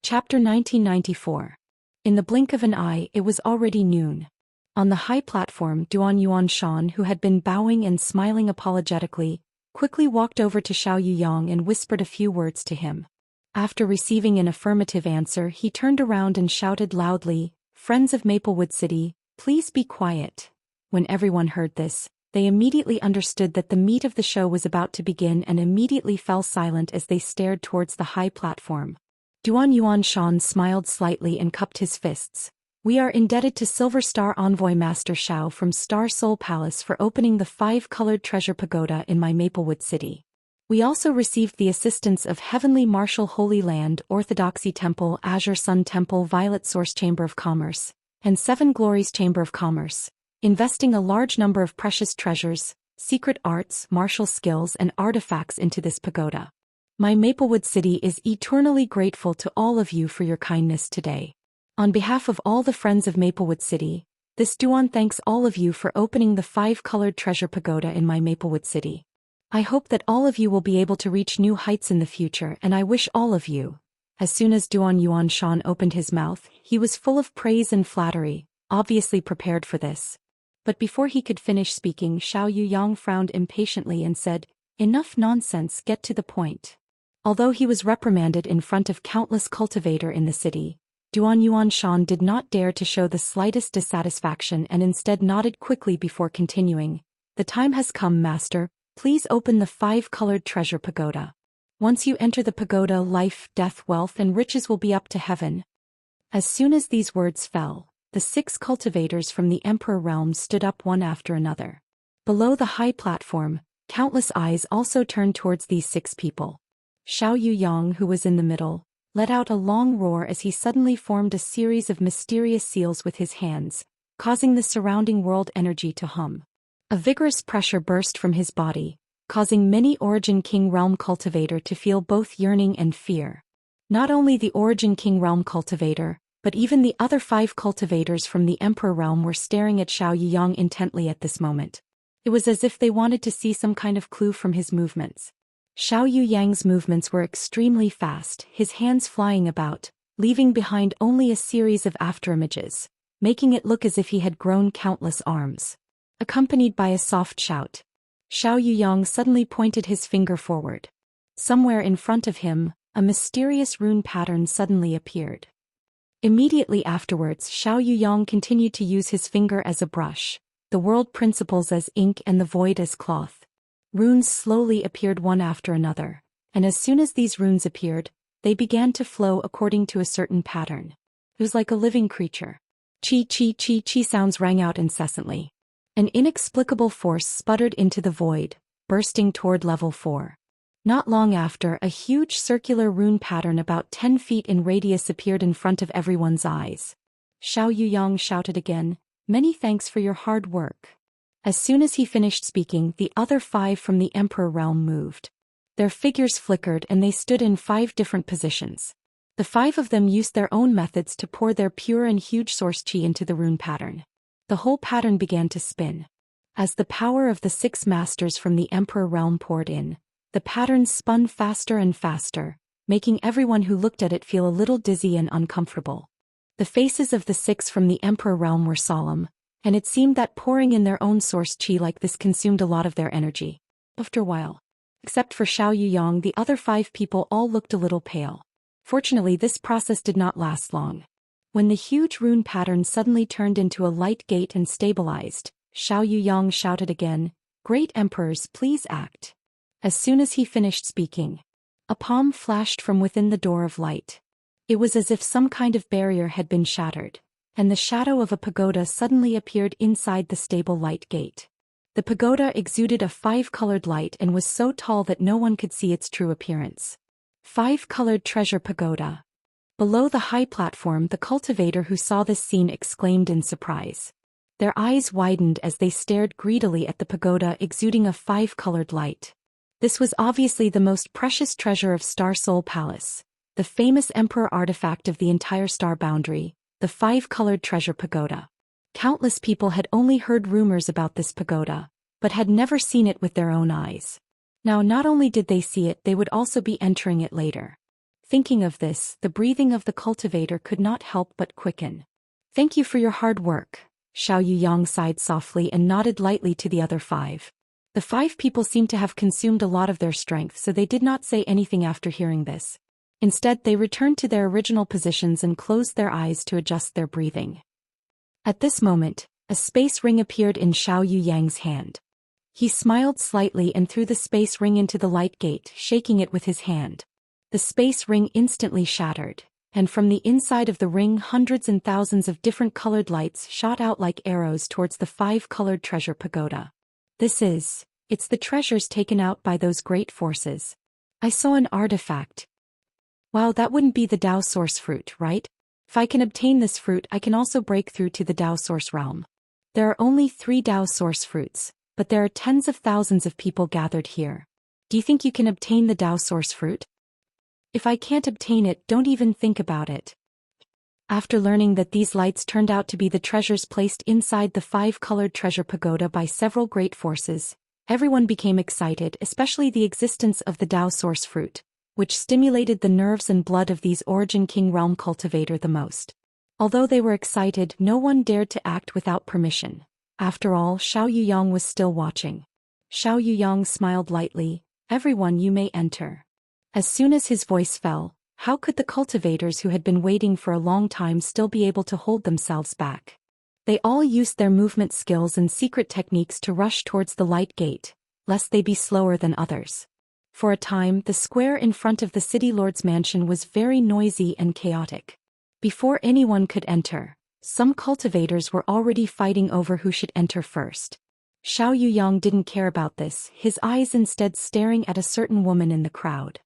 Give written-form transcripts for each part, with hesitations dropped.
Chapter 1994. In the blink of an eye, it was already noon. On the high platform, Xian, who had been bowing and smiling apologetically, quickly walked over to Xiao Yuyang and whispered a few words to him. After receiving an affirmative answer, he turned around and shouted loudly, "Friends of Maplewood City, please be quiet." When everyone heard this, they immediately understood that the meat of the show was about to begin and immediately fell silent as they stared towards the high platform. Xian smiled slightly and cupped his fists. "We are indebted to Silver Star Envoy Master Xiao from Star Soul Palace for opening the 5-colored treasure pagoda in my Maplewood City. We also received the assistance of Heavenly Marshal Holy Land, Orthodoxy Temple, Azure Sun Temple, Violet Source Chamber of Commerce, and Seven Glories Chamber of Commerce, investing a large number of precious treasures, secret arts, martial skills and artifacts into this pagoda. My Maplewood City is eternally grateful to all of you for your kindness today. On behalf of all the friends of Maplewood City, this Duan thanks all of you for opening the 5-colored treasure pagoda in my Maplewood City. I hope that all of you will be able to reach new heights in the future, and I wish all of you." As soon as Xian opened his mouth, he was full of praise and flattery, obviously prepared for this. But before he could finish speaking, Xiao Yuyang frowned impatiently and said, "Enough nonsense, get to the point." Although he was reprimanded in front of countless cultivator in the city, Xian did not dare to show the slightest dissatisfaction and instead nodded quickly before continuing. "The time has come, Master. Please open the 5-colored treasure pagoda. Once you enter the pagoda, life, death, wealth and riches will be up to heaven." As soon as these words fell, the 6 cultivators from the Emperor realm stood up one after another. Below the high platform, countless eyes also turned towards these 6 people. Xiao Yuyang, who was in the middle, let out a long roar as he suddenly formed a series of mysterious seals with his hands, causing the surrounding world energy to hum. A vigorous pressure burst from his body, causing many Origin King Realm cultivator to feel both yearning and fear. Not only the Origin King Realm cultivator, but even the other 5 cultivators from the Emperor realm were staring at Xiao Yuyang intently at this moment. It was as if they wanted to see some kind of clue from his movements. Xiao Yuyang's movements were extremely fast, his hands flying about, leaving behind only a series of afterimages, making it look as if he had grown countless arms. Accompanied by a soft shout, Xiao Yuyang suddenly pointed his finger forward. Somewhere in front of him, a mysterious rune pattern suddenly appeared. Immediately afterwards, Xiao Yuyang continued to use his finger as a brush, the world principles as ink and the void as cloth. Runes slowly appeared one after another, and as soon as these runes appeared, they began to flow according to a certain pattern. It was like a living creature. Chi chi chi chi sounds rang out incessantly. An inexplicable force sputtered into the void, bursting toward level 4. Not long after, a huge circular rune pattern about 10 feet in radius appeared in front of everyone's eyes. Xiao Yuyang shouted again, "Many thanks for your hard work." As soon as he finished speaking, the other 5 from the Emperor realm moved. Their figures flickered and they stood in 5 different positions. The 5 of them used their own methods to pour their pure and huge source chi into the rune pattern. The whole pattern began to spin. As the power of the 6 masters from the Emperor realm poured in, the pattern spun faster and faster, making everyone who looked at it feel a little dizzy and uncomfortable. The faces of the 6 from the Emperor realm were solemn, and it seemed that pouring in their own source chi like this consumed a lot of their energy. After a while, except for Xiao Yuyang, the other 5 people all looked a little pale. Fortunately, this process did not last long. When the huge rune pattern suddenly turned into a light gate and stabilized, Xiao Yuyang shouted again, "Great Emperors, please act." As soon as he finished speaking, a palm flashed from within the door of light. It was as if some kind of barrier had been shattered, and the shadow of a pagoda suddenly appeared inside the stable light gate. The pagoda exuded a 5-colored light and was so tall that no one could see its true appearance. 5-colored treasure pagoda. Below the high platform, the cultivator who saw this scene exclaimed in surprise. Their eyes widened as they stared greedily at the pagoda exuding a 5-colored light. This was obviously the most precious treasure of Star Soul Palace, the famous emperor artifact of the entire star boundary, the 5-colored treasure pagoda. Countless people had only heard rumors about this pagoda, but had never seen it with their own eyes. Now not only did they see it, they would also be entering it later. Thinking of this, the breathing of the cultivator could not help but quicken. "Thank you for your hard work." Xiao Yuyang sighed softly and nodded lightly to the other 5. The 5 people seemed to have consumed a lot of their strength, so they did not say anything after hearing this. Instead, they returned to their original positions and closed their eyes to adjust their breathing. At this moment, a space ring appeared in Xiao Yuyang's hand. He smiled slightly and threw the space ring into the light gate, shaking it with his hand. The space ring instantly shattered, and from the inside of the ring hundreds and thousands of different colored lights shot out like arrows towards the 5-colored treasure pagoda. It's the treasures taken out by those great forces. I saw an artifact. Wow, that wouldn't be the Dao source fruit, right? If I can obtain this fruit, I can also break through to the Dao source realm. There are only 3 Dao source fruits, but there are tens of thousands of people gathered here. Do you think you can obtain the Dao source fruit? If I can't obtain it, don't even think about it. After learning that these lights turned out to be the treasures placed inside the 5-colored treasure pagoda by several great forces, everyone became excited, especially the existence of the Dao source fruit, which stimulated the nerves and blood of these Origin King realm cultivator the most. Although they were excited, no one dared to act without permission. After all, Xiao Yuyang was still watching. Xiao Yuyang smiled lightly. "Everyone, you may enter." As soon as his voice fell, how could the cultivators who had been waiting for a long time still be able to hold themselves back? They all used their movement skills and secret techniques to rush towards the light gate, lest they be slower than others. For a time, the square in front of the city lord's mansion was very noisy and chaotic. Before anyone could enter, some cultivators were already fighting over who should enter first. Xiao Yuyang didn't care about this, his eyes instead staring at a certain woman in the crowd.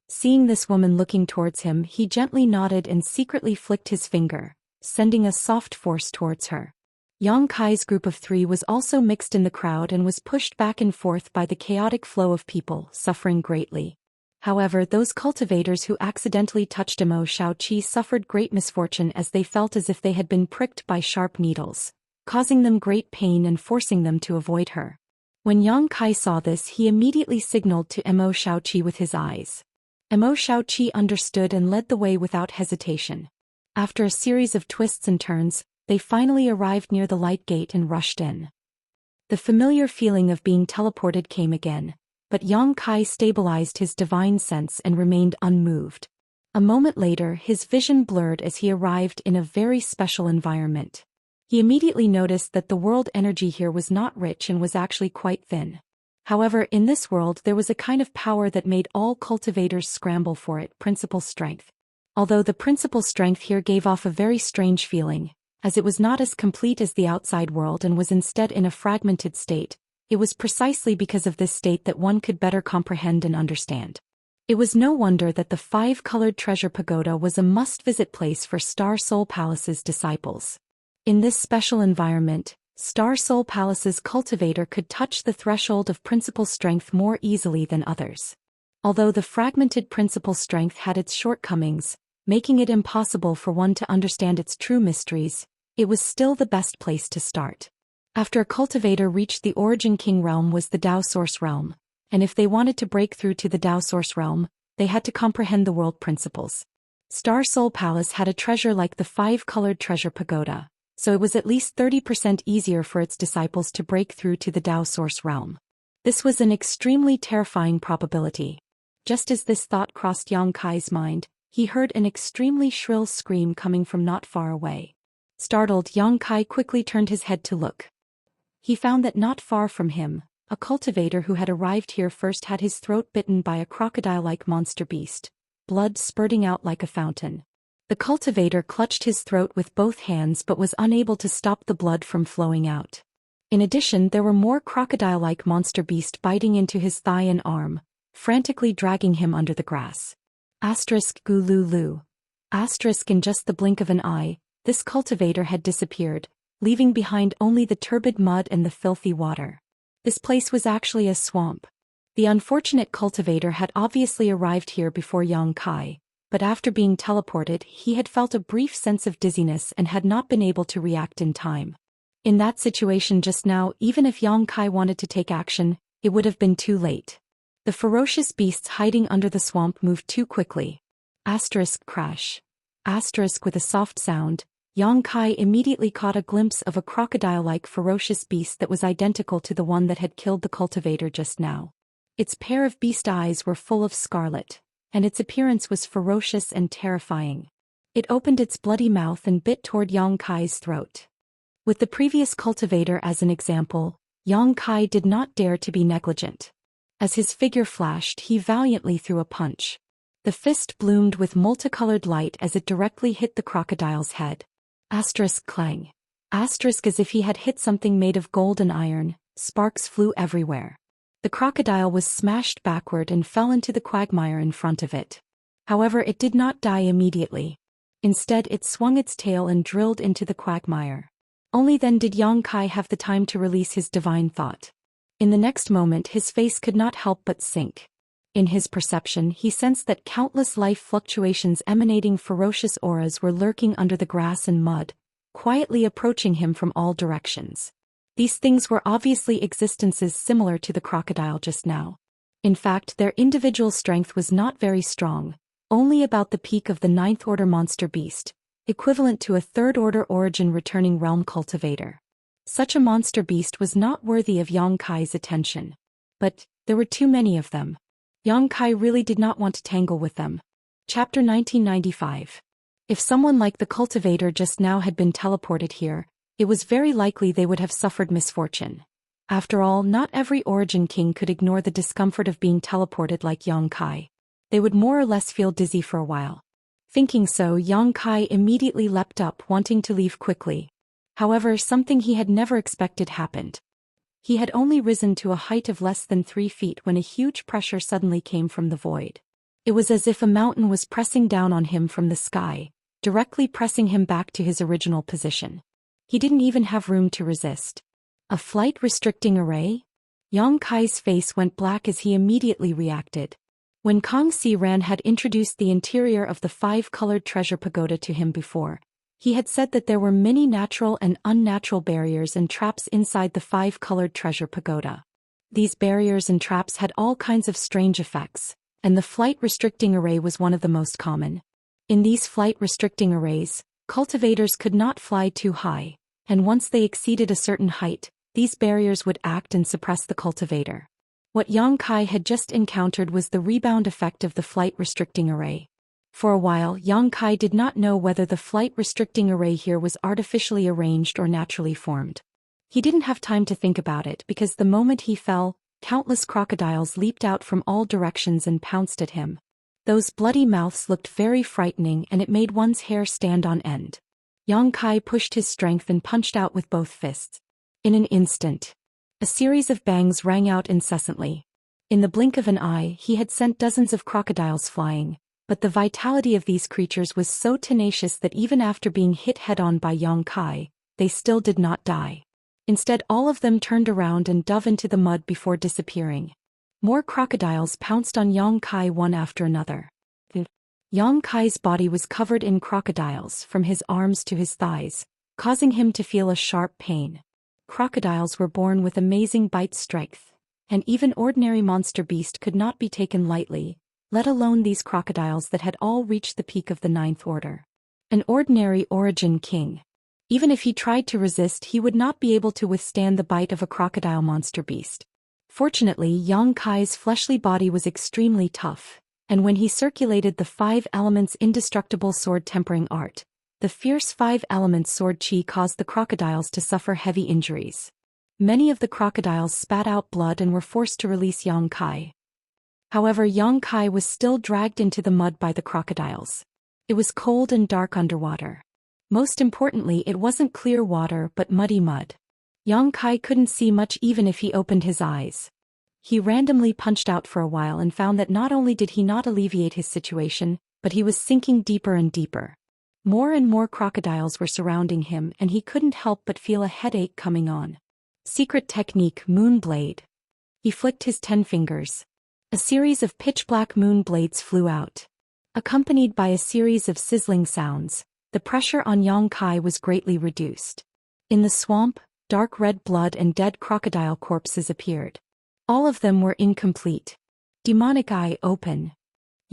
Seeing this woman looking towards him, he gently nodded and secretly flicked his finger, sending a soft force towards her. Yang Kai's group of 3 was also mixed in the crowd and was pushed back and forth by the chaotic flow of people, suffering greatly. However, those cultivators who accidentally touched Imo Shaoqi suffered great misfortune, as they felt as if they had been pricked by sharp needles, causing them great pain and forcing them to avoid her. When Yang Kai saw this, he immediately signaled to Imo Shaoqi with his eyes. Imo Shaoqi understood and led the way without hesitation. After a series of twists and turns, they finally arrived near the light gate and rushed in. The familiar feeling of being teleported came again, but Yang Kai stabilized his divine sense and remained unmoved. A moment later, his vision blurred as he arrived in a very special environment. He immediately noticed that the world energy here was not rich and was actually quite thin. However, in this world there was a kind of power that made all cultivators scramble for it: principal strength. Although the principal strength here gave off a very strange feeling, as it was not as complete as the outside world and was instead in a fragmented state, it was precisely because of this state that one could better comprehend and understand. It was no wonder that the 5-colored treasure pagoda was a must-visit place for Star Soul Palace's disciples. In this special environment, Star Soul Palace's cultivator could touch the threshold of principal strength more easily than others. Although the fragmented principal strength had its shortcomings, making it impossible for one to understand its true mysteries, it was still the best place to start. After a cultivator reached the Origin King realm was the Dao Source realm, and if they wanted to break through to the Dao Source realm, they had to comprehend the world principles. Star Soul Palace had a treasure like the 5-colored treasure pagoda, so it was at least 30% easier for its disciples to break through to the Dao Source realm. This was an extremely terrifying probability. Just as this thought crossed Yang Kai's mind, he heard an extremely shrill scream coming from not far away. Startled, Yang Kai quickly turned his head to look. He found that not far from him, a cultivator who had arrived here first had his throat bitten by a crocodile-like monster beast, blood spurting out like a fountain. The cultivator clutched his throat with both hands but was unable to stop the blood from flowing out. In addition, there were more crocodile-like monster beast biting into his thigh and arm, frantically dragging him under the grass. Gululu. In just the blink of an eye, this cultivator had disappeared, leaving behind only the turbid mud and the filthy water. This place was actually a swamp. The unfortunate cultivator had obviously arrived here before Yang Kai, but after being teleported, he had felt a brief sense of dizziness and had not been able to react in time. In that situation just now, even if Yang Kai wanted to take action, it would have been too late. The ferocious beasts hiding under the swamp moved too quickly. Crash. With a soft sound, Yang Kai immediately caught a glimpse of a crocodile-like ferocious beast that was identical to the one that had killed the cultivator just now. Its pair of beast eyes were full of scarlet, and its appearance was ferocious and terrifying. It opened its bloody mouth and bit toward Yang Kai's throat. With the previous cultivator as an example, Yang Kai did not dare to be negligent. As his figure flashed, he valiantly threw a punch. The fist bloomed with multicolored light as it directly hit the crocodile's head. Clang. As if he had hit something made of gold and iron, sparks flew everywhere. The crocodile was smashed backward and fell into the quagmire in front of it. However, it did not die immediately. Instead, it swung its tail and drilled into the quagmire. Only then did Yang Kai have the time to release his divine thought. In the next moment, his face could not help but sink. In his perception, he sensed that countless life fluctuations emanating ferocious auras were lurking under the grass and mud, quietly approaching him from all directions. These things were obviously existences similar to the crocodile just now. In fact, their individual strength was not very strong, only about the peak of the 9th order monster beast, equivalent to a 3rd order origin returning realm cultivator. Such a monster beast was not worthy of Yang Kai's attention. But there were too many of them. Yang Kai really did not want to tangle with them. Chapter 1995. If someone like the cultivator just now had been teleported here, it was very likely they would have suffered misfortune. After all, not every origin king could ignore the discomfort of being teleported like Yang Kai. They would more or less feel dizzy for a while. Thinking so, Yang Kai immediately leapt up, wanting to leave quickly. However, something he had never expected happened. He had only risen to a height of less than 3 feet when a huge pressure suddenly came from the void. It was as if a mountain was pressing down on him from the sky, directly pressing him back to his original position. He didn't even have room to resist. A flight restricting array? Yang Kai's face went black as he immediately reacted. When Kong Si Ran had introduced the interior of the 5-colored treasure pagoda to him before, he had said that there were many natural and unnatural barriers and traps inside the 5-colored treasure pagoda. These barriers and traps had all kinds of strange effects, and the flight restricting array was one of the most common. In these flight restricting arrays, cultivators could not fly too high, and once they exceeded a certain height, these barriers would act and suppress the cultivator. What Yang Kai had just encountered was the rebound effect of the flight restricting array. For a while, Yang Kai did not know whether the flight restricting array here was artificially arranged or naturally formed. He didn't have time to think about it because the moment he fell, countless crocodiles leaped out from all directions and pounced at him. Those bloody mouths looked very frightening and it made one's hair stand on end. Yang Kai pushed his strength and punched out with both fists. In an instant, a series of bangs rang out incessantly. In the blink of an eye, he had sent dozens of crocodiles flying. But the vitality of these creatures was so tenacious that even after being hit head-on by Yang Kai, they still did not die. Instead, all of them turned around and dove into the mud before disappearing. More crocodiles pounced on Yang Kai one after another. Yang Kai's body was covered in crocodiles from his arms to his thighs, causing him to feel a sharp pain. Crocodiles were born with amazing bite strength, and even ordinary monster beast could not be taken lightly, let alone these crocodiles that had all reached the peak of the 9th order. An ordinary origin king. Even if he tried to resist, he would not be able to withstand the bite of a crocodile monster beast. Fortunately, Yang Kai's fleshly body was extremely tough, and when he circulated the 5 elements indestructible sword tempering art, the fierce 5 elements sword chi caused the crocodiles to suffer heavy injuries. Many of the crocodiles spat out blood and were forced to release Yang Kai. However, Yang Kai was still dragged into the mud by the crocodiles. It was cold and dark underwater. Most importantly, it wasn't clear water but muddy mud. Yang Kai couldn't see much even if he opened his eyes. He randomly punched out for a while and found that not only did he not alleviate his situation, but he was sinking deeper and deeper. More and more crocodiles were surrounding him and he couldn't help but feel a headache coming on. Secret technique Moon Blade. He flicked his 10 fingers. A series of pitch-black moon blades flew out. Accompanied by a series of sizzling sounds, the pressure on Yang Kai was greatly reduced. In the swamp, dark red blood and dead crocodile corpses appeared. All of them were incomplete. Demonic eye open.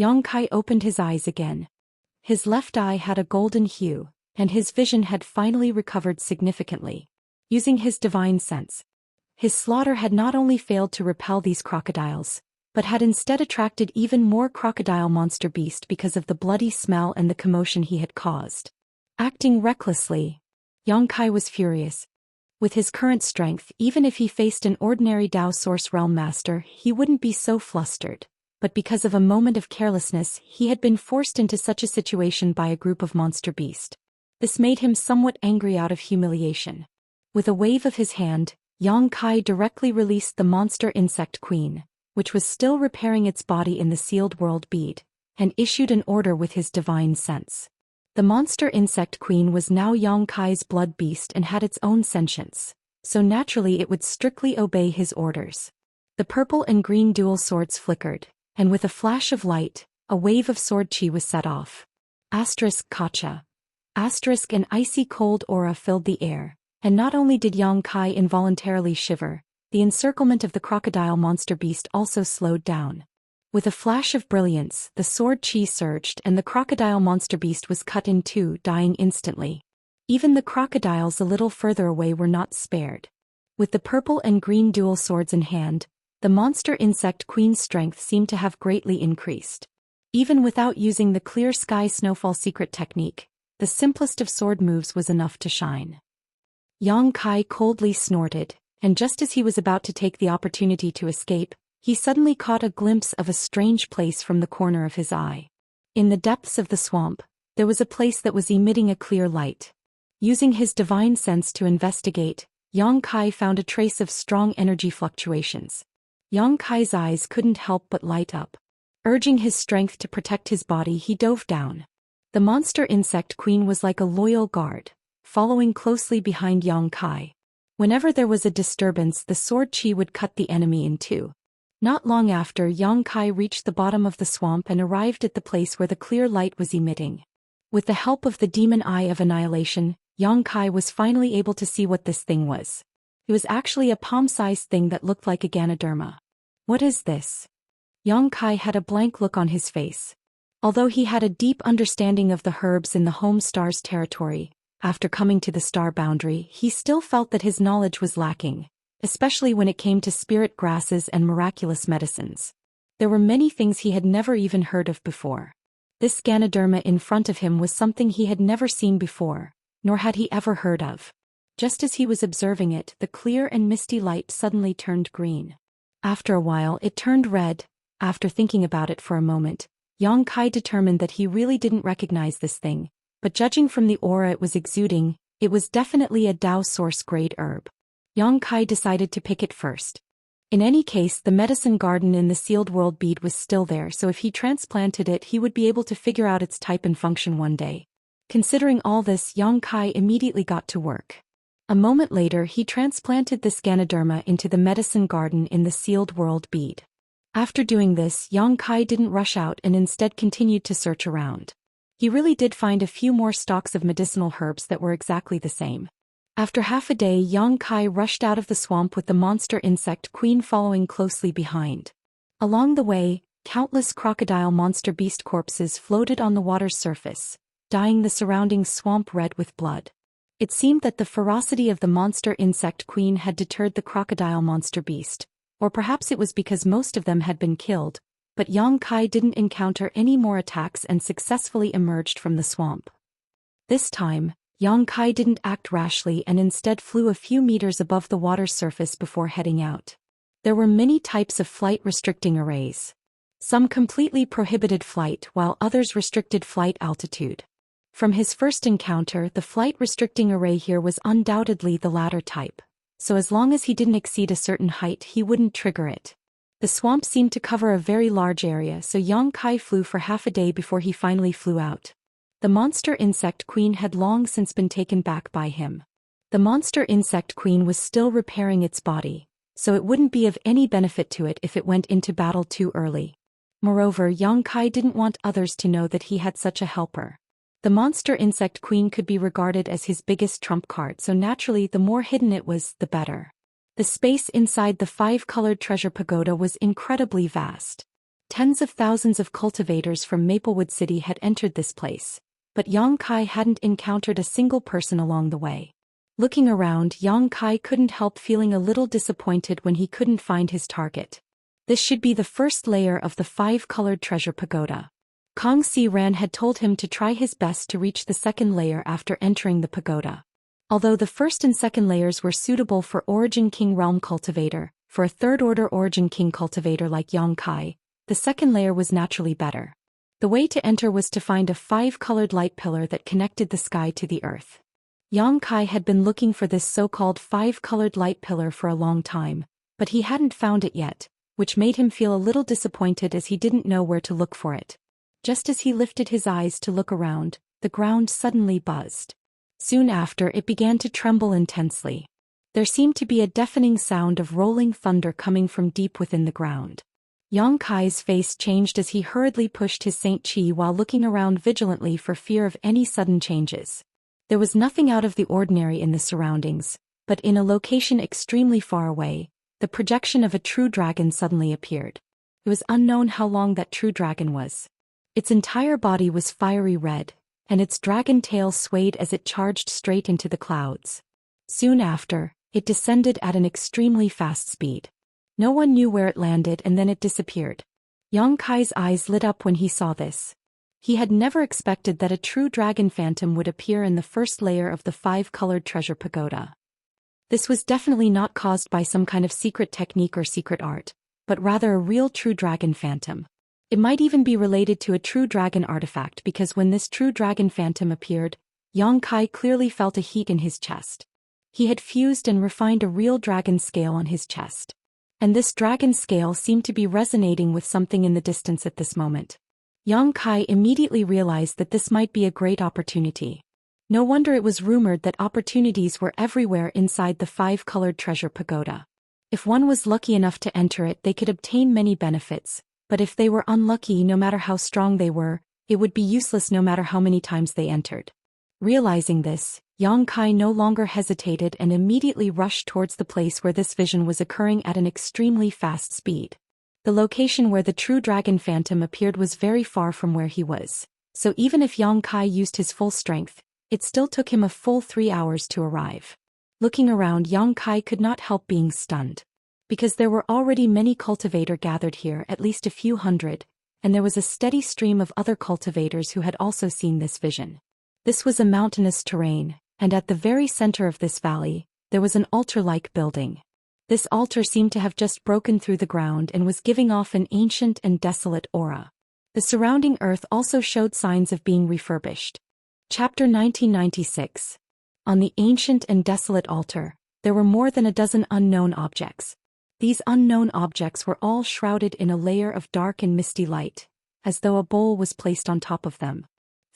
Yang Kai opened his eyes again. His left eye had a golden hue, and his vision had finally recovered significantly. Using his divine sense, his slaughter had not only failed to repel these crocodiles, but had instead attracted even more crocodile monster beast because of the bloody smell and the commotion he had caused. Acting recklessly, Yang Kai was furious. With his current strength, even if he faced an ordinary Dao Source Realm Master, he wouldn't be so flustered. But because of a moment of carelessness, he had been forced into such a situation by a group of monster beast. This made him somewhat angry out of humiliation. With a wave of his hand, Yang Kai directly released the monster insect queen, which was still repairing its body in the sealed world bead, and issued an order with his divine sense. The monster insect queen was now Yang Kai's blood beast and had its own sentience, so naturally it would strictly obey his orders. The purple and green dual swords flickered, and with a flash of light, a wave of sword chi was set off. Kacha. An icy cold aura filled the air, and not only did Yang Kai involuntarily shiver, the encirclement of the crocodile monster beast also slowed down. With a flash of brilliance, the sword chi surged and the crocodile monster beast was cut in two, dying instantly. Even the crocodiles a little further away were not spared. With the purple and green dual swords in hand, the monster insect queen's strength seemed to have greatly increased. Even without using the clear sky snowfall secret technique, the simplest of sword moves was enough to shine. Yang Kai coldly snorted, and just as he was about to take the opportunity to escape, he suddenly caught a glimpse of a strange place from the corner of his eye. In the depths of the swamp, there was a place that was emitting a clear light. Using his divine sense to investigate, Yang Kai found a trace of strong energy fluctuations. Yang Kai's eyes couldn't help but light up. Urging his strength to protect his body, he dove down. The monster insect queen was like a loyal guard, following closely behind Yang Kai. Whenever there was a disturbance, the sword chi would cut the enemy in two. Not long after, Yang Kai reached the bottom of the swamp and arrived at the place where the clear light was emitting. With the help of the demon eye of annihilation, Yang Kai was finally able to see what this thing was. It was actually a palm-sized thing that looked like a Ganoderma. What is this? Yang Kai had a blank look on his face. Although he had a deep understanding of the herbs in the home star's territory, after coming to the star boundary, he still felt that his knowledge was lacking, especially when it came to spirit grasses and miraculous medicines. There were many things he had never even heard of before. This Ganoderma in front of him was something he had never seen before, nor had he ever heard of. Just as he was observing it, the clear and misty light suddenly turned green. After a while it turned red. After thinking about it for a moment, Yang Kai determined that he really didn't recognize this thing, but judging from the aura it was exuding, it was definitely a Dao Source grade herb. Yang Kai decided to pick it first. In any case, the medicine garden in the sealed world bead was still there, so if he transplanted it he would be able to figure out its type and function one day. Considering all this, Yang Kai immediately got to work. A moment later he transplanted this Ganoderma into the medicine garden in the sealed world bead. After doing this, Yang Kai didn't rush out and instead continued to search around. He really did find a few more stalks of medicinal herbs that were exactly the same. After half a day, Yang Kai rushed out of the swamp with the monster insect queen following closely behind. Along the way, countless crocodile monster beast corpses floated on the water's surface, dyeing the surrounding swamp red with blood. It seemed that the ferocity of the monster insect queen had deterred the crocodile monster beast, or perhaps it was because most of them had been killed, but Yang Kai didn't encounter any more attacks and successfully emerged from the swamp. This time, Yang Kai didn't act rashly and instead flew a few meters above the water's surface before heading out. There were many types of flight-restricting arrays. Some completely prohibited flight while others restricted flight altitude. From his first encounter, the flight-restricting array here was undoubtedly the latter type, so as long as he didn't exceed a certain height he wouldn't trigger it. The swamp seemed to cover a very large area, so Yang Kai flew for half a day before he finally flew out. The monster insect queen had long since been taken back by him. The monster insect queen was still repairing its body, so it wouldn't be of any benefit to it if it went into battle too early. Moreover, Yang Kai didn't want others to know that he had such a helper. The monster insect queen could be regarded as his biggest trump card, so naturally the more hidden it was, the better. The space inside the 5-colored treasure pagoda was incredibly vast. Tens of thousands of cultivators from Maplewood City had entered this place, but Yang Kai hadn't encountered a single person along the way. Looking around, Yang Kai couldn't help feeling a little disappointed when he couldn't find his target. This should be the first layer of the 5-colored treasure pagoda. Kong Si Ran had told him to try his best to reach the second layer after entering the pagoda. Although the first and second layers were suitable for Origin King Realm cultivator, for a third-order Origin King cultivator like Yang Kai, the second layer was naturally better. The way to enter was to find a 5-colored light pillar that connected the sky to the earth. Yang Kai had been looking for this so-called 5-colored light pillar for a long time, but he hadn't found it yet, which made him feel a little disappointed as he didn't know where to look for it. Just as he lifted his eyes to look around, the ground suddenly buzzed. Soon after, it began to tremble intensely. There seemed to be a deafening sound of rolling thunder coming from deep within the ground. Yang Kai's face changed as he hurriedly pushed his Saint Chi while looking around vigilantly for fear of any sudden changes. There was nothing out of the ordinary in the surroundings, but in a location extremely far away, the projection of a true dragon suddenly appeared. It was unknown how long that true dragon was. Its entire body was fiery red, and its dragon tail swayed as it charged straight into the clouds. Soon after, it descended at an extremely fast speed. No one knew where it landed, and then it disappeared. Yang Kai's eyes lit up when he saw this. He had never expected that a true dragon phantom would appear in the first layer of the 5-colored treasure pagoda. This was definitely not caused by some kind of secret technique or secret art, but rather a real true dragon phantom. It might even be related to a true dragon artifact, because when this true dragon phantom appeared, Yang Kai clearly felt a heat in his chest. He had fused and refined a real dragon scale on his chest. And this dragon scale seemed to be resonating with something in the distance at this moment. Yang Kai immediately realized that this might be a great opportunity. No wonder it was rumored that opportunities were everywhere inside the 5-colored treasure pagoda. If one was lucky enough to enter it, they could obtain many benefits, but if they were unlucky, no matter how strong they were, it would be useless no matter how many times they entered. Realizing this, Yang Kai no longer hesitated and immediately rushed towards the place where this vision was occurring at an extremely fast speed. The location where the true dragon phantom appeared was very far from where he was, so even if Yang Kai used his full strength, it still took him a full 3 hours to arrive. Looking around, Yang Kai could not help being stunned. Because there were already many cultivators gathered here, at least a few hundred, and there was a steady stream of other cultivators who had also seen this vision. This was a mountainous terrain, and at the very center of this valley, there was an altar-like building. This altar seemed to have just broken through the ground and was giving off an ancient and desolate aura. The surrounding earth also showed signs of being refurbished. Chapter 1996. On the ancient and desolate altar, there were more than a dozen unknown objects. These unknown objects were all shrouded in a layer of dark and misty light, as though a bowl was placed on top of them.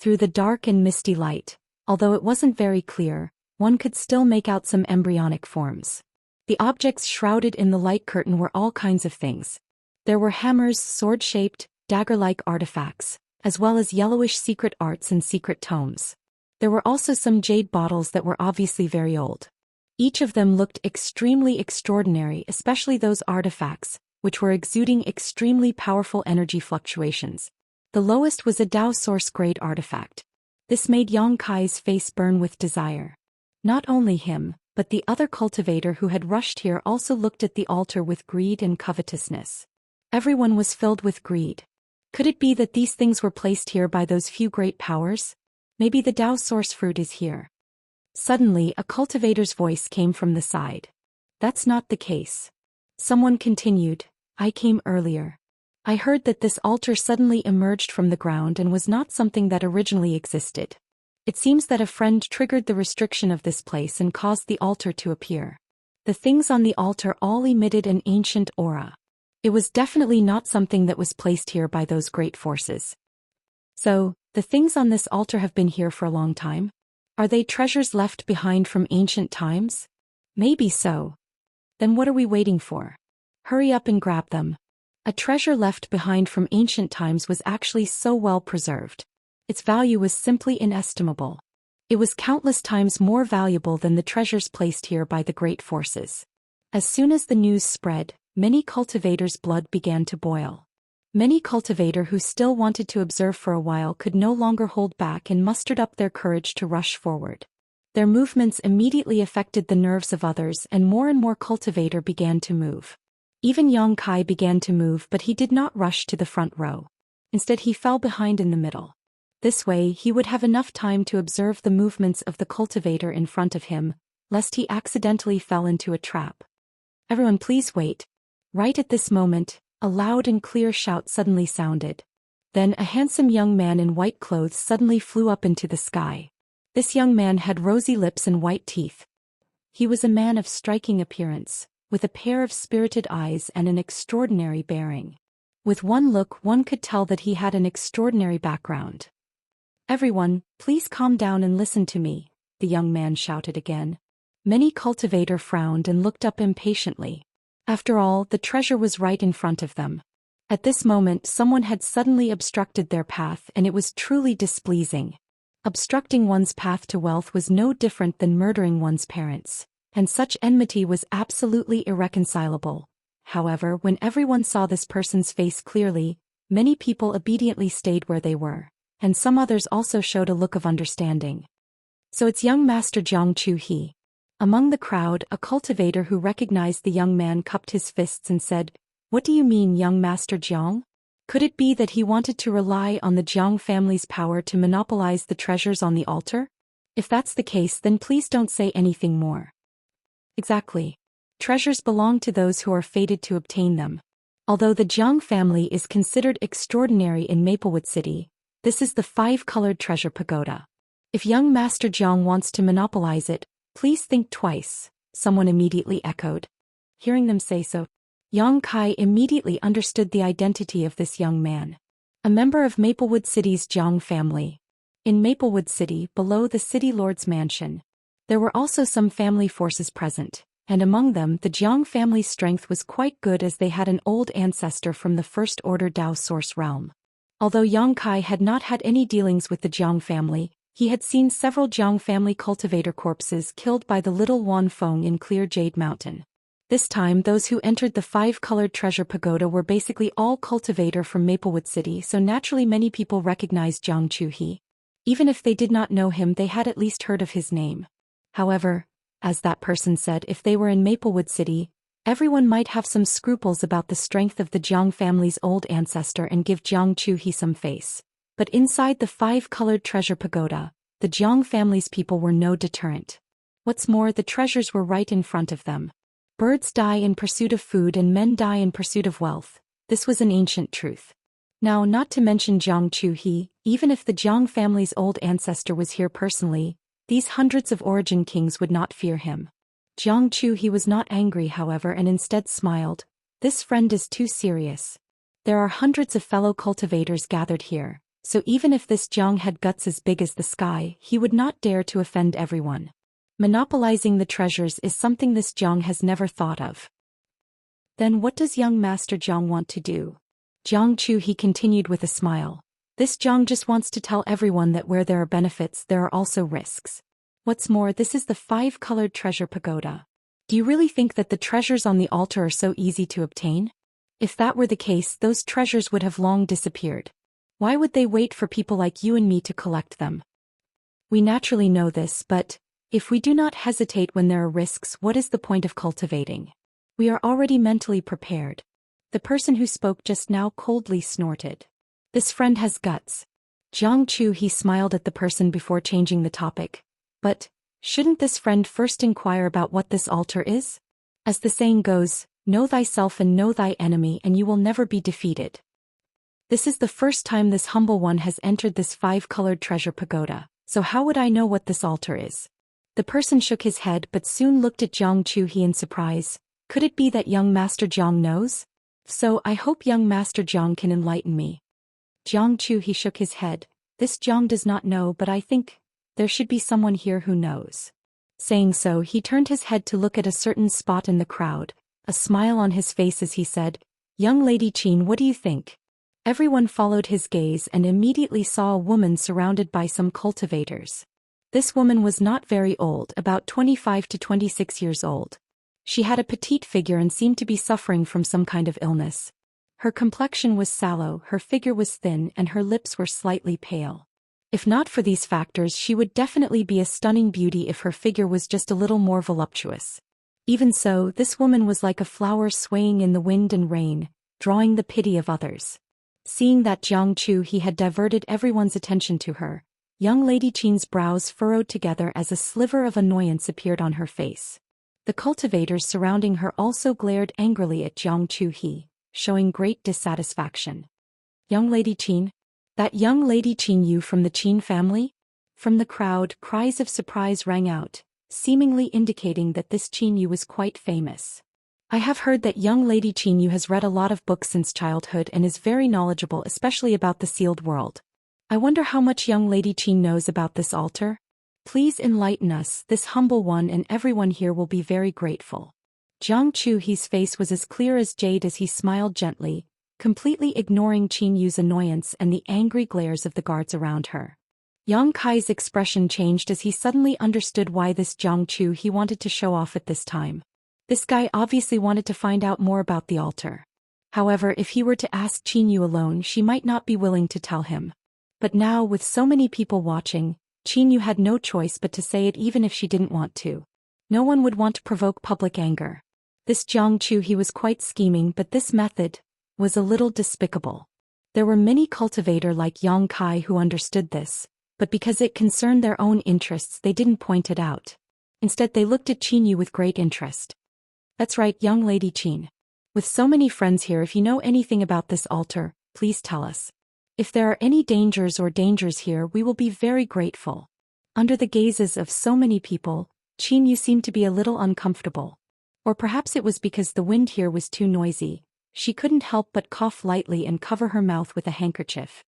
Through the dark and misty light, although it wasn't very clear, one could still make out some embryonic forms. The objects shrouded in the light curtain were all kinds of things. There were hammers, sword-shaped, dagger-like artifacts, as well as yellowish secret arts and secret tomes. There were also some jade bottles that were obviously very old. Each of them looked extremely extraordinary, especially those artifacts, which were exuding extremely powerful energy fluctuations. The lowest was a Dao Source-grade artifact. This made Yang Kai's face burn with desire. Not only him, but the other cultivator who had rushed here also looked at the altar with greed and covetousness. Everyone was filled with greed. Could it be that these things were placed here by those few great powers? Maybe the Dao Source fruit is here. Suddenly, a cultivator's voice came from the side. That's not the case. Someone continued, I came earlier. I heard that this altar suddenly emerged from the ground and was not something that originally existed. It seems that a friend triggered the restriction of this place and caused the altar to appear. The things on the altar all emitted an ancient aura. It was definitely not something that was placed here by those great forces. So, the things on this altar have been here for a long time? Are they treasures left behind from ancient times? Maybe so. Then what are we waiting for? Hurry up and grab them. A treasure left behind from ancient times was actually so well preserved. Its value was simply inestimable. It was countless times more valuable than the treasures placed here by the great forces. As soon as the news spread, many cultivators' blood began to boil. Many cultivators who still wanted to observe for a while could no longer hold back and mustered up their courage to rush forward. Their movements immediately affected the nerves of others and more cultivators began to move. Even Yang Kai began to move, but he did not rush to the front row. Instead he fell behind in the middle. This way he would have enough time to observe the movements of the cultivator in front of him, lest he accidentally fell into a trap. "Everyone please wait." Right at this moment, a loud and clear shout suddenly sounded. Then a handsome young man in white clothes suddenly flew up into the sky. This young man had rosy lips and white teeth. He was a man of striking appearance, with a pair of spirited eyes and an extraordinary bearing. With one look one could tell that he had an extraordinary background. "Everyone, please calm down and listen to me," the young man shouted again. Many cultivators frowned and looked up impatiently. After all, the treasure was right in front of them. At this moment someone had suddenly obstructed their path and it was truly displeasing. Obstructing one's path to wealth was no different than murdering one's parents, and such enmity was absolutely irreconcilable. However, when everyone saw this person's face clearly, many people obediently stayed where they were, and some others also showed a look of understanding. "So it's young Master Jiang Chu-he." Among the crowd, a cultivator who recognized the young man cupped his fists and said, "What do you mean, young Master Jiang? Could it be that he wanted to rely on the Jiang family's power to monopolize the treasures on the altar? If that's the case, then please don't say anything more." "Exactly. Treasures belong to those who are fated to obtain them. Although the Jiang family is considered extraordinary in Maplewood City, this is the 5-colored treasure pagoda. If young Master Jiang wants to monopolize it, please think twice," someone immediately echoed. Hearing them say so, Yang Kai immediately understood the identity of this young man. A member of Maplewood City's Jiang family. In Maplewood City, below the city lord's mansion, there were also some family forces present, and among them the Jiang family's strength was quite good as they had an old ancestor from the First Order Dao Source realm. Although Yang Kai had not had any dealings with the Jiang family, he had seen several Jiang family cultivator corpses killed by the little Wan Feng in Clear Jade Mountain. This time those who entered the 5-colored treasure pagoda were basically all cultivator from Maplewood City, so naturally many people recognized Jiang Chu-he. Even if they did not know him, they had at least heard of his name. However, as that person said, if they were in Maplewood City, everyone might have some scruples about the strength of the Jiang family's old ancestor and give Jiang Chu-he some face. But inside the 5-colored treasure pagoda, the Jiang family's people were no deterrent. What's more, the treasures were right in front of them. Birds die in pursuit of food and men die in pursuit of wealth. This was an ancient truth. Now, not to mention Jiang Chu-he, even if the Jiang family's old ancestor was here personally, these hundreds of origin kings would not fear him. Jiang Chu-he was not angry, however, and instead smiled. "This friend is too serious. There are hundreds of fellow cultivators gathered here, so even if this Jiang had guts as big as the sky, he would not dare to offend everyone. Monopolizing the treasures is something this Jiang has never thought of." "Then what does young Master Jiang want to do?" Jiang Chu-he continued with a smile. "This Jiang just wants to tell everyone that where there are benefits, there are also risks. What's more, this is the 5-colored treasure pagoda. Do you really think that the treasures on the altar are so easy to obtain? If that were the case, those treasures would have long disappeared. Why would they wait for people like you and me to collect them? We naturally know this, but if we do not hesitate when there are risks, what is the point of cultivating? We are already mentally prepared." The person who spoke just now coldly snorted. "This friend has guts." Jiang Chu-he smiled at the person before changing the topic. "But shouldn't this friend first inquire about what this altar is? As the saying goes, know thyself and know thy enemy and you will never be defeated. This is the first time this humble one has entered this 5-colored treasure pagoda, so how would I know what this altar is?" The person shook his head but soon looked at Jiang Chu-he in surprise. Could it be that young Master Jiang knows? So I hope young Master Jiang can enlighten me. Jiang Chu-he shook his head. "This Jiang does not know, but I think there should be someone here who knows." Saying so, he turned his head to look at a certain spot in the crowd, a smile on his face as he said, "Young Lady Qin, what do you think?" Everyone followed his gaze and immediately saw a woman surrounded by some cultivators. This woman was not very old, about 25 to 26 years old. She had a petite figure and seemed to be suffering from some kind of illness. Her complexion was sallow, her figure was thin, and her lips were slightly pale. If not for these factors, she would definitely be a stunning beauty if her figure was just a little more voluptuous. Even so, this woman was like a flower swaying in the wind and rain, drawing the pity of others. Seeing that Jiang Chu he had diverted everyone's attention to her, young Lady Qin's brows furrowed together as a sliver of annoyance appeared on her face. The cultivators surrounding her also glared angrily at Jiang Chu he, showing great dissatisfaction. Young Lady Qin? That young Lady Qin you from the Qin family? From the crowd, cries of surprise rang out, seemingly indicating that this Qin Yu was quite famous. I have heard that young Lady Qin Yu has read a lot of books since childhood and is very knowledgeable, especially about the sealed world. I wonder how much young Lady Qin knows about this altar? Please enlighten us, this humble one, and everyone here will be very grateful. Jiang Chu he's face was as clear as jade as he smiled gently, completely ignoring Qin Yu's annoyance and the angry glares of the guards around her. Yang Kai's expression changed as he suddenly understood why this Jiang Chu he wanted to show off at this time. This guy obviously wanted to find out more about the altar. However, if he were to ask Qin Yu alone, she might not be willing to tell him. But now, with so many people watching, Qin Yu had no choice but to say it even if she didn't want to. No one would want to provoke public anger. This Jiang Chu he was quite scheming, but this method was a little despicable. There were many cultivators like Yang Kai who understood this, but because it concerned their own interests they didn't point it out. Instead they looked at Qin Yu with great interest. That's right, young Lady Qin. With so many friends here, if you know anything about this altar, please tell us. If there are any dangers here, we will be very grateful. Under the gazes of so many people, Qin Yu seemed to be a little uncomfortable. Or perhaps it was because the wind here was too noisy. She couldn't help but cough lightly and cover her mouth with a handkerchief.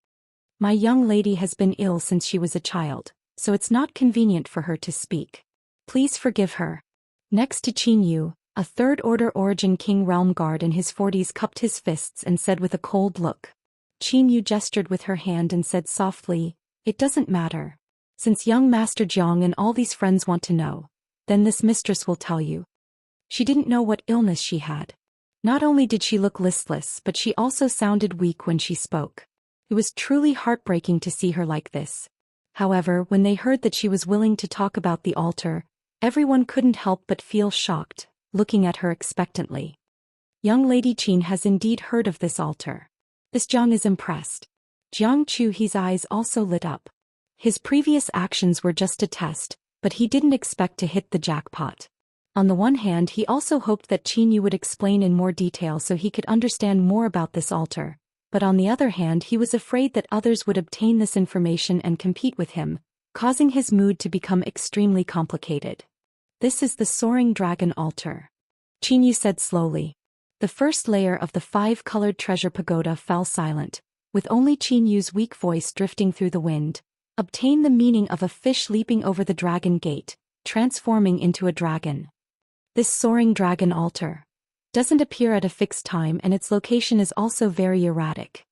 My young lady has been ill since she was a child, so it's not convenient for her to speak. Please forgive her. Next to Qin Yu, a third-order Origin King Realm Guard in his 40s cupped his fists and said with a cold look. Qin Yu gestured with her hand and said softly, "It doesn't matter. Since young Master Jiang and all these friends want to know, then this mistress will tell you." She didn't know what illness she had. Not only did she look listless, but she also sounded weak when she spoke. It was truly heartbreaking to see her like this. However, when they heard that she was willing to talk about the altar, everyone couldn't help but feel shocked, looking at her expectantly. Young Lady Qin has indeed heard of this altar. This Jiang is impressed. Jiang Chu he's eyes also lit up. His previous actions were just a test, but he didn't expect to hit the jackpot. On the one hand, he also hoped that Qin Yu would explain in more detail so he could understand more about this altar. But on the other hand, he was afraid that others would obtain this information and compete with him, causing his mood to become extremely complicated. This is the Soaring Dragon Altar. Qin Yu said slowly. The first layer of the 5-colored treasure pagoda fell silent, with only Qin Yu's weak voice drifting through the wind. Obtain the meaning of a fish leaping over the dragon gate, transforming into a dragon. This Soaring Dragon Altar doesn't appear at a fixed time, and its location is also very erratic.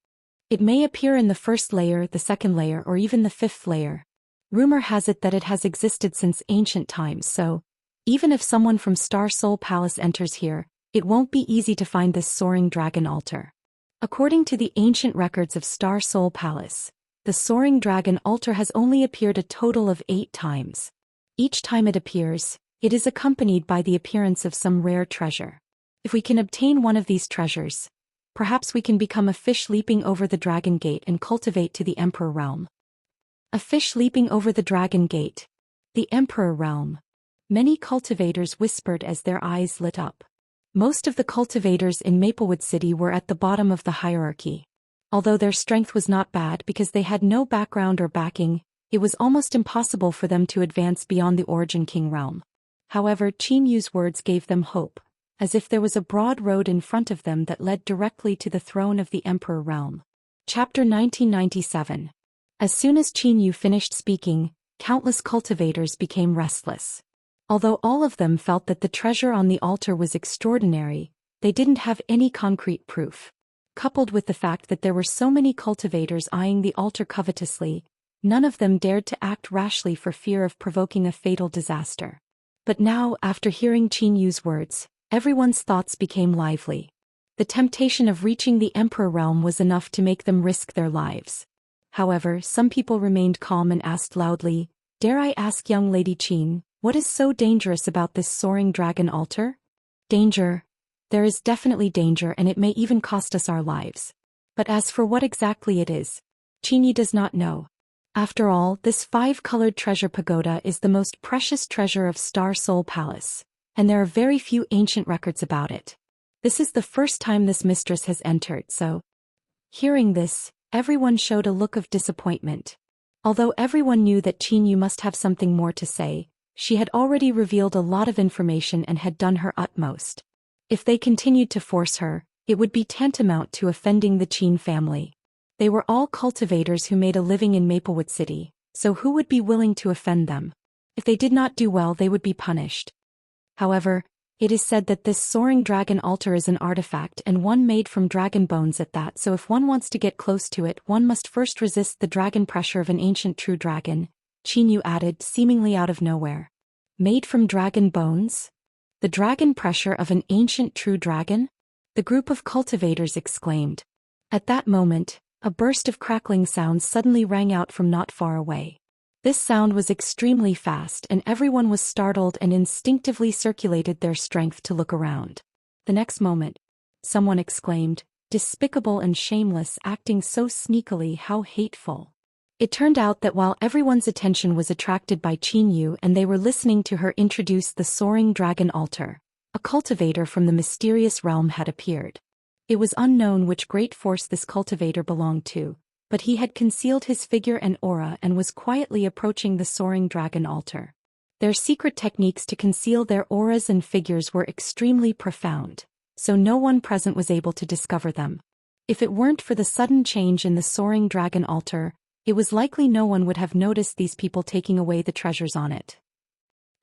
It may appear in the first layer, the second layer, or even the 5th layer. Rumor has it that it has existed since ancient times, so even if someone from Star Soul Palace enters here, it won't be easy to find this Soaring Dragon Altar. According to the ancient records of Star Soul Palace, the Soaring Dragon Altar has only appeared a total of 8 times. Each time it appears, it is accompanied by the appearance of some rare treasure. If we can obtain one of these treasures, perhaps we can become a fish leaping over the dragon gate and cultivate to the Emperor Realm. A fish leaping over the dragon gate. The Emperor Realm. Many cultivators whispered as their eyes lit up. Most of the cultivators in Maplewood City were at the bottom of the hierarchy. Although their strength was not bad because they had no background or backing, it was almost impossible for them to advance beyond the Origin King Realm. However, Qin Yu's words gave them hope, as if there was a broad road in front of them that led directly to the throne of the Emperor Realm. Chapter 1997. As soon as Qin Yu finished speaking, countless cultivators became restless. Although all of them felt that the treasure on the altar was extraordinary, they didn't have any concrete proof. Coupled with the fact that there were so many cultivators eyeing the altar covetously, none of them dared to act rashly for fear of provoking a fatal disaster. But now, after hearing Qin Yu's words, everyone's thoughts became lively. The temptation of reaching the Emperor realm was enough to make them risk their lives. However, some people remained calm and asked loudly, "Dare I ask young Lady Qin, what is so dangerous about this soaring dragon altar?" "Danger? There is definitely danger, and it may even cost us our lives. But as for what exactly it is, Qinyi does not know. After all, this 5-colored treasure pagoda is the most precious treasure of Star Soul Palace, and there are very few ancient records about it. This is the first time this mistress has entered, so..." Hearing this, everyone showed a look of disappointment. Although everyone knew that Qinyi must have something more to say, she had already revealed a lot of information and had done her utmost. If they continued to force her, it would be tantamount to offending the Qin family. They were all cultivators who made a living in Maplewood City, so who would be willing to offend them? If they did not do well, they would be punished. However, it is said that this soaring dragon altar is an artifact and one made from dragon bones at that, so if one wants to get close to it, one must first resist the dragon pressure of an ancient true dragon, Qinyu added, seemingly out of nowhere. Made from dragon bones? The dragon pressure of an ancient true dragon? The group of cultivators exclaimed. At that moment, a burst of crackling sounds suddenly rang out from not far away. This sound was extremely fast, and everyone was startled and instinctively circulated their strength to look around. The next moment, someone exclaimed, "Despicable and shameless, acting so sneakily, how hateful." It turned out that while everyone's attention was attracted by Qinyu and they were listening to her introduce the soaring dragon altar, a cultivator from the mysterious realm had appeared. It was unknown which great force this cultivator belonged to, but he had concealed his figure and aura and was quietly approaching the soaring dragon altar. Their secret techniques to conceal their auras and figures were extremely profound, so no one present was able to discover them. If it weren't for the sudden change in the soaring dragon altar, it was likely no one would have noticed these people taking away the treasures on it.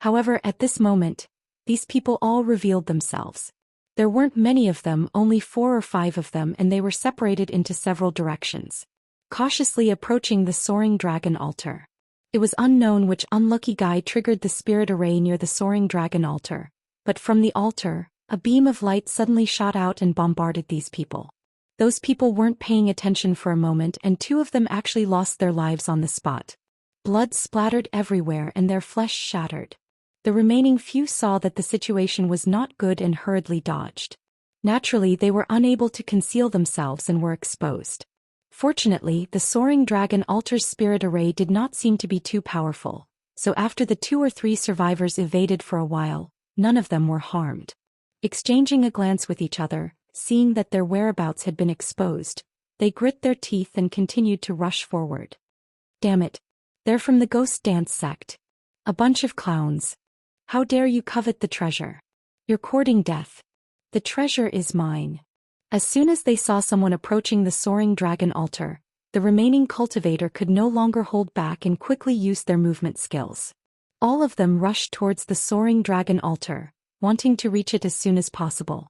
However, at this moment, these people all revealed themselves. There weren't many of them, only 4 or 5 of them, and they were separated into several directions, cautiously approaching the soaring dragon altar. It was unknown which unlucky guy triggered the spirit array near the soaring dragon altar, but from the altar, a beam of light suddenly shot out and bombarded these people. Those people weren't paying attention for a moment, and 2 of them actually lost their lives on the spot. Blood splattered everywhere and their flesh shattered. The remaining few saw that the situation was not good and hurriedly dodged. Naturally, they were unable to conceal themselves and were exposed. Fortunately, the soaring dragon altar's spirit array did not seem to be too powerful, so after the 2 or 3 survivors evaded for a while, none of them were harmed. Exchanging a glance with each other, seeing that their whereabouts had been exposed, they grit their teeth and continued to rush forward. "Damn it! They're from the Ghost Dance sect. A bunch of clowns. How dare you covet the treasure? You're courting death. The treasure is mine." As soon as they saw someone approaching the soaring dragon altar, the remaining cultivator could no longer hold back and quickly used their movement skills. All of them rushed towards the soaring dragon altar, wanting to reach it as soon as possible.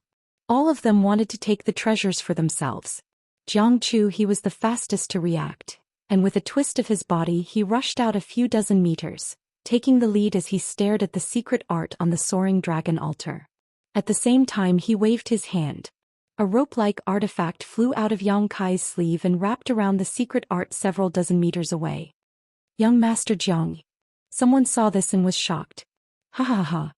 All of them wanted to take the treasures for themselves. Jiang Chu, he was the fastest to react, and with a twist of his body he rushed out a few dozen meters, taking the lead as he stared at the secret art on the soaring dragon altar. At the same time he waved his hand. A rope-like artifact flew out of Yang Kai's sleeve and wrapped around the secret art several dozen meters away. "Young Master Jiang." Someone saw this and was shocked. "Ha ha ha."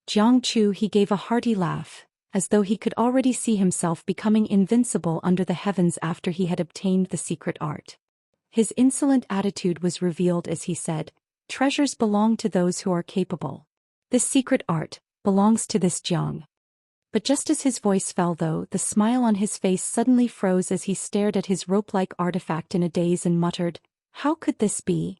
Jiang Chu, he gave a hearty laugh, as though he could already see himself becoming invincible under the heavens after he had obtained the secret art. His insolent attitude was revealed as he said, "Treasures belong to those who are capable. This secret art belongs to this Jiang." But just as his voice fell though, the smile on his face suddenly froze as he stared at his rope-like artifact in a daze and muttered, "How could this be?"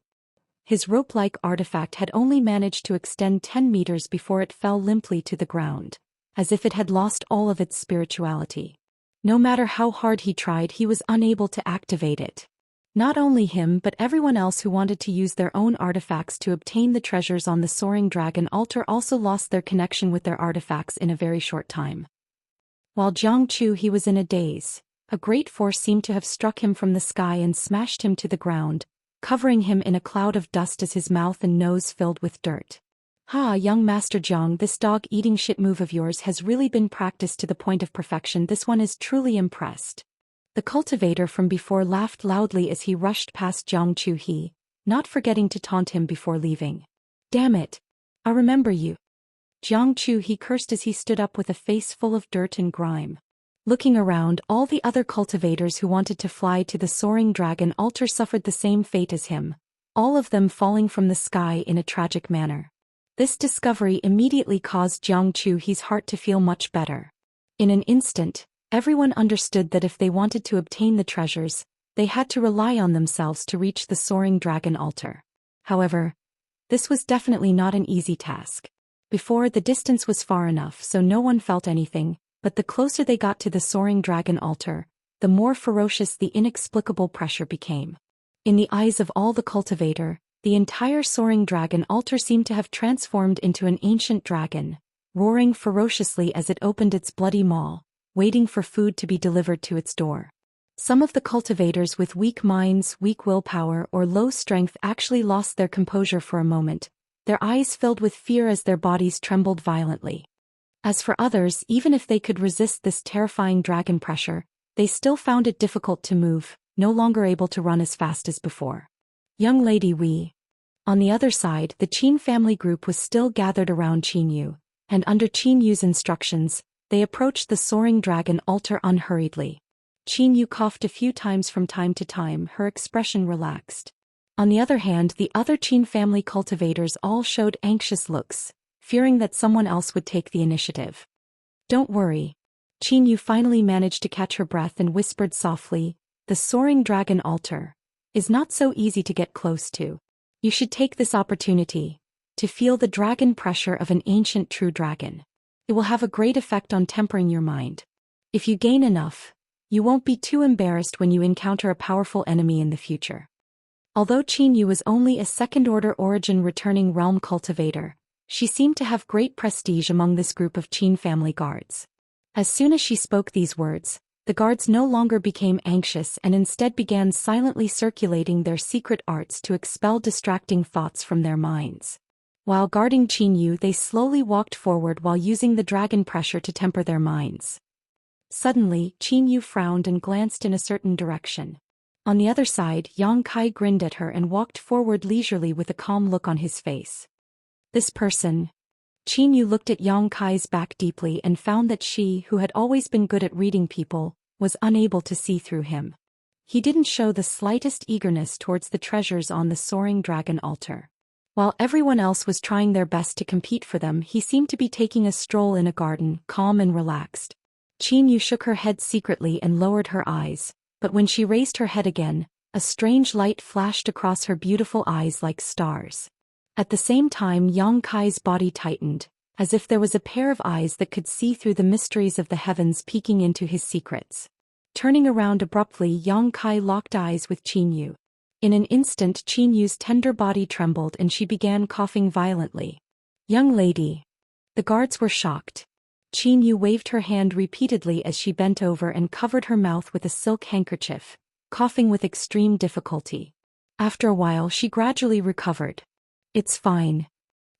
His rope-like artifact had only managed to extend 10 meters before it fell limply to the ground, as if it had lost all of its spirituality. No matter how hard he tried, he was unable to activate it. Not only him but everyone else who wanted to use their own artifacts to obtain the treasures on the soaring dragon altar also lost their connection with their artifacts in a very short time. While Jiang Chu, he was in a daze, a great force seemed to have struck him from the sky and smashed him to the ground, covering him in a cloud of dust as his mouth and nose filled with dirt. "Ha, young Master Jiang, this dog-eating shit move of yours has really been practiced to the point of perfection. This one is truly impressed." The cultivator from before laughed loudly as he rushed past Jiang Chuhe, not forgetting to taunt him before leaving. "Damn it! I remember you." Jiang Chuhe cursed as he stood up with a face full of dirt and grime. Looking around, all the other cultivators who wanted to fly to the soaring dragon altar suffered the same fate as him, all of them falling from the sky in a tragic manner. This discovery immediately caused Jiang Chuhe's heart to feel much better. In an instant, everyone understood that if they wanted to obtain the treasures, they had to rely on themselves to reach the soaring dragon altar. However, this was definitely not an easy task. Before, the distance was far enough so no one felt anything, but the closer they got to the soaring dragon altar, the more ferocious the inexplicable pressure became. In the eyes of all the cultivator, the entire soaring dragon altar seemed to have transformed into an ancient dragon, roaring ferociously as it opened its bloody maw, waiting for food to be delivered to its door. Some of the cultivators with weak minds, weak willpower, or low strength actually lost their composure for a moment, their eyes filled with fear as their bodies trembled violently. As for others, even if they could resist this terrifying dragon pressure, they still found it difficult to move, no longer able to run as fast as before. "Young lady, we..." On the other side, the Qin family group was still gathered around Qin Yu, and under Qin Yu's instructions, they approached the soaring dragon altar unhurriedly. Qin Yu coughed a few times from time to time, her expression relaxed. On the other hand, the other Qin family cultivators all showed anxious looks, fearing that someone else would take the initiative. "Don't worry." Qin Yu finally managed to catch her breath and whispered softly, "The soaring dragon altar is not so easy to get close to. You should take this opportunity to feel the dragon pressure of an ancient true dragon. It will have a great effect on tempering your mind. If you gain enough, you won't be too embarrassed when you encounter a powerful enemy in the future." Although Qin Yu was only a second-order origin returning realm cultivator, she seemed to have great prestige among this group of Qin family guards. As soon as she spoke these words, the guards no longer became anxious and instead began silently circulating their secret arts to expel distracting thoughts from their minds. While guarding Qin Yu, they slowly walked forward while using the dragon pressure to temper their minds. Suddenly, Qin Yu frowned and glanced in a certain direction. On the other side, Yang Kai grinned at her and walked forward leisurely with a calm look on his face. "This person..." Qin Yu looked at Yang Kai's back deeply and found that she, who had always been good at reading people, was unable to see through him. He didn't show the slightest eagerness towards the treasures on the soaring dragon altar. While everyone else was trying their best to compete for them, he seemed to be taking a stroll in a garden, calm and relaxed. Qin Yu shook her head secretly and lowered her eyes, but when she raised her head again, a strange light flashed across her beautiful eyes like stars. At the same time, Yang Kai's body tightened, as if there was a pair of eyes that could see through the mysteries of the heavens peeking into his secrets. Turning around abruptly, Yang Kai locked eyes with Qin Yu. In an instant, Qin Yu's tender body trembled and she began coughing violently. "Young lady." The guards were shocked. Qin Yu waved her hand repeatedly as she bent over and covered her mouth with a silk handkerchief, coughing with extreme difficulty. After a while, she gradually recovered. "It's fine."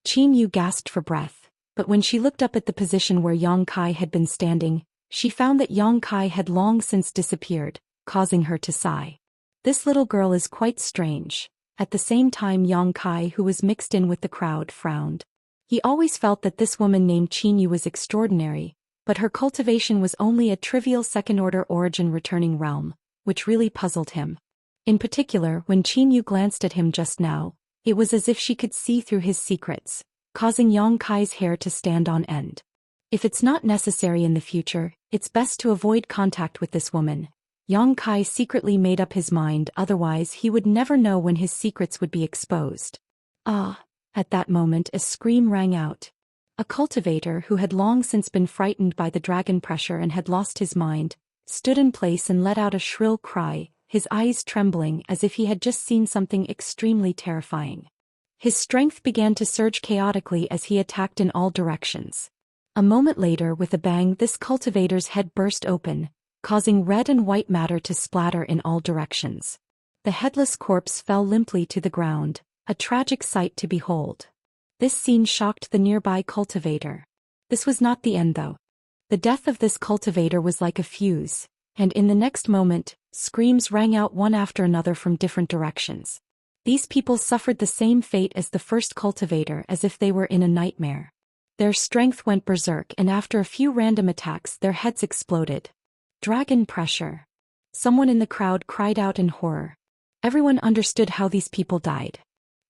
Qin Yu gasped for breath, but when she looked up at the position where Yang Kai had been standing, she found that Yang Kai had long since disappeared, causing her to sigh. "This little girl is quite strange." At the same time, Yang Kai, who was mixed in with the crowd, frowned. He always felt that this woman named Qin Yu was extraordinary, but her cultivation was only a trivial second-order origin returning realm, which really puzzled him. In particular, when Qin Yu glanced at him just now, it was as if she could see through his secrets, causing Yang Kai's hair to stand on end. If it's not necessary in the future, it's best to avoid contact with this woman. Yang Kai secretly made up his mind, otherwise he would never know when his secrets would be exposed. "Ah!" At that moment a scream rang out. A cultivator who had long since been frightened by the dragon pressure and had lost his mind, stood in place and let out a shrill cry, his eyes trembling as if he had just seen something extremely terrifying. His strength began to surge chaotically as he attacked in all directions. A moment later, with a bang, this cultivator's head burst open, causing red and white matter to splatter in all directions. The headless corpse fell limply to the ground, a tragic sight to behold. This scene shocked the nearby cultivator. This was not the end though. The death of this cultivator was like a fuse, and in the next moment, screams rang out one after another from different directions. These people suffered the same fate as the first cultivator, as if they were in a nightmare. Their strength went berserk, and after a few random attacks their heads exploded. Dragon pressure. Someone in the crowd cried out in horror. Everyone understood how these people died.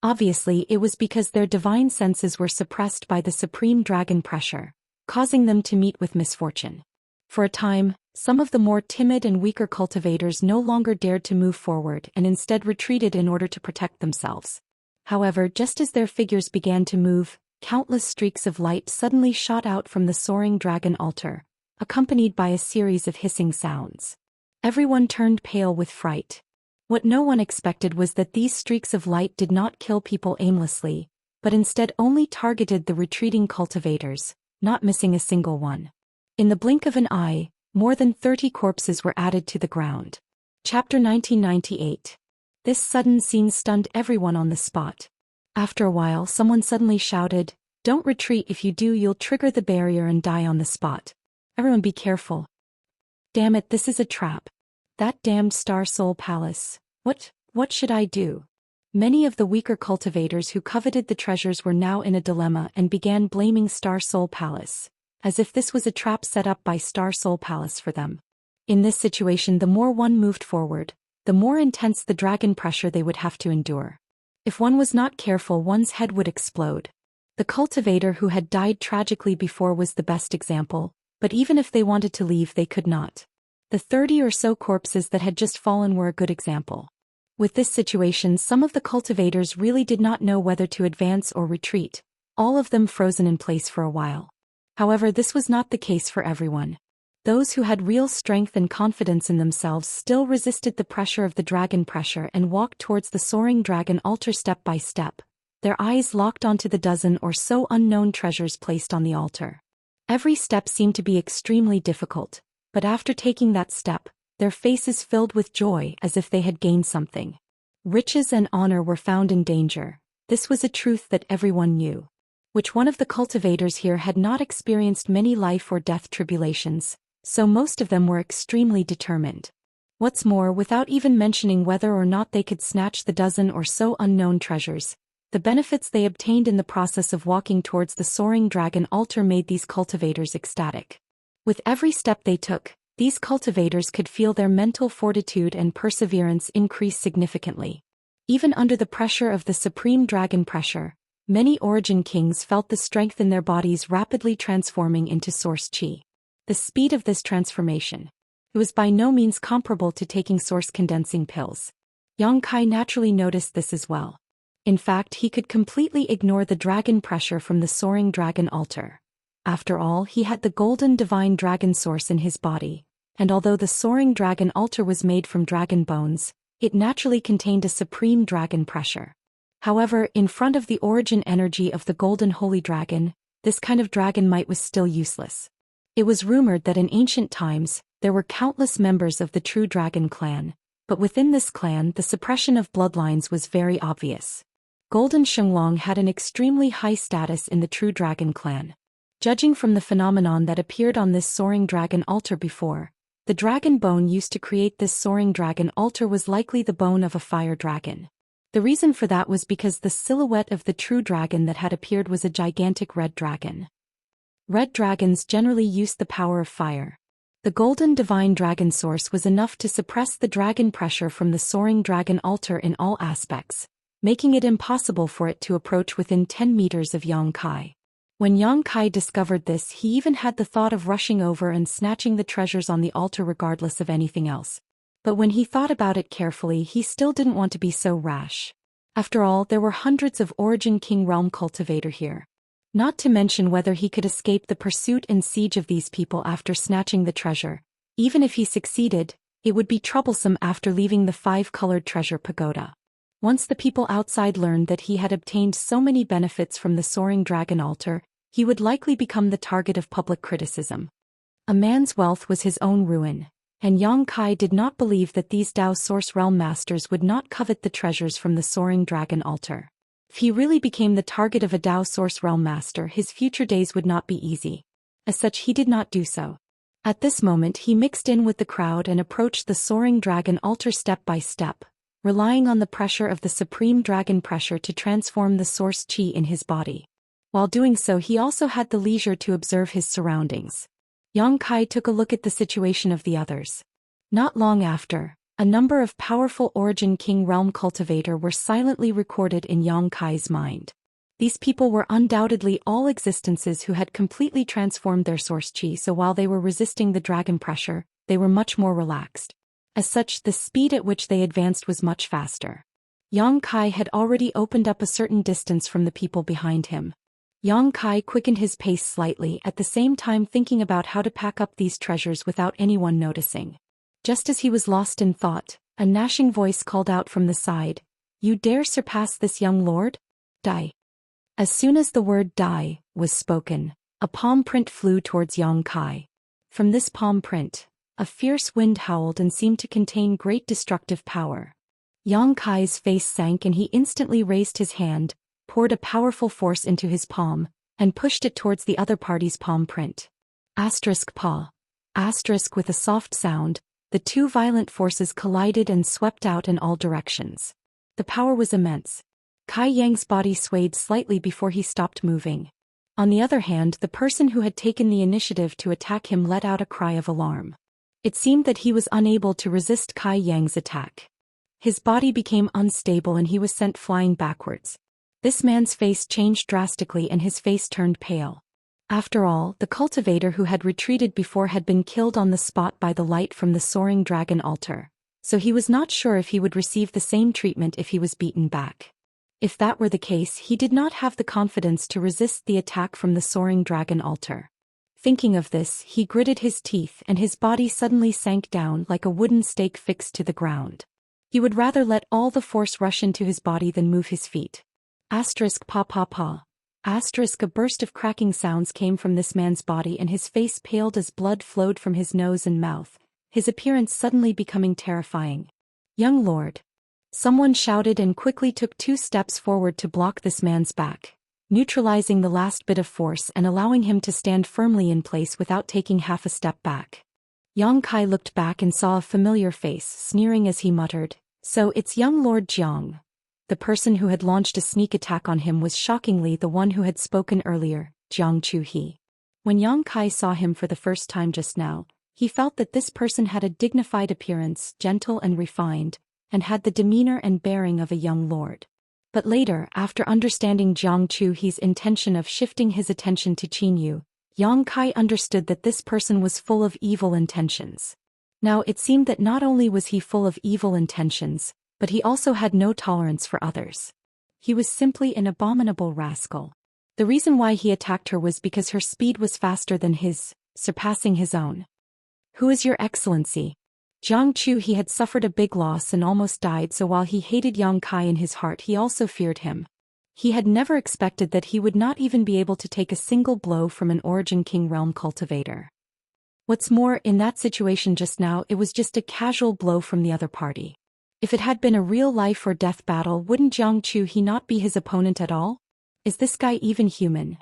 Obviously, it was because their divine senses were suppressed by the supreme dragon pressure, causing them to meet with misfortune. For a time, some of the more timid and weaker cultivators no longer dared to move forward and instead retreated in order to protect themselves. However, just as their figures began to move, countless streaks of light suddenly shot out from the soaring dragon altar, accompanied by a series of hissing sounds. Everyone turned pale with fright. What no one expected was that these streaks of light did not kill people aimlessly, but instead only targeted the retreating cultivators, not missing a single one. In the blink of an eye, more than 30 corpses were added to the ground. Chapter 1998. This sudden scene stunned everyone on the spot. After a while, someone suddenly shouted, "Don't retreat, if you do you'll trigger the barrier and die on the spot. Everyone be careful." Damn it, this is a trap. That damned Star Soul Palace. What should I do? Many of the weaker cultivators who coveted the treasures were now in a dilemma and began blaming Star Soul Palace, as if this was a trap set up by Star Soul Palace for them. In this situation, the more one moved forward, the more intense the dragon pressure they would have to endure. If one was not careful, one's head would explode. The cultivator who had died tragically before was the best example, but even if they wanted to leave they could not. The 30 or so corpses that had just fallen were a good example. With this situation, some of the cultivators really did not know whether to advance or retreat, all of them frozen in place for a while. However, this was not the case for everyone. Those who had real strength and confidence in themselves still resisted the pressure of the dragon pressure and walked towards the soaring dragon altar step by step, their eyes locked onto the dozen or so unknown treasures placed on the altar. Every step seemed to be extremely difficult, but after taking that step, their faces filled with joy as if they had gained something. Riches and honor were found in danger. This was a truth that everyone knew. Which one of the cultivators here had not experienced many life or death tribulations, so most of them were extremely determined. What's more, without even mentioning whether or not they could snatch the dozen or so unknown treasures, the benefits they obtained in the process of walking towards the soaring dragon altar made these cultivators ecstatic. With every step they took, these cultivators could feel their mental fortitude and perseverance increase significantly. Even under the pressure of the supreme dragon pressure, many origin kings felt the strength in their bodies rapidly transforming into source chi. The speed of this transformation, it was by no means comparable to taking source condensing pills. Yang Kai naturally noticed this as well. In fact, he could completely ignore the dragon pressure from the soaring dragon altar. After all, he had the golden divine dragon source in his body, and although the soaring dragon altar was made from dragon bones, it naturally contained a supreme dragon pressure. However, in front of the origin energy of the golden holy dragon, this kind of dragon might was still useless. It was rumored that in ancient times, there were countless members of the true dragon clan, but within this clan the suppression of bloodlines was very obvious. Golden Shenglong had an extremely high status in the true dragon clan. Judging from the phenomenon that appeared on this soaring dragon altar before, the dragon bone used to create this soaring dragon altar was likely the bone of a fire dragon. The reason for that was because the silhouette of the true dragon that had appeared was a gigantic red dragon. Red dragons generally used the power of fire. The golden divine dragon source was enough to suppress the dragon pressure from the soaring dragon altar in all aspects, making it impossible for it to approach within 10 meters of Yang Kai. When Yang Kai discovered this, he even had the thought of rushing over and snatching the treasures on the altar regardless of anything else. But when he thought about it carefully, he still didn't want to be so rash. After all, there were hundreds of Origin King Realm cultivator here. Not to mention whether he could escape the pursuit and siege of these people after snatching the treasure. Even if he succeeded, it would be troublesome after leaving the 5-colored treasure pagoda. Once the people outside learned that he had obtained so many benefits from the soaring dragon altar, he would likely become the target of public criticism. A man's wealth was his own ruin, and Yang Kai did not believe that these Dao Source Realm Masters would not covet the treasures from the soaring dragon altar. If he really became the target of a Dao Source Realm Master, his future days would not be easy. As such, he did not do so. At this moment he mixed in with the crowd and approached the soaring dragon altar step by step, relying on the pressure of the supreme dragon pressure to transform the source qi in his body. While doing so, he also had the leisure to observe his surroundings. Yang Kai took a look at the situation of the others. Not long after, a number of powerful Origin King Realm Cultivator were silently recorded in Yang Kai's mind. These people were undoubtedly all existences who had completely transformed their source qi, so while they were resisting the dragon pressure, they were much more relaxed. As such, the speed at which they advanced was much faster. Yang Kai had already opened up a certain distance from the people behind him. Yang Kai quickened his pace slightly, at the same time thinking about how to pack up these treasures without anyone noticing. Just as he was lost in thought, a gnashing voice called out from the side, "You dare surpass this young lord? Die." As soon as the word "die" was spoken, a palm print flew towards Yang Kai. From this palm print, a fierce wind howled and seemed to contain great destructive power. Yang Kai's face sank and he instantly raised his hand, poured a powerful force into his palm, and pushed it towards the other party's palm print. Paw. With a soft sound, the two violent forces collided and swept out in all directions. The power was immense. Kai Yang's body swayed slightly before he stopped moving. On the other hand, the person who had taken the initiative to attack him let out a cry of alarm. It seemed that he was unable to resist Kai Yang's attack. His body became unstable and he was sent flying backwards. This man's face changed drastically and his face turned pale. After all, the cultivator who had retreated before had been killed on the spot by the light from the soaring dragon altar, so he was not sure if he would receive the same treatment if he was beaten back. If that were the case, he did not have the confidence to resist the attack from the soaring dragon altar. Thinking of this, he gritted his teeth and his body suddenly sank down like a wooden stake fixed to the ground. He would rather let all the force rush into his body than move his feet. Pa. A burst of cracking sounds came from this man's body and his face paled as blood flowed from his nose and mouth, his appearance suddenly becoming terrifying. "Young lord." Someone shouted and quickly took 2 steps forward to block this man's back, neutralizing the last bit of force and allowing him to stand firmly in place without taking half a step back. Yang Kai looked back and saw a familiar face, sneering as he muttered, "So it's young Lord Jiang." The person who had launched a sneak attack on him was shockingly the one who had spoken earlier, Jiang Chuhe. When Yang Kai saw him for the first time just now, he felt that this person had a dignified appearance, gentle and refined, and had the demeanor and bearing of a young lord. But later, after understanding Jiang Chuhe's intention of shifting his attention to Qin Yu, Yang Kai understood that this person was full of evil intentions. Now it seemed that not only was he full of evil intentions, but he also had no tolerance for others. He was simply an abominable rascal. The reason why he attacked her was because her speed was faster than his, surpassing his own. "Who is your excellency?" Jiang Chuhe had suffered a big loss and almost died, so while he hated Yang Kai in his heart, he also feared him. He had never expected that he would not even be able to take a single blow from an Origin King Realm Cultivator. What's more, in that situation just now, it was just a casual blow from the other party. If it had been a real life or death battle, wouldn't Jiang Chuhe not be his opponent at all? Is this guy even human?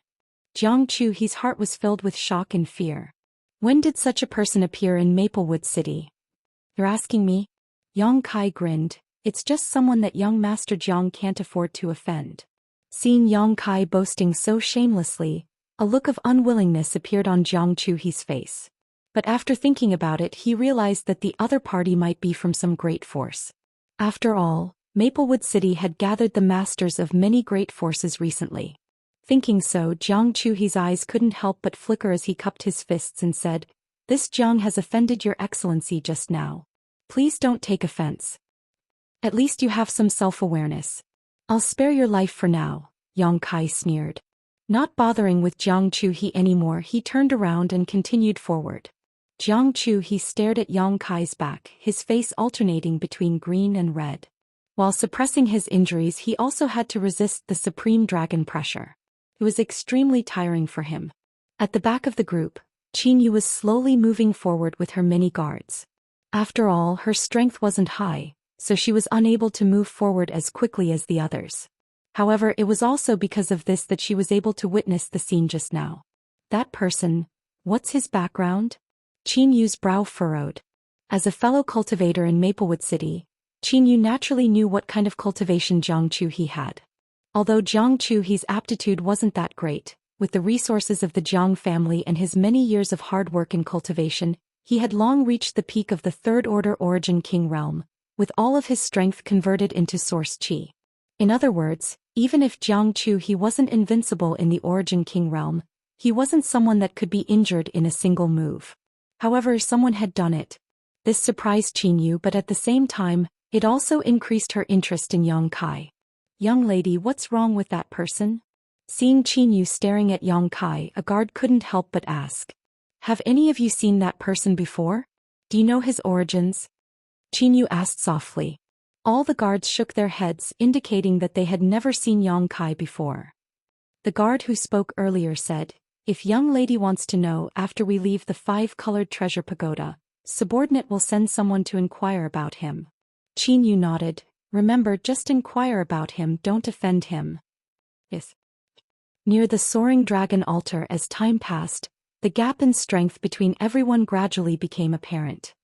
Jiang Chuhe's heart was filled with shock and fear. When did such a person appear in Maplewood City? "You're asking me?" Yang Kai grinned. "It's just someone that young Master Jiang can't afford to offend." Seeing Yang Kai boasting so shamelessly, a look of unwillingness appeared on Jiang Chuhe's face. But after thinking about it, he realized that the other party might be from some great force. After all, Maplewood City had gathered the masters of many great forces recently. Thinking so, Jiang Chuhe's eyes couldn't help but flicker as he cupped his fists and said, "This Jiang has offended your excellency just now. Please don't take offense. At least you have some self-awareness. I'll spare your life for now," Yang Kai sneered. Not bothering with Jiang Chuhe anymore, he turned around and continued forward. Jiang Chuhe stared at Yang Kai's back, his face alternating between green and red. While suppressing his injuries, he also had to resist the supreme dragon pressure. It was extremely tiring for him. At the back of the group, Qin Yu was slowly moving forward with her many guards. After all, her strength wasn't high, so she was unable to move forward as quickly as the others. However, it was also because of this that she was able to witness the scene just now. That person, what's his background? Qin Yu's brow furrowed. As a fellow cultivator in Maplewood City, Qin Yu naturally knew what kind of cultivation Jiang Chu he had. Although Jiang Chu He's aptitude wasn't that great, with the resources of the Jiang family and his many years of hard work in cultivation, he had long reached the peak of the Third Order Origin King realm, with all of his strength converted into source qi. In other words, even if Jiang Chu he wasn't invincible in the Origin King realm, he wasn't someone that could be injured in a single move. However, someone had done it. This surprised Qin Yu, but at the same time, it also increased her interest in Yang Kai. Young lady, what's wrong with that person? Seeing Qin Yu staring at Yang Kai, a guard couldn't help but ask. Have any of you seen that person before? Do you know his origins? Qin Yu asked softly. All the guards shook their heads, indicating that they had never seen Yang Kai before. The guard who spoke earlier said, if young lady wants to know, after we leave the 5-colored treasure pagoda, subordinate will send someone to inquire about him. Qin Yu nodded. Remember, just inquire about him, don't offend him. Yes. Near the soaring dragon altar, as time passed, the gap in strength between everyone gradually became apparent.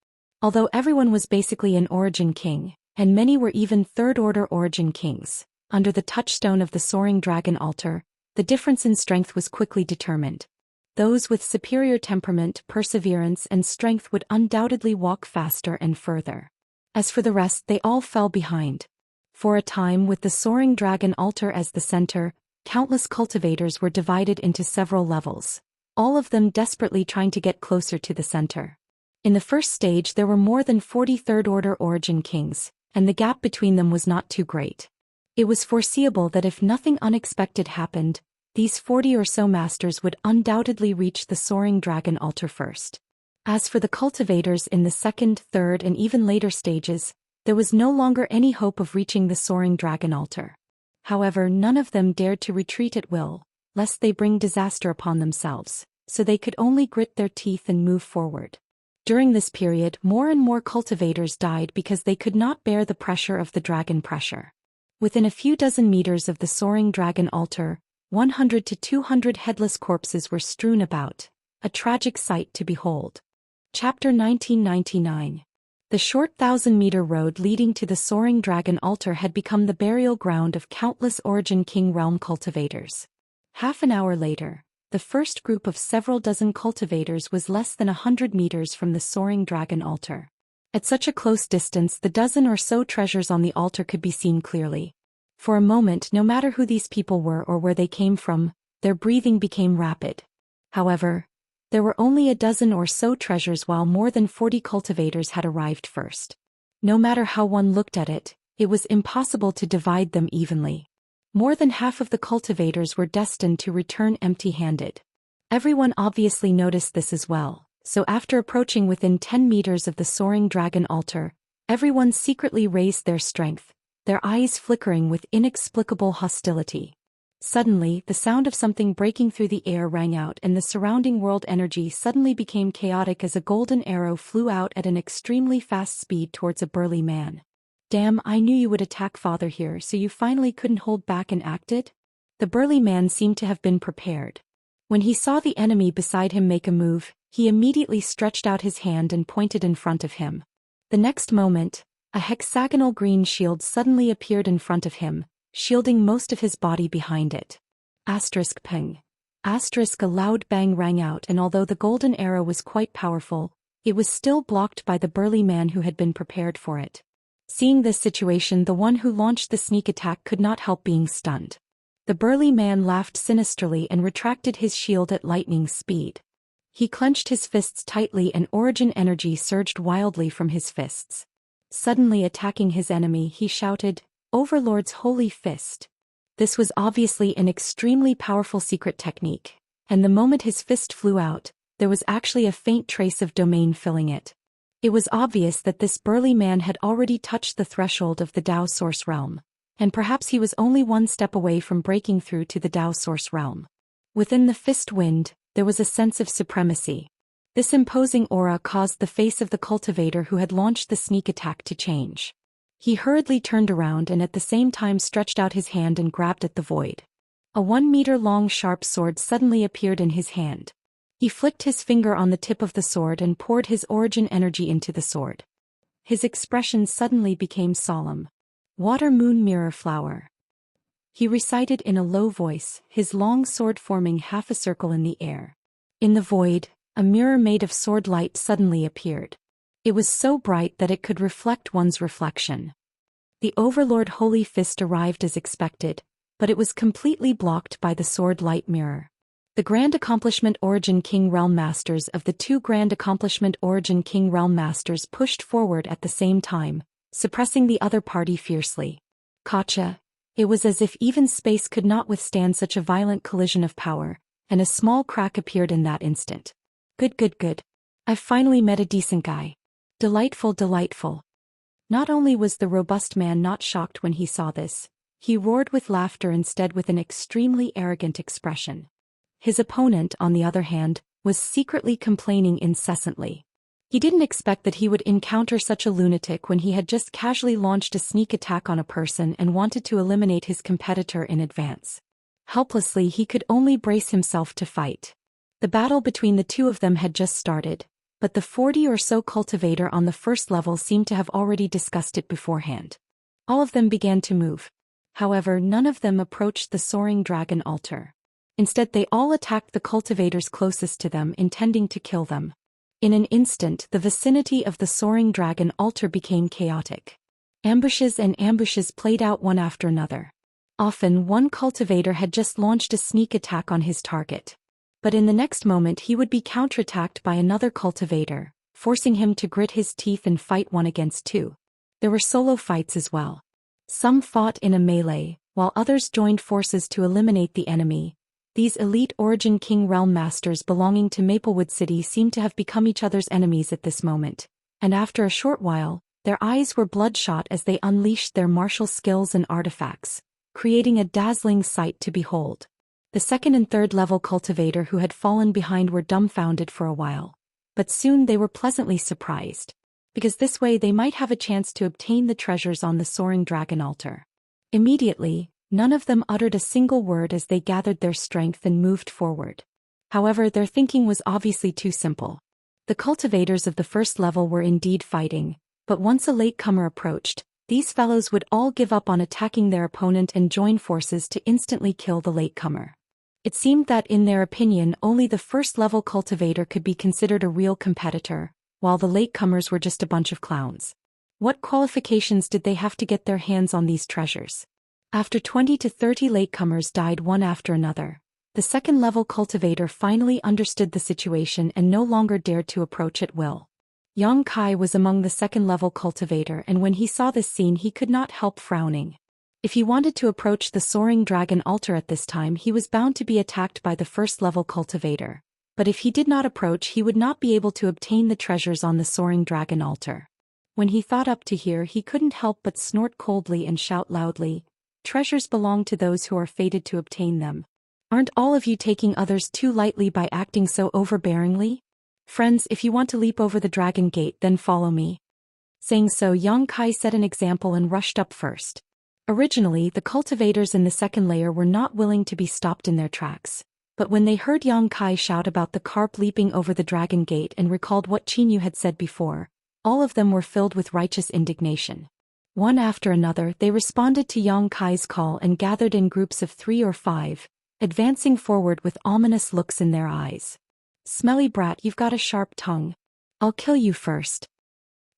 Although everyone was basically an Origin King, and many were even Third-Order Origin Kings, under the touchstone of the soaring dragon altar, the difference in strength was quickly determined. Those with superior temperament, perseverance, and strength would undoubtedly walk faster and further. As for the rest, they all fell behind. For a time, with the soaring dragon altar as the center, countless cultivators were divided into several levels, all of them desperately trying to get closer to the center. In the first stage, there were more than 40 Third-Order Origin Kings, and the gap between them was not too great. It was foreseeable that if nothing unexpected happened, these 40 or so masters would undoubtedly reach the soaring dragon altar first. As for the cultivators in the second, third, and even later stages, there was no longer any hope of reaching the soaring dragon altar. However, none of them dared to retreat at will, lest they bring disaster upon themselves, so they could only grit their teeth and move forward. During this period, more and more cultivators died because they could not bear the pressure of the dragon pressure. Within a few dozen meters of the soaring dragon altar, 100 to 200 headless corpses were strewn about, a tragic sight to behold. Chapter 1999. The short 1,000-meter road leading to the soaring dragon altar had become the burial ground of countless Origin King realm cultivators. Half an hour later, the first group of several dozen cultivators was less than 100 meters from the soaring dragon altar. At such a close distance, the dozen or so treasures on the altar could be seen clearly. For a moment, no matter who these people were or where they came from, their breathing became rapid. However, there were only a dozen or so treasures while more than 40 cultivators had arrived first. No matter how one looked at it, it was impossible to divide them evenly. More than half of the cultivators were destined to return empty-handed. Everyone obviously noticed this as well, so after approaching within 10 meters of the soaring dragon altar, everyone secretly raised their strength, their eyes flickering with inexplicable hostility. Suddenly, the sound of something breaking through the air rang out, and the surrounding world energy suddenly became chaotic as a golden arrow flew out at an extremely fast speed towards a burly man. Damn, I knew you would attack father here, so you finally couldn't hold back and acted? The burly man seemed to have been prepared. When he saw the enemy beside him make a move, he immediately stretched out his hand and pointed in front of him. The next moment, a hexagonal green shield suddenly appeared in front of him, shielding most of his body behind it. Asterisk ping. Asterisk a loud bang rang out, and although the golden arrow was quite powerful, it was still blocked by the burly man who had been prepared for it. Seeing this situation, the one who launched the sneak attack could not help being stunned. The burly man laughed sinisterly and retracted his shield at lightning speed. He clenched his fists tightly and origin energy surged wildly from his fists. Suddenly attacking his enemy, he shouted, "Overlord's Holy Fist." This was obviously an extremely powerful secret technique, and the moment his fist flew out, there was actually a faint trace of domain filling it. It was obvious that this burly man had already touched the threshold of the Dao Source realm, and perhaps he was only one step away from breaking through to the Dao Source realm. Within the fist wind, there was a sense of supremacy. This imposing aura caused the face of the cultivator who had launched the sneak attack to change. He hurriedly turned around and at the same time stretched out his hand and grabbed at the void. A 1-meter-long sharp sword suddenly appeared in his hand. He flicked his finger on the tip of the sword and poured his origin energy into the sword. His expression suddenly became solemn. Water moon mirror flower. He recited in a low voice, his long sword forming half a circle in the air. In the void, a mirror made of sword light suddenly appeared. It was so bright that it could reflect one's reflection. The Overlord Holy Fist arrived as expected, but it was completely blocked by the sword light mirror. The Grand Accomplishment Origin King Realm Masters of the 2 Grand Accomplishment Origin King Realm Masters pushed forward at the same time, suppressing the other party fiercely. Gotcha. It was as if even space could not withstand such a violent collision of power, and a small crack appeared in that instant. Good. I've finally met a decent guy. Delightful. Not only was the robust man not shocked when he saw this, he roared with laughter instead with an extremely arrogant expression. His opponent, on the other hand, was secretly complaining incessantly. He didn't expect that he would encounter such a lunatic when he had just casually launched a sneak attack on a person and wanted to eliminate his competitor in advance. Helplessly, he could only brace himself to fight. The battle between the two of them had just started, but the 40 or so cultivator on the first level seemed to have already discussed it beforehand. All of them began to move. However, none of them approached the soaring dragon altar. Instead, they all attacked the cultivators closest to them, intending to kill them. In an instant, the vicinity of the soaring dragon altar became chaotic. Ambushes and ambushes played out one after another. Often, one cultivator had just launched a sneak attack on his target. But in the next moment he would be counterattacked by another cultivator, forcing him to grit his teeth and fight 1 against 2. There were solo fights as well. Some fought in a melee, while others joined forces to eliminate the enemy. These elite Origin King Realm Masters belonging to Maplewood City seemed to have become each other's enemies at this moment, and after a short while, their eyes were bloodshot as they unleashed their martial skills and artifacts, creating a dazzling sight to behold. The 2nd and 3rd level cultivator who had fallen behind were dumbfounded for a while, but soon they were pleasantly surprised, because this way they might have a chance to obtain the treasures on the soaring dragon altar. Immediately, none of them uttered a single word as they gathered their strength and moved forward. However, their thinking was obviously too simple. The cultivators of the 1st level were indeed fighting, but once a latecomer approached, these fellows would all give up on attacking their opponent and join forces to instantly kill the latecomer. It seemed that in their opinion only the 1st level cultivator could be considered a real competitor, while the latecomers were just a bunch of clowns. What qualifications did they have to get their hands on these treasures? After 20 to 30 latecomers died one after another, the 2nd level cultivator finally understood the situation and no longer dared to approach at will. Yang Kai was among the 2nd level cultivator, and when he saw this scene he could not help frowning. If he wanted to approach the soaring dragon altar at this time, he was bound to be attacked by the 1st level cultivator. But if he did not approach, he would not be able to obtain the treasures on the soaring dragon altar. When he thought up to here, he couldn't help but snort coldly and shout loudly, "Treasures belong to those who are fated to obtain them. Aren't all of you taking others too lightly by acting so overbearingly? Friends, if you want to leap over the dragon gate, then follow me." Saying so, Yang Kai set an example and rushed up first. Originally, the cultivators in the 2nd layer were not willing to be stopped in their tracks. But when they heard Yang Kai shout about the carp leaping over the dragon gate and recalled what Qinyu had said before, all of them were filled with righteous indignation. One after another, they responded to Yang Kai's call and gathered in groups of 3 or 5, advancing forward with ominous looks in their eyes. "Smelly brat, you've got a sharp tongue. I'll kill you first."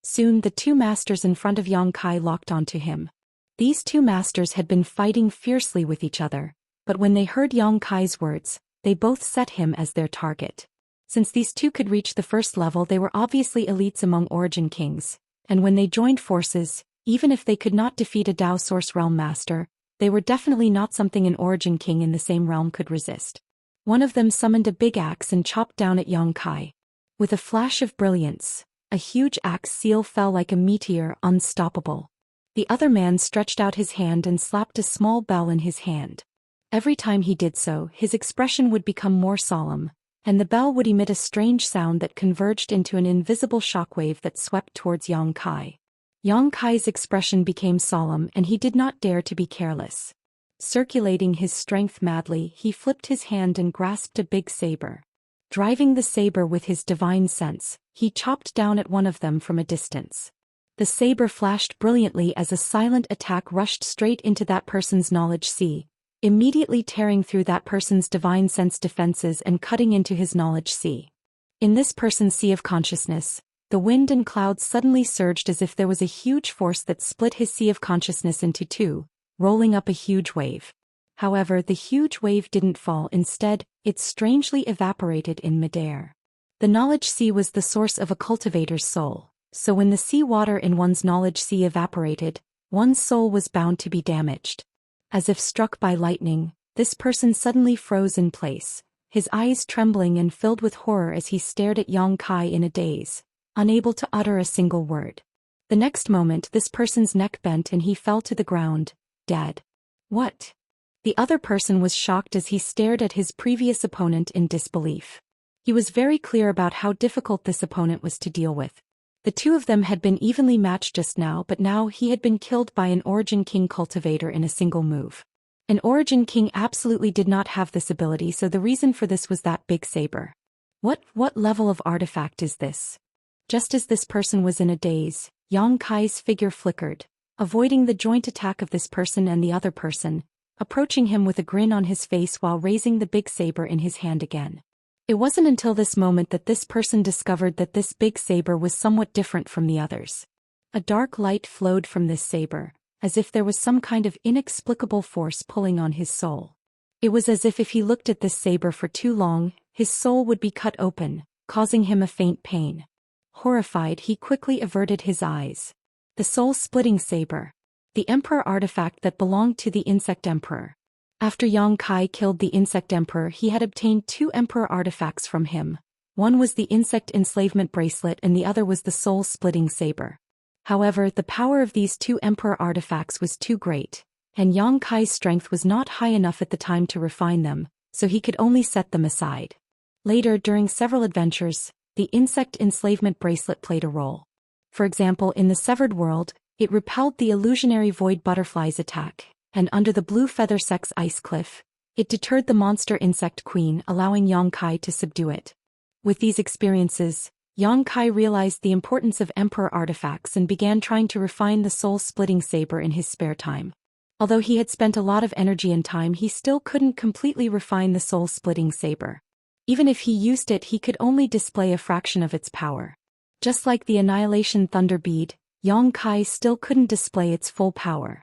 Soon the 2 masters in front of Yang Kai locked onto him. These 2 masters had been fighting fiercely with each other, but when they heard Yang Kai's words, they both set him as their target. Since these 2 could reach the 1st level, they were obviously elites among Origin Kings, and when they joined forces, even if they could not defeat a Dao Source Realm Master, they were definitely not something an Origin King in the same realm could resist. One of them summoned a big axe and chopped down at Yang Kai. With a flash of brilliance, a huge axe seal fell like a meteor, unstoppable. The other man stretched out his hand and slapped a small bell in his hand. Every time he did so, his expression would become more solemn, and the bell would emit a strange sound that converged into an invisible shockwave that swept towards Yang Kai. Yang Kai's expression became solemn and he did not dare to be careless. Circulating his strength madly, he flipped his hand and grasped a big saber. Driving the saber with his divine sense, he chopped down at one of them from a distance. The saber flashed brilliantly as a silent attack rushed straight into that person's knowledge sea, immediately tearing through that person's divine sense defenses and cutting into his knowledge sea. In this person's sea of consciousness, the wind and clouds suddenly surged as if there was a huge force that split his sea of consciousness into two, rolling up a huge wave. However, the huge wave didn't fall. Instead, it strangely evaporated in midair. The knowledge sea was the source of a cultivator's soul, so when the sea water in one's knowledge sea evaporated, one's soul was bound to be damaged. As if struck by lightning, this person suddenly froze in place, his eyes trembling and filled with horror as he stared at Yang Kai in a daze, unable to utter a single word. The next moment this person's neck bent and he fell to the ground, dead. What? The other person was shocked as he stared at his previous opponent in disbelief. He was very clear about how difficult this opponent was to deal with. The two of them had been evenly matched just now, but now he had been killed by an Origin King cultivator in a single move. An Origin King absolutely did not have this ability, so the reason for this was that big saber. What level of artifact is this? Just as this person was in a daze, Yang Kai's figure flickered, avoiding the joint attack of this person and the other person, approaching him with a grin on his face while raising the big saber in his hand again. It wasn't until this moment that this person discovered that this big saber was somewhat different from the others. A dark light flowed from this saber, as if there was some kind of inexplicable force pulling on his soul. It was as if he looked at this saber for too long, his soul would be cut open, causing him a faint pain. Horrified, he quickly averted his eyes. The soul-splitting saber. The Emperor artifact that belonged to the Insect Emperor. After Yang Kai killed the Insect Emperor, he had obtained two Emperor artifacts from him. One was the Insect Enslavement Bracelet and the other was the soul-splitting saber. However, the power of these two Emperor artifacts was too great, and Yang Kai's strength was not high enough at the time to refine them, so he could only set them aside. Later, during several adventures, the Insect Enslavement Bracelet played a role. For example, in the Severed World, it repelled the illusionary Void Butterfly's attack, and under the Blue Feather Sex Ice Cliff, it deterred the monster Insect Queen, allowing Yang Kai to subdue it. With these experiences, Yang Kai realized the importance of Emperor artifacts and began trying to refine the soul-splitting saber in his spare time. Although he had spent a lot of energy and time, he still couldn't completely refine the soul-splitting saber. Even if he used it, he could only display a fraction of its power. Just like the Annihilation Thunder Bead, Yang Kai still couldn't display its full power.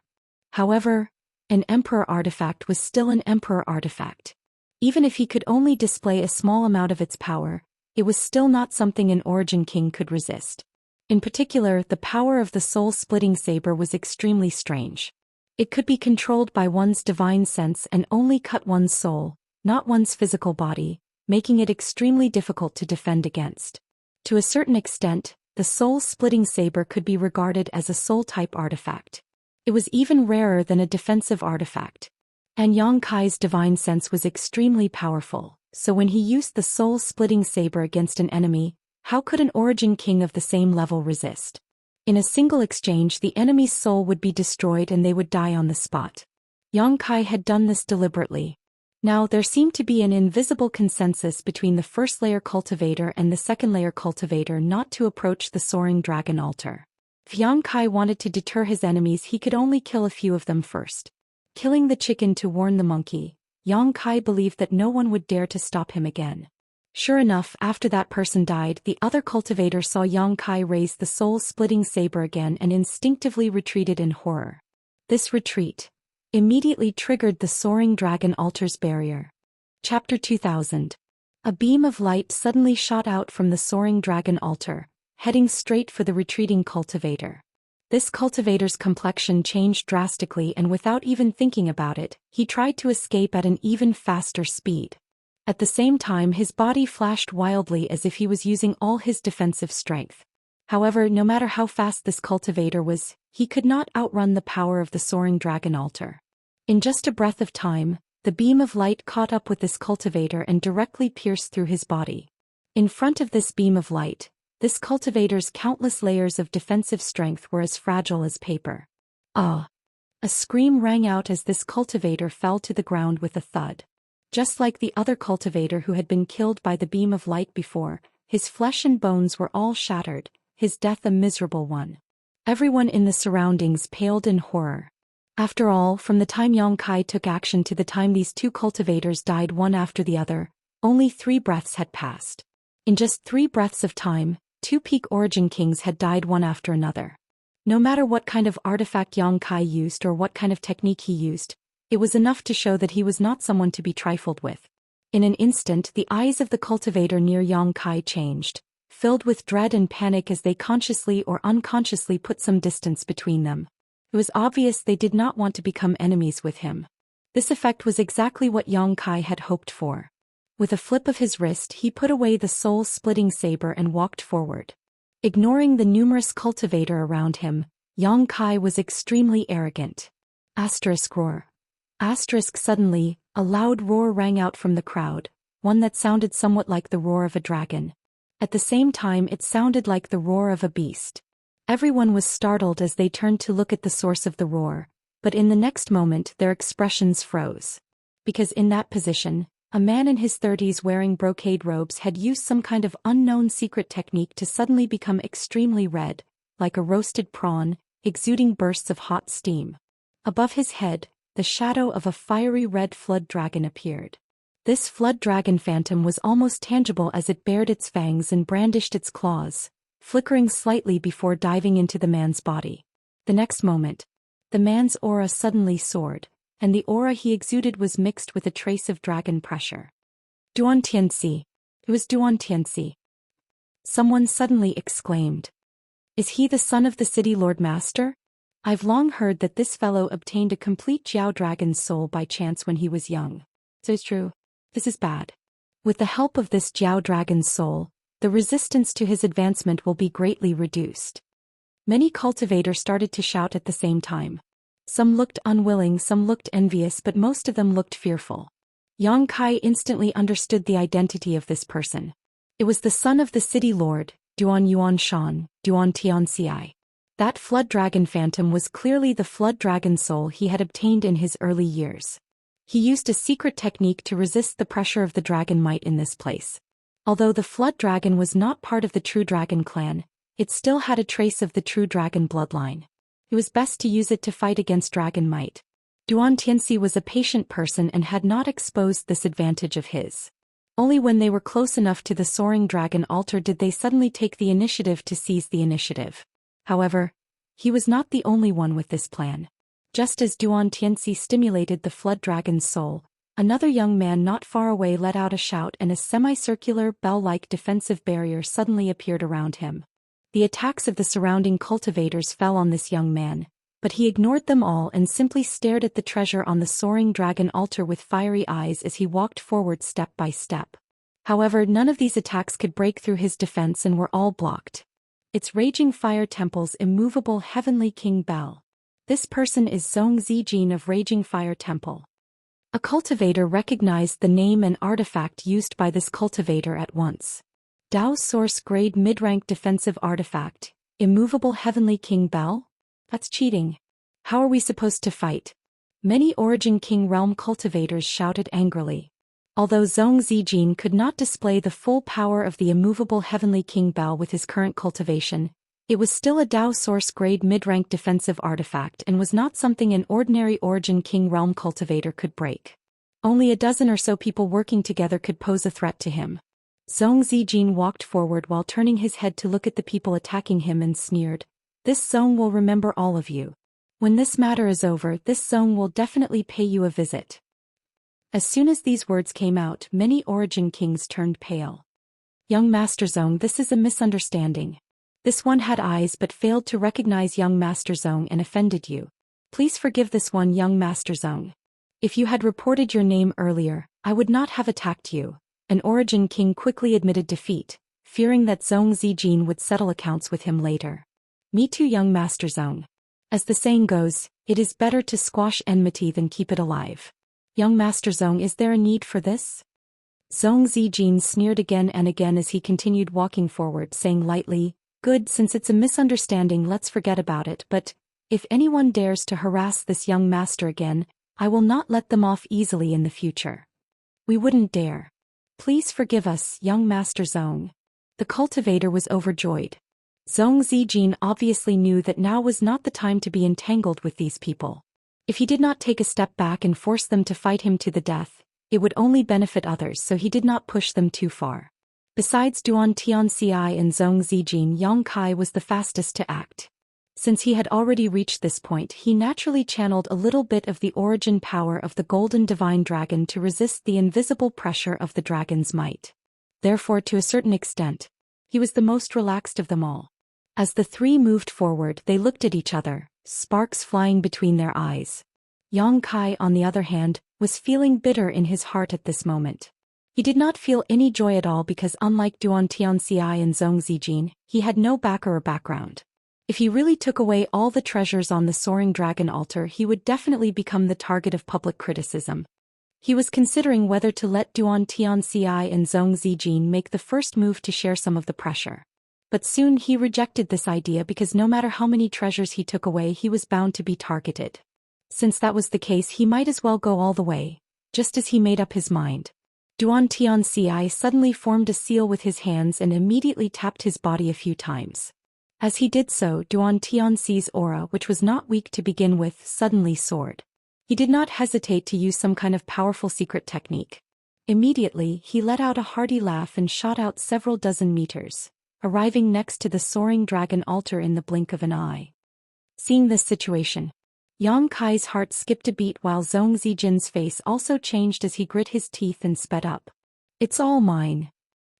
However, an Emperor artifact was still an Emperor artifact. Even if he could only display a small amount of its power, it was still not something an Origin King could resist. In particular, the power of the soul-splitting saber was extremely strange. It could be controlled by one's divine sense and only cut one's soul, not one's physical body, making it extremely difficult to defend against. To a certain extent, the soul-splitting saber could be regarded as a soul-type artifact. It was even rarer than a defensive artifact. And Yang Kai's divine sense was extremely powerful, so when he used the soul-splitting saber against an enemy, how could an Origin King of the same level resist? In a single exchange, the enemy's soul would be destroyed and they would die on the spot. Yang Kai had done this deliberately. Now, there seemed to be an invisible consensus between the first-layer cultivator and the second-layer cultivator not to approach the soaring dragon altar. If Yang Kai wanted to deter his enemies, he could only kill a few of them first. Killing the chicken to warn the monkey, Yang Kai believed that no one would dare to stop him again. Sure enough, after that person died, the other cultivator saw Yang Kai raise the soul-splitting saber again and instinctively retreated in horror. This retreat immediately triggered the soaring dragon altar's barrier. Chapter 2000. A beam of light suddenly shot out from the soaring dragon altar, heading straight for the retreating cultivator. This cultivator's complexion changed drastically, and without even thinking about it, he tried to escape at an even faster speed. At the same time, his body flashed wildly as if he was using all his defensive strength. However, no matter how fast this cultivator was, he could not outrun the power of the soaring dragon altar. In just a breath of time, the beam of light caught up with this cultivator and directly pierced through his body. In front of this beam of light, This cultivator's countless layers of defensive strength were as fragile as paper. Ah! A scream rang out as this cultivator fell to the ground with a thud. Just like the other cultivator who had been killed by the beam of light before, his flesh and bones were all shattered, his death a miserable one. Everyone in the surroundings paled in horror. After all, from the time Yang Kai took action to the time these two cultivators died one after the other, only 3 breaths had passed. In just 3 breaths of time, 2 peak origin kings had died one after another. No matter what kind of artifact Yang Kai used or what kind of technique he used, it was enough to show that he was not someone to be trifled with. In an instant, the eyes of the cultivator near Yang Kai changed, filled with dread and panic as they consciously or unconsciously put some distance between them. It was obvious they did not want to become enemies with him. This effect was exactly what Yang Kai had hoped for. With a flip of his wrist, he put away the soul-splitting saber and walked forward. Ignoring the numerous cultivator around him, Yang Kai was extremely arrogant. Roar. Suddenly, a loud roar rang out from the crowd, one that sounded somewhat like the roar of a dragon. At the same time, it sounded like the roar of a beast. Everyone was startled as they turned to look at the source of the roar, but in the next moment their expressions froze. Because in that position, a man in his 30s wearing brocade robes had used some kind of unknown secret technique to suddenly become extremely red, like a roasted prawn, exuding bursts of hot steam. Above his head, the shadow of a fiery red flood dragon appeared. This flood dragon phantom was almost tangible as it bared its fangs and brandished its claws, flickering slightly before diving into the man's body. The next moment, the man's aura suddenly soared, and the aura he exuded was mixed with a trace of dragon pressure. Duan Tianxi. It was Duan Tianxi. Someone suddenly exclaimed. Is he the son of the city Lord Master? I've long heard that this fellow obtained a complete Jiao dragon's soul by chance when he was young. So it's true. This is bad. With the help of this Jiao dragon's soul, the resistance to his advancement will be greatly reduced. Many cultivators started to shout at the same time. Some looked unwilling, some looked envious, but most of them looked fearful. Yang Kai instantly understood the identity of this person. It was the son of the city lord, Duan Shan, Duan Tianxi. That flood dragon phantom was clearly the flood dragon soul he had obtained in his early years. He used a secret technique to resist the pressure of the dragon might in this place. Although the flood dragon was not part of the true dragon clan, it still had a trace of the true dragon bloodline. It was best to use it to fight against dragon might. Duan Tianxi was a patient person and had not exposed this advantage of his. Only when they were close enough to the soaring dragon altar did they suddenly take the initiative to seize the initiative. However, he was not the only one with this plan. Just as Duan Tianxi stimulated the flood dragon's soul, another young man not far away let out a shout and a semicircular, bell-like defensive barrier suddenly appeared around him. The attacks of the surrounding cultivators fell on this young man, but he ignored them all and simply stared at the treasure on the soaring dragon altar with fiery eyes as he walked forward step by step. However, none of these attacks could break through his defense and were all blocked. Its raging fire temple's immovable heavenly king bell. This person is Zhou Xian of Raging Fire Temple. A cultivator recognized the name and artifact used by this cultivator at once. Dao Source Grade Mid-Rank Defensive Artifact, Immovable Heavenly King Bell? That's cheating. How are we supposed to fight? Many Origin King Realm cultivators shouted angrily. Although Zhou Xian could not display the full power of the Immovable Heavenly King Bell with his current cultivation, it was still a Dao Source Grade Mid-Rank Defensive Artifact and was not something an ordinary Origin King Realm cultivator could break. Only a dozen or so people working together could pose a threat to him. Zhou Xian walked forward while turning his head to look at the people attacking him and sneered, "This zone will remember all of you. When this matter is over, this zone will definitely pay you a visit." As soon as these words came out, many Origin Kings turned pale. "Young Master Zhou, this is a misunderstanding. This one had eyes but failed to recognize young Master Zhou and offended you. Please forgive this one, young Master Zhou. If you had reported your name earlier, I would not have attacked you." An Origin King quickly admitted defeat, fearing that Zhou Xian would settle accounts with him later. "Me too, young Master Zhou. As the saying goes, it is better to squash enmity than keep it alive. Young Master Zhou, is there a need for this?" Zhou Xian sneered again and again as he continued walking forward, saying lightly, "Good, since it's a misunderstanding, let's forget about it, but if anyone dares to harass this young master again, I will not let them off easily in the future." "We wouldn't dare. Please forgive us, young Master Zhou." The cultivator was overjoyed. Zhou Xian obviously knew that now was not the time to be entangled with these people. If he did not take a step back and force them to fight him to the death, it would only benefit others, so he did not push them too far. Besides Xianxia and Zhou Xian, Yang Kai was the fastest to act. Since he had already reached this point, he naturally channeled a little bit of the origin power of the golden divine dragon to resist the invisible pressure of the dragon's might. Therefore, to a certain extent, he was the most relaxed of them all. As the three moved forward, they looked at each other, sparks flying between their eyes. Yang Kai, on the other hand, was feeling bitter in his heart at this moment. He did not feel any joy at all because, unlike Xianxia and Zhou Xian, he had no backer or background. If he really took away all the treasures on the soaring dragon altar, he would definitely become the target of public criticism. He was considering whether to let Xianxia and Zhou Xian make the first move to share some of the pressure. But soon he rejected this idea because no matter how many treasures he took away, he was bound to be targeted. Since that was the case, he might as well go all the way. Just as he made up his mind, Xianxia suddenly formed a seal with his hands and immediately tapped his body a few times. As he did so, Xianxi's aura, which was not weak to begin with, suddenly soared. He did not hesitate to use some kind of powerful secret technique. Immediately, he let out a hearty laugh and shot out several dozen meters, arriving next to the soaring dragon altar in the blink of an eye. Seeing this situation, Yang Kai's heart skipped a beat while Zhou Xian's face also changed as he grit his teeth and sped up. "It's all mine."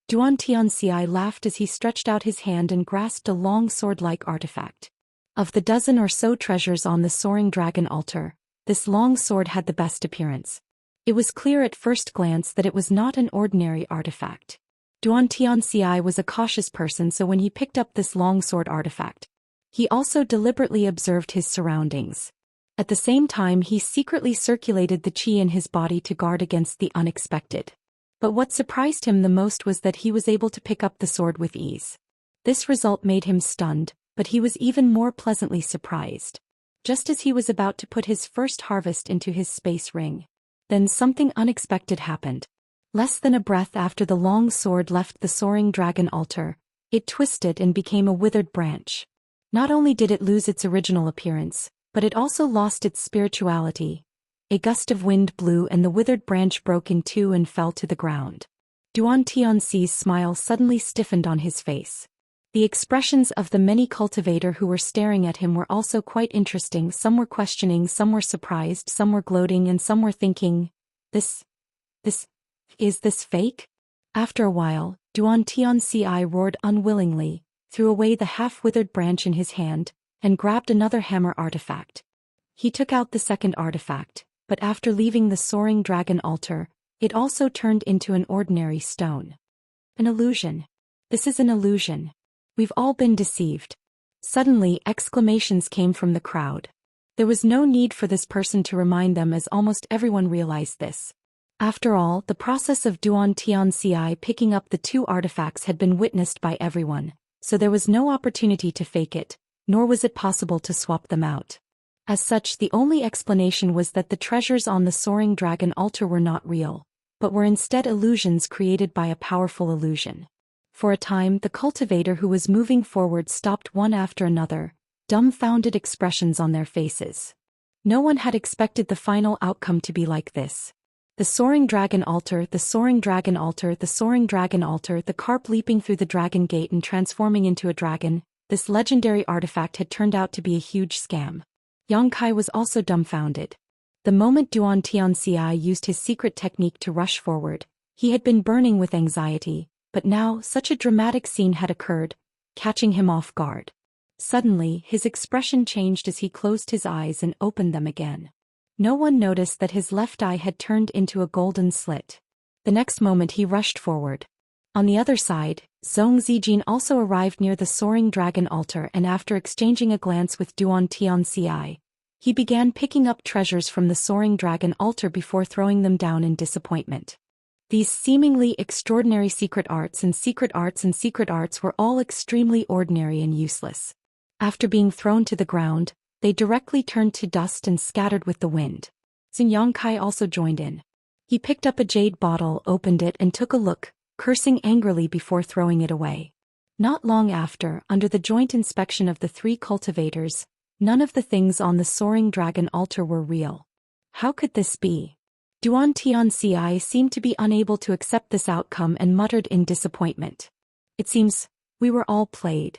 Xianxia laughed as he stretched out his hand and grasped a long sword-like artifact. Of the dozen or so treasures on the soaring dragon altar, this long sword had the best appearance. It was clear at first glance that it was not an ordinary artifact. Xianxia was a cautious person, so when he picked up this long sword artifact, he also deliberately observed his surroundings. At the same time, he secretly circulated the qi in his body to guard against the unexpected. But what surprised him the most was that he was able to pick up the sword with ease. This result made him stunned, but he was even more pleasantly surprised. Just as he was about to put his first harvest into his space ring, then something unexpected happened. Less than a breath after the long sword left the soaring dragon altar, it twisted and became a withered branch. Not only did it lose its original appearance, but it also lost its spirituality. A gust of wind blew and the withered branch broke in two and fell to the ground. Xianxi's smile suddenly stiffened on his face. The expressions of the many cultivator who were staring at him were also quite interesting. Some were questioning, some were surprised, some were gloating, and some were thinking, is this fake? After a while, Xianxi roared unwillingly, threw away the half-withered branch in his hand, and grabbed another hammer artifact. He took out the second artifact, but after leaving the soaring dragon altar, it also turned into an ordinary stone. An illusion. This is an illusion. We've all been deceived. Suddenly, exclamations came from the crowd. There was no need for this person to remind them, as almost everyone realized this. After all, the process of Xianxi picking up the two artifacts had been witnessed by everyone, so there was no opportunity to fake it, nor was it possible to swap them out. As such, the only explanation was that the treasures on the soaring dragon altar were not real, but were instead illusions created by a powerful illusion. For a time, the cultivator who was moving forward stopped one after another, dumbfounded expressions on their faces. No one had expected the final outcome to be like this. The soaring dragon altar, the soaring dragon altar, the soaring dragon altar, the carp leaping through the dragon gate and transforming into a dragon. This legendary artifact had turned out to be a huge scam. Yang Kai was also dumbfounded. The moment Xianxi used his secret technique to rush forward, he had been burning with anxiety, but now such a dramatic scene had occurred, catching him off guard. Suddenly, his expression changed as he closed his eyes and opened them again. No one noticed that his left eye had turned into a golden slit. The next moment he rushed forward. On the other side, Zhou Xian also arrived near the soaring dragon altar, and after exchanging a glance with Xianxi, he began picking up treasures from the soaring dragon altar before throwing them down in disappointment. These seemingly extraordinary secret arts and secret arts and secret arts were all extremely ordinary and useless. After being thrown to the ground, they directly turned to dust and scattered with the wind. Xianxia also joined in. He picked up a jade bottle, opened it and took a look, cursing angrily before throwing it away. Not long after, under the joint inspection of the three cultivators, none of the things on the soaring dragon altar were real. How could this be? Duan Tianci seemed to be unable to accept this outcome and muttered in disappointment. It seems we were all played.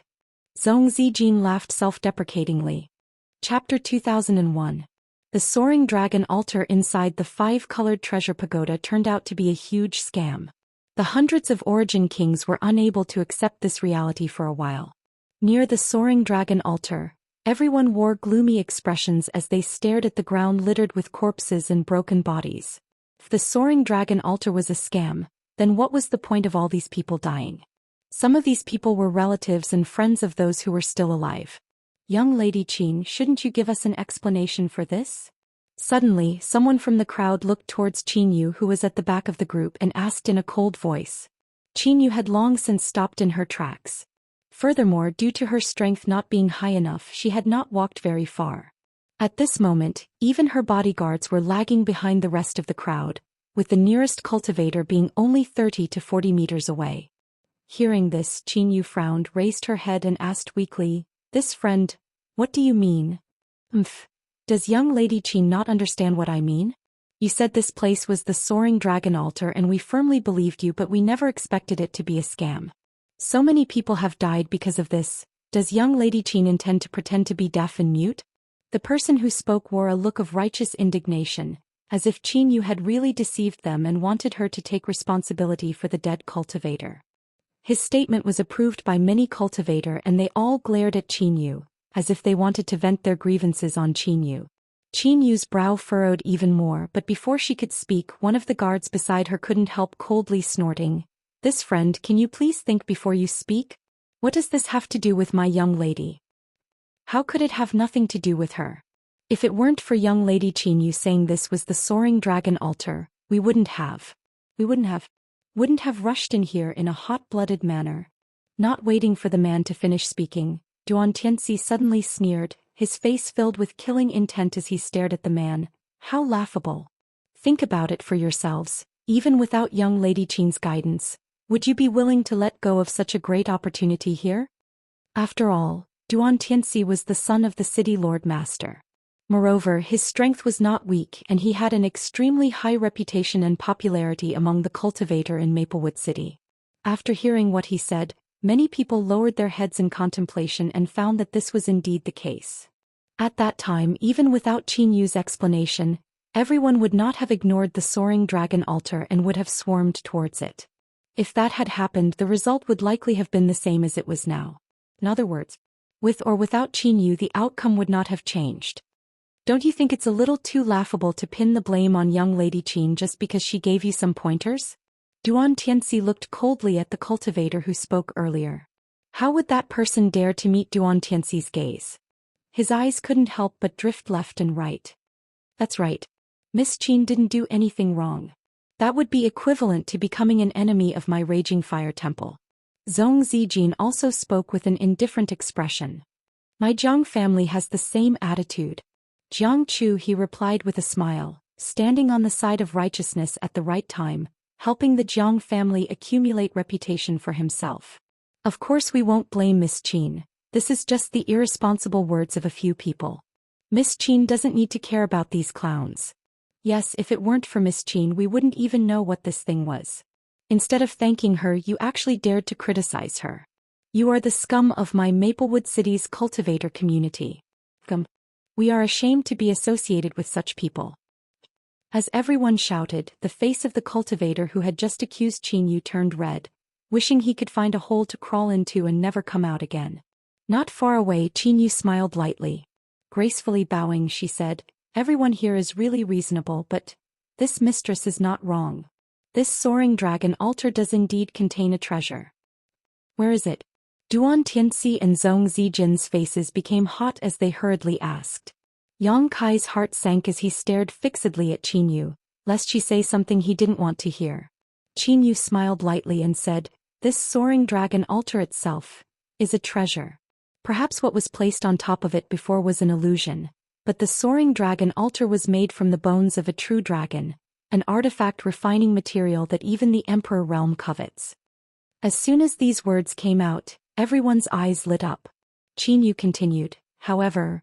Zhou Xian laughed self-deprecatingly. Chapter 2001. The soaring dragon altar inside the five-colored treasure pagoda turned out to be a huge scam. The hundreds of origin kings were unable to accept this reality for a while. Near the soaring dragon altar, everyone wore gloomy expressions as they stared at the ground littered with corpses and broken bodies. If the soaring dragon altar was a scam, then what was the point of all these people dying? Some of these people were relatives and friends of those who were still alive. Young Lady Qin, shouldn't you give us an explanation for this? Suddenly, someone from the crowd looked towards Qin Yu, who was at the back of the group, and asked in a cold voice. Qin Yu had long since stopped in her tracks. Furthermore, due to her strength not being high enough, she had not walked very far. At this moment, even her bodyguards were lagging behind the rest of the crowd, with the nearest cultivator being only 30 to 40 meters away. Hearing this, Qin Yu frowned, raised her head and asked weakly, "This friend, what do you mean?" Does young Lady Qin not understand what I mean? You said this place was the soaring dragon altar and we firmly believed you, but we never expected it to be a scam. So many people have died because of this. Does young Lady Qin intend to pretend to be deaf and mute? The person who spoke wore a look of righteous indignation, as if Qin Yu had really deceived them and wanted her to take responsibility for the dead cultivator. His statement was approved by many cultivator and they all glared at Qin Yu, as if they wanted to vent their grievances on Qin Yu. Qin Yu's brow furrowed even more, but before she could speak, one of the guards beside her couldn't help coldly snorting. "This friend, can you please think before you speak? What does this have to do with my young lady?" How could it have nothing to do with her? If it weren't for young Lady Qin Yu saying this was the soaring dragon altar, we wouldn't have rushed in here in a hot-blooded manner. Not waiting for the man to finish speaking, Duan Tianci suddenly sneered, his face filled with killing intent as he stared at the man. How laughable. Think about it for yourselves. Even without young Lady Qin's guidance, would you be willing to let go of such a great opportunity here? After all, Duan Tianci was the son of the city Lord Master. Moreover, his strength was not weak and he had an extremely high reputation and popularity among the cultivator in Maplewood City. After hearing what he said, many people lowered their heads in contemplation and found that this was indeed the case. At that time, even without Qin Yu's explanation, everyone would not have ignored the soaring dragon altar and would have swarmed towards it. If that had happened, the result would likely have been the same as it was now. In other words, with or without Qin Yu, the outcome would not have changed. Don't you think it's a little too laughable to pin the blame on young Lady Qin just because she gave you some pointers? Duan Tianci looked coldly at the cultivator who spoke earlier. How would that person dare to meet Duan Tianci's gaze? His eyes couldn't help but drift left and right. That's right. Miss Qin didn't do anything wrong. That would be equivalent to becoming an enemy of my raging fire temple. Zhou Xian also spoke with an indifferent expression. My Jiang family has the same attitude. Jiang Chu, he replied with a smile, standing on the side of righteousness at the right time, helping the Jiang family accumulate reputation for himself. Of course we won't blame Miss Qin. This is just the irresponsible words of a few people. Miss Qin doesn't need to care about these clowns. Yes, if it weren't for Miss Qin, we wouldn't even know what this thing was. Instead of thanking her, you actually dared to criticize her. You are the scum of my Maplewood City's cultivator community. We are ashamed to be associated with such people. As everyone shouted, the face of the cultivator who had just accused Qin Yu turned red, wishing he could find a hole to crawl into and never come out again. Not far away, Qin Yu smiled lightly. Gracefully bowing, she said, "Everyone here is really reasonable, but this mistress is not wrong. This soaring dragon altar does indeed contain a treasure." "Where is it?" Duan Tianci and Zhou Xian's faces became hot as they hurriedly asked. Yang Kai's heart sank as he stared fixedly at Qin Yu, lest she say something he didn't want to hear. Qin Yu smiled lightly and said, "This soaring dragon altar itself is a treasure. Perhaps what was placed on top of it before was an illusion, but the soaring dragon altar was made from the bones of a true dragon, an artifact refining material that even the Emperor realm covets." As soon as these words came out, everyone's eyes lit up. Qin Yu continued, "However,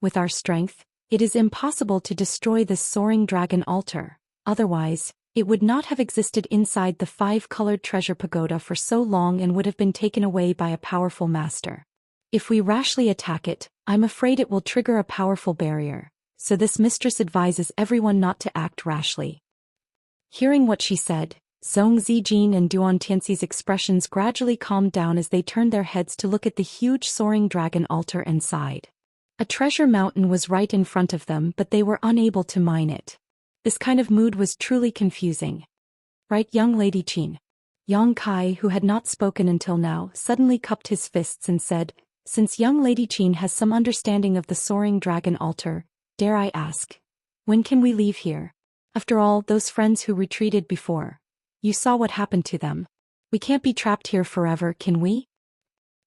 with our strength, it is impossible to destroy this soaring dragon altar. Otherwise, it would not have existed inside the 5-colored treasure pagoda for so long and would have been taken away by a powerful master. If we rashly attack it, I'm afraid it will trigger a powerful barrier, so this mistress advises everyone not to act rashly." Hearing what she said, Zhong Zijin and Duan Tianxi's expressions gradually calmed down as they turned their heads to look at the huge soaring dragon altar and sighed. A treasure mountain was right in front of them, but they were unable to mine it. This kind of mood was truly confusing. "Right, young Lady Qin?" Yang Kai, who had not spoken until now, suddenly cupped his fists and said, "Since young Lady Qin has some understanding of the soaring dragon altar, dare I ask, when can we leave here? After all, those friends who retreated before, you saw what happened to them. We can't be trapped here forever, can we?"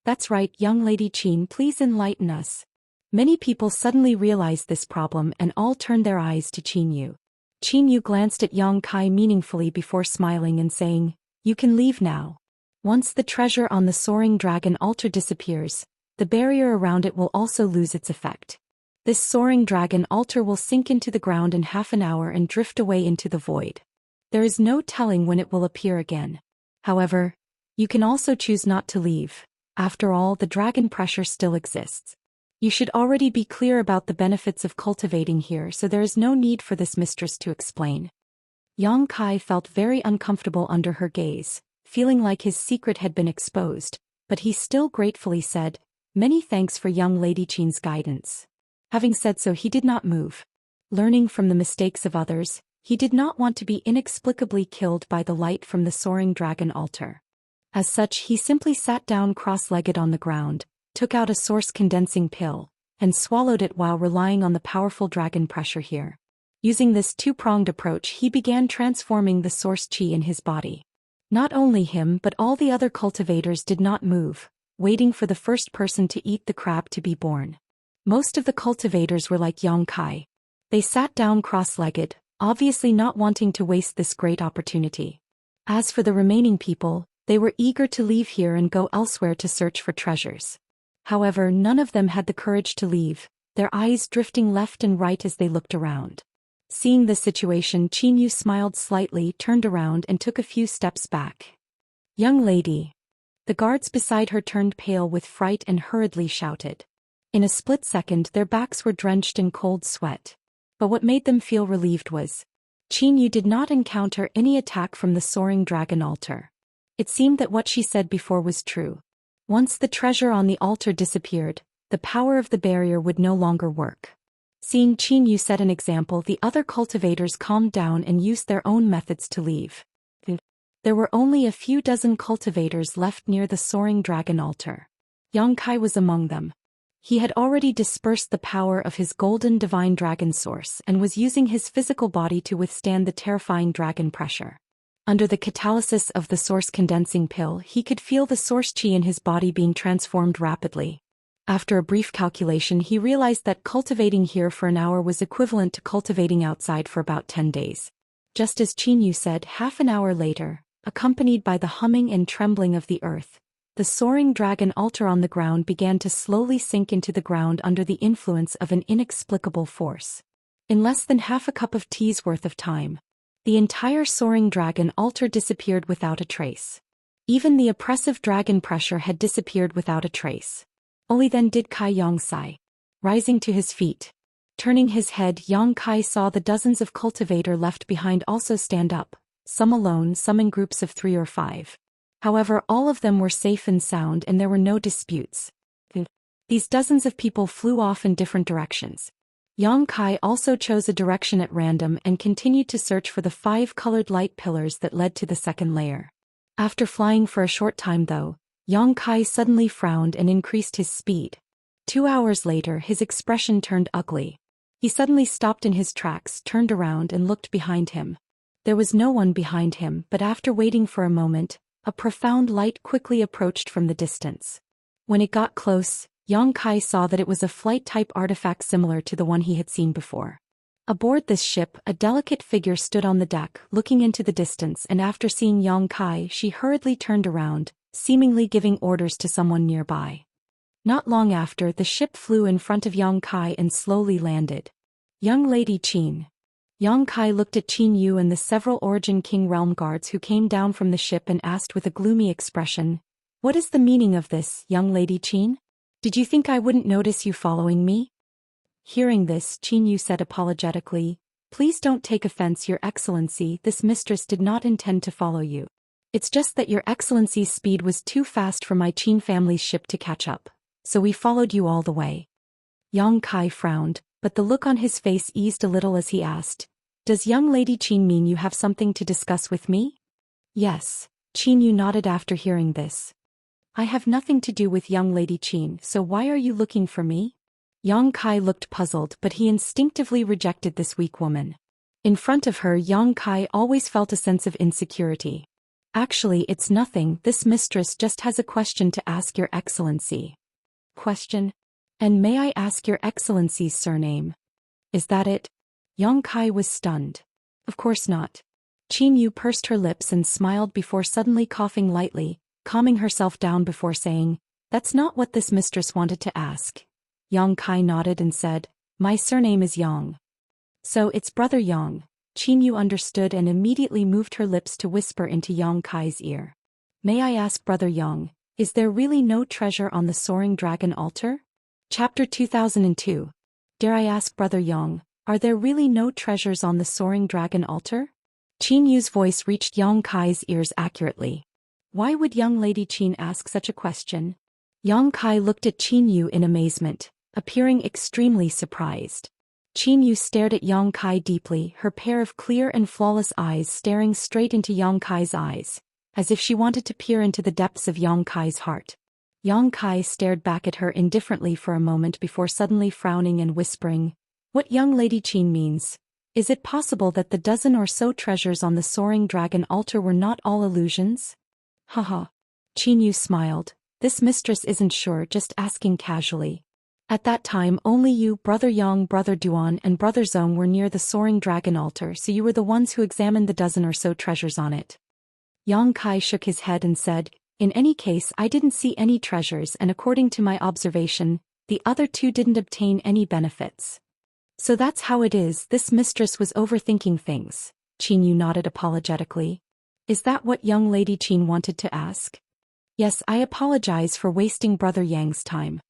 "That's right, young Lady Qin, please enlighten us." Many people suddenly realized this problem and all turned their eyes to Qin Yu. Qin Yu glanced at Yang Kai meaningfully before smiling and saying, "You can leave now. Once the treasure on the soaring dragon altar disappears, the barrier around it will also lose its effect. This soaring dragon altar will sink into the ground in half an hour and drift away into the void. There is no telling when it will appear again. However, you can also choose not to leave. After all, the dragon pressure still exists. You should already be clear about the benefits of cultivating here, so there is no need for this mistress to explain." Yang Kai felt very uncomfortable under her gaze, feeling like his secret had been exposed, but he still gratefully said, "Many thanks for young Lady Qin's guidance." Having said so, he did not move. Learning from the mistakes of others, he did not want to be inexplicably killed by the light from the soaring dragon altar. As such, he simply sat down cross-legged on the ground, took out a source condensing pill, and swallowed it while relying on the powerful dragon pressure here. Using this two-pronged approach, he began transforming the source qi in his body. Not only him but all the other cultivators did not move, waiting for the first person to eat the crab to be born. Most of the cultivators were like Yang Kai. They sat down cross-legged, obviously not wanting to waste this great opportunity. As for the remaining people, they were eager to leave here and go elsewhere to search for treasures. However, none of them had the courage to leave, their eyes drifting left and right as they looked around. Seeing the situation, Qin Yu smiled slightly, turned around and took a few steps back. "Young lady." The guards beside her turned pale with fright and hurriedly shouted. In a split second, their backs were drenched in cold sweat. But what made them feel relieved was, Qin Yu did not encounter any attack from the soaring dragon altar. It seemed that what she said before was true. Once the treasure on the altar disappeared, the power of the barrier would no longer work. Seeing Qin Yu set an example, the other cultivators calmed down and used their own methods to leave. There were only a few dozen cultivators left near the soaring dragon altar. Yang Kai was among them. He had already dispersed the power of his golden divine dragon source and was using his physical body to withstand the terrifying dragon pressure. Under the catalysis of the source condensing pill, he could feel the source qi in his body being transformed rapidly. After a brief calculation, he realized that cultivating here for an hour was equivalent to cultivating outside for about 10 days. Just as Qin Yu said, half an hour later, accompanied by the humming and trembling of the earth, the soaring dragon altar on the ground began to slowly sink into the ground under the influence of an inexplicable force. In less than half a cup of tea's worth of time, the entire soaring dragon altar disappeared without a trace. Even the oppressive dragon pressure had disappeared without a trace. Only then did Kai Yang sigh. Rising to his feet. Turning his head, Yang Kai saw the dozens of cultivator left behind also stand up, some alone, some in groups of 3 or 5. However, all of them were safe and sound and there were no disputes. These dozens of people flew off in different directions. Yang Kai also chose a direction at random and continued to search for the 5 colored light pillars that led to the second layer. After flying for a short time though, Yang Kai suddenly frowned and increased his speed. 2 hours later, his expression turned ugly. He suddenly stopped in his tracks, turned around and looked behind him. There was no one behind him, but after waiting for a moment, a profound light quickly approached from the distance. When it got close, Yang Kai saw that it was a flight-type artifact similar to the one he had seen before. Aboard this ship, a delicate figure stood on the deck, looking into the distance, and after seeing Yang Kai, she hurriedly turned around, seemingly giving orders to someone nearby. Not long after, the ship flew in front of Yang Kai and slowly landed. Young Lady Qin. Yang Kai looked at Qin Yu and the several Origin King realm guards who came down from the ship and asked with a gloomy expression, "What is the meaning of this, young Lady Qin? Did you think I wouldn't notice you following me?" Hearing this, Qin Yu said apologetically, "Please don't take offense, Your Excellency, this mistress did not intend to follow you. It's just that Your Excellency's speed was too fast for my Qin family's ship to catch up, so we followed you all the way." Yang Kai frowned, but the look on his face eased a little as he asked, "Does young Lady Qin mean you have something to discuss with me?" "Yes," Qin Yu nodded after hearing this. "I have nothing to do with young Lady Qin, so why are you looking for me?" Yang Kai looked puzzled, but he instinctively rejected this weak woman. In front of her, Yang Kai always felt a sense of insecurity. "Actually, it's nothing, this mistress just has a question to ask Your Excellency." "Question? And may I ask Your Excellency's surname?" "Is that it?" Yang Kai was stunned. "Of course not." Qin Yu pursed her lips and smiled before suddenly coughing lightly, calming herself down before saying, "That's not what this mistress wanted to ask." Yang Kai nodded and said, "My surname is Yang." "So it's Brother Yang." Qin Yu understood and immediately moved her lips to whisper into Yang Kai's ear. "May I ask Brother Yang, is there really no treasure on the Soaring Dragon altar?" Chapter 2002. Dare I ask Brother Yang, are there really no treasures on the Soaring Dragon altar? Qin Yu's voice reached Yang Kai's ears accurately. Why would young Lady Qin ask such a question? Yang Kai looked at Qin Yu in amazement, appearing extremely surprised. Qin Yu stared at Yang Kai deeply, her pair of clear and flawless eyes staring straight into Yang Kai's eyes, as if she wanted to peer into the depths of Yang Kai's heart. Yang Kai stared back at her indifferently for a moment before suddenly frowning and whispering, "What young Lady Qin means? Is it possible that the dozen or so treasures on the Soaring Dragon altar were not all illusions?" Haha. Qin Yu smiled. This mistress isn't sure, just asking casually. At that time only you, Brother Yang, Brother Duan and Brother Zong were near the Soaring Dragon altar, so you were the ones who examined the dozen or so treasures on it. Yang Kai shook his head and said, "In any case, I didn't see any treasures, and according to my observation, the other two didn't obtain any benefits." "So that's how it is, this mistress was overthinking things." Qin Yu nodded apologetically. "Is that what young Lady Qin wanted to ask?" "Yes, I apologize for wasting Brother Yang's time."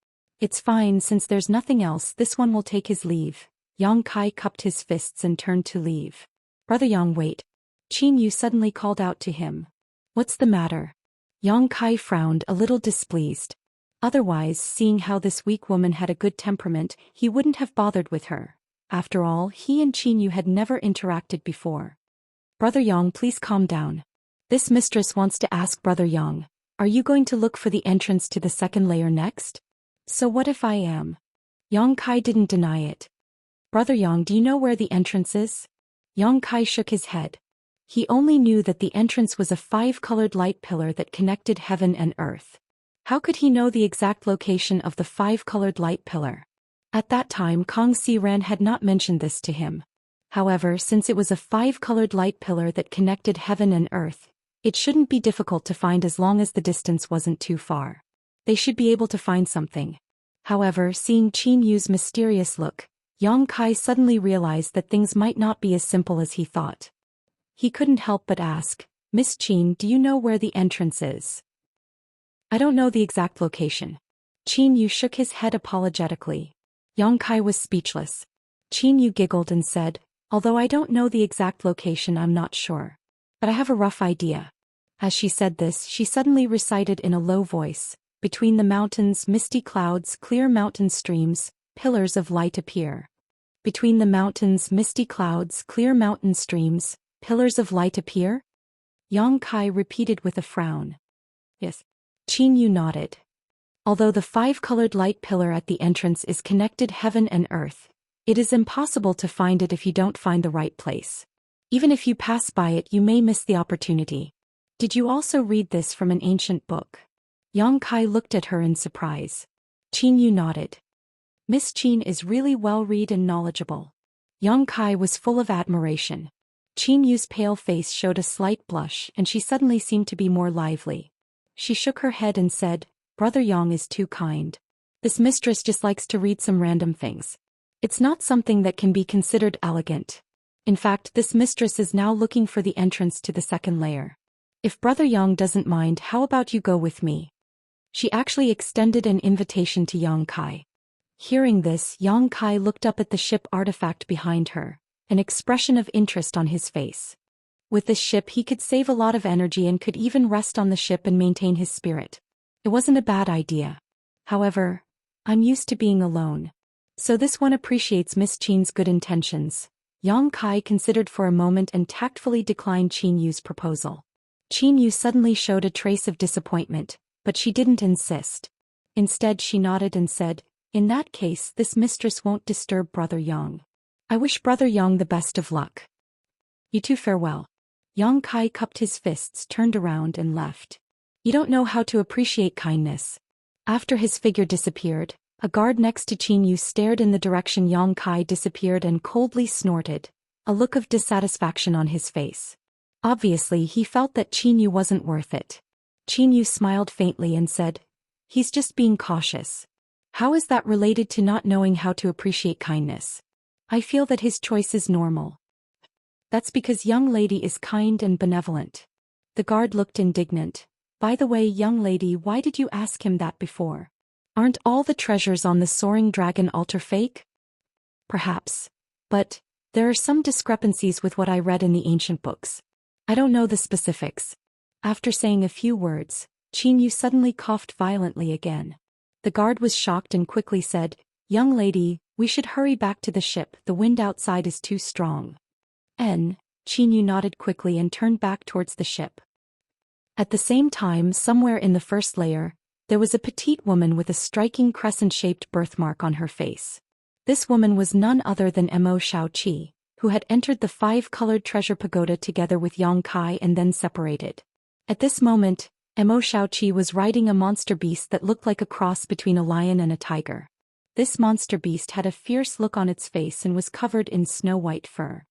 "It's fine, since there's nothing else, this one will take his leave." Yang Kai cupped his fists and turned to leave. "Brother Yang, wait." Qin Yu suddenly called out to him. "What's the matter?" Yang Kai frowned, a little displeased. Otherwise, seeing how this weak woman had a good temperament, he wouldn't have bothered with her. After all, he and Qin Yu had never interacted before. "Brother Yang, please calm down. This mistress wants to ask Brother Yang, are you going to look for the entrance to the second layer next?" "So what if I am?" Yang Kai didn't deny it. "Brother Yang, do you know where the entrance is?" Yang Kai shook his head. He only knew that the entrance was a 5-colored light pillar that connected heaven and earth. How could he know the exact location of the 5-colored light pillar? At that time, Kong Si Ran had not mentioned this to him. However, since it was a 5-colored light pillar that connected heaven and earth, it shouldn't be difficult to find as long as the distance wasn't too far. They should be able to find something. However, seeing Qin Yu's mysterious look, Yang Kai suddenly realized that things might not be as simple as he thought. He couldn't help but ask, "Miss Qin, do you know where the entrance is?" "I don't know the exact location." Qin Yu shook his head apologetically. Yang Kai was speechless. Qin Yu giggled and said, "Although I don't know the exact location, I'm not sure. But I have a rough idea." As she said this, she suddenly recited in a low voice, "Between the mountains, misty clouds, clear mountain streams, pillars of light appear." Between the mountains, misty clouds, clear mountain streams, pillars of light appear? Yang Kai repeated with a frown. "Yes." Qin Yu nodded. Although the 5-colored light pillar at the entrance is connected heaven and earth, it is impossible to find it if you don't find the right place. Even if you pass by it, you may miss the opportunity. Did you also read this from an ancient book? Yang Kai looked at her in surprise. Qin Yu nodded. Miss Qin is really well-read and knowledgeable. Yang Kai was full of admiration. Qin Yu's pale face showed a slight blush and she suddenly seemed to be more lively. She shook her head and said, Brother Yang is too kind. This mistress just likes to read some random things. It's not something that can be considered elegant. In fact, this mistress is now looking for the entrance to the second layer. If Brother Yang doesn't mind, how about you go with me? She actually extended an invitation to Yang Kai. Hearing this, Yang Kai looked up at the ship artifact behind her, an expression of interest on his face. With this ship he could save a lot of energy and could even rest on the ship and maintain his spirit. It wasn't a bad idea. However, I'm used to being alone. So this one appreciates Miss Qin's good intentions. Yang Kai considered for a moment and tactfully declined Qin Yu's proposal. Qin Yu suddenly showed a trace of disappointment, but she didn't insist. Instead she nodded and said, In that case, this mistress won't disturb Brother Yang. I wish Brother Yang the best of luck. You too, farewell. Yang Kai cupped his fists, turned around and left. You don't know how to appreciate kindness. After his figure disappeared, a guard next to Qin Yu stared in the direction Yang Kai disappeared and coldly snorted, a look of dissatisfaction on his face. Obviously he felt that Qin Yu wasn't worth it. Qin Yu smiled faintly and said, He's just being cautious. How is that related to not knowing how to appreciate kindness? I feel that his choice is normal. That's because young lady is kind and benevolent. The guard looked indignant. By the way, young lady, why did you ask him that before? Aren't all the treasures on the soaring dragon altar fake? Perhaps. But there are some discrepancies with what I read in the ancient books. I don't know the specifics. After saying a few words, Qin Yu suddenly coughed violently again. The guard was shocked and quickly said, Young lady, we should hurry back to the ship, the wind outside is too strong. Qin Yu nodded quickly and turned back towards the ship. At the same time, somewhere in the first layer, there was a petite woman with a striking crescent-shaped birthmark on her face. This woman was none other than Mo Xiaoqi, who had entered the five-colored treasure pagoda together with Yang Kai and then separated. At this moment, Mo Xiaoqi was riding a monster beast that looked like a cross between a lion and a tiger. This monster beast had a fierce look on its face and was covered in snow-white fur.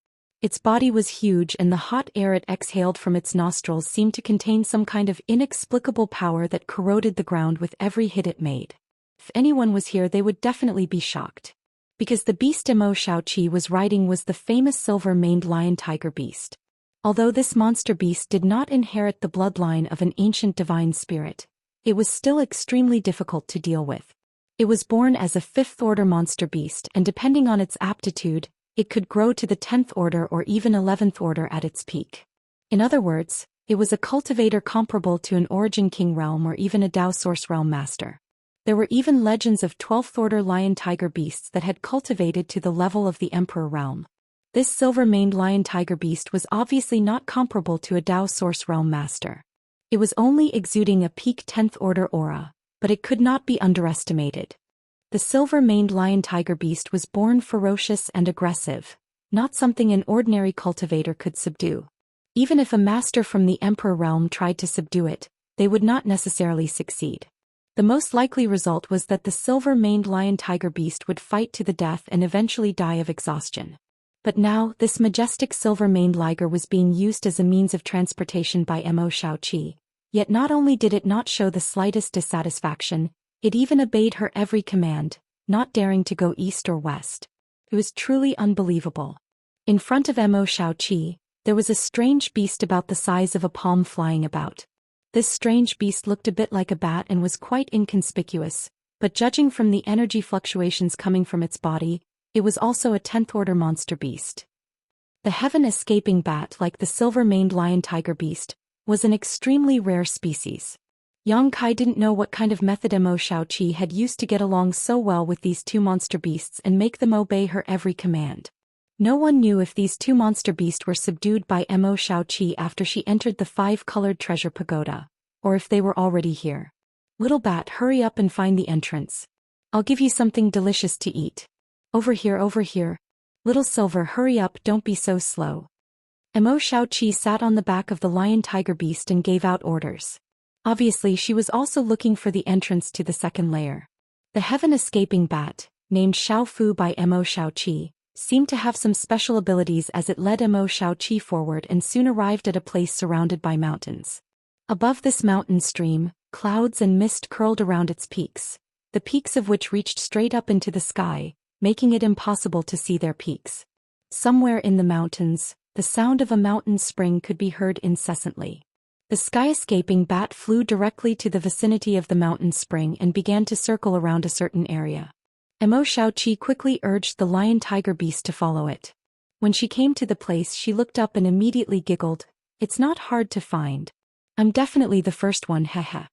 Its body was huge and the hot air it exhaled from its nostrils seemed to contain some kind of inexplicable power that corroded the ground with every hit it made. If anyone was here, they would definitely be shocked. Because the beast Mo Xiaoqi was riding was the famous silver-maned lion-tiger beast. Although this monster beast did not inherit the bloodline of an ancient divine spirit, it was still extremely difficult to deal with. It was born as a fifth-order monster beast and depending on its aptitude, it could grow to the 10th order or even 11th order at its peak. In other words, it was a cultivator comparable to an Origin King realm or even a Dao Source realm master. There were even legends of 12th order lion-tiger beasts that had cultivated to the level of the Emperor realm. This silver-maned lion-tiger beast was obviously not comparable to a Dao Source realm master. It was only exuding a peak 10th order aura, but it could not be underestimated. The silver-maned lion-tiger beast was born ferocious and aggressive, not something an ordinary cultivator could subdue. Even if a master from the Emperor realm tried to subdue it, they would not necessarily succeed. The most likely result was that the silver-maned lion-tiger beast would fight to the death and eventually die of exhaustion. But now, this majestic silver-maned liger was being used as a means of transportation by Mo Xiaoqi. Yet not only did it not show the slightest dissatisfaction, it even obeyed her every command, not daring to go east or west. It was truly unbelievable. In front of Mo Xiaoqi, there was a strange beast about the size of a palm flying about. This strange beast looked a bit like a bat and was quite inconspicuous, but judging from the energy fluctuations coming from its body, it was also a 10th order monster beast. The heaven-escaping bat, like the silver-maned lion-tiger beast, was an extremely rare species. Yang Kai didn't know what kind of method Mo Xiaoqi had used to get along so well with these two monster beasts and make them obey her every command. No one knew if these two monster beasts were subdued by Mo Xiaoqi after she entered the five-colored treasure pagoda, or if they were already here. Little bat, hurry up and find the entrance. I'll give you something delicious to eat. Over here, over here. Little silver, hurry up, don't be so slow. Emo Xiaoqi sat on the back of the lion-tiger beast and gave out orders. Obviously she was also looking for the entrance to the second layer. The heaven-escaping bat, named Xiaofu by Emo Xiaoqi, seemed to have some special abilities as it led Emo Xiaoqi forward and soon arrived at a place surrounded by mountains. Above this mountain stream, clouds and mist curled around its peaks, the peaks of which reached straight up into the sky, making it impossible to see their peaks. Somewhere in the mountains, the sound of a mountain spring could be heard incessantly. The sky-escaping bat flew directly to the vicinity of the mountain spring and began to circle around a certain area. Emo Xiaoqi quickly urged the lion-tiger beast to follow it. When she came to the place she looked up and immediately giggled. "It's not hard to find. I'm definitely the first one, haha."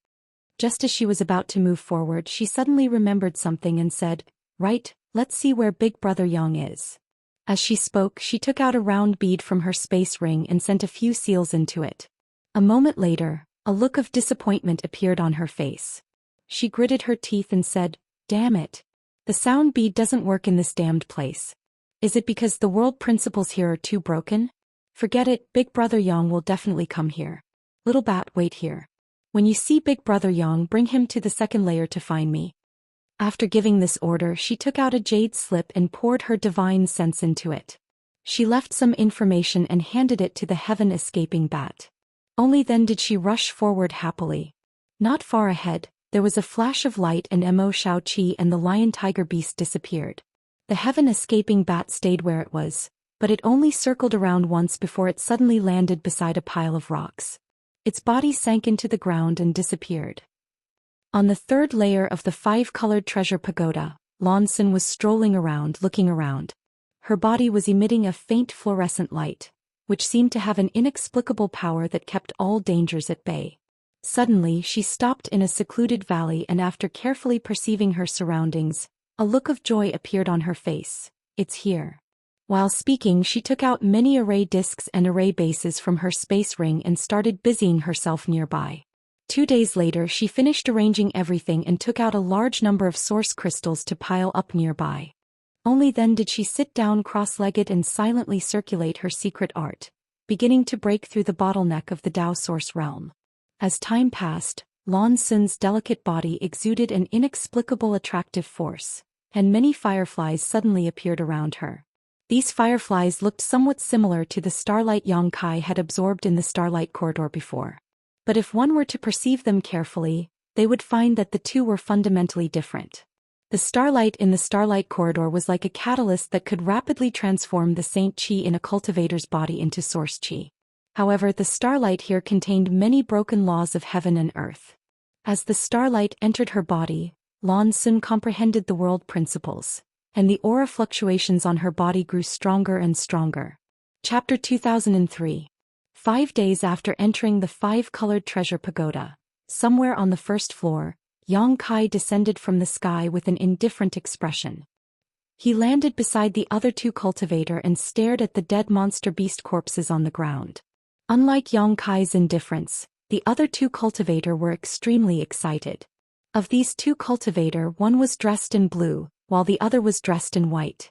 Just as she was about to move forward she suddenly remembered something and said, "Right, let's see where Big Brother Yang is." As she spoke she took out a round bead from her space ring and sent a few seals into it. A moment later, a look of disappointment appeared on her face. She gritted her teeth and said, "Damn it. The sound bead doesn't work in this damned place. Is it because the world principles here are too broken? Forget it, Big Brother Yang will definitely come here. Little bat, wait here. When you see Big Brother Yang, bring him to the second layer to find me." After giving this order she took out a jade slip and poured her divine sense into it. She left some information and handed it to the heaven-escaping bat. Only then did she rush forward happily. Not far ahead, there was a flash of light and Emo Xiaoqi and the lion-tiger beast disappeared. The heaven-escaping bat stayed where it was, but it only circled around once before it suddenly landed beside a pile of rocks. Its body sank into the ground and disappeared. On the third layer of the five-colored treasure pagoda, Lonsun was strolling around, looking around. Her body was emitting a faint fluorescent light, which seemed to have an inexplicable power that kept all dangers at bay. Suddenly she stopped in a secluded valley and after carefully perceiving her surroundings, a look of joy appeared on her face. "It's here." While speaking she took out many array discs and array bases from her space ring and started busying herself nearby. 2 days later she finished arranging everything and took out a large number of source crystals to pile up nearby. Only then did she sit down cross-legged and silently circulate her secret art, beginning to break through the bottleneck of the Dao source realm. As time passed, Lan Sun's delicate body exuded an inexplicable attractive force, and many fireflies suddenly appeared around her. These fireflies looked somewhat similar to the starlight Yang Kai had absorbed in the starlight corridor before. But if one were to perceive them carefully, they would find that the two were fundamentally different. The starlight in the starlight corridor was like a catalyst that could rapidly transform the Saint Qi in a cultivator's body into source Qi. However, the starlight here contained many broken laws of heaven and earth. As the starlight entered her body, Lan Sun comprehended the world principles, and the aura fluctuations on her body grew stronger and stronger. Chapter 2003. 5 days after entering the five-colored treasure pagoda, somewhere on the first floor, Yang Kai descended from the sky with an indifferent expression. He landed beside the other two cultivator and stared at the dead monster beast corpses on the ground. Unlike Yang Kai's indifference, the other two cultivator were extremely excited. Of these two cultivator, one was dressed in blue, while the other was dressed in white.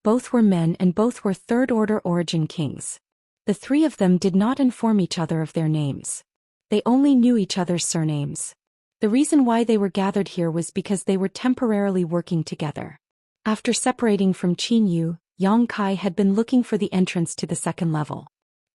Both were men and both were third-order origin kings. The three of them did not inform each other of their names. They only knew each other's surnames. The reason why they were gathered here was because they were temporarily working together. After separating from Qin Yu, Yang Kai had been looking for the entrance to the second level.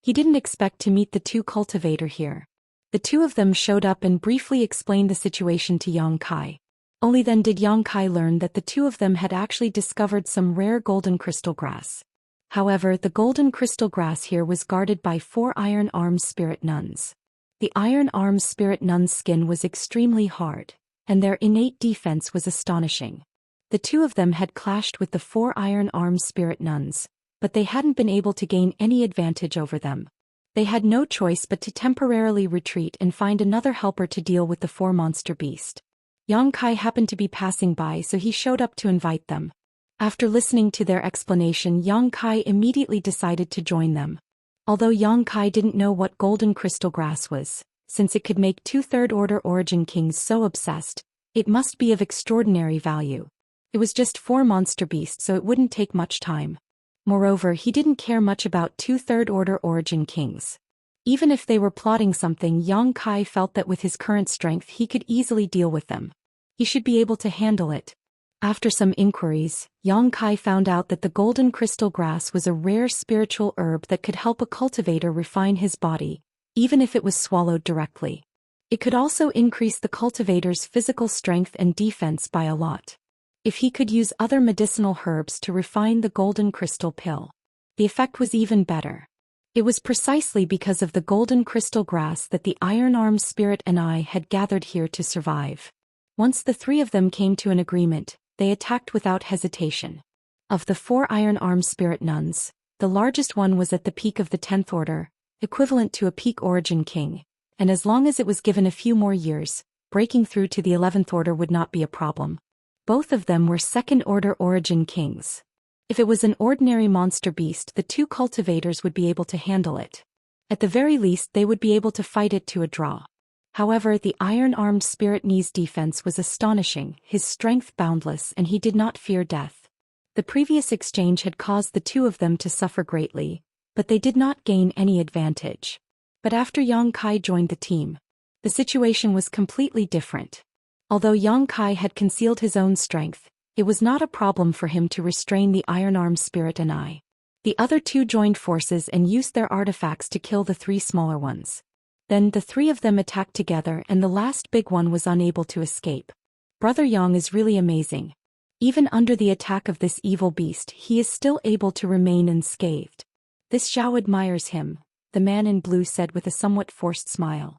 He didn't expect to meet the two cultivator here. The two of them showed up and briefly explained the situation to Yang Kai. Only then did Yang Kai learn that the two of them had actually discovered some rare golden crystal grass. However, the golden crystal grass here was guarded by 4 Iron Arms Spirit Nuns. The Iron Arms Spirit Nuns' skin was extremely hard, and their innate defense was astonishing. The two of them had clashed with the 4 Iron Arms Spirit Nuns, but they hadn't been able to gain any advantage over them. They had no choice but to temporarily retreat and find another helper to deal with the 4 monster beast. Yang Kai happened to be passing by, so he showed up to invite them. After listening to their explanation, Yang Kai immediately decided to join them. Although Yang Kai didn't know what golden crystal grass was, since it could make 2 third-order origin kings so obsessed, it must be of extraordinary value. It was just 4 monster beasts, so it wouldn't take much time. Moreover, he didn't care much about two third-order origin kings. Even if they were plotting something, Yang Kai felt that with his current strength he could easily deal with them. He should be able to handle it. After some inquiries, Yang Kai found out that the golden crystal grass was a rare spiritual herb that could help a cultivator refine his body, even if it was swallowed directly. It could also increase the cultivator's physical strength and defense by a lot. If he could use other medicinal herbs to refine the golden crystal pill, the effect was even better. It was precisely because of the golden crystal grass that the iron-armed spirit and I had gathered here to survive. Once the three of them came to an agreement, they attacked without hesitation. Of the 4 iron-armed spirit nuns, the largest one was at the peak of the 10th order, equivalent to a peak origin king, and as long as it was given a few more years, breaking through to the 11th order would not be a problem. Both of them were second-order origin kings. If it was an ordinary monster beast, the 2 cultivators would be able to handle it. At the very least, they would be able to fight it to a draw. However, the iron-armed spirit Ni's defense was astonishing, his strength boundless, and he did not fear death. The previous exchange had caused the 2 of them to suffer greatly, but they did not gain any advantage. But after Yang Kai joined the team, the situation was completely different. Although Yang Kai had concealed his own strength, it was not a problem for him to restrain the iron-armed spirit and I. The other 2 joined forces and used their artifacts to kill the 3 smaller ones. Then the 3 of them attacked together and the last big one was unable to escape. Brother Yang is really amazing. Even under the attack of this evil beast, he is still able to remain unscathed. This Zhao admires him, the man in blue said with a somewhat forced smile.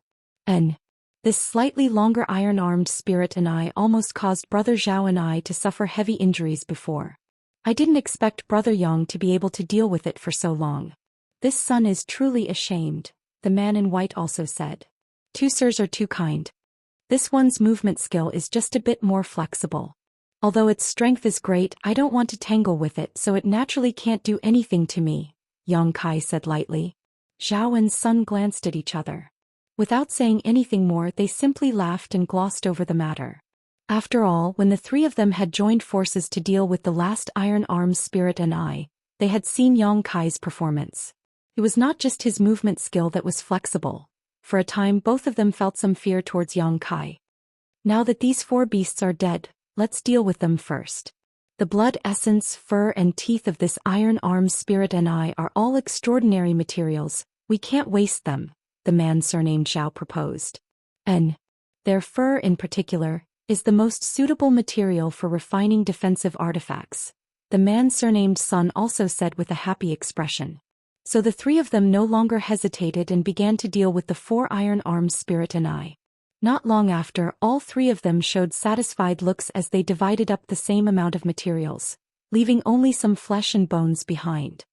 This slightly longer iron-armed spirit and I almost caused Brother Zhao and I to suffer heavy injuries before. I didn't expect Brother Yang to be able to deal with it for so long. This son is truly ashamed, the man in white also said. 2 sirs are too kind. This one's movement skill is just a bit more flexible. Although its strength is great, I don't want to tangle with it, so it naturally can't do anything to me, Yang Kai said lightly. Zhao and Sun glanced at each other. Without saying anything more, they simply laughed and glossed over the matter. After all, when the 3 of them had joined forces to deal with the last iron-armed spirit and I, they had seen Yang Kai's performance. It was not just his movement skill that was flexible. For a time both of them felt some fear towards Yang Kai. Now that these 4 beasts are dead, let's deal with them first. The blood, essence, fur and teeth of this iron-armed spirit and I are all extraordinary materials. We can't waste them, the man surnamed Zhao proposed. And their fur in particular is the most suitable material for refining defensive artifacts, the man surnamed Sun also said with a happy expression. So the 3 of them no longer hesitated and began to deal with the 4 iron-armed spirit and I. Not long after, all 3 of them showed satisfied looks as they divided up the same amount of materials, leaving only some flesh and bones behind.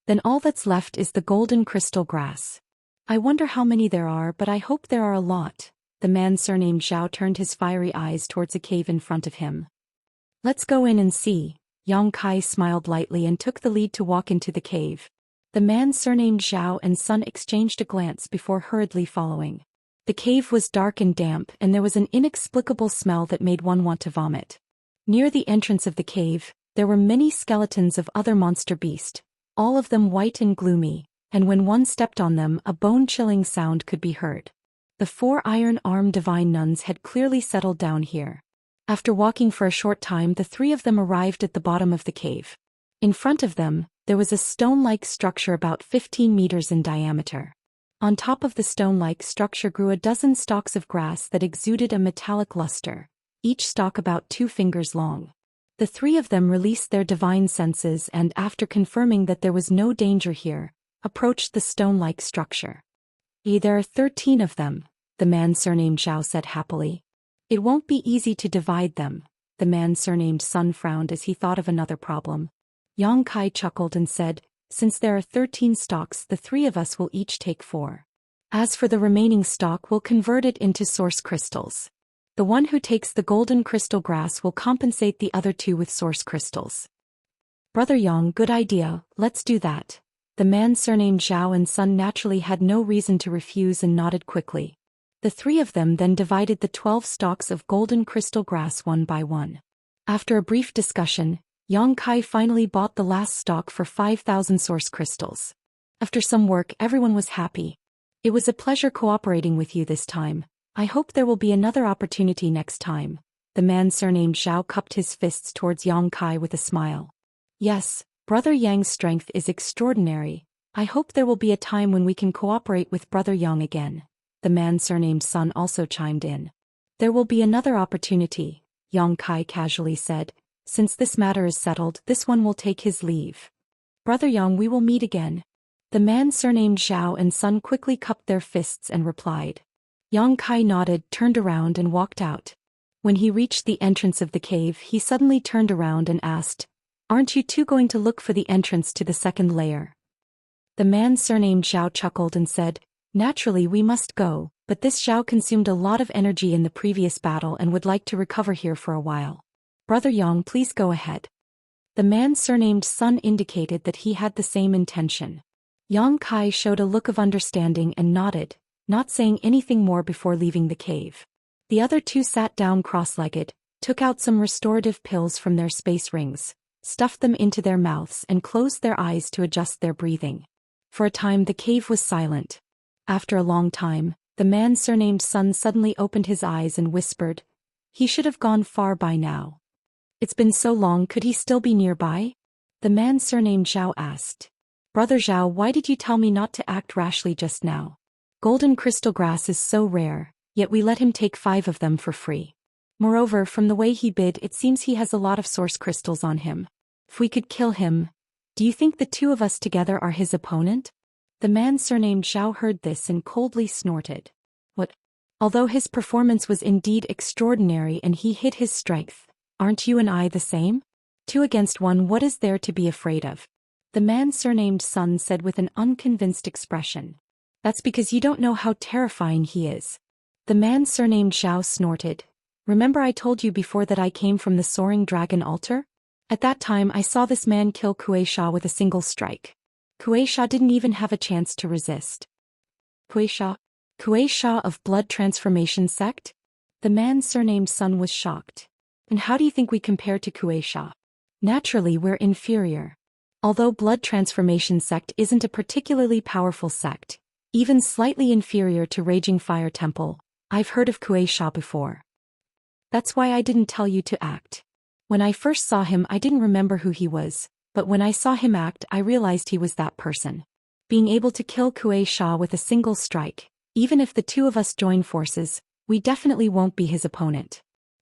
Then all that's left is the golden crystal grass. I wonder how many there are, but I hope there are a lot. The man surnamed Zhao turned his fiery eyes towards a cave in front of him. Let's go in and see. Yang Kai smiled lightly and took the lead to walk into the cave. The man surnamed Zhao and Sun exchanged a glance before hurriedly following. The cave was dark and damp, and there was an inexplicable smell that made one want to vomit. Near the entrance of the cave, there were many skeletons of other monster beasts, all of them white and gloomy, and when one stepped on them, a bone-chilling sound could be heard. The 4 iron-armed divine nuns had clearly settled down here. After walking for a short time, the 3 of them arrived at the bottom of the cave. In front of them, there was a stone-like structure about 15 meters in diameter. On top of the stone-like structure grew a dozen stalks of grass that exuded a metallic luster, each stalk about 2 fingers long. The 3 of them released their divine senses and, after confirming that there was no danger here, approached the stone-like structure. There are 13 of them, the man surnamed Zhao said happily. It won't be easy to divide them, the man surnamed Sun frowned as he thought of another problem. Yang Kai chuckled and said, since there are 13 stalks, the 3 of us will each take 4. As for the remaining stalk, we'll convert it into source crystals. The one who takes the golden crystal grass will compensate the other 2 with source crystals. Brother Yang, good idea, let's do that. The man surnamed Zhao and Sun naturally had no reason to refuse and nodded quickly. The 3 of them then divided the 12 stalks of golden crystal grass one by one. After a brief discussion, Yang Kai finally bought the last stock for 5,000 source crystals. After some work, everyone was happy. It was a pleasure cooperating with you this time. I hope there will be another opportunity next time. The man surnamed Zhao cupped his fists towards Yang Kai with a smile. Yes, Brother Yang's strength is extraordinary. I hope there will be a time when we can cooperate with Brother Yang again. The man surnamed Sun also chimed in. There will be another opportunity, Yang Kai casually said. Since this matter is settled, this one will take his leave. Brother Yang, we will meet again. The man surnamed Zhao and Sun quickly cupped their fists and replied. Yang Kai nodded, turned around and walked out. When he reached the entrance of the cave, he suddenly turned around and asked, "Aren't you two going to look for the entrance to the second layer?" The man surnamed Zhao chuckled and said, "Naturally we must go, but this Zhao consumed a lot of energy in the previous battle and would like to recover here for a while. Brother Yang, please go ahead." The man surnamed Sun indicated that he had the same intention. Yang Kai showed a look of understanding and nodded, not saying anything more before leaving the cave. The other two sat down cross-legged, took out some restorative pills from their space rings, stuffed them into their mouths and closed their eyes to adjust their breathing. For a time the cave was silent. After a long time, the man surnamed Sun suddenly opened his eyes and whispered, "He should have gone far by now. It's been so long, could he still be nearby?" The man surnamed Zhao asked. "Brother Zhao, why did you tell me not to act rashly just now? Golden crystal grass is so rare, yet we let him take 5 of them for free. Moreover, from the way he bid, it seems he has a lot of source crystals on him. If we could kill him, do you think the two of us together are his opponent?" The man surnamed Zhao heard this and coldly snorted. "What? Although his performance was indeed extraordinary and he hid his strength, aren't you and I the same? 2 against 1, what is there to be afraid of?" The man surnamed Sun said with an unconvinced expression. "That's because you don't know how terrifying he is." The man surnamed Zhao snorted. "Remember I told you before that I came from the soaring dragon altar? At that time I saw this man kill Kuei-sha with a single strike. Kuei-sha didn't even have a chance to resist." Kuei-sha? Kuei-sha of Blood Transformation Sect? The man surnamed Sun was shocked. "And how do you think we compare to Kuei-sha?" "Naturally we're inferior. Although Blood Transformation Sect isn't a particularly powerful sect, even slightly inferior to Raging Fire Temple, I've heard of Kuei-sha before. That's why I didn't tell you to act. When I first saw him I didn't remember who he was, but when I saw him act I realized he was that person. Being able to kill Kuei-sha with a single strike, even if the two of us join forces, we definitely won't be his opponent.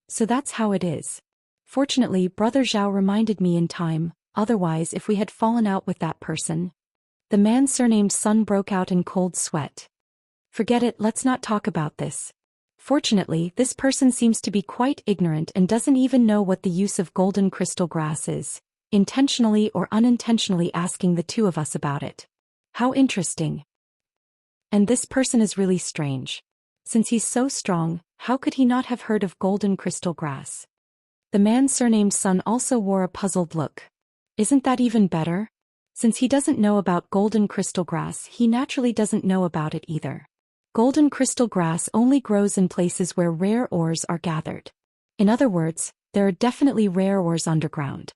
So that's how it is. Fortunately, Brother Zhao reminded me in time, otherwise if we had fallen out with that person..." The man surnamed Sun broke out in cold sweat. "Forget it, let's not talk about this. Fortunately, this person seems to be quite ignorant and doesn't even know what the use of golden crystal grass is, intentionally or unintentionally asking the two of us about it. How interesting. And this person is really strange. Since he's so strong, how could he not have heard of golden crystal grass?" The man surnamed Sun also wore a puzzled look. "Isn't that even better? Since he doesn't know about golden crystal grass, he naturally doesn't know about it either. Golden crystal grass only grows in places where rare ores are gathered. In other words, there are definitely rare ores underground."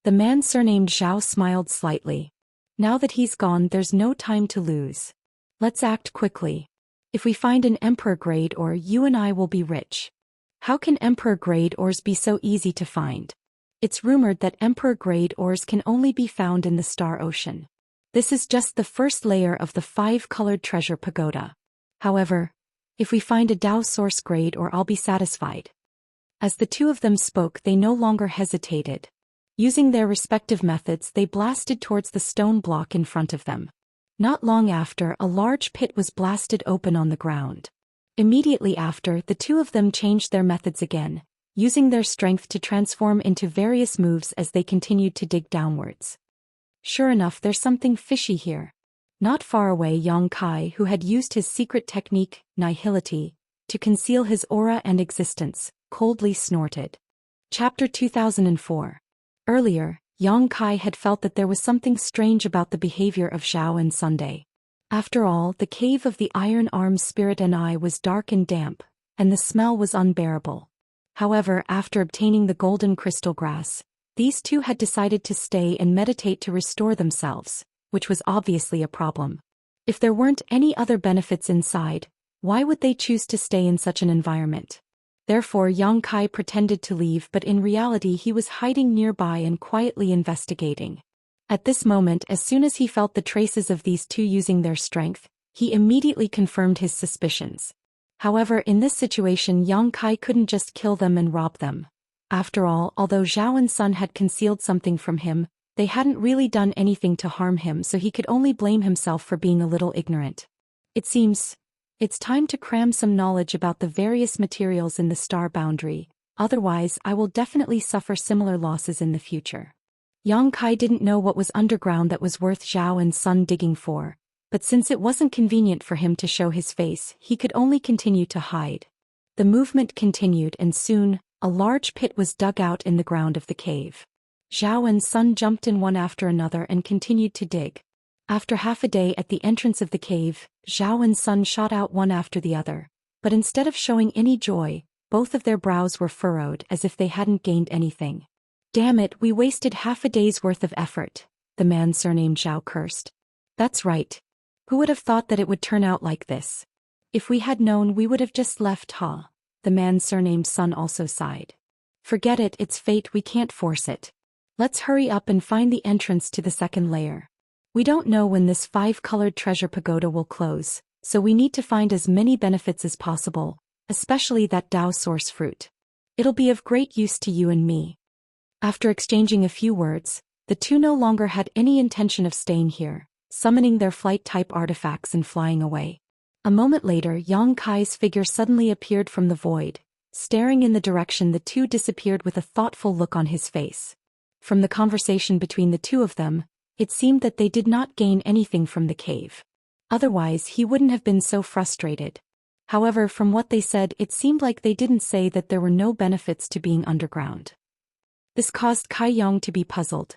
The man surnamed Zhao smiled slightly. "Now that he's gone, there's no time to lose. Let's act quickly. If we find an emperor grade ore, you and I will be rich." "How can emperor grade ores be so easy to find? It's rumored that emperor grade ores can only be found in the Star Ocean. This is just the first layer of the 5-colored treasure pagoda. However, if we find a Dao source grade ore, I'll be satisfied." As the two of them spoke, they no longer hesitated. Using their respective methods, they blasted towards the stone block in front of them. Not long after, a large pit was blasted open on the ground. Immediately after, the two of them changed their methods again, using their strength to transform into various moves as they continued to dig downwards. Sure enough, there's something fishy here. Not far away, Yang Kai, who had used his secret technique, nihility, to conceal his aura and existence, coldly snorted. Chapter 2004. Earlier, Yang Kai had felt that there was something strange about the behavior of Zhao and Sunday. After all, the cave of the Iron Arms Spirit and I was dark and damp, and the smell was unbearable. However, after obtaining the golden crystal grass, These two had decided to stay and meditate to restore themselves, which was obviously a problem. If there weren't any other benefits inside, why would they choose to stay in such an environment? Therefore Yang Kai pretended to leave, but in reality he was hiding nearby and quietly investigating. At this moment, as soon as he felt the traces of these two using their strength, he immediately confirmed his suspicions. However, in this situation Yang Kai couldn't just kill them and rob them. After all, although Zhao and Sun had concealed something from him, they hadn't really done anything to harm him, so he could only blame himself for being a little ignorant. It seems it's time to cram some knowledge about the various materials in the star boundary, otherwise I will definitely suffer similar losses in the future. Yang Kai didn't know what was underground that was worth Zhao and Sun digging for, but since it wasn't convenient for him to show his face, he could only continue to hide. The movement continued and soon, a large pit was dug out in the ground of the cave. Zhao and Sun jumped in one after another and continued to dig. After half a day at the entrance of the cave, Zhao and Sun shot out one after the other, but instead of showing any joy, both of their brows were furrowed as if they hadn't gained anything. "Damn it, we wasted half a day's worth of effort," the man surnamed Zhao cursed. "That's right. Who would have thought that it would turn out like this? If we had known, we would have just left, huh?" The man surnamed Sun also sighed. "Forget it, it's fate, we can't force it. Let's hurry up and find the entrance to the second layer. We don't know when this 5-colored treasure pagoda will close, so we need to find as many benefits as possible, especially that Dao source fruit. It'll be of great use to you and me." After exchanging a few words, the two no longer had any intention of staying here, summoning their flight-type artifacts and flying away. A moment later, Yang Kai's figure suddenly appeared from the void. Staring in the direction the two disappeared with a thoughtful look on his face. From the conversation between the two of them, it seemed that they did not gain anything from the cave. Otherwise, he wouldn't have been so frustrated. However, from what they said, it seemed like they didn't say that there were no benefits to being underground. This caused Kai Yong to be puzzled.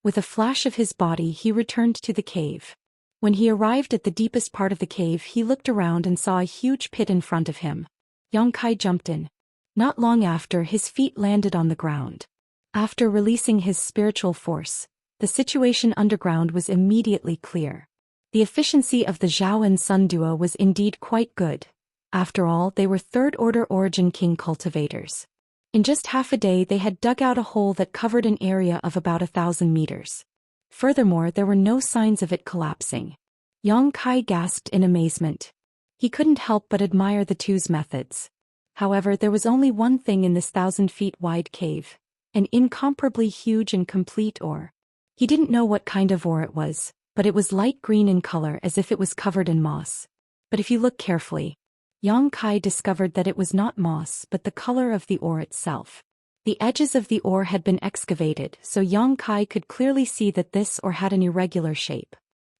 With a flash of his body, he returned to the cave. When he arrived at the deepest part of the cave, he looked around and saw a huge pit in front of him. Yang Kai jumped in. Not long after, his feet landed on the ground. After releasing his spiritual force, the situation underground was immediately clear. The efficiency of the Zhao and Sun duo was indeed quite good. After all, they were third-order Origin King cultivators. In just half a day they had dug out a hole that covered an area of about 1,000 meters. Furthermore, there were no signs of it collapsing. Yang Kai gasped in amazement. He couldn't help but admire the two's methods. However, there was only one thing in this 1,000 feet wide cave: an incomparably huge and complete ore. He didn't know what kind of ore it was, but it was light green in color as if it was covered in moss. But if you look carefully, Yang Kai discovered that it was not moss but the color of the ore itself. The edges of the ore had been excavated, so Yang Kai could clearly see that this ore had an irregular shape.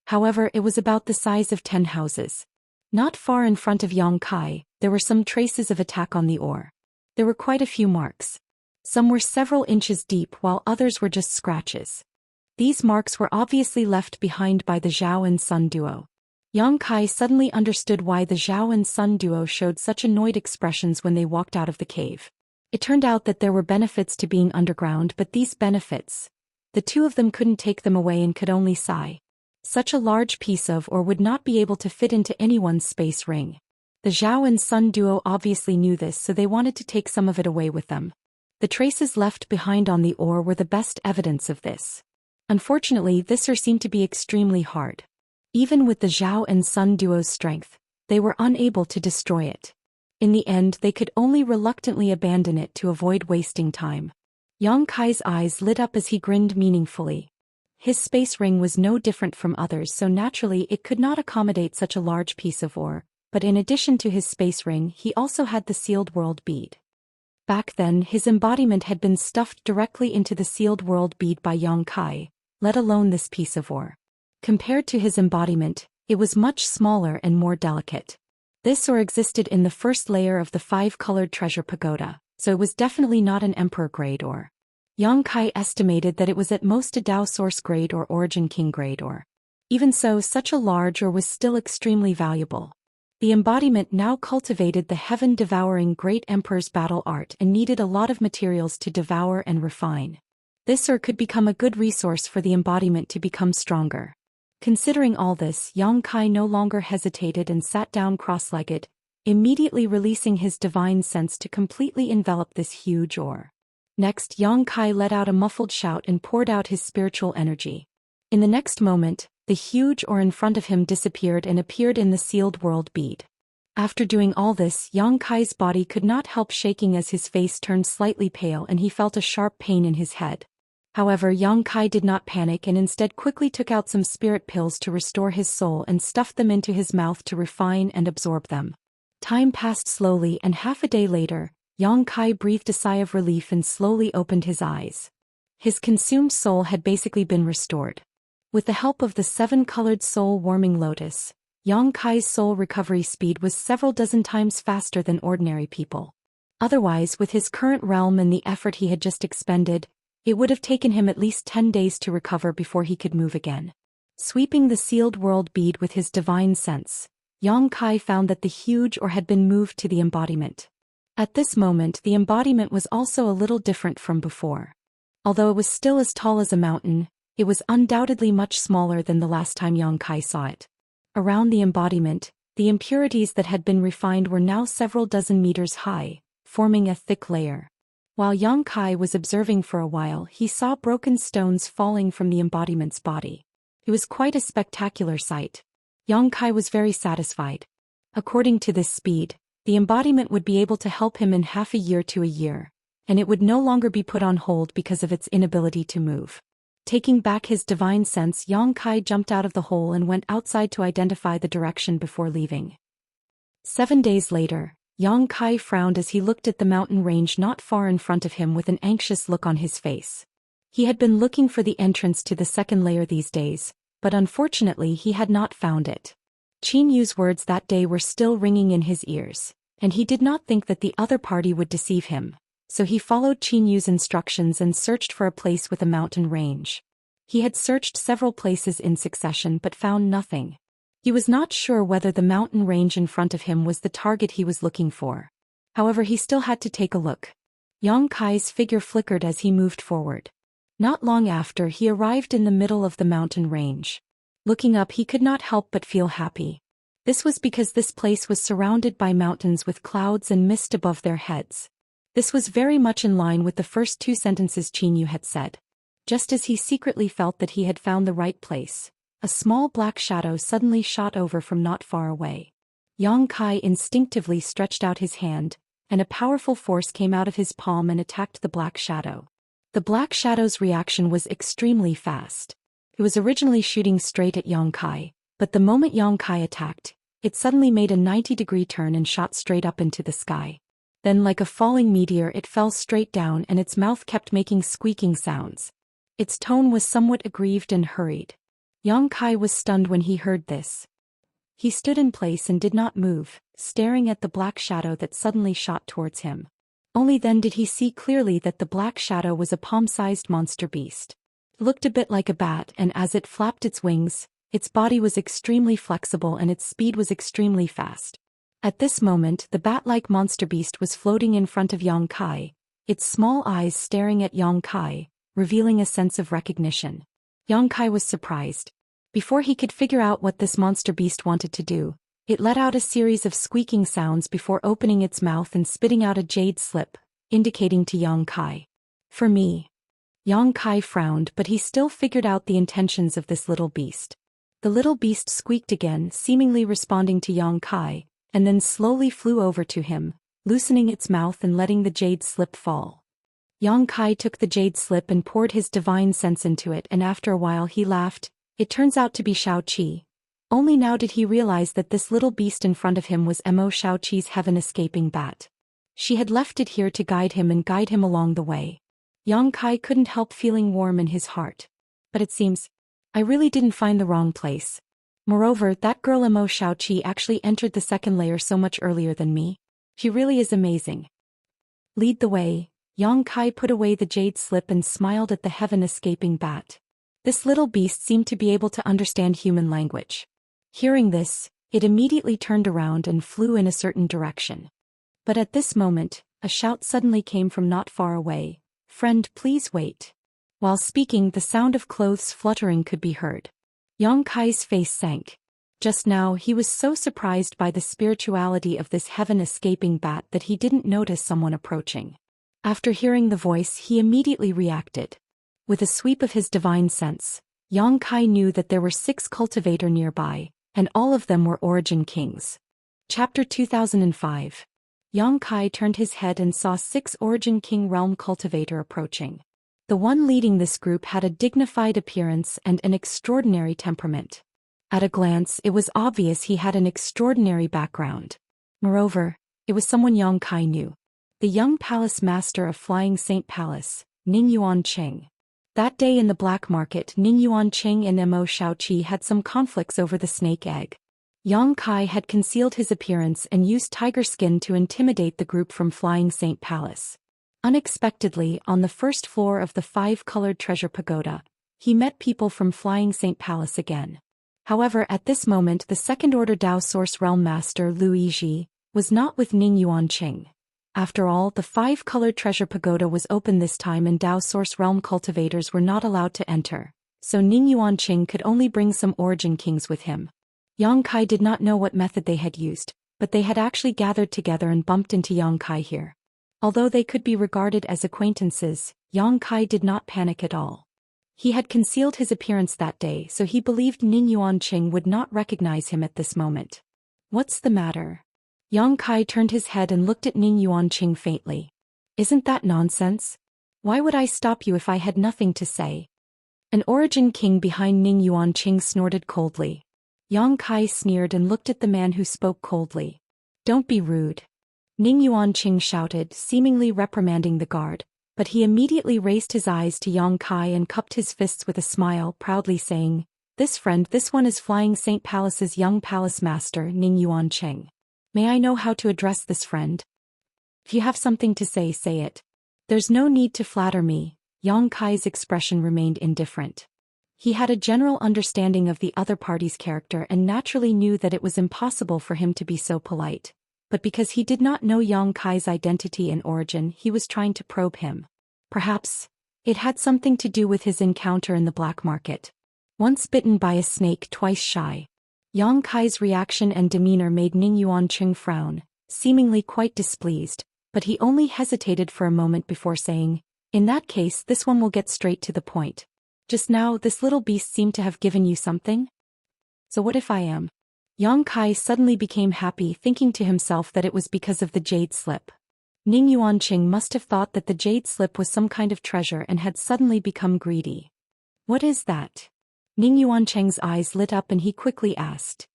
However, it was about the size of 10 houses. Not far in front of Yang Kai, there were some traces of attack on the ore. There were quite a few marks. Some were several inches deep while others were just scratches. These marks were obviously left behind by the Zhao and Sun duo. Yang Kai suddenly understood why the Zhao and Sun duo showed such annoyed expressions when they walked out of the cave. It turned out that there were benefits to being underground, but these benefits, the two of them couldn't take them away and could only sigh. Such a large piece of ore would not be able to fit into anyone's space ring. The Zhao and Sun duo obviously knew this, so they wanted to take some of it away with them. The traces left behind on the ore were the best evidence of this. Unfortunately, this ore seemed to be extremely hard. Even with the Zhao and Sun duo's strength, they were unable to destroy it. In the end, they could only reluctantly abandon it to avoid wasting time. Yang Kai's eyes lit up as he grinned meaningfully. His space ring was no different from others, so naturally it could not accommodate such a large piece of ore, but in addition to his space ring, he also had the sealed world bead. Back then, his embodiment had been stuffed directly into the sealed world bead by Yang Kai, let alone this piece of ore. Compared to his embodiment, it was much smaller and more delicate. This ore existed in the first layer of the 5-colored treasure pagoda, so it was definitely not an emperor-grade ore. Yang Kai estimated that it was at most a Dao source grade or Origin King grade ore. Even so, such a large ore was still extremely valuable. The embodiment now cultivated the heaven-devouring Great Emperor's battle art and needed a lot of materials to devour and refine. This could become a good resource for the embodiment to become stronger. Considering all this, Yang Kai no longer hesitated and sat down cross-legged, immediately releasing his divine sense to completely envelop this huge ore. Next, Yang Kai let out a muffled shout and poured out his spiritual energy. In the next moment, the huge ore in front of him disappeared and appeared in the sealed world bead. After doing all this, Yang Kai's body could not help shaking as his face turned slightly pale and he felt a sharp pain in his head. However, Yang Kai did not panic and instead quickly took out some spirit pills to restore his soul and stuffed them into his mouth to refine and absorb them. Time passed slowly and half a day later, Yang Kai breathed a sigh of relief and slowly opened his eyes. His consumed soul had basically been restored. With the help of the 7-colored soul-warming lotus, Yang Kai's soul recovery speed was several dozen times faster than ordinary people. Otherwise, with his current realm and the effort he had just expended, it would have taken him at least 10 days to recover before he could move again. Sweeping the sealed world bead with his divine sense, Yang Kai found that the huge ore had been moved to the embodiment. At this moment, the embodiment was also a little different from before. Although it was still as tall as a mountain, it was undoubtedly much smaller than the last time Yang Kai saw it. Around the embodiment, the impurities that had been refined were now several dozen meters high, forming a thick layer. While Yang Kai was observing for a while, he saw broken stones falling from the embodiment's body. It was quite a spectacular sight. Yang Kai was very satisfied. According to this speed, the embodiment would be able to help him in half a year to a year, and it would no longer be put on hold because of its inability to move. Taking back his divine sense, Yang Kai jumped out of the hole and went outside to identify the direction before leaving. 7 days later, Yang Kai frowned as he looked at the mountain range not far in front of him with an anxious look on his face. He had been looking for the entrance to the second layer these days, but unfortunately he had not found it. Qin Yu's words that day were still ringing in his ears, and he did not think that the other party would deceive him, so he followed Qin Yu's instructions and searched for a place with a mountain range. He had searched several places in succession but found nothing. He was not sure whether the mountain range in front of him was the target he was looking for. However, he still had to take a look. Yang Kai's figure flickered as he moved forward. Not long after, he arrived in the middle of the mountain range. Looking up, he could not help but feel happy. This was because this place was surrounded by mountains with clouds and mist above their heads. This was very much in line with the first 2 sentences Qin Yu had said. Just as he secretly felt that he had found the right place, a small black shadow suddenly shot over from not far away. Yang Kai instinctively stretched out his hand, and a powerful force came out of his palm and attacked the black shadow. The black shadow's reaction was extremely fast. It was originally shooting straight at Yang Kai, but the moment Yang Kai attacked, it suddenly made a 90-degree turn and shot straight up into the sky. Then, like a falling meteor, it fell straight down and its mouth kept making squeaking sounds. Its tone was somewhat aggrieved and hurried. Yang Kai was stunned when he heard this. He stood in place and did not move, staring at the black shadow that suddenly shot towards him. Only then did he see clearly that the black shadow was a palm-sized monster beast. It looked a bit like a bat, and as it flapped its wings, its body was extremely flexible and its speed was extremely fast. At this moment, the bat-like monster beast was floating in front of Yang Kai, its small eyes staring at Yang Kai, revealing a sense of recognition. Yang Kai was surprised. Before he could figure out what this monster beast wanted to do, it let out a series of squeaking sounds before opening its mouth and spitting out a jade slip, indicating to Yang Kai. For me. Yang Kai frowned, but he still figured out the intentions of this little beast. The little beast squeaked again, seemingly responding to Yang Kai, and then slowly flew over to him, loosening its mouth and letting the jade slip fall. Yang Kai took the jade slip and poured his divine sense into it, and after a while he laughed. It turns out to be Xiaoqi. Only now did he realize that this little beast in front of him was Mo Xiaoqi's heaven-escaping bat. She had left it here to guide him along the way. Yang Kai couldn't help feeling warm in his heart. But it seems, I really didn't find the wrong place. Moreover, that girl Mo Xiaoqi actually entered the second layer so much earlier than me. She really is amazing. Lead the way. Yang Kai put away the jade slip and smiled at the heaven-escaping bat. This little beast seemed to be able to understand human language. Hearing this, it immediately turned around and flew in a certain direction. But at this moment, a shout suddenly came from not far away. "Friend, please wait." While speaking, the sound of clothes fluttering could be heard. Yang Kai's face sank. Just now he was so surprised by the spirituality of this heaven-escaping bat that he didn't notice someone approaching. After hearing the voice, he immediately reacted. With a sweep of his divine sense, Yang Kai knew that there were 6 cultivators nearby, and all of them were Origin Kings. Chapter 2005. Yang Kai turned his head and saw 6 Origin King realm cultivator approaching. The one leading this group had a dignified appearance and an extraordinary temperament. At a glance, it was obvious he had an extraordinary background. Moreover, it was someone Yang Kai knew. The young palace master of Flying Saint Palace, Ning Yuanqing. That day in the black market, Ning Yuanqing and Mo Shaoqi had some conflicts over the snake egg. Yang Kai had concealed his appearance and used tiger skin to intimidate the group from Flying Saint Palace. Unexpectedly, on the first floor of the 5-colored treasure pagoda, he met people from Flying Saint Palace again. However, at this moment the second-order Dao Source Realm Master Lu Yizhi was not with Ning Yuanqing. After all, the 5-colored treasure pagoda was open this time and Dao Source Realm cultivators were not allowed to enter, so Ning Yuanqing could only bring some Origin Kings with him. Yang Kai did not know what method they had used, but they had actually gathered together and bumped into Yang Kai here. Although they could be regarded as acquaintances, Yang Kai did not panic at all. He had concealed his appearance that day, so he believed Ning Yuanqing would not recognize him at this moment. What's the matter? Yang Kai turned his head and looked at Ning Yuanqing faintly. Isn't that nonsense? Why would I stop you if I had nothing to say? An Origin King behind Ning Yuanqing snorted coldly. Yang Kai sneered and looked at the man who spoke coldly. Don't be rude. Ning Yuanqing shouted, seemingly reprimanding the guard, but he immediately raised his eyes to Yang Kai and cupped his fists with a smile, proudly saying, this one is Flying Saint Palace's young palace master, Ning Yuanqing. May I know how to address this friend? If you have something to say, say it. There's no need to flatter me. Yang Kai's expression remained indifferent. He had a general understanding of the other party's character and naturally knew that it was impossible for him to be so polite. But because he did not know Yang Kai's identity and origin, he was trying to probe him. Perhaps it had something to do with his encounter in the black market. Once bitten by a snake, twice shy. Yang Kai's reaction and demeanor made Ning Yuanqing frown, seemingly quite displeased, but he only hesitated for a moment before saying, in that case, this one will get straight to the point. Just now, this little beast seemed to have given you something? So what if I am? Yang Kai suddenly became happy, thinking to himself that it was because of the jade slip. Ning Yuanqing must have thought that the jade slip was some kind of treasure and had suddenly become greedy. What is that? Ning Yuanqing's eyes lit up and he quickly asked.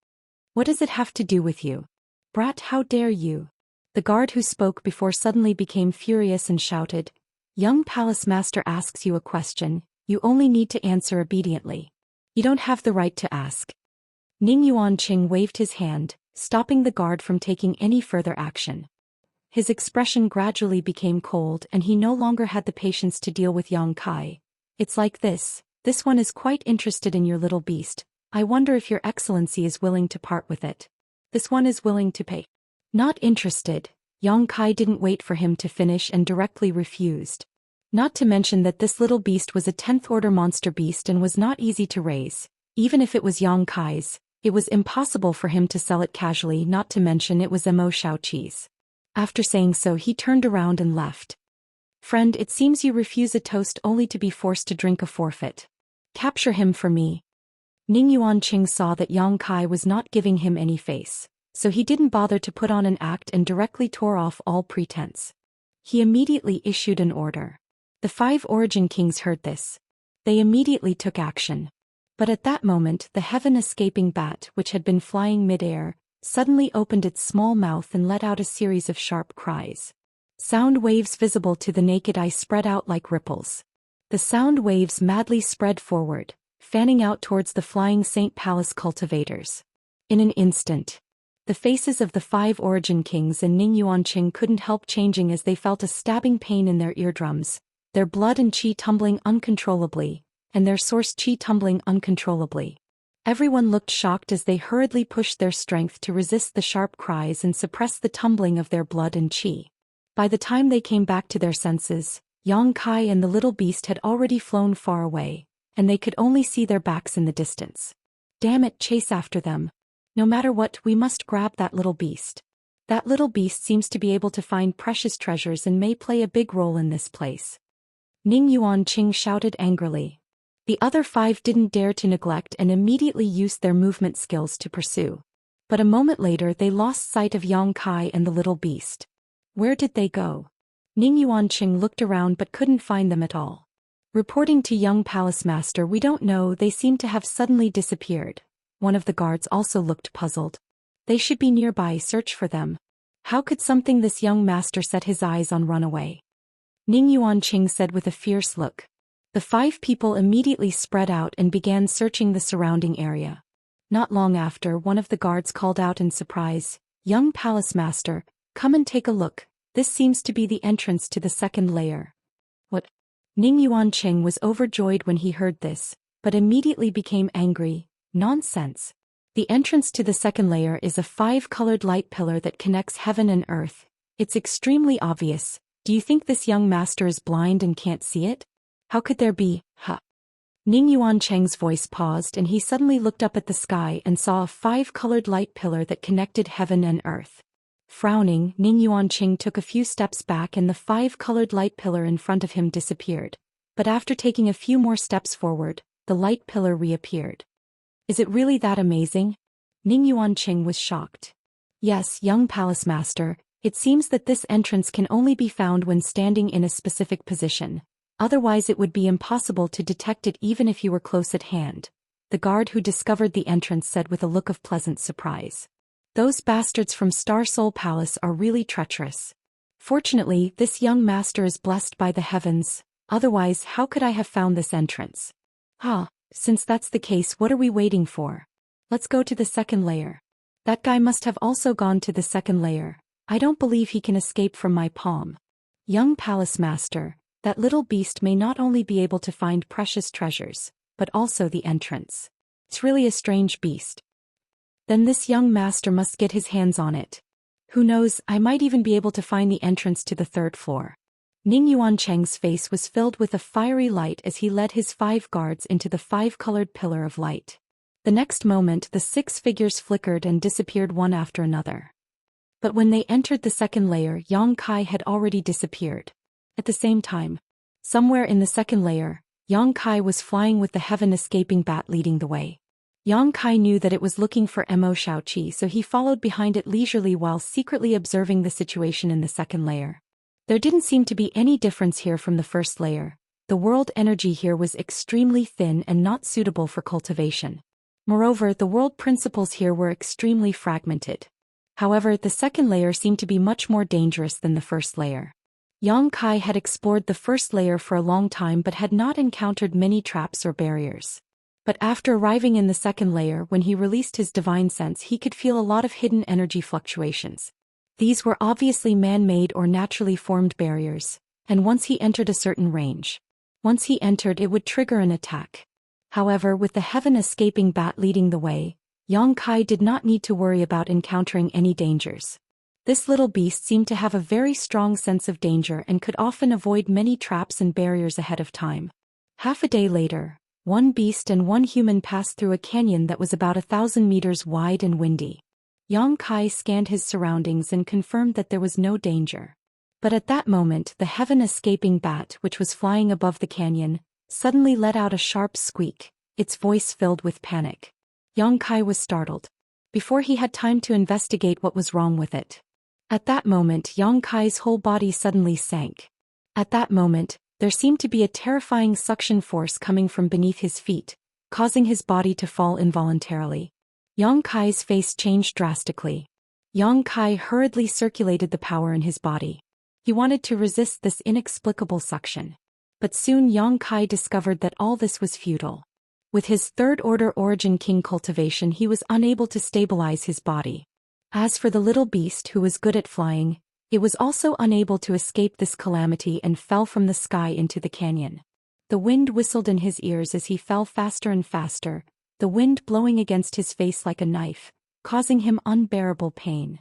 What does it have to do with you? Brat, how dare you? The guard who spoke before suddenly became furious and shouted, young palace master asks you a question, you only need to answer obediently. You don't have the right to ask. Ning Yuanqing waved his hand, stopping the guard from taking any further action. His expression gradually became cold and he no longer had the patience to deal with Yang Kai. It's like this one is quite interested in your little beast. I wonder if your excellency is willing to part with it. This one is willing to pay. Not interested. Yang Kai didn't wait for him to finish and directly refused. Not to mention that this little beast was a 10th order monster beast and was not easy to raise. Even if it was Yang Kai's, it was impossible for him to sell it casually, not to mention it was Mo Shaoqi's. After saying so, he turned around and left. Friend, it seems you refuse a toast only to be forced to drink a forfeit. Capture him for me. Ning Yuanqing saw that Yang Kai was not giving him any face, so he didn't bother to put on an act and directly tore off all pretense. He immediately issued an order. The 5 Origin Kings heard this. They immediately took action. But at that moment, the heaven-escaping bat, which had been flying mid-air, suddenly opened its small mouth and let out a series of sharp cries. Sound waves visible to the naked eye spread out like ripples. The sound waves madly spread forward, fanning out towards the Flying Saint Palace cultivators. In an instant, the faces of the 5 Origin Kings and Ning Yuanqing couldn't help changing as they felt a stabbing pain in their eardrums, their blood and qi tumbling uncontrollably, and their source qi tumbling uncontrollably. Everyone looked shocked as they hurriedly pushed their strength to resist the sharp cries and suppress the tumbling of their blood and qi. By the time they came back to their senses, Yang Kai and the little beast had already flown far away, and they could only see their backs in the distance. Damn it, chase after them. No matter what, we must grab that little beast. That little beast seems to be able to find precious treasures and may play a big role in this place. Ning Yuanqing shouted angrily. The other 5 didn't dare to neglect and immediately used their movement skills to pursue. But a moment later they lost sight of Yang Kai and the little beast. Where did they go? Ning Yuanqing looked around but couldn't find them at all. Reporting to young palace master, we don't know, they seem to have suddenly disappeared. One of the guards also looked puzzled. They should be nearby, search for them. How could something this young master set his eyes on run away? Ning Yuanqing said with a fierce look. The 5 people immediately spread out and began searching the surrounding area. Not long after, one of the guards called out in surprise, "Young palace master, come and take a look, this seems to be the entrance to the second layer." What? Ning Yuanqing was overjoyed when he heard this, but immediately became angry. Nonsense. The entrance to the second layer is a 5-colored light pillar that connects heaven and earth. It's extremely obvious. Do you think this young master is blind and can't see it? How could there be, Ning Yuanqing's voice paused and he suddenly looked up at the sky and saw a 5-colored light pillar that connected heaven and earth. Frowning, Ning Yuanqing took a few steps back and the 5-colored light pillar in front of him disappeared. But after taking a few more steps forward, the light pillar reappeared. Is it really that amazing? Ning Yuanqing was shocked. Yes, young palace master, it seems that this entrance can only be found when standing in a specific position. Otherwise it would be impossible to detect it even if you were close at hand. The guard who discovered the entrance said with a look of pleasant surprise. Those bastards from Star Soul Palace are really treacherous. Fortunately, this young master is blessed by the heavens, otherwise how could I have found this entrance? Since that's the case, what are we waiting for? Let's go to the second layer. That guy must have also gone to the second layer. I don't believe he can escape from my palm. Young palace master, that little beast may not only be able to find precious treasures, but also the entrance. It's really a strange beast. Then this young master must get his hands on it. Who knows, I might even be able to find the entrance to the 3rd floor. Ning Yuanqing's face was filled with a fiery light as he led his 5 guards into the 5-colored pillar of light. The next moment the 6 figures flickered and disappeared one after another. But when they entered the second layer, Yang Kai had already disappeared. At the same time, somewhere in the second layer, Yang Kai was flying with the heaven-escaping bat leading the way. Yang Kai knew that it was looking for Mo Shaoqi, so he followed behind it leisurely while secretly observing the situation in the second layer. There didn't seem to be any difference here from the first layer. The world energy here was extremely thin and not suitable for cultivation. Moreover, the world principles here were extremely fragmented. However, the second layer seemed to be much more dangerous than the first layer. Yang Kai had explored the first layer for a long time but had not encountered many traps or barriers. But after arriving in the second layer, when he released his divine sense, he could feel a lot of hidden energy fluctuations. These were obviously man-made or naturally formed barriers, and once he entered a certain range, it would trigger an attack. However, with the heaven-escaping bat leading the way, Yang Kai did not need to worry about encountering any dangers. This little beast seemed to have a very strong sense of danger and could often avoid many traps and barriers ahead of time. Half a day later, 1 beast and 1 human passed through a canyon that was about 1,000 meters wide and windy. Yang Kai scanned his surroundings and confirmed that there was no danger. But at that moment, the heaven-escaping bat, which was flying above the canyon, suddenly let out a sharp squeak, its voice filled with panic. Yang Kai was startled. Before he had time to investigate what was wrong with it. At that moment, Yang Kai's whole body suddenly sank. At that moment, there seemed to be a terrifying suction force coming from beneath his feet, causing his body to fall involuntarily. Yang Kai's face changed drastically. Yang Kai hurriedly circulated the power in his body. He wanted to resist this inexplicable suction. But soon Yang Kai discovered that all this was futile. With his 3rd order origin king cultivation, he was unable to stabilize his body. As for the little beast who was good at flying, it was also unable to escape this calamity and fell from the sky into the canyon. The wind whistled in his ears as he fell faster and faster, the wind blowing against his face like a knife, causing him unbearable pain.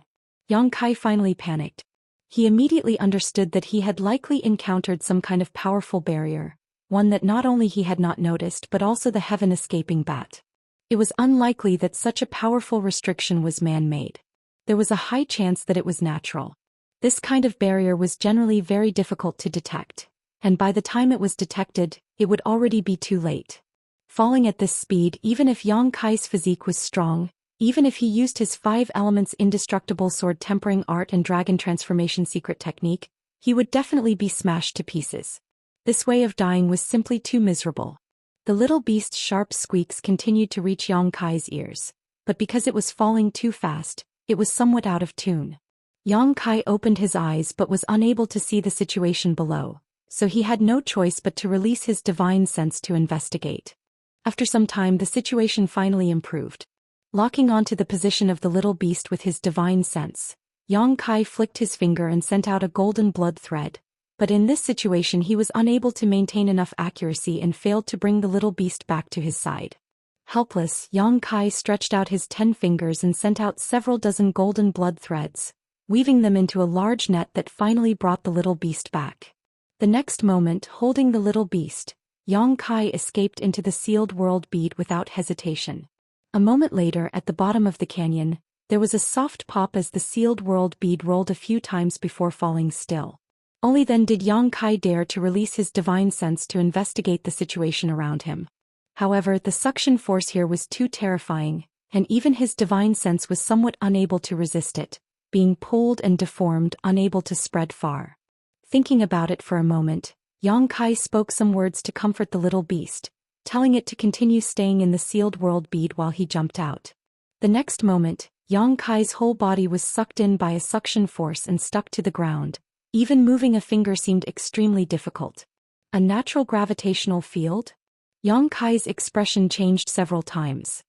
Yang Kai finally panicked. He immediately understood that he had likely encountered some kind of powerful barrier, one that not only he had not noticed but also the heaven-escaping bat. It was unlikely that such a powerful restriction was man-made. There was a high chance that it was natural. This kind of barrier was generally very difficult to detect, and by the time it was detected, it would already be too late. Falling at this speed, even if Yang Kai's physique was strong, even if he used his 5 elements indestructible sword tempering art and dragon transformation secret technique, he would definitely be smashed to pieces. This way of dying was simply too miserable. The little beast's sharp squeaks continued to reach Yang Kai's ears, but because it was falling too fast, it was somewhat out of tune. Yang Kai opened his eyes but was unable to see the situation below, so he had no choice but to release his divine sense to investigate. After some time, the situation finally improved. Locking onto the position of the little beast with his divine sense, Yang Kai flicked his finger and sent out a golden blood thread, but in this situation he was unable to maintain enough accuracy and failed to bring the little beast back to his side. Helpless, Yang Kai stretched out his 10 fingers and sent out several dozen golden blood threads, weaving them into a large net that finally brought the little beast back. The next moment, holding the little beast, Yang Kai escaped into the sealed world bead without hesitation. A moment later, at the bottom of the canyon, there was a soft pop as the sealed world bead rolled a few times before falling still. Only then did Yang Kai dare to release his divine sense to investigate the situation around him. However, the suction force here was too terrifying, and even his divine sense was somewhat unable to resist it, being pulled and deformed, unable to spread far. Thinking about it for a moment, Yang Kai spoke some words to comfort the little beast, telling it to continue staying in the sealed world bead while he jumped out. The next moment, Yang Kai's whole body was sucked in by a suction force and stuck to the ground. Even moving a finger seemed extremely difficult. A natural gravitational field? Yang Kai's expression changed several times.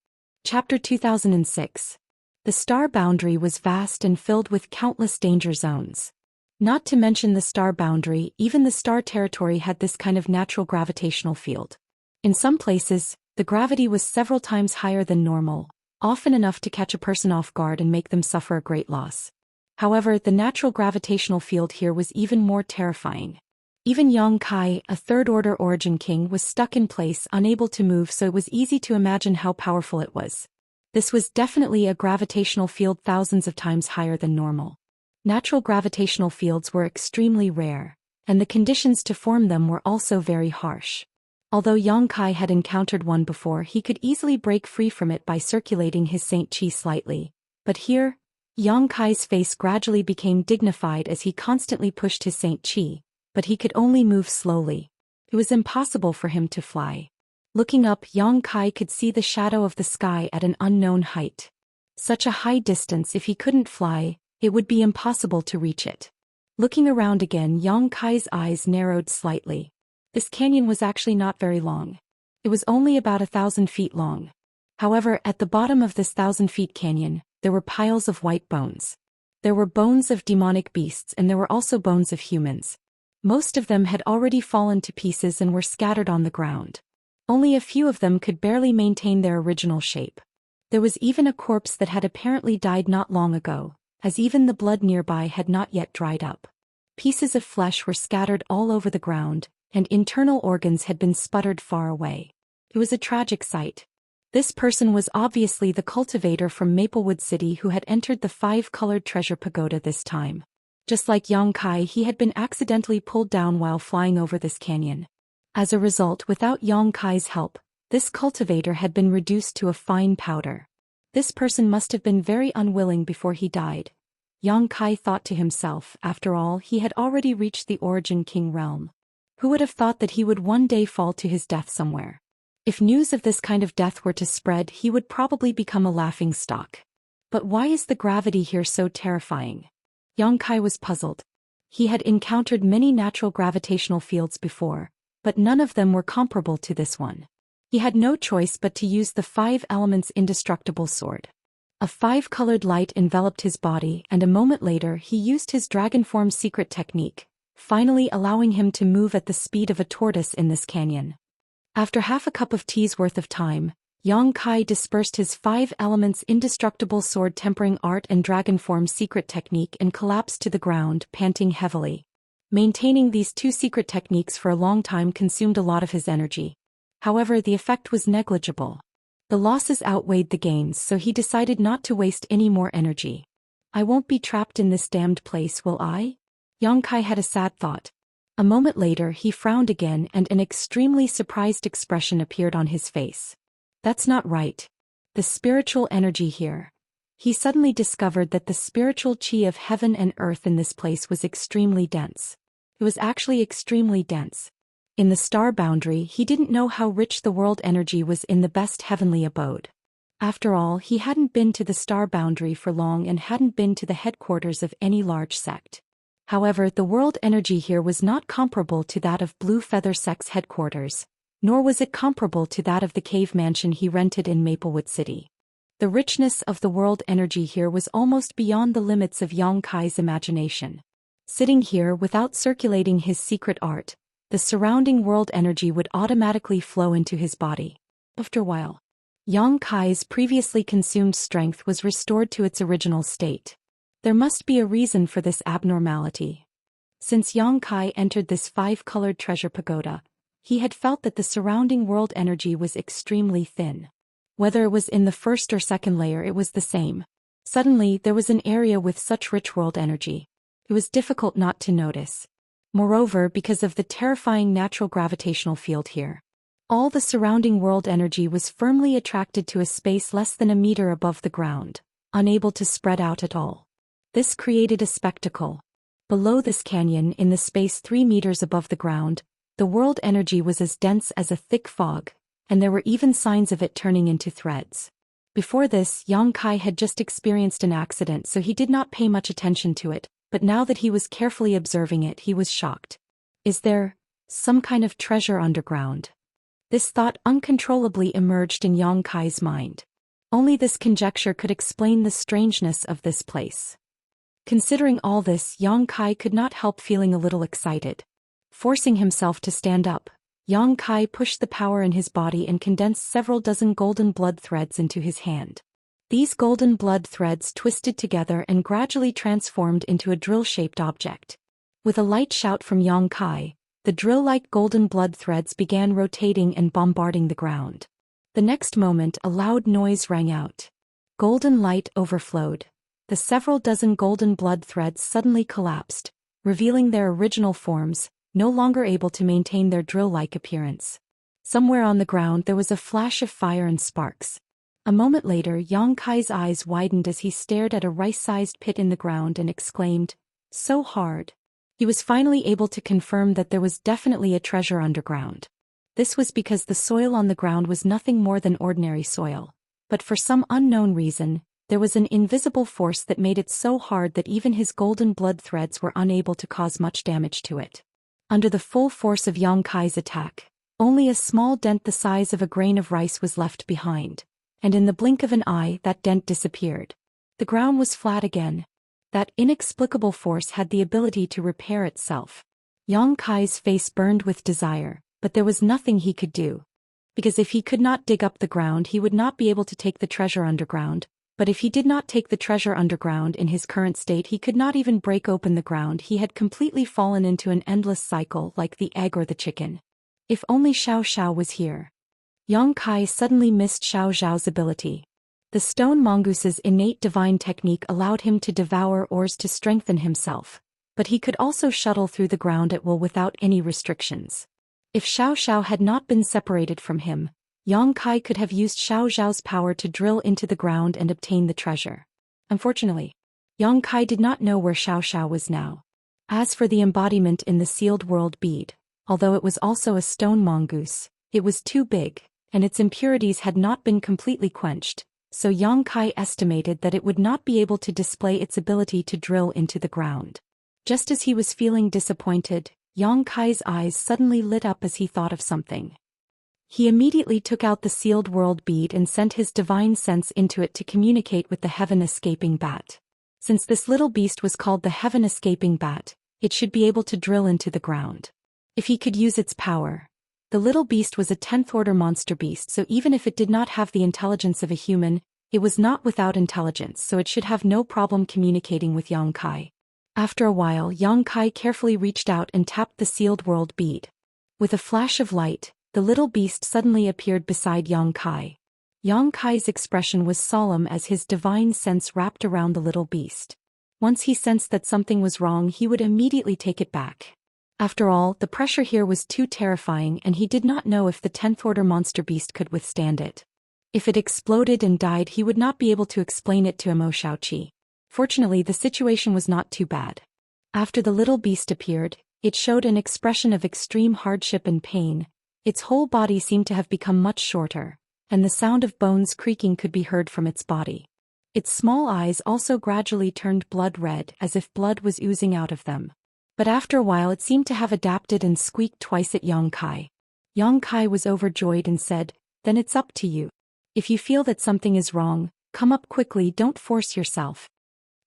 Chapter 2006. The star boundary was vast and filled with countless danger zones. Not to mention the star boundary, even the star territory had this kind of natural gravitational field. In some places, the gravity was several times higher than normal, often enough to catch a person off guard and make them suffer a great loss. However, the natural gravitational field here was even more terrifying. Even Yang Kai, a third-order origin king, was stuck in place, unable to move, so it was easy to imagine how powerful it was. This was definitely a gravitational field thousands of times higher than normal. Natural gravitational fields were extremely rare, and the conditions to form them were also very harsh. Although Yang Kai had encountered one before, he could easily break free from it by circulating his Saint Qi slightly. But here, Yang Kai's face gradually became dignified as he constantly pushed his Saint Qi, but he could only move slowly. It was impossible for him to fly. Looking up, Yang Kai could see the shadow of the sky at an unknown height. Such a high distance, if he couldn't fly, it would be impossible to reach it. Looking around again, Yang Kai's eyes narrowed slightly. This canyon was actually not very long. It was only about 1,000 feet long. However, at the bottom of this 1,000-feet canyon, there were piles of white bones. There were bones of demonic beasts and there were also bones of humans. Most of them had already fallen to pieces and were scattered on the ground. Only a few of them could barely maintain their original shape. There was even a corpse that had apparently died not long ago, as even the blood nearby had not yet dried up. Pieces of flesh were scattered all over the ground, and internal organs had been sputtered far away. It was a tragic sight. This person was obviously the cultivator from Maplewood City who had entered the 5-colored treasure pagoda this time. Just like Yang Kai, he had been accidentally pulled down while flying over this canyon. As a result, without Yang Kai's help, this cultivator had been reduced to a fine powder. This person must have been very unwilling before he died. Yang Kai thought to himself, after all, he had already reached the Origin King realm. Who would have thought that he would one day fall to his death somewhere? If news of this kind of death were to spread, he would probably become a laughingstock. But why is the gravity here so terrifying? Yang Kai was puzzled. He had encountered many natural gravitational fields before, but none of them were comparable to this one. He had no choice but to use the 5 elements indestructible sword. A 5-colored light enveloped his body, and a moment later he used his dragon form secret technique, finally allowing him to move at the speed of a tortoise in this canyon. After half a cup of tea's worth of time, Yang Kai dispersed his 5 elements indestructible sword tempering art and dragon form secret technique and collapsed to the ground, panting heavily. Maintaining these 2 secret techniques for a long time consumed a lot of his energy. However, the effect was negligible. The losses outweighed the gains, so he decided not to waste any more energy. I won't be trapped in this damned place, will I? Yang Kai had a sad thought. A moment later he frowned again and an extremely surprised expression appeared on his face. That's not right. The spiritual energy here. He suddenly discovered that the spiritual chi of heaven and earth in this place was extremely dense. It was actually extremely dense. In the star boundary, he didn't know how rich the world energy was in the best heavenly abode. After all, he hadn't been to the star boundary for long and hadn't been to the headquarters of any large sect. However, the world energy here was not comparable to that of Blue Feather Sect's headquarters, nor was it comparable to that of the cave mansion he rented in Maplewood City. The richness of the world energy here was almost beyond the limits of Yang Kai's imagination. Sitting here without circulating his secret art, the surrounding world energy would automatically flow into his body. After a while, Yang Kai's previously consumed strength was restored to its original state. There must be a reason for this abnormality. Since Yang Kai entered this 5-colored treasure pagoda, he had felt that the surrounding world energy was extremely thin. Whether it was in the first or second layer, it was the same. Suddenly, there was an area with such rich world energy. It was difficult not to notice. Moreover, because of the terrifying natural gravitational field here, all the surrounding world energy was firmly attracted to a space less than a meter above the ground, unable to spread out at all. This created a spectacle. Below this canyon, in the space 3 meters above the ground, the world energy was as dense as a thick fog, and there were even signs of it turning into threads. Before this, Yang Kai had just experienced an accident, so he did not pay much attention to it, but now that he was carefully observing it, he was shocked. Is there some kind of treasure underground? This thought uncontrollably emerged in Yang Kai's mind. Only this conjecture could explain the strangeness of this place. Considering all this, Yang Kai could not help feeling a little excited. Forcing himself to stand up, Yang Kai pushed the power in his body and condensed several dozen golden blood threads into his hand. These golden blood threads twisted together and gradually transformed into a drill-shaped object. With a light shout from Yang Kai, the drill-like golden blood threads began rotating and bombarding the ground. The next moment, a loud noise rang out. Golden light overflowed. The several dozen golden blood threads suddenly collapsed, revealing their original forms, no longer able to maintain their drill-like appearance. Somewhere on the ground there was a flash of fire and sparks. A moment later, Yang Kai's eyes widened as he stared at a rice-sized pit in the ground and exclaimed, "So hard." He was finally able to confirm that there was definitely a treasure underground. This was because the soil on the ground was nothing more than ordinary soil. But for some unknown reason, there was an invisible force that made it so hard that even his golden blood threads were unable to cause much damage to it. Under the full force of Yang Kai's attack, only a small dent the size of a grain of rice was left behind. And in the blink of an eye, that dent disappeared. The ground was flat again. That inexplicable force had the ability to repair itself. Yang Kai's face burned with desire, but there was nothing he could do. Because if he could not dig up the ground, he would not be able to take the treasure underground. But if he did not take the treasure underground in his current state, he could not even break open the ground. He had completely fallen into an endless cycle like the egg or the chicken. If only Xiao was here. Yang Kai suddenly missed Xiao's ability. The stone mongoose's innate divine technique allowed him to devour ores to strengthen himself, but he could also shuttle through the ground at will without any restrictions. If Xiao had not been separated from him, Yang Kai could have used Xiao's power to drill into the ground and obtain the treasure. Unfortunately, Yang Kai did not know where Xiao was now. As for the embodiment in the sealed world bead, although it was also a stone mongoose, it was too big, and its impurities had not been completely quenched, so Yang Kai estimated that it would not be able to display its ability to drill into the ground. Just as he was feeling disappointed, Yang Kai's eyes suddenly lit up as he thought of something. He immediately took out the sealed world bead and sent his divine sense into it to communicate with the heaven-escaping bat. Since this little beast was called the heaven-escaping bat, it should be able to drill into the ground. If he could use its power, The little beast was a 10th-order monster beast, so even if it did not have the intelligence of a human, it was not without intelligence, so it should have no problem communicating with Yang Kai. After a while, Yang Kai carefully reached out and tapped the sealed world bead. With a flash of light, the little beast suddenly appeared beside Yang Kai. Yang Kai's expression was solemn as his divine sense wrapped around the little beast. Once he sensed that something was wrong, he would immediately take it back. After all, the pressure here was too terrifying, and he did not know if the 10th-order monster beast could withstand it. If it exploded and died, he would not be able to explain it to Imo Xiaoqi. Fortunately, the situation was not too bad. After the little beast appeared, it showed an expression of extreme hardship and pain. Its whole body seemed to have become much shorter, and the sound of bones creaking could be heard from its body. Its small eyes also gradually turned blood red, as if blood was oozing out of them. But after a while it seemed to have adapted and squeaked twice at Yang Kai. Yang Kai was overjoyed and said, "Then it's up to you. If you feel that something is wrong, come up quickly, don't force yourself."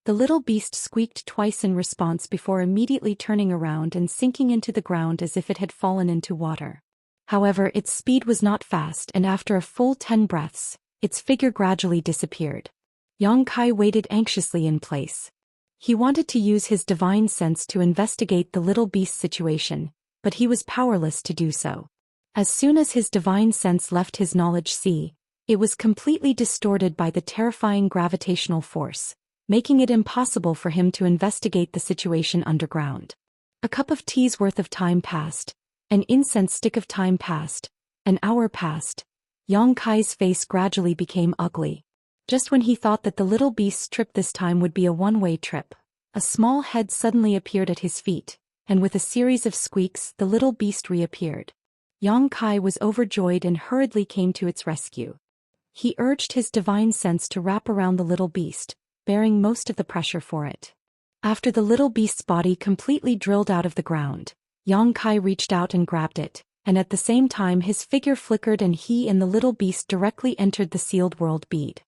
The little beast squeaked twice in response before immediately turning around and sinking into the ground as if it had fallen into water. However, its speed was not fast, and after a full 10 breaths, its figure gradually disappeared. Yang Kai waited anxiously in place. He wanted to use his divine sense to investigate the little beast's situation, but he was powerless to do so. As soon as his divine sense left his knowledge sea, it was completely distorted by the terrifying gravitational force, making it impossible for him to investigate the situation underground. A cup of tea's worth of time passed, an incense stick of time passed, an hour passed. Yang Kai's face gradually became ugly. Just when he thought that the little beast's trip this time would be a one-way trip, a small head suddenly appeared at his feet, and with a series of squeaks the little beast reappeared. Yang Kai was overjoyed and hurriedly came to its rescue. He urged his divine sense to wrap around the little beast, bearing most of the pressure for it. After the little beast's body completely drilled out of the ground, Yang Kai reached out and grabbed it, and at the same time his figure flickered and he and the little beast directly entered the sealed world bead.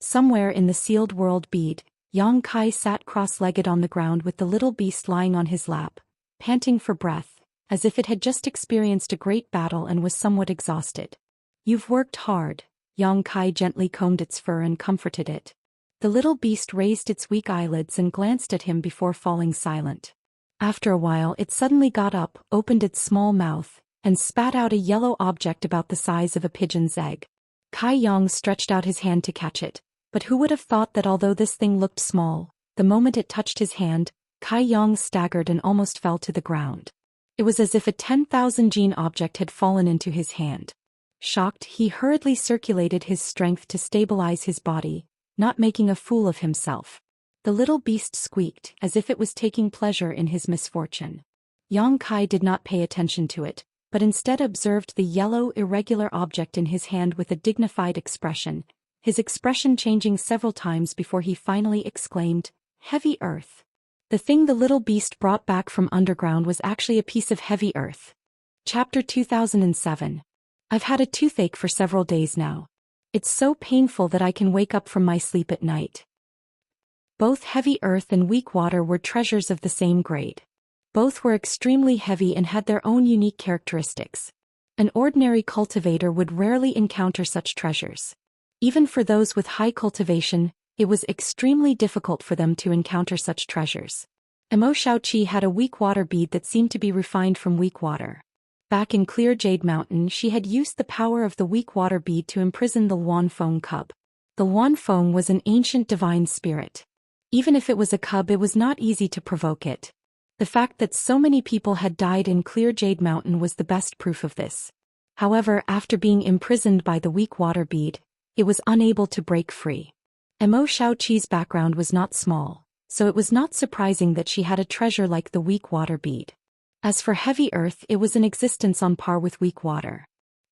Somewhere in the sealed world bead, Yang Kai sat cross-legged on the ground with the little beast lying on his lap, panting for breath, as if it had just experienced a great battle and was somewhat exhausted. "You've worked hard." Yang Kai gently combed its fur and comforted it. The little beast raised its weak eyelids and glanced at him before falling silent. After a while it suddenly got up, opened its small mouth, and spat out a yellow object about the size of a pigeon's egg. Kai Yang stretched out his hand to catch it. But who would have thought that although this thing looked small, the moment it touched his hand, Kai Yang staggered and almost fell to the ground. It was as if a 10,000 gene object had fallen into his hand. Shocked, he hurriedly circulated his strength to stabilize his body, not making a fool of himself. The little beast squeaked, as if it was taking pleasure in his misfortune. Yang Kai did not pay attention to it, but instead observed the yellow, irregular object in his hand with a dignified expression, his expression changing several times before he finally exclaimed, "Heavy earth." The thing the little beast brought back from underground was actually a piece of heavy earth. Chapter 2007. I've had a toothache for several days now. It's so painful that I can wake up from my sleep at night. Both heavy earth and weak water were treasures of the same grade. Both were extremely heavy and had their own unique characteristics. An ordinary cultivator would rarely encounter such treasures. Even for those with high cultivation, it was extremely difficult for them to encounter such treasures. Imo Xiaoqi had a weak water bead that seemed to be refined from weak water. Back in Clear Jade Mountain, she had used the power of the weak water bead to imprison the Luanfeng cub. The Luanfeng was an ancient divine spirit. Even if it was a cub, it was not easy to provoke it. The fact that so many people had died in Clear Jade Mountain was the best proof of this. However, after being imprisoned by the weak water bead, it was unable to break free. Imo Xiaoqi's background was not small, so it was not surprising that she had a treasure like the weak water bead. As for heavy earth, it was in existence on par with weak water.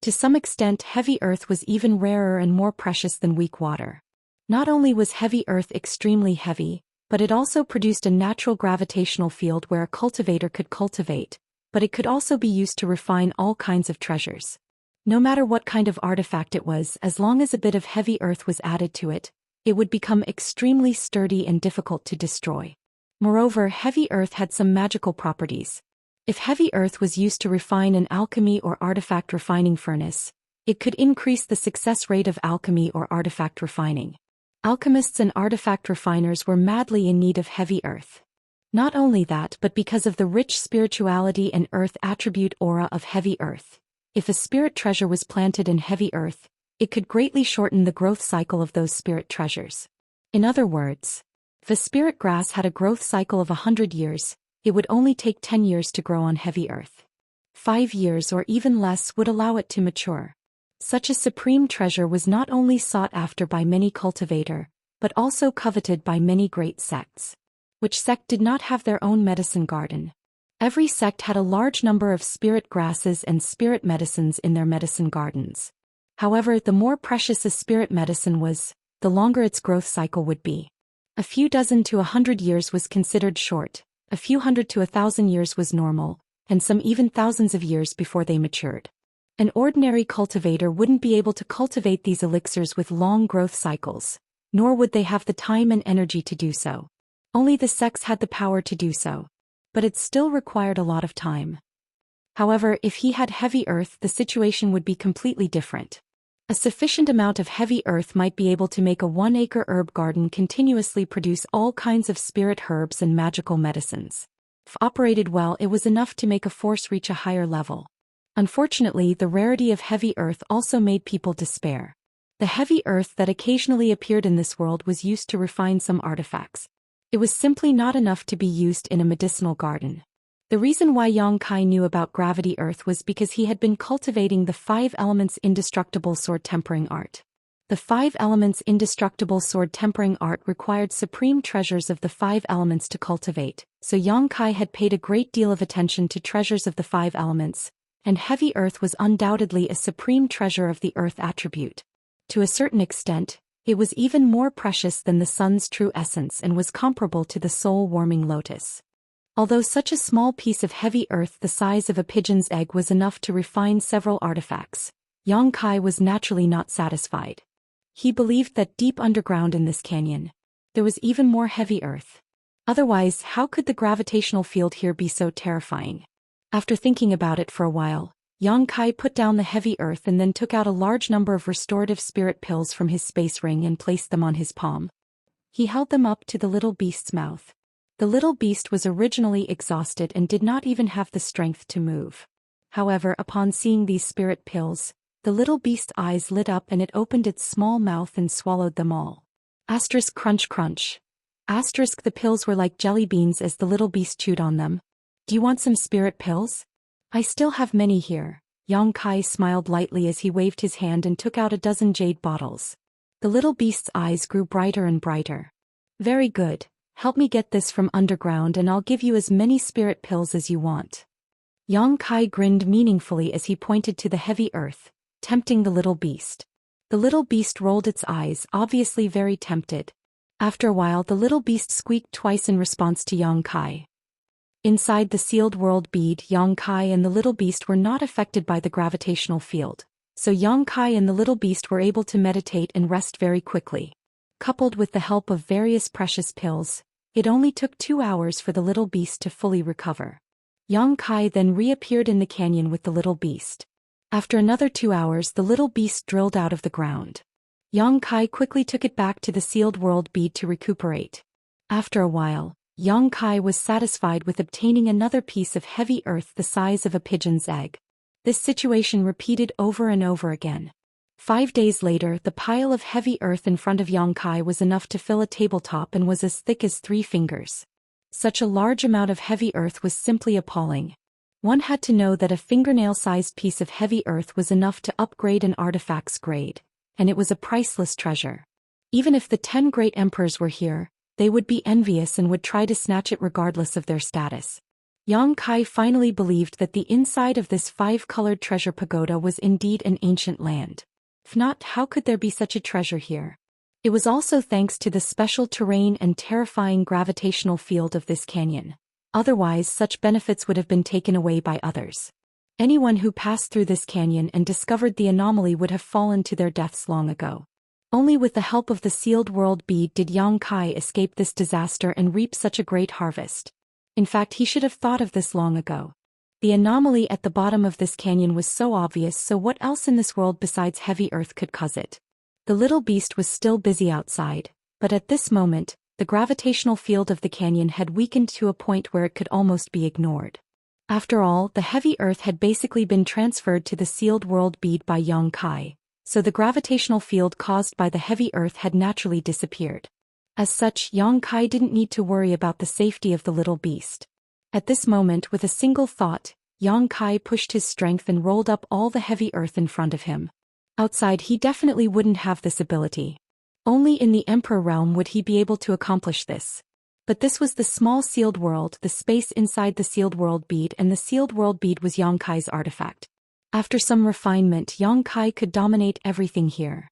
To some extent, heavy earth was even rarer and more precious than weak water. Not only was heavy earth extremely heavy, but it also produced a natural gravitational field where a cultivator could cultivate, but it could also be used to refine all kinds of treasures. No matter what kind of artifact it was, as long as a bit of heavy earth was added to it, it would become extremely sturdy and difficult to destroy. Moreover, heavy earth had some magical properties. If heavy earth was used to refine an alchemy or artifact refining furnace, it could increase the success rate of alchemy or artifact refining. Alchemists and artifact refiners were madly in need of heavy earth. Not only that, but because of the rich spirituality and earth attribute aura of heavy earth. If a spirit treasure was planted in heavy earth, it could greatly shorten the growth cycle of those spirit treasures. In other words, if a spirit grass had a growth cycle of 100 years, it would only take 10 years to grow on heavy earth. 5 years or even less would allow it to mature. Such a supreme treasure was not only sought after by many cultivator, but also coveted by many great sects. Which sect did not have their own medicine garden? Every sect had a large number of spirit grasses and spirit medicines in their medicine gardens. However, the more precious a spirit medicine was, the longer its growth cycle would be. A few dozen to 100 years was considered short, a few hundred to 1,000 years was normal, and some even thousands of years before they matured. An ordinary cultivator wouldn't be able to cultivate these elixirs with long growth cycles, nor would they have the time and energy to do so. Only the sects had the power to do so. But it still required a lot of time. However, if he had heavy earth, the situation would be completely different. A sufficient amount of heavy earth might be able to make a 1-acre herb garden continuously produce all kinds of spirit herbs and magical medicines. If operated well, it was enough to make a force reach a higher level. Unfortunately, the rarity of heavy earth also made people despair. The heavy earth that occasionally appeared in this world was used to refine some artifacts. It was simply not enough to be used in a medicinal garden. The reason why Yang Kai knew about gravity earth was because he had been cultivating the 5 elements indestructible sword tempering art. The 5 elements indestructible sword tempering art required supreme treasures of the 5 elements to cultivate, so Yang Kai had paid a great deal of attention to treasures of the 5 elements, and heavy earth was undoubtedly a supreme treasure of the earth attribute. To a certain extent, it was even more precious than the sun's true essence and was comparable to the soul-warming lotus. Although such a small piece of heavy earth the size of a pigeon's egg was enough to refine several artifacts, Yang Kai was naturally not satisfied. He believed that deep underground in this canyon, there was even more heavy earth. Otherwise, how could the gravitational field here be so terrifying? After thinking about it for a while, Yang Kai put down the heavy earth and then took out a large number of restorative spirit pills from his space ring and placed them on his palm. He held them up to the little beast's mouth. The little beast was originally exhausted and did not even have the strength to move. However, upon seeing these spirit pills, the little beast's eyes lit up and it opened its small mouth and swallowed them all. Asterisk crunch crunch. Asterisk the pills were like jelly beans as the little beast chewed on them. Do you want some spirit pills? I still have many here. Yang Kai smiled lightly as he waved his hand and took out a dozen jade bottles. The little beast's eyes grew brighter and brighter. Very good. Help me get this from underground and I'll give you as many spirit pills as you want. Yang Kai grinned meaningfully as he pointed to the heavy earth, tempting the little beast. The little beast rolled its eyes, obviously very tempted. After a while, the little beast squeaked twice in response to Yang Kai. Inside the sealed world bead, Yang Kai and the little beast were not affected by the gravitational field, so Yang Kai and the little beast were able to meditate and rest very quickly. Coupled with the help of various precious pills, it only took 2 hours for the little beast to fully recover. Yang Kai then reappeared in the canyon with the little beast. After another 2 hours, the little beast drilled out of the ground. Yang Kai quickly took it back to the sealed world bead to recuperate. After a while, Yang Kai was satisfied with obtaining another piece of heavy earth the size of a pigeon's egg. This situation repeated over and over again. 5 days later, the pile of heavy earth in front of Yang Kai was enough to fill a tabletop and was as thick as 3 fingers. Such a large amount of heavy earth was simply appalling. One had to know that a fingernail-sized piece of heavy earth was enough to upgrade an artifact's grade, and it was a priceless treasure. Even if the 10 great emperors were here, they would be envious and would try to snatch it regardless of their status. Yang Kai finally believed that the inside of this 5-colored treasure pagoda was indeed an ancient land. If not, how could there be such a treasure here? It was also thanks to the special terrain and terrifying gravitational field of this canyon. Otherwise, such benefits would have been taken away by others. Anyone who passed through this canyon and discovered the anomaly would have fallen to their deaths long ago. Only with the help of the sealed world bead did Yang Kai escape this disaster and reap such a great harvest. In fact, he should have thought of this long ago. The anomaly at the bottom of this canyon was so obvious, so what else in this world besides heavy earth could cause it? The little beast was still busy outside, but at this moment, the gravitational field of the canyon had weakened to a point where it could almost be ignored. After all, the heavy earth had basically been transferred to the sealed world bead by Xianxia, so the gravitational field caused by the heavy earth had naturally disappeared. As such, Xianxia didn't need to worry about the safety of the little beast. At this moment, with a single thought, Xianxia pushed his strength and rolled up all the heavy earth in front of him. Outside, he definitely wouldn't have this ability. Only in the Emperor realm would he be able to accomplish this. But this was the small sealed world, the space inside the sealed world bead, and the sealed world bead was Xianxia's artifact. After some refinement, Xianxia could dominate everything here.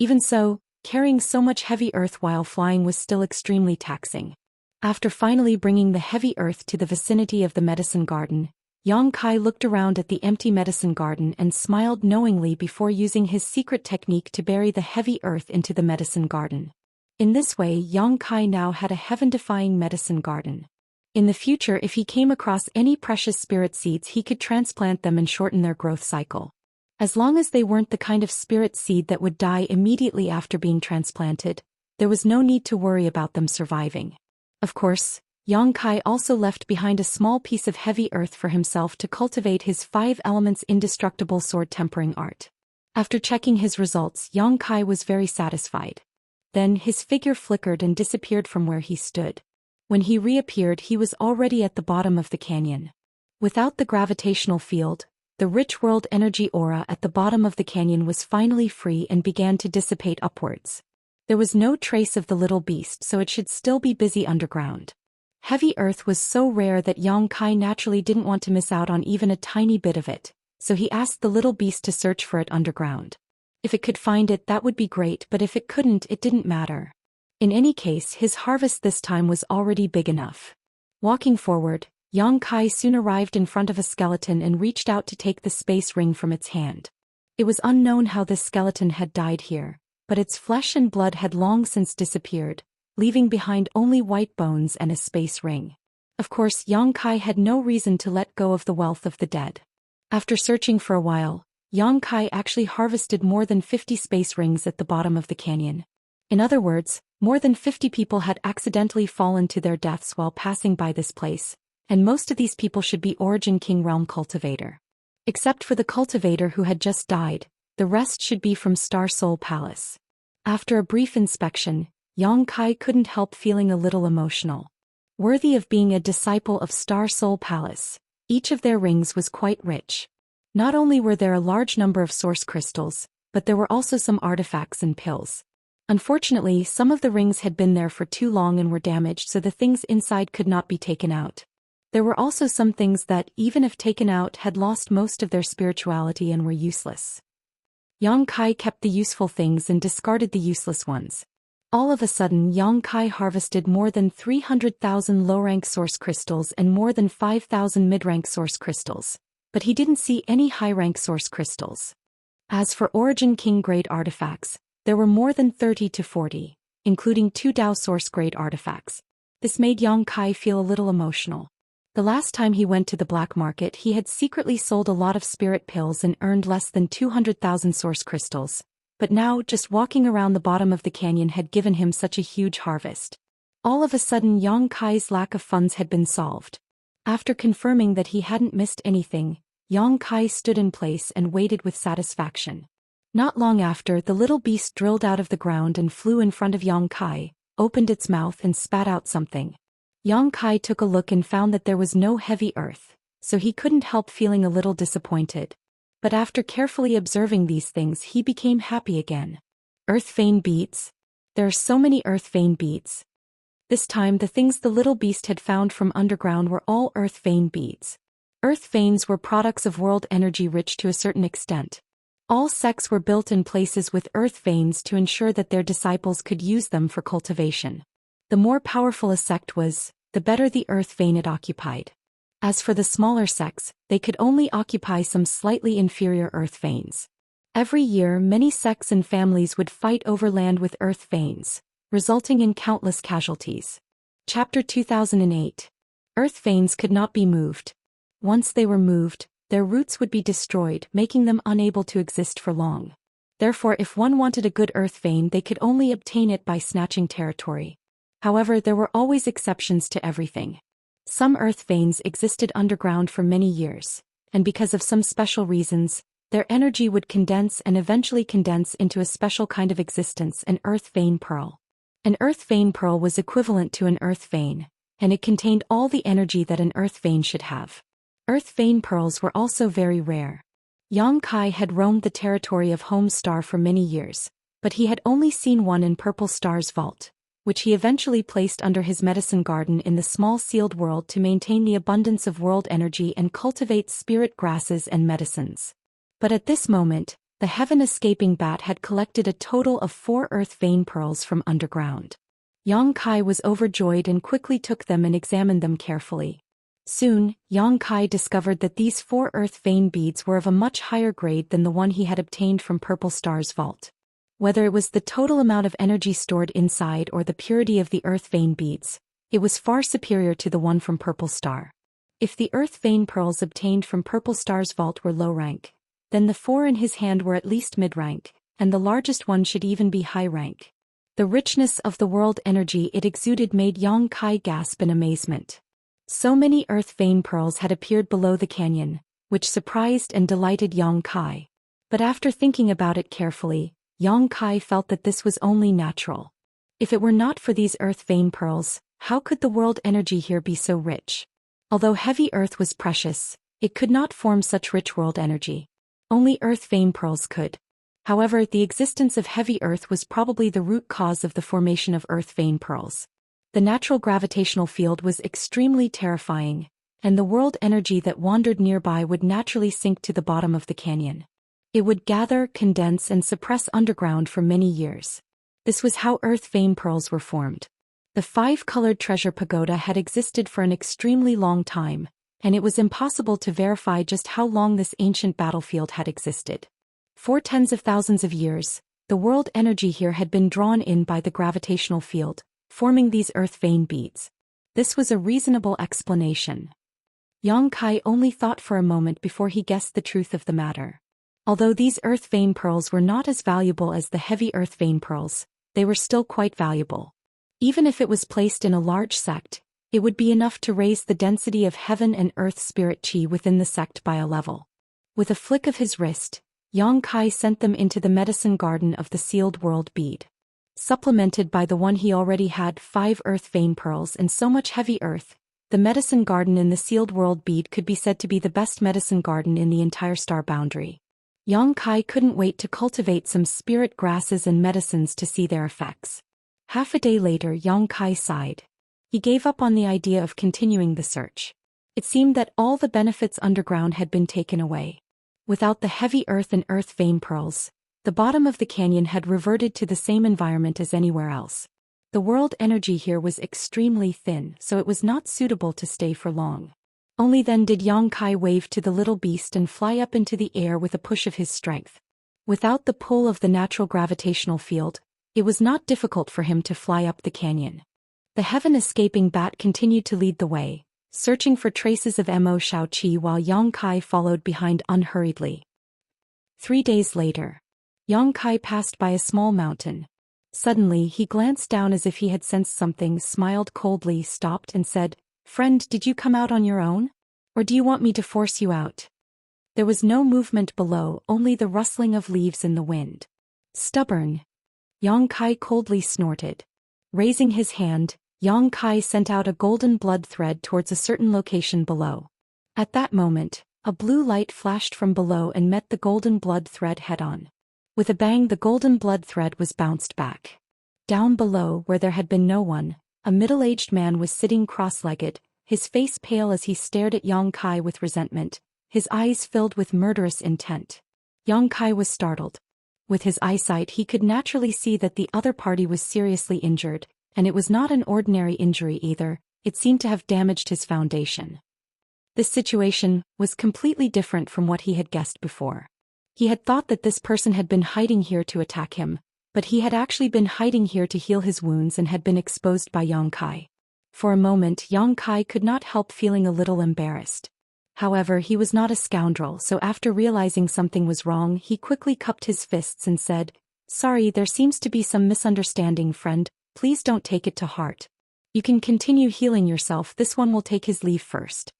Even so, carrying so much heavy earth while flying was still extremely taxing. After finally bringing the heavy earth to the vicinity of the medicine garden, Xianxia looked around at the empty medicine garden and smiled knowingly before using his secret technique to bury the heavy earth into the medicine garden. In this way, Xianxia now had a heaven-defying medicine garden. In the future, if he came across any precious spirit seeds, he could transplant them and shorten their growth cycle. As long as they weren't the kind of spirit seed that would die immediately after being transplanted, there was no need to worry about them surviving. Of course, Xianxia also left behind a small piece of heavy earth for himself to cultivate his 5 elements indestructible sword tempering art. After checking his results, Xianxia was very satisfied. Then his figure flickered and disappeared from where he stood. When he reappeared, he was already at the bottom of the canyon. Without the gravitational field, the rich world energy aura at the bottom of the canyon was finally free and began to dissipate upwards. There was no trace of the little beast, so it should still be busy underground. Heavy earth was so rare that Xianxia naturally didn't want to miss out on even a tiny bit of it, so he asked the little beast to search for it underground. If it could find it, that would be great, but if it couldn't, it didn't matter. In any case, his harvest this time was already big enough. Walking forward, Xianxia soon arrived in front of a skeleton and reached out to take the space ring from its hand. It was unknown how this skeleton had died here, but its flesh and blood had long since disappeared, leaving behind only white bones and a space ring. Of course, Xianxia had no reason to let go of the wealth of the dead. After searching for a while, Xianxia actually harvested more than 50 space rings at the bottom of the canyon. In other words, more than 50 people had accidentally fallen to their deaths while passing by this place, and most of these people should be Origin King Realm Cultivator. Except for the cultivator who had just died, the rest should be from Star Soul Palace. After a brief inspection, Xianxia couldn't help feeling a little emotional. Worthy of being a disciple of Star Soul Palace, each of their rings was quite rich. Not only were there a large number of source crystals, but there were also some artifacts and pills. Unfortunately, some of the rings had been there for too long and were damaged, so the things inside could not be taken out. There were also some things that, even if taken out, had lost most of their spirituality and were useless. Xianxia kept the useful things and discarded the useless ones. All of a sudden, Xianxia harvested more than 300,000 low-rank source crystals and more than 5,000 mid-rank source crystals. But he didn't see any high-rank source crystals. As for Origin King grade artifacts, there were more than 30 to 40, including 2 Dao source grade artifacts. This made Xianxia feel a little emotional. The last time he went to the black market, he had secretly sold a lot of spirit pills and earned less than 200,000 source crystals. But now, just walking around the bottom of the canyon had given him such a huge harvest. All of a sudden, Xianxia's lack of funds had been solved. After confirming that he hadn't missed anything, Xianxia stood in place and waited with satisfaction. Not long after, the little beast drilled out of the ground and flew in front of Xianxia, opened its mouth and spat out something. Xianxia took a look and found that there was no heavy earth, so he couldn't help feeling a little disappointed. But after carefully observing these things, he became happy again. Earth vein beads? There are so many earth vein beads. This time the things the little beast had found from underground were all earth vein beads. Earth veins were products of world energy rich to a certain extent. All sects were built in places with earth veins to ensure that their disciples could use them for cultivation. The more powerful a sect was, the better the earth vein it occupied. As for the smaller sects, they could only occupy some slightly inferior earth veins. Every year, many sects and families would fight over land with earth veins, resulting in countless casualties. Chapter 2008. Earth veins could not be moved. Once they were moved, their roots would be destroyed, making them unable to exist for long. Therefore, if one wanted a good earth vein, they could only obtain it by snatching territory. However, there were always exceptions to everything. Some earth veins existed underground for many years, and because of some special reasons, their energy would condense and eventually condense into a special kind of existence, an earth vein pearl. An earth vein pearl was equivalent to an earth vein, and it contained all the energy that an earth vein should have. Earth vein pearls were also very rare. Yang Kai had roamed the territory of Home Star for many years, but he had only seen one in Purple Star's vault, which he eventually placed under his medicine garden in the small sealed world to maintain the abundance of world energy and cultivate spirit grasses and medicines. But at this moment, the heaven-escaping bat had collected a total of 4 earth vein pearls from underground. Yang Kai was overjoyed and quickly took them and examined them carefully. Soon, Yang Kai discovered that these 4 earth vein beads were of a much higher grade than the one he had obtained from Purple Star's vault. Whether it was the total amount of energy stored inside or the purity of the earth vein beads, it was far superior to the one from Purple Star. If the earth vein pearls obtained from Purple Star's vault were low rank, then the 4 in his hand were at least mid-rank, and the largest one should even be high rank. The richness of the world energy it exuded made Yang Kai gasp in amazement. So many earth vein pearls had appeared below the canyon, which surprised and delighted Yang Kai. But after thinking about it carefully, Yang Kai felt that this was only natural. If it were not for these earth vein pearls, how could the world energy here be so rich? Although heavy earth was precious, it could not form such rich world energy. Only earth vein pearls could. However, the existence of heavy earth was probably the root cause of the formation of earth vein pearls. The natural gravitational field was extremely terrifying, and the world energy that wandered nearby would naturally sink to the bottom of the canyon. It would gather, condense, and suppress underground for many years. This was how earth vein pearls were formed. The 5-colored treasure pagoda had existed for an extremely long time, and it was impossible to verify just how long this ancient battlefield had existed. For tens of thousands of years, the world energy here had been drawn in by the gravitational field, forming these earth vein beads. This was a reasonable explanation. Yang Kai only thought for a moment before he guessed the truth of the matter. Although these earth vein pearls were not as valuable as the heavy earth vein pearls, they were still quite valuable. Even if it was placed in a large sect, it would be enough to raise the density of heaven and earth spirit chi within the sect by a level. With a flick of his wrist, Yang Kai sent them into the medicine garden of the sealed world bead. Supplemented by the one he already had, 5 earth vein pearls and so much heavy earth, the medicine garden in the sealed world bead could be said to be the best medicine garden in the entire star boundary. Yang Kai couldn't wait to cultivate some spirit grasses and medicines to see their effects. Half a day later, Yang Kai sighed. He gave up on the idea of continuing the search. It seemed that all the benefits underground had been taken away. Without the heavy earth and earth vein pearls, the bottom of the canyon had reverted to the same environment as anywhere else. The world energy here was extremely thin, so it was not suitable to stay for long. Only then did Yang Kai wave to the little beast and fly up into the air with a push of his strength. Without the pull of the natural gravitational field, it was not difficult for him to fly up the canyon. The heaven-escaping bat continued to lead the way, searching for traces of Mo Shaoqi while Yang Kai followed behind unhurriedly. 3 days later, Yang Kai passed by a small mountain. Suddenly he glanced down as if he had sensed something, smiled coldly, stopped and said, "Friend, did you come out on your own? Or do you want me to force you out?" There was no movement below, only the rustling of leaves in the wind. "Stubborn." Yang Kai coldly snorted. Raising his hand, Yang Kai sent out a golden blood thread towards a certain location below. At that moment, a blue light flashed from below and met the golden blood thread head-on. With a bang, the golden blood thread was bounced back. Down below, where there had been no one, a middle-aged man was sitting cross-legged, his face pale as he stared at Yang Kai with resentment, his eyes filled with murderous intent. Yang Kai was startled. With his eyesight he could naturally see that the other party was seriously injured, and it was not an ordinary injury either, it seemed to have damaged his foundation. This situation was completely different from what he had guessed before. He had thought that this person had been hiding here to attack him, but he had actually been hiding here to heal his wounds and had been exposed by Yang Kai. For a moment Yang Kai could not help feeling a little embarrassed. However, he was not a scoundrel, so after realizing something was wrong, he quickly cupped his fists and said, "Sorry, there seems to be some misunderstanding, friend. Please don't take it to heart. You can continue healing yourself, this one will take his leave first."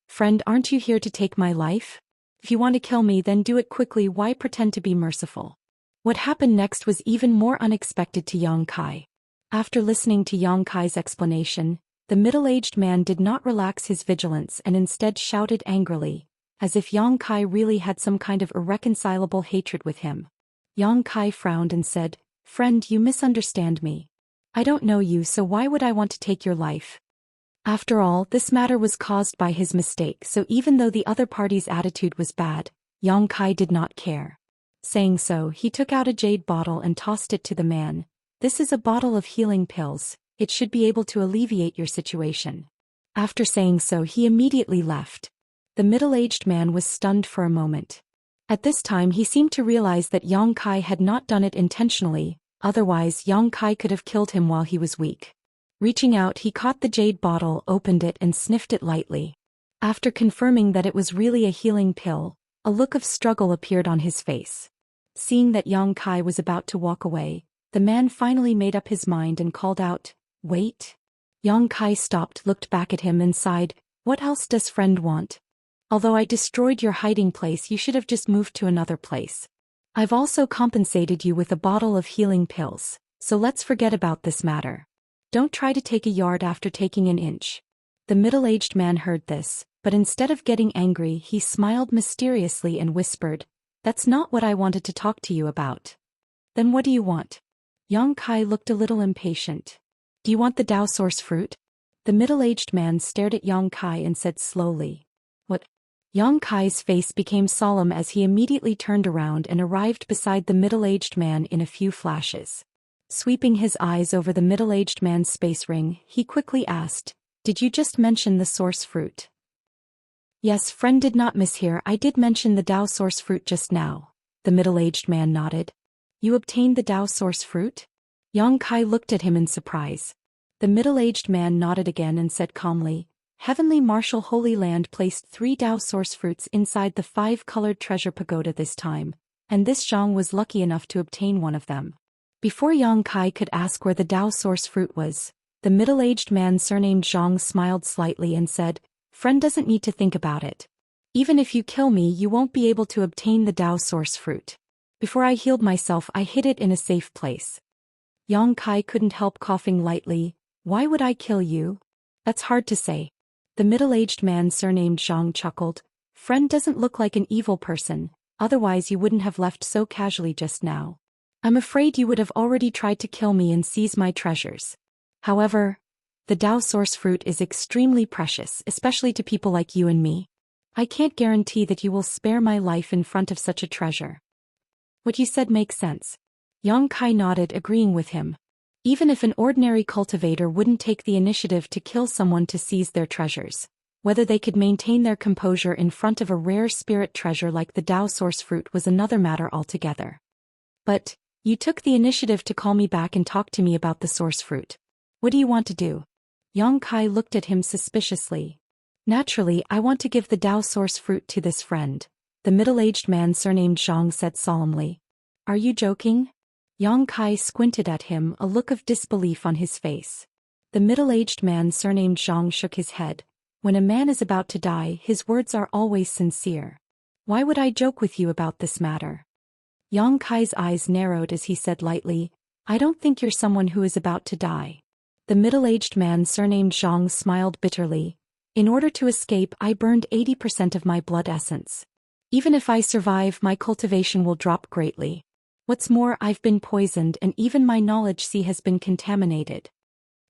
"Friend, aren't you here to take my life? If you want to kill me, then do it quickly, why pretend to be merciful?" What happened next was even more unexpected to Yang Kai. After listening to Yang Kai's explanation, the middle-aged man did not relax his vigilance and instead shouted angrily, as if Yang Kai really had some kind of irreconcilable hatred with him. Yang Kai frowned and said, "Friend, you misunderstand me. I don't know you, so why would I want to take your life?" After all, this matter was caused by his mistake, so even though the other party's attitude was bad, Yang Kai did not care. Saying so, he took out a jade bottle and tossed it to the man. "This is a bottle of healing pills, it should be able to alleviate your situation." After saying so, he immediately left. The middle-aged man was stunned for a moment. At this time he seemed to realize that Yang Kai had not done it intentionally, otherwise Yang Kai could have killed him while he was weak. Reaching out, he caught the jade bottle, opened it and sniffed it lightly. After confirming that it was really a healing pill, a look of struggle appeared on his face. Seeing that Yang Kai was about to walk away, the man finally made up his mind and called out, "Wait." Yang Kai stopped, looked back at him and sighed, "What else does friend want? Although I destroyed your hiding place, you should have just moved to another place. I've also compensated you with a bottle of healing pills, so let's forget about this matter. Don't try to take a yard after taking an inch." The middle-aged man heard this, but instead of getting angry, he smiled mysteriously and whispered, "That's not what I wanted to talk to you about." "Then what do you want?" Yang Kai looked a little impatient. "Do you want the Dao source fruit?" The middle-aged man stared at Yang Kai and said slowly, "What?" Yang Kai's face became solemn as he immediately turned around and arrived beside the middle-aged man in a few flashes. Sweeping his eyes over the middle-aged man's space ring, he quickly asked, "Did you just mention the source fruit?" "Yes, friend did not mishear, I did mention the Dao source fruit just now." The middle-aged man nodded. "You obtained the Dao source fruit?" Yang Kai looked at him in surprise. The middle-aged man nodded again and said calmly, "Heavenly Martial Holy Land placed 3 Dao source fruits inside the 5-colored treasure pagoda this time, and this Zhang was lucky enough to obtain one of them." Before Yang Kai could ask where the Dao source fruit was, the middle-aged man surnamed Zhang smiled slightly and said, "Friend doesn't need to think about it. Even if you kill me, you won't be able to obtain the Dao source fruit. Before I healed myself, I hid it in a safe place." Yang Kai couldn't help coughing lightly. "Why would I kill you?" "That's hard to say." The middle-aged man surnamed Zhang chuckled. "Friend doesn't look like an evil person, otherwise you wouldn't have left so casually just now. I'm afraid you would have already tried to kill me and seize my treasures. However, the Dao source fruit is extremely precious, especially to people like you and me. I can't guarantee that you will spare my life in front of such a treasure." "What you said makes sense." Yang Kai nodded, agreeing with him. Even if an ordinary cultivator wouldn't take the initiative to kill someone to seize their treasures, whether they could maintain their composure in front of a rare spirit treasure like the Dao source fruit was another matter altogether. "But you took the initiative to call me back and talk to me about the source fruit. What do you want to do?" Yang Kai looked at him suspiciously. "Naturally, I want to give the Dao source fruit to this friend," the middle-aged man surnamed Zhang said solemnly. "Are you joking?" Yang Kai squinted at him, a look of disbelief on his face. The middle-aged man surnamed Zhang shook his head. "When a man is about to die, his words are always sincere. Why would I joke with you about this matter?" Yang Kai's eyes narrowed as he said lightly, "I don't think you're someone who is about to die." The middle-aged man surnamed Zhang smiled bitterly. "In order to escape, I burned 80% of my blood essence. Even if I survive, my cultivation will drop greatly. What's more, I've been poisoned and even my knowledge sea has been contaminated."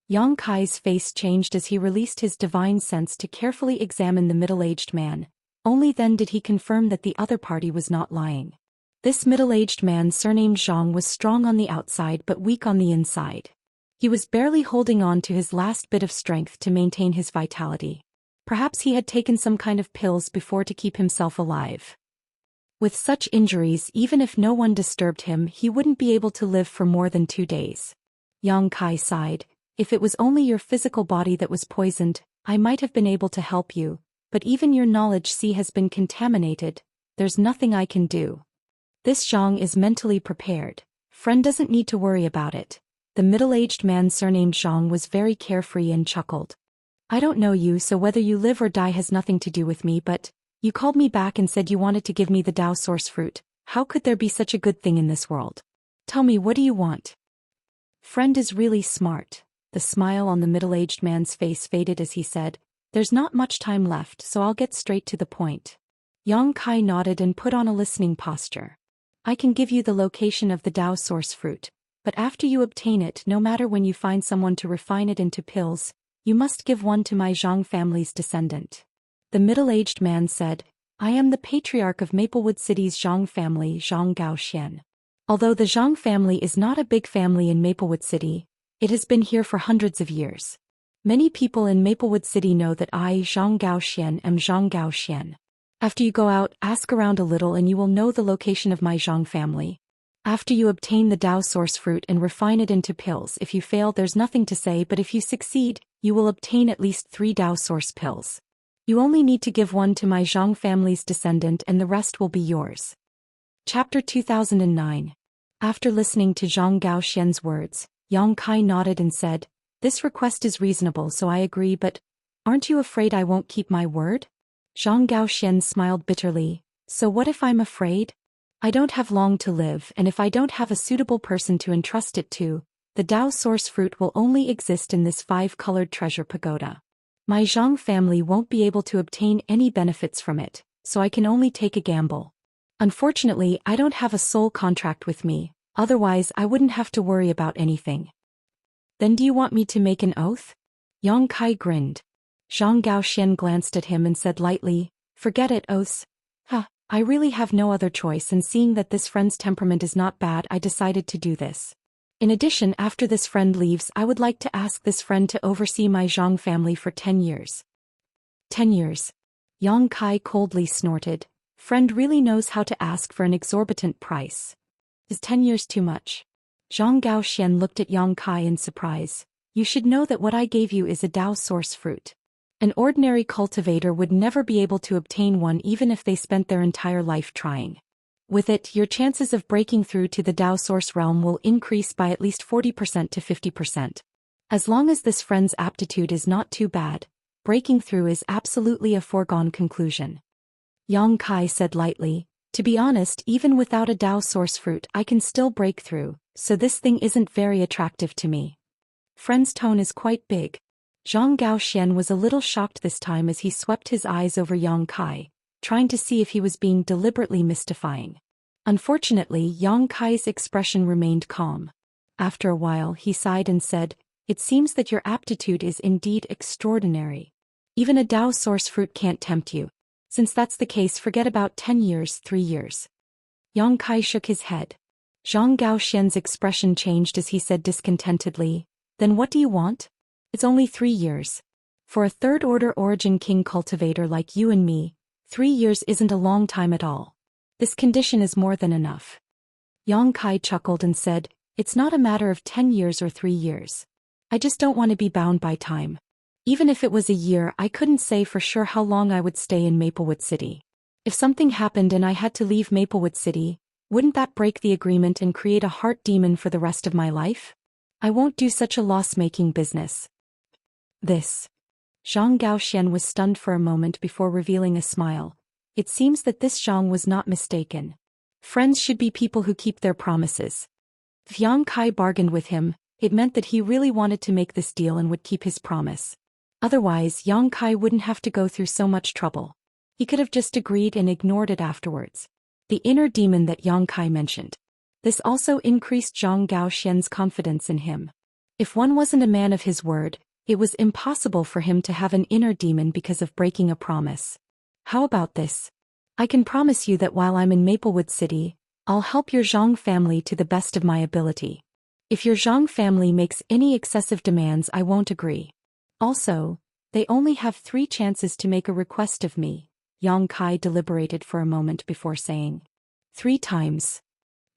Yang Kai's face changed as he released his divine sense to carefully examine the middle-aged man. Only then did he confirm that the other party was not lying. This middle-aged man surnamed Zhang was strong on the outside but weak on the inside. He was barely holding on to his last bit of strength to maintain his vitality. Perhaps he had taken some kind of pills before to keep himself alive. With such injuries, even if no one disturbed him, he wouldn't be able to live for more than 2 days. Yang Kai sighed. "If it was only your physical body that was poisoned, I might have been able to help you, but even your knowledge sea has been contaminated, there's nothing I can do. This Zhang is mentally prepared. Friend doesn't need to worry about it. The middle-aged man surnamed Zhang was very carefree and chuckled. I don't know you, so whether you live or die has nothing to do with me, but you called me back and said you wanted to give me the Dao source fruit. How could there be such a good thing in this world? Tell me, what do you want? Friend is really smart. The smile on the middle-aged man's face faded as he said, there's not much time left, so I'll get straight to the point. Yang Kai nodded and put on a listening posture. I can give you the location of the Dao source fruit, but after you obtain it, no matter when you find someone to refine it into pills, you must give one to my Zhang family's descendant. The middle-aged man said, I am the patriarch of Maplewood City's Zhang family, Zhou Xian. Although the Zhang family is not a big family in Maplewood City, it has been here for hundreds of years. Many people in Maplewood City know that I, Zhou Xian, am Zhou Xian. After you go out, ask around a little and you will know the location of my Zhang family. After you obtain the Dao source fruit and refine it into pills, if you fail there's nothing to say, but if you succeed, you will obtain at least 3 Dao source pills. You only need to give one to my Zhang family's descendant and the rest will be yours. Chapter 2009. After listening to Zhang Xian's words, Yang Kai nodded and said, this request is reasonable, so I agree, but aren't you afraid I won't keep my word? Zhang Xian smiled bitterly, so what if I'm afraid? I don't have long to live, and if I don't have a suitable person to entrust it to, the Dao source fruit will only exist in this 5-colored treasure pagoda. My Zhang family won't be able to obtain any benefits from it, so I can only take a gamble. Unfortunately, I don't have a soul contract with me, otherwise I wouldn't have to worry about anything. Then do you want me to make an oath? Yang Kai grinned. Zhang Xian glanced at him and said lightly, forget it, oaths. I really have no other choice, and seeing that this friend's temperament is not bad, I decided to do this. In addition, after this friend leaves, I would like to ask this friend to oversee my Zhang family for 10 years. 10 years. Yang Kai coldly snorted. Friend really knows how to ask for an exorbitant price. Is 10 years too much? Zhang Xian looked at Yang Kai in surprise. You should know that what I gave you is a Dao source fruit. An ordinary cultivator would never be able to obtain one even if they spent their entire life trying. With it, your chances of breaking through to the Dao source realm will increase by at least 40% to 50%. As long as this friend's aptitude is not too bad, breaking through is absolutely a foregone conclusion. Yang Kai said lightly, to be honest, even without a Dao source fruit I can still break through, so this thing isn't very attractive to me. Friend's tone is quite big. Zhang Xian was a little shocked this time as he swept his eyes over Yang Kai, trying to see if he was being deliberately mystifying. Unfortunately, Yang Kai's expression remained calm. After a while he sighed and said, it seems that your aptitude is indeed extraordinary. Even a Dao source fruit can't tempt you. Since that's the case, forget about 10 years, 3 years. Yang Kai shook his head. Zhang Xian's expression changed as he said discontentedly, then what do you want? It's only 3 years. For a third-order origin king cultivator like you and me, 3 years isn't a long time at all. This condition is more than enough. Yang Kai chuckled and said, it's not a matter of 10 years or 3 years. I just don't want to be bound by time. Even if it was a year, I couldn't say for sure how long I would stay in Maplewood City. If something happened and I had to leave Maplewood City, wouldn't that break the agreement and create a heart demon for the rest of my life? I won't do such a loss-making business. This. Zhang Xian was stunned for a moment before revealing a smile. It seems that this Zhang was not mistaken. Friends should be people who keep their promises. If Yang Kai bargained with him, it meant that he really wanted to make this deal and would keep his promise. Otherwise, Yang Kai wouldn't have to go through so much trouble. He could have just agreed and ignored it afterwards. The inner demon that Yang Kai mentioned. This also increased Zhang Xian's confidence in him. If one wasn't a man of his word, it was impossible for him to have an inner demon because of breaking a promise. How about this? I can promise you that while I'm in Maplewood City, I'll help your Zhang family to the best of my ability. If your Zhang family makes any excessive demands, I won't agree. Also, they only have 3 chances to make a request of me. Yang Kai deliberated for a moment before saying, 3 times.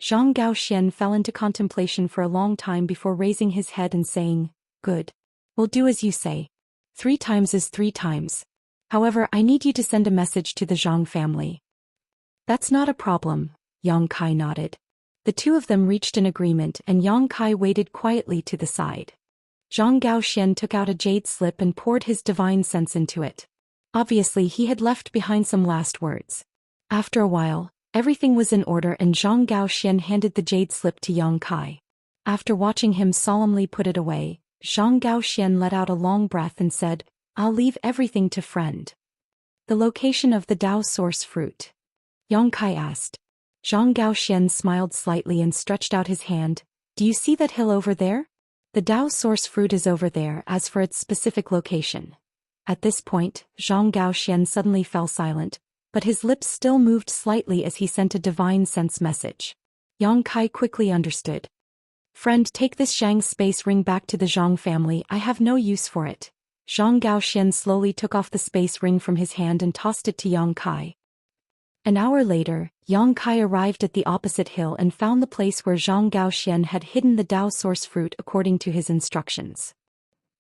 Zhang Xian fell into contemplation for a long time before raising his head and saying, good. We'll do as you say. 3 times is 3 times. However, I need you to send a message to the Zhang family. That's not a problem, Yang Kai nodded. The two of them reached an agreement and Yang Kai waited quietly to the side. Zhang Xian took out a jade slip and poured his divine sense into it. Obviously he had left behind some last words. After a while, everything was in order and Zhang Xian handed the jade slip to Yang Kai. After watching him solemnly put it away, Zhang Xian let out a long breath and said, "I'll leave everything to friend." The location of the Dao source fruit? Yang Kai asked. Zhang Xian smiled slightly and stretched out his hand. Do you see that hill over there? The Dao source fruit is over there. As for its specific location. At this point, Zhang Xian suddenly fell silent, but his lips still moved slightly as he sent a divine sense message. Yang Kai quickly understood. Friend, take this Zhang space ring back to the Zhang family. I have no use for it. Zhang Xian slowly took off the space ring from his hand and tossed it to Yang Kai. An hour later, Yang Kai arrived at the opposite hill and found the place where Zhang Xian had hidden the Dao source fruit according to his instructions.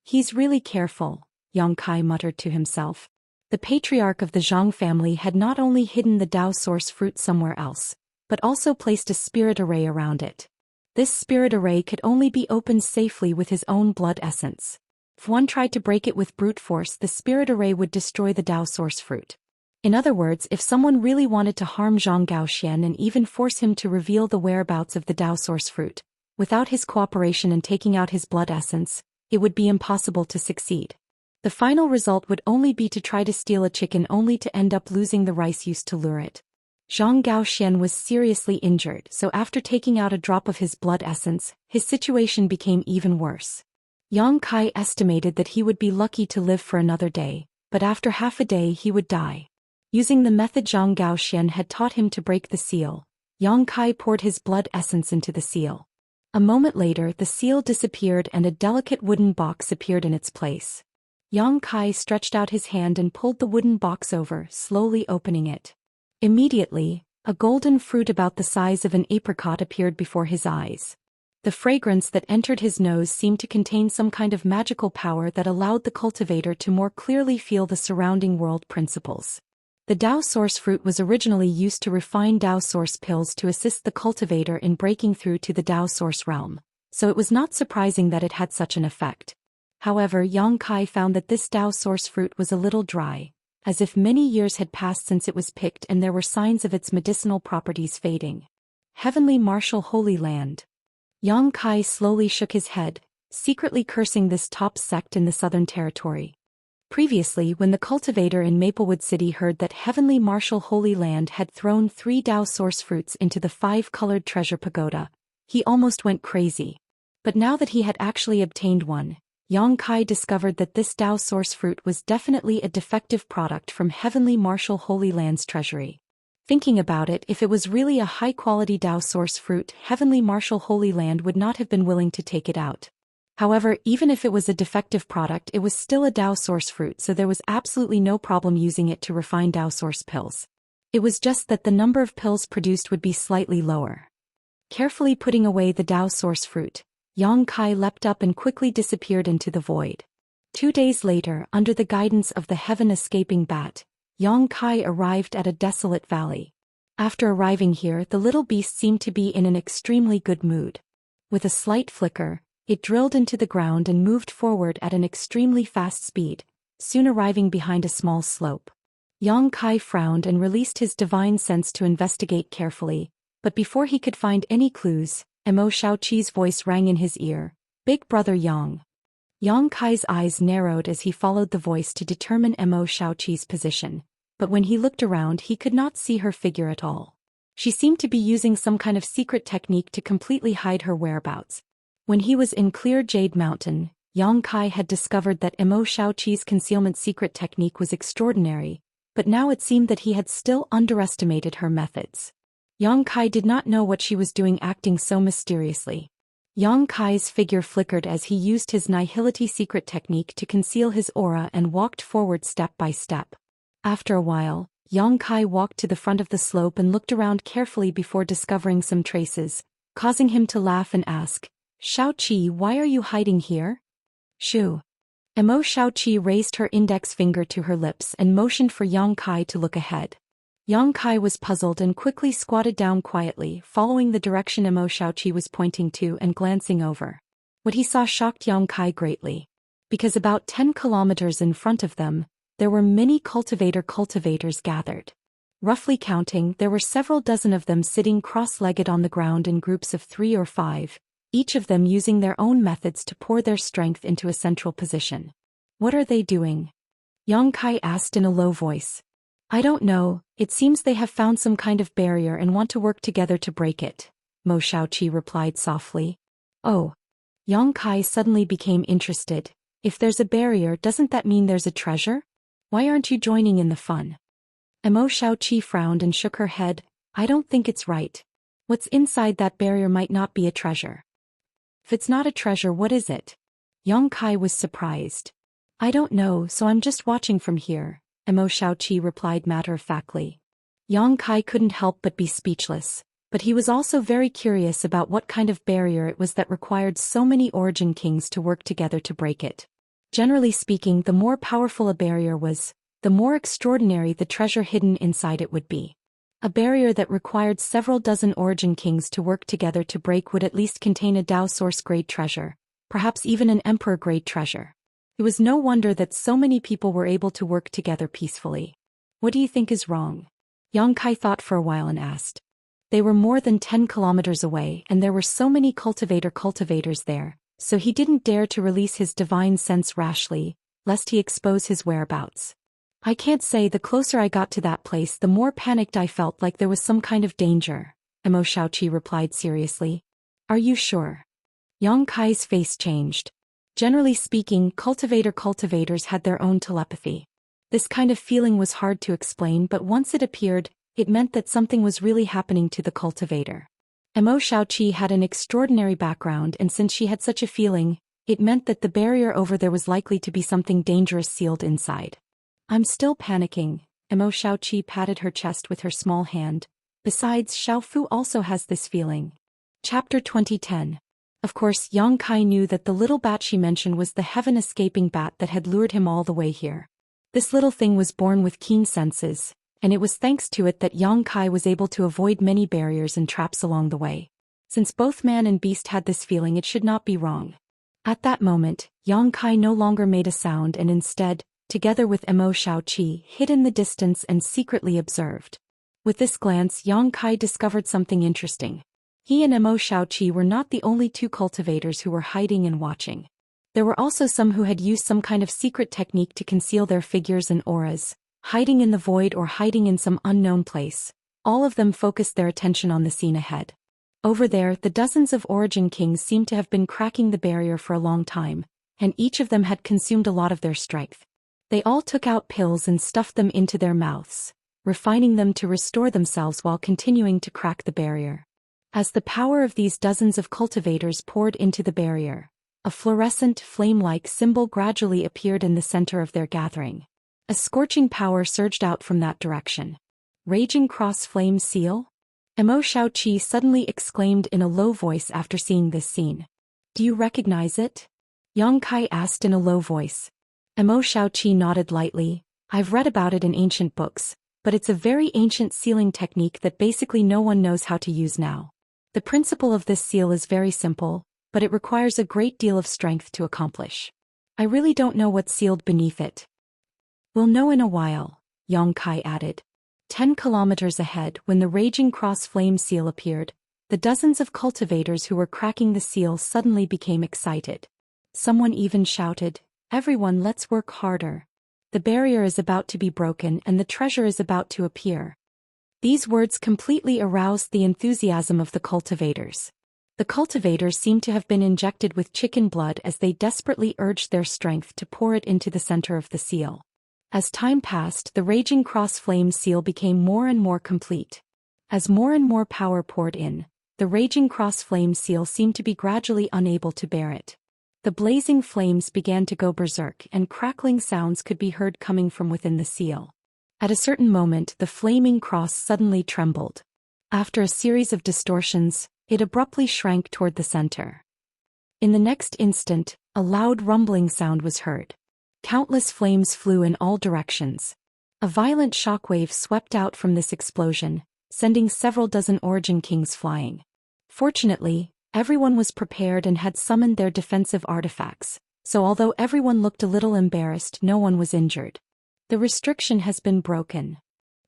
He's really careful, Yang Kai muttered to himself. The patriarch of the Zhang family had not only hidden the Dao source fruit somewhere else, but also placed a spirit array around it. This spirit array could only be opened safely with his own blood essence. If one tried to break it with brute force, the spirit array would destroy the Dao source fruit. In other words, if someone really wanted to harm Zhang Xian and even force him to reveal the whereabouts of the Dao source fruit, without his cooperation and taking out his blood essence, it would be impossible to succeed. The final result would only be to try to steal a chicken only to end up losing the rice used to lure it. Zhang Xian was seriously injured, so after taking out a drop of his blood essence, his situation became even worse. Yang Kai estimated that he would be lucky to live for another day, but after half a day he would die. Using the method Zhang Xian had taught him to break the seal, Yang Kai poured his blood essence into the seal. A moment later the seal disappeared and a delicate wooden box appeared in its place. Yang Kai stretched out his hand and pulled the wooden box over, slowly opening it. Immediately, a golden fruit about the size of an apricot appeared before his eyes. The fragrance that entered his nose seemed to contain some kind of magical power that allowed the cultivator to more clearly feel the surrounding world principles. The Dao source fruit was originally used to refine Dao source pills to assist the cultivator in breaking through to the Dao source realm, so it was not surprising that it had such an effect. However, Yang Kai found that this Dao source fruit was a little dry, as if many years had passed since it was picked and there were signs of its medicinal properties fading. Heavenly Martial Holy Land. Yang Kai slowly shook his head, secretly cursing this top sect in the Southern Territory. Previously, when the cultivator in Maplewood City heard that Heavenly Martial Holy Land had thrown 3 Dao source fruits into the 5-colored treasure pagoda, he almost went crazy. But now that he had actually obtained one, Yang Kai discovered that this Dao source fruit was definitely a defective product from Heavenly Martial Holy Land's treasury. Thinking about it, if it was really a high-quality Dao source fruit, Heavenly Martial Holy Land would not have been willing to take it out. However, even if it was a defective product, it was still a Dao source fruit, so there was absolutely no problem using it to refine Dao source pills. It was just that the number of pills produced would be slightly lower. Carefully putting away the Dao source fruit, Yang Kai leapt up and quickly disappeared into the void. 2 days later, under the guidance of the heaven-escaping bat, Yang Kai arrived at a desolate valley. After arriving here, the little beast seemed to be in an extremely good mood. With a slight flicker, it drilled into the ground and moved forward at an extremely fast speed, soon arriving behind a small slope. Yang Kai frowned and released his divine sense to investigate carefully, but before he could find any clues, Mo Shaoqi's voice rang in his ear, "Big brother Yang." Yang Kai's eyes narrowed as he followed the voice to determine Mo Shaoqi's position, but when he looked around he could not see her figure at all. She seemed to be using some kind of secret technique to completely hide her whereabouts. When he was in Clear Jade Mountain, Yang Kai had discovered that Mo Shaoqi's concealment secret technique was extraordinary, but now it seemed that he had still underestimated her methods. Yang Kai did not know what she was doing acting so mysteriously. Yang Kai's figure flickered as he used his Nihility secret technique to conceal his aura and walked forward step by step. After a while, Yang Kai walked to the front of the slope and looked around carefully before discovering some traces, causing him to laugh and ask, "Shaoqi, why are you hiding here?" "Shoo. Xiaoqi raised her index finger to her lips and motioned for Yang Kai to look ahead. Yang Kai was puzzled and quickly squatted down quietly, following the direction Xiaoqi was pointing to and glancing over. What he saw shocked Yang Kai greatly. Because about 10 kilometers in front of them, there were many cultivators gathered. Roughly counting, there were several dozen of them sitting cross-legged on the ground in groups of 3 or 5, each of them using their own methods to pour their strength into a central position. What are they doing? Yang Kai asked in a low voice. I don't know, it seems they have found some kind of barrier and want to work together to break it, Xiaoqi replied softly. Oh. Yang Kai suddenly became interested. If there's a barrier, doesn't that mean there's a treasure? Why aren't you joining in the fun? Xiaoqi frowned and shook her head. I don't think it's right. What's inside that barrier might not be a treasure. If it's not a treasure, what is it? Yang Kai was surprised. I don't know, so I'm just watching from here, Xiaoqi replied matter-of-factly. Yang Kai couldn't help but be speechless, but he was also very curious about what kind of barrier it was that required so many origin kings to work together to break it. Generally speaking, the more powerful a barrier was, the more extraordinary the treasure hidden inside it would be. A barrier that required several dozen origin kings to work together to break would at least contain a Dao source-grade treasure, perhaps even an emperor-grade treasure. It was no wonder that so many people were able to work together peacefully. What do you think is wrong? Yang Kai thought for a while and asked. They were more than 10 kilometers away and there were so many cultivators there, so he didn't dare to release his divine sense rashly, lest he expose his whereabouts. I can't say, the closer I got to that place the more panicked I felt, like there was some kind of danger, Xiaoqi replied seriously. Are you sure? Yang Kai's face changed. Generally speaking, cultivators had their own telepathy. This kind of feeling was hard to explain, but once it appeared, it meant that something was really happening to the cultivator. Xiaoqi had an extraordinary background, and since she had such a feeling, it meant that the barrier over there was likely to be something dangerous sealed inside. I'm still panicking, Xiaoqi patted her chest with her small hand. Besides, Xiaofu also has this feeling. Chapter 2010. Of course, Yang Kai knew that the little bat she mentioned was the heaven-escaping bat that had lured him all the way here. This little thing was born with keen senses, and it was thanks to it that Yang Kai was able to avoid many barriers and traps along the way. Since both man and beast had this feeling, it should not be wrong. At that moment, Yang Kai no longer made a sound and instead, together with Xiaoqi, hid in the distance and secretly observed. With this glance, Yang Kai discovered something interesting. He and Xiaoqi were not the only two cultivators who were hiding and watching. There were also some who had used some kind of secret technique to conceal their figures and auras, hiding in the void or hiding in some unknown place. All of them focused their attention on the scene ahead. Over there, the dozens of origin kings seemed to have been cracking the barrier for a long time, and each of them had consumed a lot of their strength. They all took out pills and stuffed them into their mouths, refining them to restore themselves while continuing to crack the barrier. As the power of these dozens of cultivators poured into the barrier, a fluorescent, flame-like symbol gradually appeared in the center of their gathering. A scorching power surged out from that direction. Raging cross-flame seal? Xiaoqi suddenly exclaimed in a low voice after seeing this scene. Do you recognize it? Yang Kai asked in a low voice. Xiaoqi nodded lightly. I've read about it in ancient books, but it's a very ancient sealing technique that basically no one knows how to use now. The principle of this seal is very simple, but it requires a great deal of strength to accomplish. I really don't know what's sealed beneath it. We'll know in a while, Yang Kai added. 10 kilometers ahead, when the raging cross-flame seal appeared, the dozens of cultivators who were cracking the seal suddenly became excited. Someone even shouted, "Everyone, let's work harder. The barrier is about to be broken and the treasure is about to appear." These words completely aroused the enthusiasm of the cultivators. The cultivators seemed to have been injected with chicken blood as they desperately urged their strength to pour it into the center of the seal. As time passed, the raging cross-flame seal became more and more complete. As more and more power poured in, the raging cross-flame seal seemed to be gradually unable to bear it. The blazing flames began to go berserk and crackling sounds could be heard coming from within the seal. At a certain moment, the flaming cross suddenly trembled. After a series of distortions, it abruptly shrank toward the center. In the next instant, a loud rumbling sound was heard. Countless flames flew in all directions. A violent shockwave swept out from this explosion, sending several dozen Origin Kings flying. Fortunately, everyone was prepared and had summoned their defensive artifacts, so although everyone looked a little embarrassed, no one was injured. The restriction has been broken.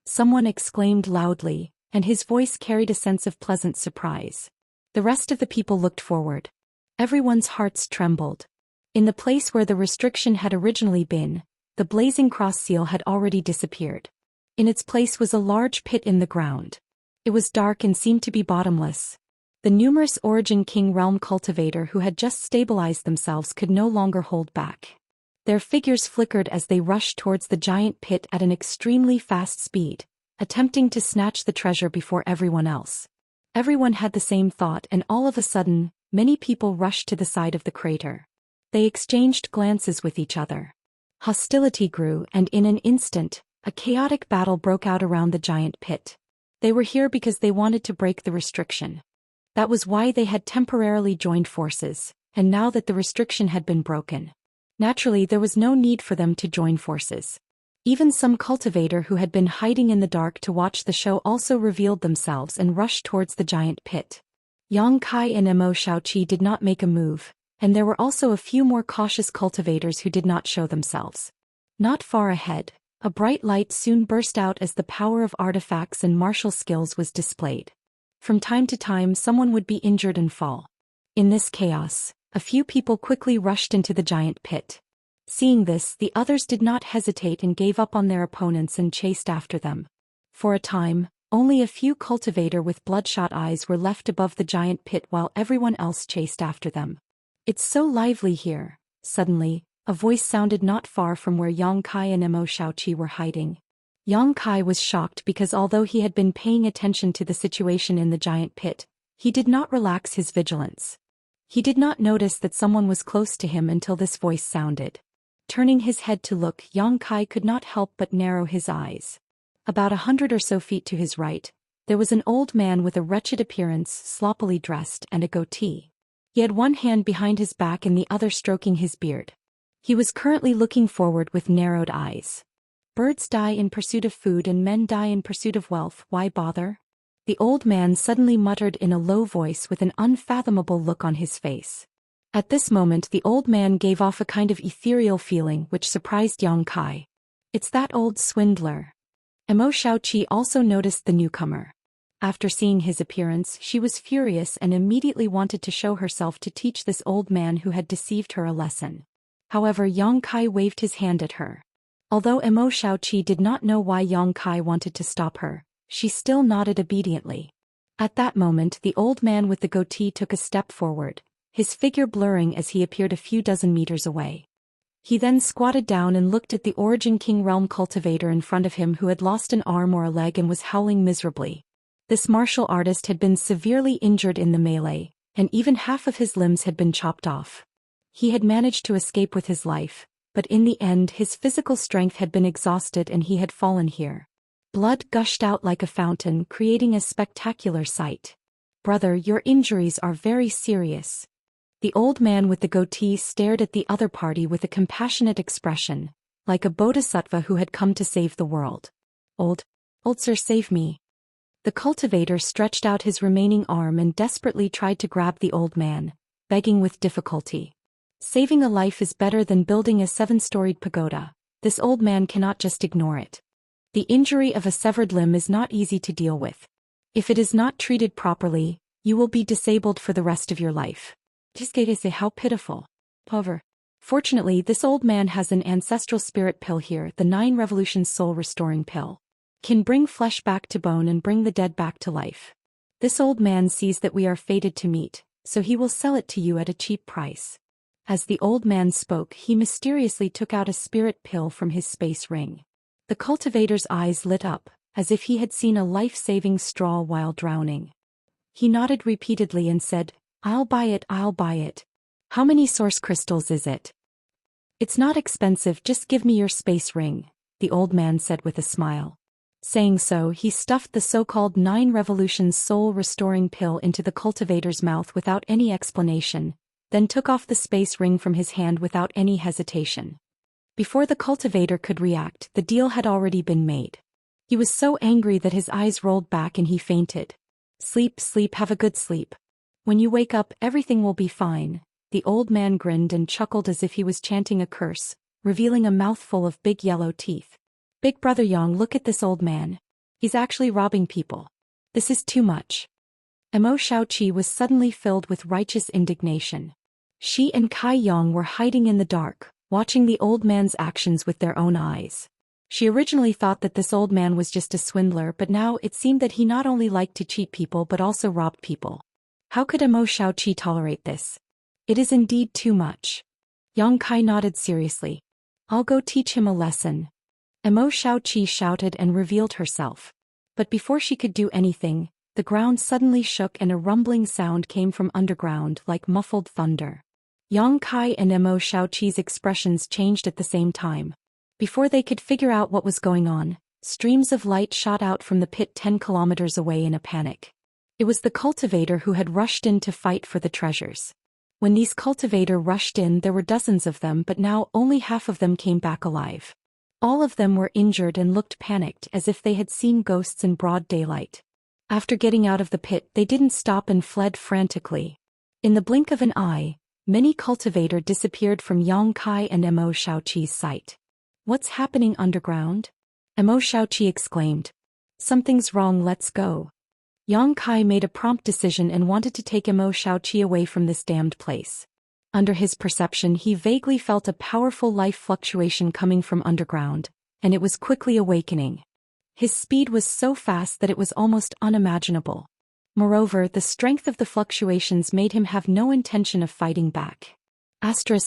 Someone exclaimed loudly, and his voice carried a sense of pleasant surprise. The rest of the people looked forward. Everyone's hearts trembled. In the place where the restriction had originally been, the blazing cross seal had already disappeared. In its place was a large pit in the ground. It was dark and seemed to be bottomless. The numerous Origin King realm cultivator who had just stabilized themselves could no longer hold back. Their figures flickered as they rushed towards the giant pit at an extremely fast speed, attempting to snatch the treasure before everyone else. Everyone had the same thought, and all of a sudden, many people rushed to the side of the crater. They exchanged glances with each other. Hostility grew, and in an instant, a chaotic battle broke out around the giant pit. They were here because they wanted to break the restriction. That was why they had temporarily joined forces, and now that the restriction had been broken, naturally there was no need for them to join forces. Even some cultivator who had been hiding in the dark to watch the show also revealed themselves and rushed towards the giant pit. Yang Kai and Mo Xiaoqi did not make a move, and there were also a few more cautious cultivators who did not show themselves. Not far ahead, a bright light soon burst out as the power of artifacts and martial skills was displayed. From time to time someone would be injured and fall. In this chaos, a few people quickly rushed into the giant pit. Seeing this, the others did not hesitate and gave up on their opponents and chased after them. For a time, only a few cultivator with bloodshot eyes were left above the giant pit while everyone else chased after them. "It's so lively here." Suddenly, a voice sounded not far from where Yang Kai and Mo Xiaoqi were hiding. Yang Kai was shocked because although he had been paying attention to the situation in the giant pit, he did not relax his vigilance. He did not notice that someone was close to him until this voice sounded. Turning his head to look, Yang Kai could not help but narrow his eyes. About 100 or so feet to his right, there was an old man with a wretched appearance, sloppily dressed, and a goatee. He had one hand behind his back and the other stroking his beard. He was currently looking forward with narrowed eyes. "Birds die in pursuit of food and men die in pursuit of wealth, why bother?" The old man suddenly muttered in a low voice with an unfathomable look on his face. At this moment the old man gave off a kind of ethereal feeling which surprised Yang Kai. "It's that old swindler." Mo Xiaoqi also noticed the newcomer. After seeing his appearance, she was furious and immediately wanted to show herself to teach this old man who had deceived her a lesson. However, Yang Kai waved his hand at her. Although Mo Xiaoqi did not know why Yang Kai wanted to stop her, she still nodded obediently. At that moment the old man with the goatee took a step forward, his figure blurring as he appeared a few dozen meters away. He then squatted down and looked at the Origin King realm cultivator in front of him who had lost an arm or a leg and was howling miserably. This martial artist had been severely injured in the melee, and even half of his limbs had been chopped off. He had managed to escape with his life, but in the end his physical strength had been exhausted and he had fallen here. Blood gushed out like a fountain, creating a spectacular sight. "Brother, your injuries are very serious." The old man with the goatee stared at the other party with a compassionate expression, like a bodhisattva who had come to save the world. Old sir, save me." The cultivator stretched out his remaining arm and desperately tried to grab the old man, begging with difficulty. Saving a life is better than building a 7-storied pagoda. This old man cannot just ignore it. The injury of a severed limb is not easy to deal with. If it is not treated properly, you will be disabled for the rest of your life. How pitiful. However, fortunately this old man has an ancestral spirit pill here, the 9 revolutions soul restoring pill. Can bring flesh back to bone and bring the dead back to life. This old man sees that we are fated to meet, so he will sell it to you at a cheap price. As the old man spoke, he mysteriously took out a spirit pill from his space ring. The cultivator's eyes lit up, as if he had seen a life-saving straw while drowning. He nodded repeatedly and said, I'll buy it, I'll buy it. How many source crystals is it?" "It's not expensive, just give me your space ring," the old man said with a smile. Saying so, he stuffed the so-called 9 revolutions soul-restoring pill into the cultivator's mouth without any explanation, then took off the space ring from his hand without any hesitation. Before the cultivator could react, the deal had already been made. He was so angry that his eyes rolled back and he fainted. Sleep, sleep, have a good sleep. When you wake up, everything will be fine. The old man grinned and chuckled as if he was chanting a curse, revealing a mouthful of big yellow teeth. Big brother Yang, look at this old man. He's actually robbing people. This is too much. Mo Xiaoqi was suddenly filled with righteous indignation. She and Kai Yang were hiding in the dark, watching the old man's actions with their own eyes. She originally thought that this old man was just a swindler, but now it seemed that he not only liked to cheat people but also robbed people. How could Mo Xiaoqi tolerate this? It is indeed too much. Yang Kai nodded seriously. I'll go teach him a lesson. Mo Xiaoqi shouted and revealed herself. But before she could do anything, the ground suddenly shook and a rumbling sound came from underground like muffled thunder. Yang Kai and Mo Xiaoqi's expressions changed at the same time. Before they could figure out what was going on, streams of light shot out from the pit 10 kilometers away in a panic. It was the cultivator who had rushed in to fight for the treasures. When these cultivator rushed in, there were dozens of them, but now only half of them came back alive. All of them were injured and looked panicked as if they had seen ghosts in broad daylight. After getting out of the pit, they didn't stop and fled frantically. In the blink of an eye, many cultivator disappeared from Yang Kai and Mo Xiaoqi's sight. What's happening underground? Mo Xiaoqi exclaimed. Something's wrong, let's go. Yang Kai made a prompt decision and wanted to take Mo Xiaoqi away from this damned place. Under his perception, he vaguely felt a powerful life fluctuation coming from underground, and it was quickly awakening. His speed was so fast that it was almost unimaginable. Moreover, the strength of the fluctuations made him have no intention of fighting back.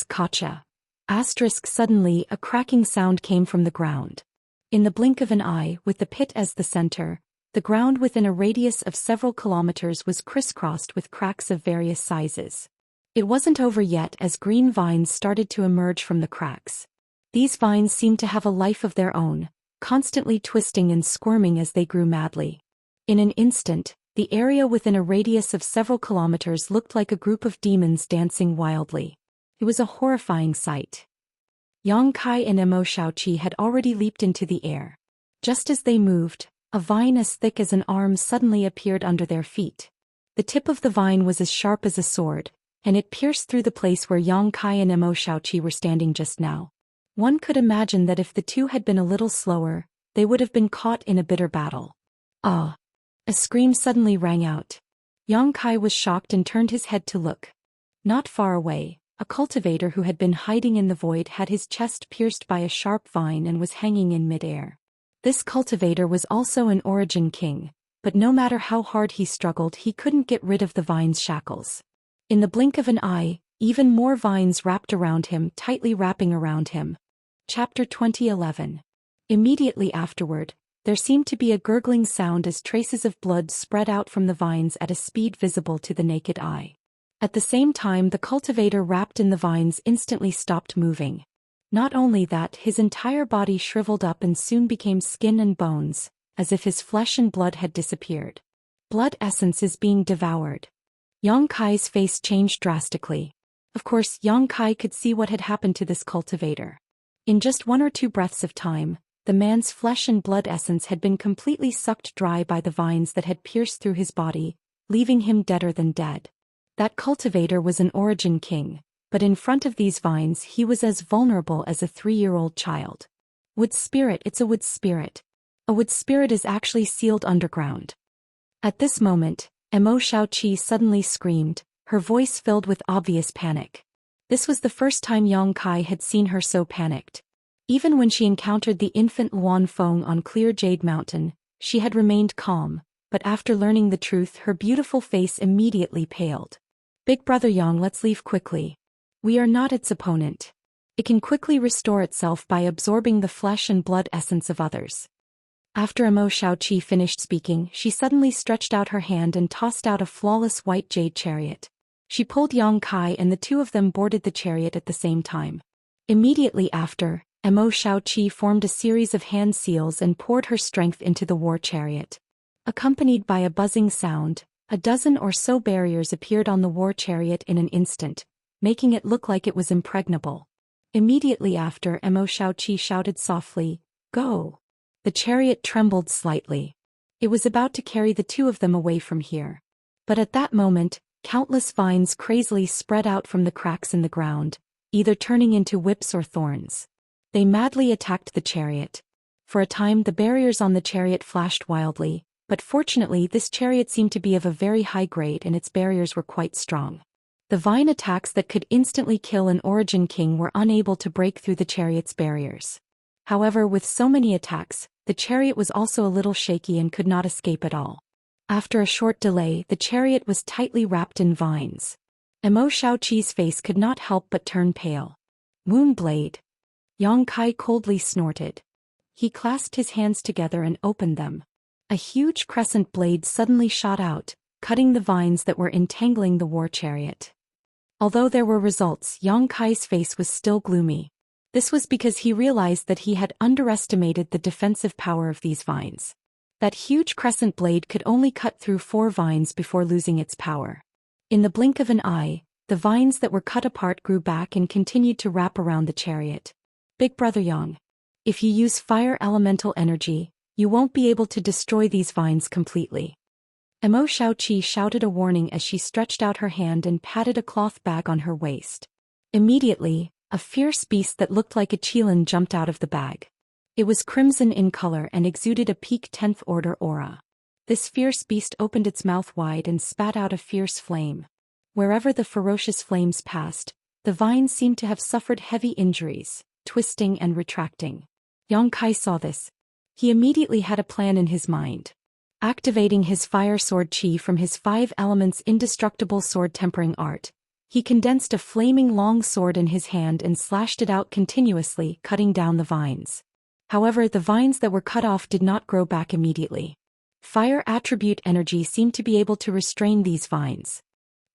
Gotcha. Suddenly, a cracking sound came from the ground. In the blink of an eye, with the pit as the center, the ground within a radius of several kilometers was crisscrossed with cracks of various sizes. It wasn't over yet as green vines started to emerge from the cracks. These vines seemed to have a life of their own, constantly twisting and squirming as they grew madly. In an instant, the area within a radius of several kilometers looked like a group of demons dancing wildly. It was a horrifying sight. Yang Kai and Mo Xiaoqi had already leaped into the air. Just as they moved, a vine as thick as an arm suddenly appeared under their feet. The tip of the vine was as sharp as a sword, and it pierced through the place where Yang Kai and Mo Xiaoqi were standing just now. One could imagine that if the two had been a little slower, they would have been caught in a bitter battle. Ah! A scream suddenly rang out. Yang Kai was shocked and turned his head to look. Not far away, a cultivator who had been hiding in the void had his chest pierced by a sharp vine and was hanging in midair. This cultivator was also an origin king, but no matter how hard he struggled, he couldn't get rid of the vine's shackles. In the blink of an eye, even more vines wrapped around him, tightly wrapping around him. Chapter 2011. Immediately afterward, there seemed to be a gurgling sound as traces of blood spread out from the vines at a speed visible to the naked eye. At the same time, the cultivator wrapped in the vines instantly stopped moving. Not only that, his entire body shriveled up and soon became skin and bones, as if his flesh and blood had disappeared. Blood essence is being devoured. Yang Kai's face changed drastically. Of course, Yang Kai could see what had happened to this cultivator. In just 1 or 2 breaths of time, the man's flesh and blood essence had been completely sucked dry by the vines that had pierced through his body, leaving him deader than dead. That cultivator was an origin king, but in front of these vines he was as vulnerable as a 3-year-old child. Wood spirit, it's a wood spirit. A wood spirit is actually sealed underground. At this moment, Mo Xiaoqi suddenly screamed, her voice filled with obvious panic. This was the first time Yang Kai had seen her so panicked. Even when she encountered the infant Luan Feng on Clear Jade Mountain, she had remained calm, but after learning the truth, her beautiful face immediately paled. Big brother Yang, let's leave quickly. We are not its opponent. It can quickly restore itself by absorbing the flesh and blood essence of others. After Mo Xiaoqi finished speaking, she suddenly stretched out her hand and tossed out a flawless white jade chariot. She pulled Yang Kai and the two of them boarded the chariot at the same time. Immediately after, Mo Xiaoqi formed a series of hand seals and poured her strength into the war chariot. Accompanied by a buzzing sound, a dozen or so barriers appeared on the war chariot in an instant, making it look like it was impregnable. Immediately after, Mo Xiaoqi shouted softly, "Go!" The chariot trembled slightly. It was about to carry the two of them away from here. But at that moment, countless vines crazily spread out from the cracks in the ground, either turning into whips or thorns. They madly attacked the chariot. For a time the barriers on the chariot flashed wildly, but fortunately this chariot seemed to be of a very high grade and its barriers were quite strong. The vine attacks that could instantly kill an Origin King were unable to break through the chariot's barriers. However, with so many attacks, the chariot was also a little shaky and could not escape at all. After a short delay, the chariot was tightly wrapped in vines. Mo Xiaoqi's face could not help but turn pale. Moonblade. Yang Kai coldly snorted. He clasped his hands together and opened them. A huge crescent blade suddenly shot out, cutting the vines that were entangling the war chariot. Although there were results, Yang Kai's face was still gloomy. This was because he realized that he had underestimated the defensive power of these vines. That huge crescent blade could only cut through 4 vines before losing its power. In the blink of an eye, the vines that were cut apart grew back and continued to wrap around the chariot. Big Brother Yang. If you use fire elemental energy, you won't be able to destroy these vines completely. Mo Xiaoqi shouted a warning as she stretched out her hand and patted a cloth bag on her waist. Immediately, a fierce beast that looked like a Qilin jumped out of the bag. It was crimson in color and exuded a peak 10th order aura. This fierce beast opened its mouth wide and spat out a fierce flame. Wherever the ferocious flames passed, the vines seemed to have suffered heavy injuries, twisting and retracting. Yang Kai saw this. He immediately had a plan in his mind. Activating his fire sword chi from his 5 elements indestructible sword tempering art, he condensed a flaming long sword in his hand and slashed it out continuously, cutting down the vines. However, the vines that were cut off did not grow back immediately. Fire attribute energy seemed to be able to restrain these vines.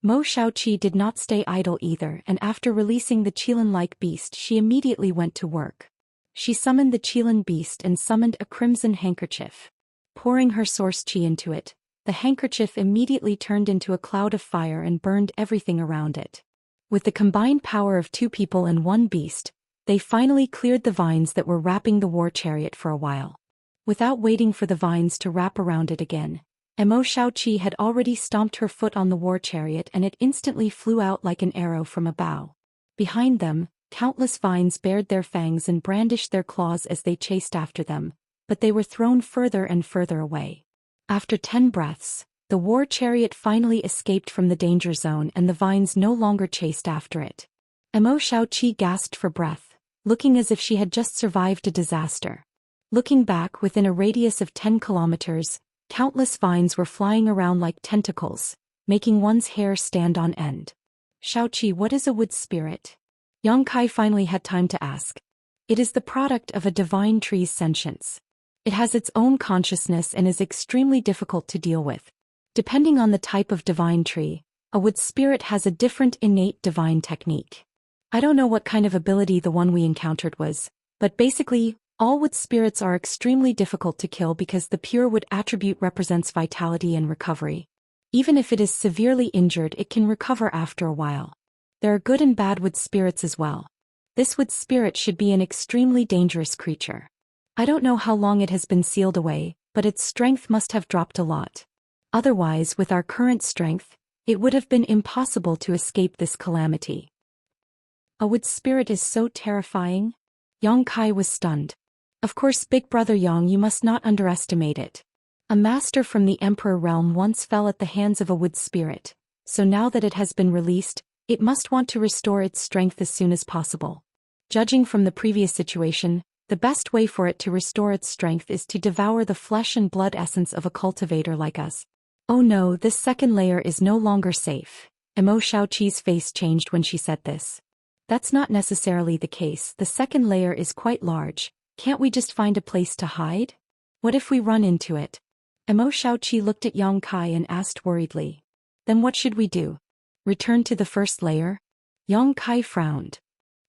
Mo Xiaoqi did not stay idle either, and after releasing the Qilin-like beast she immediately went to work. She summoned the Qilin beast and summoned a crimson handkerchief. Pouring her source chi into it, the handkerchief immediately turned into a cloud of fire and burned everything around it. With the combined power of 2 people and 1 beast, they finally cleared the vines that were wrapping the war chariot for a while. Without waiting for the vines to wrap around it again, Mo Xiaoqi had already stomped her foot on the war chariot and it instantly flew out like an arrow from a bow. Behind them, countless vines bared their fangs and brandished their claws as they chased after them, but they were thrown further and further away. After 10 breaths, the war chariot finally escaped from the danger zone and the vines no longer chased after it. Mo Xiaoqi gasped for breath, looking as if she had just survived a disaster. Looking back within a radius of 10 kilometers, countless vines were flying around like tentacles, making one's hair stand on end. Xiaoqi, what is a wood spirit? Yang Kai finally had time to ask. It is the product of a divine tree's sentience. It has its own consciousness and is extremely difficult to deal with. Depending on the type of divine tree, a wood spirit has a different innate divine technique. I don't know what kind of ability the one we encountered was, but basically, all wood spirits are extremely difficult to kill because the pure wood attribute represents vitality and recovery. Even if it is severely injured, it can recover after a while. There are good and bad wood spirits as well. This wood spirit should be an extremely dangerous creature. I don't know how long it has been sealed away, but its strength must have dropped a lot. Otherwise, with our current strength, it would have been impossible to escape this calamity. A wood spirit is so terrifying? Yang Kai was stunned. Of course, Big Brother Yang, you must not underestimate it. A master from the Emperor realm once fell at the hands of a wood spirit, so now that it has been released, it must want to restore its strength as soon as possible. Judging from the previous situation, the best way for it to restore its strength is to devour the flesh and blood essence of a cultivator like us. Oh no, this second layer is no longer safe. Mo Xiaoqi's face changed when she said this. That's not necessarily the case. The second layer is quite large. Can't we just find a place to hide? What if we run into it? Mo Xiaoqi looked at Yang Kai and asked worriedly. Then what should we do? Return to the first layer? Yang Kai frowned.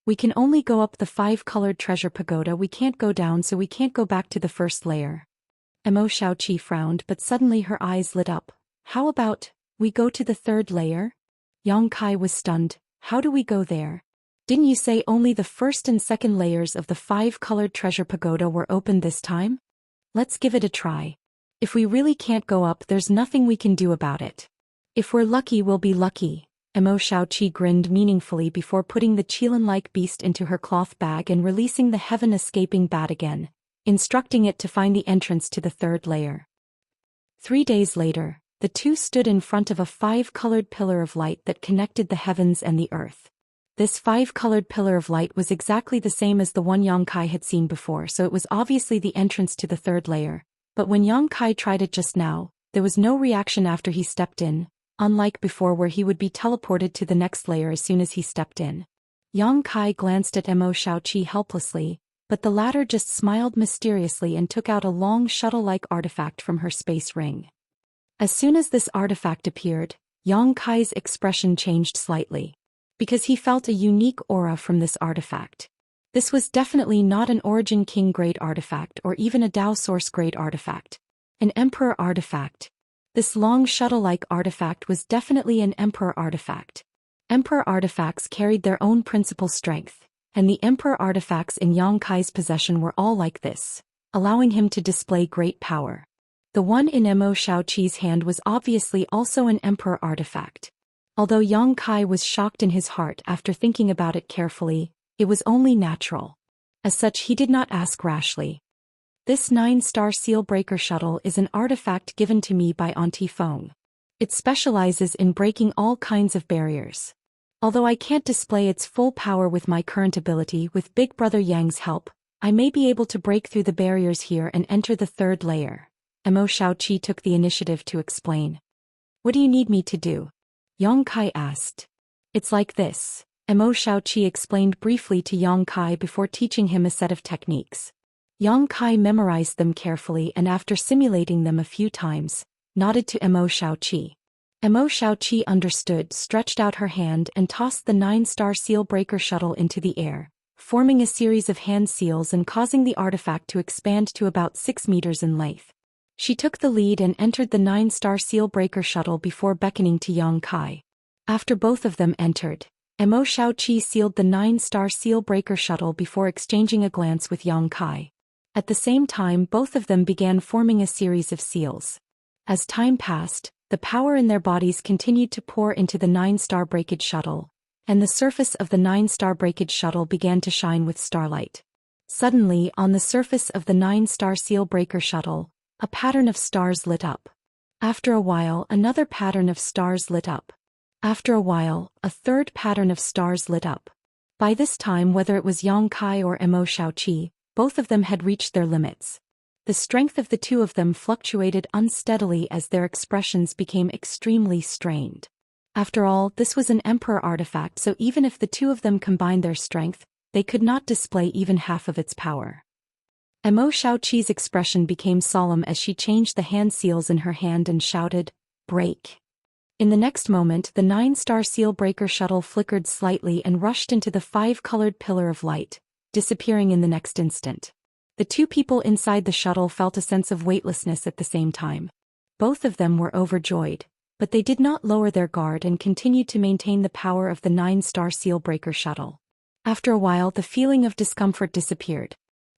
We can only go up the 5-colored treasure pagoda, we can't go down, so we can't go back to the first layer. Mo Xiaoqi frowned, but suddenly her eyes lit up. How about, we go to the 3rd layer? Yang Kai was stunned. How do we go there? Didn't you say only the first and second layers of the 5-colored treasure pagoda were open this time? Let's give it a try. If we really can't go up, there's nothing we can do about it. If we're lucky, we'll be lucky. Xiaoqi grinned meaningfully before putting the Qilin-like beast into her cloth bag and releasing the heaven-escaping bat again, instructing it to find the entrance to the 3rd layer. 3 days later, the two stood in front of a 5-colored pillar of light that connected the heavens and the earth. This 5-colored pillar of light was exactly the same as the one Yang Kai had seen before, so it was obviously the entrance to the 3rd layer. But when Yang Kai tried it just now, there was no reaction after he stepped in, unlike before where he would be teleported to the next layer as soon as he stepped in. Yang Kai glanced at Xiaoqi helplessly, but the latter just smiled mysteriously and took out a long shuttle-like artifact from her space ring. As soon as this artifact appeared, Yang Kai's expression changed slightly, because he felt a unique aura from this artifact. This was definitely not an Origin King grade artifact or even a Dao Source grade artifact. An Emperor artifact. This long shuttle-like artifact was definitely an Emperor artifact. Emperor artifacts carried their own principal strength, and the Emperor artifacts in Yang Kai's possession were all like this, allowing him to display great power. The one in Xiaoqi's hand was obviously also an Emperor artifact. Although Yang Kai was shocked in his heart after thinking about it carefully, it was only natural. As such, he did not ask rashly. This 9-star seal breaker shuttle is an artifact given to me by Auntie Feng. It specializes in breaking all kinds of barriers. Although I can't display its full power with my current ability, with Big Brother Yang's help, I may be able to break through the barriers here and enter the 3rd layer. Xiaoqi took the initiative to explain. What do you need me to do? Yang Kai asked. It's like this. Xiaoqi explained briefly to Yang Kai before teaching him a set of techniques. Yang Kai memorized them carefully and after simulating them a few times, nodded to Xiaoqi. Xiaoqi understood, stretched out her hand and tossed the 9-star seal breaker shuttle into the air, forming a series of hand seals and causing the artifact to expand to about 6 meters in length. She took the lead and entered the 9-star seal breaker shuttle before beckoning to Yang Kai. After both of them entered, Xiaoqi sealed the 9-star seal breaker shuttle before exchanging a glance with Yang Kai. At the same time, both of them began forming a series of seals. As time passed, the power in their bodies continued to pour into the 9-star breakage shuttle, and the surface of the 9-star breakage shuttle began to shine with starlight. Suddenly, on the surface of the 9-star seal breaker shuttle, a pattern of stars lit up. After a while, another pattern of stars lit up. After a while, a third pattern of stars lit up. By this time, whether it was Yang Kai or Xiaoqi, both of them had reached their limits. The strength of the two of them fluctuated unsteadily as their expressions became extremely strained. After all, this was an Emperor artifact, so even if the two of them combined their strength, they could not display even half of its power. Xiaoqi's expression became solemn as she changed the hand seals in her hand and shouted, "Break." In the next moment, the 9-star seal breaker shuttle flickered slightly and rushed into the 5-colored pillar of light, disappearing in the next instant. The two people inside the shuttle felt a sense of weightlessness at the same time. Both of them were overjoyed, but they did not lower their guard and continued to maintain the power of the 9-star seal breaker shuttle. After a while, the feeling of discomfort disappeared.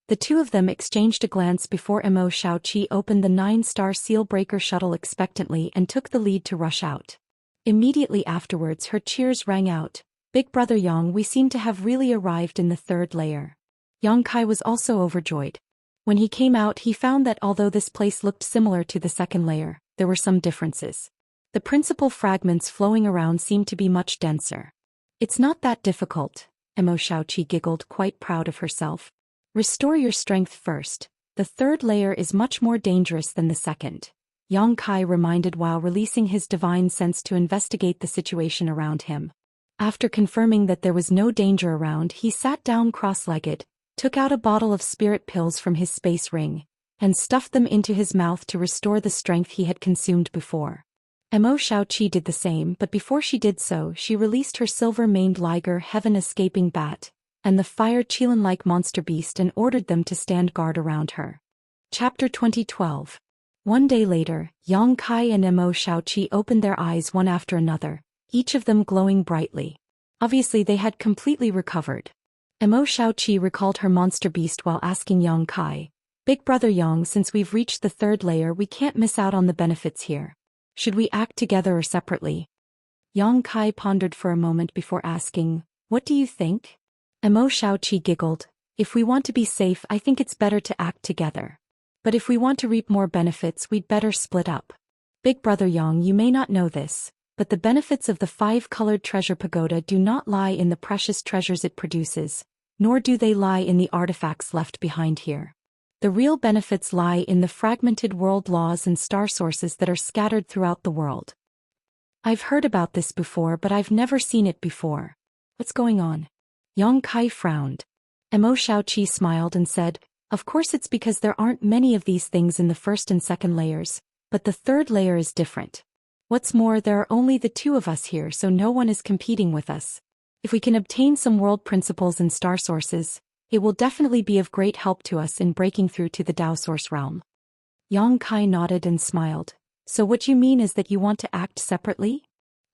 The two of them exchanged a glance before Xiaoqi opened the 9-star seal breaker shuttle expectantly and took the lead to rush out. Immediately afterwards, her cheers rang out. "Big Brother Yang, we seem to have really arrived in the 3rd layer." Yang Kai was also overjoyed. When he came out, he found that although this place looked similar to the 2nd layer, there were some differences. The principal fragments flowing around seemed to be much denser. "It's not that difficult," Xiaoqi giggled, quite proud of herself. "Restore your strength first. The 3rd layer is much more dangerous than the 2nd. Yang Kai reminded while releasing his divine sense to investigate the situation around him. After confirming that there was no danger around, he sat down cross-legged, took out a bottle of spirit pills from his space ring, and stuffed them into his mouth to restore the strength he had consumed before. Xiaoqi did the same, but before she did so, she released her silver-maned liger heaven-escaping bat, and the fire Qilin-like monster beast and ordered them to stand guard around her. Chapter 2012. One day later, Yang Kai and Xiaoqi opened their eyes one after another, each of them glowing brightly. Obviously they had completely recovered. Emo Xiaoqi recalled her monster beast while asking Yang Kai, "Big brother Yang, since we've reached the third layer we can't miss out on the benefits here. Should we act together or separately?" Yang Kai pondered for a moment before asking, "What do you think?" Emo Xiaoqi giggled, "If we want to be safe I think it's better to act together. But if we want to reap more benefits we'd better split up. Big brother Yang, you may not know this, but the benefits of the 5-colored treasure pagoda do not lie in the precious treasures it produces, nor do they lie in the artifacts left behind here. The real benefits lie in the fragmented world laws and star sources that are scattered throughout the world." "I've heard about this before but I've never seen it before. What's going on?" Yang Kai frowned. Emo Xiaoqi smiled and said, "Of course it's because there aren't many of these things in the first and second layers, but the third layer is different. What's more, there are only the two of us here, so no one is competing with us. If we can obtain some world principles and star sources, it will definitely be of great help to us in breaking through to the Dao source realm." Yang Kai nodded and smiled. "So what you mean is that you want to act separately?"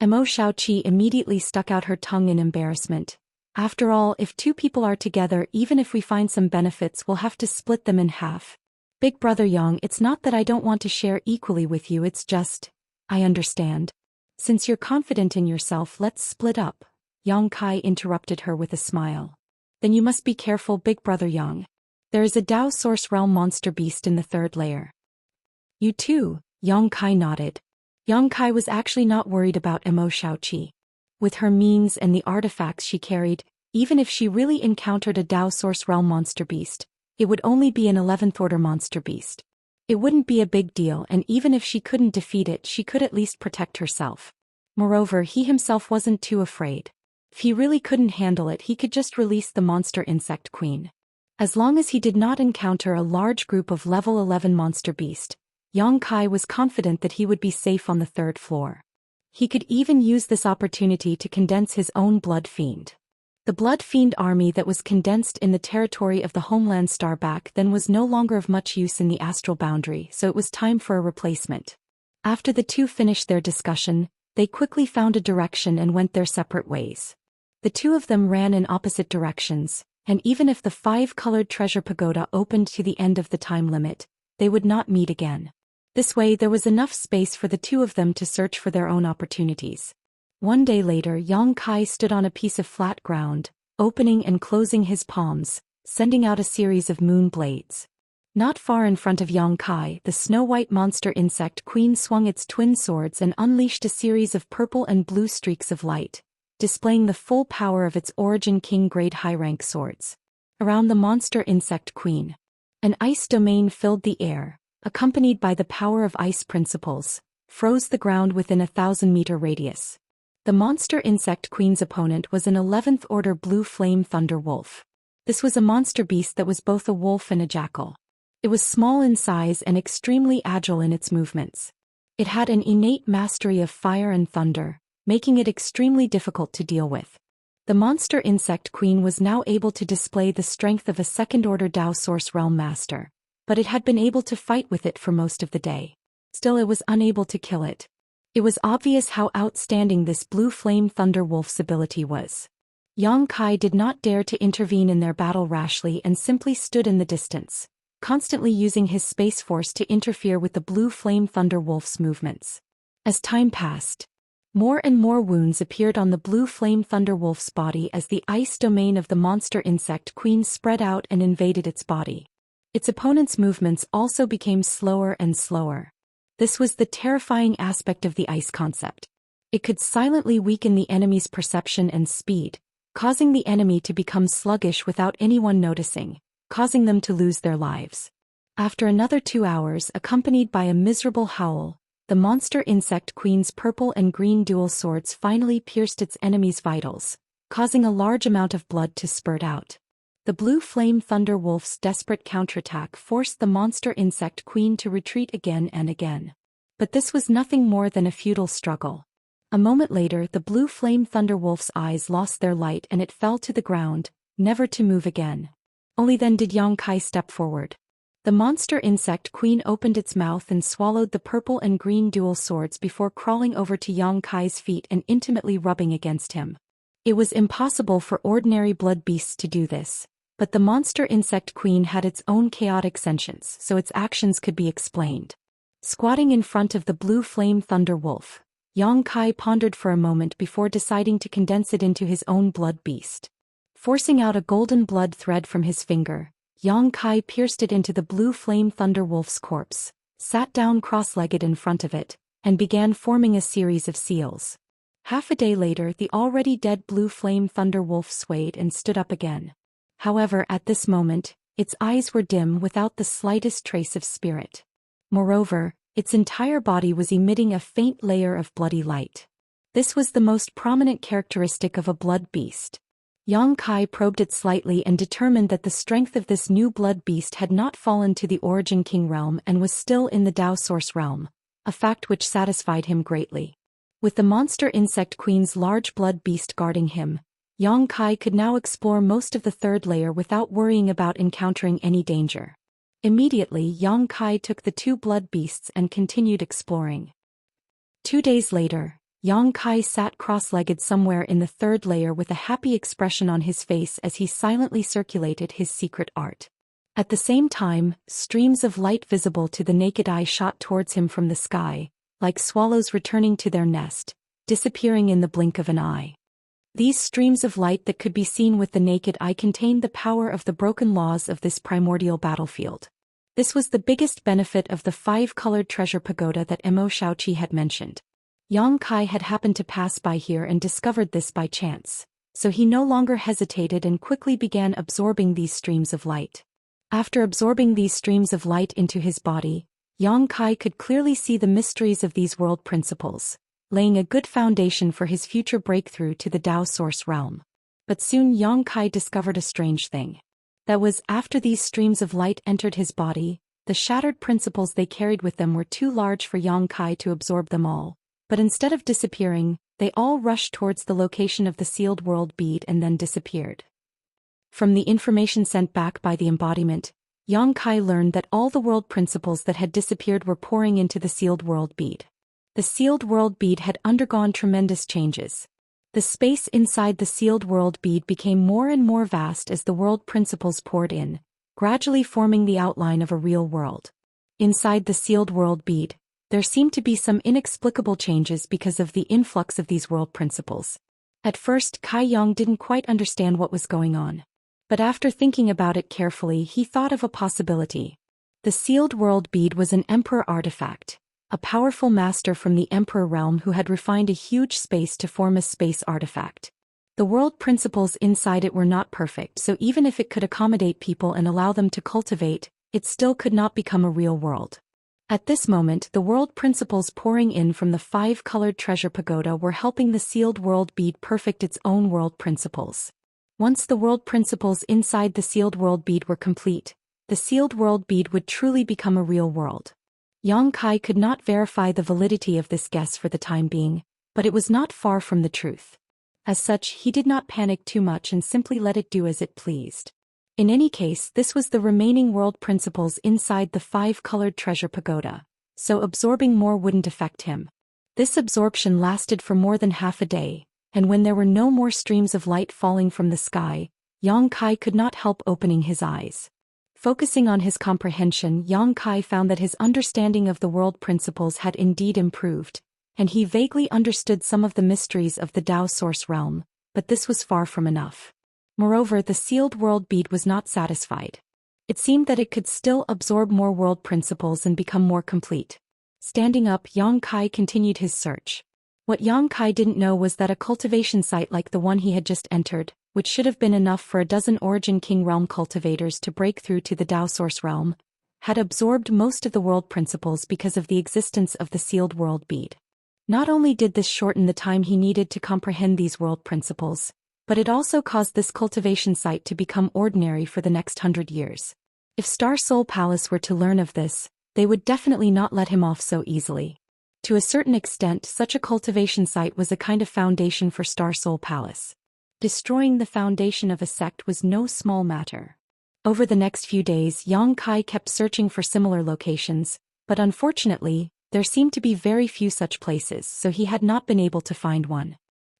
Emo Xiaoqi immediately stuck out her tongue in embarrassment. "After all, if two people are together, even if we find some benefits we'll have to split them in half. Big brother Yang, it's not that I don't want to share equally with you, it's just, I understand. Since you're confident in yourself, let's split up." Yang Kai interrupted her with a smile. "Then you must be careful, Big brother Yang. There is a Dao source realm monster beast in the third layer." "You too?" Yang Kai nodded. Yang Kai was actually not worried about Emo Xiaoqi. With her means and the artifacts she carried, even if she really encountered a Dao source realm monster beast, it would only be an 11th order monster beast. It wouldn't be a big deal, and even if she couldn't defeat it she could at least protect herself. Moreover, he himself wasn't too afraid. If he really couldn't handle it he could just release the monster insect queen. As long as he did not encounter a large group of level 11 monster beast, Yang Kai was confident that he would be safe on the third floor. He could even use this opportunity to condense his own Blood Fiend. The Blood Fiend army that was condensed in the territory of the homeland star back then was no longer of much use in the astral boundary, so it was time for a replacement. After the two finished their discussion, they quickly found a direction and went their separate ways. The two of them ran in opposite directions, and even if the 5-colored treasure pagoda opened to the end of the time limit, they would not meet again. This way there was enough space for the two of them to search for their own opportunities. One day later, Yang Kai stood on a piece of flat ground, opening and closing his palms, sending out a series of moon blades. Not far in front of Yang Kai, the snow-white monster insect queen swung its twin swords and unleashed a series of purple and blue streaks of light, displaying the full power of its Origin King grade high-rank swords. Around the monster insect queen, an ice domain filled the air, accompanied by the power of ice principles, froze the ground within a 1,000-meter radius. The monster insect queen's opponent was an 11th order blue flame thunder wolf. This was a monster beast that was both a wolf and a jackal. It was small in size and extremely agile in its movements. It had an innate mastery of fire and thunder, making it extremely difficult to deal with. The monster insect queen was now able to display the strength of a second-order Dao source realm master, but it had been able to fight with it for most of the day. Still, it was unable to kill it. It was obvious how outstanding this blue flame thunder wolf's ability was. Yang Kai did not dare to intervene in their battle rashly and simply stood in the distance, constantly using his space force to interfere with the blue flame thunder wolf's movements. As time passed, more and more wounds appeared on the blue flame thunder wolf's body as the ice domain of the monster insect queen spread out and invaded its body. Its opponent's movements also became slower and slower. This was the terrifying aspect of the ice concept. It could silently weaken the enemy's perception and speed, causing the enemy to become sluggish without anyone noticing, causing them to lose their lives. After another 2 hours, accompanied by a miserable howl, the monster insect queen's purple and green dual swords finally pierced its enemy's vitals, causing a large amount of blood to spurt out. The blue flame thunder wolf's desperate counterattack forced the monster insect queen to retreat again and again. But this was nothing more than a futile struggle. A moment later, the blue flame thunder wolf's eyes lost their light and it fell to the ground, never to move again. Only then did Yang Kai step forward. The monster insect queen opened its mouth and swallowed the purple and green dual swords before crawling over to Yang Kai's feet and intimately rubbing against him. It was impossible for ordinary blood beasts to do this, but the monster insect queen had its own chaotic sentience, so its actions could be explained. Squatting in front of the blue flame thunder wolf, Yang Kai pondered for a moment before deciding to condense it into his own blood beast. Forcing out a golden blood thread from his finger, Yang Kai pierced it into the blue flame thunder wolf's corpse, sat down cross-legged in front of it, and began forming a series of seals. Half a day later, the already dead blue flame thunder wolf swayed and stood up again. However, at this moment, its eyes were dim without the slightest trace of spirit. Moreover, its entire body was emitting a faint layer of bloody light. This was the most prominent characteristic of a blood beast. Yang Kai probed it slightly and determined that the strength of this new blood beast had not fallen to the Origin King realm and was still in the Dao Source realm, a fact which satisfied him greatly. With the monster insect queen's large blood beast guarding him, Yang Kai could now explore most of the third layer without worrying about encountering any danger. Immediately, Yang Kai took the two blood beasts and continued exploring. 2 days later, Yang Kai sat cross-legged somewhere in the third layer with a happy expression on his face as he silently circulated his secret art. At the same time, streams of light visible to the naked eye shot towards him from the sky, like swallows returning to their nest, disappearing in the blink of an eye. These streams of light that could be seen with the naked eye contained the power of the broken laws of this primordial battlefield. This was the biggest benefit of the 5-colored treasure pagoda that Mo Shaoqi had mentioned. Yang Kai had happened to pass by here and discovered this by chance, so he no longer hesitated and quickly began absorbing these streams of light. After absorbing these streams of light into his body, Yang Kai could clearly see the mysteries of these world principles, laying a good foundation for his future breakthrough to the Dao Source realm. But soon Yang Kai discovered a strange thing. That was, after these streams of light entered his body, the shattered principles they carried with them were too large for Yang Kai to absorb them all. But instead of disappearing, they all rushed towards the location of the sealed world bead and then disappeared. From the information sent back by the embodiment, Yang Kai learned that all the world principles that had disappeared were pouring into the sealed world bead. The sealed world bead had undergone tremendous changes. The space inside the sealed world bead became more and more vast as the world principles poured in, gradually forming the outline of a real world. Inside the sealed world bead, there seemed to be some inexplicable changes because of the influx of these world principles. At first, Kai Yang didn't quite understand what was going on. But after thinking about it carefully, he thought of a possibility. The sealed world bead was an emperor artifact, a powerful master from the emperor realm who had refined a huge space to form a space artifact. The world principles inside it were not perfect, so even if it could accommodate people and allow them to cultivate, it still could not become a real world. At this moment, the world principles pouring in from the 5-colored treasure pagoda were helping the sealed world bead perfect its own world principles. Once the world principles inside the sealed world bead were complete, the sealed world bead would truly become a real world. Yang Kai could not verify the validity of this guess for the time being, but it was not far from the truth. As such, he did not panic too much and simply let it do as it pleased. In any case, this was the remaining world principles inside the 5-colored treasure pagoda, so absorbing more wouldn't affect him. This absorption lasted for more than half a day, and when there were no more streams of light falling from the sky, Yang Kai could not help opening his eyes. Focusing on his comprehension, Yang Kai found that his understanding of the world principles had indeed improved, and he vaguely understood some of the mysteries of the Dao Source realm, but this was far from enough. Moreover, the sealed world bead was not satisfied. It seemed that it could still absorb more world principles and become more complete. Standing up, Yang Kai continued his search. What Yang Kai didn't know was that a cultivation site like the one he had just entered, which should have been enough for a dozen Origin King realm cultivators to break through to the Dao Source realm, had absorbed most of the world principles because of the existence of the sealed world bead. Not only did this shorten the time he needed to comprehend these world principles, but it also caused this cultivation site to become ordinary for the next 100 years. If Star Soul Palace were to learn of this, they would definitely not let him off so easily. To a certain extent, such a cultivation site was a kind of foundation for Star Soul Palace. Destroying the foundation of a sect was no small matter. Over the next few days, Yang Kai kept searching for similar locations, but unfortunately, there seemed to be very few such places, so he had not been able to find one.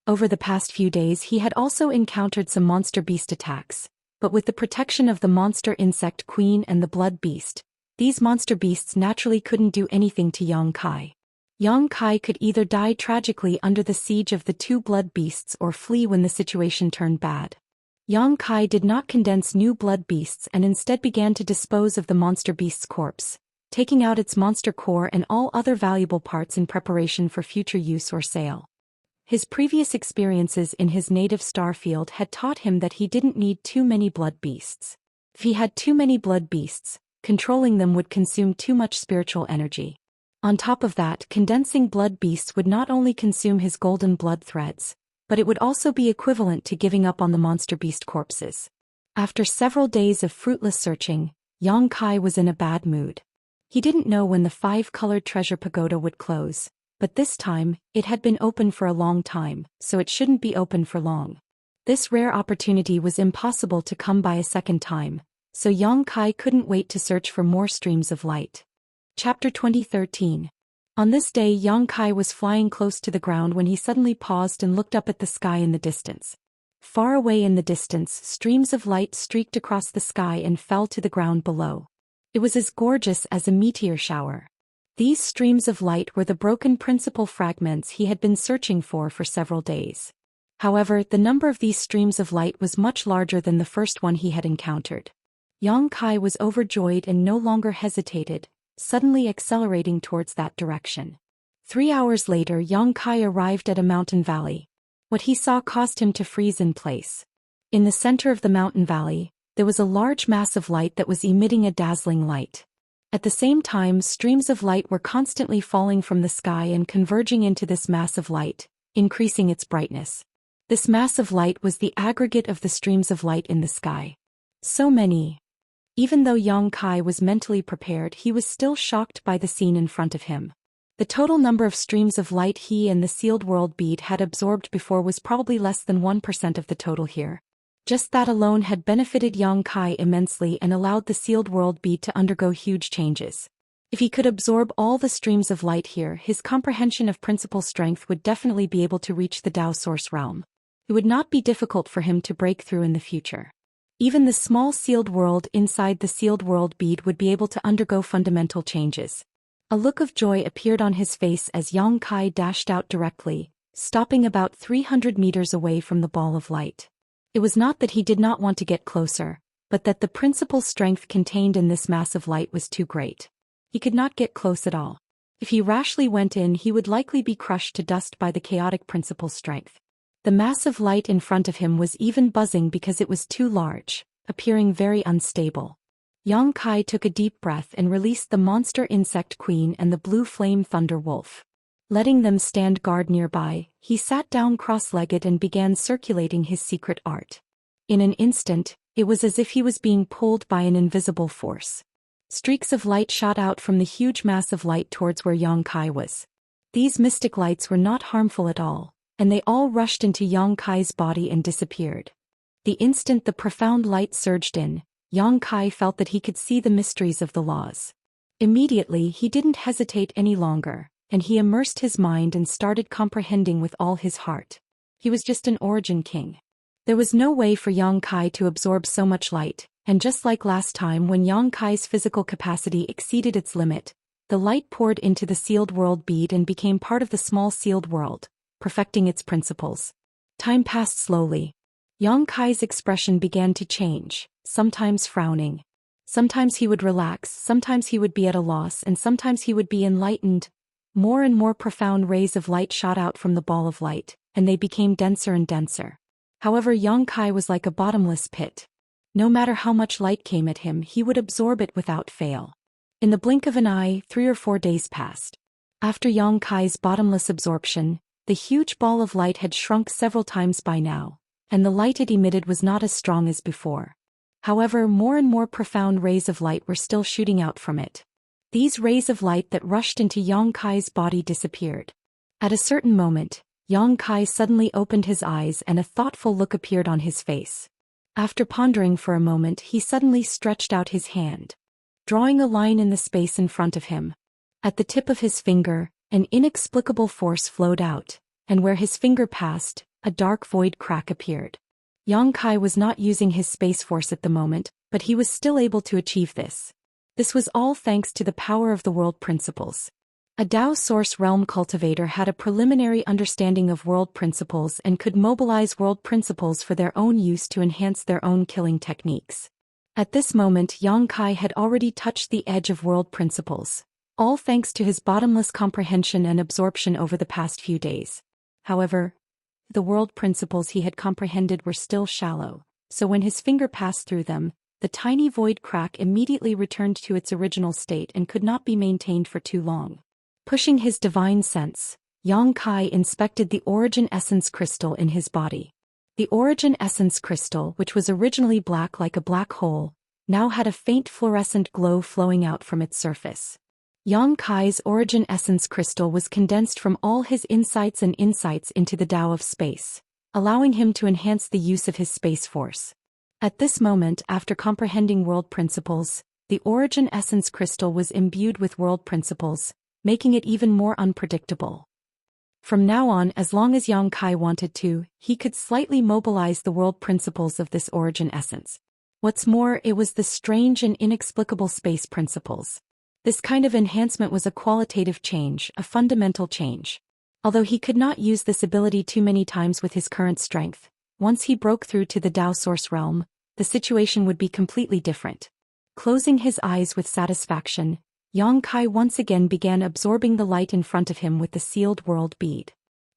Over the past few days he had also encountered some monster beast attacks, but with the protection of the monster insect queen and the blood beast, these monster beasts naturally couldn't do anything to Yang Kai. Yang Kai could either die tragically under the siege of the two blood beasts or flee when the situation turned bad. Yang Kai did not condense new blood beasts and instead began to dispose of the monster beast's corpse, taking out its monster core and all other valuable parts in preparation for future use or sale. His previous experiences in his native starfield had taught him that he didn't need too many blood beasts. If he had too many blood beasts, controlling them would consume too much spiritual energy. On top of that, condensing blood beasts would not only consume his golden blood threads, but it would also be equivalent to giving up on the monster beast corpses. After several days of fruitless searching, Yang Kai was in a bad mood. He didn't know when the 5-colored treasure pagoda would close, but this time, it had been open for a long time, so it shouldn't be open for long. This rare opportunity was impossible to come by a second time, so Yang Kai couldn't wait to search for more streams of light. Chapter 2013. On this day Yang Kai was flying close to the ground when he suddenly paused and looked up at the sky in the distance. Far away in the distance, streams of light streaked across the sky and fell to the ground below. It was as gorgeous as a meteor shower. These streams of light were the broken principal fragments he had been searching for several days. However, the number of these streams of light was much larger than the first one he had encountered. Yang Kai was overjoyed and no longer hesitated, suddenly accelerating towards that direction. 3 hours later Yang Kai arrived at a mountain valley. What he saw caused him to freeze in place. In the center of the mountain valley, there was a large mass of light that was emitting a dazzling light. At the same time, streams of light were constantly falling from the sky and converging into this mass of light, increasing its brightness. This mass of light was the aggregate of the streams of light in the sky. So many. Even though Yang Kai was mentally prepared, he was still shocked by the scene in front of him. The total number of streams of light he and the sealed world bead had absorbed before was probably less than 1% of the total here. Just that alone had benefited Yang Kai immensely and allowed the sealed world bead to undergo huge changes. If he could absorb all the streams of light here, his comprehension of principal strength would definitely be able to reach the Tao source realm. It would not be difficult for him to break through in the future. Even the small sealed world inside the sealed world bead would be able to undergo fundamental changes. A look of joy appeared on his face as Yang Kai dashed out directly, stopping about 300 meters away from the ball of light. It was not that he did not want to get closer, but that the principal strength contained in this mass of light was too great. He could not get close at all. If he rashly went in, he would likely be crushed to dust by the chaotic principal strength. The mass of light in front of him was even buzzing because it was too large, appearing very unstable. Yang Kai took a deep breath and released the monster insect queen and the blue flame thunder wolf. Letting them stand guard nearby, he sat down cross-legged and began circulating his secret art. In an instant, it was as if he was being pulled by an invisible force. Streaks of light shot out from the huge mass of light towards where Yang Kai was. These mystic lights were not harmful at all, and they all rushed into Yang Kai's body and disappeared. The instant the profound light surged in, Yang Kai felt that he could see the mysteries of the laws. Immediately he didn't hesitate any longer, and he immersed his mind and started comprehending with all his heart. He was just an origin king. There was no way for Yang Kai to absorb so much light, and just like last time when Yang Kai's physical capacity exceeded its limit, the light poured into the sealed world bead and became part of the small sealed world, perfecting its principles. Time passed slowly. Yang Kai's expression began to change, sometimes frowning. Sometimes he would relax, sometimes he would be at a loss, and sometimes he would be enlightened. More and more profound rays of light shot out from the ball of light, and they became denser and denser. However, Yang Kai was like a bottomless pit. No matter how much light came at him, he would absorb it without fail. In the blink of an eye, 3 or 4 days passed. After Yang Kai's bottomless absorption, the huge ball of light had shrunk several times by now, and the light it emitted was not as strong as before. However, more and more profound rays of light were still shooting out from it. These rays of light that rushed into Yang Kai's body disappeared. At a certain moment, Yang Kai suddenly opened his eyes and a thoughtful look appeared on his face. After pondering for a moment, he suddenly stretched out his hand, drawing a line in the space in front of him. At the tip of his finger, an inexplicable force flowed out, and where his finger passed, a dark void crack appeared. Yang Kai was not using his space force at the moment, but he was still able to achieve this. This was all thanks to the power of the world principles. A Dao source realm cultivator had a preliminary understanding of world principles and could mobilize world principles for their own use to enhance their own killing techniques. At this moment, Yang Kai had already touched the edge of world principles, all thanks to his bottomless comprehension and absorption over the past few days. However, the world principles he had comprehended were still shallow, so when his finger passed through them, the tiny void crack immediately returned to its original state and could not be maintained for too long. Pushing his divine sense, Yang Kai inspected the origin essence crystal in his body. The origin essence crystal, which was originally black like a black hole, now had a faint fluorescent glow flowing out from its surface. Yang Kai's origin essence crystal was condensed from all his insights into the Tao of space, allowing him to enhance the use of his space force. At this moment, after comprehending world principles, the origin essence crystal was imbued with world principles, making it even more unpredictable. From now on, as long as Yang Kai wanted to, he could slightly mobilize the world principles of this origin essence. What's more, it was the strange and inexplicable space principles. This kind of enhancement was a qualitative change, a fundamental change. Although he could not use this ability too many times with his current strength, once he broke through to the Dao source realm, the situation would be completely different. Closing his eyes with satisfaction, Yang Kai once again began absorbing the light in front of him with the sealed world bead.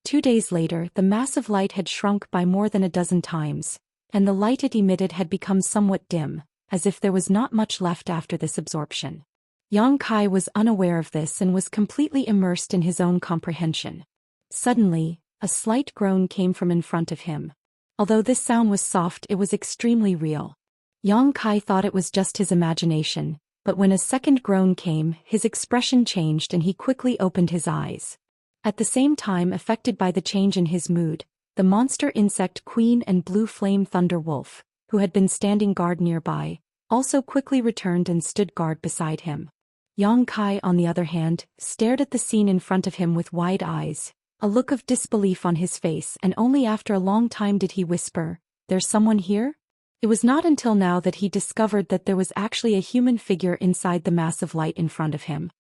2 days later, the massive light had shrunk by more than a dozen times, and the light it emitted had become somewhat dim, as if there was not much left after this absorption. Yang Kai was unaware of this and was completely immersed in his own comprehension. Suddenly, a slight groan came from in front of him. Although this sound was soft, it was extremely real. Yang Kai thought it was just his imagination, but when a second groan came, his expression changed and he quickly opened his eyes. At the same time, affected by the change in his mood, the monster insect queen and blue flame thunder wolf, who had been standing guard nearby, also quickly returned and stood guard beside him. Yang Kai, on the other hand, stared at the scene in front of him with wide eyes, a look of disbelief on his face, and only after a long time did he whisper, "There's someone here?" It was not until now that he discovered that there was actually a human figure inside the massive light in front of him.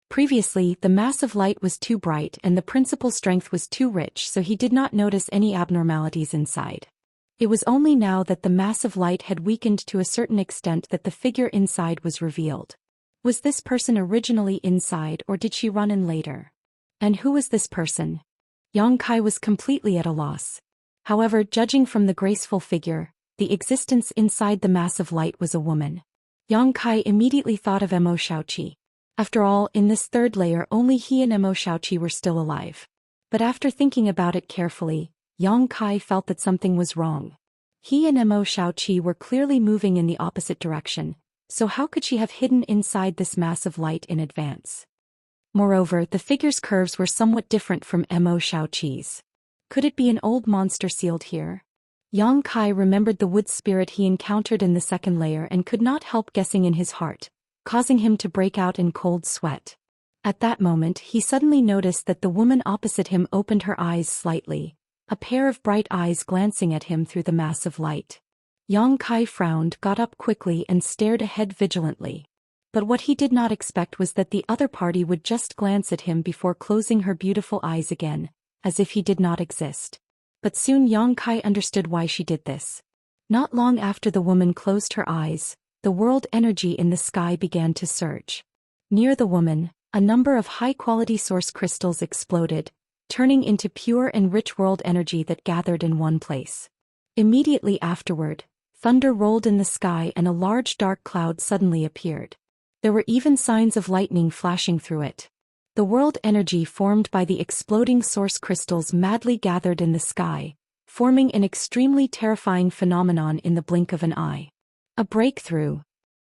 Previously, the massive light was too bright and the principal strength was too rich, so he did not notice any abnormalities inside. It was only now that the massive light had weakened to a certain extent that the figure inside was revealed. Was this person originally inside, or did she run in later? And who was this person? Yang Kai was completely at a loss. However, judging from the graceful figure, the existence inside the massive light was a woman. Yang Kai immediately thought of Mo Xiaoqi. After all, in this third layer only he and Mo Xiaoqi were still alive. But after thinking about it carefully, Yang Kai felt that something was wrong. He and Mo Xiaoqi were clearly moving in the opposite direction, so how could she have hidden inside this massive light in advance? Moreover, the figure's curves were somewhat different from Mo Xiaoqi's. Could it be an old monster sealed here? Yang Kai remembered the wood spirit he encountered in the second layer and could not help guessing in his heart, causing him to break out in cold sweat. At that moment, he suddenly noticed that the woman opposite him opened her eyes slightly, a pair of bright eyes glancing at him through the massive light. Yang Kai frowned, got up quickly and stared ahead vigilantly. But what he did not expect was that the other party would just glance at him before closing her beautiful eyes again, as if he did not exist. But soon Yang Kai understood why she did this. Not long after the woman closed her eyes, the world energy in the sky began to surge. Near the woman, a number of high-quality source crystals exploded, turning into pure and rich world energy that gathered in one place. Immediately afterward, thunder rolled in the sky and a large dark cloud suddenly appeared. There were even signs of lightning flashing through it. The world energy formed by the exploding source crystals madly gathered in the sky, forming an extremely terrifying phenomenon in the blink of an eye. A breakthrough.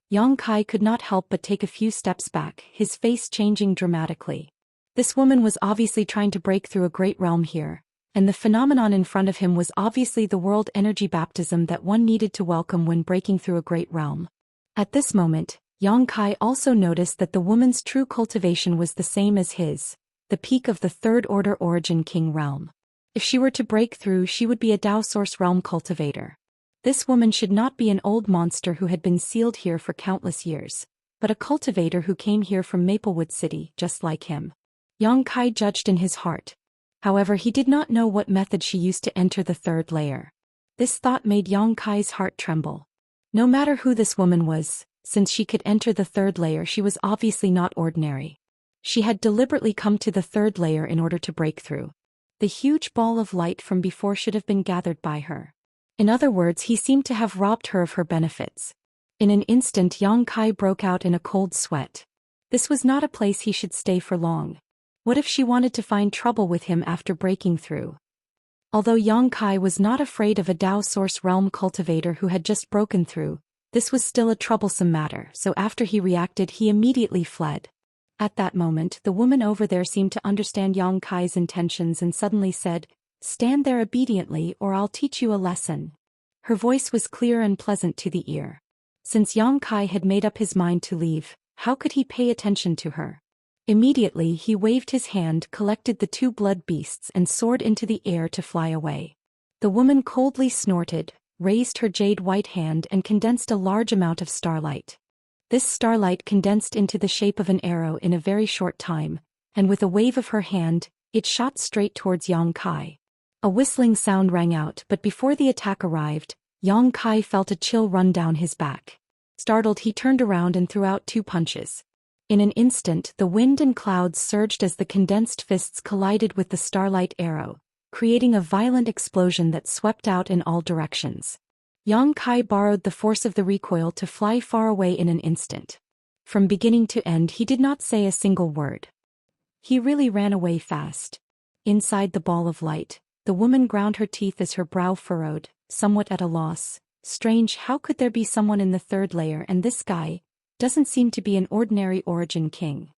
Yang Kai could not help but take a few steps back, his face changing dramatically. This woman was obviously trying to break through a great realm here, and the phenomenon in front of him was obviously the world energy baptism that one needed to welcome when breaking through a great realm. At this moment, Yang Kai also noticed that the woman's true cultivation was the same as his, the peak of the Third Order Origin King realm. If she were to break through, she would be a Dao Source Realm cultivator. This woman should not be an old monster who had been sealed here for countless years, but a cultivator who came here from Maplewood City, just like him. Yang Kai judged in his heart. However, he did not know what method she used to enter the third layer. This thought made Yang Kai's heart tremble. No matter who this woman was, since she could enter the third layer, she was obviously not ordinary. She had deliberately come to the third layer in order to break through. The huge ball of light from before should have been gathered by her. In other words, he seemed to have robbed her of her benefits. In an instant, Yang Kai broke out in a cold sweat. This was not a place he should stay for long. What if she wanted to find trouble with him after breaking through? Although Yang Kai was not afraid of a Dao Source Realm cultivator who had just broken through, this was still a troublesome matter, so after he reacted, he immediately fled. At that moment, the woman over there seemed to understand Yang Kai's intentions and suddenly said, "Stand there obediently or I'll teach you a lesson." Her voice was clear and pleasant to the ear. Since Yang Kai had made up his mind to leave, how could he pay attention to her? Immediately he waved his hand, collected the two blood beasts and soared into the air to fly away. The woman coldly snorted, raised her jade-white hand and condensed a large amount of starlight. This starlight condensed into the shape of an arrow in a very short time, and with a wave of her hand, it shot straight towards Yang Kai. A whistling sound rang out, but before the attack arrived, Yang Kai felt a chill run down his back. Startled, he turned around and threw out two punches. In an instant, the wind and clouds surged as the condensed fists collided with the starlight arrow, creating a violent explosion that swept out in all directions. Yang Kai borrowed the force of the recoil to fly far away in an instant. From beginning to end, he did not say a single word. He really ran away fast. Inside the ball of light, the woman ground her teeth as her brow furrowed, somewhat at a loss. Strange, how could there be someone in the third layer, and this guy doesn't seem to be an ordinary origin king.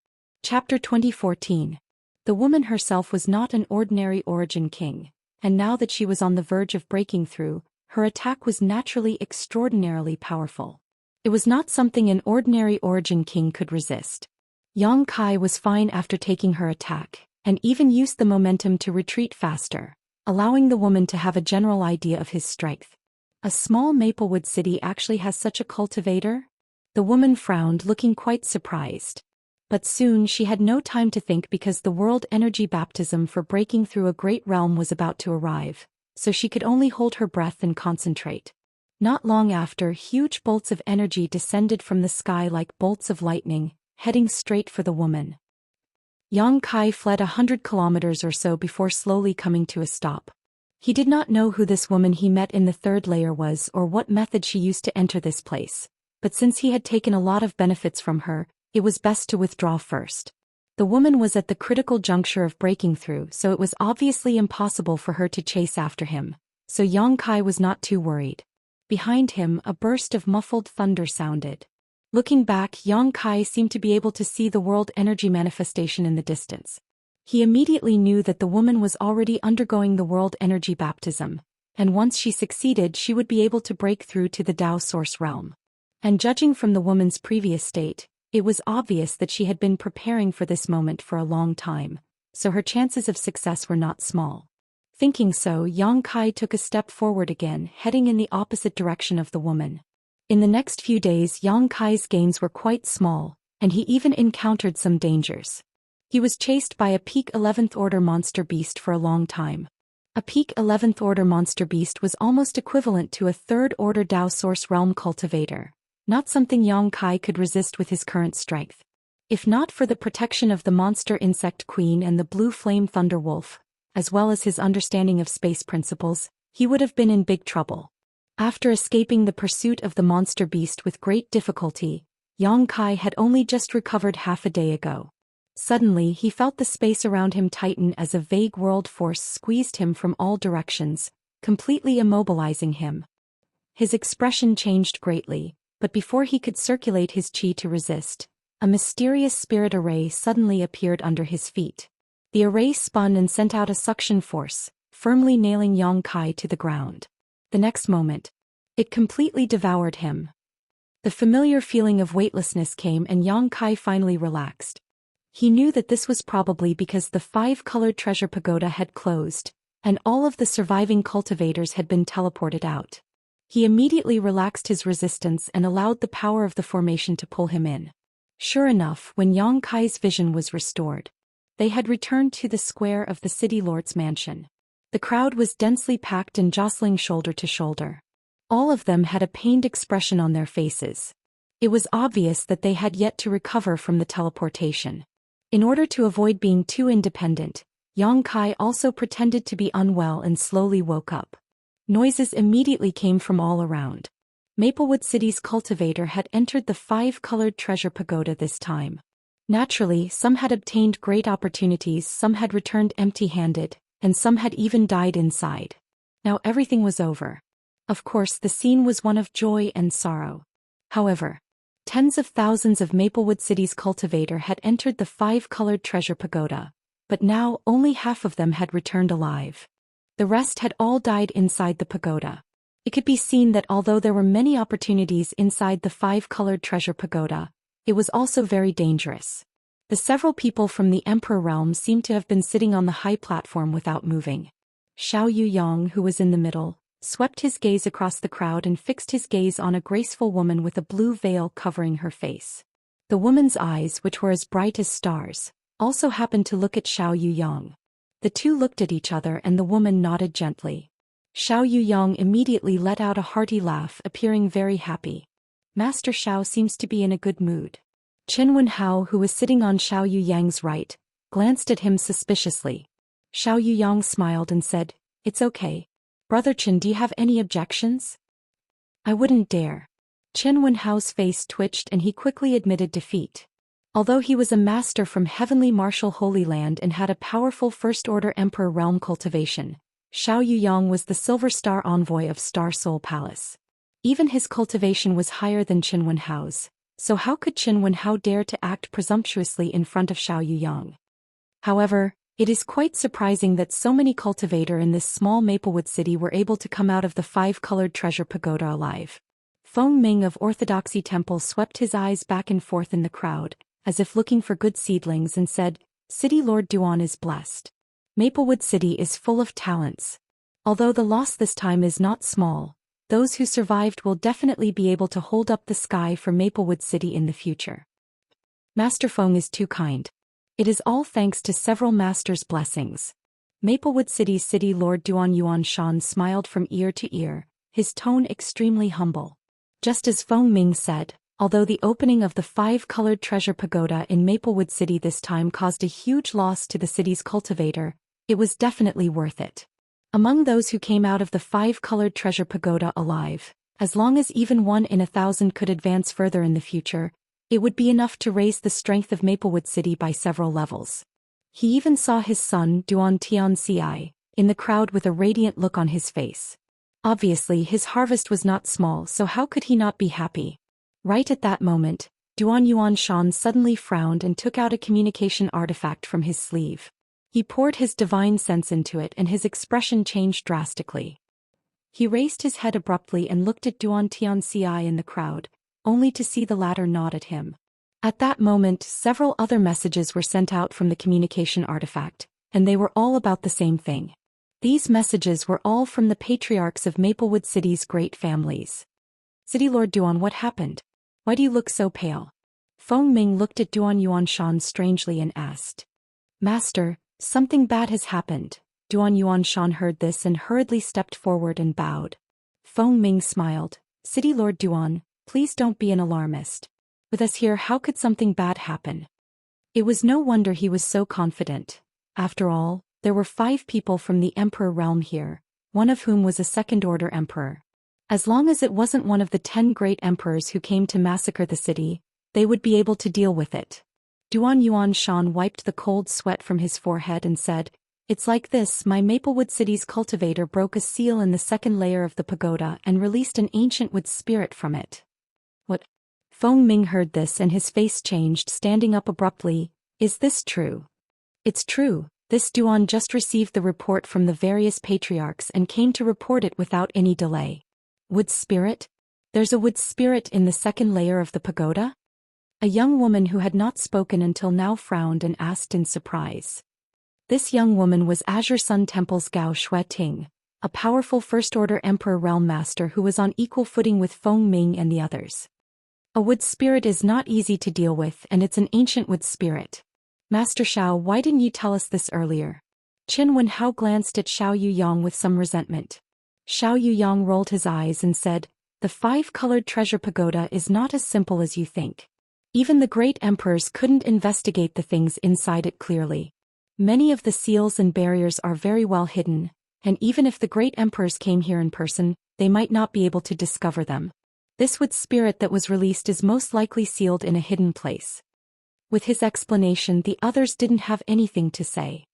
Chapter 2014. The woman herself was not an ordinary origin king, and now that she was on the verge of breaking through, her attack was naturally extraordinarily powerful. It was not something an ordinary origin king could resist. Yang Kai was fine after taking her attack, and even used the momentum to retreat faster, allowing the woman to have a general idea of his strength. A small Maplewood city actually has such a cultivator? The woman frowned, looking quite surprised. But soon she had no time to think because the world energy baptism for breaking through a great realm was about to arrive, so she could only hold her breath and concentrate. Not long after, huge bolts of energy descended from the sky like bolts of lightning, heading straight for the woman. Yang Kai fled 100 kilometers or so before slowly coming to a stop. He did not know who this woman he met in the third layer was or what method she used to enter this place. But since he had taken a lot of benefits from her, it was best to withdraw first. The woman was at the critical juncture of breaking through, so it was obviously impossible for her to chase after him, so Yang Kai was not too worried. Behind him, a burst of muffled thunder sounded. Looking back, Yang Kai seemed to be able to see the world energy manifestation in the distance. He immediately knew that the woman was already undergoing the world energy baptism, and once she succeeded, she would be able to break through to the Dao Source realm. And judging from the woman's previous state, it was obvious that she had been preparing for this moment for a long time, so her chances of success were not small. Thinking so, Yang Kai took a step forward again, heading in the opposite direction of the woman. In the next few days, Yang Kai's gains were quite small, and he even encountered some dangers. He was chased by a peak 11th order monster beast for a long time. A peak 11th order monster beast was almost equivalent to a 3rd order Dao Source realm cultivator. Not something Yang Kai could resist with his current strength. If not for the protection of the monster insect queen and the blue flame thunder wolf, as well as his understanding of space principles, he would have been in big trouble. After escaping the pursuit of the monster beast with great difficulty, Yang Kai had only just recovered half a day ago. Suddenly he felt the space around him tighten as a vague world force squeezed him from all directions, completely immobilizing him. His expression changed greatly. But before he could circulate his chi to resist, a mysterious spirit array suddenly appeared under his feet. The array spun and sent out a suction force, firmly nailing Yang Kai to the ground. The next moment, it completely devoured him. The familiar feeling of weightlessness came and Yang Kai finally relaxed. He knew that this was probably because the 5-colored treasure pagoda had closed, and all of the surviving cultivators had been teleported out. He immediately relaxed his resistance and allowed the power of the formation to pull him in. Sure enough, when Yang Kai's vision was restored, they had returned to the square of the city lord's mansion. The crowd was densely packed and jostling shoulder to shoulder. All of them had a pained expression on their faces. It was obvious that they had yet to recover from the teleportation. In order to avoid being too independent, Yang Kai also pretended to be unwell and slowly woke up. Noises immediately came from all around. Maplewood City's cultivator had entered the 5-colored treasure pagoda this time. Naturally, some had obtained great opportunities, some had returned empty-handed, and some had even died inside. Now everything was over. Of course, the scene was one of joy and sorrow. However, tens of thousands of Maplewood City's cultivator had entered the 5-colored treasure pagoda, but now only half of them had returned alive. The rest had all died inside the pagoda. It could be seen that although there were many opportunities inside the 5-colored treasure pagoda, it was also very dangerous. The several people from the Emperor realm seemed to have been sitting on the high platform without moving. Xiao Yuyang, who was in the middle, swept his gaze across the crowd and fixed his gaze on a graceful woman with a blue veil covering her face. The woman's eyes, which were as bright as stars, also happened to look at Xiao Yuyang. The two looked at each other and the woman nodded gently. Xiao Yuyang immediately let out a hearty laugh, appearing very happy. Master Xiao seems to be in a good mood. Qin Wenhao, who was sitting on Xiao Yuyang's right, glanced at him suspiciously. Xiao Yuyang smiled and said, "It's okay. Brother Qin, do you have any objections?" "I wouldn't dare." Qin Wenhao's face twitched and he quickly admitted defeat. Although he was a master from Heavenly Martial Holy Land and had a powerful First-Order Emperor realm cultivation, Xiao Yuyang was the Silver Star envoy of Star Soul Palace. Even his cultivation was higher than Qin Wenhao's, so how could Qin Wenhao dare to act presumptuously in front of Xiao Yuyang? However, it is quite surprising that so many cultivator in this small Maplewood city were able to come out of the 5-colored treasure pagoda alive. Feng Ming of Orthodoxy Temple swept his eyes back and forth in the crowd, as if looking for good seedlings, and said, "City Lord Duan is blessed. Maplewood City is full of talents. Although the loss this time is not small, those who survived will definitely be able to hold up the sky for Maplewood City in the future. Master Feng is too kind. It is all thanks to several masters' blessings." Maplewood City's City Lord Duan Yuan Shan smiled from ear to ear, his tone extremely humble. Just as Feng Ming said, although the opening of the 5-colored treasure pagoda in Maplewood City this time caused a huge loss to the city's cultivator, it was definitely worth it. Among those who came out of the 5-colored treasure pagoda alive, as long as even 1 in 1,000 could advance further in the future, it would be enough to raise the strength of Maplewood City by several levels. He even saw his son, Duan Tianxia, in the crowd with a radiant look on his face. Obviously, his harvest was not small, so how could he not be happy? Right at that moment, Duan Yuan Shan suddenly frowned and took out a communication artifact from his sleeve. He poured his divine sense into it and his expression changed drastically. He raised his head abruptly and looked at Duan Tianxia in the crowd, only to see the latter nod at him. At that moment, several other messages were sent out from the communication artifact, and they were all about the same thing. These messages were all from the patriarchs of Maplewood City's great families. "City Lord Duan, what happened? Why do you look so pale?" Feng Ming looked at Duan Yuanshan strangely and asked. "Master, something bad has happened." Duan Yuanshan heard this and hurriedly stepped forward and bowed. Feng Ming smiled. "City Lord Duan, please don't be an alarmist. With us here, how could something bad happen?" It was no wonder he was so confident. After all, there were 5 people from the Emperor realm here, one of whom was a second-order emperor. As long as it wasn't one of the 10 great emperors who came to massacre the city, they would be able to deal with it. Duan Yuanshan wiped the cold sweat from his forehead and said, "It's like this, my Maplewood City's cultivator broke a seal in the 2nd layer of the pagoda and released an ancient wood spirit from it." "What?" Feng Ming heard this and his face changed, standing up abruptly. "Is this true?" "It's true. This Duan just received the report from the various patriarchs and came to report it without any delay." "Wood spirit? There's a wood spirit in the 2nd layer of the pagoda?" A young woman who had not spoken until now frowned and asked in surprise. This young woman was Azure Sun Temple's Gao Shueting, a powerful First-Order Emperor Realm Master who was on equal footing with Feng Ming and the others. A wood spirit is not easy to deal with, and it's an ancient wood spirit. Master Xiao, why didn't you tell us this earlier? Qin Wenhao glanced at Xiao Yuyang with some resentment. Xiao Yuyang rolled his eyes and said, "The five-colored treasure pagoda is not as simple as you think. Even the great emperors couldn't investigate the things inside it clearly. Many of the seals and barriers are very well hidden, and even if the great emperors came here in person, they might not be able to discover them. This wood spirit that was released is most likely sealed in a hidden place." With his explanation, the others didn't have anything to say.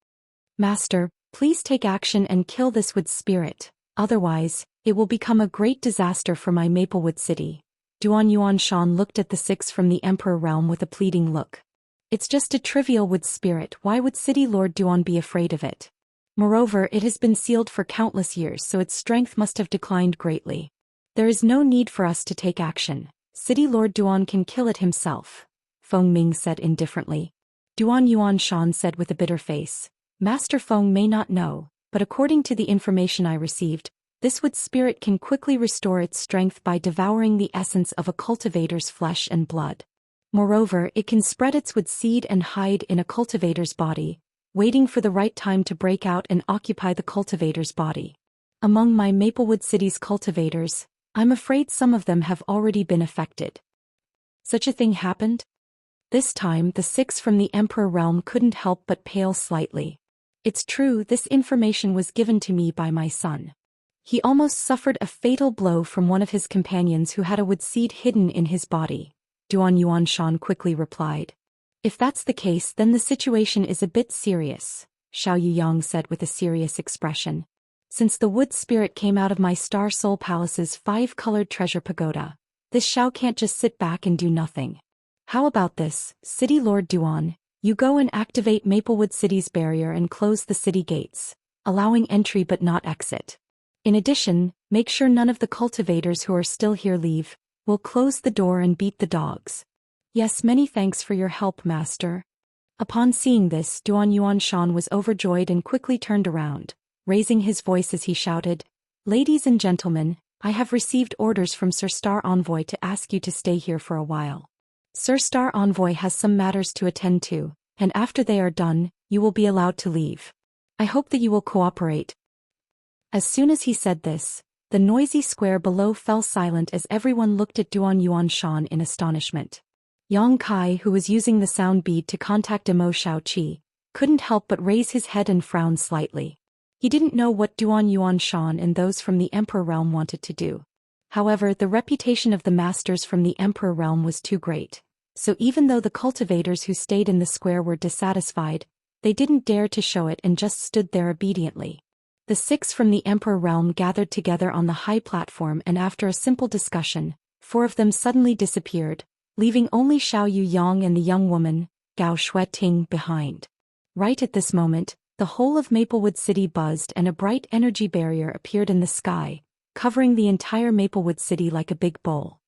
"Master, please take action and kill this wood spirit, otherwise, it will become a great disaster for my Maplewood City." Duan Yuanshan looked at the six from the Emperor realm with a pleading look. "It's just a trivial wood spirit, why would City Lord Duan be afraid of it? Moreover, it has been sealed for countless years, so its strength must have declined greatly. There is no need for us to take action. City Lord Duan can kill it himself," Feng Ming said indifferently. Duan Yuanshan said with a bitter face, "Master Feng may not know, but according to the information I received, this wood spirit can quickly restore its strength by devouring the essence of a cultivator's flesh and blood. Moreover, it can spread its wood seed and hide in a cultivator's body, waiting for the right time to break out and occupy the cultivator's body. Among my Maplewood City's cultivators, I'm afraid some of them have already been affected." Such a thing happened? This time, the six from the Emperor realm couldn't help but pale slightly. "It's true, this information was given to me by my son. He almost suffered a fatal blow from one of his companions who had a wood seed hidden in his body," Duan Yuanshan quickly replied. "If that's the case, then the situation is a bit serious," Xiao Yuyang said with a serious expression. "Since the wood spirit came out of my Star Soul Palace's five-colored treasure pagoda, this Xiao can't just sit back and do nothing. How about this, City Lord Duan? You go and activate Maplewood City's barrier and close the city gates, allowing entry but not exit. In addition, make sure none of the cultivators who are still here leave. We'll close the door and beat the dogs." "Yes, many thanks for your help, Master." Upon seeing this, Duan Yuanshan was overjoyed and quickly turned around, raising his voice as he shouted, "Ladies and gentlemen, I have received orders from Sir Star Envoy to ask you to stay here for a while. Sir Star Envoy has some matters to attend to, and after they are done, you will be allowed to leave. I hope that you will cooperate." As soon as he said this, the noisy square below fell silent as everyone looked at Duan Yuanshan in astonishment. Yang Kai, who was using the sound bead to contact Imo Shaoqi, couldn't help but raise his head and frown slightly. He didn't know what Duan Yuanshan and those from the Emperor realm wanted to do. However, the reputation of the masters from the Emperor realm was too great, so even though the cultivators who stayed in the square were dissatisfied, they didn't dare to show it and just stood there obediently. The six from the Emperor realm gathered together on the high platform, and after a simple discussion, four of them suddenly disappeared, leaving only Xiao Yuyang and the young woman, Gao Shueting, behind. Right at this moment, the whole of Maplewood City buzzed and a bright energy barrier appeared in the sky, covering the entire Maplewood City like a big bowl.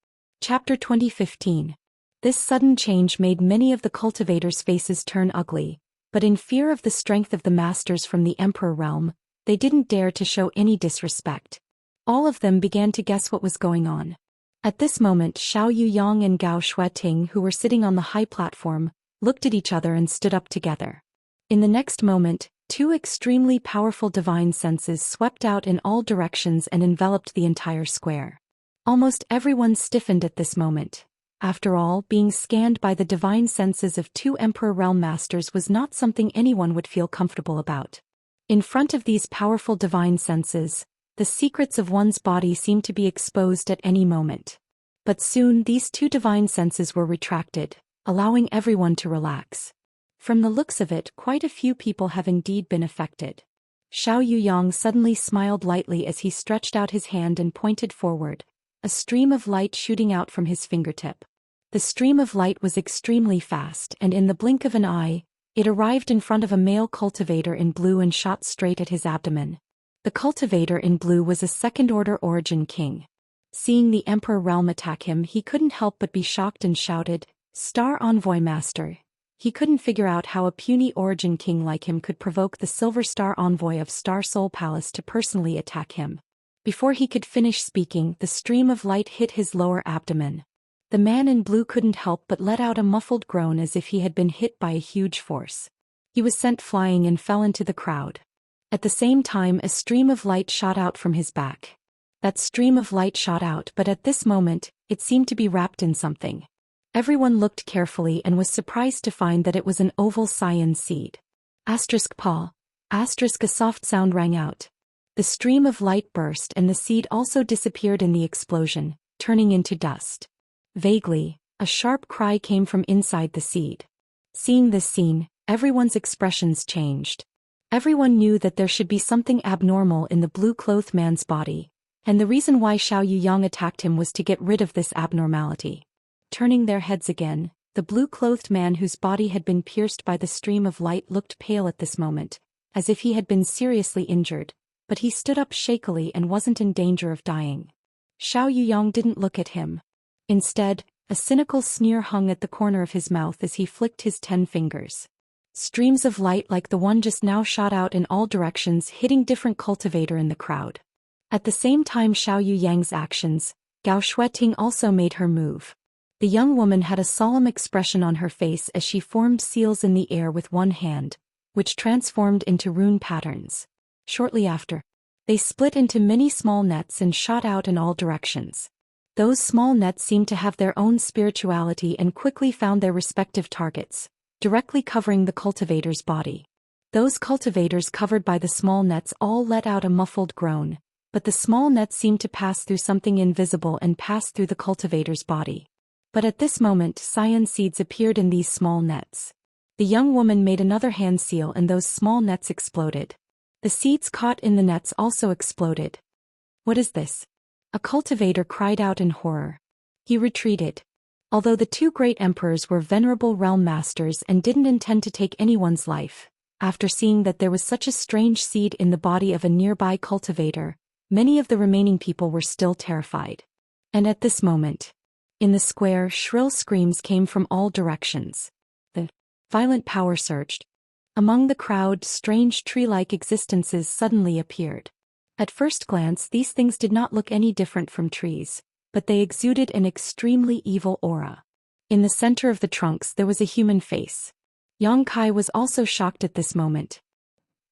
Chapter 2015. This sudden change made many of the cultivators' faces turn ugly, but in fear of the strength of the masters from the Emperor realm, they didn't dare to show any disrespect. All of them began to guess what was going on. At this moment, Xiao Yuyang and Gao Shueting, who were sitting on the high platform, looked at each other and stood up together. In the next moment, two extremely powerful divine senses swept out in all directions and enveloped the entire square. Almost everyone stiffened at this moment. After all, being scanned by the divine senses of two Emperor Realm Masters was not something anyone would feel comfortable about. In front of these powerful divine senses, the secrets of one's body seemed to be exposed at any moment. But soon these two divine senses were retracted, allowing everyone to relax. From the looks of it, quite a few people have indeed been affected. Xiao Yuyang suddenly smiled lightly as he stretched out his hand and pointed forward, a stream of light shooting out from his fingertip. The stream of light was extremely fast, and in the blink of an eye, it arrived in front of a male cultivator in blue and shot straight at his abdomen. The cultivator in blue was a second-order origin king. Seeing the Emperor Realm attack him, he couldn't help but be shocked and shouted, "Star Envoy Master, He couldn't figure out how a puny origin king like him could provoke the Silver Star envoy of Star Soul Palace to personally attack him. Before he could finish speaking, the stream of light hit his lower abdomen. The man in blue couldn't help but let out a muffled groan as if he had been hit by a huge force. He was sent flying and fell into the crowd. At the same time, a stream of light shot out from his back. That stream of light shot out, but at this moment, it seemed to be wrapped in something. Everyone looked carefully and was surprised to find that it was an oval cyan seed. Paw. A soft sound rang out. The stream of light burst and the seed also disappeared in the explosion, turning into dust. Vaguely, a sharp cry came from inside the seed. Seeing this scene, everyone's expressions changed. Everyone knew that there should be something abnormal in the blue-clothed man's body, and the reason why Xiao Yuyang attacked him was to get rid of this abnormality. Turning their heads again, the blue-clothed man whose body had been pierced by the stream of light looked pale at this moment, as if he had been seriously injured, but he stood up shakily and wasn't in danger of dying. Xiao Yuyang didn't look at him. Instead, a cynical sneer hung at the corner of his mouth as he flicked his 10 fingers. Streams of light like the one just now shot out in all directions, hitting different cultivator in the crowd. At the same time Xiao Yuyang's actions, Gao Shueting also made her move. The young woman had a solemn expression on her face as she formed seals in the air with one hand, which transformed into rune patterns. Shortly after, they split into many small nets and shot out in all directions. Those small nets seemed to have their own spirituality and quickly found their respective targets, directly covering the cultivator's body. Those cultivators covered by the small nets all let out a muffled groan, but the small nets seemed to pass through something invisible and pass through the cultivator's body. But at this moment, cyan seeds appeared in these small nets. The young woman made another hand seal and those small nets exploded. The seeds caught in the nets also exploded. "What is this?" A cultivator cried out in horror. He retreated. Although the two great emperors were venerable realm masters and didn't intend to take anyone's life, after seeing that there was such a strange seed in the body of a nearby cultivator, many of the remaining people were still terrified. And at this moment, in the square, shrill screams came from all directions. The violent power surged. Among the crowd, strange tree-like existences suddenly appeared. At first glance, these things did not look any different from trees, but they exuded an extremely evil aura. In the center of the trunks there was a human face. Yang Kai was also shocked at this moment.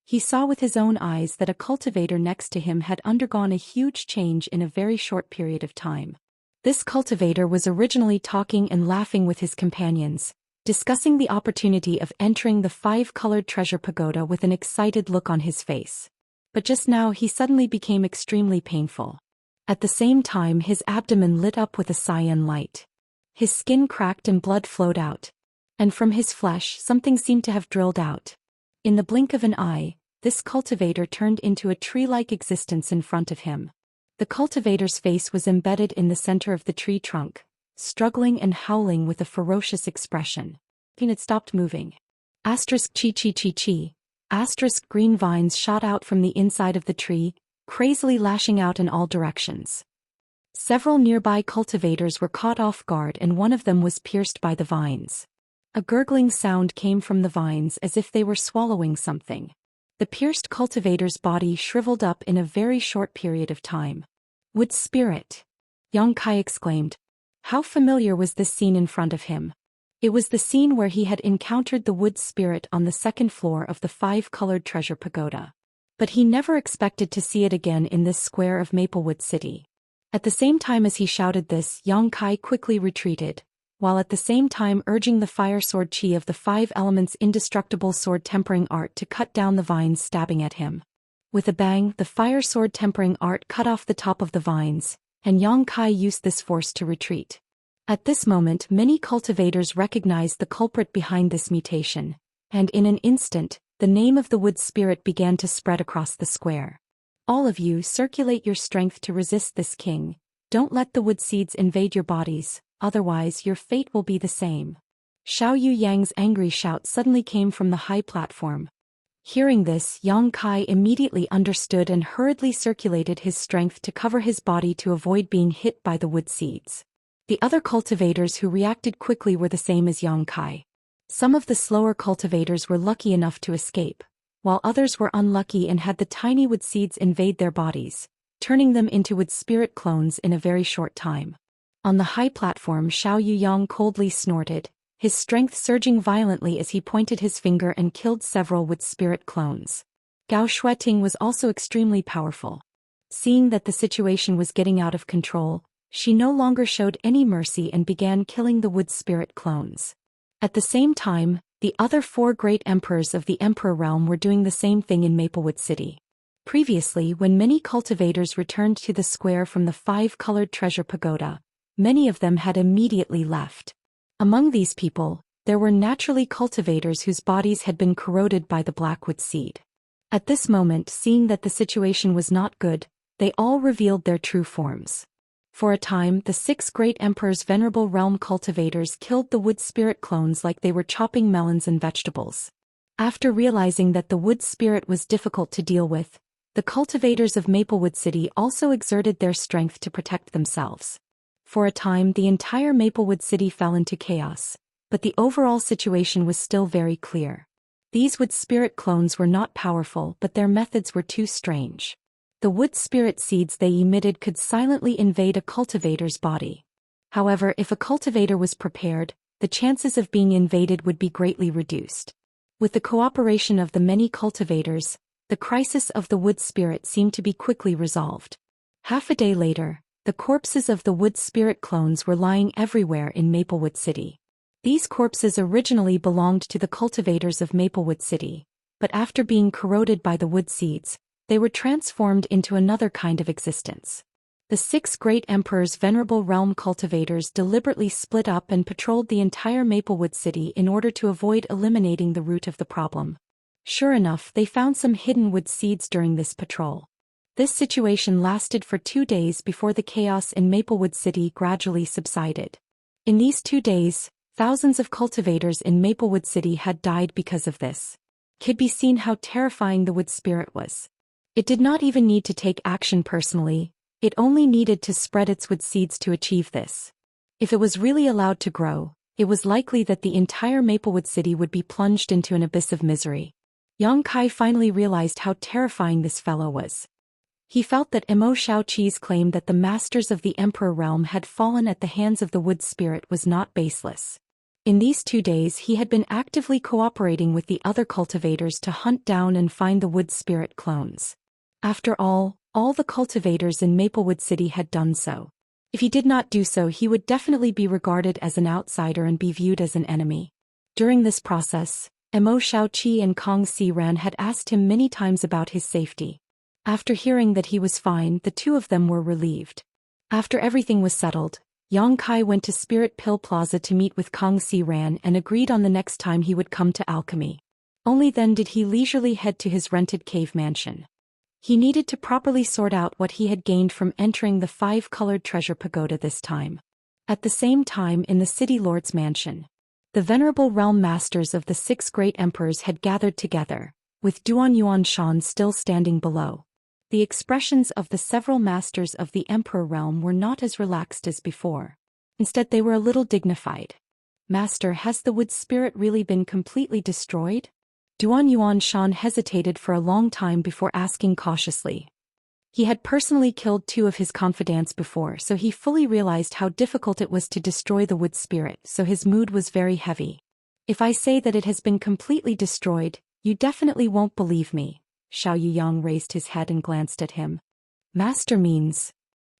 He saw with his own eyes that a cultivator next to him had undergone a huge change in a very short period of time. This cultivator was originally talking and laughing with his companions, discussing the opportunity of entering the 5-colored treasure pagoda with an excited look on his face. But just now he suddenly became extremely painful. At the same time his abdomen lit up with a cyan light. His skin cracked and blood flowed out. And from his flesh something seemed to have drilled out. In the blink of an eye, this cultivator turned into a tree-like existence in front of him. The cultivator's face was embedded in the center of the tree trunk, struggling and howling with a ferocious expression. Then it stopped moving. Asterisk chi chi chi chi. Asterisk green vines shot out from the inside of the tree, crazily lashing out in all directions. Several nearby cultivators were caught off guard and one of them was pierced by the vines. A gurgling sound came from the vines as if they were swallowing something. The pierced cultivator's body shriveled up in a very short period of time. "Wood spirit!" Yang Kai exclaimed. How familiar was this scene in front of him? It was the scene where he had encountered the wood spirit on the second floor of the 5-colored treasure pagoda. But he never expected to see it again in this square of Maplewood City. At the same time as he shouted this, Yang Kai quickly retreated, while at the same time urging the fire sword chi of the 5 elements indestructible sword tempering art to cut down the vines stabbing at him. With a bang, the fire sword tempering art cut off the top of the vines, and Yang Kai used this force to retreat. At this moment many cultivators recognized the culprit behind this mutation, and in an instant, the name of the wood spirit began to spread across the square. "All of you circulate your strength to resist this king. Don't let the wood seeds invade your bodies, otherwise your fate will be the same." Xiao Yuyang's angry shout suddenly came from the high platform. Hearing this, Yang Kai immediately understood and hurriedly circulated his strength to cover his body to avoid being hit by the wood seeds. The other cultivators who reacted quickly were the same as Yang Kai. Some of the slower cultivators were lucky enough to escape, while others were unlucky and had the tiny wood seeds invade their bodies, turning them into wood spirit clones in a very short time. On the high platform, Xiao Yuyang coldly snorted, his strength surging violently as he pointed his finger and killed several wood spirit clones. Gao Shueting was also extremely powerful. Seeing that the situation was getting out of control, she no longer showed any mercy and began killing the wood spirit clones. At the same time, the other 4 great emperors of the Emperor realm were doing the same thing in Maplewood City. Previously, when many cultivators returned to the square from the 5-colored treasure pagoda, many of them had immediately left. Among these people, there were naturally cultivators whose bodies had been corroded by the blackwood seed. At this moment, seeing that the situation was not good, they all revealed their true forms. For a time, the 6 great emperors' venerable realm cultivators killed the wood spirit clones like they were chopping melons and vegetables. After realizing that the wood spirit was difficult to deal with, the cultivators of Maplewood City also exerted their strength to protect themselves. For a time, the entire Maplewood City fell into chaos, but the overall situation was still very clear. These wood spirit clones were not powerful, but their methods were too strange. The wood spirit seeds they emitted could silently invade a cultivator's body. However, if a cultivator was prepared, the chances of being invaded would be greatly reduced. With the cooperation of the many cultivators, the crisis of the wood spirit seemed to be quickly resolved. Half a day later, the corpses of the wood spirit clones were lying everywhere in Maplewood City. These corpses originally belonged to the cultivators of Maplewood City, but after being corroded by the wood seeds, they were transformed into another kind of existence. The 6 great emperors' venerable realm cultivators deliberately split up and patrolled the entire Maplewood City in order to avoid eliminating the root of the problem. Sure enough, they found some hidden wood seeds during this patrol. This situation lasted for 2 days before the chaos in Maplewood City gradually subsided. In these 2 days, thousands of cultivators in Maplewood City had died because of this. It could be seen how terrifying the wood spirit was. It did not even need to take action personally, it only needed to spread its wood seeds to achieve this. If it was really allowed to grow, it was likely that the entire Maplewood City would be plunged into an abyss of misery. Yang Kai finally realized how terrifying this fellow was. He felt that Imo Shaoqi's claim that the masters of the Emperor realm had fallen at the hands of the wood spirit was not baseless. In these 2 days he had been actively cooperating with the other cultivators to hunt down and find the wood spirit clones. After all the cultivators in Maplewood City had done so. If he did not do so, he would definitely be regarded as an outsider and be viewed as an enemy. During this process, Imo Shaoqi and Kong Xiran had asked him many times about his safety. After hearing that he was fine, the 2 of them were relieved. After everything was settled, Yang Kai went to Spirit Pill Plaza to meet with Kong Xiran and agreed on the next time he would come to Alchemy. Only then did he leisurely head to his rented cave mansion. He needed to properly sort out what he had gained from entering the 5-colored treasure pagoda this time. At the same time, in the city lord's mansion, the venerable realm masters of the 6 great emperors had gathered together, with Duan Yuanshan still standing below. The expressions of the several masters of the emperor realm were not as relaxed as before. Instead, they were a little dignified. Master, has the wood spirit really been completely destroyed? Duan Yuanshan hesitated for a long time before asking cautiously. He had personally killed 2 of his confidants before, so he fully realized how difficult it was to destroy the wood spirit, so his mood was very heavy. If I say that it has been completely destroyed, you definitely won't believe me. Xiao Yuyang raised his head and glanced at him. Master means...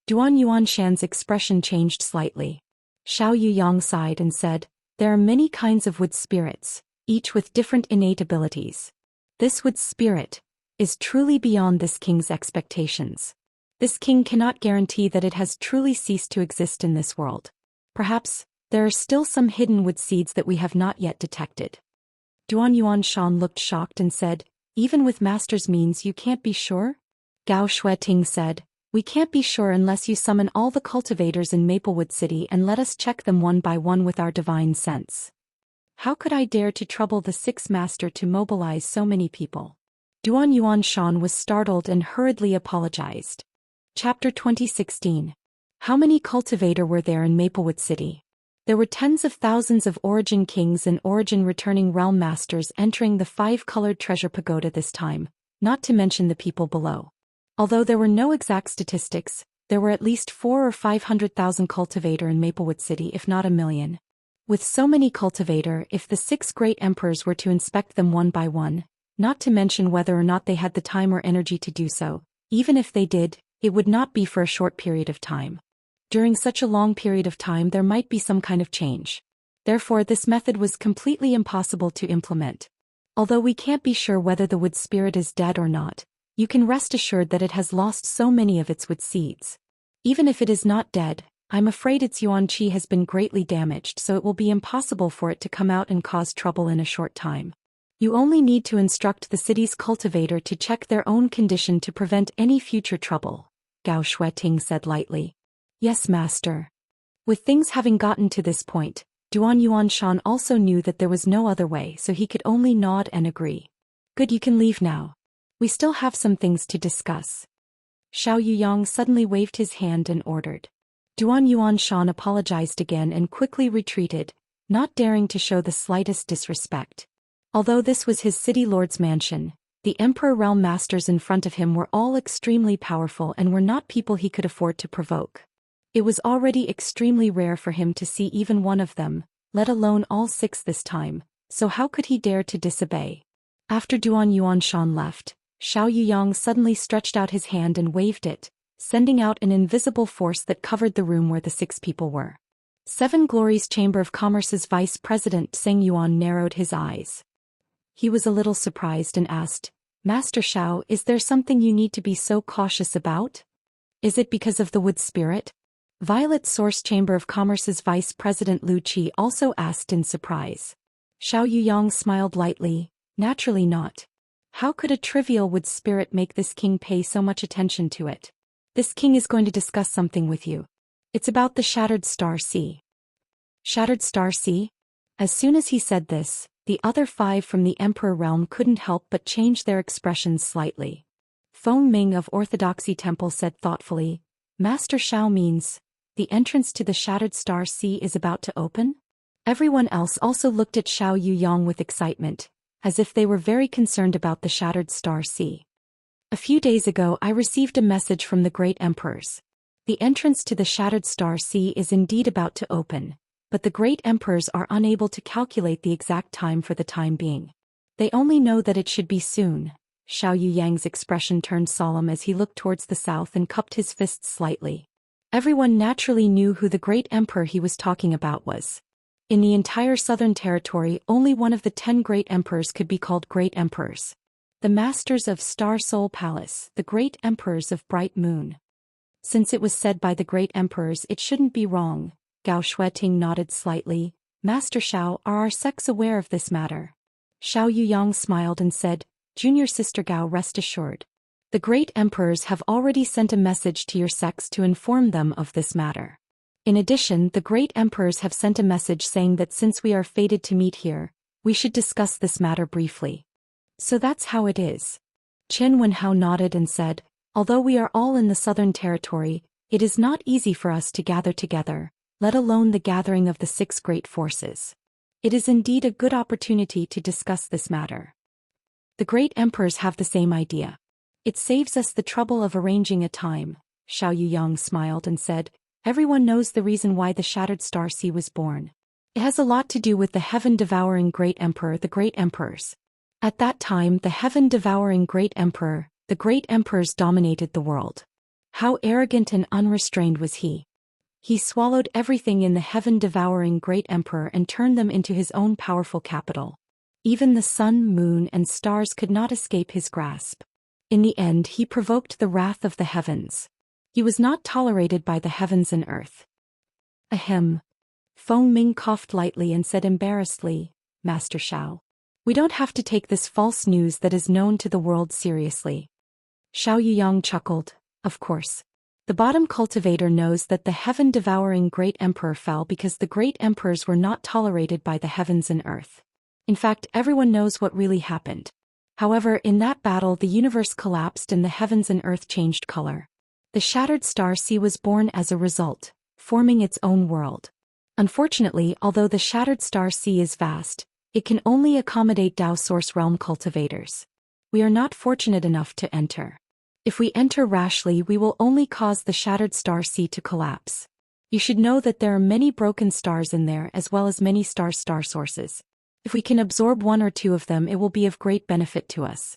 Duan Yuanshan's expression changed slightly. Xiao Yuyang sighed and said, there are many kinds of wood spirits, each with different innate abilities. This wood spirit is truly beyond this king's expectations. This king cannot guarantee that it has truly ceased to exist in this world. Perhaps, there are still some hidden wood seeds that we have not yet detected. Duan Yuanshan looked shocked and said, even with master's means you can't be sure? Gao Shueting said, we can't be sure unless you summon all the cultivators in Maplewood City and let us check them one by one with our divine sense. How could I dare to trouble the 6th master to mobilize so many people? Duan Yuanshan was startled and hurriedly apologized. Chapter 2016. How many cultivator were there in Maplewood City? There were tens of thousands of origin kings and origin returning realm masters entering the five-colored treasure pagoda this time, not to mention the people below. Although there were no exact statistics, there were at least 400,000 or 500,000 cultivator in Maplewood City, if not 1,000,000. With so many cultivator, if the 6 great emperors were to inspect them one by one, not to mention whether or not they had the time or energy to do so, even if they did, it would not be for a short period of time. During such a long period of time there might be some kind of change. Therefore this method was completely impossible to implement. Although we can't be sure whether the wood spirit is dead or not, you can rest assured that it has lost so many of its wood seeds. Even if it is not dead, I'm afraid its yuan qi has been greatly damaged, so it will be impossible for it to come out and cause trouble in a short time. You only need to instruct the city's cultivator to check their own condition to prevent any future trouble, Gao Shueting said lightly. Yes, master. With things having gotten to this point, Duan Yuanshan also knew that there was no other way, so he could only nod and agree. Good, you can leave now. We still have some things to discuss. Xiao Yuyang suddenly waved his hand and ordered. Duan Yuanshan apologized again and quickly retreated, not daring to show the slightest disrespect. Although this was his city lord's mansion, the Emperor realm masters in front of him were all extremely powerful and were not people he could afford to provoke. It was already extremely rare for him to see even one of them, let alone all 6 this time, so how could he dare to disobey? After Duan Yuanshan left, Xiao Yuyang suddenly stretched out his hand and waved it, sending out an invisible force that covered the room where the 6 people were. 7 Glories Chamber of Commerce's Vice President Zheng Yuan narrowed his eyes. He was a little surprised and asked, Master Xiao, is there something you need to be so cautious about? Is it because of the wood spirit? Violet Source Chamber of Commerce's Vice President Lu Qi also asked in surprise. Xiao Yuyang smiled lightly, naturally not. How could a trivial wood spirit make this king pay so much attention to it? This king is going to discuss something with you. It's about the Shattered Star Sea. Shattered Star Sea? As soon as he said this, the other 5 from the Emperor realm couldn't help but change their expressions slightly. Feng Ming of Orthodoxy Temple said thoughtfully, Master Xiao means, the entrance to the Shattered Star Sea is about to open? Everyone else also looked at Xiao Yuyang with excitement, as if they were very concerned about the Shattered Star Sea. A few days ago I received a message from the great emperors. The entrance to the Shattered Star Sea is indeed about to open, but the great emperors are unable to calculate the exact time for the time being. They only know that it should be soon. Xiao Yuyang's expression turned solemn as he looked towards the south and cupped his fists slightly. Everyone naturally knew who the great emperor he was talking about was. In the entire southern territory, only one of the 10 great emperors could be called great emperors. The masters of Star Soul Palace, the great emperors of Bright Moon. Since it was said by the great emperors, it shouldn't be wrong. Gao Shueting nodded slightly. Master Xiao, are our sects aware of this matter? Xiao Yuyang smiled and said, Junior Sister Gao, rest assured. The great emperors have already sent a message to your sects to inform them of this matter. In addition, the great emperors have sent a message saying that since we are fated to meet here, we should discuss this matter briefly. So that's how it is. Chen Wenhao nodded and said, although we are all in the southern territory, it is not easy for us to gather together, let alone the gathering of the 6 great forces. It is indeed a good opportunity to discuss this matter. The great emperors have the same idea. It saves us the trouble of arranging a time. Xiao Yuyang smiled and said, everyone knows the reason why the Shattered Star Sea was born. It has a lot to do with the heaven-devouring great emperor, the great emperors. At that time, the heaven-devouring great emperor, the great emperors dominated the world. How arrogant and unrestrained was he! He swallowed everything in the heaven-devouring great emperor and turned them into his own powerful capital. Even the sun, moon, and stars could not escape his grasp. In the end, he provoked the wrath of the heavens. He was not tolerated by the heavens and earth. Ahem. Feng Ming coughed lightly and said embarrassedly, Master Xiao. We don't have to take this false news that is known to the world seriously. Xiao Yuyang chuckled, of course. The bottom cultivator knows that the heaven-devouring great emperor fell because the great emperors were not tolerated by the heavens and earth. In fact, everyone knows what really happened. However, in that battle the universe collapsed and the heavens and earth changed color. The Shattered Star Sea was born as a result, forming its own world. Unfortunately, although the Shattered Star Sea is vast, it can only accommodate Dao Source Realm cultivators. We are not fortunate enough to enter. If we enter rashly, we will only cause the Shattered Star Sea to collapse. You should know that there are many broken stars in there as well as many star sources. If we can absorb one or two of them, it will be of great benefit to us.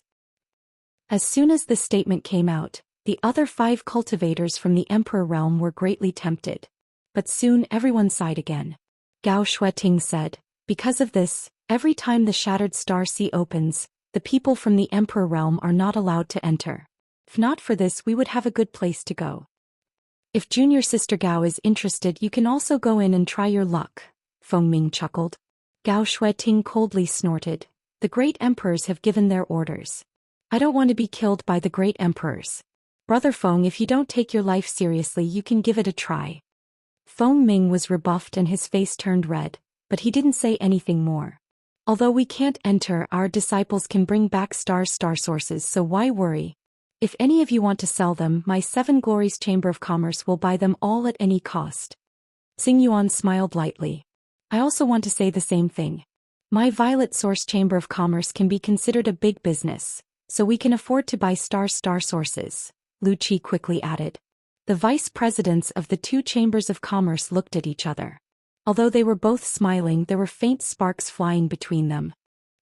As soon as this statement came out, the other 5 cultivators from the Emperor realm were greatly tempted. But soon everyone sighed again. Gao Shueting said, because of this, every time the Shattered Star Sea opens, the people from the Emperor realm are not allowed to enter. If not for this, we would have a good place to go. If junior sister Gao is interested, you can also go in and try your luck, Feng Ming chuckled. Gao Shueting coldly snorted. The great emperors have given their orders. I don't want to be killed by the great emperors. Brother Feng, if you don't take your life seriously, you can give it a try. Feng Ming was rebuffed and his face turned red, but he didn't say anything more. Although we can't enter, our disciples can bring back star sources, so why worry? If any of you want to sell them, my 7 Glories Chamber of Commerce will buy them all at any cost. Xing Yuan smiled lightly. I also want to say the same thing. My Violet Source Chamber of Commerce can be considered a big business, so we can afford to buy star sources, Lu Qi quickly added. The vice presidents of the 2 chambers of commerce looked at each other. Although they were both smiling, there were faint sparks flying between them.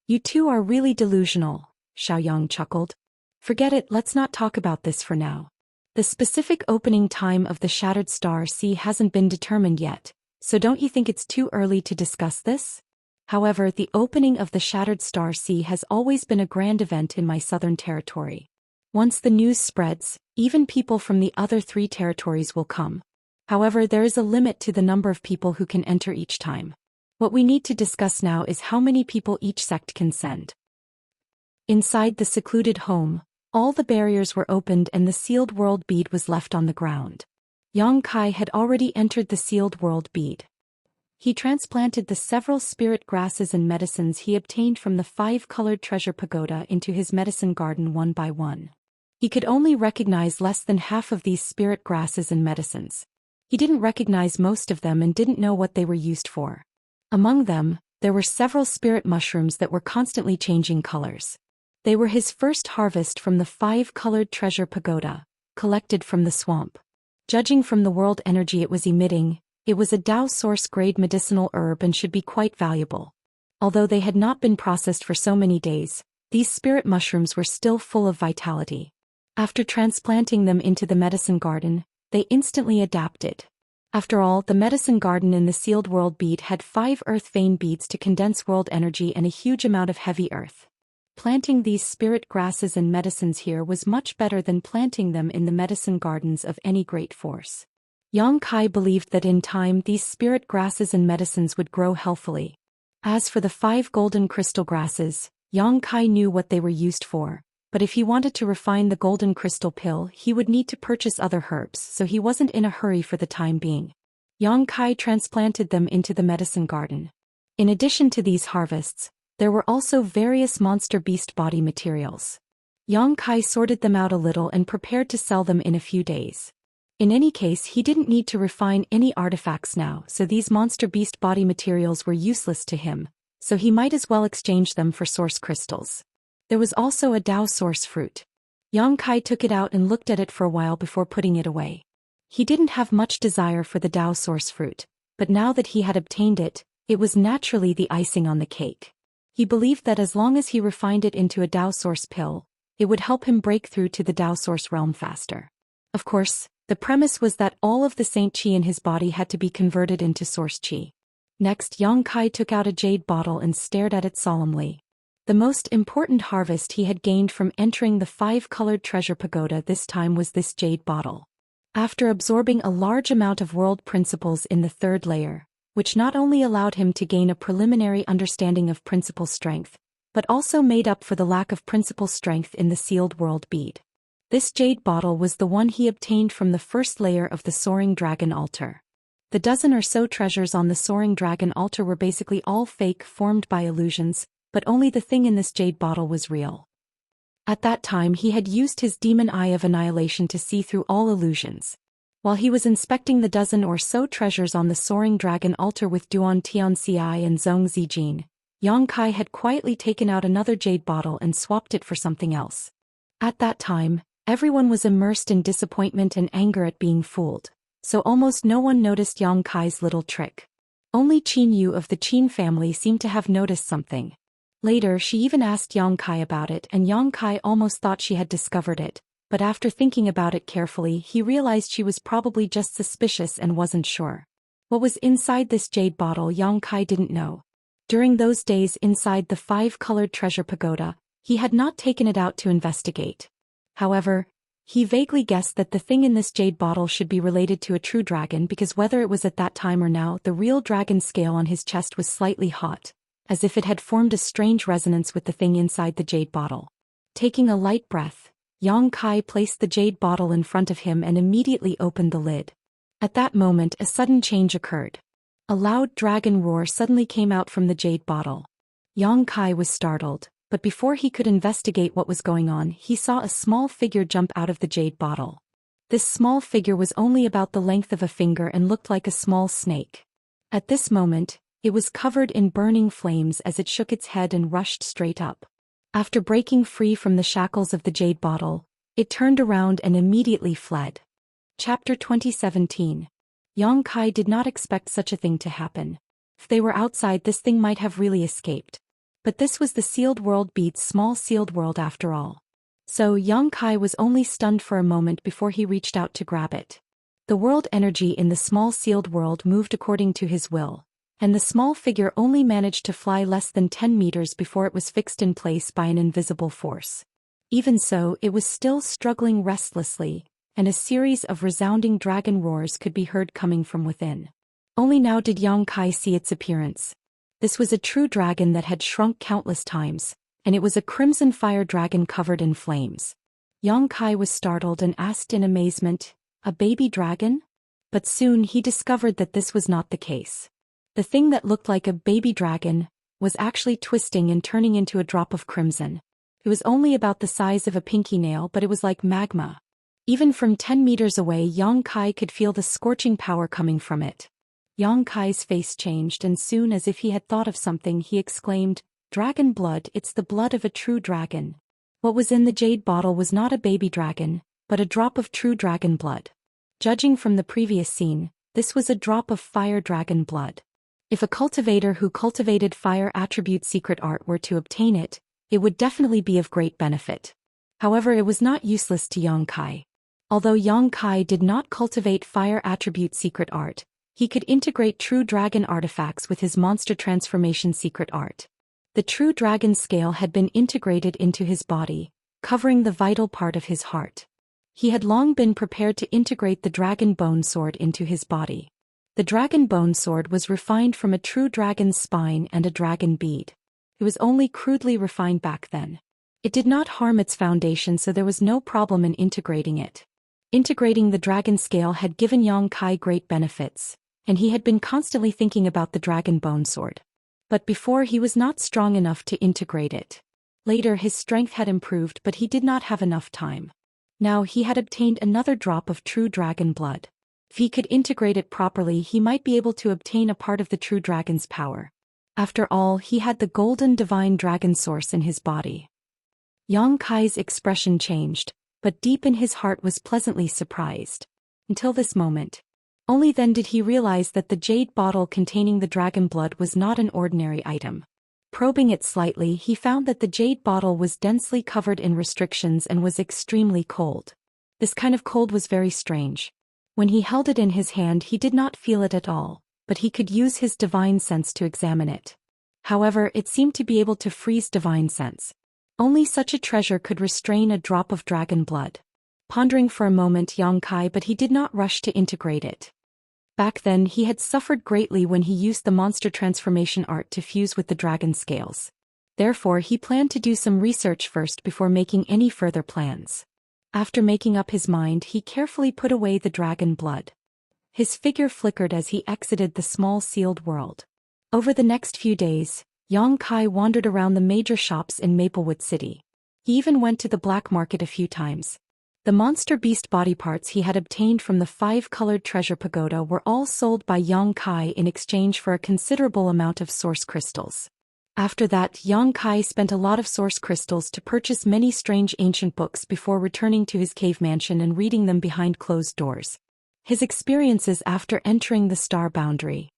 You two are really delusional, Xiaoyang chuckled. Forget it, let's not talk about this for now. The specific opening time of the Shattered Star Sea hasn't been determined yet, so don't you think it's too early to discuss this? However, the opening of the Shattered Star Sea has always been a grand event in my southern territory. Once the news spreads, even people from the other 3 territories will come. However, there is a limit to the number of people who can enter each time. What we need to discuss now is how many people each sect can send. Inside the secluded home, all the barriers were opened and the sealed world bead was left on the ground. Yang Kai had already entered the sealed world bead. He transplanted the several spirit grasses and medicines he obtained from the 5-colored treasure pagoda into his medicine garden one by one. He could only recognize less than half of these spirit grasses and medicines. He didn't recognize most of them and didn't know what they were used for. Among them, there were several spirit mushrooms that were constantly changing colors. They were his first harvest from the 5-colored treasure pagoda, collected from the swamp. Judging from the world energy it was emitting, it was a Dao source grade medicinal herb and should be quite valuable. Although they had not been processed for so many days, these spirit mushrooms were still full of vitality. After transplanting them into the medicine garden, they instantly adapted. After all, the medicine garden in the sealed world bead had 5 earth vein beads to condense world energy and a huge amount of heavy earth. Planting these spirit grasses and medicines here was much better than planting them in the medicine gardens of any great force. Yang Kai believed that in time these spirit grasses and medicines would grow healthily. As for the 5 golden crystal grasses, Yang Kai knew what they were used for, but if he wanted to refine the golden crystal pill, he would need to purchase other herbs, so he wasn't in a hurry for the time being. Yang Kai transplanted them into the medicine garden. In addition to these harvests, there were also various monster beast body materials. Yang Kai sorted them out a little and prepared to sell them in a few days. In any case, he didn't need to refine any artifacts now, so these monster beast body materials were useless to him, so he might as well exchange them for source crystals. There was also a Dao source fruit. Yang Kai took it out and looked at it for a while before putting it away. He didn't have much desire for the Dao source fruit, but now that he had obtained it, it was naturally the icing on the cake. He believed that as long as he refined it into a Dao source pill, it would help him break through to the Dao source realm faster. Of course, the premise was that all of the Saint Qi in his body had to be converted into source Qi. Next, Yang Kai took out a jade bottle and stared at it solemnly. The most important harvest he had gained from entering the 5-colored treasure pagoda this time was this jade bottle. After absorbing a large amount of world principles in the 3rd layer, which not only allowed him to gain a preliminary understanding of principle strength, but also made up for the lack of principle strength in the sealed world bead. This jade bottle was the one he obtained from the 1st layer of the Soaring Dragon altar. The dozen or so treasures on the Soaring Dragon altar were basically all fake, formed by illusions, but only the thing in this jade bottle was real. At that time he had used his demon eye of annihilation to see through all illusions. While he was inspecting the dozen or so treasures on the soaring dragon altar with Duan Tianxia and Zhong Zijin, Yang Kai had quietly taken out another jade bottle and swapped it for something else. At that time, everyone was immersed in disappointment and anger at being fooled, so almost no one noticed Yang Kai's little trick. Only Qin Yu of the Qin family seemed to have noticed something. Later she even asked Yang Kai about it, and Yang Kai almost thought she had discovered it, but after thinking about it carefully he realized she was probably just suspicious and wasn't sure. What was inside this jade bottle Yang Kai didn't know. During those days inside the 5-colored treasure pagoda, he had not taken it out to investigate. However, he vaguely guessed that the thing in this jade bottle should be related to a true dragon because whether it was at that time or now, the real dragon scale on his chest was slightly hot, as if it had formed a strange resonance with the thing inside the jade bottle. Taking a light breath, Yang Kai placed the jade bottle in front of him and immediately opened the lid. At that moment a sudden change occurred. A loud dragon roar suddenly came out from the jade bottle. Yang Kai was startled, but before he could investigate what was going on, he saw a small figure jump out of the jade bottle. This small figure was only about the length of a finger and looked like a small snake. At this moment, it was covered in burning flames as it shook its head and rushed straight up. After breaking free from the shackles of the jade bottle, it turned around and immediately fled. Chapter 2017. Yang Kai did not expect such a thing to happen. If they were outside, this thing might have really escaped. But this was the sealed world beats small sealed world after all. So Yang Kai was only stunned for a moment before he reached out to grab it. The world energy in the small sealed world moved according to his will, and the small figure only managed to fly less than 10 meters before it was fixed in place by an invisible force. Even so, it was still struggling restlessly, and a series of resounding dragon roars could be heard coming from within. Only now did Yang Kai see its appearance. This was a true dragon that had shrunk countless times, and it was a crimson fire dragon covered in flames. Yang Kai was startled and asked in amazement, "A baby dragon?" But soon he discovered that this was not the case. The thing that looked like a baby dragon was actually twisting and turning into a drop of crimson. It was only about the size of a pinky nail, but it was like magma. Even from 10 meters away, Yang Kai could feel the scorching power coming from it. Yang Kai's face changed, and soon as if he had thought of something, he exclaimed, "Dragon blood, it's the blood of a true dragon." What was in the jade bottle was not a baby dragon, but a drop of true dragon blood. Judging from the previous scene, this was a drop of fire dragon blood. If a cultivator who cultivated fire attribute secret art were to obtain it, it would definitely be of great benefit. However, it was not useless to Yang Kai. Although Yang Kai did not cultivate fire attribute secret art, he could integrate true dragon artifacts with his monster transformation secret art. The true dragon scale had been integrated into his body, covering the vital part of his heart. He had long been prepared to integrate the dragon bone sword into his body. The dragon bone sword was refined from a true dragon's spine and a dragon bead. It was only crudely refined back then. It did not harm its foundation, so there was no problem in integrating it. Integrating the dragon scale had given Yang Kai great benefits, and he had been constantly thinking about the dragon bone sword. But before, he was not strong enough to integrate it. Later his strength had improved, but he did not have enough time. Now he had obtained another drop of true dragon blood. If he could integrate it properly, he might be able to obtain a part of the true dragon's power. After all, he had the golden divine dragon source in his body. Yang Kai's expression changed, but deep in his heart was pleasantly surprised. Until this moment. Only then did he realize that the jade bottle containing the dragon blood was not an ordinary item. Probing it slightly, he found that the jade bottle was densely covered in restrictions and was extremely cold. This kind of cold was very strange. When he held it in his hand, he did not feel it at all, but he could use his divine sense to examine it. However, it seemed to be able to freeze divine sense. Only such a treasure could restrain a drop of dragon blood. Pondering for a moment Yang Kai, but he did not rush to integrate it. Back then he had suffered greatly when he used the monster transformation art to fuse with the dragon scales. Therefore he planned to do some research first before making any further plans. After making up his mind, he carefully put away the dragon blood. His figure flickered as he exited the small sealed world. Over the next few days, Yang Kai wandered around the major shops in Maplewood City. He even went to the black market a few times. The monster beast body parts he had obtained from the 5-colored treasure pagoda were all sold by Yang Kai in exchange for a considerable amount of source crystals. After that, Yang Kai spent a lot of source crystals to purchase many strange ancient books before returning to his cave mansion and reading them behind closed doors. His experiences after entering the star boundary.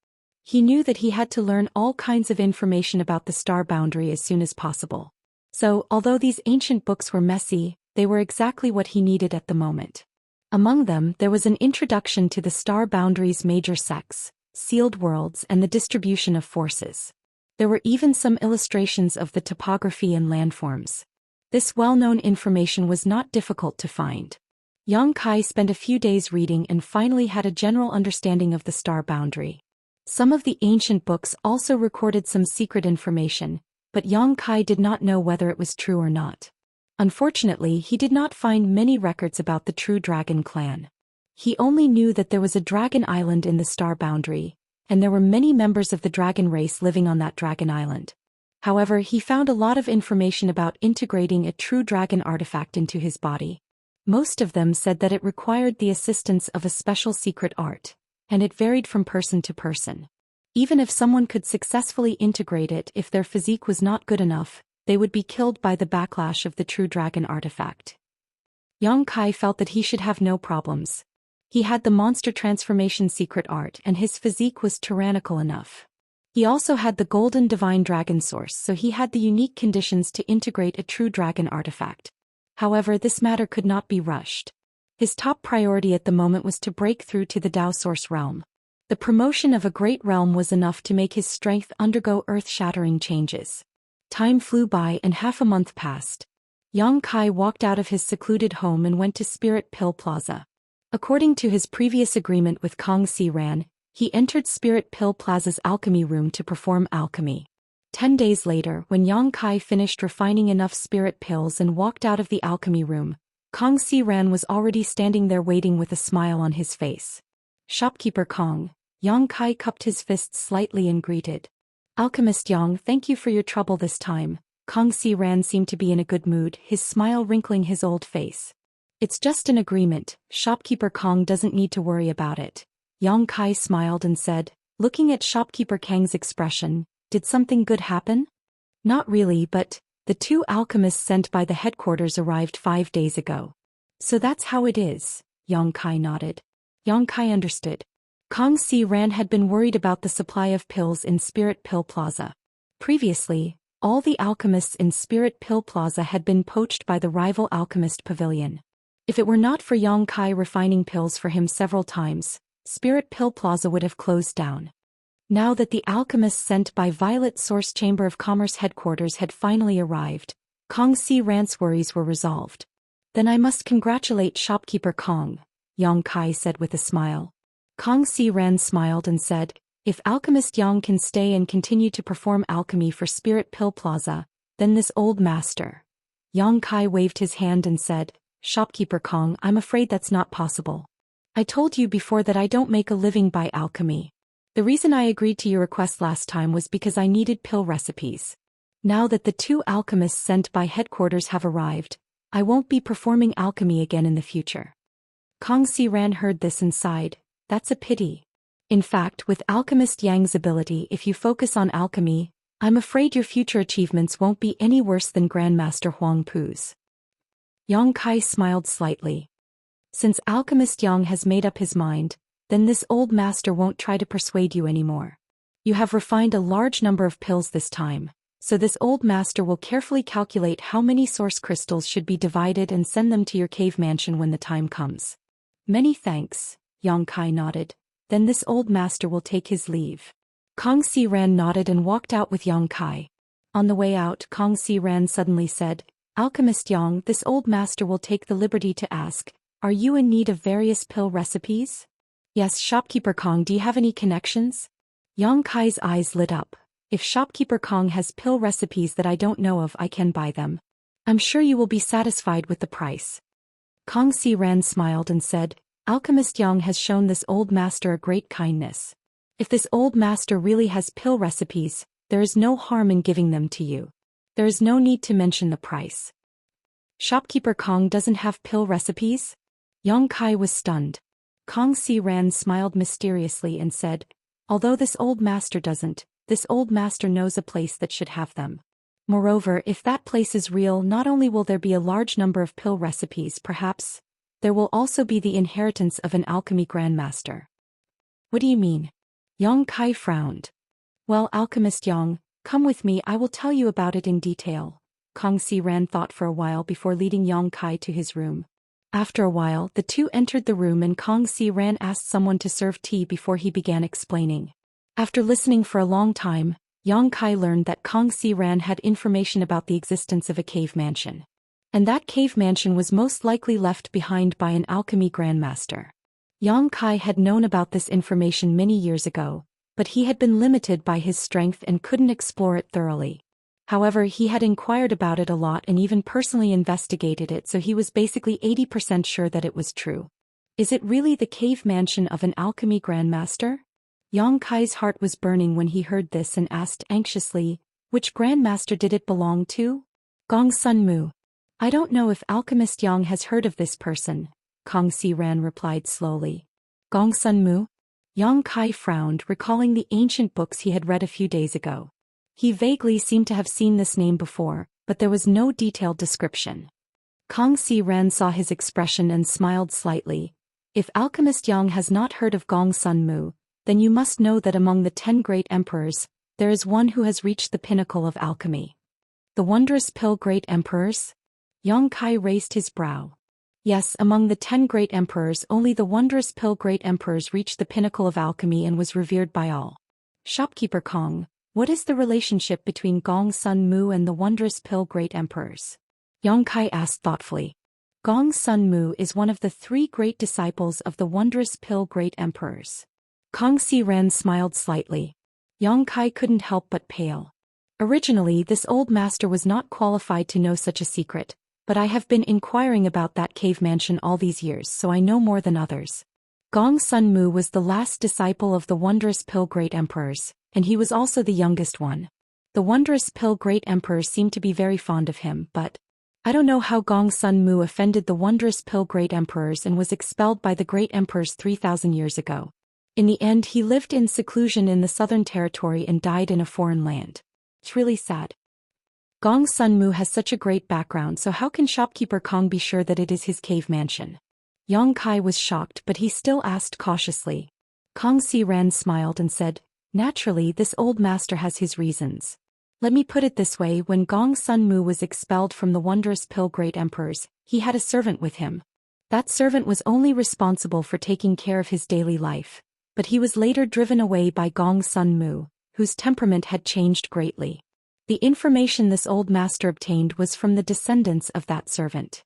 He knew that he had to learn all kinds of information about the star boundary as soon as possible. So, although these ancient books were messy, they were exactly what he needed at the moment. Among them, there was an introduction to the star boundary's major sects, sealed worlds, and the distribution of forces. There were even some illustrations of the topography and landforms. This well-known information was not difficult to find. Yang Kai spent a few days reading and finally had a general understanding of the star boundary. Some of the ancient books also recorded some secret information, but Yang Kai did not know whether it was true or not. Unfortunately, he did not find many records about the true dragon clan. He only knew that there was a dragon island in the star boundary, and there were many members of the dragon race living on that dragon island. However, he found a lot of information about integrating a true dragon artifact into his body. Most of them said that it required the assistance of a special secret art, and it varied from person to person. Even if someone could successfully integrate it, if their physique was not good enough, they would be killed by the backlash of the true dragon artifact. Yang Kai felt that he should have no problems. He had the monster transformation secret art and his physique was tyrannical enough. He also had the golden divine dragon source, so he had the unique conditions to integrate a true dragon artifact. However, this matter could not be rushed. His top priority at the moment was to break through to the Dao Source realm. The promotion of a great realm was enough to make his strength undergo earth-shattering changes. Time flew by and half a month passed. Yang Kai walked out of his secluded home and went to Spirit Pill Plaza. According to his previous agreement with Kong Si Ran, he entered Spirit Pill Plaza's alchemy room to perform alchemy. 10 days later, when Yang Kai finished refining enough spirit pills and walked out of the alchemy room, Kong Si Ran was already standing there waiting with a smile on his face. Shopkeeper Kong. Yang Kai cupped his fists slightly and greeted. Alchemist Yang, thank you for your trouble this time. Kong Si Ran seemed to be in a good mood, his smile wrinkling his old face. It's just an agreement, Shopkeeper Kong doesn't need to worry about it. Yang Kai smiled and said, looking at Shopkeeper Kang's expression, did something good happen? Not really, but the 2 alchemists sent by the headquarters arrived 5 days ago. So that's how it is, Yang Kai nodded. Yang Kai understood. Kong Si Ran had been worried about the supply of pills in Spirit Pill Plaza. Previously, all the alchemists in Spirit Pill Plaza had been poached by the rival alchemist pavilion. If it were not for Yang Kai refining pills for him several times, Spirit Pill Plaza would have closed down. Now that the alchemists sent by Violet Source Chamber of Commerce headquarters had finally arrived, Kong Si Ran's worries were resolved. Then I must congratulate Shopkeeper Kong, Yang Kai said with a smile. Kong Si Ran smiled and said, if Alchemist Yang can stay and continue to perform alchemy for Spirit Pill Plaza, then this old master. Yang Kai waved his hand and said, Shopkeeper Kong, I'm afraid that's not possible. I told you before that I don't make a living by alchemy. The reason I agreed to your request last time was because I needed pill recipes. Now that the 2 alchemists sent by headquarters have arrived, I won't be performing alchemy again in the future. Kong Si Ran heard this and sighed. That's a pity. In fact, with Alchemist Yang's ability, if you focus on alchemy, I'm afraid your future achievements won't be any worse than Grandmaster Huang Pu's. Yang Kai smiled slightly. Since Alchemist Yang has made up his mind, then this old master won't try to persuade you anymore. You have refined a large number of pills this time, so this old master will carefully calculate how many source crystals should be divided and send them to your cave mansion when the time comes. Many thanks. Yang Kai nodded. Then this old master will take his leave. Kong Si Ran nodded and walked out with Yang Kai. On the way out, Kong Si Ran suddenly said, Alchemist Yang, this old master will take the liberty to ask, are you in need of various pill recipes? Yes, Shopkeeper Kong, do you have any connections? Yang Kai's eyes lit up. If Shopkeeper Kong has pill recipes that I don't know of, I can buy them. I'm sure you will be satisfied with the price. Kong Si Ran smiled and said, Alchemist Yang has shown this old master a great kindness. If this old master really has pill recipes, there is no harm in giving them to you. There is no need to mention the price. Shopkeeper Kong doesn't have pill recipes? Yang Kai was stunned. Kong Si Ran smiled mysteriously and said, although this old master doesn't, this old master knows a place that should have them. Moreover, if that place is real, not only will there be a large number of pill recipes, perhaps, there will also be the inheritance of an alchemy grandmaster. What do you mean? Yang Kai frowned. Well, Alchemist Yang, come with me, I will tell you about it in detail. Kong Si Ran thought for a while before leading Yang Kai to his room. After a while, the two entered the room and Kong Si Ran asked someone to serve tea before he began explaining. After listening for a long time, Yang Kai learned that Kong Si Ran had information about the existence of a cave mansion. And that cave mansion was most likely left behind by an alchemy grandmaster. Yang Kai had known about this information many years ago, but he had been limited by his strength and couldn't explore it thoroughly. However, he had inquired about it a lot and even personally investigated it, so he was basically 80% sure that it was true. Is it really the cave mansion of an alchemy grandmaster? Yang Kai's heart was burning when he heard this and asked anxiously, which grandmaster did it belong to? Gong Sun Mu. I don't know if Alchemist Yang has heard of this person, Kong Si Ran replied slowly. Gong Sun Mu? Yang Kai frowned, recalling the ancient books he had read a few days ago. He vaguely seemed to have seen this name before, but there was no detailed description. Kong Si Ran saw his expression and smiled slightly. If Alchemist Yang has not heard of Gong Sun Mu, then you must know that among the 10 great emperors, there is one who has reached the pinnacle of alchemy. The wondrous pill great emperors? Yang Kai raised his brow. Yes, among the 10 great emperors, only the wondrous pill great emperors reached the pinnacle of alchemy and was revered by all. Shopkeeper Kong, what is the relationship between Gong Sun Mu and the wondrous pill great emperors? Yang Kai asked thoughtfully. Gong Sun Mu is one of the 3 great disciples of the wondrous pill great emperors. Kong Si Ran smiled slightly. Yang Kai couldn't help but pale. Originally, this old master was not qualified to know such a secret, but I have been inquiring about that cave mansion all these years, so I know more than others. Gong Sun Mu was the last disciple of the wondrous pill great emperors, and he was also the youngest one. The wondrous pill great emperors seemed to be very fond of him, but I don't know how Gong Sun Mu offended the wondrous pill great emperors and was expelled by the great emperors 3,000 years ago. In the end, he lived in seclusion in the southern territory and died in a foreign land. It's really sad. Gong Sun Mu has such a great background, so how can Shopkeeper Kong be sure that it is his cave mansion? Yang Kai was shocked, but he still asked cautiously. Kong Si Ran smiled and said, naturally, this old master has his reasons. Let me put it this way, when Gong Sun Mu was expelled from the wondrous pill great emperors, he had a servant with him. That servant was only responsible for taking care of his daily life, but he was later driven away by Gong Sun Mu, whose temperament had changed greatly. The information this old master obtained was from the descendants of that servant.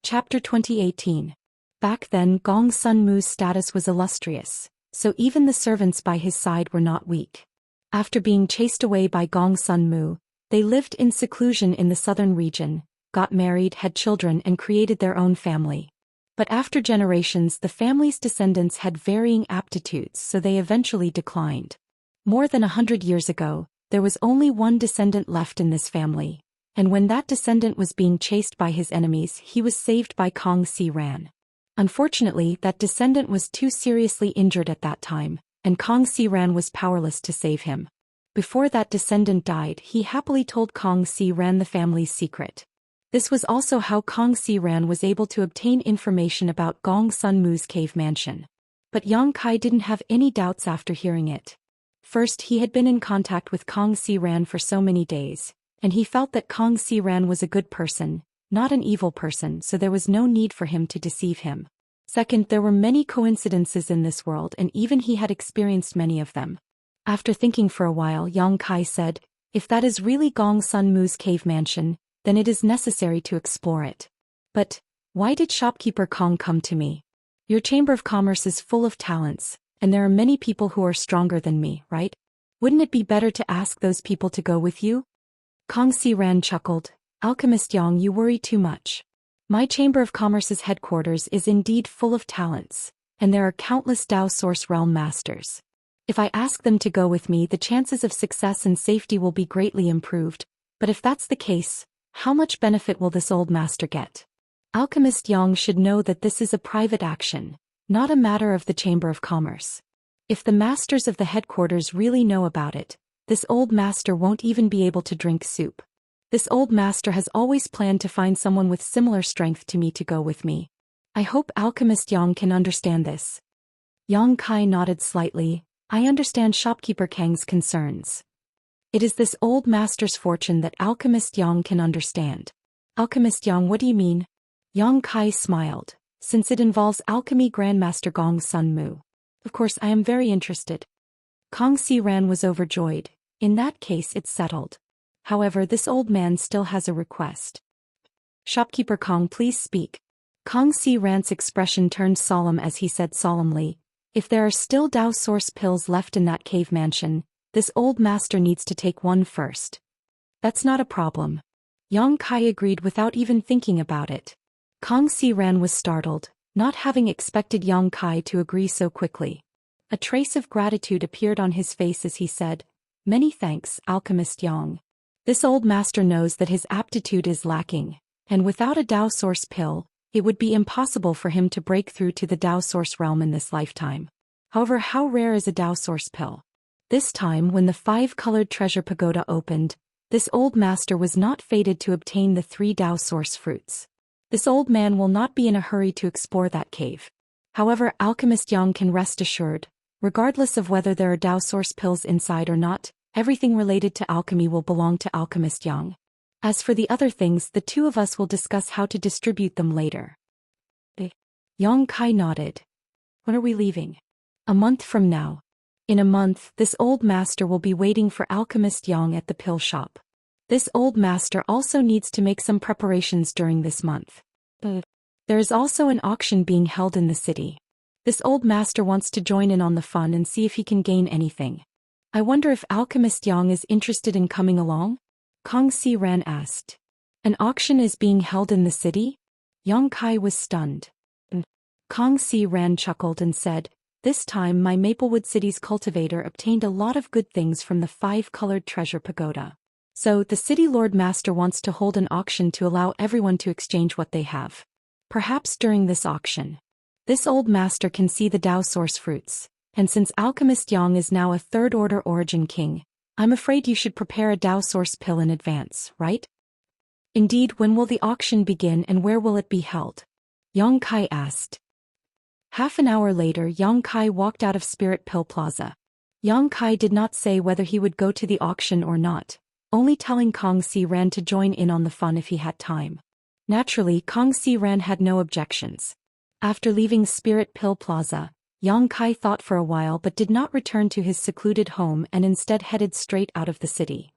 Chapter 2018. Back then, Gong Sun Mu's status was illustrious, so even the servants by his side were not weak. After being chased away by Gong Sun Mu, they lived in seclusion in the southern region, got married, had children, and created their own family. But after generations, the family's descendants had varying aptitudes, so they eventually declined. More than 100 years ago, there was only one descendant left in this family, and when that descendant was being chased by his enemies, he was saved by Kong Si Ran. Unfortunately, that descendant was too seriously injured at that time, and Kong Si Ran was powerless to save him. Before that descendant died, he happily told Kong Si Ran the family's secret. This was also how Kong Si Ran was able to obtain information about Gong Sun Mu's cave mansion. But Yang Kai didn't have any doubts after hearing it. First, he had been in contact with Kong Si Ran for so many days, and he felt that Kong Si Ran was a good person, not an evil person, so there was no need for him to deceive him. Second, there were many coincidences in this world, and even he had experienced many of them. After thinking for a while, Yang Kai said, if that is really Gong Sun Mu's cave mansion, then it is necessary to explore it. But why did Shopkeeper Kong come to me? Your Chamber of Commerce is full of talents, and there are many people who are stronger than me, right? Wouldn't it be better to ask those people to go with you? Kong Si Ran chuckled. Alchemist Yang, you worry too much. My Chamber of Commerce's headquarters is indeed full of talents, and there are countless Dao Source Realm masters. If I ask them to go with me, the chances of success and safety will be greatly improved, but if that's the case, How much benefit will this old master get? Alchemist Yang should know that this is a private action, not a matter of the Chamber of Commerce. If the masters of the headquarters really know about it, this old master won't even be able to drink soup. This old master has always planned to find someone with similar strength to me to go with me. I hope Alchemist Yang can understand this. Yang Kai nodded slightly. I understand shopkeeper Kang's concerns. It is this old master's fortune that Alchemist Yang can understand. Alchemist Yang, what do you mean? Yang Kai smiled. Since it involves Alchemy Grandmaster Gong's son Mu. Of course I am very interested. Kong Si Ran was overjoyed. In that case it's settled. However, this old man still has a request. Shopkeeper Kong, please speak. Kong Si Ran's expression turned solemn as he said solemnly, if there are still Dao Source pills left in that cave mansion, this old master needs to take one first. That's not a problem. Yang Kai agreed without even thinking about it. Kong Si Ran was startled, not having expected Yang Kai to agree so quickly. A trace of gratitude appeared on his face as he said, many thanks, Alchemist Yang. This old master knows that his aptitude is lacking, and without a Dao Source pill, it would be impossible for him to break through to the Dao Source realm in this lifetime. However, how rare is a Dao Source pill? This time when the 5-colored treasure pagoda opened, this old master was not fated to obtain the 3 Dao Source fruits. This old man will not be in a hurry to explore that cave. However, Alchemist Yang can rest assured, regardless of whether there are Dao Source pills inside or not, everything related to alchemy will belong to Alchemist Yang. As for the other things, the two of us will discuss how to distribute them later. Yang Kai nodded. When are we leaving? A month from now. In a month, this old master will be waiting for Alchemist Yang at the pill shop. This old master also needs to make some preparations during this month. There is also an auction being held in the city. This old master wants to join in on the fun and see if he can gain anything. I wonder if Alchemist Yang is interested in coming along? Kong Si Ran asked. An auction is being held in the city? Yang Kai was stunned. Kong Si Ran chuckled and said, this time my Maplewood City's cultivator obtained a lot of good things from the 5-colored treasure pagoda. So, the city lord master wants to hold an auction to allow everyone to exchange what they have. Perhaps during this auction, this old master can see the Dao Source fruits, and since Alchemist Yang is now a 3rd-order origin king, I'm afraid you should prepare a Dao Source pill in advance, right? Indeed, when will the auction begin and where will it be held? Yang Kai asked. Half an hour later, Yang Kai walked out of Spirit Pill Plaza. Yang Kai did not say whether he would go to the auction or not, only telling Kong Si Ran to join in on the fun if he had time. Naturally, Kong Si Ran had no objections. After leaving Spirit Pill Plaza, Yang Kai thought for a while but did not return to his secluded home and instead headed straight out of the city.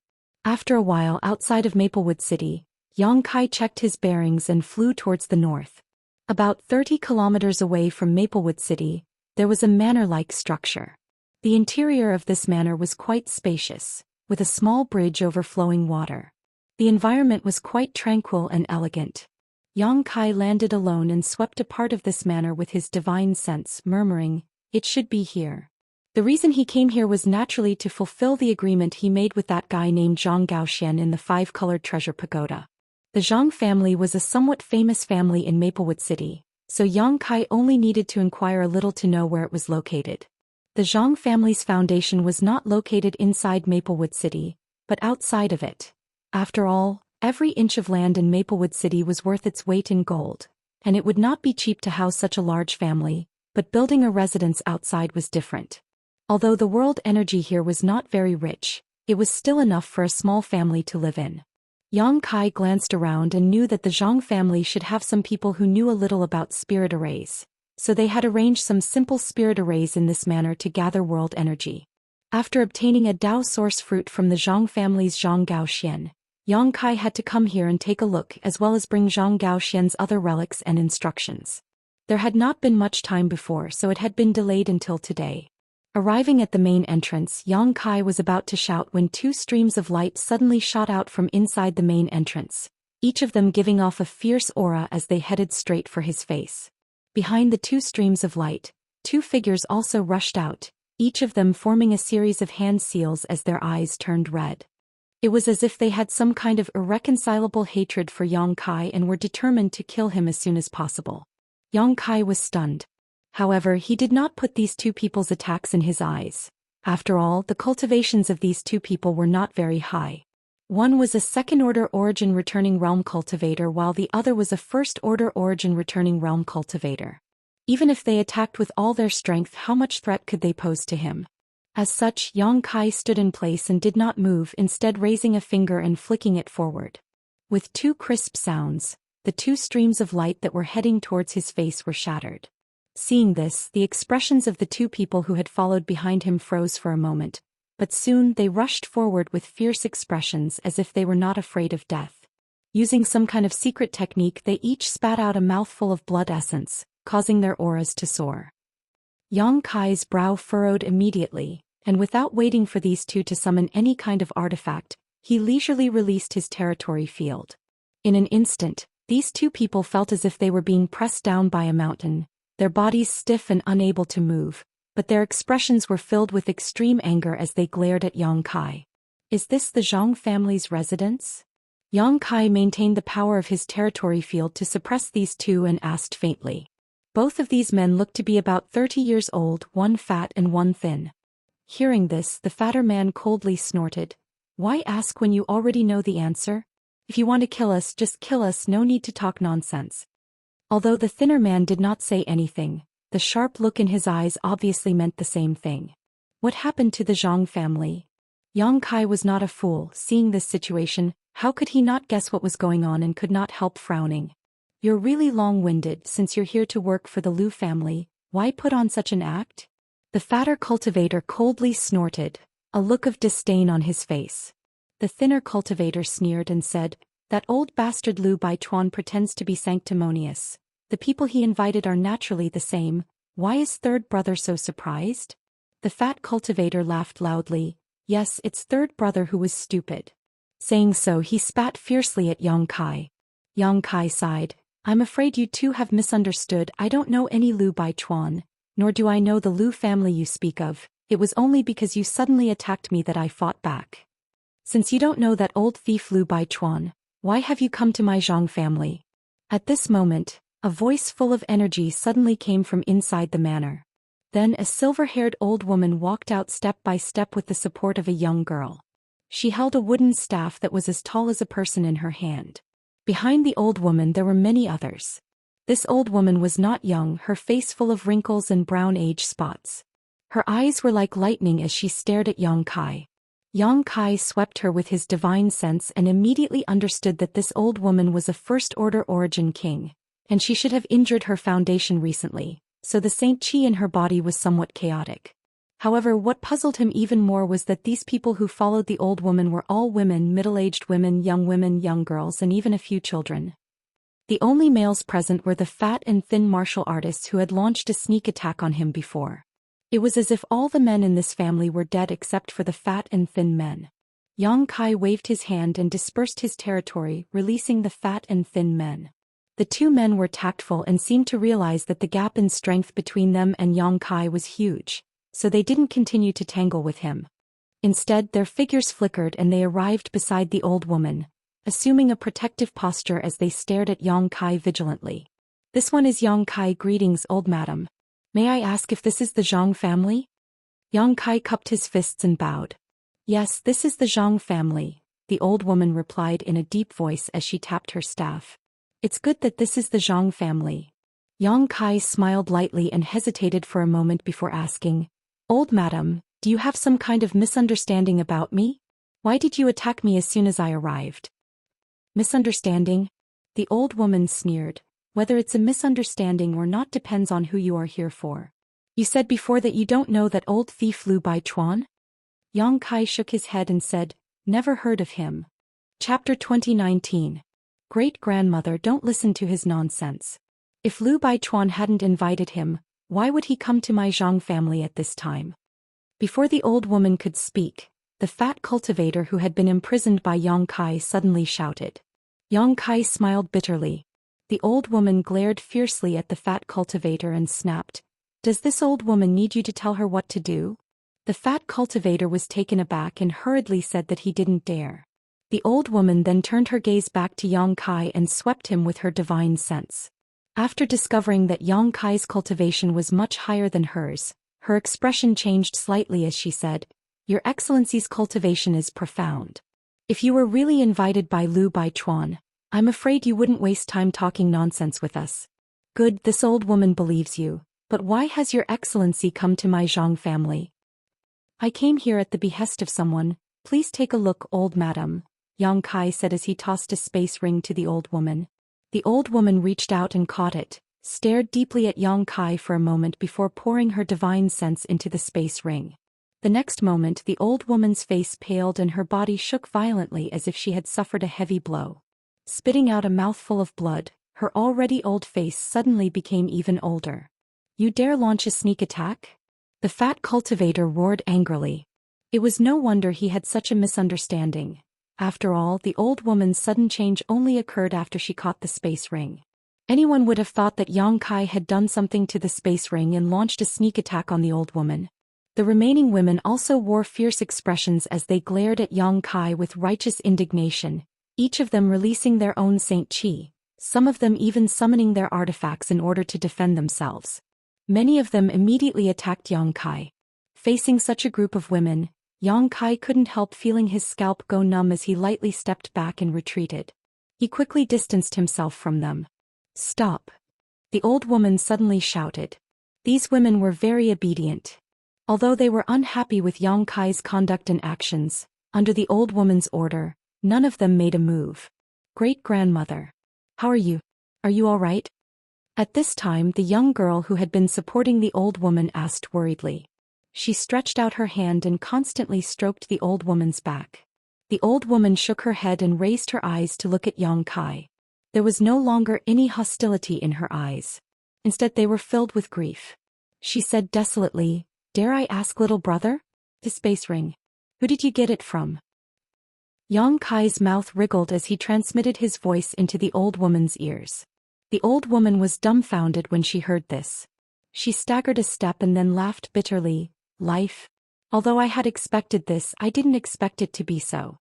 After a while outside of Maplewood City, Yang Kai checked his bearings and flew towards the north. About 30 kilometers away from Maplewood City, there was a manor-like structure. The interior of this manor was quite spacious, with a small bridge over flowing water. The environment was quite tranquil and elegant. Yang Kai landed alone and swept a part of this manor with his divine sense, murmuring, it should be here. The reason he came here was naturally to fulfill the agreement he made with that guy named Zhou Xian in the 5-colored treasure pagoda. The Zhang family was a somewhat famous family in Maplewood City, so Yang Kai only needed to inquire a little to know where it was located. The Zhang family's foundation was not located inside Maplewood City, but outside of it. After all, every inch of land in Maplewood City was worth its weight in gold, and it would not be cheap to house such a large family, but building a residence outside was different. Although the world energy here was not very rich, it was still enough for a small family to live in. Yang Kai glanced around and knew that the Zhang family should have some people who knew a little about spirit arrays, so they had arranged some simple spirit arrays in this manner to gather world energy. After obtaining a Dao Source fruit from the Zhang family's Zhou Xian, Yang Kai had to come here and take a look as well as bring Zhou Xian's other relics and instructions. There had not been much time before, so it had been delayed until today. Arriving at the main entrance, Yang Kai was about to shout when 2 streams of light suddenly shot out from inside the main entrance, each of them giving off a fierce aura as they headed straight for his face. Behind the 2 streams of light, 2 figures also rushed out, each of them forming a series of hand seals as their eyes turned red. It was as if they had some kind of irreconcilable hatred for Yang Kai and were determined to kill him as soon as possible. Yang Kai was stunned. However, he did not put these two people's attacks in his eyes. After all, the cultivations of these two people were not very high. One was a second-order origin returning realm cultivator while the other was a first-order origin returning realm cultivator. Even if they attacked with all their strength, how much threat could they pose to him? As such, Yang Kai stood in place and did not move, instead raising a finger and flicking it forward. With two crisp sounds, the two streams of light that were heading towards his face were shattered. Seeing this, the expressions of the two people who had followed behind him froze for a moment, but soon they rushed forward with fierce expressions as if they were not afraid of death. Using some kind of secret technique, they each spat out a mouthful of blood essence, causing their auras to soar. Yang Kai's brow furrowed immediately, and without waiting for these two to summon any kind of artifact, he leisurely released his territory field. In an instant, these two people felt as if they were being pressed down by a mountain, their bodies stiff and unable to move, but their expressions were filled with extreme anger as they glared at Yang Kai. Is this the Zhang family's residence? Yang Kai maintained the power of his territory field to suppress these two and asked faintly. Both of these men looked to be about 30 years old, one fat and one thin. Hearing this, the fatter man coldly snorted. Why ask when you already know the answer? If you want to kill us, just kill us, no need to talk nonsense. Although the thinner man did not say anything, the sharp look in his eyes obviously meant the same thing. What happened to the Zhang family? Yang Kai was not a fool. Seeing this situation, how could he not guess what was going on and could not help frowning? You're really long-winded. Since you're here to work for the Liu family, why put on such an act? The fatter cultivator coldly snorted, a look of disdain on his face. The thinner cultivator sneered and said, that old bastard Liu Baichuan pretends to be sanctimonious. The people he invited are naturally the same. Why is third brother so surprised? The fat cultivator laughed loudly. Yes, it's third brother who was stupid. Saying so, he spat fiercely at Yang Kai. Yang Kai sighed. I'm afraid you two have misunderstood. I don't know any Liu Baichuan, nor do I know the Liu family you speak of. It was only because you suddenly attacked me that I fought back. Since you don't know that old thief Liu Baichuan, why have you come to my Zhang family? At this moment, a voice full of energy suddenly came from inside the manor. Then a silver-haired old woman walked out step by step with the support of a young girl. She held a wooden staff that was as tall as a person in her hand. Behind the old woman there were many others. This old woman was not young, her face full of wrinkles and brown age spots. Her eyes were like lightning as she stared at Yang Kai. Yang Kai swept her with his divine sense and immediately understood that this old woman was a first-order origin king, and she should have injured her foundation recently, so the Saint Qi in her body was somewhat chaotic. However, what puzzled him even more was that these people who followed the old woman were all women, middle-aged women, young girls, and even a few children. The only males present were the fat and thin martial artists who had launched a sneak attack on him before. It was as if all the men in this family were dead except for the fat and thin men. Yang Kai waved his hand and dispersed his territory, releasing the fat and thin men. The two men were tactful and seemed to realize that the gap in strength between them and Yang Kai was huge, so they didn't continue to tangle with him. Instead, their figures flickered and they arrived beside the old woman, assuming a protective posture as they stared at Yang Kai vigilantly. This one is Yang Kai. Greetings, old madam. May I ask if this is the Zhang family? Yang Kai cupped his fists and bowed. Yes, this is the Zhang family, the old woman replied in a deep voice as she tapped her staff. It's good that this is the Zhang family. Yang Kai smiled lightly and hesitated for a moment before asking, Old madam, do you have some kind of misunderstanding about me? Why did you attack me as soon as I arrived? Misunderstanding? The old woman sneered. Whether it's a misunderstanding or not depends on who you are here for. You said before that you don't know that old thief Liu Baichuan? Yang Kai shook his head and said, Never heard of him. Chapter 2019. Great-grandmother, don't listen to his nonsense. If Liu Baichuan hadn't invited him, why would he come to my Zhang family at this time? Before the old woman could speak, the fat cultivator who had been imprisoned by Yang Kai suddenly shouted. Yang Kai smiled bitterly. The old woman glared fiercely at the fat cultivator and snapped, Does this old woman need you to tell her what to do? The fat cultivator was taken aback and hurriedly said that he didn't dare. The old woman then turned her gaze back to Yang Kai and swept him with her divine sense. After discovering that Yang Kai's cultivation was much higher than hers, her expression changed slightly as she said, "Your Excellency's cultivation is profound. If you were really invited by Lu Baichuan, I'm afraid you wouldn't waste time talking nonsense with us." "Good, this old woman believes you, but why has Your Excellency come to my Zhang family?" "I came here at the behest of someone. Please take a look, old madam," Yang Kai said as he tossed a space ring to the old woman. The old woman reached out and caught it, stared deeply at Yang Kai for a moment before pouring her divine sense into the space ring. The next moment the old woman's face paled and her body shook violently as if she had suffered a heavy blow. Spitting out a mouthful of blood, her already old face suddenly became even older. "You dare launch a sneak attack?" The fat cultivator roared angrily. It was no wonder he had such a misunderstanding. After all, the old woman's sudden change only occurred after she caught the space ring. Anyone would have thought that Yang Kai had done something to the space ring and launched a sneak attack on the old woman. The remaining women also wore fierce expressions as they glared at Yang Kai with righteous indignation, each of them releasing their own Saint Qi, some of them even summoning their artifacts in order to defend themselves. Many of them immediately attacked Yang Kai. Facing such a group of women, Yang Kai couldn't help feeling his scalp go numb as he lightly stepped back and retreated. He quickly distanced himself from them. "Stop!" the old woman suddenly shouted. These women were very obedient. Although they were unhappy with Yang Kai's conduct and actions, under the old woman's order, none of them made a move. "Great-grandmother. How are you? Are you all right?" At this time the young girl who had been supporting the old woman asked worriedly. She stretched out her hand and constantly stroked the old woman's back. The old woman shook her head and raised her eyes to look at Yang Kai. There was no longer any hostility in her eyes. Instead they were filled with grief. She said desolately, "Dare I ask, little brother? The space ring. Who did you get it from?" Yang Kai's mouth wriggled as he transmitted his voice into the old woman's ears. The old woman was dumbfounded when she heard this. She staggered a step and then laughed bitterly. "Life? Although I had expected this, I didn't expect it to be so."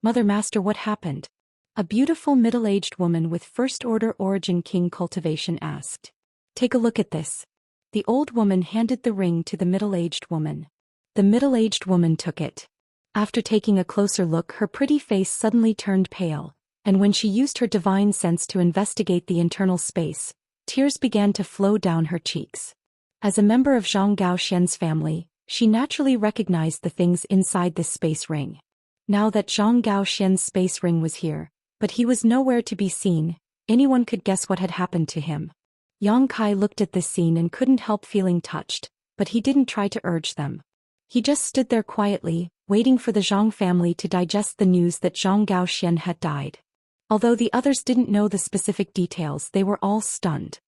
"Mother Master, what happened?" a beautiful middle-aged woman with first-order origin king cultivation asked. "Take a look at this." The old woman handed the ring to the middle-aged woman. The middle-aged woman took it. After taking a closer look, her pretty face suddenly turned pale, and when she used her divine sense to investigate the internal space, tears began to flow down her cheeks. As a member of Zhou Xian's family, she naturally recognized the things inside this space ring. Now that Zhou Xian's space ring was here, but he was nowhere to be seen, anyone could guess what had happened to him. Yang Kai looked at this scene and couldn't help feeling touched, but he didn't try to urge them. He just stood there quietly, waiting for the Zhang family to digest the news that Zhou Xian had died. Although the others didn't know the specific details, they were all stunned.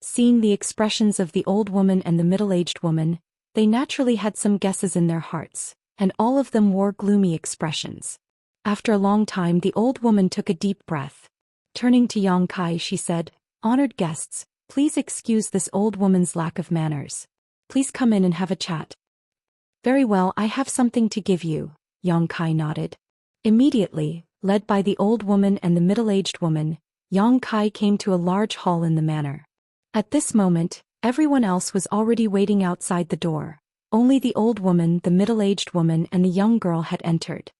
Seeing the expressions of the old woman and the middle-aged woman, they naturally had some guesses in their hearts, and all of them wore gloomy expressions. After a long time the old woman took a deep breath. Turning to Yang Kai she said, "Honored guests, please excuse this old woman's lack of manners. Please come in and have a chat." "Very well, I have something to give you," Yang Kai nodded. Immediately, led by the old woman and the middle-aged woman, Yang Kai came to a large hall in the manor. At this moment, everyone else was already waiting outside the door. Only the old woman, the middle-aged woman and the young girl had entered.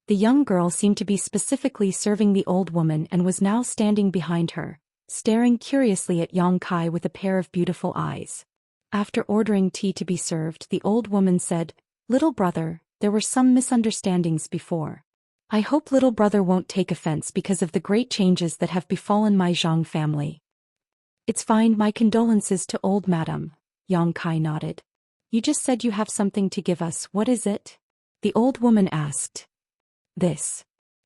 The young girl seemed to be specifically serving the old woman and was now standing behind her, staring curiously at Yang Kai with a pair of beautiful eyes. After ordering tea to be served, the old woman said, "Little brother, there were some misunderstandings before. I hope little brother won't take offense because of the great changes that have befallen my Zhang family." "It's fine, my condolences to old madam," Yang Kai nodded. "You just said you have something to give us, what is it?" the old woman asked. "This."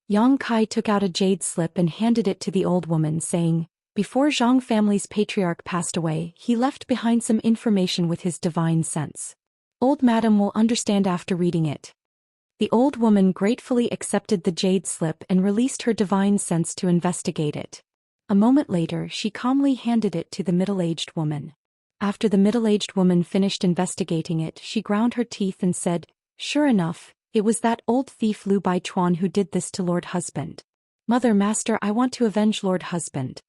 Yang Kai took out a jade slip and handed it to the old woman, saying, "Before Zhang family's patriarch passed away, he left behind some information with his divine sense. Old madam will understand after reading it." The old woman gratefully accepted the jade slip and released her divine sense to investigate it. A moment later she calmly handed it to the middle-aged woman. After the middle-aged woman finished investigating it, she ground her teeth and said, "Sure enough, It was that old thief Lu Baichuan who did this to Lord Husband. Mother Master, I want to avenge Lord Husband.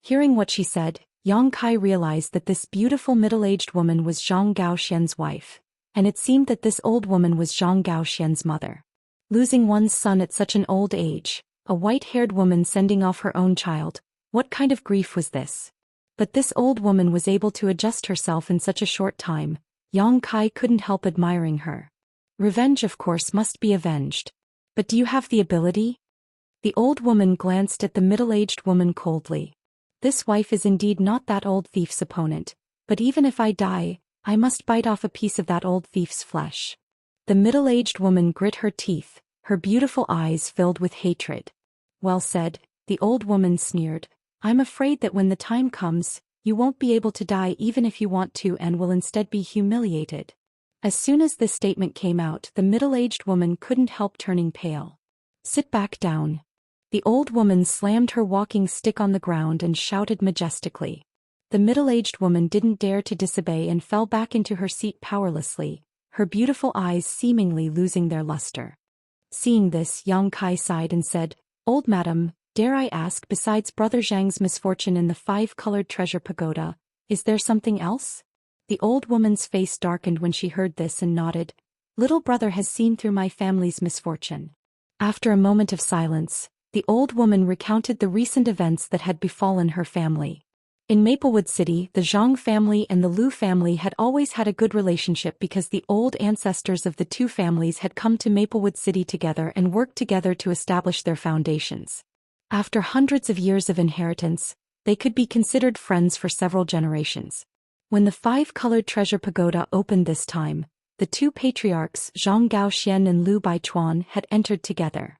Hearing what she said, Yang Kai realized that this beautiful middle-aged woman was Zhang Gaoxian's wife, and it seemed that this old woman was Zhang Gaoxian's mother. Losing one's son at such an old age, a white-haired woman sending off her own child, what kind of grief was this? But this old woman was able to adjust herself in such a short time. Yang Kai couldn't help admiring her. Revenge, of course, must be avenged. But do you have the ability? The old woman glanced at the middle-aged woman coldly. This wife is indeed not that old thief's opponent, but even if I die, I must bite off a piece of that old thief's flesh. The middle-aged woman grit her teeth, her beautiful eyes filled with hatred. Well said, the old woman sneered. I'm afraid that when the time comes, you won't be able to die even if you want to and will instead be humiliated. As soon as this statement came out, the middle-aged woman couldn't help turning pale. Sit back down. The old woman slammed her walking stick on the ground and shouted majestically. The middle-aged woman didn't dare to disobey and fell back into her seat powerlessly, her beautiful eyes seemingly losing their luster. Seeing this, Yang Kai sighed and said, Old madam, dare I ask, besides Brother Zhang's misfortune in the 5-colored treasure pagoda, is there something else? The old woman's face darkened when she heard this and nodded. Little brother has seen through my family's misfortune. After a moment of silence, the old woman recounted the recent events that had befallen her family. In Maplewood City, the Zhang family and the Lu family had always had a good relationship because the old ancestors of the two families had come to Maplewood City together and worked together to establish their foundations. After hundreds of years of inheritance, they could be considered friends for several generations. When the 5-colored treasure pagoda opened this time, the two patriarchs Zhang Gaoxian and Lu Baichuan had entered together.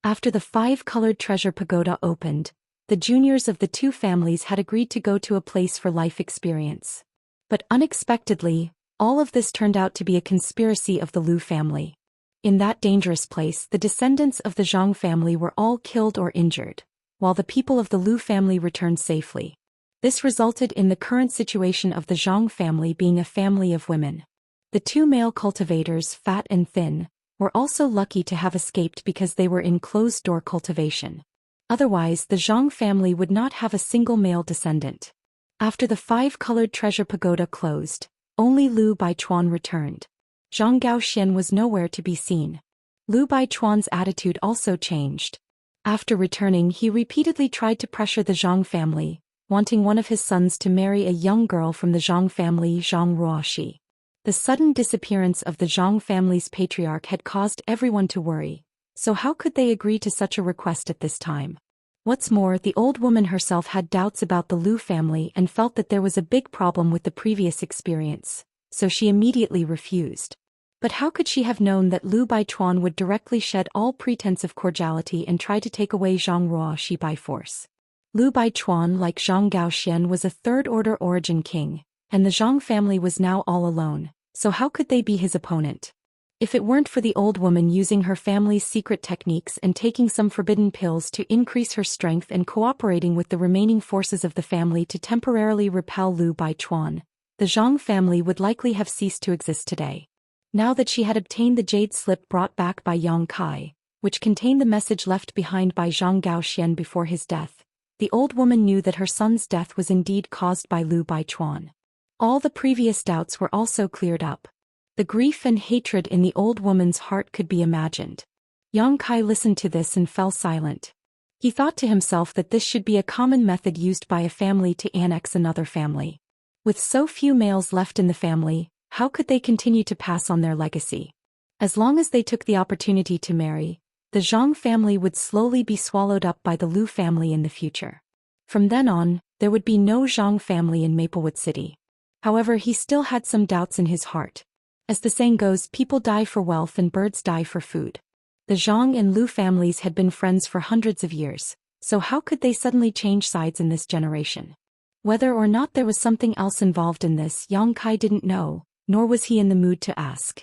After the 5-colored treasure pagoda opened, the juniors of the two families had agreed to go to a place for life experience. But unexpectedly, all of this turned out to be a conspiracy of the Lu family. In that dangerous place, the descendants of the Zhang family were all killed or injured, while the people of the Lu family returned safely. This resulted in the current situation of the Zhang family being a family of women. The two male cultivators, fat and thin, were also lucky to have escaped because they were in closed-door cultivation. Otherwise, the Zhang family would not have a single male descendant. After the 5-colored treasure pagoda closed, only Lu Baichuan returned. Zhang Gaoxian was nowhere to be seen. Lu Baichuan's attitude also changed. After returning, he repeatedly tried to pressure the Zhang family, wanting one of his sons to marry a young girl from the Zhang family, Zhang Ruoxi. The sudden disappearance of the Zhang family's patriarch had caused everyone to worry, so how could they agree to such a request at this time? What's more, the old woman herself had doubts about the Lu family and felt that there was a big problem with the previous experience, so she immediately refused. But how could she have known that Lu Baichuan would directly shed all pretense of cordiality and try to take away Zhang Ruoxi by force? Lu Baichuan, like Zhang Gaoxian, was a third-order origin king, and the Zhang family was now all alone, so how could they be his opponent? If it weren't for the old woman using her family's secret techniques and taking some forbidden pills to increase her strength and cooperating with the remaining forces of the family to temporarily repel Lu Baichuan, the Zhang family would likely have ceased to exist today. Now that she had obtained the jade slip brought back by Yang Kai, which contained the message left behind by Zhang Gaoxian before his death, the old woman knew that her son's death was indeed caused by Lu Baichuan. All the previous doubts were also cleared up. The grief and hatred in the old woman's heart could be imagined. Yang Kai listened to this and fell silent. He thought to himself that this should be a common method used by a family to annex another family. With so few males left in the family, how could they continue to pass on their legacy? As long as they took the opportunity to marry, the Zhang family would slowly be swallowed up by the Lu family in the future. From then on, there would be no Zhang family in Maplewood City. However, he still had some doubts in his heart. As the saying goes, people die for wealth and birds die for food. The Zhang and Lu families had been friends for hundreds of years, so how could they suddenly change sides in this generation? Whether or not there was something else involved in this, Yang Kai didn't know, nor was he in the mood to ask.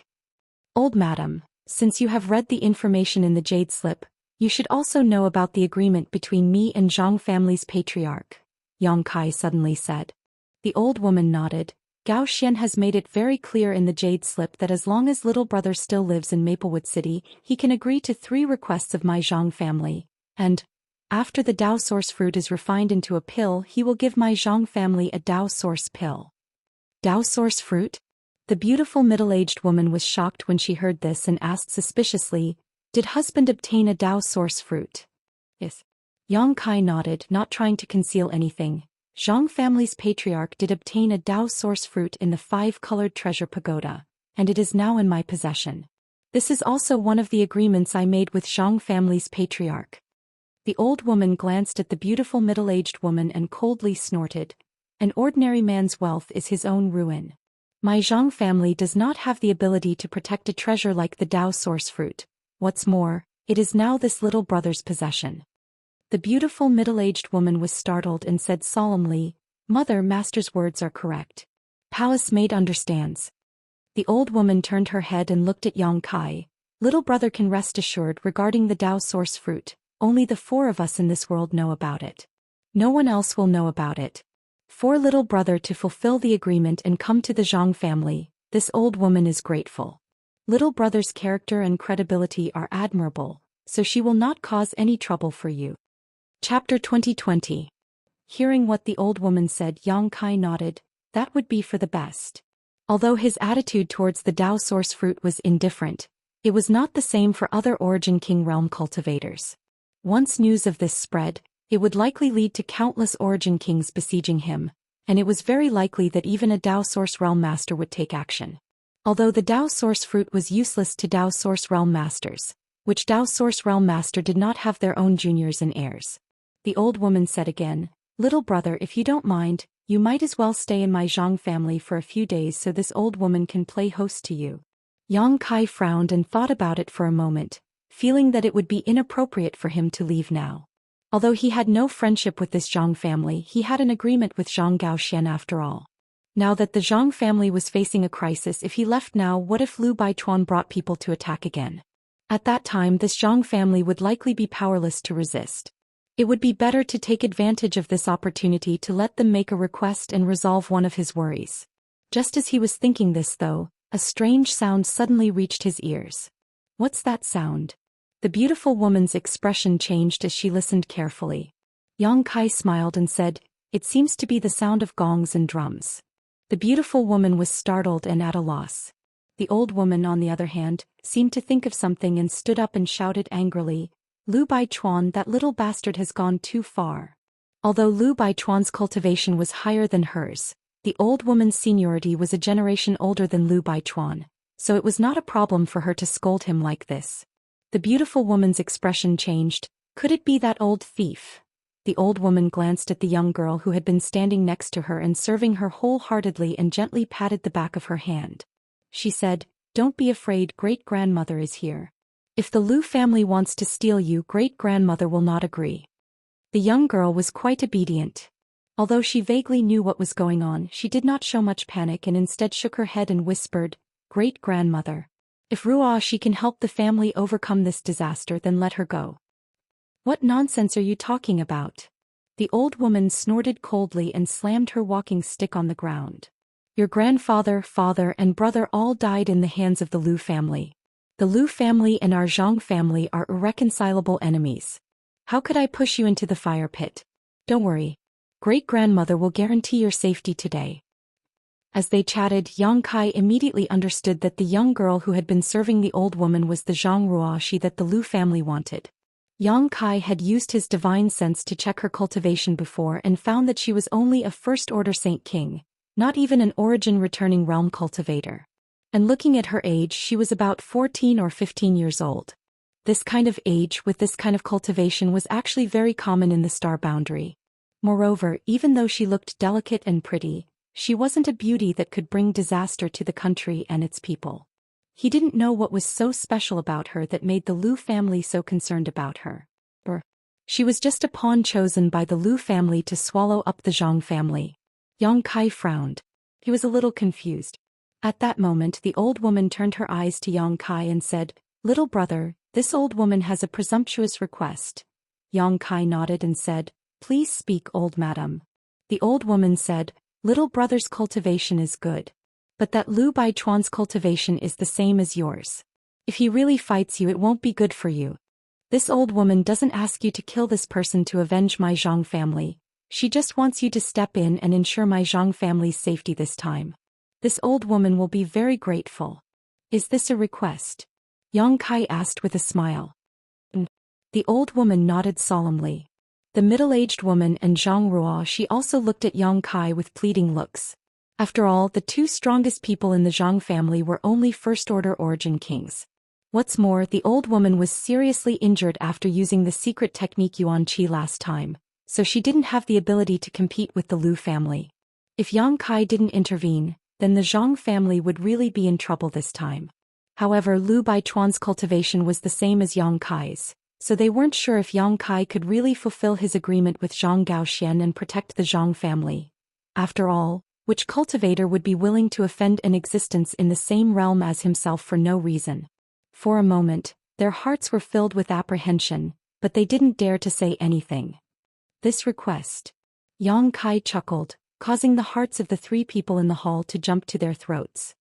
Old madam, since you have read the information in the jade slip, you should also know about the agreement between me and Zhang family's patriarch, Yang Kai suddenly said. The old woman nodded. Zhou Xian has made it very clear in the Jade Slip that as long as little brother still lives in Maplewood City, he can agree to 3 requests of my Zhang family, and after the Dao Source fruit is refined into a pill, he will give my Zhang family a Dao Source pill. Dao Source fruit? The beautiful middle-aged woman was shocked when she heard this and asked suspiciously, "Did husband obtain a Dao Source fruit?" Yes. Yang Kai nodded, not trying to conceal anything. Zhang family's patriarch did obtain a Dao Source fruit in the 5-colored treasure pagoda, and it is now in my possession. This is also one of the agreements I made with Zhang family's patriarch. The old woman glanced at the beautiful middle-aged woman and coldly snorted, "An ordinary man's wealth is his own ruin. My Zhang family does not have the ability to protect a treasure like the Dao Source fruit. What's more, it is now this little brother's possession." The beautiful middle-aged woman was startled and said solemnly, "Mother, master's words are correct. Palace maid understands." The old woman turned her head and looked at Yang Kai. "Little brother can rest assured regarding the Dao Source fruit. Only the 4 of us in this world know about it. No one else will know about it. For little brother to fulfill the agreement and come to the Zhang family, this old woman is grateful. Little brother's character and credibility are admirable, so she will not cause any trouble for you." Chapter 2020. Hearing what the old woman said, Yang Kai nodded. That would be for the best. Although his attitude towards the Dao Source fruit was indifferent, it was not the same for other Origin King realm cultivators. Once news of this spread, it would likely lead to countless Origin Kings besieging him, and it was very likely that even a Dao Source realm master would take action. Although the Dao Source fruit was useless to Dao Source realm masters, which Dao Source realm master did not have their own juniors and heirs. The old woman said again, "Little brother, if you don't mind, you might as well stay in my Zhang family for a few days so this old woman can play host to you." Yang Kai frowned and thought about it for a moment, feeling that it would be inappropriate for him to leave now. Although he had no friendship with this Zhang family, he had an agreement with Zhang Xian after all. Now that the Zhang family was facing a crisis, if he left now, what if Lu Baichuan brought people to attack again? At that time, this Zhang family would likely be powerless to resist. It would be better to take advantage of this opportunity to let them make a request and resolve one of his worries. Just as he was thinking this though, a strange sound suddenly reached his ears. What's that sound? The beautiful woman's expression changed as she listened carefully. Yang Kai smiled and said, "It seems to be the sound of gongs and drums." The beautiful woman was startled and at a loss. The old woman, on the other hand, seemed to think of something and stood up and shouted angrily, "Lu Baichuan, that little bastard has gone too far." Although Lu Baichuan's cultivation was higher than hers, the old woman's seniority was a generation older than Lu Baichuan, so it was not a problem for her to scold him like this. The beautiful woman's expression changed. Could it be that old thief? The old woman glanced at the young girl who had been standing next to her and serving her wholeheartedly and gently patted the back of her hand. She said, "Don't be afraid, great-grandmother is here. If the Lu family wants to steal you, great-grandmother will not agree." The young girl was quite obedient. Although she vaguely knew what was going on, she did not show much panic and instead shook her head and whispered, "Great-grandmother. If Ruashi can help the family overcome this disaster, then let her go." "What nonsense are you talking about?" The old woman snorted coldly and slammed her walking stick on the ground. "Your grandfather, father, and brother all died in the hands of the Lu family. The Lu family and our Zhang family are irreconcilable enemies. How could I push you into the fire pit? Don't worry. Great-grandmother will guarantee your safety today." As they chatted, Yang Kai immediately understood that the young girl who had been serving the old woman was the Zhang Ruashi that the Lu family wanted. Yang Kai had used his divine sense to check her cultivation before and found that she was only a first-order Saint King, not even an origin returning realm cultivator. And looking at her age, she was about 14 or 15 years old. This kind of age with this kind of cultivation was actually very common in the star boundary. Moreover, even though she looked delicate and pretty, she wasn't a beauty that could bring disaster to the country and its people. He didn't know what was so special about her that made the Lu family so concerned about her. She was just a pawn chosen by the Lu family to swallow up the Zhang family. Yang Kai frowned. He was a little confused. At that moment, the old woman turned her eyes to Yang Kai and said, "Little brother, this old woman has a presumptuous request." Yang Kai nodded and said, "Please speak, old madam." The old woman said, Little brother's cultivation is good. But that Lu Baichuan's cultivation is the same as yours. If he really fights you, it won't be good for you. This old woman doesn't ask you to kill this person to avenge my Zhang family. She just wants you to step in and ensure my Zhang family's safety this time. This old woman will be very grateful. Is this a request? Yang Kai asked with a smile. The old woman nodded solemnly. The middle-aged woman and Zhang Ruo, she also looked at Yang Kai with pleading looks. After all, the two strongest people in the Zhang family were only first-order origin kings. What's more, the old woman was seriously injured after using the secret technique Yuan Qi last time, so she didn't have the ability to compete with the Lu family. If Yang Kai didn't intervene, then the Zhang family would really be in trouble this time. However, Lu Baichuan's cultivation was the same as Yang Kai's, so they weren't sure if Yang Kai could really fulfill his agreement with Zhang Xian and protect the Zhang family. After all, which cultivator would be willing to offend an existence in the same realm as himself for no reason? For a moment, their hearts were filled with apprehension, but they didn't dare to say anything. This request. Yang Kai chuckled, causing the hearts of the three people in the hall to jump to their throats.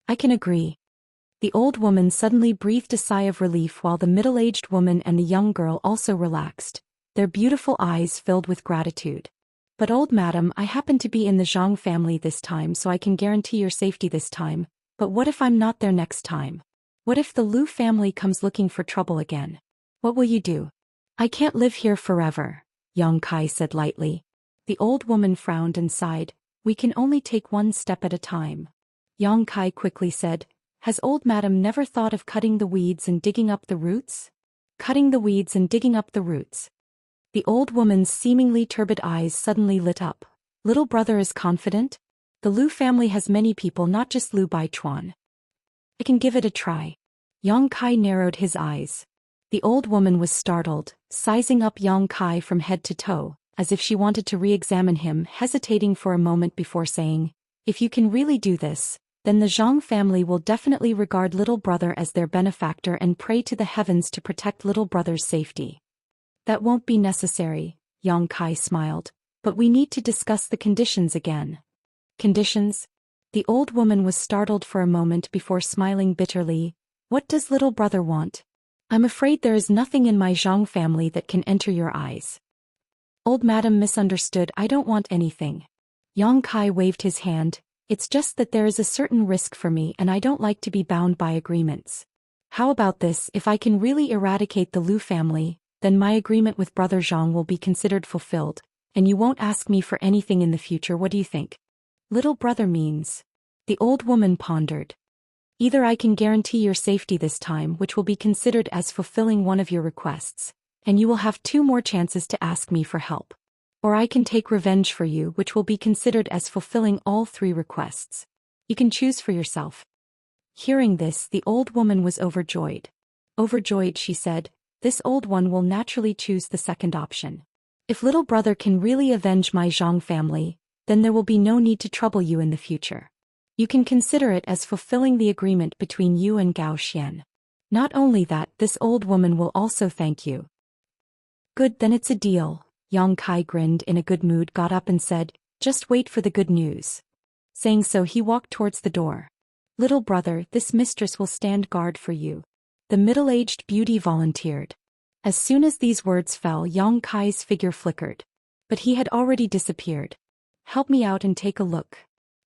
I can agree. The old woman suddenly breathed a sigh of relief while the middle-aged woman and the young girl also relaxed, their beautiful eyes filled with gratitude. But old madam, I happen to be in the Zhang family this time, so I can guarantee your safety this time, but what if I'm not there next time? What if the Lu family comes looking for trouble again? What will you do? I can't live here forever, Yang Kai said lightly. The old woman frowned and sighed. We can only take one step at a time. Yang Kai quickly said, has old madam never thought of cutting the weeds and digging up the roots? Cutting the weeds and digging up the roots. The old woman's seemingly turbid eyes suddenly lit up. Little brother is confident? The Lu family has many people, not just Lu Baichuan. I can give it a try. Yang Kai narrowed his eyes. The old woman was startled, sizing up Yang Kai from head to toe, as if she wanted to re-examine him, hesitating for a moment before saying, if you can really do this, then the Zhang family will definitely regard little brother as their benefactor and pray to the heavens to protect little brother's safety. That won't be necessary, Yang Kai smiled, but we need to discuss the conditions again. Conditions? The old woman was startled for a moment before smiling bitterly. What does little brother want? I'm afraid there is nothing in my Zhang family that can enter your eyes. Old madam misunderstood. I don't want anything. Yang Kai waved his hand. It's just that there is a certain risk for me and I don't like to be bound by agreements. How about this? If I can really eradicate the Lu family, then my agreement with brother Zhang will be considered fulfilled, and you won't ask me for anything in the future. What do you think? Little brother means. The old woman pondered. Either I can guarantee your safety this time, which will be considered as fulfilling one of your requests, and you will have 2 more chances to ask me for help. Or I can take revenge for you, which will be considered as fulfilling all 3 requests. You can choose for yourself. Hearing this, the old woman was overjoyed. Overjoyed, she said, this old one will naturally choose the second option. If little brother can really avenge my Zhang family, then there will be no need to trouble you in the future. You can consider it as fulfilling the agreement between you and Zhou Xian. Not only that, this old woman will also thank you. Good, then it's a deal. Yang Kai grinned in a good mood, got up and said, just wait for the good news. Saying so, he walked towards the door. Little brother, this mistress will stand guard for you. The middle-aged beauty volunteered. As soon as these words fell, Yang Kai's figure flickered. But he had already disappeared. Help me out and take a look.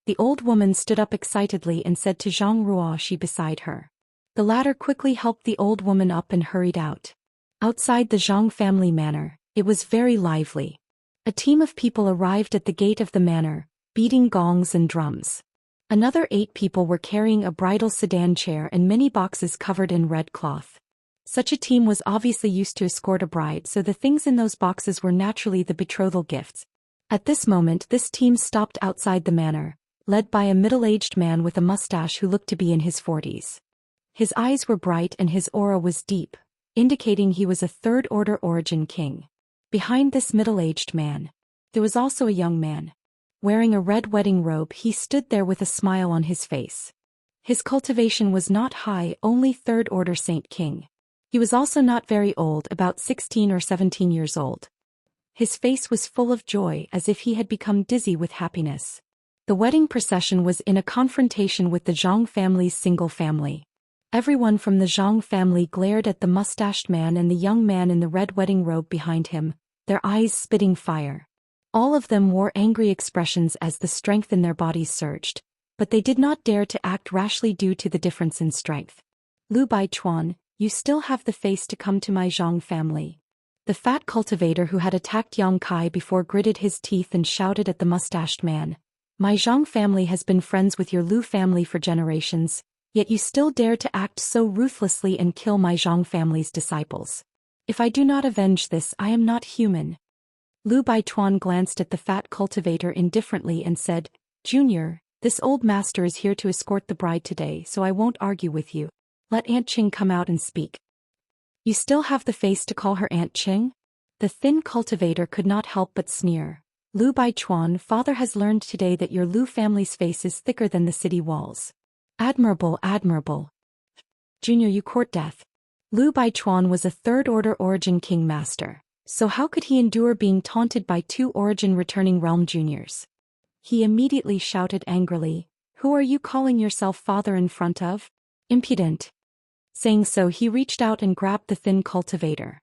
The old woman stood up excitedly and said to Zhang Ruo, she beside her. The latter quickly helped the old woman up and hurried out. Outside the Zhang family manor, it was very lively. A team of people arrived at the gate of the manor, beating gongs and drums. Another 8 people were carrying a bridal sedan chair and many boxes covered in red cloth. Such a team was obviously used to escort a bride, so the things in those boxes were naturally the betrothal gifts. At this moment, this team stopped outside the manor, led by a middle-aged man with a mustache who looked to be in his 40s. His eyes were bright and his aura was deep, indicating he was a third-order origin king. Behind this middle-aged man, there was also a young man. Wearing a red wedding robe, he stood there with a smile on his face. His cultivation was not high, only third-order Saint King. He was also not very old, about 16 or 17 years old. His face was full of joy, as if he had become dizzy with happiness. The wedding procession was in a confrontation with the Zhang family's single family. Everyone from the Zhang family glared at the mustached man and the young man in the red wedding robe behind him, their eyes spitting fire. All of them wore angry expressions as the strength in their bodies surged, but they did not dare to act rashly due to the difference in strength. Lu Baichuan, you still have the face to come to my Zhang family. The fat cultivator who had attacked Yang Kai before gritted his teeth and shouted at the mustached man. My Zhang family has been friends with your Lu family for generations, yet you still dare to act so ruthlessly and kill my Zhang family's disciples. If I do not avenge this, I am not human. Lu Baichuan glanced at the fat cultivator indifferently and said, Junior, this old master is here to escort the bride today, so I won't argue with you. Let Aunt Qing come out and speak. You still have the face to call her Aunt Qing? The thin cultivator could not help but sneer. Lu Baichuan, father has learned today that your Lu family's face is thicker than the city walls. Admirable, admirable. Junior, you court death. Lu Baichuan was a third-order origin king master, so how could he endure being taunted by two origin returning realm juniors? He immediately shouted angrily, Who are you calling yourself father in front of? Impudent. Saying so, he reached out and grabbed the thin cultivator.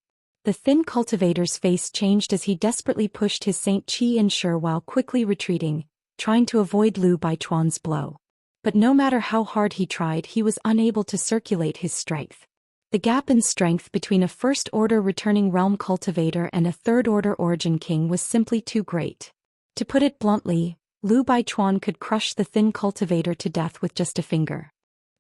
The thin cultivator's face changed as he desperately pushed his Saint Qi ensure while quickly retreating, trying to avoid Lu Baichuan's blow. But no matter how hard he tried, he was unable to circulate his strength. The gap in strength between a first-order returning realm cultivator and a third-order origin king was simply too great. To put it bluntly, Lu Baichuan could crush the thin cultivator to death with just a finger.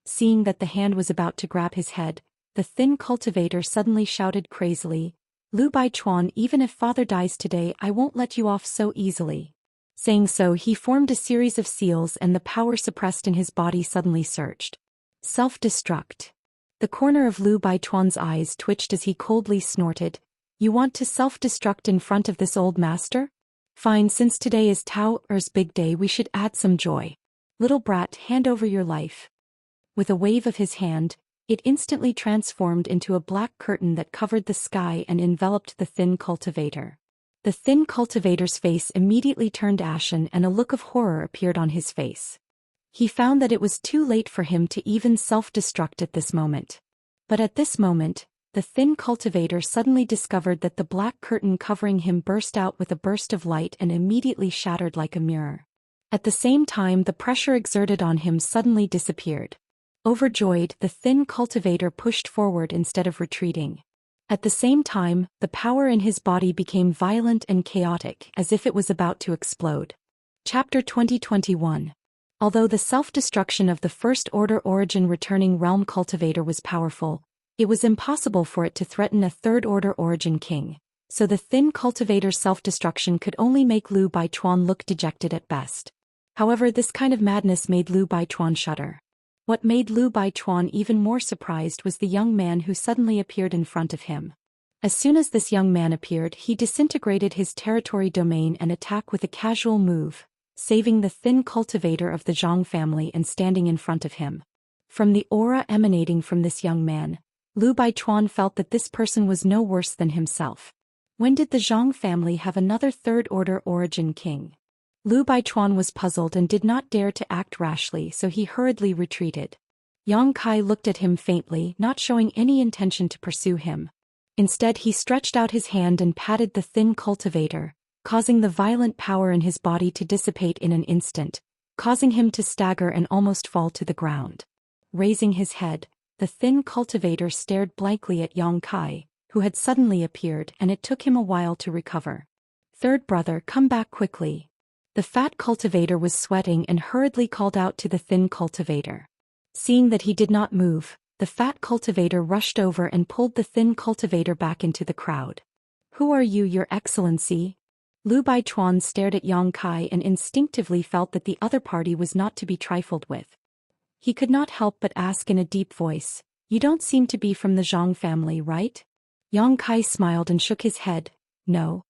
Seeing that the hand was about to grab his head, the thin cultivator suddenly shouted crazily, Lu Baichuan, even if father dies today, I won't let you off so easily. Saying so, he formed a series of seals and the power suppressed in his body suddenly surged. Self-destruct. The corner of Lu Baichuan's eyes twitched as he coldly snorted, You want to self-destruct in front of this old master? Fine, since today is Tao Er's big day, we should add some joy. Little brat, hand over your life. With a wave of his hand, it instantly transformed into a black curtain that covered the sky and enveloped the thin cultivator. The thin cultivator's face immediately turned ashen and a look of horror appeared on his face. He found that it was too late for him to even self-destruct at this moment. But at this moment, the thin cultivator suddenly discovered that the black curtain covering him burst out with a burst of light and immediately shattered like a mirror. At the same time, the pressure exerted on him suddenly disappeared. Overjoyed, the thin cultivator pushed forward instead of retreating. At the same time, the power in his body became violent and chaotic, as if it was about to explode. Chapter 2021. Although the self-destruction of the first-order origin returning realm cultivator was powerful, it was impossible for it to threaten a third-order origin king, so the thin cultivator's self-destruction could only make Lu Baichuan look dejected at best. However, this kind of madness made Lu Baichuan shudder. What made Lu Baichuan even more surprised was the young man who suddenly appeared in front of him. As soon as this young man appeared, he disintegrated his territory domain and attacked with a casual move, saving the thin cultivator of the Zhang family and standing in front of him. From the aura emanating from this young man, Lu Baichuan felt that this person was no worse than himself. When did the Zhang family have another third-order origin king? Lu Baichuan was puzzled and did not dare to act rashly, so he hurriedly retreated. Yang Kai looked at him faintly, not showing any intention to pursue him. Instead, he stretched out his hand and patted the thin cultivator, causing the violent power in his body to dissipate in an instant, causing him to stagger and almost fall to the ground. Raising his head, the thin cultivator stared blankly at Yang Kai, who had suddenly appeared, and it took him a while to recover. Third brother, come back quickly. The fat cultivator was sweating and hurriedly called out to the thin cultivator. Seeing that he did not move, the fat cultivator rushed over and pulled the thin cultivator back into the crowd. Who are you, Your Excellency? Lu Baichuan stared at Yang Kai and instinctively felt that the other party was not to be trifled with. He could not help but ask in a deep voice, You don't seem to be from the Zhang family, right? Yang Kai smiled and shook his head, No.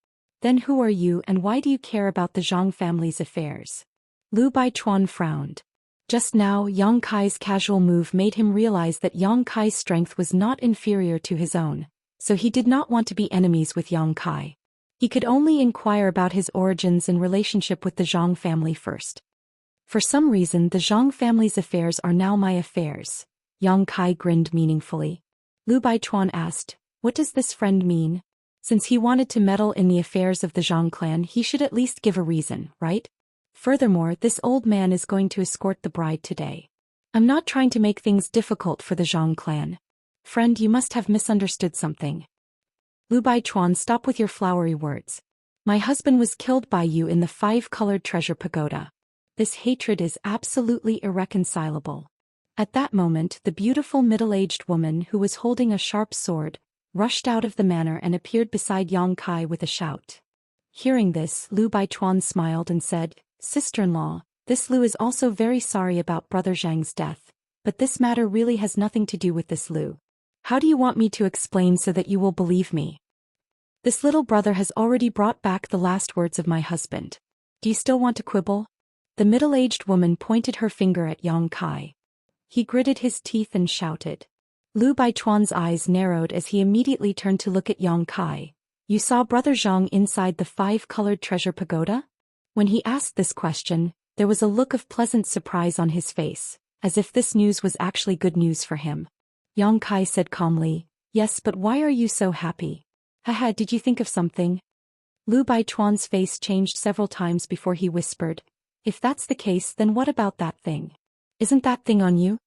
Then who are you and why do you care about the Zhang family's affairs? Lu Baichuan frowned. Just now, Yang Kai's casual move made him realize that Yang Kai's strength was not inferior to his own, so he did not want to be enemies with Yang Kai. He could only inquire about his origins and relationship with the Zhang family first. For some reason the Zhang family's affairs are now my affairs. Yang Kai grinned meaningfully. Lu Baichuan asked, what does this friend mean? Since he wanted to meddle in the affairs of the Zhang clan, he should at least give a reason, right? Furthermore, this old man is going to escort the bride today. I'm not trying to make things difficult for the Zhang clan. Friend, you must have misunderstood something. Lu Baichuan, stop with your flowery words. My husband was killed by you in the 5-colored treasure pagoda. This hatred is absolutely irreconcilable. At that moment, the beautiful middle-aged woman who was holding a sharp sword rushed out of the manor and appeared beside Yang Kai with a shout. Hearing this, Lu Baichuan smiled and said, Sister-in-law, this Lu is also very sorry about Brother Zhang's death, but this matter really has nothing to do with this Lu. How do you want me to explain so that you will believe me? This little brother has already brought back the last words of my husband. Do you still want to quibble? The middle-aged woman pointed her finger at Yang Kai. He gritted his teeth and shouted. Lu Baichuan's eyes narrowed as he immediately turned to look at Yang Kai. You saw Brother Zhang inside the 5-colored treasure pagoda? When he asked this question, there was a look of pleasant surprise on his face, as if this news was actually good news for him. Yang Kai said calmly, yes, but why are you so happy? Haha, did you think of something? Lu Baichuan's face changed several times before he whispered, if that's the case, then what about that thing? Isn't that thing on you?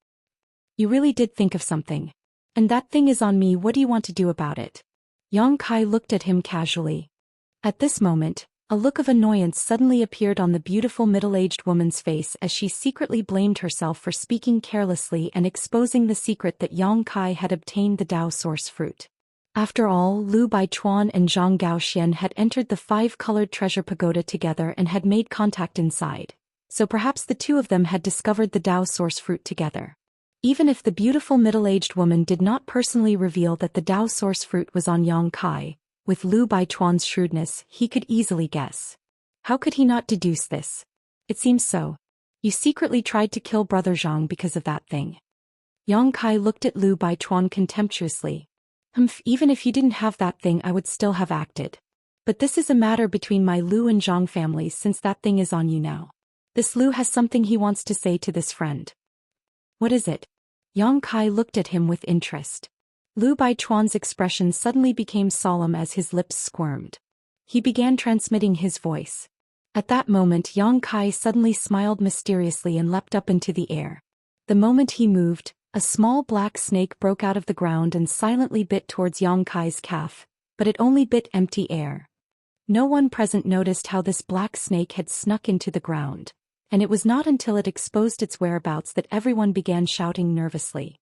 You really did think of something. And that thing is on me, what do you want to do about it? Yang Kai looked at him casually. At this moment, a look of annoyance suddenly appeared on the beautiful middle-aged woman's face as she secretly blamed herself for speaking carelessly and exposing the secret that Yang Kai had obtained the Dao source fruit. After all, Lu Baichuan and Zhou Xian had entered the 5-colored treasure pagoda together and had made contact inside, so perhaps the two of them had discovered the Dao source fruit together. Even if the beautiful middle-aged woman did not personally reveal that the Dao source fruit was on Yang Kai, with Lu Baichuan's shrewdness, he could easily guess. How could he not deduce this? It seems so. You secretly tried to kill Brother Zhang because of that thing. Yang Kai looked at Lu Baichuan contemptuously. Even if you didn't have that thing, I would still have acted. But this is a matter between my Lu and Zhang families, since that thing is on you now. This Lu has something he wants to say to this friend. What is it? Yang Kai looked at him with interest. Lu Baichuan's expression suddenly became solemn as his lips squirmed. He began transmitting his voice. At that moment, Yang Kai suddenly smiled mysteriously and leapt up into the air. The moment he moved, a small black snake broke out of the ground and silently bit towards Yang Kai's calf, but it only bit empty air. No one present noticed how this black snake had snuck into the ground, and it was not until it exposed its whereabouts that everyone began shouting nervously.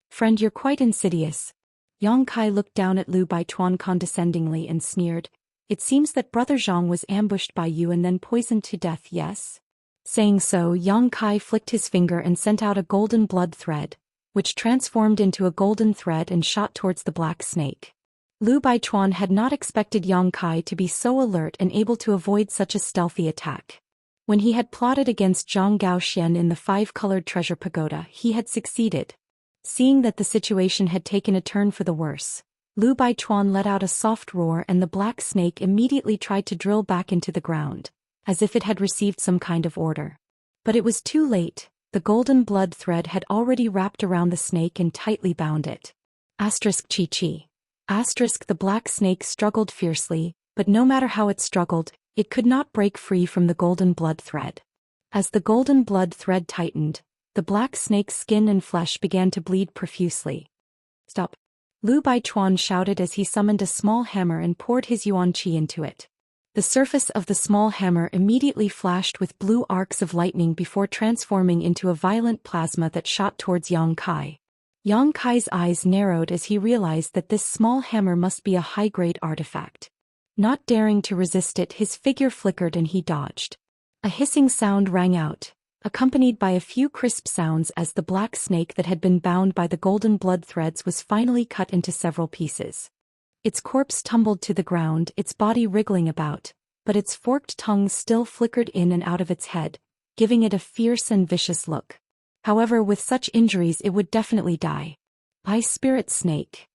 Friend, you're quite insidious. Yang Kai looked down at Lu Baichuan condescendingly and sneered. It seems that Brother Zhang was ambushed by you and then poisoned to death, yes? Saying so, Yang Kai flicked his finger and sent out a golden blood thread, which transformed into a golden thread and shot towards the black snake. Lu Baichuan had not expected Yang Kai to be so alert and able to avoid such a stealthy attack. When he had plotted against Zhou Xian in the 5-colored treasure pagoda, he had succeeded. Seeing that the situation had taken a turn for the worse, Lu Baichuan let out a soft roar and the black snake immediately tried to drill back into the ground, as if it had received some kind of order. But it was too late. The golden blood thread had already wrapped around the snake and tightly bound it. Chi. The black snake struggled fiercely, but no matter how it struggled, it could not break free from the golden blood thread. As the golden blood thread tightened, the black snake's skin and flesh began to bleed profusely. Stop! Lu Baichuan shouted as he summoned a small hammer and poured his yuan qi into it. The surface of the small hammer immediately flashed with blue arcs of lightning before transforming into a violent plasma that shot towards Yang Kai. Yang Kai's eyes narrowed as he realized that this small hammer must be a high-grade artifact. Not daring to resist it, his figure flickered and he dodged. A hissing sound rang out, accompanied by a few crisp sounds as the black snake that had been bound by the golden blood threads was finally cut into several pieces. Its corpse tumbled to the ground, its body wriggling about, but its forked tongue still flickered in and out of its head, giving it a fierce and vicious look. However, with such injuries it would definitely die. "I spirit snake!"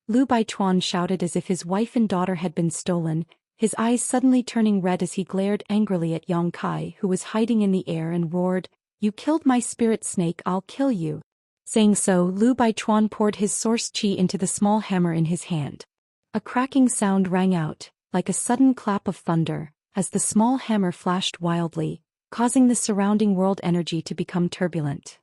Lu Baichuan shouted as if his wife and daughter had been stolen, his eyes suddenly turning red as he glared angrily at Yang Kai, who was hiding in the air, and roared, "You killed my spirit snake, I'll kill you." Saying so, Lu Baichuan poured his source qi into the small hammer in his hand. A cracking sound rang out, like a sudden clap of thunder, as the small hammer flashed wildly, causing the surrounding world energy to become turbulent.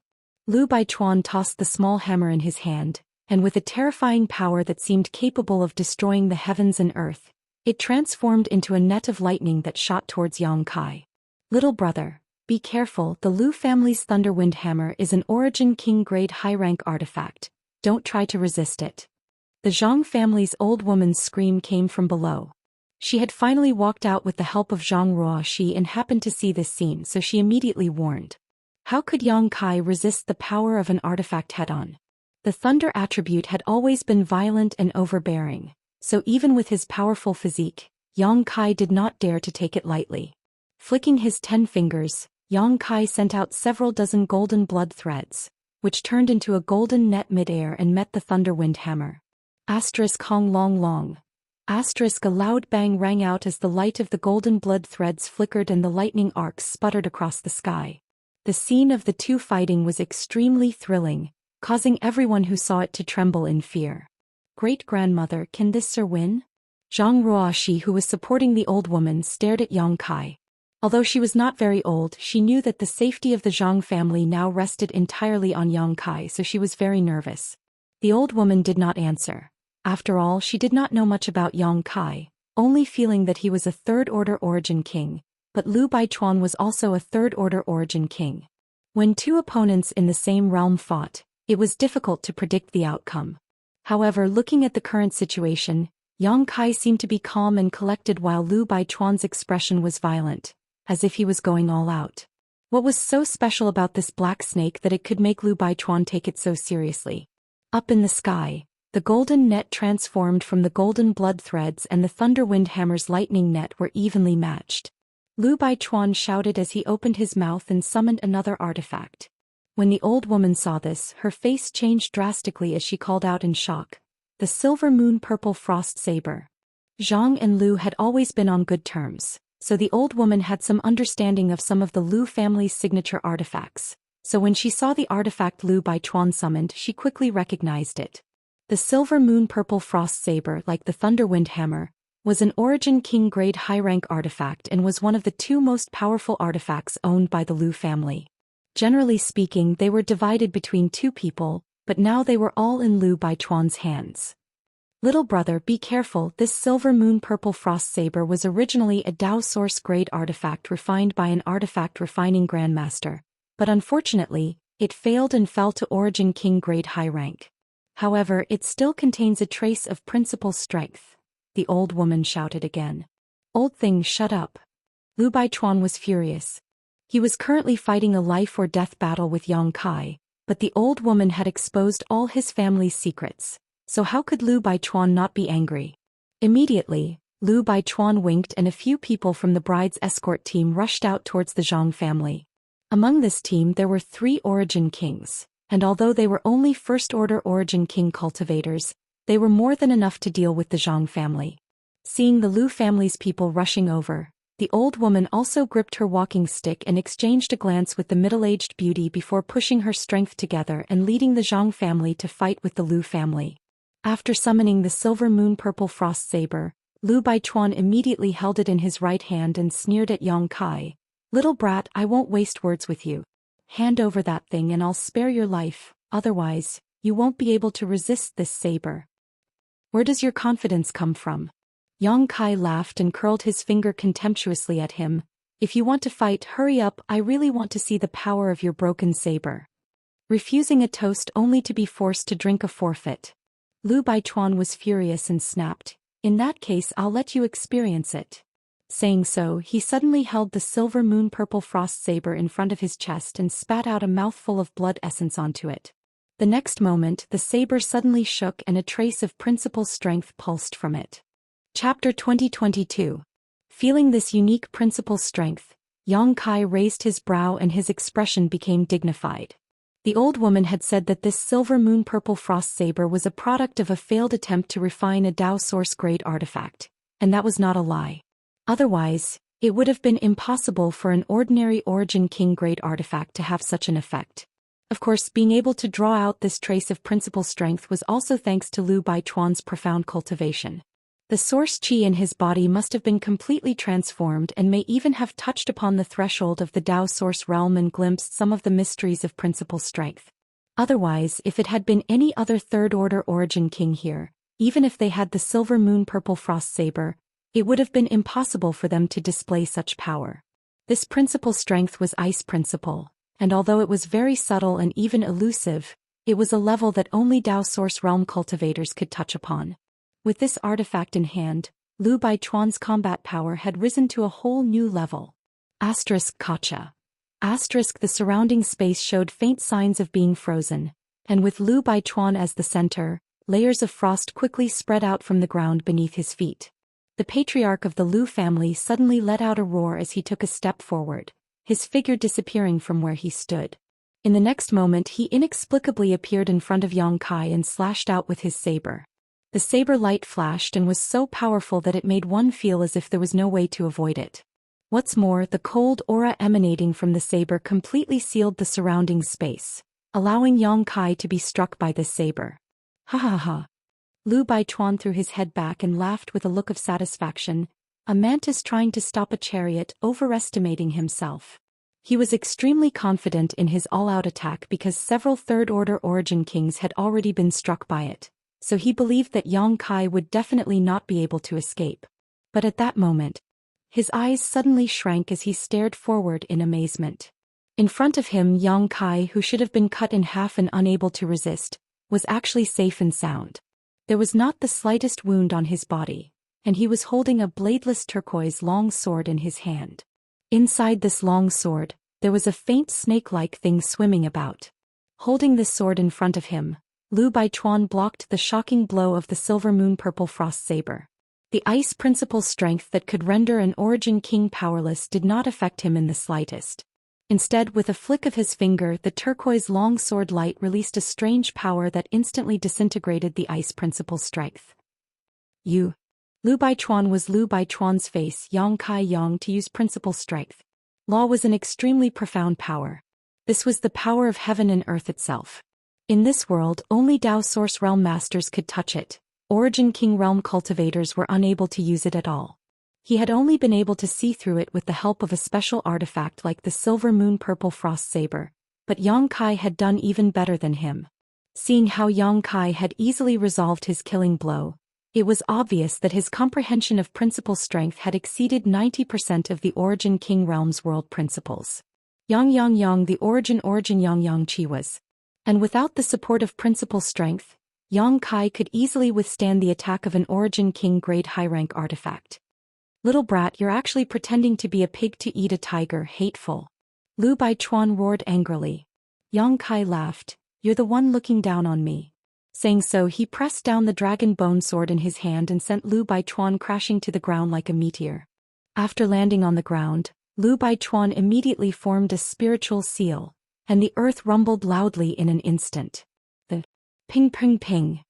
Lu Baichuan tossed the small hammer in his hand, and with a terrifying power that seemed capable of destroying the heavens and earth, it transformed into a net of lightning that shot towards Yang Kai. "Little brother, be careful, the Lu family's Thunderwind Hammer is an Origin King grade high-rank artifact. Don't try to resist it." The Zhang family's old woman's scream came from below. She had finally walked out with the help of Zhang Ruoxi and happened to see this scene, so she immediately warned. How could Yang Kai resist the power of an artifact head-on? The thunder attribute had always been violent and overbearing, so even with his powerful physique, Yang Kai did not dare to take it lightly. Flicking his 10 fingers, Yang Kai sent out several dozen golden blood threads, which turned into a golden net mid-air and met the Thunderwind Hammer. Hong long long. A loud bang rang out as the light of the golden blood threads flickered and the lightning arcs sputtered across the sky. The scene of the two fighting was extremely thrilling, causing everyone who saw it to tremble in fear. "Great-grandmother, can this sir win?" Zhang Ruoxi, who was supporting the old woman, stared at Yang Kai. Although she was not very old, she knew that the safety of the Zhang family now rested entirely on Yang Kai, so she was very nervous. The old woman did not answer. After all, she did not know much about Yang Kai, only feeling that he was a third-order Origin King, but Lu Baichuan was also a third-order Origin King. When two opponents in the same realm fought, it was difficult to predict the outcome. However, looking at the current situation, Yang Kai seemed to be calm and collected while Lu Baichuan's expression was violent, as if he was going all out. What was so special about this black snake that it could make Lu Baichuan take it so seriously? Up in the sky, the golden net transformed from the golden blood threads and the Thunderwind Hammer's lightning net were evenly matched. Lu Baichuan shouted as he opened his mouth and summoned another artifact. When the old woman saw this, her face changed drastically as she called out in shock, "The Silver Moon Purple Frost Saber." Zhang and Lu had always been on good terms, so the old woman had some understanding of some of the Lu family's signature artifacts, so when she saw the artifact Lu Baichuan summoned, she quickly recognized it. The Silver Moon Purple Frost Saber, like the Thunderwind Hammer, was an Origin King grade high-rank artifact and was one of the two most powerful artifacts owned by the Lu family. Generally speaking, they were divided between two people, but now they were all in Lu Baichuan's hands. "Little brother, be careful, this Silver Moon Purple Frost Saber was originally a Dao Source grade artifact refined by an artifact refining grandmaster, but unfortunately, it failed and fell to Origin King grade high rank. However, it still contains a trace of principal strength," the old woman shouted again. "Old thing, shut up." Lu Baichuan was furious. He was currently fighting a life-or-death battle with Yang Kai, but the old woman had exposed all his family's secrets, so how could Lu Baichuan not be angry? Immediately, Lu Baichuan winked and a few people from the bride's escort team rushed out towards the Zhang family. Among this team there were 3 Origin Kings, and although they were only first-order Origin King cultivators, they were more than enough to deal with the Zhang family. Seeing the Lu family's people rushing over, the old woman also gripped her walking stick and exchanged a glance with the middle-aged beauty before pushing her strength together and leading the Zhang family to fight with the Lu family. After summoning the Silver Moon Purple Frost Saber, Lu Baichuan immediately held it in his right hand and sneered at Yang Kai. "Little brat, I won't waste words with you. Hand over that thing and I'll spare your life, otherwise, you won't be able to resist this saber." "Where does your confidence come from?" Yang Kai laughed and curled his finger contemptuously at him. "If you want to fight, hurry up, I really want to see the power of your broken saber." Refusing a toast only to be forced to drink a forfeit. Lu Baichuan was furious and snapped, "In that case I'll let you experience it." Saying so, he suddenly held the Silver Moon Purple Frost Saber in front of his chest and spat out a mouthful of blood essence onto it. The next moment, the saber suddenly shook and a trace of principal strength pulsed from it. Chapter 2022. Feeling this unique principal strength, Yang Kai raised his brow and his expression became dignified. The old woman had said that this Silver Moon Purple Frost Saber was a product of a failed attempt to refine a Dao Source grade artifact, And that was not a lie. Otherwise, it would have been impossible for an ordinary Origin King grade artifact to have such an effect. Of course, being able to draw out this trace of principal strength was also thanks to Lu Baichuan's profound cultivation. The source qi in his body must have been completely transformed and may even have touched upon the threshold of the Dao source realm and glimpsed some of the mysteries of principal strength. Otherwise, if it had been any other third-order Origin King here, even if they had the silver moon purple frost saber, it would have been impossible for them to display such power. This principal strength was ice principle, and although it was very subtle and even elusive, it was a level that only Dao source realm cultivators could touch upon. With this artifact in hand, Lu Baichuan's combat power had risen to a whole new level. Kacha. The surrounding space showed faint signs of being frozen, and with Lu Baichuan as the center, layers of frost quickly spread out from the ground beneath his feet. The patriarch of the Lu family suddenly let out a roar as he took a step forward, his figure disappearing from where he stood. In the next moment he inexplicably appeared in front of Yang Kai and slashed out with his saber. The saber light flashed and was so powerful that it made one feel as if there was no way to avoid it. What's more, the cold aura emanating from the saber completely sealed the surrounding space, allowing Yang Kai to be struck by this saber. Ha ha ha. Lu Baichuan threw his head back and laughed with a look of satisfaction, a mantis trying to stop a chariot, overestimating himself. He was extremely confident in his all-out attack because several third-order Origin Kings had already been struck by it, so he believed that Yang Kai would definitely not be able to escape. But at that moment, his eyes suddenly shrank as he stared forward in amazement. In front of him, Yang Kai, who should have been cut in half and unable to resist, was actually safe and sound. There was not the slightest wound on his body, and he was holding a bladeless turquoise long sword in his hand. Inside this long sword, there was a faint snake-like thing swimming about. Holding this sword in front of him, Lu Baichuan blocked the shocking blow of the silver moon purple frost saber. The ice principle strength that could render an Origin King powerless did not affect him in the slightest. Instead, with a flick of his finger, the turquoise long sword light released a strange power that instantly disintegrated the ice principle strength. Lu Baichuan was Lu Baichuan's face, Yang Kai Yang to use principle strength. Law was an extremely profound power. This was the power of heaven and earth itself. In this world, only Dao Source Realm Masters could touch it. Origin King Realm cultivators were unable to use it at all. He had only been able to see through it with the help of a special artifact like the Silver Moon Purple Frost Saber, but Yang Kai had done even better than him. Seeing how Yang Kai had easily resolved his killing blow, it was obvious that his comprehension of principle strength had exceeded 90% of the Origin King Realm's world principles. Yang, the origin Yang Chi was. And without the support of principle strength, Yang Kai could easily withstand the attack of an Origin King grade high-rank artifact. Little brat, you're actually pretending to be a pig to eat a tiger, hateful. Lu Baichuan roared angrily. Yang Kai laughed, you're the one looking down on me. Saying so, he pressed down the dragon bone sword in his hand and sent Lu Baichuan crashing to the ground like a meteor. After landing on the ground, Lu Baichuan immediately formed a spiritual seal, and the earth rumbled loudly in an instant. The ping ping ping.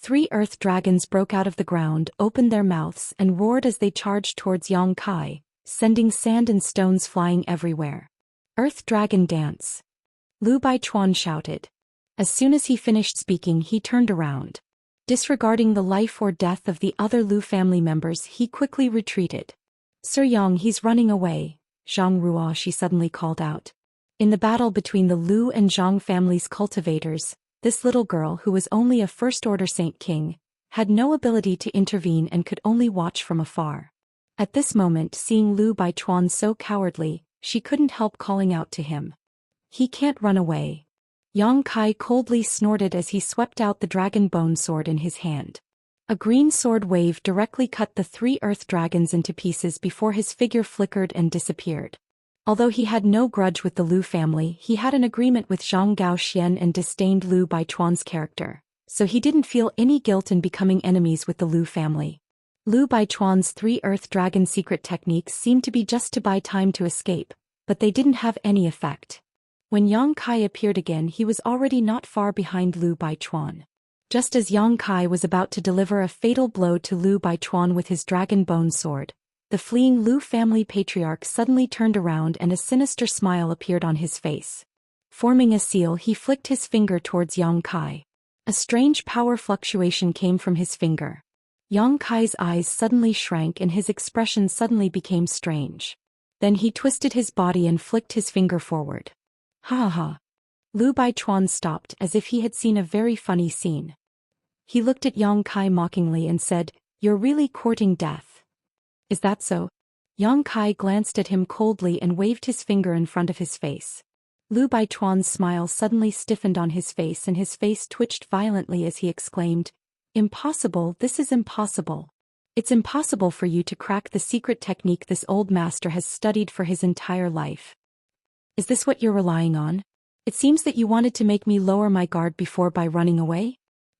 3 earth dragons broke out of the ground, opened their mouths and roared as they charged towards Yang Kai, sending sand and stones flying everywhere. Earth Dragon Dance. Lu Baichuan shouted. As soon as he finished speaking, he turned around. Disregarding the life or death of the other Lu family members, he quickly retreated. Sir Yang, he's running away, Zhang Ruo, she suddenly called out. In the battle between the Lu and Zhang families' cultivators, this little girl, who was only a first-order Saint King, had no ability to intervene and could only watch from afar. At this moment, seeing Lu Baichuan so cowardly, she couldn't help calling out to him. He can't run away. Yang Kai coldly snorted as he swept out the dragon bone sword in his hand. A green sword wave directly cut the 3 earth dragons into pieces before his figure flickered and disappeared. Although he had no grudge with the Lu family, he had an agreement with Zhou Xian and disdained Lu Baichuan's character, so he didn't feel any guilt in becoming enemies with the Lu family. Lu Baichuan's 3 earth dragon secret techniques seemed to be just to buy time to escape, but they didn't have any effect. When Yang Kai appeared again, he was already not far behind Lu Baichuan. Just as Yang Kai was about to deliver a fatal blow to Lu Baichuan with his dragon bone sword, the fleeing Lu family patriarch suddenly turned around and a sinister smile appeared on his face. Forming a seal, he flicked his finger towards Yang Kai. A strange power fluctuation came from his finger. Yang Kai's eyes suddenly shrank and his expression suddenly became strange. Then he twisted his body and flicked his finger forward. Ha ha ha. Lu Baichuan stopped as if he had seen a very funny scene. He looked at Yang Kai mockingly and said, "You're really courting death. Is that so?" Yang Kai glanced at him coldly and waved his finger in front of his face. Lu Baichuan's smile suddenly stiffened on his face and his face twitched violently as he exclaimed, "Impossible, this is impossible. It's impossible for you to crack the secret technique this old master has studied for his entire life. Is this what you're relying on? It seems that you wanted to make me lower my guard before by running away?"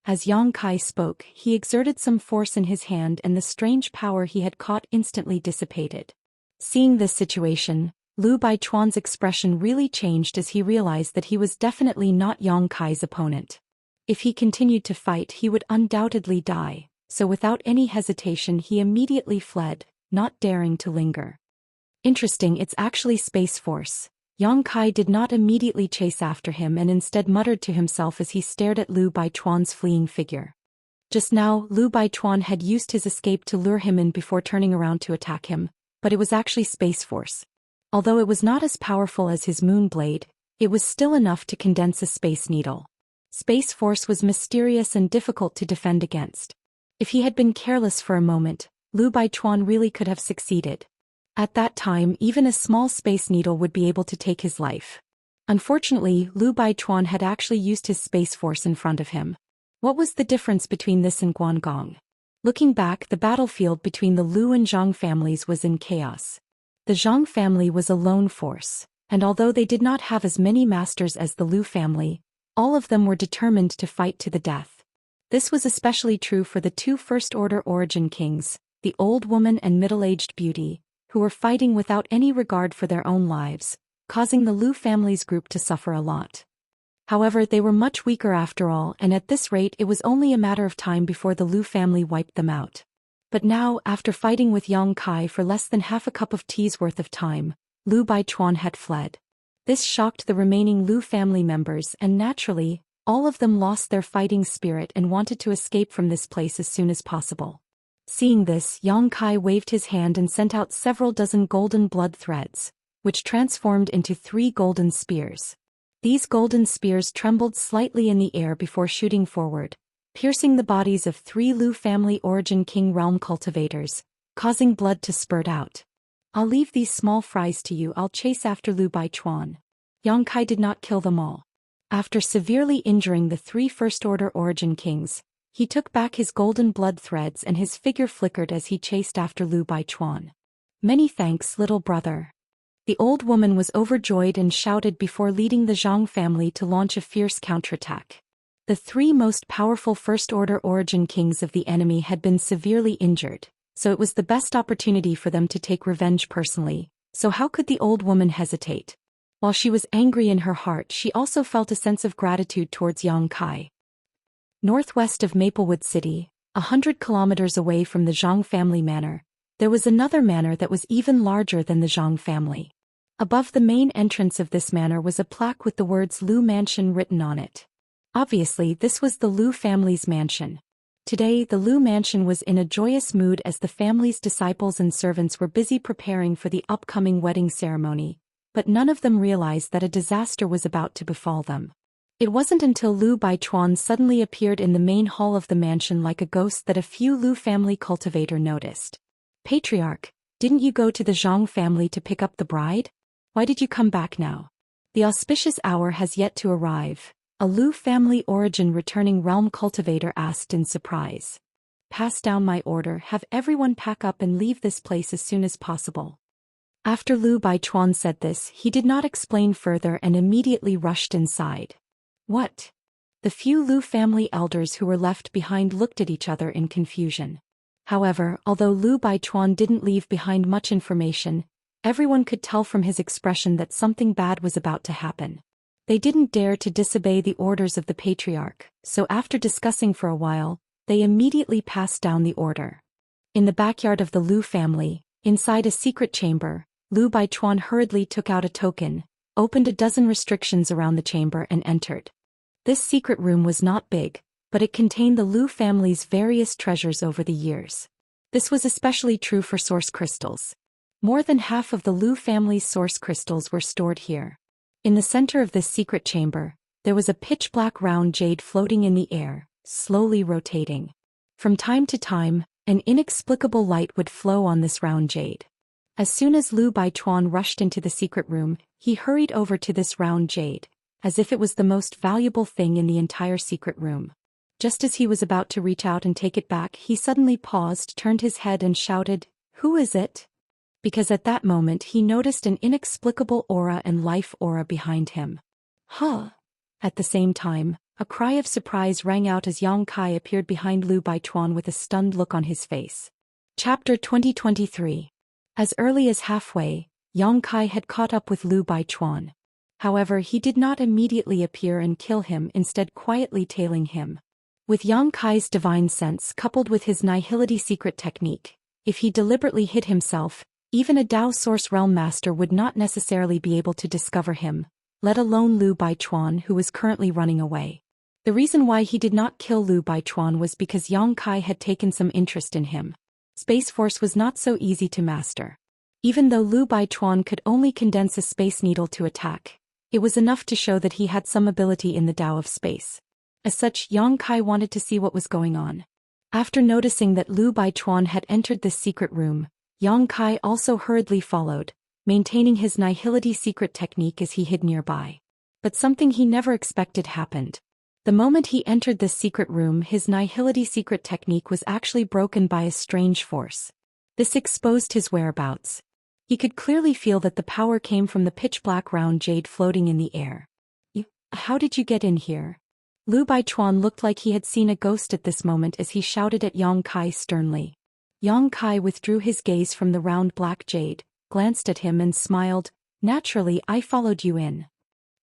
As Yang Kai spoke, he exerted some force in his hand and the strange power he had caught instantly dissipated. Seeing this situation, Lu Baichuan's expression really changed as he realized that he was definitely not Yang Kai's opponent. If he continued to fight, he would undoubtedly die, so without any hesitation he immediately fled, not daring to linger. Interesting, it's actually Space Force. Yang Kai did not immediately chase after him and instead muttered to himself as he stared at Lu Baichuan's fleeing figure. Just now, Lu Baichuan had used his escape to lure him in before turning around to attack him, but it was actually Space Force. Although it was not as powerful as his moon blade, it was still enough to condense a space needle. Space Force was mysterious and difficult to defend against. If he had been careless for a moment, Lu Baichuan really could have succeeded. At that time, even a small space needle would be able to take his life. Unfortunately, Lu Baichuan had actually used his Space Force in front of him. What was the difference between this and Guangong? Looking back, the battlefield between the Lu and Zhang families was in chaos. The Zhang family was a lone force, and although they did not have as many masters as the Lu family, all of them were determined to fight to the death. This was especially true for the two first-order origin kings, the old woman and middle-aged beauty, who were fighting without any regard for their own lives, causing the Lu family's group to suffer a lot. However, they were much weaker after all, and at this rate it was only a matter of time before the Lu family wiped them out. But now, after fighting with Yang Kai for less than half a cup of tea's worth of time, Lu Baichuan had fled. This shocked the remaining Lu family members and naturally, all of them lost their fighting spirit and wanted to escape from this place as soon as possible. Seeing this, Yang Kai waved his hand and sent out several dozen golden blood threads, which transformed into 3 golden spears. These golden spears trembled slightly in the air before shooting forward, piercing the bodies of 3 Lu family origin king realm cultivators, causing blood to spurt out. "I'll leave these small fries to you. I'll chase after Lu Baichuan." Yang Kai did not kill them all. After severely injuring the 3 first-order origin kings, he took back his golden blood threads and his figure flickered as he chased after Lu Baichuan. "Many thanks, little brother." The old woman was overjoyed and shouted before leading the Zhang family to launch a fierce counterattack. The 3 most powerful first-order origin kings of the enemy had been severely injured, so it was the best opportunity for them to take revenge personally, so how could the old woman hesitate? While she was angry in her heart, she also felt a sense of gratitude towards Yang Kai. Northwest of Maplewood City, 100 kilometers away from the Zhang family manor, there was another manor that was even larger than the Zhang family. Above the main entrance of this manor was a plaque with the words Lu Mansion written on it. Obviously, this was the Lu family's mansion. Today, the Lu mansion was in a joyous mood as the family's disciples and servants were busy preparing for the upcoming wedding ceremony, but none of them realized that a disaster was about to befall them. It wasn't until Lu Baichuan suddenly appeared in the main hall of the mansion like a ghost that a few Lu family cultivator noticed. "Patriarch, didn't you go to the Zhang family to pick up the bride? Why did you come back now?" "The auspicious hour has yet to arrive," a Lu family origin returning realm cultivator asked in surprise. "Pass down my order, have everyone pack up and leave this place as soon as possible." After Lu Baichuan said this, he did not explain further and immediately rushed inside. What? The few Lu family elders who were left behind looked at each other in confusion. However, although Lu Baichuan didn't leave behind much information, everyone could tell from his expression that something bad was about to happen. They didn't dare to disobey the orders of the patriarch, so after discussing for a while, they immediately passed down the order. In the backyard of the Lu family, inside a secret chamber, Lu Baichuan hurriedly took out a token, opened a dozen restrictions around the chamber and entered. This secret room was not big, but it contained the Lu family's various treasures over the years. This was especially true for source crystals. More than half of the Lu family's source crystals were stored here. In the center of this secret chamber, there was a pitch-black round jade floating in the air, slowly rotating. From time to time, an inexplicable light would flow on this round jade. As soon as Lu Baichuan rushed into the secret room, he hurried over to this round jade, as if it was the most valuable thing in the entire secret room. Just as he was about to reach out and take it back, he suddenly paused, turned his head and shouted, "Who is it?" Because at that moment he noticed an inexplicable aura and life aura behind him. Huh! At the same time, a cry of surprise rang out as Yang Kai appeared behind Lu Baichuan with a stunned look on his face. Chapter 2023. As early as halfway, Yang Kai had caught up with Lu Baichuan. However, he did not immediately appear and kill him, instead quietly tailing him. With Yang Kai's divine sense coupled with his nihility secret technique, if he deliberately hid himself, even a Dao Source Realm Master would not necessarily be able to discover him, let alone Lu Baichuan, who was currently running away. The reason why he did not kill Lu Baichuan was because Yang Kai had taken some interest in him. Space Force was not so easy to master. Even though Lu Baichuan could only condense a space needle to attack, it was enough to show that he had some ability in the Dao of space. As such, Yang Kai wanted to see what was going on. After noticing that Lu Baichuan had entered this secret room, Yang Kai also hurriedly followed, maintaining his nihility secret technique as he hid nearby. But something he never expected happened. The moment he entered this secret room, his nihility secret technique was actually broken by a strange force. This exposed his whereabouts. He could clearly feel that the power came from the pitch-black round jade floating in the air. How did you get in here? Lu Baichuan looked like he had seen a ghost at this moment as he shouted at Yang Kai sternly. Yang Kai withdrew his gaze from the round black jade, glanced at him and smiled. "Naturally, I followed you in."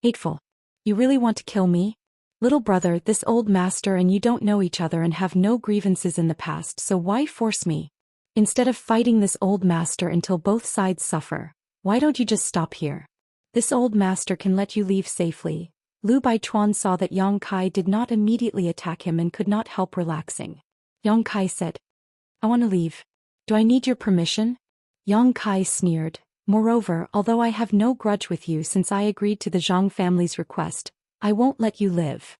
"Hateful. You really want to kill me? Little brother, this old master and you don't know each other and have no grievances in the past, so why force me? Instead of fighting this old master until both sides suffer, why don't you just stop here? This old master can let you leave safely." Lu Baichuan saw that Yang Kai did not immediately attack him and could not help relaxing. Yang Kai said, "I want to leave. Do I need your permission?" Yang Kai sneered. "Moreover, although I have no grudge with you since I agreed to the Zhang family's request, I won't let you live.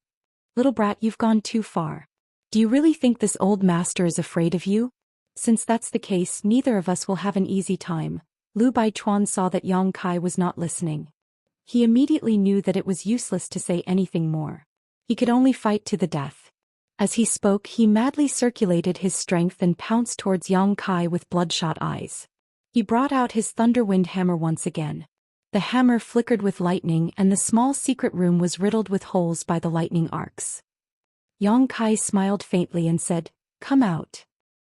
Little brat, you've gone too far. Do you really think this old master is afraid of you? Since that's the case, neither of us will have an easy time." Lu Baichuan saw that Yang Kai was not listening. He immediately knew that it was useless to say anything more. He could only fight to the death. As he spoke, he madly circulated his strength and pounced towards Yang Kai with bloodshot eyes. He brought out his Thunderwind hammer once again. The hammer flickered with lightning and the small secret room was riddled with holes by the lightning arcs. Yang Kai smiled faintly and said, "Come out."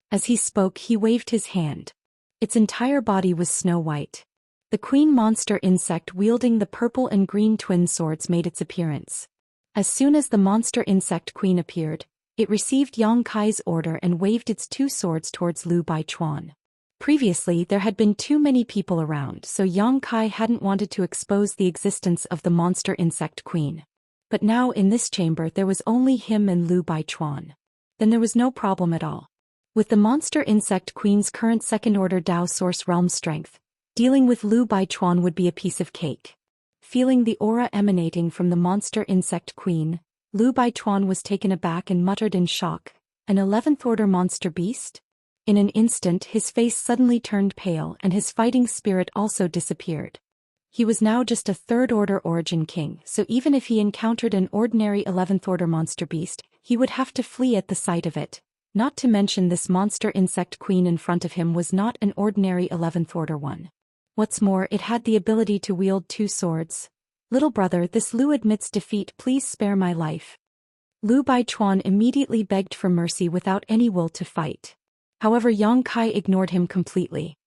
As he spoke, he waved his hand. Its entire body was snow white. The queen monster insect wielding the purple and green twin swords made its appearance. As soon as the monster insect queen appeared, it received Yang Kai's order and waved its two swords towards Lu Baichuan. Previously, there had been too many people around, so Yang Kai hadn't wanted to expose the existence of the monster insect queen. But now in this chamber there was only him and Lu Baichuan. Then there was no problem at all. With the monster insect queen's current second-order Dao Source Realm strength, dealing with Lu Baichuan would be a piece of cake. Feeling the aura emanating from the monster insect queen, Lu Baichuan was taken aback and muttered in shock, "An 11th-order monster beast?" In an instant his face suddenly turned pale and his fighting spirit also disappeared. He was now just a 3rd-order origin king, so even if he encountered an ordinary 11th-order monster beast, he would have to flee at the sight of it. Not to mention this monster insect queen in front of him was not an ordinary 11th-order one. What's more, it had the ability to wield two swords. "Little brother, this Lu admits defeat, please spare my life." Lu Baichuan immediately begged for mercy without any will to fight. However, Yang Kai ignored him completely.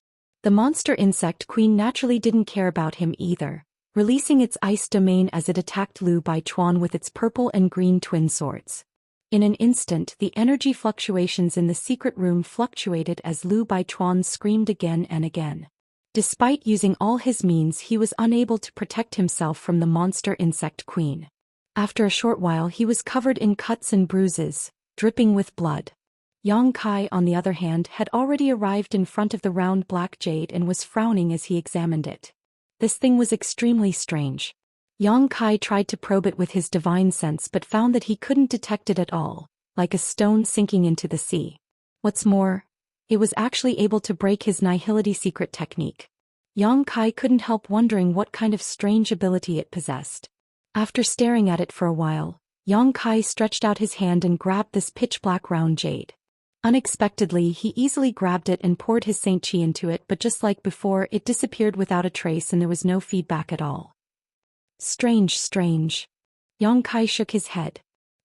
The monster insect queen naturally didn't care about him either. releasing its ice domain as it attacked Lu Baichuan with its purple and green twin swords. In an instant, the energy fluctuations in the secret room fluctuated as Lu Baichuan screamed again and again. Despite using all his means, he was unable to protect himself from the monster insect queen. After a short while, he was covered in cuts and bruises, dripping with blood. Yang Kai, on the other hand, had already arrived in front of the round black jade and was frowning as he examined it. This thing was extremely strange. Yang Kai tried to probe it with his divine sense but found that he couldn't detect it at all, like a stone sinking into the sea. What's more, it was actually able to break his nihility secret technique. Yang Kai couldn't help wondering what kind of strange ability it possessed. After staring at it for a while, Yang Kai stretched out his hand and grabbed this pitch-black round jade. Unexpectedly, he easily grabbed it and poured his Saint Qi into it, but just like before, it disappeared without a trace and there was no feedback at all. Strange, strange. Yang Kai shook his head.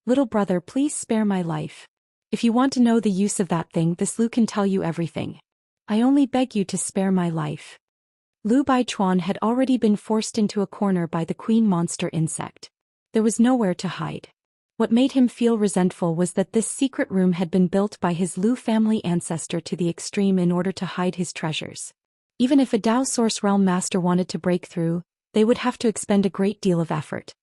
Little brother, please spare my life. If you want to know the use of that thing, this Lu can tell you everything. I only beg you to spare my life. Lu Baichuan had already been forced into a corner by the queen monster insect. There was nowhere to hide. What made him feel resentful was that this secret room had been built by his Lu family ancestor to the extreme in order to hide his treasures. Even if a Dao Source Realm master wanted to break through, they would have to expend a great deal of effort.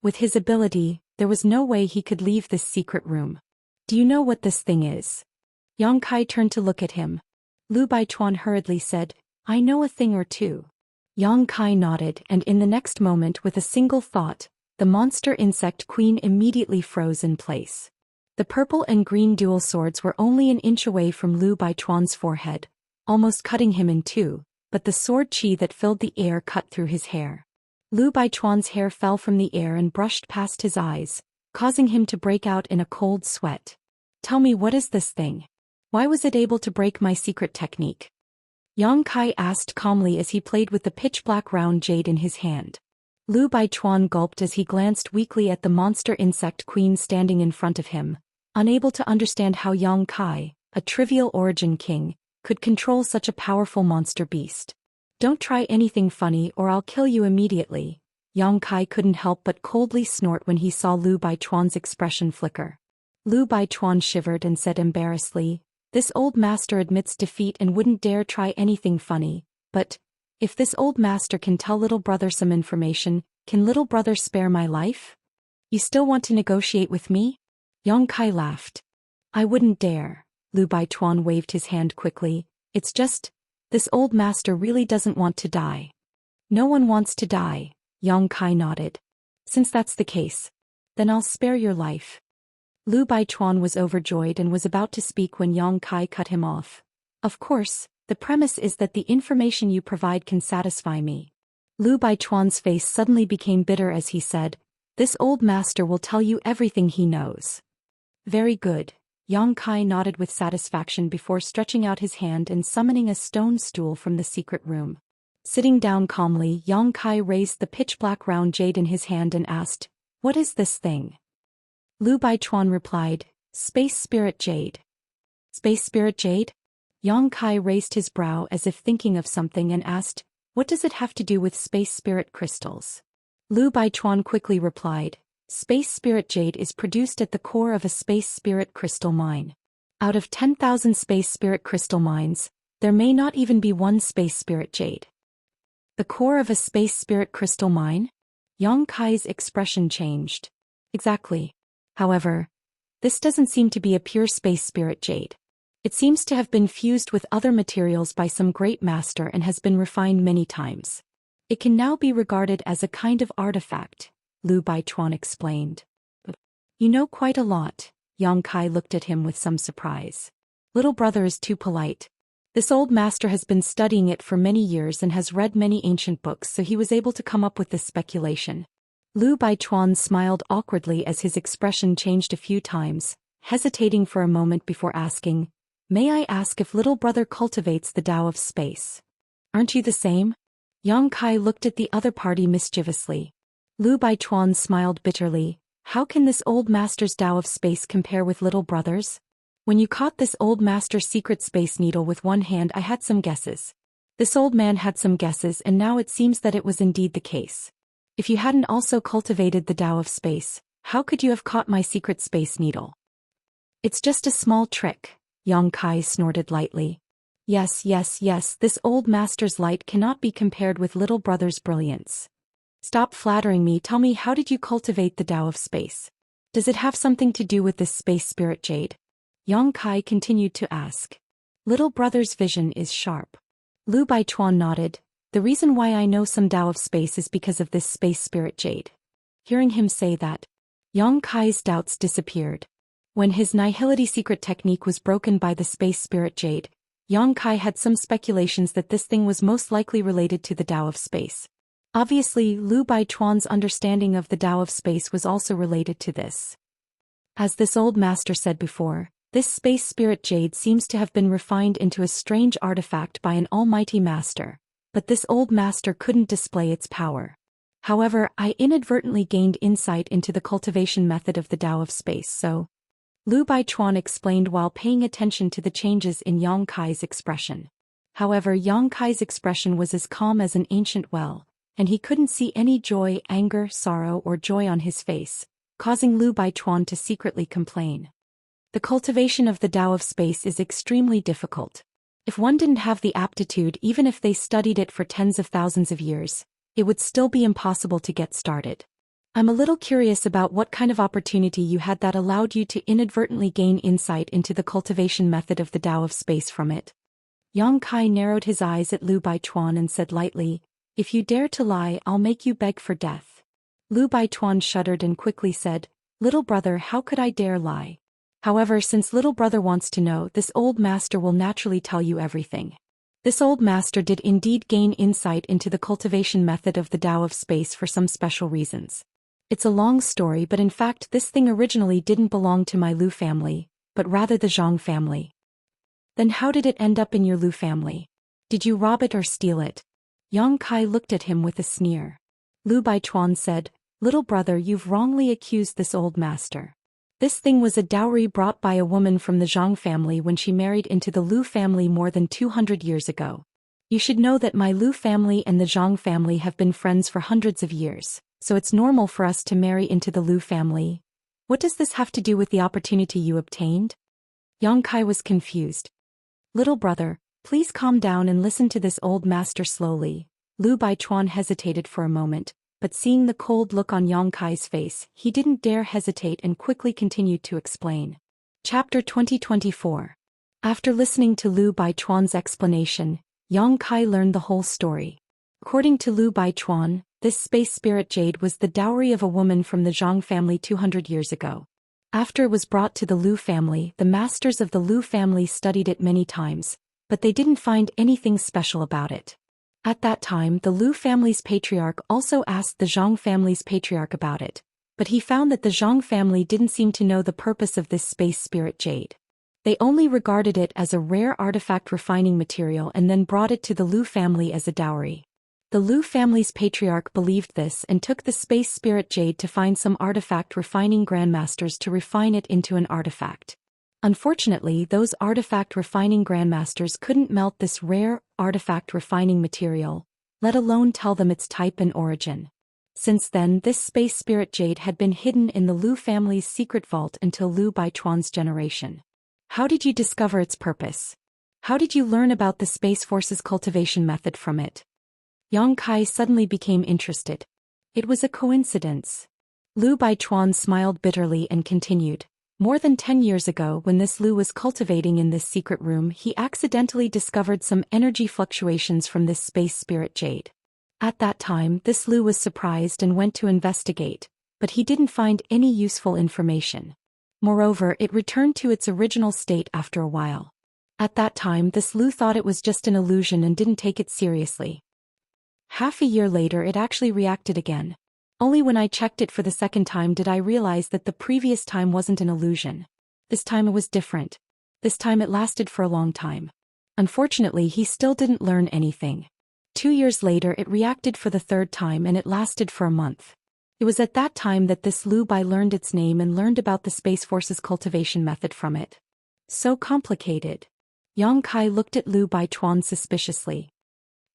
With his ability, there was no way he could leave this secret room. Do you know what this thing is? Yang Kai turned to look at him. Lu Baichuan hurriedly said, I know a thing or two. Yang Kai nodded, and in the next moment, with a single thought, the monster insect queen immediately froze in place. The purple and green dual swords were only an inch away from Lu Baichuan's forehead, almost cutting him in two, but the sword qi that filled the air cut through his hair. Lu Baichuan's hair fell from the air and brushed past his eyes, causing him to break out in a cold sweat. Tell me, what is this thing? Why was it able to break my secret technique? Yang Kai asked calmly as he played with the pitch-black round jade in his hand. Lu Baichuan gulped as he glanced weakly at the monster insect queen standing in front of him, unable to understand how Yang Kai, a trivial origin king, could control such a powerful monster beast. Don't try anything funny or I'll kill you immediately. Yang Kai couldn't help but coldly snort when he saw Lu Baichuan's expression flicker. Lu Baichuan shivered and said embarrassedly, this old master admits defeat and wouldn't dare try anything funny, but if this old master can tell little brother some information, can little brother spare my life? You still want to negotiate with me? Yang Kai laughed. I wouldn't dare. Lu Baichuan waved his hand quickly. It's just, this old master really doesn't want to die. No one wants to die, Yang Kai nodded. Since that's the case, then I'll spare your life. Lu Baichuan was overjoyed and was about to speak when Yang Kai cut him off. Of course, the premise is that the information you provide can satisfy me. Lu Baichuan's face suddenly became bitter as he said, this old master will tell you everything he knows. Very good. Yang Kai nodded with satisfaction before stretching out his hand and summoning a stone stool from the secret room. Sitting down calmly, Yang Kai raised the pitch-black round jade in his hand and asked, what is this thing? Lu Baichuan replied, Space Spirit Jade. Space Spirit Jade? Yang Kai raised his brow as if thinking of something and asked, what does it have to do with space spirit crystals? Lu Baichuan quickly replied, Space Spirit Jade is produced at the core of a space spirit crystal mine. Out of 10,000 space spirit crystal mines, there may not even be one space spirit jade. The core of a space spirit crystal mine? Yang Kai's expression changed. Exactly. However, this doesn't seem to be a pure space spirit jade. It seems to have been fused with other materials by some great master and has been refined many times. It can now be regarded as a kind of artifact, Lu Baichuan explained. You know quite a lot. Yang Kai looked at him with some surprise. Little brother is too polite. This old master has been studying it for many years and has read many ancient books, so he was able to come up with this speculation. Lu Baichuan smiled awkwardly as his expression changed a few times, hesitating for a moment before asking, May I ask if little brother cultivates the Tao of space? Aren't you the same? Yang Kai looked at the other party mischievously. Lu Baichuan smiled bitterly. How can this old master's Tao of space compare with little brother's? When you caught this old master's secret space needle with one hand, I had some guesses. This old man had some guesses, and now it seems that it was indeed the case. If you hadn't also cultivated the Tao of space, how could you have caught my secret space needle? It's just a small trick, Yang Kai snorted lightly. Yes, yes, yes, this old master's light cannot be compared with little brother's brilliance. Stop flattering me, tell me, how did you cultivate the Tao of space? Does it have something to do with this space spirit jade? Yang Kai continued to ask. Little brother's vision is sharp. Lu Baichuan nodded. The reason why I know some Tao of space is because of this space spirit jade. Hearing him say that, Yang Kai's doubts disappeared. When his nihility secret technique was broken by the space spirit jade, Yang Kai had some speculations that this thing was most likely related to the Tao of space. Obviously, Lu Baichuan's understanding of the Tao of space was also related to this. As this old master said before, this space spirit jade seems to have been refined into a strange artifact by an almighty master, but this old master couldn't display its power. However, I inadvertently gained insight into the cultivation method of the Tao of space, so Lu Baichuan explained while paying attention to the changes in Yang Kai's expression. However, Yang Kai's expression was as calm as an ancient well, and he couldn't see any joy, anger, sorrow, or joy on his face, causing Lu Baichuan to secretly complain. The cultivation of the Tao of space is extremely difficult. If one didn't have the aptitude, even if they studied it for tens of thousands of years, it would still be impossible to get started. I'm a little curious about what kind of opportunity you had that allowed you to inadvertently gain insight into the cultivation method of the Tao of space from it. Yang Kai narrowed his eyes at Lu Baichuan and said lightly, If you dare to lie, I'll make you beg for death. Lu Baichuan shuddered and quickly said, Little brother, how could I dare lie? However, since little brother wants to know, this old master will naturally tell you everything. This old master did indeed gain insight into the cultivation method of the Tao of space for some special reasons. It's a long story, but in fact this thing originally didn't belong to my Lu family, but rather the Zhang family. Then how did it end up in your Lu family? Did you rob it or steal it? Yang Kai looked at him with a sneer. Lu Baichuan said, Little brother, you've wrongly accused this old master. This thing was a dowry brought by a woman from the Zhang family when she married into the Lu family more than 200 years ago. You should know that my Lu family and the Zhang family have been friends for hundreds of years, so it's normal for us to marry into the Lu family. What does this have to do with the opportunity you obtained? Yang Kai was confused. Little brother, please calm down and listen to this old master slowly. Lu Baichuan hesitated for a moment, but seeing the cold look on Yang Kai's face, he didn't dare hesitate and quickly continued to explain. Chapter 2024. After listening to Lu Baichuan's explanation, Yang Kai learned the whole story. According to Lu Baichuan, this space spirit jade was the dowry of a woman from the Zhang family 200 years ago. After it was brought to the Lu family, the masters of the Lu family studied it many times, but they didn't find anything special about it. At that time, the Lu family's patriarch also asked the Zhang family's patriarch about it, but he found that the Zhang family didn't seem to know the purpose of this space spirit jade. They only regarded it as a rare artifact refining material and then brought it to the Lu family as a dowry. The Lu family's patriarch believed this and took the space spirit jade to find some artifact refining grandmasters to refine it into an artifact. Unfortunately, those artifact refining grandmasters couldn't melt this rare artifact refining material, let alone tell them its type and origin. Since then, this space spirit jade had been hidden in the Lu family's secret vault until Lu Baichuan's generation. How did you discover its purpose? How did you learn about the Space Force's cultivation method from it? Yang Kai suddenly became interested. It was a coincidence. Lu Baichuan smiled bitterly and continued. More than 10 years ago, when this Lu was cultivating in this secret room, he accidentally discovered some energy fluctuations from this space spirit jade. At that time, this Lu was surprised and went to investigate, but he didn't find any useful information. Moreover, it returned to its original state after a while. At that time, this Lu thought it was just an illusion and didn't take it seriously. Half a year later, it actually reacted again. Only when I checked it for the second time did I realize that the previous time wasn't an illusion. This time it was different. This time it lasted for a long time. Unfortunately, he still didn't learn anything. 2 years later, it reacted for the third time and it lasted for a month. It was at that time that this Lu Bai learned its name and learned about the Space Force's cultivation method from it. So complicated. Yang Kai looked at Lu Baichuan suspiciously.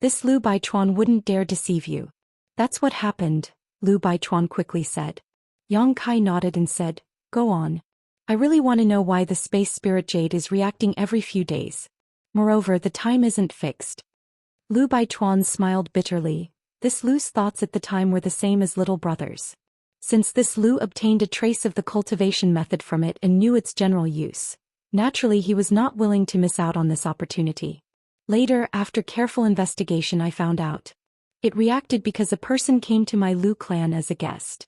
This Lu Baichuan wouldn't dare deceive you. That's what happened. Lu Baichuan quickly said. Yang Kai nodded and said, "Go on. I really want to know why the space spirit jade is reacting every few days. Moreover, the time isn't fixed." Lu Baichuan smiled bitterly. This Lu's thoughts at the time were the same as little brother's. Since this Lu obtained a trace of the cultivation method from it and knew its general use, naturally he was not willing to miss out on this opportunity. Later, after careful investigation, I found out. It reacted because a person came to my Lu clan as a guest.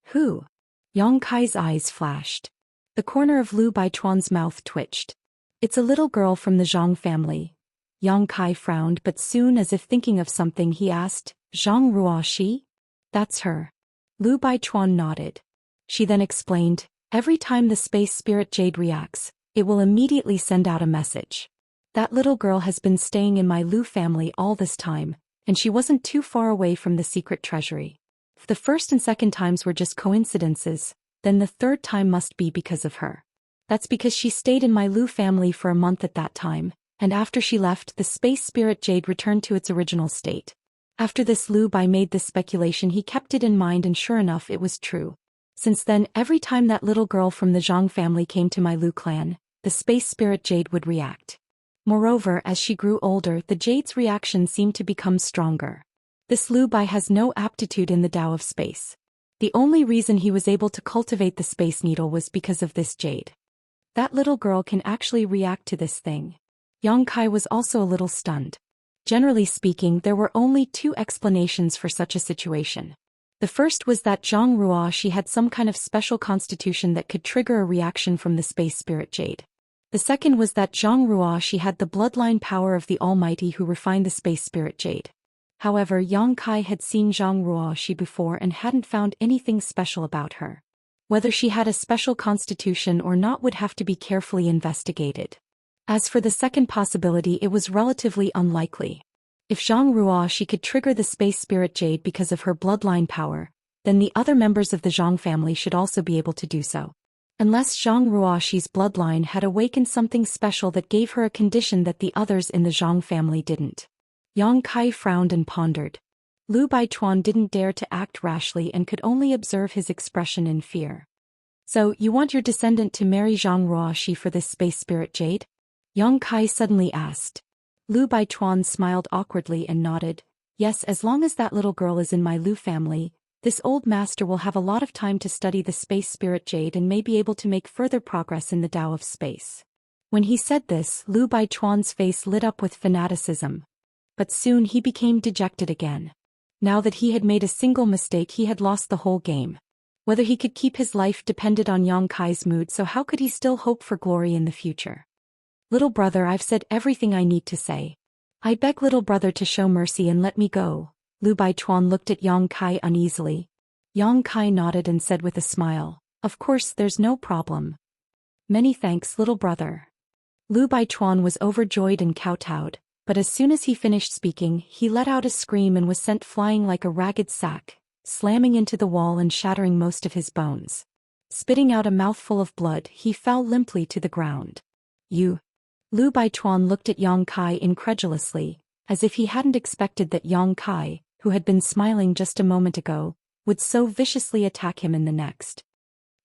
Who? Yang Kai's eyes flashed. The corner of Lu Baichuan's mouth twitched. It's a little girl from the Zhang family. Yang Kai frowned, but soon, as if thinking of something, he asked, Zhang Ruoxi? That's her. Lu Baichuan nodded. She then explained, every time the space spirit jade reacts, it will immediately send out a message. That little girl has been staying in my Lu family all this time, and she wasn't too far away from the secret treasury. If the first and second times were just coincidences, then the third time must be because of her. That's because she stayed in my Lu family for a month at that time, and after she left, the space spirit jade returned to its original state. After this, Lu Bai made this speculation. He kept it in mind, and sure enough, it was true. Since then, every time that little girl from the Zhang family came to my Lu clan, the space spirit jade would react. Moreover, as she grew older, the jade's reaction seemed to become stronger. This Lu Bai has no aptitude in the Tao of space. The only reason he was able to cultivate the space needle was because of this jade. That little girl can actually react to this thing. Yang Kai was also a little stunned. Generally speaking, there were only two explanations for such a situation. The first was that Zhang Ruoxi had some kind of special constitution that could trigger a reaction from the space spirit jade. The second was that Zhang Ruoxi had the bloodline power of the Almighty who refined the space spirit jade. However, Yang Kai had seen Zhang Ruoxi before and hadn't found anything special about her. Whether she had a special constitution or not would have to be carefully investigated. As for the second possibility, it was relatively unlikely. If Zhang Ruoxi could trigger the space spirit jade because of her bloodline power, then the other members of the Zhang family should also be able to do so. Unless Zhang Ruoxi's bloodline had awakened something special that gave her a condition that the others in the Zhang family didn't. Yang Kai frowned and pondered. Lu Baichuan didn't dare to act rashly and could only observe his expression in fear. So, you want your descendant to marry Zhang Ruoxi for this space spirit jade? Yang Kai suddenly asked. Lu Baichuan smiled awkwardly and nodded. Yes, as long as that little girl is in my Lu family, this old master will have a lot of time to study the space spirit jade and may be able to make further progress in the Tao of space. When he said this, Lu Baichuan's face lit up with fanaticism. But soon he became dejected again. Now that he had made a single mistake, he had lost the whole game. Whether he could keep his life depended on Yang Kai's mood, so how could he still hope for glory in the future? Little brother, I've said everything I need to say. I beg little brother to show mercy and let me go. Lu Baichuan looked at Yang Kai uneasily. Yang Kai nodded and said with a smile, of course, there's no problem. Many thanks, little brother. Lu Baichuan was overjoyed and kowtowed, but as soon as he finished speaking, he let out a scream and was sent flying like a ragged sack, slamming into the wall and shattering most of his bones. Spitting out a mouthful of blood, he fell limply to the ground. You. Lu Baichuan looked at Yang Kai incredulously, as if he hadn't expected that Yang Kai, who had been smiling just a moment ago, would so viciously attack him in the next.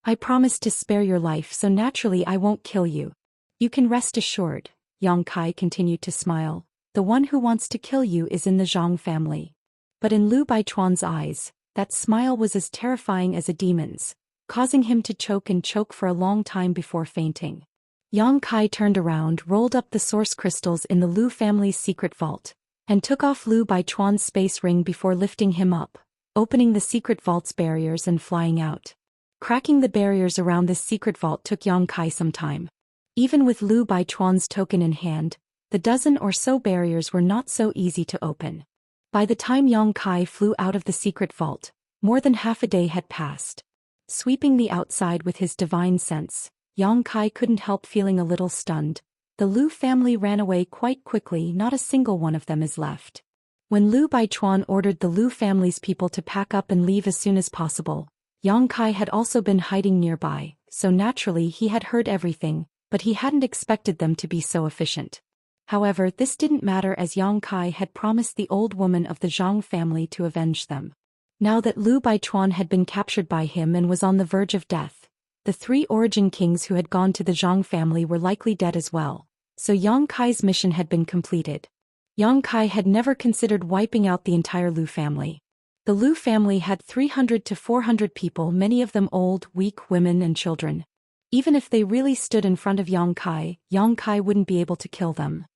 I promised to spare your life, so naturally I won't kill you. You can rest assured, Yang Kai continued to smile, the one who wants to kill you is in the Zhang family. But in Lu Baichuan's eyes, that smile was as terrifying as a demon's, causing him to choke for a long time before fainting. Yang Kai turned around, rolled up the source crystals in the Lu family's secret vault, and took off Lu Baichuan's space ring before lifting him up, opening the secret vault's barriers and flying out. Cracking the barriers around this secret vault took Yang Kai some time. Even with Lu Baichuan's token in hand, the dozen or so barriers were not so easy to open. By the time Yang Kai flew out of the secret vault, more than half a day had passed. Sweeping the outside with his divine sense, Yang Kai couldn't help feeling a little stunned. The Lu family ran away quite quickly, not a single one of them is left. When Lu Baichuan ordered the Lu family's people to pack up and leave as soon as possible, Yang Kai had also been hiding nearby, so naturally he had heard everything, but he hadn't expected them to be so efficient. However, this didn't matter as Yang Kai had promised the old woman of the Zhang family to avenge them. Now that Lu Baichuan had been captured by him and was on the verge of death, the 3 origin kings who had gone to the Zhang family were likely dead as well, so Yang Kai's mission had been completed. Yang Kai had never considered wiping out the entire Lu family. The Lu family had 300 to 400 people, many of them old, weak women and children. Even if they really stood in front of Yang Kai wouldn't be able to kill them.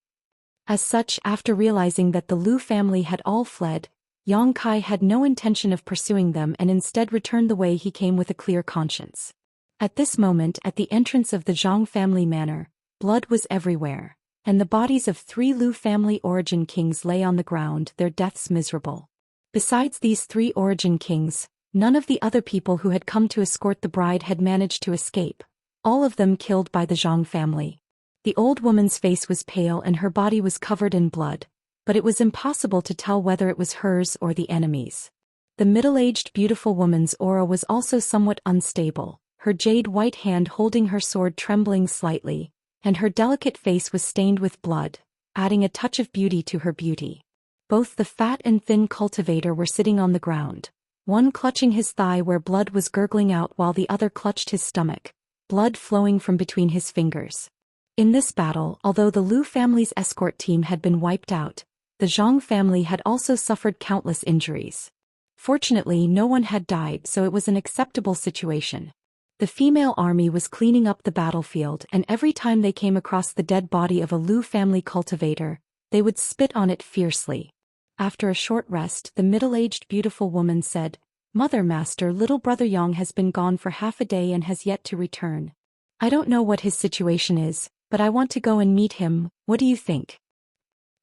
As such, after realizing that the Lu family had all fled, Yang Kai had no intention of pursuing them and instead returned the way he came with a clear conscience. At this moment, at the entrance of the Zhang family manor, blood was everywhere, and the bodies of 3 Lu family origin kings lay on the ground, their deaths miserable. Besides these 3 origin kings, none of the other people who had come to escort the bride had managed to escape, all of them killed by the Zhang family. The old woman's face was pale and her body was covered in blood, but it was impossible to tell whether it was hers or the enemy's. The middle-aged beautiful woman's aura was also somewhat unstable, her jade-white hand holding her sword trembling slightly, and her delicate face was stained with blood, adding a touch of beauty to her beauty. Both the fat and thin cultivator were sitting on the ground, one clutching his thigh where blood was gurgling out while the other clutched his stomach, blood flowing from between his fingers. In this battle, although the Lu family's escort team had been wiped out, the Zhang family had also suffered countless injuries. Fortunately, no one had died, so it was an acceptable situation. The female army was cleaning up the battlefield, and every time they came across the dead body of a Lu family cultivator, they would spit on it fiercely. After a short rest, the middle-aged beautiful woman said, "Mother Master, little brother Yang has been gone for half a day and has yet to return. I don't know what his situation is, but I want to go and meet him. What do you think?"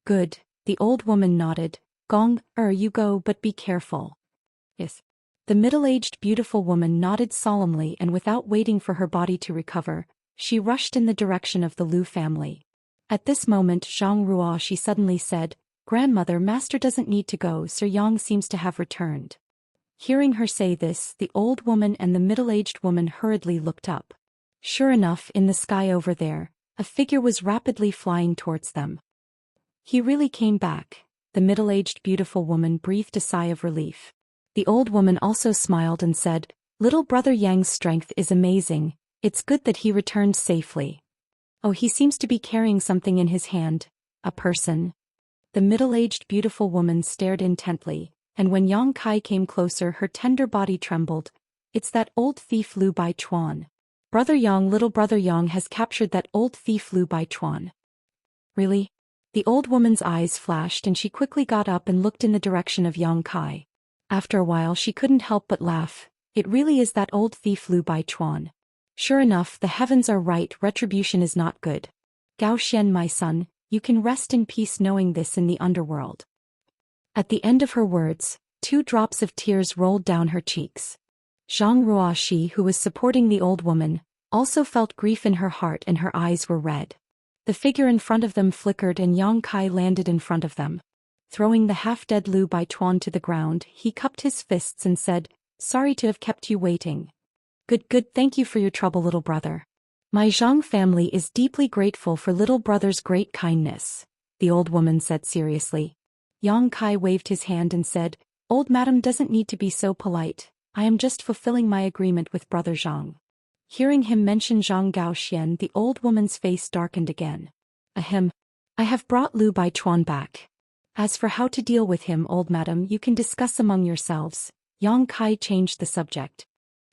"Good," the old woman nodded. "Gong, you go, but be careful." "Yes." The middle-aged beautiful woman nodded solemnly, and without waiting for her body to recover, she rushed in the direction of the Lu family. At this moment Zhang Ruoxi suddenly said, "Grandmother, Master doesn't need to go, Sir Yang seems to have returned." Hearing her say this, the old woman and the middle-aged woman hurriedly looked up. Sure enough, in the sky over there, a figure was rapidly flying towards them. "He really came back," the middle-aged beautiful woman breathed a sigh of relief. The old woman also smiled and said, "Little brother Yang's strength is amazing, it's good that he returned safely. Oh, he seems to be carrying something in his hand, a person." The middle-aged beautiful woman stared intently, and when Yang Kai came closer her tender body trembled. "It's that old thief Lu Baichuan. Brother Yang, little brother Yang has captured that old thief Lu Baichuan." "Really?" The old woman's eyes flashed and she quickly got up and looked in the direction of Yang Kai. After a while she couldn't help but laugh. "It really is that old thief Lu Baichuan. Sure enough, the heavens are right, retribution is not good. Zhou Xian, my son, you can rest in peace knowing this in the underworld." At the end of her words, 2 drops of tears rolled down her cheeks. Zhang Ruoxi, who was supporting the old woman, also felt grief in her heart and her eyes were red. The figure in front of them flickered and Yang Kai landed in front of them. Throwing the half-dead Lu Baichuan to the ground, he cupped his fists and said, "Sorry to have kept you waiting." Good, thank you for your trouble, little brother. My Zhang family is deeply grateful for little brother's great kindness," the old woman said seriously. Yang Kai waved his hand and said, "Old madam doesn't need to be so polite. I am just fulfilling my agreement with brother Zhang." Hearing him mention Zhang Xian, the old woman's face darkened again. "Ahem. I have brought Lu Baichuan back. As for how to deal with him, old madam, you can discuss among yourselves." Yang Kai changed the subject.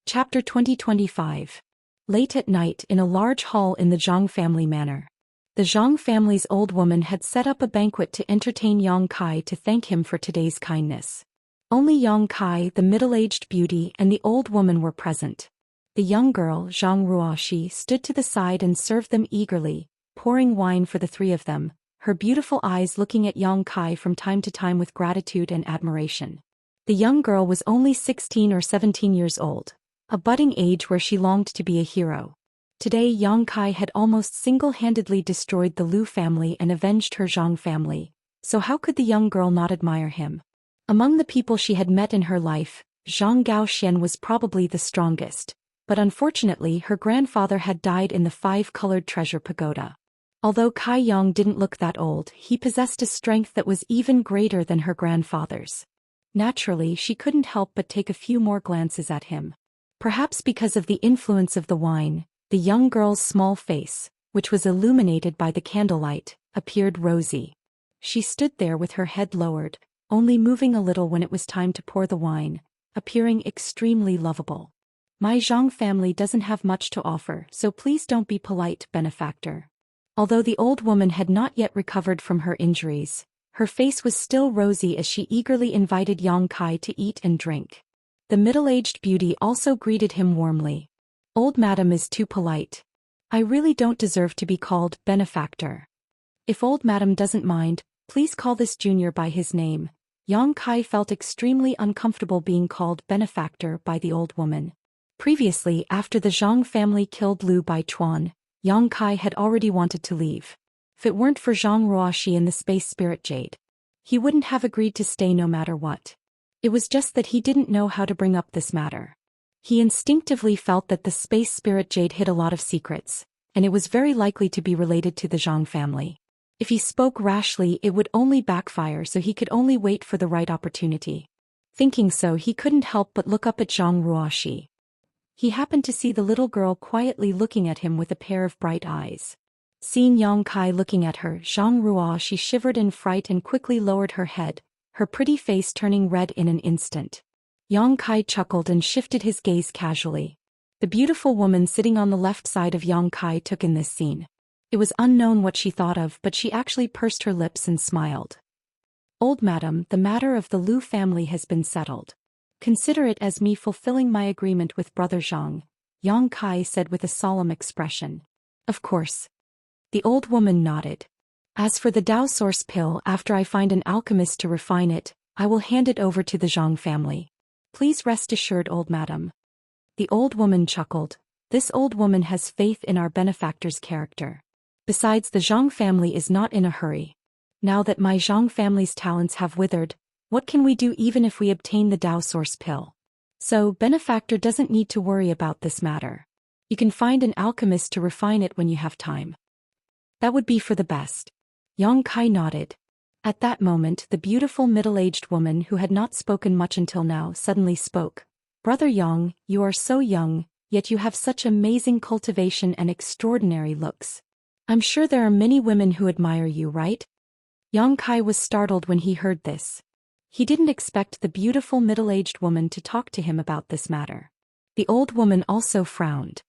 Chapter 2025. Late at night in a large hall in the Zhang family manor. The Zhang family's old woman had set up a banquet to entertain Yang Kai to thank him for today's kindness. Only Yang Kai, the middle-aged beauty, and the old woman were present. The young girl, Zhang Ruoxi, stood to the side and served them eagerly, pouring wine for the 3 of them, her beautiful eyes looking at Yang Kai from time to time with gratitude and admiration. The young girl was only 16 or 17 years old, a budding age where she longed to be a hero. Today Yang Kai had almost single-handedly destroyed the Lu family and avenged her Zhang family, so how could the young girl not admire him? Among the people she had met in her life, Zhang Xian was probably the strongest, but unfortunately her grandfather had died in the 5-colored treasure pagoda. Although Kai Yang didn't look that old, he possessed a strength that was even greater than her grandfather's. Naturally, she couldn't help but take a few more glances at him. Perhaps because of the influence of the wine, the young girl's small face, which was illuminated by the candlelight, appeared rosy. She stood there with her head lowered, only moving a little when it was time to pour the wine, appearing extremely lovable. My Zhang family doesn't have much to offer, so please don't be polite, benefactor. Although the old woman had not yet recovered from her injuries, her face was still rosy as she eagerly invited Yang Kai to eat and drink. The middle-aged beauty also greeted him warmly. Old madam is too polite. I really don't deserve to be called benefactor. If old madam doesn't mind, please call this junior by his name. Yang Kai felt extremely uncomfortable being called benefactor by the old woman. Previously, after the Zhang family killed Liu Baichuan, Yang Kai had already wanted to leave. If it weren't for Zhang Ruoxi and the space spirit jade, he wouldn't have agreed to stay no matter what. It was just that he didn't know how to bring up this matter. He instinctively felt that the space spirit jade hid a lot of secrets, and it was very likely to be related to the Zhang family. If he spoke rashly, it would only backfire, so he could only wait for the right opportunity. Thinking so, he couldn't help but look up at Zhang Ruoxi. He happened to see the little girl quietly looking at him with a pair of bright eyes. Seeing Yang Kai looking at her, Zhang Ruoxi shivered in fright and quickly lowered her head, her pretty face turning red in an instant. Yang Kai chuckled and shifted his gaze casually. The beautiful woman sitting on the left side of Yang Kai took in this scene. It was unknown what she thought of, but she actually pursed her lips and smiled. Old madam, the matter of the Liu family has been settled. Consider it as me fulfilling my agreement with Brother Zhang, Yang Kai said with a solemn expression. Of course. The old woman nodded. As for the Dao source pill, after I find an alchemist to refine it, I will hand it over to the Zhang family. Please rest assured, old madam. The old woman chuckled. This old woman has faith in our benefactor's character. Besides, the Zhang family is not in a hurry. Now that my Zhang family's talents have withered, what can we do even if we obtain the Dao source pill? So, benefactor doesn't need to worry about this matter. You can find an alchemist to refine it when you have time. That would be for the best. Yang Kai nodded. At that moment, the beautiful middle-aged woman who had not spoken much until now suddenly spoke. Brother Yang, you are so young, yet you have such amazing cultivation and extraordinary looks. I'm sure there are many women who admire you, right? Yang Kai was startled when he heard this. He didn't expect the beautiful middle-aged woman to talk to him about this matter. The old woman also frowned.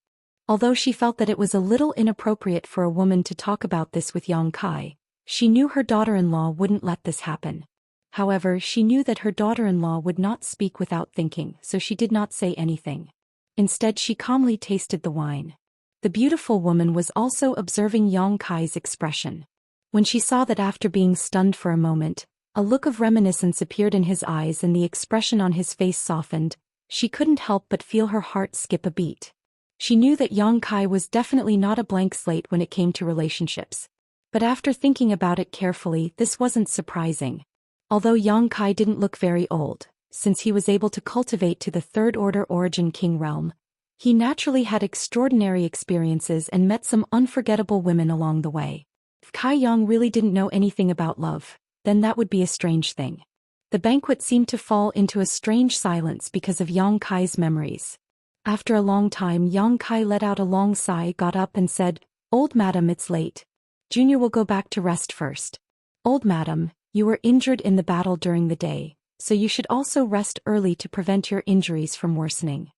Although she felt that it was a little inappropriate for a woman to talk about this with Yang Kai, she knew her daughter-in-law wouldn't let this happen. However, she knew that her daughter-in-law would not speak without thinking, so she did not say anything. Instead, she calmly tasted the wine. The beautiful woman was also observing Yang Kai's expression. When she saw that after being stunned for a moment, a look of reminiscence appeared in his eyes and the expression on his face softened, she couldn't help but feel her heart skip a beat. She knew that Yang Kai was definitely not a blank slate when it came to relationships. But after thinking about it carefully, this wasn't surprising. Although Yang Kai didn't look very old, since he was able to cultivate to the Third Order Origin King realm, he naturally had extraordinary experiences and met some unforgettable women along the way. If Kai Yang really didn't know anything about love, then that would be a strange thing. The banquet seemed to fall into a strange silence because of Yang Kai's memories. After a long time, Yang Kai let out a long sigh, got up and said, "Old madam, it's late. Junior will go back to rest first. Old madam, you were injured in the battle during the day, so you should also rest early to prevent your injuries from worsening."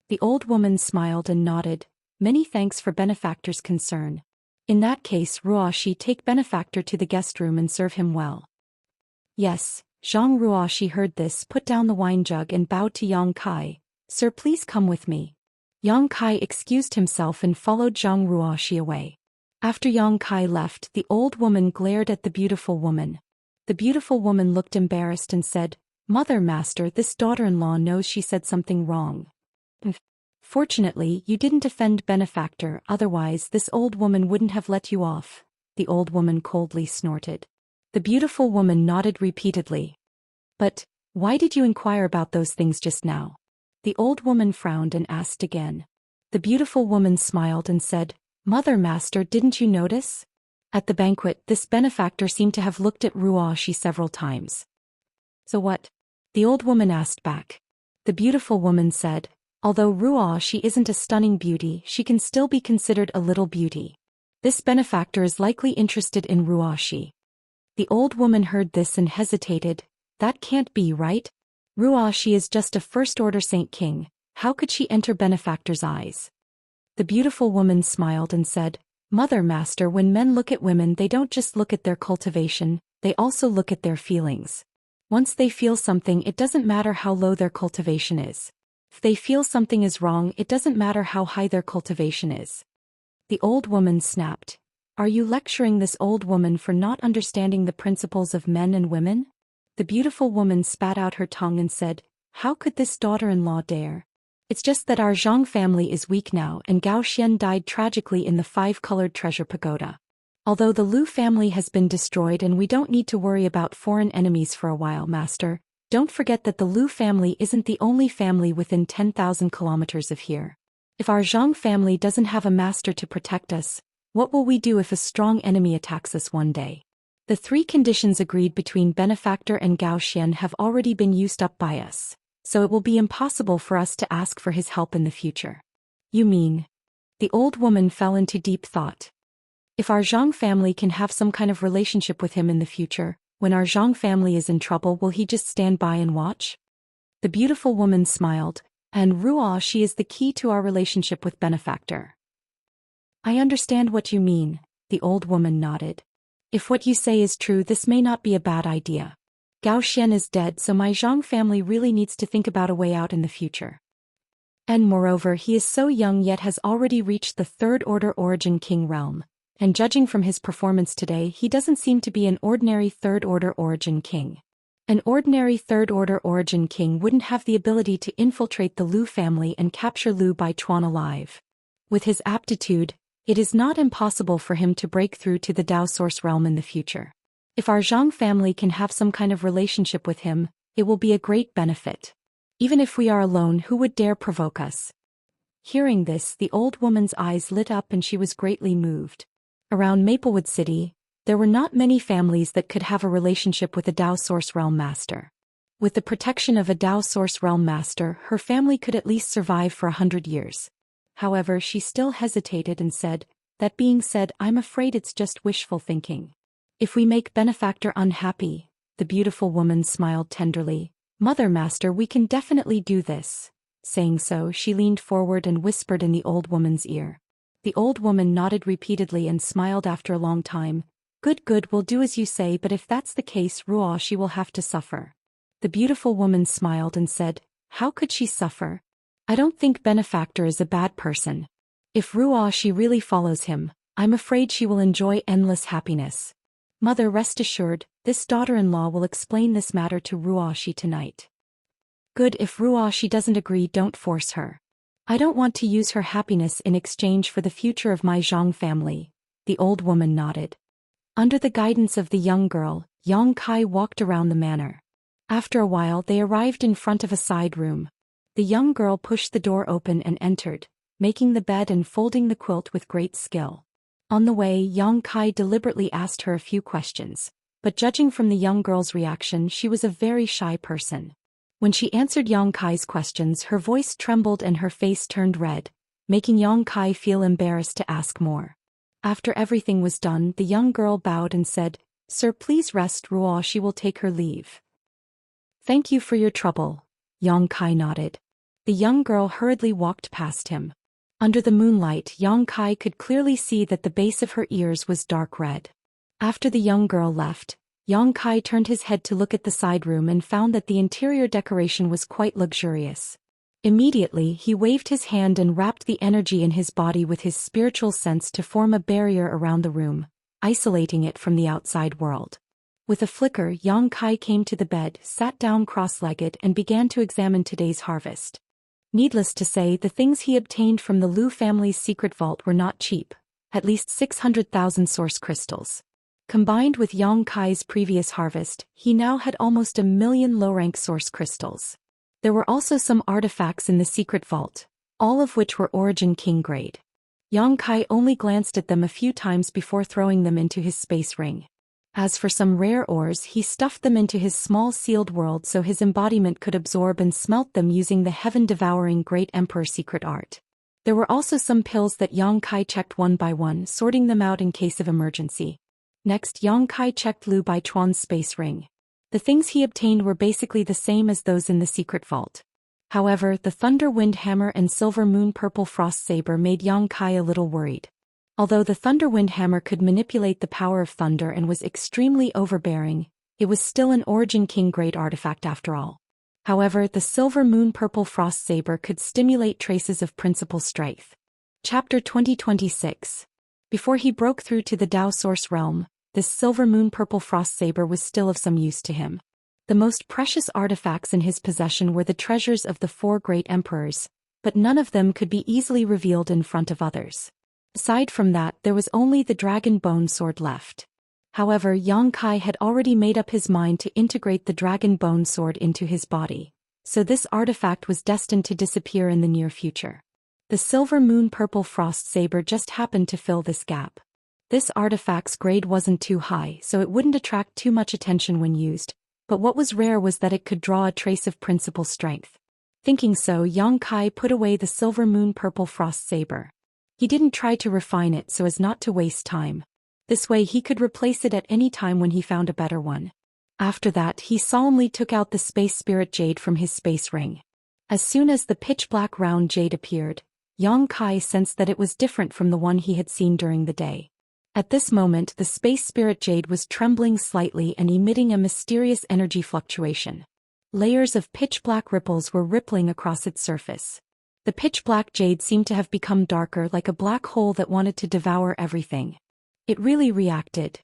The old woman smiled and nodded. "Many thanks for benefactor's concern. In that case, Ruoxi, take benefactor to the guest room and serve him well." Yes, Zhang Ruoxi heard this, put down the wine jug and bowed to Yang Kai. "Sir, please come with me." Yang Kai excused himself and followed Zhang Ruoxi away. After Yang Kai left, the old woman glared at the beautiful woman. The beautiful woman looked embarrassed and said, "Mother, master, this daughter-in-law knows she said something wrong. Fortunately, you didn't offend benefactor, otherwise this old woman wouldn't have let you off." The old woman coldly snorted. The beautiful woman nodded repeatedly. "But, why did you inquire about those things just now?" The old woman frowned and asked again. The beautiful woman smiled and said, "Mother, master, didn't you notice? At the banquet, this benefactor seemed to have looked at Ruoxi several times." "So what? The old woman asked back. The beautiful woman said, although Ruoxi isn't a stunning beauty, she can still be considered a little beauty. This benefactor is likely interested in Ruoxi. The old woman heard this and hesitated. That can't be right. Ruoxi is just a first-order saint king. How could she enter benefactor's eyes? The beautiful woman smiled and said, Mother Master, when men look at women, they don't just look at their cultivation, they also look at their feelings. Once they feel something, it doesn't matter how low their cultivation is. If they feel something is wrong, it doesn't matter how high their cultivation is. The old woman snapped. Are you lecturing this old woman for not understanding the principles of men and women? The beautiful woman spat out her tongue and said, How could this daughter-in-law dare? It's just that our Zhang family is weak now and Zhou Xian died tragically in the 5-colored treasure pagoda. Although the Lu family has been destroyed and we don't need to worry about foreign enemies for a while, Master, don't forget that the Lu family isn't the only family within 10,000 kilometers of here. If our Zhang family doesn't have a master to protect us, what will we do if a strong enemy attacks us one day? The 3 conditions agreed between Benefactor and Zhou Xian have already been used up by us, so it will be impossible for us to ask for his help in the future. You mean? The old woman fell into deep thought. If our Zhang family can have some kind of relationship with him in the future, when our Zhang family is in trouble, will he just stand by and watch? The beautiful woman smiled, and Ruoxi is the key to our relationship with Benefactor. I understand what you mean, the old woman nodded. If what you say is true, this may not be a bad idea. Zhou Xian is dead, so my Zhang family really needs to think about a way out in the future. And moreover, he is so young yet has already reached the 3rd order origin king realm, and judging from his performance today, he doesn't seem to be an ordinary 3rd order origin king. An ordinary 3rd order origin king wouldn't have the ability to infiltrate the Lu family and capture Lu Baichuan alive. With his aptitude, it is not impossible for him to break through to the Dao source realm in the future. If our Zhang family can have some kind of relationship with him, it will be a great benefit. Even if we are alone, who would dare provoke us? Hearing this, the old woman's eyes lit up and she was greatly moved. Around Maplewood City, there were not many families that could have a relationship with a Dao Source Realm Master. With the protection of a Dao Source Realm Master, her family could at least survive for 100 years. However, she still hesitated and said, that being said, I'm afraid it's just wishful thinking. If we make Benefactor unhappy, the beautiful woman smiled tenderly, Mother Master, we can definitely do this. Saying so, she leaned forward and whispered in the old woman's ear. The old woman nodded repeatedly and smiled after a long time. Good, we'll do as you say, but if that's the case, Ruoxi will have to suffer. The beautiful woman smiled and said, How could she suffer? I don't think Benefactor is a bad person. If Ruoxi really follows him, I'm afraid she will enjoy endless happiness. Mother, rest assured, this daughter-in-law will explain this matter to Ruoxi tonight. Good, if Ruoxi doesn't agree, don't force her. I don't want to use her happiness in exchange for the future of my Zhang family. The old woman nodded. Under the guidance of the young girl, Yang Kai walked around the manor. After a while, they arrived in front of a side room. The young girl pushed the door open and entered, making the bed and folding the quilt with great skill. On the way, Yang Kai deliberately asked her a few questions, but judging from the young girl's reaction, she was a very shy person. When she answered Yang Kai's questions, her voice trembled and her face turned red, making Yang Kai feel embarrassed to ask more. After everything was done, the young girl bowed and said, Sir, please rest, Ruoxi will take her leave. Thank you for your trouble. Yang Kai nodded. The young girl hurriedly walked past him. Under the moonlight, Yang Kai could clearly see that the base of her ears was dark red. After the young girl left, Yang Kai turned his head to look at the side room and found that the interior decoration was quite luxurious. Immediately, he waved his hand and wrapped the energy in his body with his spiritual sense to form a barrier around the room, isolating it from the outside world. With a flicker, Yang Kai came to the bed, sat down cross-legged and began to examine today's harvest. Needless to say, the things he obtained from the Lu family's secret vault were not cheap, at least 600,000 source crystals. Combined with Yang Kai's previous harvest, he now had almost 1 million low-rank source crystals. There were also some artifacts in the secret vault, all of which were Origin King grade. Yang Kai only glanced at them a few times before throwing them into his space ring. As for some rare ores, he stuffed them into his small sealed world so his embodiment could absorb and smelt them using the heaven-devouring Great Emperor secret art. There were also some pills that Yang Kai checked one by one, sorting them out in case of emergency. Next, Yang Kai checked Lu Baichuan's space ring. The things he obtained were basically the same as those in the secret vault. However, the Thunder Wind Hammer and Silver Moon Purple Frost Saber made Yang Kai a little worried. Although the Thunder Wind Hammer could manipulate the power of thunder and was extremely overbearing, it was still an Origin King grade artifact after all. However, the Silver Moon Purple Frost Saber could stimulate traces of principal strength. Chapter 2026. Before he broke through to the Dao Source Realm, this Silver Moon Purple Frost Saber was still of some use to him. The most precious artifacts in his possession were the treasures of the 4 great emperors, but none of them could be easily revealed in front of others. Aside from that, there was only the Dragon Bone Sword left. However, Yang Kai had already made up his mind to integrate the Dragon Bone Sword into his body, so this artifact was destined to disappear in the near future. The Silver Moon Purple Frost Saber just happened to fill this gap. This artifact's grade wasn't too high, so it wouldn't attract too much attention when used, but what was rare was that it could draw a trace of principal strength. Thinking so, Yang Kai put away the Silver Moon Purple Frost Saber. He didn't try to refine it so as not to waste time. This way he could replace it at any time when he found a better one. After that, he solemnly took out the Space Spirit Jade from his space ring. As soon as the pitch-black round jade appeared, Yang Kai sensed that it was different from the one he had seen during the day. At this moment, the Space Spirit Jade was trembling slightly and emitting a mysterious energy fluctuation. Layers of pitch-black ripples were rippling across its surface. The pitch-black jade seemed to have become darker, like a black hole that wanted to devour everything. It really reacted.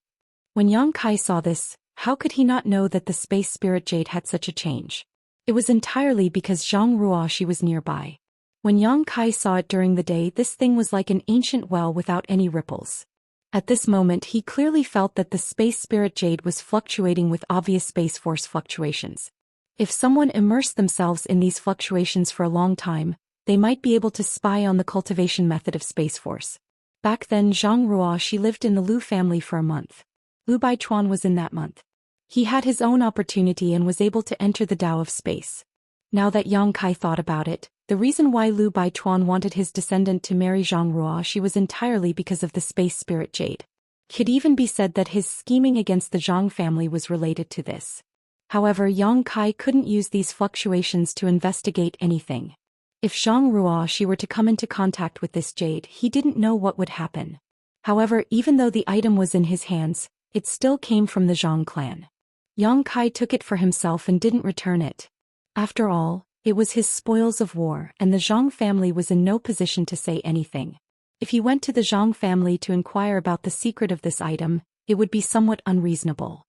When Yang Kai saw this, how could he not know that the Space Spirit Jade had such a change? It was entirely because Zhang Ruoxi was nearby. When Yang Kai saw it during the day, this thing was like an ancient well without any ripples. At this moment, he clearly felt that the Space Spirit Jade was fluctuating with obvious space force fluctuations. If someone immersed themselves in these fluctuations for a long time, they might be able to spy on the cultivation method of Space Force. Back then, Zhang Ruoxi lived in the Lu family for a month. Lu Baichuan was in that month. He had his own opportunity and was able to enter the Tao of space. Now that Yang Kai thought about it, the reason why Lu Baichuan wanted his descendant to marry Zhang Ruoxi was entirely because of the Space Spirit Jade. It could even be said that his scheming against the Zhang family was related to this. However, Yang Kai couldn't use these fluctuations to investigate anything. If Zhang Ruoxi were to come into contact with this jade, he didn't know what would happen. However, even though the item was in his hands, it still came from the Zhang clan. Yang Kai took it for himself and didn't return it. After all, it was his spoils of war, and the Zhang family was in no position to say anything. If he went to the Zhang family to inquire about the secret of this item, it would be somewhat unreasonable.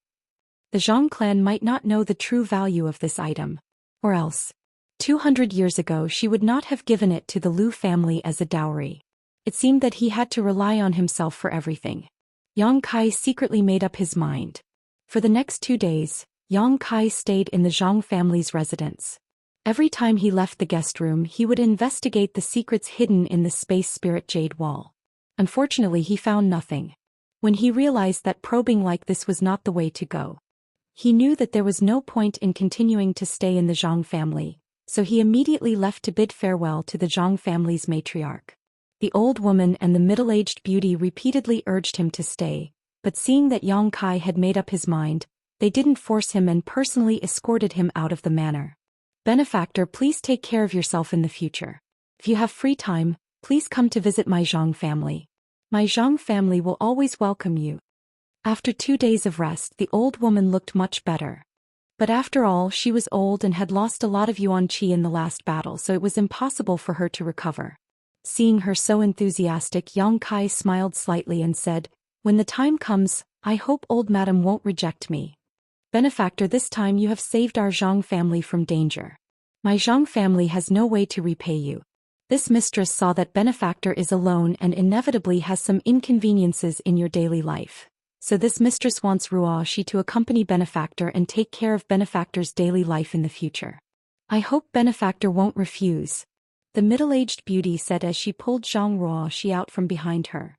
The Zhang clan might not know the true value of this item. Or else, 200 years ago she would not have given it to the Lu family as a dowry. It seemed that he had to rely on himself for everything. Yang Kai secretly made up his mind. For the next 2 days, Yang Kai stayed in the Zhang family's residence. Every time he left the guest room, he would investigate the secrets hidden in the Space Spirit Jade wall. Unfortunately, he found nothing. When he realized that probing like this was not the way to go, he knew that there was no point in continuing to stay in the Zhang family, so he immediately left to bid farewell to the Zhang family's matriarch. The old woman and the middle-aged beauty repeatedly urged him to stay, but seeing that Yang Kai had made up his mind, they didn't force him and personally escorted him out of the manor. Benefactor, please take care of yourself in the future. If you have free time, please come to visit my Zhang family. My Zhang family will always welcome you. After 2 days of rest, the old woman looked much better. But after all, she was old and had lost a lot of yuan qi in the last battle, so it was impossible for her to recover. Seeing her so enthusiastic, Yang Kai smiled slightly and said, "When the time comes, I hope old madam won't reject me. Benefactor, this time you have saved our Zhang family from danger. My Zhang family has no way to repay you." This mistress saw that Benefactor is alone and inevitably has some inconveniences in your daily life. So this mistress wants Ruoxi to accompany Benefactor and take care of Benefactor's daily life in the future. I hope Benefactor won't refuse, the middle-aged beauty said as she pulled Zhang Ruoxi out from behind her.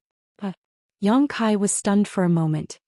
Yang Kai was stunned for a moment.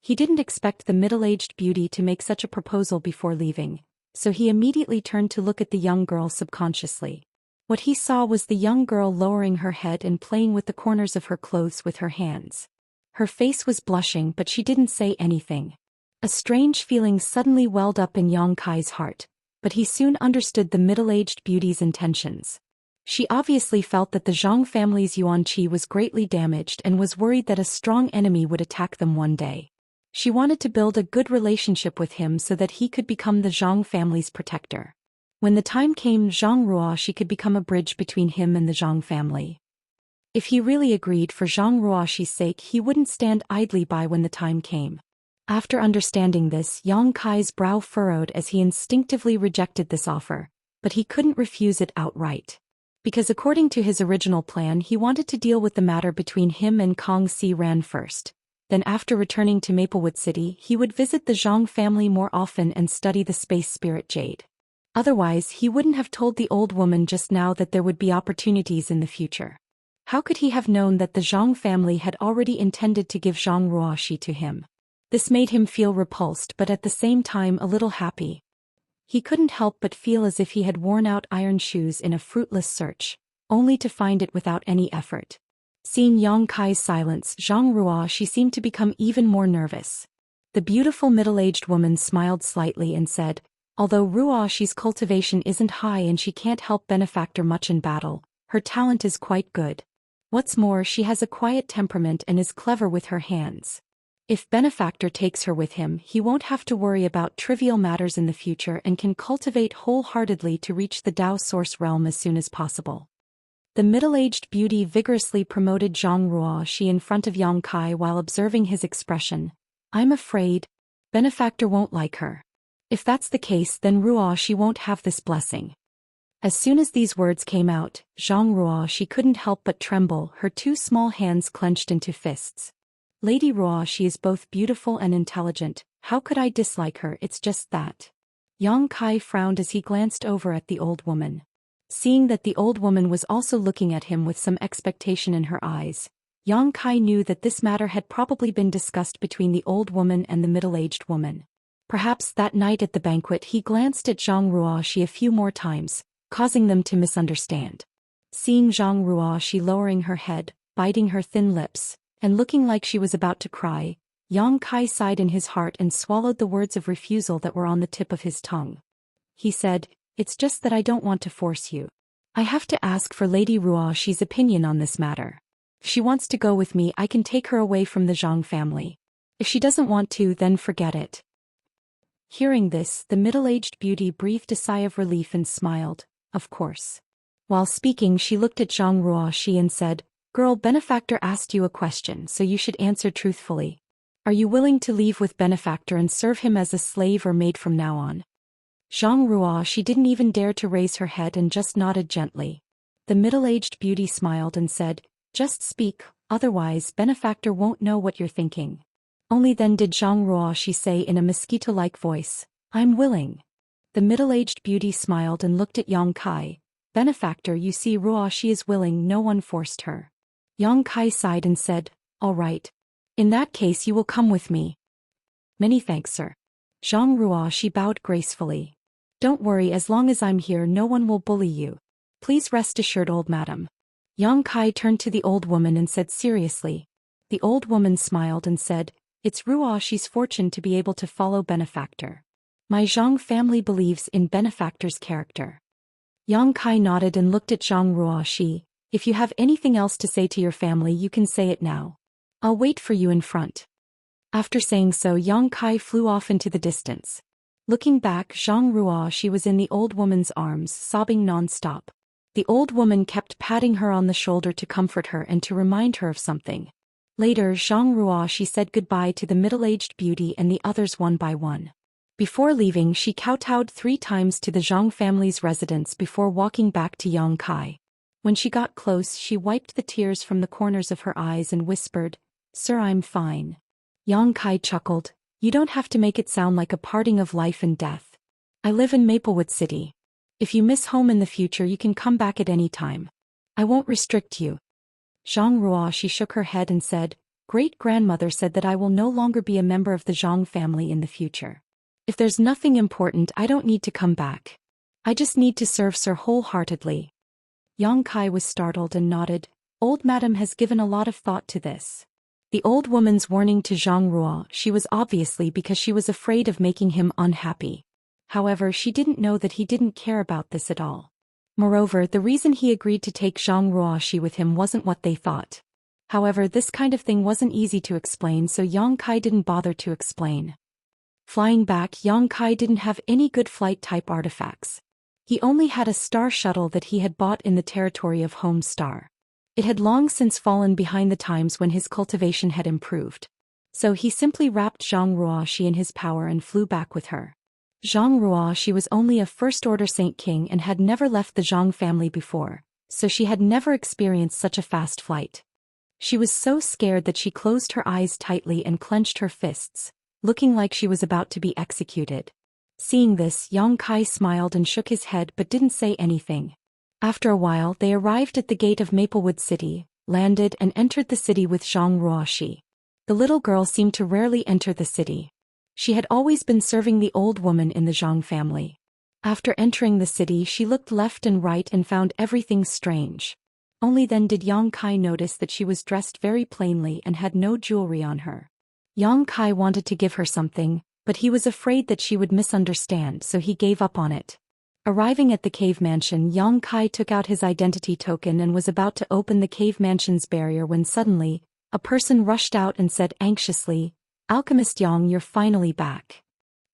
He didn't expect the middle-aged beauty to make such a proposal before leaving, so he immediately turned to look at the young girl subconsciously. What he saw was the young girl lowering her head and playing with the corners of her clothes with her hands. Her face was blushing, but she didn't say anything. A strange feeling suddenly welled up in Yang Kai's heart, but he soon understood the middle-aged beauty's intentions. She obviously felt that the Zhang family's yuan qi was greatly damaged and was worried that a strong enemy would attack them one day. She wanted to build a good relationship with him so that he could become the Zhang family's protector. When the time came, Zhang Ruoxi could become a bridge between him and the Zhang family. If he really agreed for Zhang Ruoxi's sake, he wouldn't stand idly by when the time came. After understanding this, Yang Kai's brow furrowed as he instinctively rejected this offer, but he couldn't refuse it outright. Because according to his original plan, he wanted to deal with the matter between him and Kong Si Ran first. Then after returning to Maplewood City, he would visit the Zhang family more often and study the space spirit jade. Otherwise, he wouldn't have told the old woman just now that there would be opportunities in the future. How could he have known that the Zhang family had already intended to give Zhang Ruoxi to him? This made him feel repulsed but at the same time a little happy. He couldn't help but feel as if he had worn out iron shoes in a fruitless search, only to find it without any effort. Seeing Yang Kai's silence, Zhang Ruoxi seemed to become even more nervous. The beautiful middle-aged woman smiled slightly and said, "Although Ruoxi's cultivation isn't high and she can't help Benefactor much in battle, her talent is quite good. What's more, she has a quiet temperament and is clever with her hands. If Benefactor takes her with him, he won't have to worry about trivial matters in the future and can cultivate wholeheartedly to reach the Dao source realm as soon as possible." The middle-aged beauty vigorously promoted Zhang Ruoxi in front of Yang Kai while observing his expression. "I'm afraid Benefactor won't like her. If that's the case, then Ruoxi won't have this blessing." As soon as these words came out, Zhang Ruoxi couldn't help but tremble, her two small hands clenched into fists. "Lady Ruoxi is both beautiful and intelligent. How could I dislike her? It's just that." Yang Kai frowned as he glanced over at the old woman. Seeing that the old woman was also looking at him with some expectation in her eyes, Yang Kai knew that this matter had probably been discussed between the old woman and the middle-aged woman. Perhaps that night at the banquet he glanced at Zhang Ruoxi a few more times, causing them to misunderstand. Seeing Zhang Ruoxi lowering her head, biting her thin lips, and looking like she was about to cry, Yang Kai sighed in his heart and swallowed the words of refusal that were on the tip of his tongue. He said, "It's just that I don't want to force you. I have to ask for Lady Ruoxi's opinion on this matter. If she wants to go with me, I can take her away from the Zhang family. If she doesn't want to, then forget it." Hearing this, the middle-aged beauty breathed a sigh of relief and smiled, "Of course." While speaking, she looked at Zhang Ruoxi and said, "Girl, Benefactor asked you a question, so you should answer truthfully. Are you willing to leave with Benefactor and serve him as a slave or maid from now on?" Zhang Ruoxi didn't even dare to raise her head and just nodded gently. The middle-aged beauty smiled and said, "Just speak, otherwise Benefactor won't know what you're thinking." Only then did Zhang Ruoxi say in a mosquito-like voice, "I'm willing." The middle-aged beauty smiled and looked at Yang Kai. "Benefactor, you see, Ruoxi is willing, no one forced her." Yang Kai sighed and said, "All right. In that case you will come with me." "Many thanks, sir." Zhang Ruoxi bowed gracefully. "Don't worry, as long as I'm here no one will bully you. Please rest assured, old madam." Yang Kai turned to the old woman and said seriously. The old woman smiled and said, "It's Ruoxi's fortune to be able to follow Benefactor. My Zhang family believes in Benefactor's character." Yang Kai nodded and looked at Zhang Ruoxi. "If you have anything else to say to your family, you can say it now. I'll wait for you in front." After saying so, Yang Kai flew off into the distance. Looking back, Zhang Ruoxi was in the old woman's arms, sobbing non-stop. The old woman kept patting her on the shoulder to comfort her and to remind her of something. Later, Zhang Ruoxi said goodbye to the middle-aged beauty and the others one by one. Before leaving, she kowtowed 3 times to the Zhang family's residence before walking back to Yang Kai. When she got close, she wiped the tears from the corners of her eyes and whispered, "Sir, I'm fine." Yang Kai chuckled, "You don't have to make it sound like a parting of life and death. I live in Maplewood City. If you miss home in the future, you can come back at any time. I won't restrict you." Zhang Ruoxi shook her head and said, great-grandmother said that I will no longer be a member of the Zhang family in the future. If there's nothing important, I don't need to come back. I just need to serve Sir wholeheartedly. Yang Kai was startled and nodded. Old madam has given a lot of thought to this. The old woman's warning to Zhang Ruo, she was obviously because she was afraid of making him unhappy. However, she didn't know that he didn't care about this at all. Moreover, the reason he agreed to take Zhang Ruoxi with him wasn't what they thought. However, this kind of thing wasn't easy to explain, so Yang Kai didn't bother to explain. Flying back, Yang Kai didn't have any good flight-type artifacts. He only had a star shuttle that he had bought in the territory of Home Star. It had long since fallen behind the times when his cultivation had improved. So he simply wrapped Zhang Ruoxi in his power and flew back with her. Zhang Ruoxi was only a first-order Saint King and had never left the Zhang family before, so she had never experienced such a fast flight. She was so scared that she closed her eyes tightly and clenched her fists, looking like she was about to be executed. Seeing this, Yang Kai smiled and shook his head but didn't say anything. After a while, they arrived at the gate of Maplewood City, landed and entered the city with Zhang Ruoxi. The little girl seemed to rarely enter the city. She had always been serving the old woman in the Zhang family. After entering the city, she looked left and right and found everything strange. Only then did Yang Kai notice that she was dressed very plainly and had no jewelry on her. Yang Kai wanted to give her something, but he was afraid that she would misunderstand, so he gave up on it. Arriving at the cave mansion, Yang Kai took out his identity token and was about to open the cave mansion's barrier when suddenly, a person rushed out and said anxiously, "Alchemist Yang, you're finally back."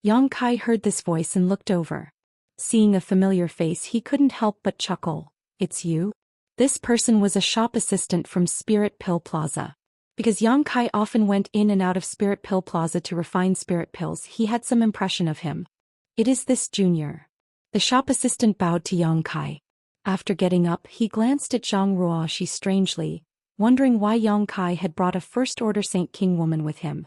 Yang Kai heard this voice and looked over. Seeing a familiar face, he couldn't help but chuckle. "It's you?" This person was a shop assistant from Spirit Pill Plaza. Because Yang Kai often went in and out of Spirit Pill Plaza to refine spirit pills, he had some impression of him. "It is this junior." The shop assistant bowed to Yang Kai. After getting up, he glanced at Zhang Ruoxi strangely, wondering why Yang Kai had brought a first-order Saint King woman with him.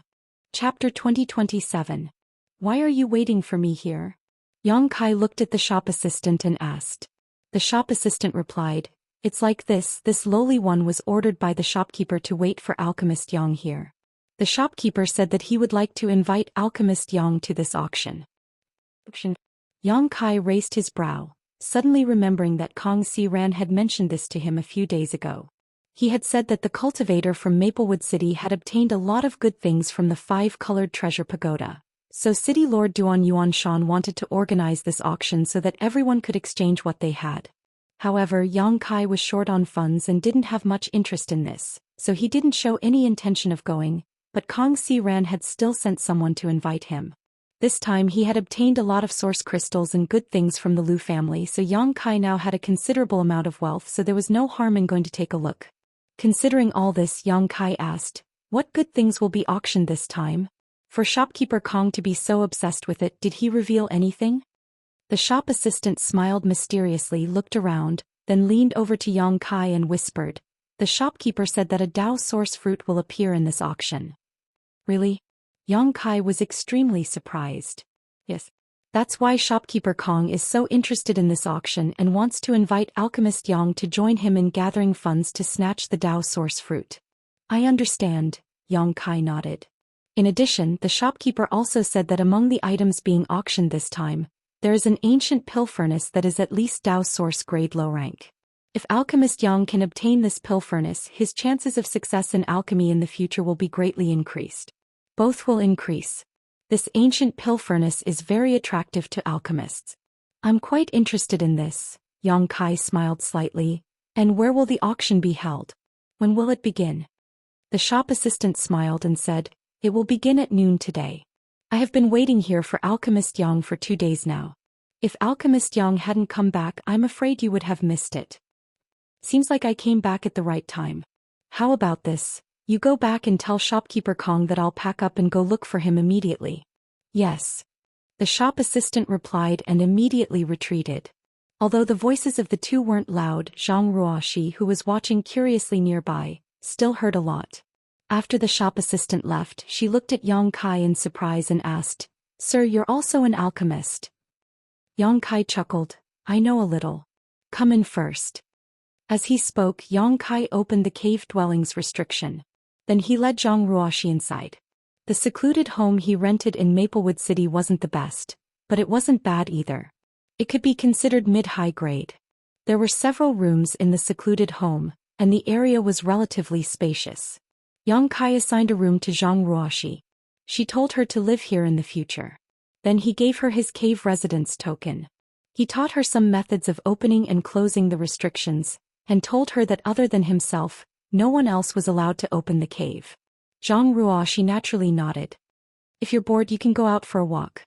Chapter 2027. Why are you waiting for me here? Yang Kai looked at the shop assistant and asked. The shop assistant replied, "It's like this lowly one was ordered by the shopkeeper to wait for Alchemist Yang here. The shopkeeper said that he would like to invite Alchemist Yang to this auction." Yang Kai raised his brow, suddenly remembering that Kong Si Ran had mentioned this to him a few days ago. He had said that the cultivator from Maplewood City had obtained a lot of good things from the 5-colored treasure pagoda. So City Lord Duan Yuanshan wanted to organize this auction so that everyone could exchange what they had. However, Yang Kai was short on funds and didn't have much interest in this, so he didn't show any intention of going, but Kong Si Ran had still sent someone to invite him. This time he had obtained a lot of source crystals and good things from the Lu family, so Yang Kai now had a considerable amount of wealth, so there was no harm in going to take a look. Considering all this, Yang Kai asked, "What good things will be auctioned this time?" For shopkeeper Kong to be so obsessed with it, did he reveal anything? The shop assistant smiled mysteriously, looked around, then leaned over to Yang Kai and whispered, "The shopkeeper said that a Dao source fruit will appear in this auction." Really? Yang Kai was extremely surprised. Yes. That's why shopkeeper Kong is so interested in this auction and wants to invite Alchemist Yang to join him in gathering funds to snatch the Dao source fruit. I understand, Yang Kai nodded. In addition, the shopkeeper also said that among the items being auctioned this time, there is an ancient pill furnace that is at least Dao source grade low rank. If Alchemist Yang can obtain this pill furnace, his chances of success in alchemy in the future will be greatly increased. Both will increase. This ancient pill furnace is very attractive to alchemists. I'm quite interested in this, Yang Kai smiled slightly. And where will the auction be held? When will it begin? The shop assistant smiled and said, "It will begin at noon today. I have been waiting here for Alchemist Yang for 2 days now. If Alchemist Yang hadn't come back, I'm afraid you would have missed it. Seems like I came back at the right time. How about this? You go back and tell shopkeeper Kong that I'll pack up and go look for him immediately." "Yes." The shop assistant replied and immediately retreated. Although the voices of the two weren't loud, Zhang Ruoxi, who was watching curiously nearby, still heard a lot. After the shop assistant left, she looked at Yang Kai in surprise and asked, "Sir, you're also an alchemist?" Yang Kai chuckled, "I know a little. Come in first." As he spoke, Yang Kai opened the cave dwelling's restriction. Then he led Zhang Ruoxi inside. The secluded home he rented in Maplewood City wasn't the best, but it wasn't bad either. It could be considered mid-high grade. There were several rooms in the secluded home, and the area was relatively spacious. Yang Kai assigned a room to Zhang Ruoxi. She told her to live here in the future. Then he gave her his cave residence token. He taught her some methods of opening and closing the restrictions, and told her that other than himself, no one else was allowed to open the cave. Zhang Ruoxi naturally nodded. If you're bored, you can go out for a walk.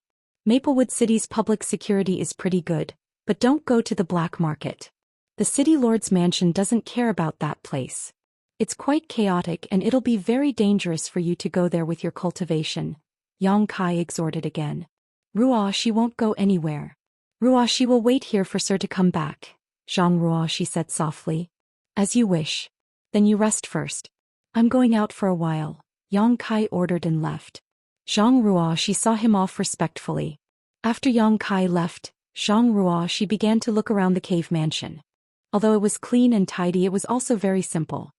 Maplewood City's public security is pretty good, but don't go to the black market. The city lord's mansion doesn't care about that place. It's quite chaotic and it'll be very dangerous for you to go there with your cultivation, Yang Kai exhorted again. Ruoxi won't go anywhere. Ruoxi will wait here for Sir to come back, Zhang Ruoxi said softly. As you wish. Then you rest first. I'm going out for a while, Yang Kai ordered and left. Zhang Ruoxi saw him off respectfully. After Yang Kai left, Zhang Ruoxi began to look around the cave mansion. Although it was clean and tidy, it was also very simple.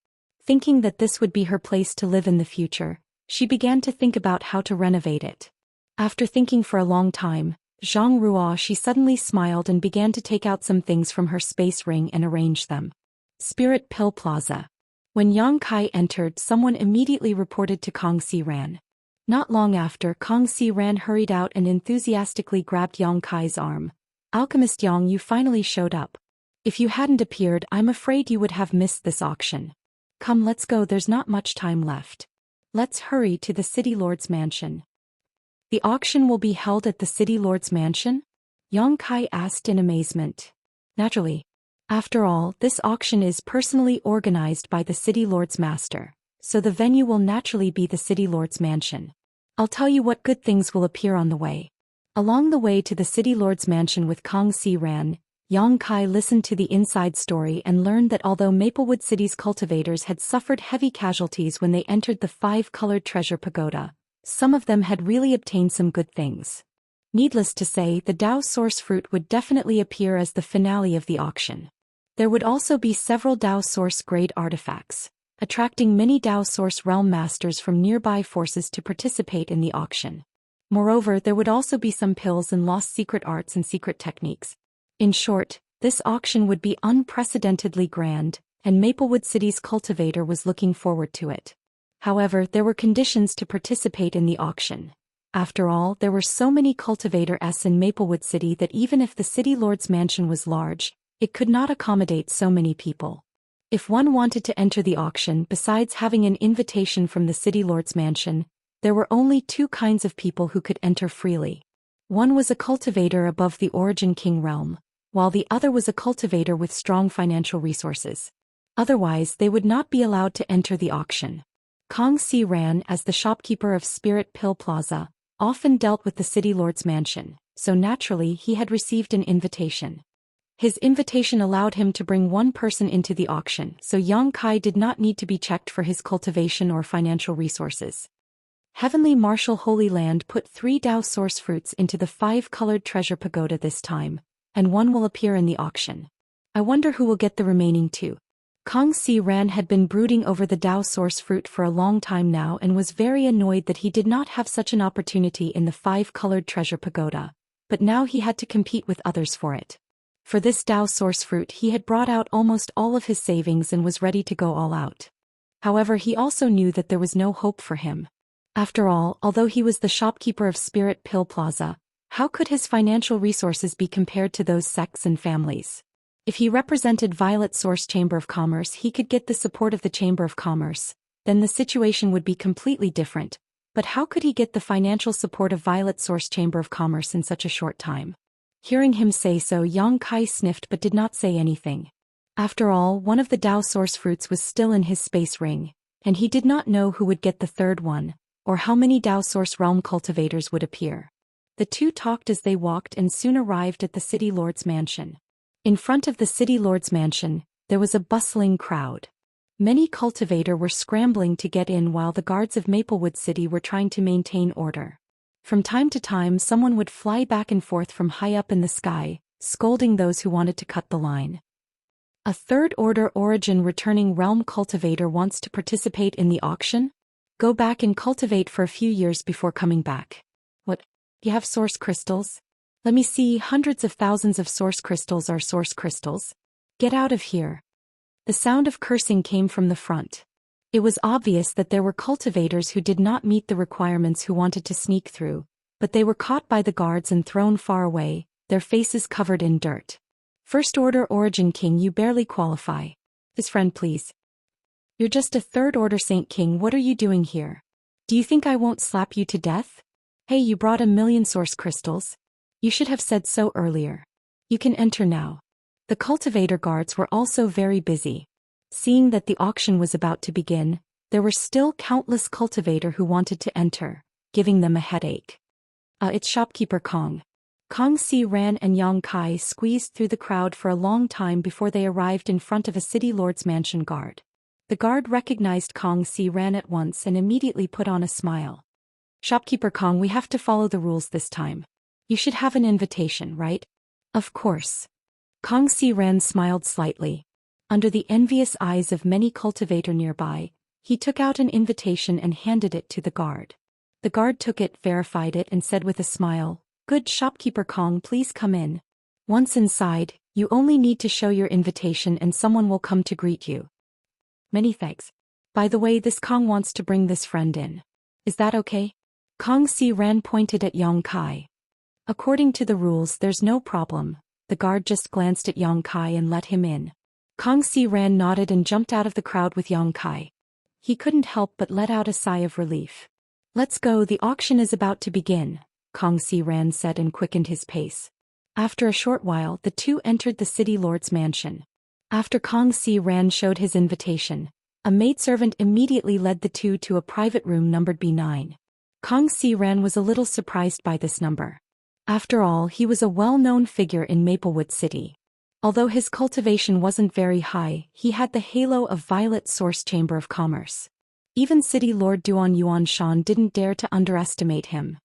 Thinking that this would be her place to live in the future, she began to think about how to renovate it. After thinking for a long time, Zhang Ruoxi suddenly smiled and began to take out some things from her space ring and arrange them. Spirit Pill Plaza. When Yang Kai entered, someone immediately reported to Kong Si Ran. Not long after, Kong Si Ran hurried out and enthusiastically grabbed Yang Kai's arm. Alchemist Yang, you finally showed up. If you hadn't appeared, I'm afraid you would have missed this auction. Come, let's go, there's not much time left. Let's hurry to the City Lord's mansion. The auction will be held at the City Lord's mansion? Yang Kai asked in amazement. Naturally. After all, this auction is personally organized by the City Lord's master, so the venue will naturally be the City Lord's mansion. I'll tell you what good things will appear on the way. Along the way to the City Lord's mansion with Kong Si Ran, Yang Kai listened to the inside story and learned that although Maplewood City's cultivators had suffered heavy casualties when they entered the five-colored treasure pagoda, some of them had really obtained some good things. Needless to say, the Dao Source Fruit would definitely appear as the finale of the auction. There would also be several Dao Source grade artifacts, attracting many Dao Source realm masters from nearby forces to participate in the auction. Moreover, there would also be some pills and lost secret arts and secret techniques. In short, this auction would be unprecedentedly grand, and Maplewood City's cultivator was looking forward to it. However, there were conditions to participate in the auction. After all, there were so many cultivators in Maplewood City that even if the City Lord's mansion was large, it could not accommodate so many people. If one wanted to enter the auction, besides having an invitation from the City Lord's mansion, there were only two kinds of people who could enter freely. One was a cultivator above the Origin King realm, while the other was a cultivator with strong financial resources. Otherwise, they would not be allowed to enter the auction. Kong Si Ran, as the shopkeeper of Spirit Pill Plaza, often dealt with the City Lord's mansion, so naturally he had received an invitation. His invitation allowed him to bring one person into the auction, so Yang Kai did not need to be checked for his cultivation or financial resources. Heavenly Marshal Holy Land put 3 Dao Source Fruits into the 5-colored treasure pagoda this time, and one will appear in the auction. I wonder who will get the remaining 2. Kong Si Ran had been brooding over the Dao Source Fruit for a long time now and was very annoyed that he did not have such an opportunity in the 5-colored treasure pagoda, but now he had to compete with others for it. For this Dao Source Fruit he had brought out almost all of his savings and was ready to go all out. However, he also knew that there was no hope for him. After all, although he was the shopkeeper of Spirit Pill Plaza, how could his financial resources be compared to those sects and families? If he represented Violet Source Chamber of Commerce, he could get the support of the Chamber of Commerce, then the situation would be completely different. But how could he get the financial support of Violet Source Chamber of Commerce in such a short time? Hearing him say so, Yang Kai sniffed but did not say anything. After all, one of the Dao Source Fruits was still in his space ring, and he did not know who would get the third one, or how many Dao Source realm cultivators would appear. The two talked as they walked and soon arrived at the City Lord's mansion. In front of the City Lord's mansion, there was a bustling crowd. Many cultivators were scrambling to get in while the guards of Maplewood City were trying to maintain order. From time to time, someone would fly back and forth from high up in the sky, scolding those who wanted to cut the line. A third-order origin returning realm cultivator wants to participate in the auction? Go back and cultivate for a few years before coming back. What? You have source crystals? Let me see, hundreds of thousands of source crystals are source crystals. Get out of here. The sound of cursing came from the front. It was obvious that there were cultivators who did not meet the requirements who wanted to sneak through, but they were caught by the guards and thrown far away, their faces covered in dirt. First-order origin king, you barely qualify. His friend, please. You're just a third-order saint king, what are you doing here? Do you think I won't slap you to death? Hey, you brought 1,000,000 source crystals. You should have said so earlier. You can enter now. The cultivator guards were also very busy. Seeing that the auction was about to begin, there were still countless cultivator who wanted to enter, giving them a headache. It's shopkeeper Kong. Kong Xian and Yang Kai squeezed through the crowd for a long time before they arrived in front of a city lord's mansion guard. The guard recognized Kong Xian at once and immediately put on a smile. Shopkeeper Kong, we have to follow the rules this time. You should have an invitation, right? Of course. Kong Xian smiled slightly. Under the envious eyes of many cultivator nearby, he took out an invitation and handed it to the guard. The guard took it, verified it, and said with a smile, "Good shopkeeper Kong, please come in. Once inside, you only need to show your invitation and someone will come to greet you." Many thanks. By the way, this Kong wants to bring this friend in. Is that okay? Kong Xian pointed at Yang Kai. According to the rules, there's no problem. The guard just glanced at Yang Kai and let him in. Kong Xian nodded and jumped out of the crowd with Yang Kai. He couldn't help but let out a sigh of relief. Let's go, the auction is about to begin, Kong Xian said and quickened his pace. After a short while, the two entered the city lord's mansion. After Kong Xian showed his invitation, a maidservant immediately led the two to a private room numbered B9. Kong Xian was a little surprised by this number. After all, he was a well-known figure in Maplewood City. Although his cultivation wasn't very high, he had the halo of Violet Source Chamber of Commerce. Even City Lord Shan didn't dare to underestimate him.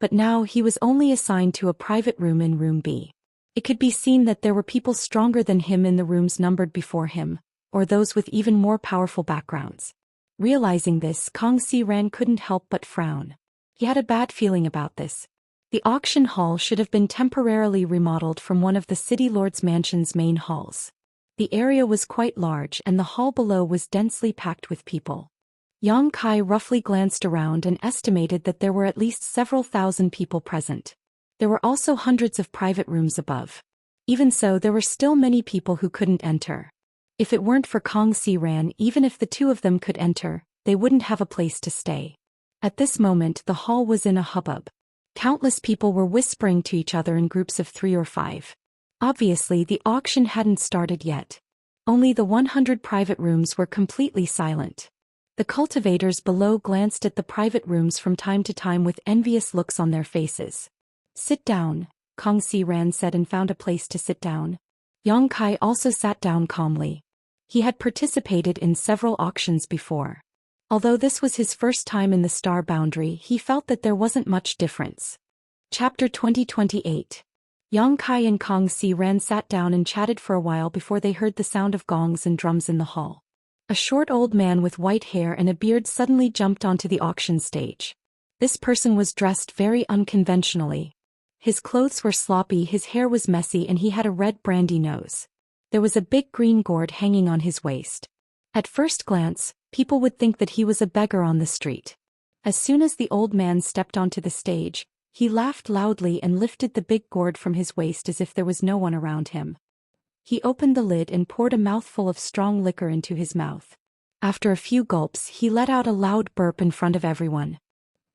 But now he was only assigned to a private room in Room B. It could be seen that there were people stronger than him in the rooms numbered before him, or those with even more powerful backgrounds. Realizing this, Kong Xian couldn't help but frown. He had a bad feeling about this. The auction hall should have been temporarily remodeled from one of the city lord's mansion's main halls. The area was quite large and the hall below was densely packed with people. Yang Kai roughly glanced around and estimated that there were at least several thousand people present. There were also hundreds of private rooms above. Even so, there were still many people who couldn't enter. If it weren't for Kong Xian, even if the two of them could enter, they wouldn't have a place to stay. At this moment, the hall was in a hubbub. Countless people were whispering to each other in groups of 3 or 5. Obviously, the auction hadn't started yet. Only the 100 private rooms were completely silent. The cultivators below glanced at the private rooms from time to time with envious looks on their faces. Sit down, Kong Xian said and found a place to sit down. Yang Kai also sat down calmly. He had participated in several auctions before. Although this was his first time in the Star Boundary, he felt that there wasn't much difference. Chapter 2028. Yang Kai and Kong Xian sat down and chatted for a while before they heard the sound of gongs and drums in the hall. A short old man with white hair and a beard suddenly jumped onto the auction stage. This person was dressed very unconventionally. His clothes were sloppy, his hair was messy, and he had a red brandy nose. There was a big green gourd hanging on his waist. At first glance, people would think that he was a beggar on the street. As soon as the old man stepped onto the stage, he laughed loudly and lifted the big gourd from his waist as if there was no one around him. He opened the lid and poured a mouthful of strong liquor into his mouth. After a few gulps, he let out a loud burp in front of everyone.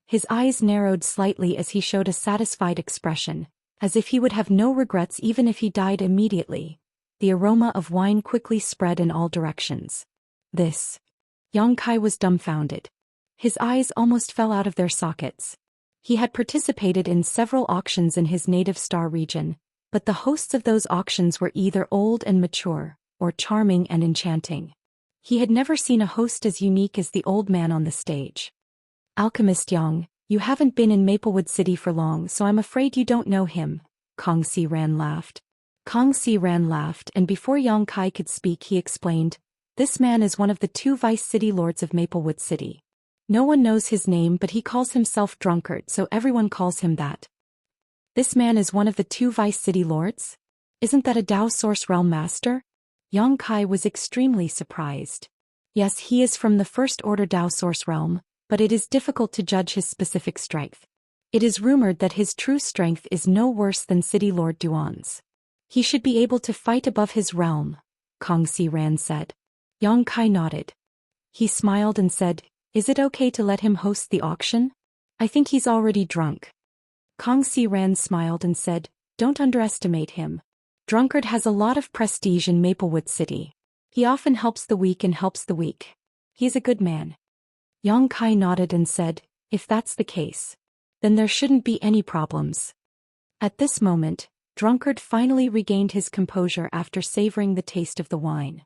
His eyes narrowed slightly as he showed a satisfied expression, as if he would have no regrets even if he died immediately. The aroma of wine quickly spread in all directions. This. Yang Kai was dumbfounded. His eyes almost fell out of their sockets. He had participated in several auctions in his native Star region, but the hosts of those auctions were either old and mature, or charming and enchanting. He had never seen a host as unique as the old man on the stage. Alchemist Yang, you haven't been in Maplewood City for long, so I'm afraid you don't know him, Kong Xian laughed. Xian laughed, and before Yang Kai could speak he explained, "This man is one of the 2 vice city lords of Maplewood City. No one knows his name but he calls himself Drunkard, so everyone calls him that." "This man is one of the 2 vice city lords? Isn't that a Dao Source Realm Master?" Yang Kai was extremely surprised. Yes, he is from the First Order Dao Source Realm, but it is difficult to judge his specific strength. It is rumored that his true strength is no worse than City Lord Duan's. "He should be able to fight above his realm," Xian said. Yang Kai nodded. He smiled and said, "Is it okay to let him host the auction? I think he's already drunk." Xian smiled and said, "Don't underestimate him. Drunkard has a lot of prestige in Maplewood City. He often helps the weak and helps the weak. He's a good man." Yang Kai nodded and said, "If that's the case, then there shouldn't be any problems." At this moment, Drunkard finally regained his composure after savoring the taste of the wine.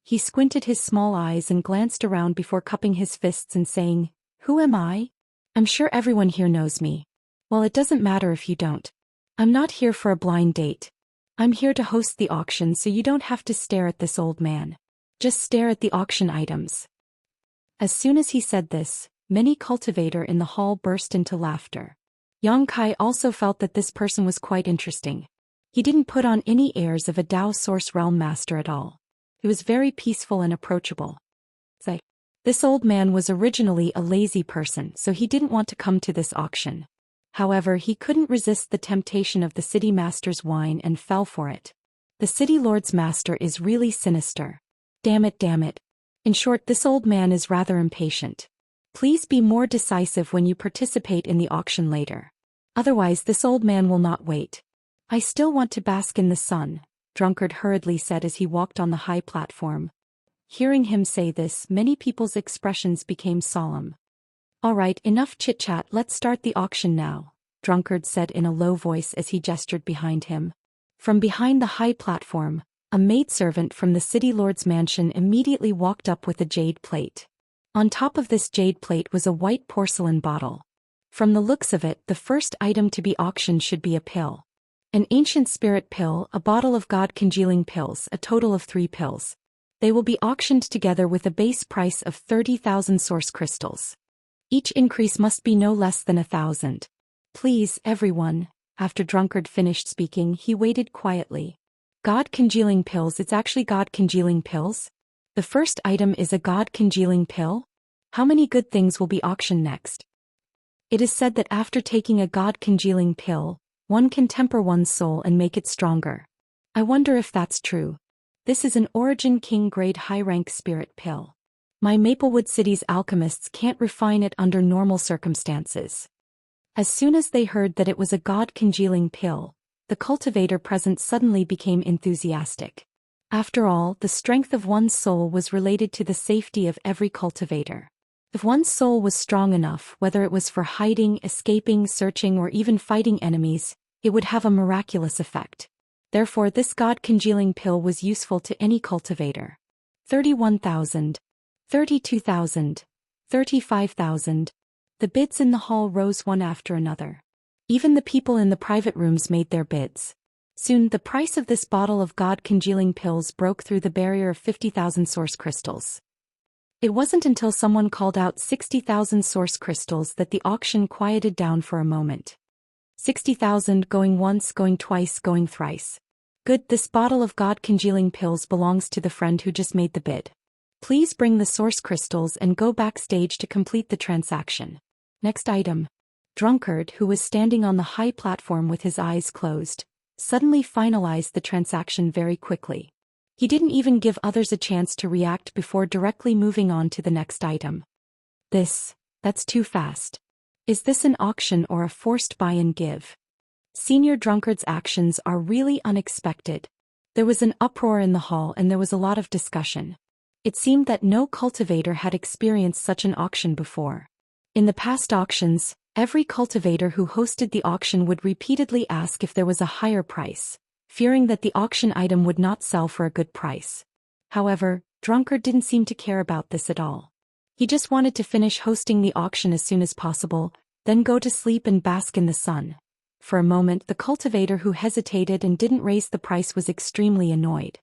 He squinted his small eyes and glanced around before cupping his fists and saying, "Who am I? I'm sure everyone here knows me. Well, it doesn't matter if you don't. I'm not here for a blind date. I'm here to host the auction, so you don't have to stare at this old man. Just stare at the auction items." As soon as he said this, many cultivator in the hall burst into laughter. Yang Kai also felt that this person was quite interesting. He didn't put on any airs of a Dao Source Realm Master at all. He was very peaceful and approachable. This old man was originally a lazy person, so he didn't want to come to this auction. However, he couldn't resist the temptation of the city master's wine and fell for it. The city lord's master is really sinister. Damn it. In short, this old man is rather impatient. Please be more decisive when you participate in the auction later. Otherwise this old man will not wait. "I still want to bask in the sun," Drunkard hurriedly said as he walked on the high platform. Hearing him say this, many people's expressions became solemn. "Alright, enough chit-chat, let's start the auction now," Drunkard said in a low voice as he gestured behind him. From behind the high platform, a maidservant from the city lord's mansion immediately walked up with a jade plate. On top of this jade plate was a white porcelain bottle. From the looks of it, the first item to be auctioned should be a pill. An ancient spirit pill, a bottle of god-congealing pills, a total of 3 pills. They will be auctioned together with a base price of 30,000 source crystals. Each increase must be no less than 1,000. "Please, everyone." After Drunkard finished speaking, he waited quietly. "God-congealing pills, it's actually god-congealing pills? The first item is a god-congealing pill? How many good things will be auctioned next?" It is said that after taking a god-congealing pill, one can temper one's soul and make it stronger. I wonder if that's true. This is an Origin King grade high-rank spirit pill. My Maplewood City's alchemists can't refine it under normal circumstances. As soon as they heard that it was a god-congealing pill, the cultivator present suddenly became enthusiastic. After all, the strength of one's soul was related to the safety of every cultivator. If one's soul was strong enough, whether it was for hiding, escaping, searching, or even fighting enemies, it would have a miraculous effect. Therefore, this god-congealing pill was useful to any cultivator. 31,000. 32,000. 35,000. The bids in the hall rose one after another. Even the people in the private rooms made their bids. Soon, the price of this bottle of god-congealing pills broke through the barrier of 50,000 source crystals. It wasn't until someone called out 60,000 source crystals that the auction quieted down for a moment. 60,000, going once, going twice, going thrice. Good, this bottle of god-congealing pills belongs to the friend who just made the bid. Please bring the source crystals and go backstage to complete the transaction. Next item. Drunkard, who was standing on the high platform with his eyes closed, suddenly finalized the transaction very quickly. He didn't even give others a chance to react before directly moving on to the next item. That's too fast. Is this an auction or a forced buy and give? Senior Drunkard's actions are really unexpected. There was an uproar in the hall and there was a lot of discussion. It seemed that no cultivator had experienced such an auction before. In the past auctions, every cultivator who hosted the auction would repeatedly ask if there was a higher price, fearing that the auction item would not sell for a good price. However, Drunkard didn't seem to care about this at all. He just wanted to finish hosting the auction as soon as possible, then go to sleep and bask in the sun. For a moment the cultivator who hesitated and didn't raise the price was extremely annoyed.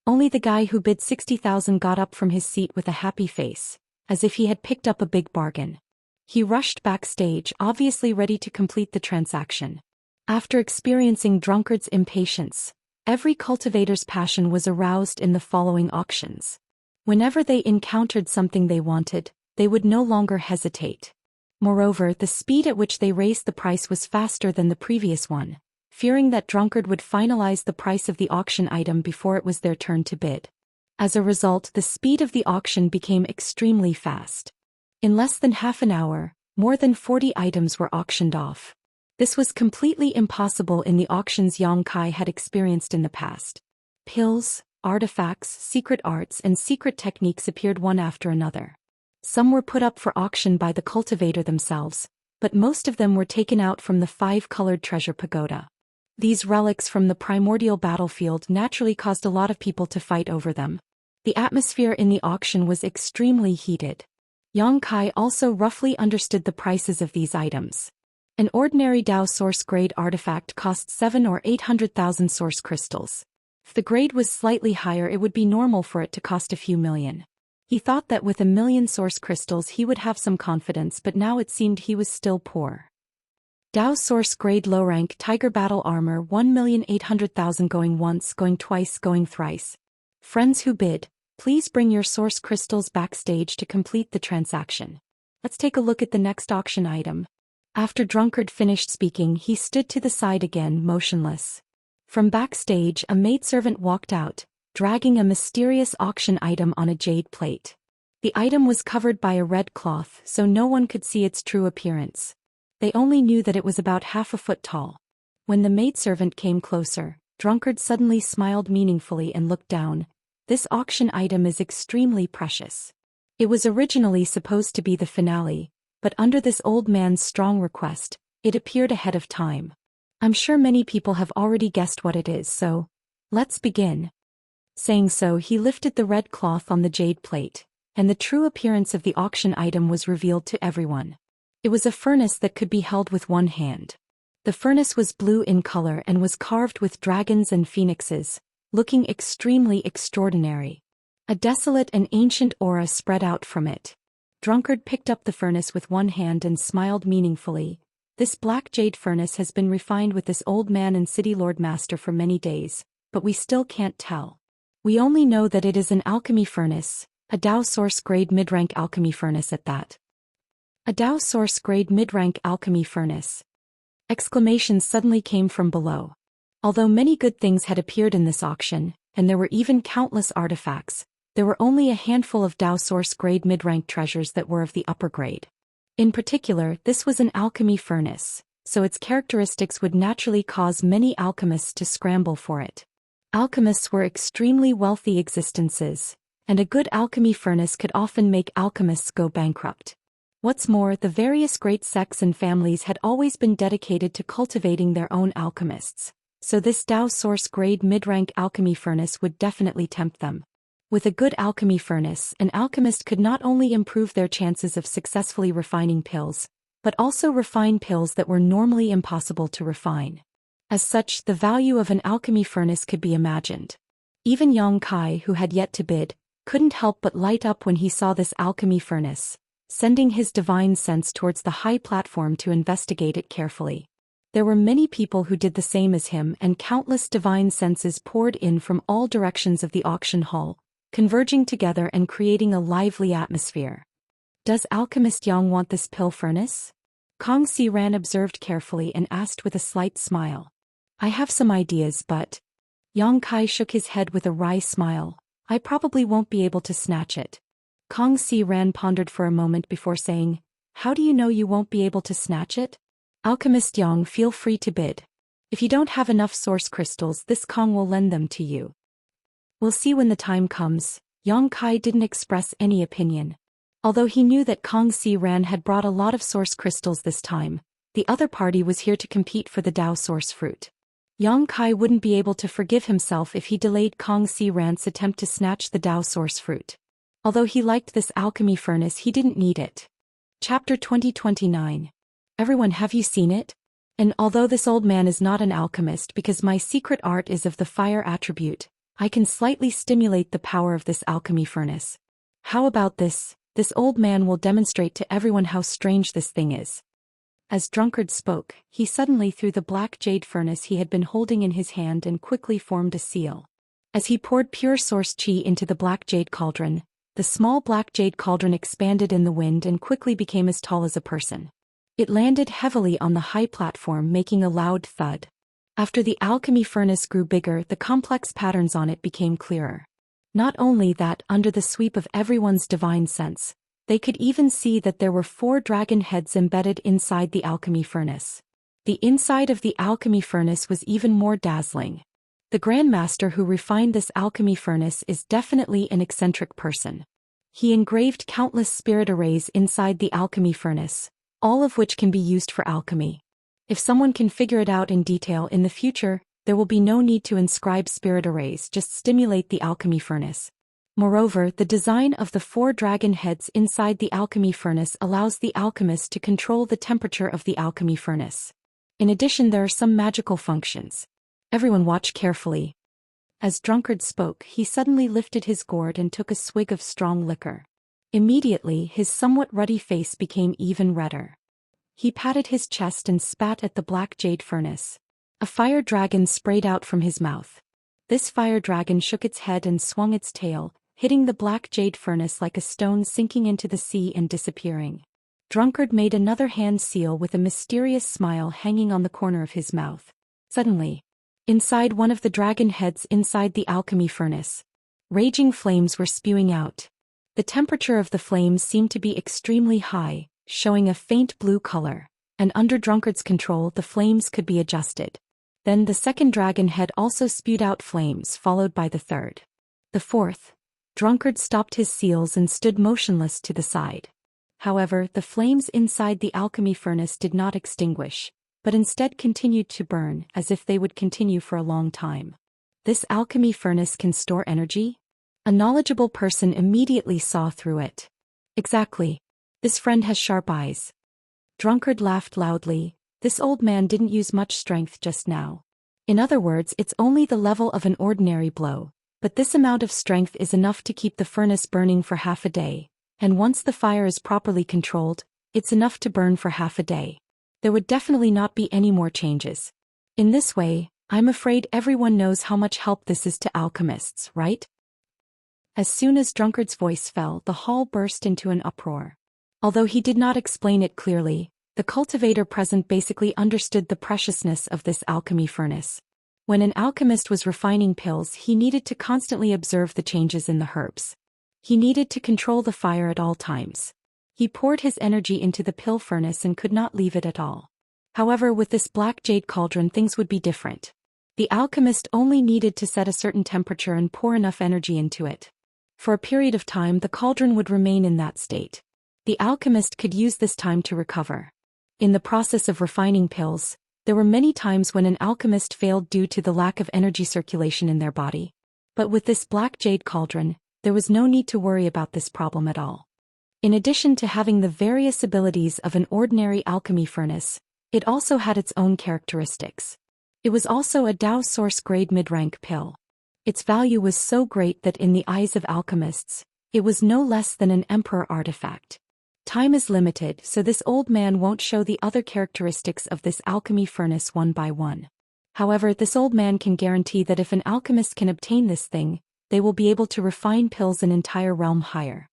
Only the guy who bid 60,000 got up from his seat with a happy face, as if he had picked up a big bargain. He rushed backstage, obviously ready to complete the transaction. After experiencing drunkard's impatience, every cultivator's passion was aroused in the following auctions. Whenever they encountered something they wanted, they would no longer hesitate. Moreover, the speed at which they raised the price was faster than the previous one, fearing that drunkard would finalize the price of the auction item before it was their turn to bid. As a result, the speed of the auction became extremely fast. In less than half an hour, more than 40 items were auctioned off. This was completely impossible in the auctions Yang Kai had experienced in the past. Pills, artifacts, secret arts and secret techniques appeared one after another. Some were put up for auction by the cultivator themselves, but most of them were taken out from the 5-colored treasure pagoda. These relics from the primordial battlefield naturally caused a lot of people to fight over them. The atmosphere in the auction was extremely heated. Yang Kai also roughly understood the prices of these items. An ordinary Dao source grade artifact cost 7 or 800,000 source crystals. If the grade was slightly higher, it would be normal for it to cost a few million. He thought that with 1,000,000 source crystals he would have some confidence, but now it seemed he was still poor. Dao source grade low rank tiger battle armor 1,800,000 going once, going twice, going thrice. Friends who bid, please bring your source crystals backstage to complete the transaction. Let's take a look at the next auction item. After drunkard finished speaking, he stood to the side again, motionless. From backstage, a maidservant walked out, dragging a mysterious auction item on a jade plate. The item was covered by a red cloth, so no one could see its true appearance. They only knew that it was about half a foot tall. When the maidservant came closer, drunkard suddenly smiled meaningfully and looked down. This auction item is extremely precious. It was originally supposed to be the finale, but under this old man's strong request, it appeared ahead of time. I'm sure many people have already guessed what it is, so let's begin. Saying so, he lifted the red cloth on the jade plate, and the true appearance of the auction item was revealed to everyone. It was a furnace that could be held with one hand. The furnace was blue in color and was carved with dragons and phoenixes, looking extremely extraordinary. A desolate and ancient aura spread out from it. Drunkard picked up the furnace with one hand and smiled meaningfully. This black jade furnace has been refined with this old man and city lord master for many days, but we still can't tell. We only know that it is an alchemy furnace, a Dao source grade mid-rank alchemy furnace at that. A Dao source grade mid-rank alchemy furnace. Exclamations suddenly came from below. Although many good things had appeared in this auction, and there were even countless artifacts, there were only a handful of Dao source grade mid-rank treasures that were of the upper grade. In particular, this was an alchemy furnace, so its characteristics would naturally cause many alchemists to scramble for it. Alchemists were extremely wealthy existences, and a good alchemy furnace could often make alchemists go bankrupt. What's more, the various great sects and families had always been dedicated to cultivating their own alchemists, so this Dao source grade mid-rank alchemy furnace would definitely tempt them. With a good alchemy furnace, an alchemist could not only improve their chances of successfully refining pills, but also refine pills that were normally impossible to refine. As such, the value of an alchemy furnace could be imagined. Even Yang Kai, who had yet to bid, couldn't help but light up when he saw this alchemy furnace, sending his divine sense towards the high platform to investigate it carefully. There were many people who did the same as him, and countless divine senses poured in from all directions of the auction hall, converging together and creating a lively atmosphere. Does Alchemist Yang want this pill furnace? Kong Si Ran observed carefully and asked with a slight smile. I have some ideas, but... Yang Kai shook his head with a wry smile. I probably won't be able to snatch it. Kong Si Ran pondered for a moment before saying, How do you know you won't be able to snatch it? Alchemist Yang, feel free to bid. If you don't have enough source crystals, this Kong will lend them to you. We'll see when the time comes. Yang Kai didn't express any opinion. Although he knew that Kong Si Ran had brought a lot of source crystals this time, the other party was here to compete for the Dao source fruit. Yang Kai wouldn't be able to forgive himself if he delayed Kong Si Ran's attempt to snatch the Dao source fruit. Although he liked this alchemy furnace, he didn't need it. Chapter 2029. Everyone, have you seen it? And although this old man is not an alchemist because my secret art is of the fire attribute, I can slightly stimulate the power of this alchemy furnace. How about this? This old man will demonstrate to everyone how strange this thing is. As Drunkard spoke, he suddenly threw the black jade furnace he had been holding in his hand and quickly formed a seal. As he poured pure source qi into the black jade cauldron, the small black jade cauldron expanded in the wind and quickly became as tall as a person. It landed heavily on the high platform, making a loud thud. After the alchemy furnace grew bigger, the complex patterns on it became clearer. Not only that, under the sweep of everyone's divine sense, they could even see that there were 4 dragon heads embedded inside the alchemy furnace. The inside of the alchemy furnace was even more dazzling. The Grandmaster who refined this alchemy furnace is definitely an eccentric person. He engraved countless spirit arrays inside the alchemy furnace, all of which can be used for alchemy. If someone can figure it out in detail in the future, there will be no need to inscribe spirit arrays, just stimulate the alchemy furnace. Moreover, the design of the 4 dragon heads inside the alchemy furnace allows the alchemist to control the temperature of the alchemy furnace. In addition, there are some magical functions. Everyone watch carefully. As Drunkard spoke, he suddenly lifted his gourd and took a swig of strong liquor. Immediately, his somewhat ruddy face became even redder. He patted his chest and spat at the black jade furnace. A fire dragon sprayed out from his mouth. This fire dragon shook its head and swung its tail, hitting the black jade furnace like a stone sinking into the sea and disappearing. Drunkard made another hand seal with a mysterious smile hanging on the corner of his mouth. Suddenly, inside one of the dragon heads inside the alchemy furnace, raging flames were spewing out. The temperature of the flames seemed to be extremely high, showing a faint blue color, and under Drunkard's control the flames could be adjusted. Then the second dragon head also spewed out flames, followed by the third. The fourth. Drunkard stopped his seals and stood motionless to the side. However, the flames inside the alchemy furnace did not extinguish, but instead continued to burn, as if they would continue for a long time. This alchemy furnace can store energy? A knowledgeable person immediately saw through it. Exactly. This friend has sharp eyes. Drunkard laughed loudly. This old man didn't use much strength just now. In other words, it's only the level of an ordinary blow, but this amount of strength is enough to keep the furnace burning for half a day, and once the fire is properly controlled, it's enough to burn for half a day. There would definitely not be any more changes. In this way, I'm afraid everyone knows how much help this is to alchemists, right? As soon as Drunkard's voice fell, the hall burst into an uproar. Although he did not explain it clearly, the cultivator present basically understood the preciousness of this alchemy furnace. When an alchemist was refining pills, he needed to constantly observe the changes in the herbs. He needed to control the fire at all times. He poured his energy into the pill furnace and could not leave it at all. However, with this black jade cauldron things would be different. The alchemist only needed to set a certain temperature and pour enough energy into it. For a period of time the cauldron would remain in that state. The alchemist could use this time to recover. In the process of refining pills, there were many times when an alchemist failed due to the lack of energy circulation in their body. But with this black jade cauldron, there was no need to worry about this problem at all. In addition to having the various abilities of an ordinary alchemy furnace, it also had its own characteristics. It was also a Dao source grade mid-rank pill. Its value was so great that in the eyes of alchemists, it was no less than an emperor artifact. Time is limited, so this old man won't show the other characteristics of this alchemy furnace one by one. However, this old man can guarantee that if an alchemist can obtain this thing, they will be able to refine pills an entire realm higher.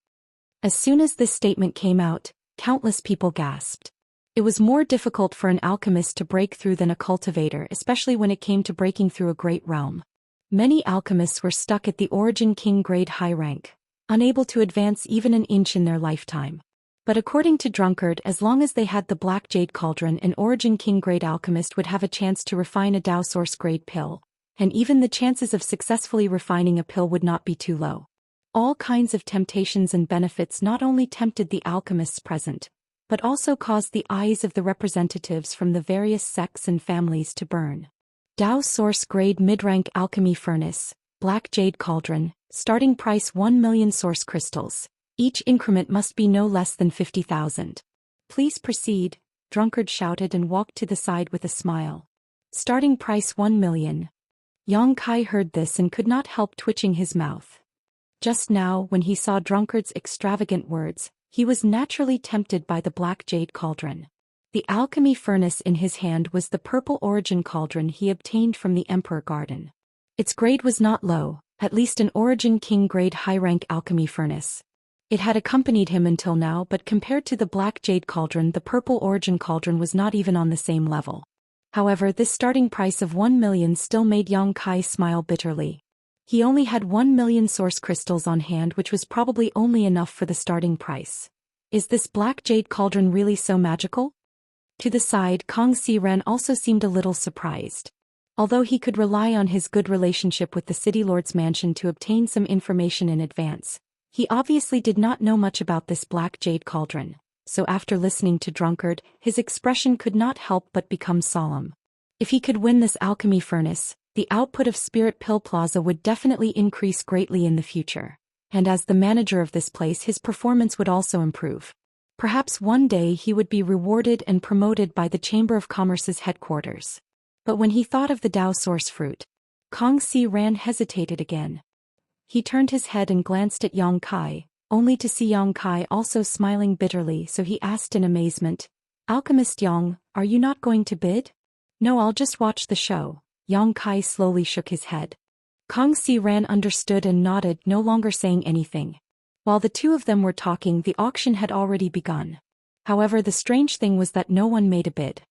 As soon as this statement came out, countless people gasped. It was more difficult for an alchemist to break through than a cultivator, especially when it came to breaking through a great realm. Many alchemists were stuck at the Origin King grade high rank, unable to advance even an inch in their lifetime. But according to Drunkard, as long as they had the Black Jade Cauldron, an Origin King grade alchemist would have a chance to refine a Dao Source grade pill, and even the chances of successfully refining a pill would not be too low. All kinds of temptations and benefits not only tempted the alchemists present, but also caused the eyes of the representatives from the various sects and families to burn. Dao Source grade mid-rank alchemy furnace, Black Jade Cauldron, starting price 1 million source crystals. Each increment must be no less than 50,000. Please proceed. Drunkard shouted and walked to the side with a smile. Starting price 1 million. Yang Kai heard this and could not help twitching his mouth. Just now, when he saw Drunkard's extravagant words, he was naturally tempted by the black jade cauldron. The alchemy furnace in his hand was the purple origin cauldron he obtained from the Emperor Garden. Its grade was not low, at least an Origin King grade high-rank alchemy furnace. It had accompanied him until now, but compared to the black jade cauldron, the purple origin cauldron was not even on the same level. However, this starting price of 1 million still made Yang Kai smile bitterly. He only had 1 million source crystals on hand, which was probably only enough for the starting price. Is this black jade cauldron really so magical? To the side, Kong Si Ran also seemed a little surprised. Although he could rely on his good relationship with the City Lord's mansion to obtain some information in advance, he obviously did not know much about this black jade cauldron, so after listening to Drunkard, his expression could not help but become solemn. If he could win this alchemy furnace, the output of Spirit Pill Plaza would definitely increase greatly in the future, and as the manager of this place, his performance would also improve. Perhaps one day he would be rewarded and promoted by the Chamber of Commerce's headquarters. But when he thought of the Dao source fruit, Kong Si Ran hesitated again. He turned his head and glanced at Yang Kai, only to see Yang Kai also smiling bitterly, so he asked in amazement, "Alchemist Yang, are you not going to bid?" "No, I'll just watch the show." Yang Kai slowly shook his head. Kong Si Ran understood and nodded, no longer saying anything. While the two of them were talking, the auction had already begun. However, the strange thing was that no one made a bid.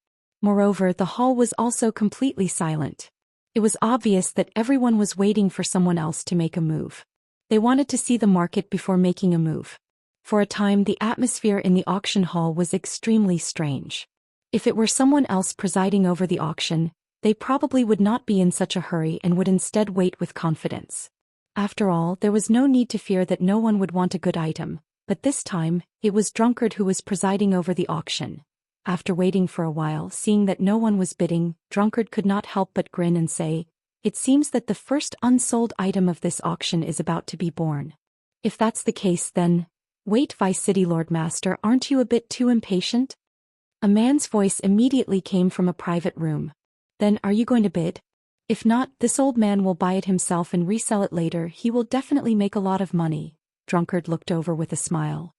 Moreover, the hall was also completely silent. It was obvious that everyone was waiting for someone else to make a move. They wanted to see the market before making a move. For a time, the atmosphere in the auction hall was extremely strange. If it were someone else presiding over the auction, they probably would not be in such a hurry and would instead wait with confidence. After all, there was no need to fear that no one would want a good item, but this time, it was Drunkard who was presiding over the auction. After waiting for a while, seeing that no one was bidding, Drunkard could not help but grin and say, "It seems that the first unsold item of this auction is about to be born. If that's the case, then, wait, Vice City Lord Master, aren't you a bit too impatient?" A man's voice immediately came from a private room. "Then, are you going to bid? If not, this old man will buy it himself and resell it later. He will definitely make a lot of money." Drunkard looked over with a smile.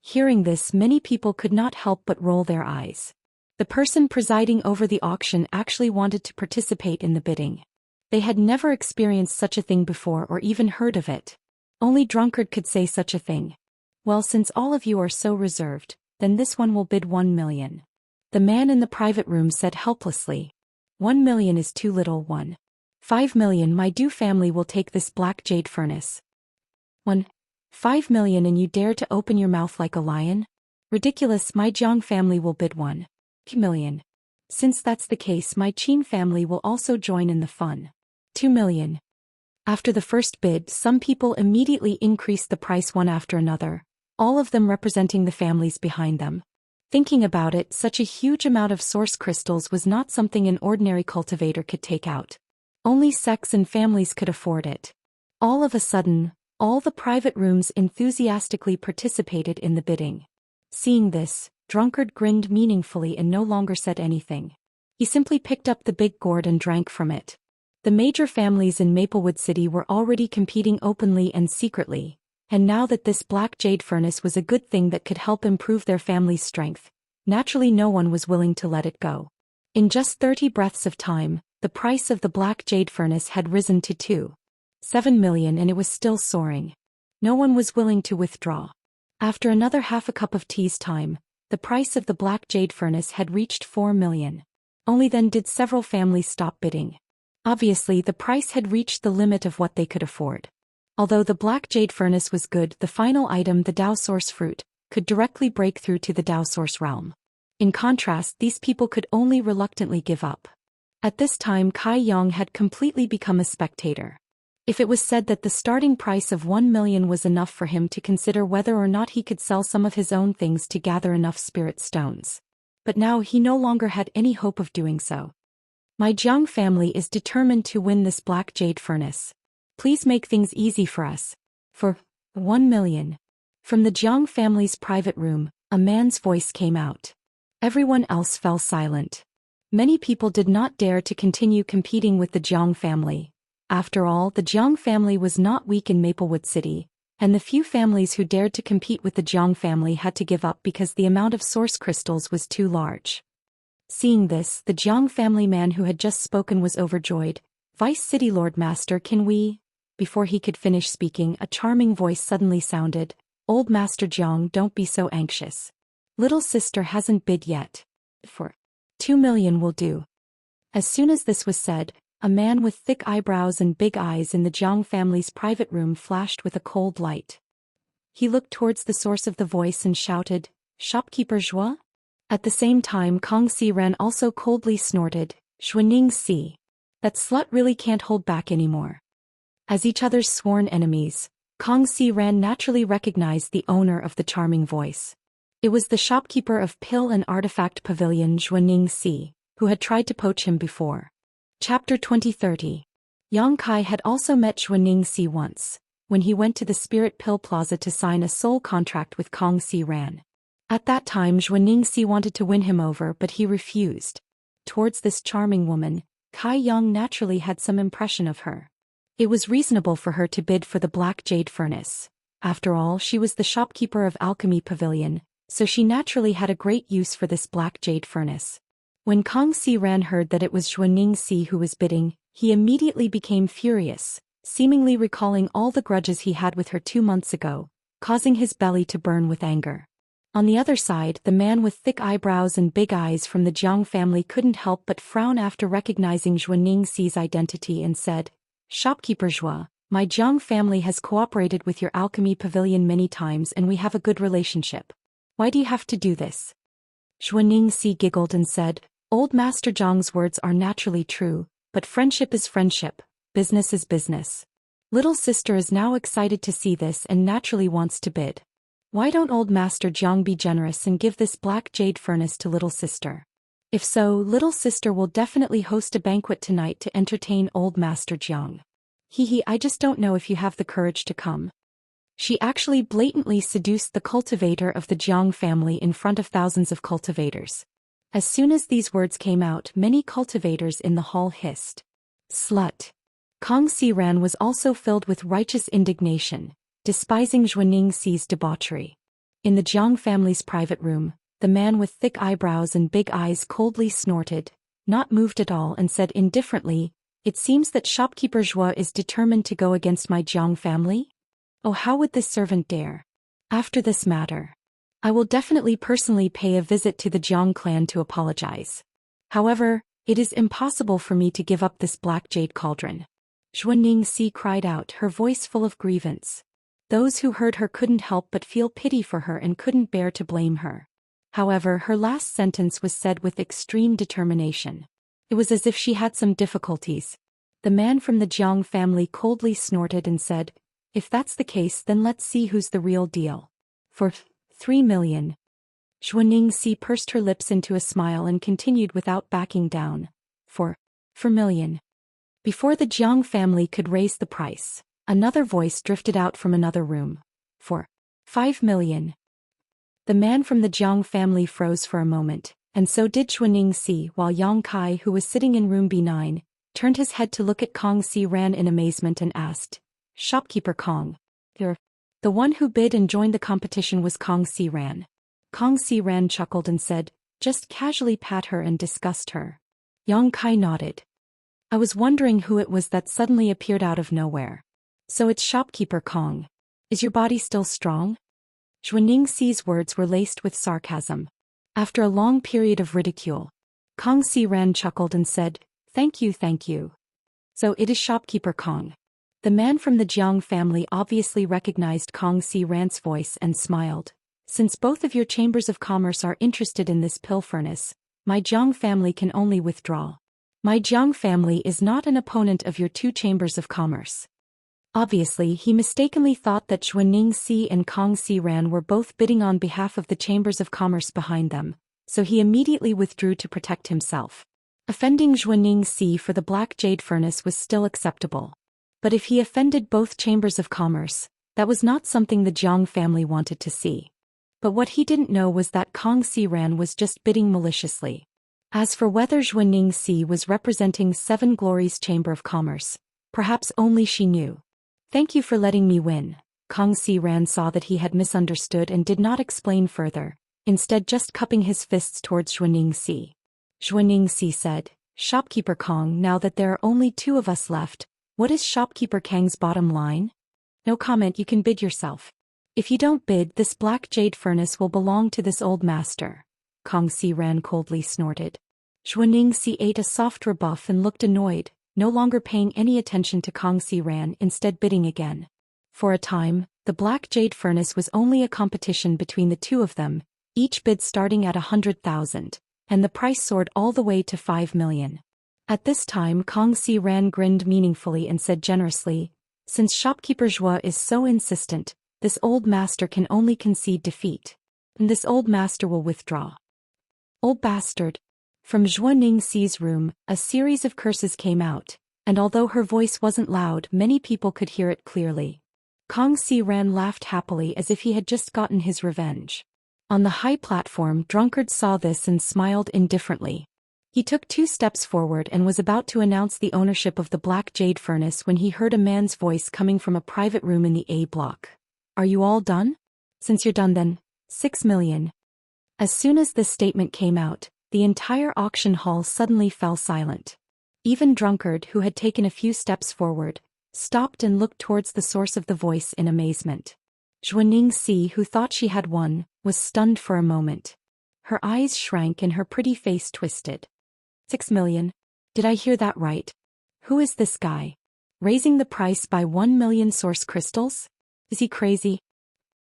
Hearing this, many people could not help but roll their eyes. The person presiding over the auction actually wanted to participate in the bidding. They had never experienced such a thing before or even heard of it. Only Drunkard could say such a thing. "Well, since all of you are so reserved, then this one will bid 1 million. The man in the private room said helplessly. 1 million is too little. 5 million, my Dou family will take this black jade furnace. 5 million, and you dare to open your mouth like a lion? Ridiculous, my Jiang family will bid 1 million. Since that's the case, my Qin family will also join in the fun. 2 million. After the first bid, some people immediately increased the price one after another, all of them representing the families behind them. Thinking about it, such a huge amount of source crystals was not something an ordinary cultivator could take out. Only sects and families could afford it. All of a sudden, all the private rooms enthusiastically participated in the bidding. Seeing this, Drunkard grinned meaningfully and no longer said anything. He simply picked up the big gourd and drank from it. The major families in Maplewood City were already competing openly and secretly, and now that this black jade furnace was a good thing that could help improve their family's strength, naturally no one was willing to let it go. In just 30 breaths of time, the price of the black jade furnace had risen to 2.7 million, and it was still soaring. No one was willing to withdraw. After another half a cup of tea's time, the price of the black jade furnace had reached 4 million. Only then did several families stop bidding. Obviously, the price had reached the limit of what they could afford. Although the black jade furnace was good, the final item, the Dao source fruit, could directly break through to the Dao source realm. In contrast, these people could only reluctantly give up. At this time, Kai Yang had completely become a spectator. If it was said that the starting price of 1 million was enough for him to consider whether or not he could sell some of his own things to gather enough spirit stones. But now he no longer had any hope of doing so. My Jiang family is determined to win this black jade furnace. Please make things easy for us. For 1 million. From the Jiang family's private room, a man's voice came out. Everyone else fell silent. Many people did not dare to continue competing with the Jiang family. After all, the Jiang family was not weak in Maplewood City, and the few families who dared to compete with the Jiang family had to give up because the amount of source crystals was too large. Seeing this, the Jiang family man who had just spoken was overjoyed. "Vice City Lord Master, can we?" Before he could finish speaking, a charming voice suddenly sounded. "Old Master Jiang, don't be so anxious. Little sister hasn't bid yet. For 2 million will do." As soon as this was said, a man with thick eyebrows and big eyes in the Jiang family's private room flashed with a cold light. He looked towards the source of the voice and shouted, "Shopkeeper Zhou?" At the same time, Kong Si Ran also coldly snorted, "Xuaning Si. That slut really can't hold back anymore." As each other's sworn enemies, Kong Si Ran naturally recognized the owner of the charming voice. It was the shopkeeper of Pill and Artifact Pavilion Xuaning Si, who had tried to poach him before. Chapter 2030. Yang Kai had also met Xuaning Si once, when he went to the Spirit Pill Plaza to sign a soul contract with Kong Si Ran. At that time Xuaning Si wanted to win him over, but he refused. Towards this charming woman, Kai Yang naturally had some impression of her. It was reasonable for her to bid for the Black Jade Furnace. After all, she was the shopkeeper of Alchemy Pavilion, so she naturally had a great use for this Black Jade Furnace. When Kong Si Ran heard that it was Xuaning Si who was bidding, he immediately became furious, seemingly recalling all the grudges he had with her 2 months ago, causing his belly to burn with anger. On the other side, the man with thick eyebrows and big eyes from the Jiang family couldn't help but frown after recognizing Xuaning Si's identity and said, "Shopkeeper Zhou, my Jiang family has cooperated with your Alchemy Pavilion many times and we have a good relationship. Why do you have to do this?" Xuaning Si giggled and said, "Old Master Jiang's words are naturally true, but friendship is friendship, business is business. Little sister is now excited to see this and naturally wants to bid. Why don't Old Master Jiang be generous and give this Black Jade Furnace to little sister? If so, little sister will definitely host a banquet tonight to entertain Old Master Jiang. Hee, I just don't know if you have the courage to come." She actually blatantly seduced the cultivator of the Jiang family in front of thousands of cultivators. As soon as these words came out, many cultivators in the hall hissed, "Slut." Kong Si Ran was also filled with righteous indignation, despising Xuaning Si's debauchery. In the Jiang family's private room, the man with thick eyebrows and big eyes coldly snorted, not moved at all, and said indifferently, "It seems that shopkeeper Zhou is determined to go against my Jiang family? Oh, how would this servant dare? After this matter, I will definitely personally pay a visit to the Jiang clan to apologize. However, it is impossible for me to give up this Black Jade Cauldron." Xuaning Si cried out, her voice full of grievance. Those who heard her couldn't help but feel pity for her and couldn't bear to blame her. However, her last sentence was said with extreme determination. It was as if she had some difficulties. The man from the Jiang family coldly snorted and said, "If that's the case, then let's see who's the real deal. For 3 million. Xuaning Si pursed her lips into a smile and continued without backing down. For million." Before the Jiang family could raise the price, another voice drifted out from another room. For 5 million. The man from the Jiang family froze for a moment, and so did Xuaning Si, while Yang Kai, who was sitting in room B9, turned his head to look at Kong Si Ran in amazement and asked, "Shopkeeper Kong, the one who bid and joined the competition was Kong Si Ran." Kong Si Ran chuckled and said, "Just casually pat her and disgust her." Yang Kai nodded. "I was wondering who it was that suddenly appeared out of nowhere. So it's Shopkeeper Kong. Is your body still strong?" Xuaning Si's words were laced with sarcasm. After a long period of ridicule, Kong Si Ran chuckled and said, Thank you. "So it is Shopkeeper Kong." The man from the Jiang family obviously recognized Kong Si Ran's voice and smiled. "Since both of your chambers of commerce are interested in this pill furnace, my Jiang family can only withdraw. My Jiang family is not an opponent of your 2 chambers of commerce." Obviously, he mistakenly thought that Xuaning Si and Kong Si Ran were both bidding on behalf of the chambers of commerce behind them, so he immediately withdrew to protect himself. Offending Xuaning Si for the Black Jade Furnace was still acceptable. But if he offended both chambers of commerce, that was not something the Jiang family wanted to see. But what he didn't know was that Kang Xiran was just bidding maliciously. As for whether Zhuaningxi was representing Seven Glories Chamber of Commerce, perhaps only she knew. Thank you for letting me win. Kang Xiran saw that he had misunderstood and did not explain further, instead just cupping his fists towards Zhuaningxi. Zhuaningxi said, Shopkeeper Kang, now that there are only two of us left, what is Shopkeeper Kang's bottom line? No comment, you can bid yourself. If you don't bid, this black jade furnace will belong to this old master. Kang Xiran coldly snorted. Zhuaningxi ate a soft rebuff and looked annoyed, no longer paying any attention to Kang Xiran, instead bidding again. For a time, the black jade furnace was only a competition between the two of them, each bid starting at 100,000, and the price soared all the way to 5 million. At this time Kang Xiran grinned meaningfully and said generously, since shopkeeper Zhou is so insistent, this old master can only concede defeat. And this old master will withdraw. Old bastard. From Zhuaningxi's room, a series of curses came out, and although her voice wasn't loud, many people could hear it clearly. Kang Xiran laughed happily as if he had just gotten his revenge. On the high platform, Drunkard saw this and smiled indifferently. He took 2 steps forward and was about to announce the ownership of the Black Jade Furnace when he heard a man's voice coming from a private room in the A block. Are you all done? Since you're done then, 6 million. As soon as this statement came out, the entire auction hall suddenly fell silent. Even Drunkard, who had taken a few steps forward, stopped and looked towards the source of the voice in amazement. Zhuaningxi, who thought she had won, was stunned for a moment. Her eyes shrank and her pretty face twisted. 6 million? Did I hear that right? Who is this guy? Raising the price by 1 million source crystals? Is he crazy?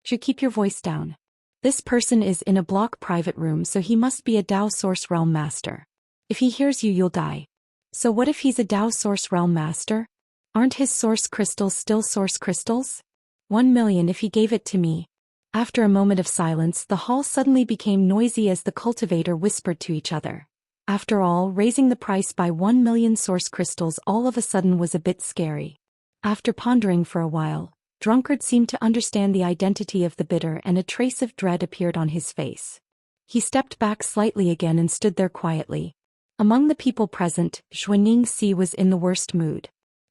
Should keep your voice down. This person is in a block private room, so he must be a Dao Source Realm Master. If he hears you, you'll die. So what if he's a Dao Source Realm Master? Aren't his source crystals still source crystals? 1 million if he gave it to me. After a moment of silence, the hall suddenly became noisy as the cultivator whispered to each other. After all, raising the price by 1 million source crystals all of a sudden was a bit scary. After pondering for a while, Drunkard seemed to understand the identity of the bidder and a trace of dread appeared on his face. He stepped back slightly again and stood there quietly. Among the people present, Zhuaningxi was in the worst mood.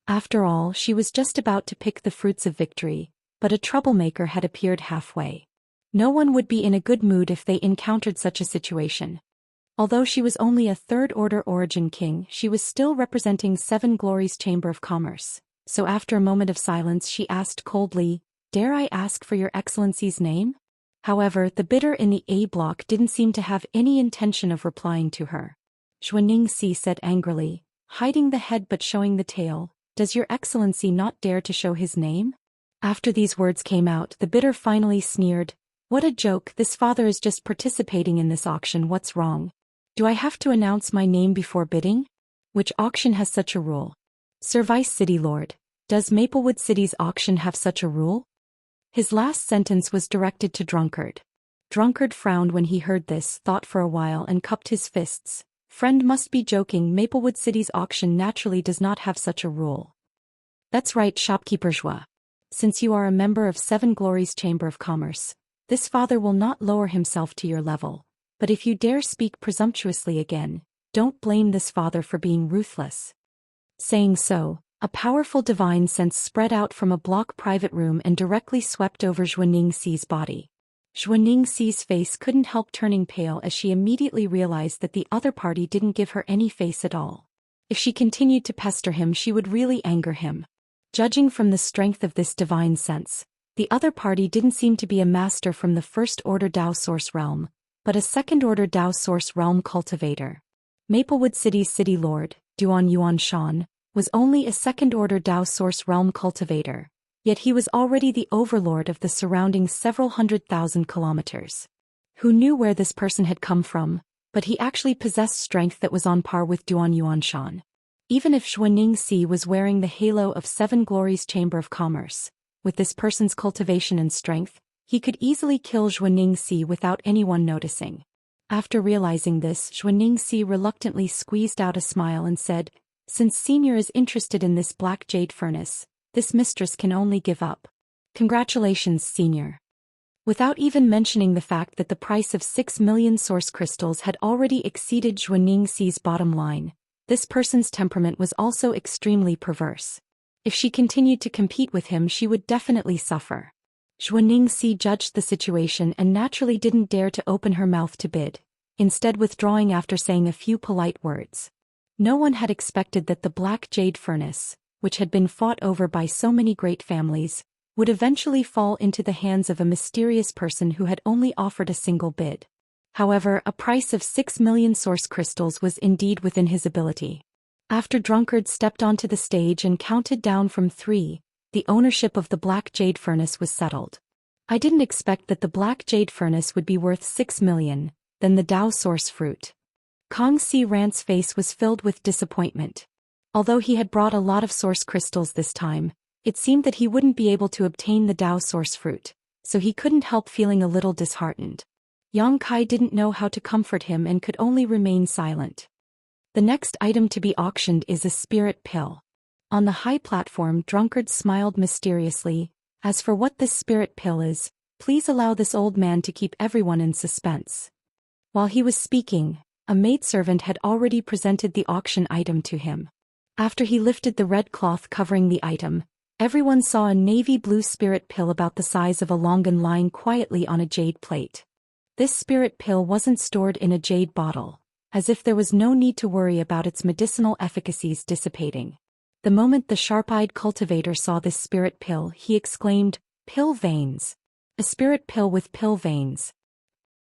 After all, she was just about to pick the fruits of victory, but a troublemaker had appeared halfway. No one would be in a good mood if they encountered such a situation. Although she was only a third-order origin king, she was still representing Seven Glories Chamber of Commerce. So after a moment of silence she asked coldly, "Dare I ask for your excellency's name?" However, the bidder in the A block didn't seem to have any intention of replying to her. Zhuaningxi said angrily, hiding the head but showing the tail, "Does your excellency not dare to show his name?" After these words came out, the bidder finally sneered, "What a joke, this father is just participating in this auction, what's wrong? Do I have to announce my name before bidding? Which auction has such a rule? Sir Vice City Lord, does Maplewood City's auction have such a rule?" His last sentence was directed to Drunkard. Drunkard frowned when he heard this, thought for a while and cupped his fists. Friend must be joking, Maplewood City's auction naturally does not have such a rule. That's right, shopkeeper Zhou. Since you are a member of Seven Glories Chamber of Commerce, this father will not lower himself to your level. But if you dare speak presumptuously again, don't blame this father for being ruthless. Saying so, a powerful divine sense spread out from a block private room and directly swept over Zhuaningxi's body. Zhuaningxi's face couldn't help turning pale as she immediately realized that the other party didn't give her any face at all. If she continued to pester him, she would really anger him. Judging from the strength of this divine sense, the other party didn't seem to be a master from the first-order Dao Source Realm, but a second-order Dao Source Realm cultivator. Maplewood City's City Lord, Shan, was only a second-order Dao Source Realm cultivator, yet he was already the overlord of the surrounding several 100,000 kilometers. Who knew where this person had come from, but he actually possessed strength that was on par with Shan. Even if Zhuaningxi was wearing the halo of Seven Glories Chamber of Commerce, with this person's cultivation and strength, he could easily kill Zhuaningxi without anyone noticing. After realizing this, Zhuaningxi reluctantly squeezed out a smile and said, "Since Senior is interested in this black jade furnace, this mistress can only give up. Congratulations, Senior." Without even mentioning the fact that the price of 6 million source crystals had already exceeded Xianxi's bottom line, this person's temperament was also extremely perverse. If she continued to compete with him, she would definitely suffer. Xianxi judged the situation and naturally didn't dare to open her mouth to bid, instead withdrawing after saying a few polite words. No one had expected that the Black Jade Furnace, which had been fought over by so many great families, would eventually fall into the hands of a mysterious person who had only offered a single bid. However, a price of 6 million source crystals was indeed within his ability. After Drunkard stepped onto the stage and counted down from 3, the ownership of the Black Jade Furnace was settled. I didn't expect that the Black Jade Furnace would be worth 6 million, then the Dao Source Fruit. Kong Si Rant's face was filled with disappointment. Although he had brought a lot of source crystals this time, it seemed that he wouldn't be able to obtain the Dao Source Fruit, so he couldn't help feeling a little disheartened. Yang Kai didn't know how to comfort him and could only remain silent. The next item to be auctioned is a spirit pill. On the high platform, Drunkard smiled mysteriously. As for what this spirit pill is, please allow this old man to keep everyone in suspense. While he was speaking, a maidservant had already presented the auction item to him. After he lifted the red cloth covering the item, everyone saw a navy blue spirit pill about the size of a longan lying quietly on a jade plate. This spirit pill wasn't stored in a jade bottle, as if there was no need to worry about its medicinal efficacies dissipating. The moment the sharp-eyed cultivator saw this spirit pill, he exclaimed, "Pill veins! A spirit pill with pill veins!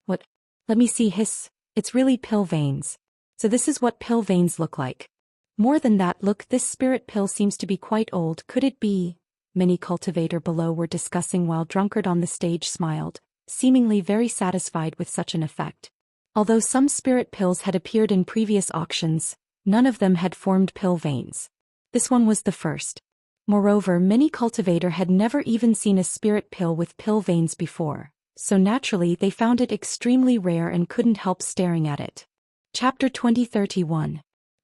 What? Let me see, hiss, it's really pill veins. So this is what pill veins look like. More than that, look, this spirit pill seems to be quite old, could it be?" Many cultivator below were discussing while Drunkard on the stage smiled, seemingly very satisfied with such an effect. Although some spirit pills had appeared in previous auctions, none of them had formed pill veins. This one was the first. Moreover, many cultivator had never even seen a spirit pill with pill veins before, so naturally they found it extremely rare and couldn't help staring at it. Chapter 2031.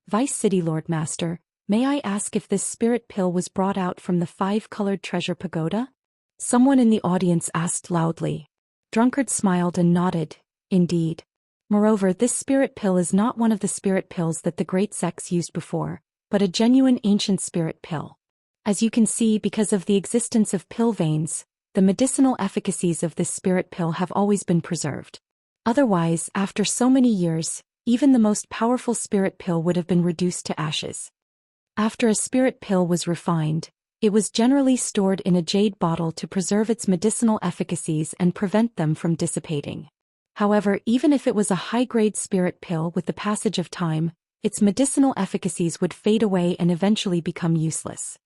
Vice City Lord Master, may I ask if this spirit pill was brought out from the 5-colored treasure pagoda? Someone in the audience asked loudly. Drunkard smiled and nodded, indeed. Moreover, this spirit pill is not one of the spirit pills that the great sects used before, but a genuine ancient spirit pill. As you can see, because of the existence of pill veins, the medicinal efficacies of this spirit pill have always been preserved. Otherwise, after so many years, even the most powerful spirit pill would have been reduced to ashes. After a spirit pill was refined, it was generally stored in a jade bottle to preserve its medicinal efficacies and prevent them from dissipating. However, even if it was a high-grade spirit pill, with the passage of time, its medicinal efficacies would fade away and eventually become useless.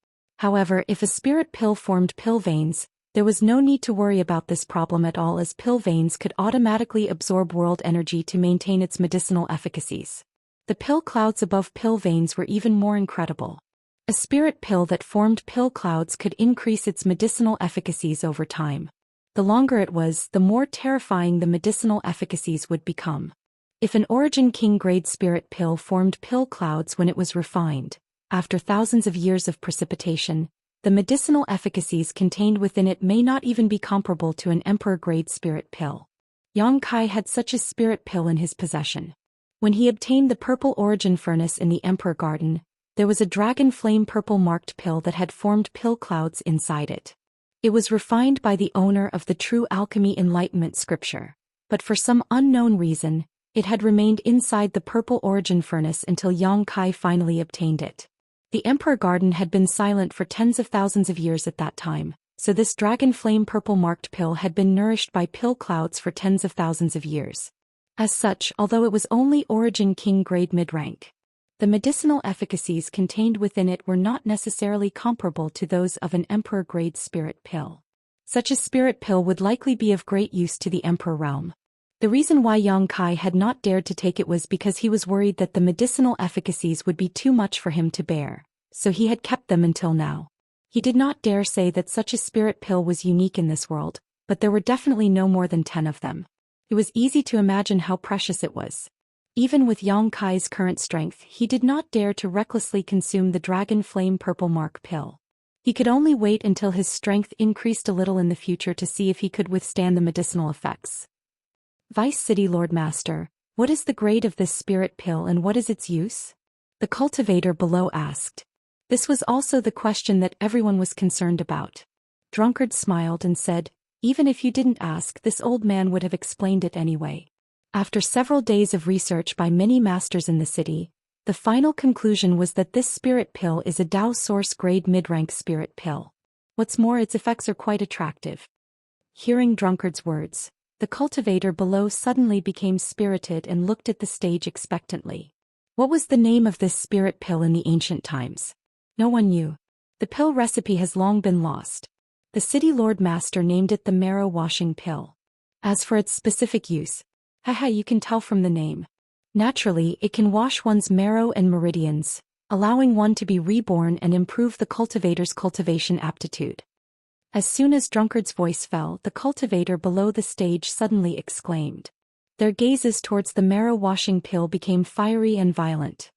However, if a spirit pill formed pill veins, there was no need to worry about this problem at all, as pill veins could automatically absorb world energy to maintain its medicinal efficacies. The pill clouds above pill veins were even more incredible. A spirit pill that formed pill clouds could increase its medicinal efficacies over time. The longer it was, the more terrifying the medicinal efficacies would become. If an Origin King grade spirit pill formed pill clouds when it was refined, after thousands of years of precipitation, the medicinal efficacies contained within it may not even be comparable to an Emperor grade spirit pill. Yang Kai had such a spirit pill in his possession. When he obtained the purple origin furnace in the Emperor Garden, there was a dragon flame purple marked pill that had formed pill clouds inside it. It was refined by the owner of the true alchemy enlightenment scripture, but for some unknown reason, it had remained inside the purple origin furnace until Yang Kai finally obtained it. The Emperor Garden had been silent for tens of thousands of years at that time, so this dragon flame purple marked pill had been nourished by pill clouds for tens of thousands of years. As such, although it was only Origin King grade mid-rank, the medicinal efficacies contained within it were not necessarily comparable to those of an Emperor grade spirit pill. Such a spirit pill would likely be of great use to the Emperor realm. The reason why Yang Kai had not dared to take it was because he was worried that the medicinal efficacies would be too much for him to bear, so he had kept them until now. He did not dare say that such a spirit pill was unique in this world, but there were definitely no more than 10 of them. It was easy to imagine how precious it was. Even with Yang Kai's current strength, he did not dare to recklessly consume the dragon flame purple mark pill. He could only wait until his strength increased a little in the future to see if he could withstand the medicinal effects. Vice City Lord Master, what is the grade of this spirit pill and what is its use? The cultivator below asked. This was also the question that everyone was concerned about. Drunkard smiled and said, even if you didn't ask, this old man would have explained it anyway. After several days of research by many masters in the city, the final conclusion was that this spirit pill is a Dao source grade mid-rank spirit pill. What's more, its effects are quite attractive. Hearing Drunkard's words, the cultivator below suddenly became spirited and looked at the stage expectantly. What was the name of this spirit pill in the ancient times? No one knew. The pill recipe has long been lost. The city lord master named it the marrow washing pill. As for its specific use, you can tell from the name. Naturally, it can wash one's marrow and meridians, allowing one to be reborn and improve the cultivator's cultivation aptitude. As soon as Drunkard's voice fell, the cultivator below the stage suddenly exclaimed. Their gazes towards the marrow-washing pill became fiery and violent.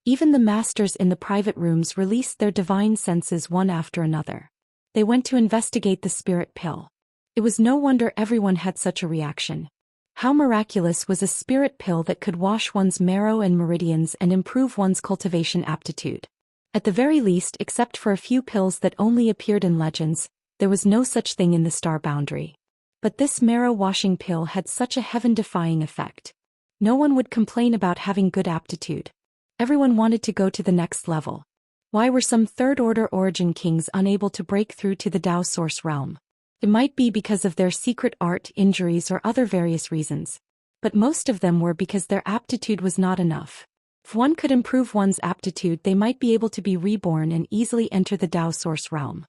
Even the masters in the private rooms released their divine senses one after another. They went to investigate the spirit pill. It was no wonder everyone had such a reaction. How miraculous was a spirit pill that could wash one's marrow and meridians and improve one's cultivation aptitude? At the very least, except for a few pills that only appeared in legends, there was no such thing in the star boundary. But this marrow-washing pill had such a heaven-defying effect. No one would complain about having good aptitude. Everyone wanted to go to the next level. Why were some third-order origin kings unable to break through to the Dao source realm? It might be because of their secret art, injuries, or other various reasons. But most of them were because their aptitude was not enough. If one could improve one's aptitude, they might be able to be reborn and easily enter the Dao source realm.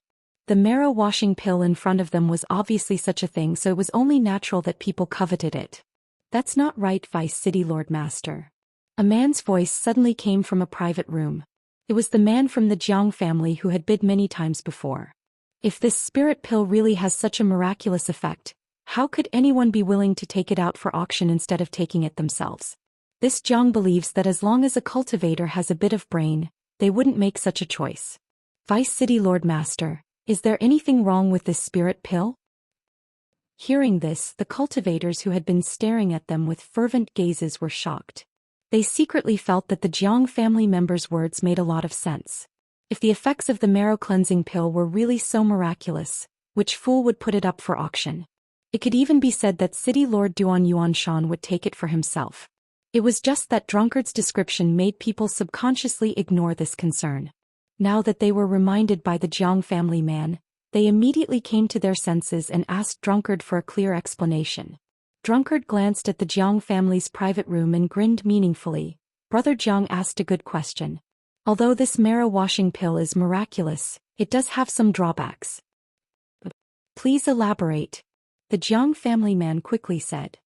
The marrow-washing pill in front of them was obviously such a thing, so it was only natural that people coveted it. That's not right, Vice City Lord Master. A man's voice suddenly came from a private room. It was the man from the Jiang family who had bid many times before. If this spirit pill really has such a miraculous effect, how could anyone be willing to take it out for auction instead of taking it themselves? This Jiang believes that as long as a cultivator has a bit of brain, they wouldn't make such a choice. Vice City Lord Master, is there anything wrong with this spirit pill? Hearing this, the cultivators who had been staring at them with fervent gazes were shocked. They secretly felt that the Jiang family members' words made a lot of sense. If the effects of the marrow cleansing pill were really so miraculous, which fool would put it up for auction? It could even be said that City Lord Duan Yuanshan would take it for himself. It was just that Drunkard's description made people subconsciously ignore this concern. Now that they were reminded by the Jiang family man, they immediately came to their senses and asked Drunkard for a clear explanation. Drunkard glanced at the Jiang family's private room and grinned meaningfully. Brother Jiang asked a good question. Although this marrow-washing pill is miraculous, it does have some drawbacks. Please elaborate. The Jiang family man quickly said.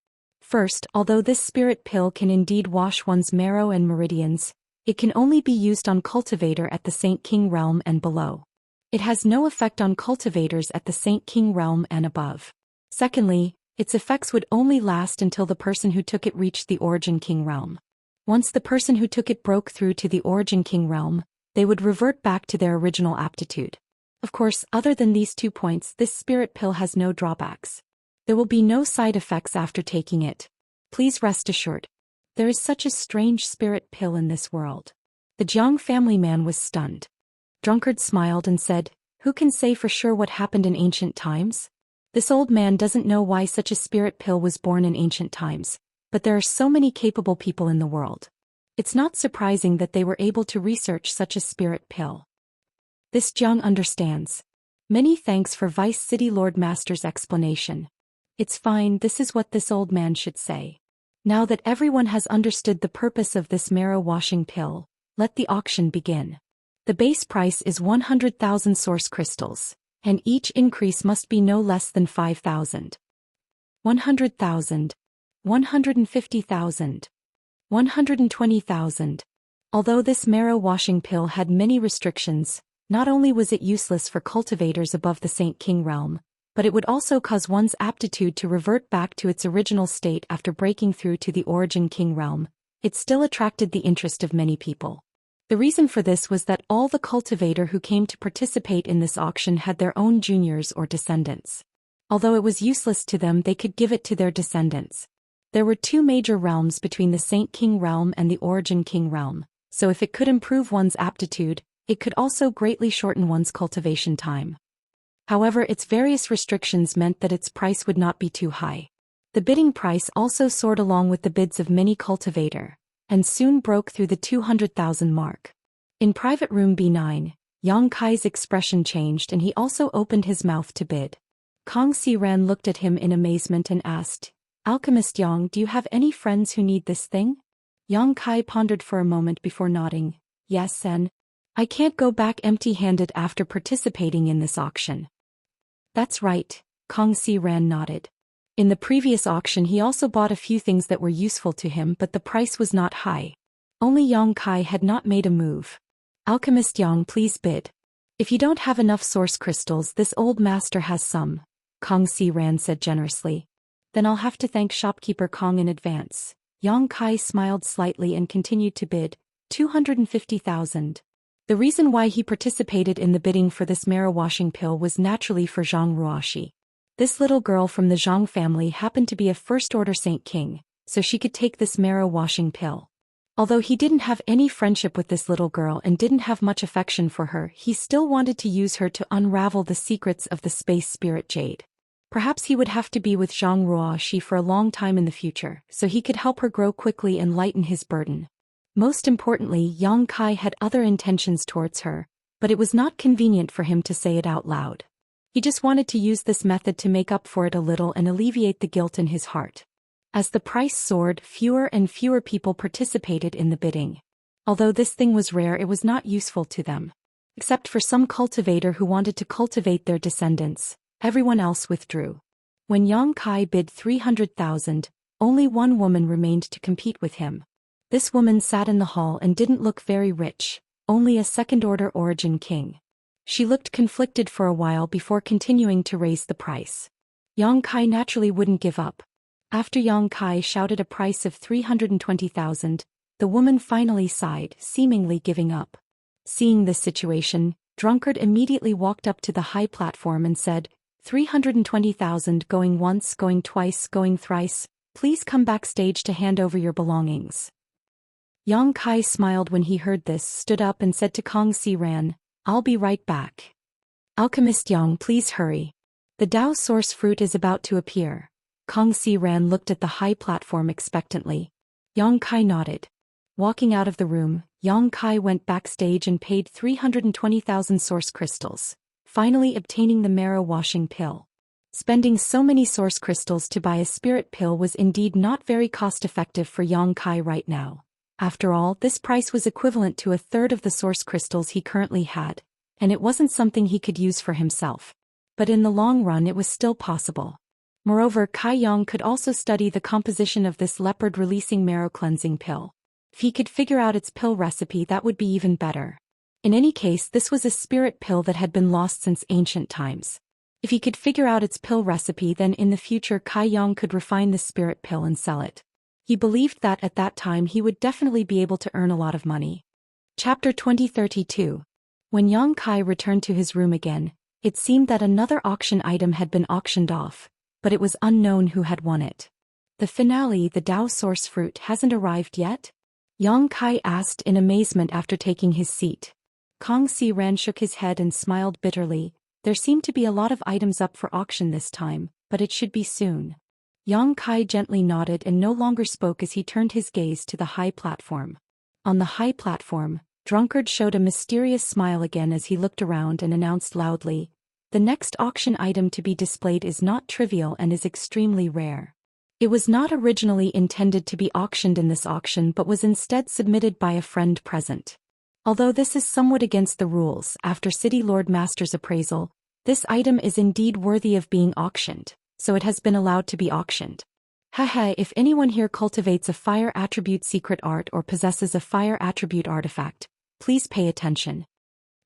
First, although this spirit pill can indeed wash one's marrow and meridians, it can only be used on cultivator at the Saint King realm and below. It has no effect on cultivators at the Saint King realm and above. Secondly, its effects would only last until the person who took it reached the Origin King realm. Once the person who took it broke through to the Origin King realm, they would revert back to their original aptitude. Of course, other than these 2 points, this spirit pill has no drawbacks. There will be no side effects after taking it. Please rest assured. There is such a strange spirit pill in this world. The Jiang family man was stunned. Drunkard smiled and said, who can say for sure what happened in ancient times? This old man doesn't know why such a spirit pill was born in ancient times. But there are so many capable people in the world. It's not surprising that they were able to research such a spirit pill. This Jiang understands. Many thanks for Vice City Lord Master's explanation. It's fine, this is what this old man should say. Now that everyone has understood the purpose of this marrow-washing pill, let the auction begin. The base price is 100,000 source crystals, and each increase must be no less than 5,000. 100,000. 150,000. 120,000. Although this marrow-washing pill had many restrictions, not only was it useless for cultivators above the Saint King realm, but it would also cause one's aptitude to revert back to its original state after breaking through to the Origin King realm. It still attracted the interest of many people. The reason for this was that all the cultivator who came to participate in this auction had their own juniors or descendants. Although it was useless to them, they could give it to their descendants. There were two major realms between the Saint King realm and the Origin King realm, so if it could improve one's aptitude, it could also greatly shorten one's cultivation time. However, its various restrictions meant that its price would not be too high. The bidding price also soared along with the bids of many cultivator, and soon broke through the 200,000 mark. In private room B9, Yang Kai's expression changed and he also opened his mouth to bid. Kong Xiran looked at him in amazement and asked, "Alchemist Yang, do you have any friends who need this thing?" Yang Kai pondered for a moment before nodding. "Yes, and I can't go back empty-handed after participating in this auction." "That's right," Kong Xiran nodded. In the previous auction he also bought a few things that were useful to him, but the price was not high. Only Yang Kai had not made a move. "Alchemist Yang, please bid." "If you don't have enough source crystals, this old master has some," Kong Xiran said generously. "Then I'll have to thank shopkeeper Kong in advance." Yang Kai smiled slightly and continued to bid, 250,000. The reason why he participated in the bidding for this marrow washing pill was naturally for Zhang Ruoxi. This little girl from the Zhang family happened to be a first-order Saint King, so she could take this marrow washing pill. Although he didn't have any friendship with this little girl and didn't have much affection for her, he still wanted to use her to unravel the secrets of the space spirit jade. Perhaps he would have to be with Zhang Ruoxi for a long time in the future, so he could help her grow quickly and lighten his burden. Most importantly, Yang Kai had other intentions towards her, but it was not convenient for him to say it out loud. He just wanted to use this method to make up for it a little and alleviate the guilt in his heart. As the price soared, fewer and fewer people participated in the bidding. Although this thing was rare, it was not useful to them. Except for some cultivator who wanted to cultivate their descendants, everyone else withdrew. When Yang Kai bid 300,000, only one woman remained to compete with him. This woman sat in the hall and didn't look very rich, only a second-order Origin King. She looked conflicted for a while before continuing to raise the price. Yang Kai naturally wouldn't give up. After Yang Kai shouted a price of 320,000, the woman finally sighed, seemingly giving up. Seeing this situation, Drunkard immediately walked up to the high platform and said, 320,000 going once, going twice, going thrice, please come backstage to hand over your belongings. Yang Kai smiled when he heard this, stood up and said to Kong Xiran, "I'll be right back." "Alchemist Yang, please hurry. The Dao source fruit is about to appear." Kong Xiran looked at the high platform expectantly. Yang Kai nodded. Walking out of the room, Yang Kai went backstage and paid 320,000 source crystals, finally obtaining the marrow washing pill. Spending so many source crystals to buy a spirit pill was indeed not very cost-effective for Yang Kai right now. After all, this price was equivalent to a third of the source crystals he currently had, and it wasn't something he could use for himself. But in the long run it was still possible. Moreover, Kai Yang could also study the composition of this leopard-releasing marrow-cleansing pill. If he could figure out its pill recipe, that would be even better. In any case, this was a spirit pill that had been lost since ancient times. If he could figure out its pill recipe, then in the future Kai Yang could refine the spirit pill and sell it. He believed that at that time he would definitely be able to earn a lot of money. Chapter 2032. When Yang Kai returned to his room again, it seemed that another auction item had been auctioned off, but it was unknown who had won it. The finale, the Dao source fruit, hasn't arrived yet? Yang Kai asked in amazement after taking his seat. Kong Xiran shook his head and smiled bitterly. There seemed to be a lot of items up for auction this time, but it should be soon. Yang Kai gently nodded and no longer spoke as he turned his gaze to the high platform. On the high platform, Drunkard showed a mysterious smile again as he looked around and announced loudly, "The next auction item to be displayed is not trivial and is extremely rare." It was not originally intended to be auctioned in this auction but was instead submitted by a friend present. Although this is somewhat against the rules, after City Lord Master's appraisal, this item is indeed worthy of being auctioned, so it has been allowed to be auctioned. Haha, if anyone here cultivates a fire attribute secret art or possesses a fire attribute artifact, please pay attention.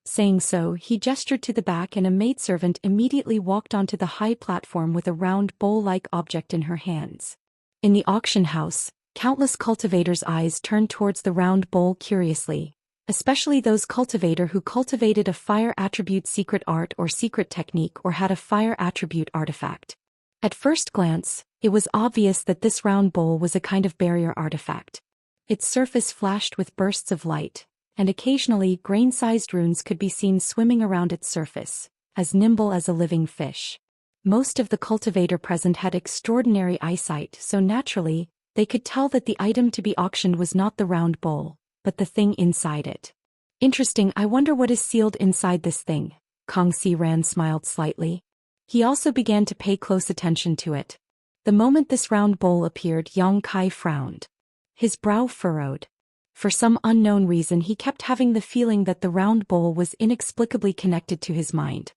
Saying so, he gestured to the back and a maidservant immediately walked onto the high platform with a round bowl-like object in her hands. In the auction house, countless cultivators' eyes turned towards the round bowl curiously. especially those cultivator who cultivated a fire attribute secret art or secret technique or had a fire attribute artifact. At first glance, it was obvious that this round bowl was a kind of barrier artifact. Its surface flashed with bursts of light, and occasionally grain-sized runes could be seen swimming around its surface, as nimble as a living fish. Most of the cultivator present had extraordinary eyesight, so naturally, they could tell that the item to be auctioned was not the round bowl, but the thing inside it. Interesting, I wonder what is sealed inside this thing. Kong Si-ran smiled slightly. He also began to pay close attention to it. The moment this round bowl appeared, Yang Kai frowned. His brow furrowed. For some unknown reason he kept having the feeling that the round bowl was inexplicably connected to his mind.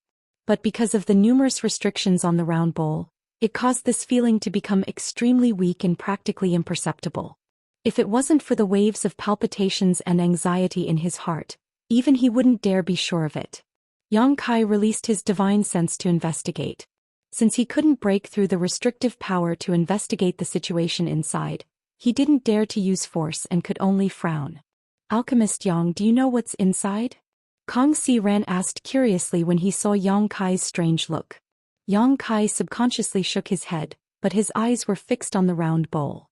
But because of the numerous restrictions on the round bowl, it caused this feeling to become extremely weak and practically imperceptible. If it wasn't for the waves of palpitations and anxiety in his heart, even he wouldn't dare be sure of it. Yang Kai released his divine sense to investigate. Since he couldn't break through the restrictive power to investigate the situation inside, he didn't dare to use force and could only frown. Alchemist Yang, do you know what's inside? Kong Si-ran asked curiously when he saw Yang Kai's strange look. Yang Kai subconsciously shook his head, but his eyes were fixed on the round bowl.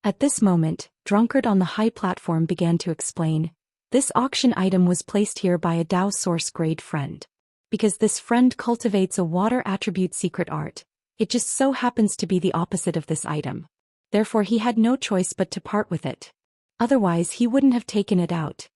At this moment, Drunkard on the high platform began to explain. This auction item was placed here by a Dao source grade friend. Because this friend cultivates a water attribute secret art, it just so happens to be the opposite of this item. Therefore he had no choice but to part with it. Otherwise he wouldn't have taken it out.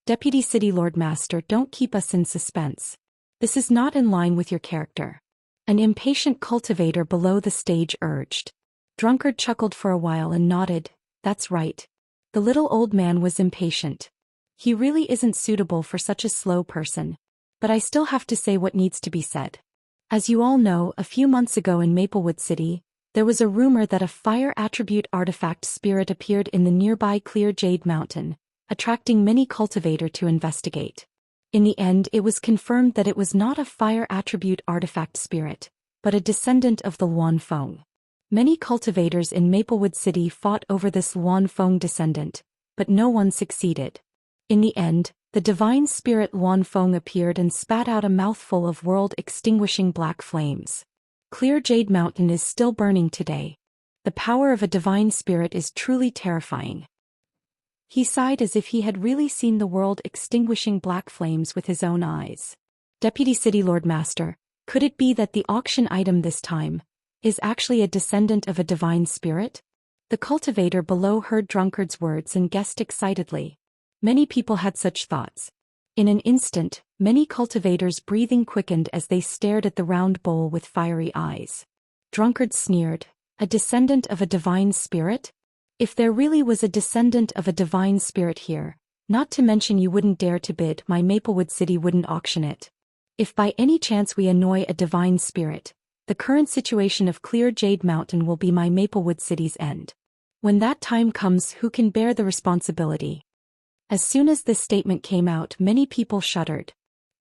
Deputy City Lord Master, don't keep us in suspense. This is not in line with your character. An impatient cultivator below the stage urged. Drunkard chuckled for a while and nodded. That's right. The little old man was impatient. He really isn't suitable for such a slow person. But I still have to say what needs to be said. As you all know, a few months ago in Maplewood City, there was a rumor that a fire attribute artifact spirit appeared in the nearby Clear Jade Mountain, attracting many cultivators to investigate. In the end, it was confirmed that it was not a fire attribute artifact spirit, but a descendant of the Luan Feng. Many cultivators in Maplewood City fought over this Luan Feng descendant, but no one succeeded. In the end, the divine spirit Luan Feng appeared and spat out a mouthful of world-extinguishing black flames. Clear Jade Mountain is still burning today. The power of a divine spirit is truly terrifying. He sighed as if he had really seen the world-extinguishing black flames with his own eyes. Deputy City Lord Master, could it be that the auction item this time is actually a descendant of a divine spirit? The cultivator below heard Drunkard's words and guessed excitedly. Many people had such thoughts. In an instant, many cultivators' breathing quickened as they stared at the round bowl with fiery eyes. Drunkard sneered, a descendant of a divine spirit? If there really was a descendant of a divine spirit here, not to mention you wouldn't dare to bid, my Maplewood City wouldn't auction it. If by any chance we annoy a divine spirit, the current situation of Clear Jade Mountain will be my Maplewood City's end. When that time comes, who can bear the responsibility? As soon as this statement came out, many people shuddered.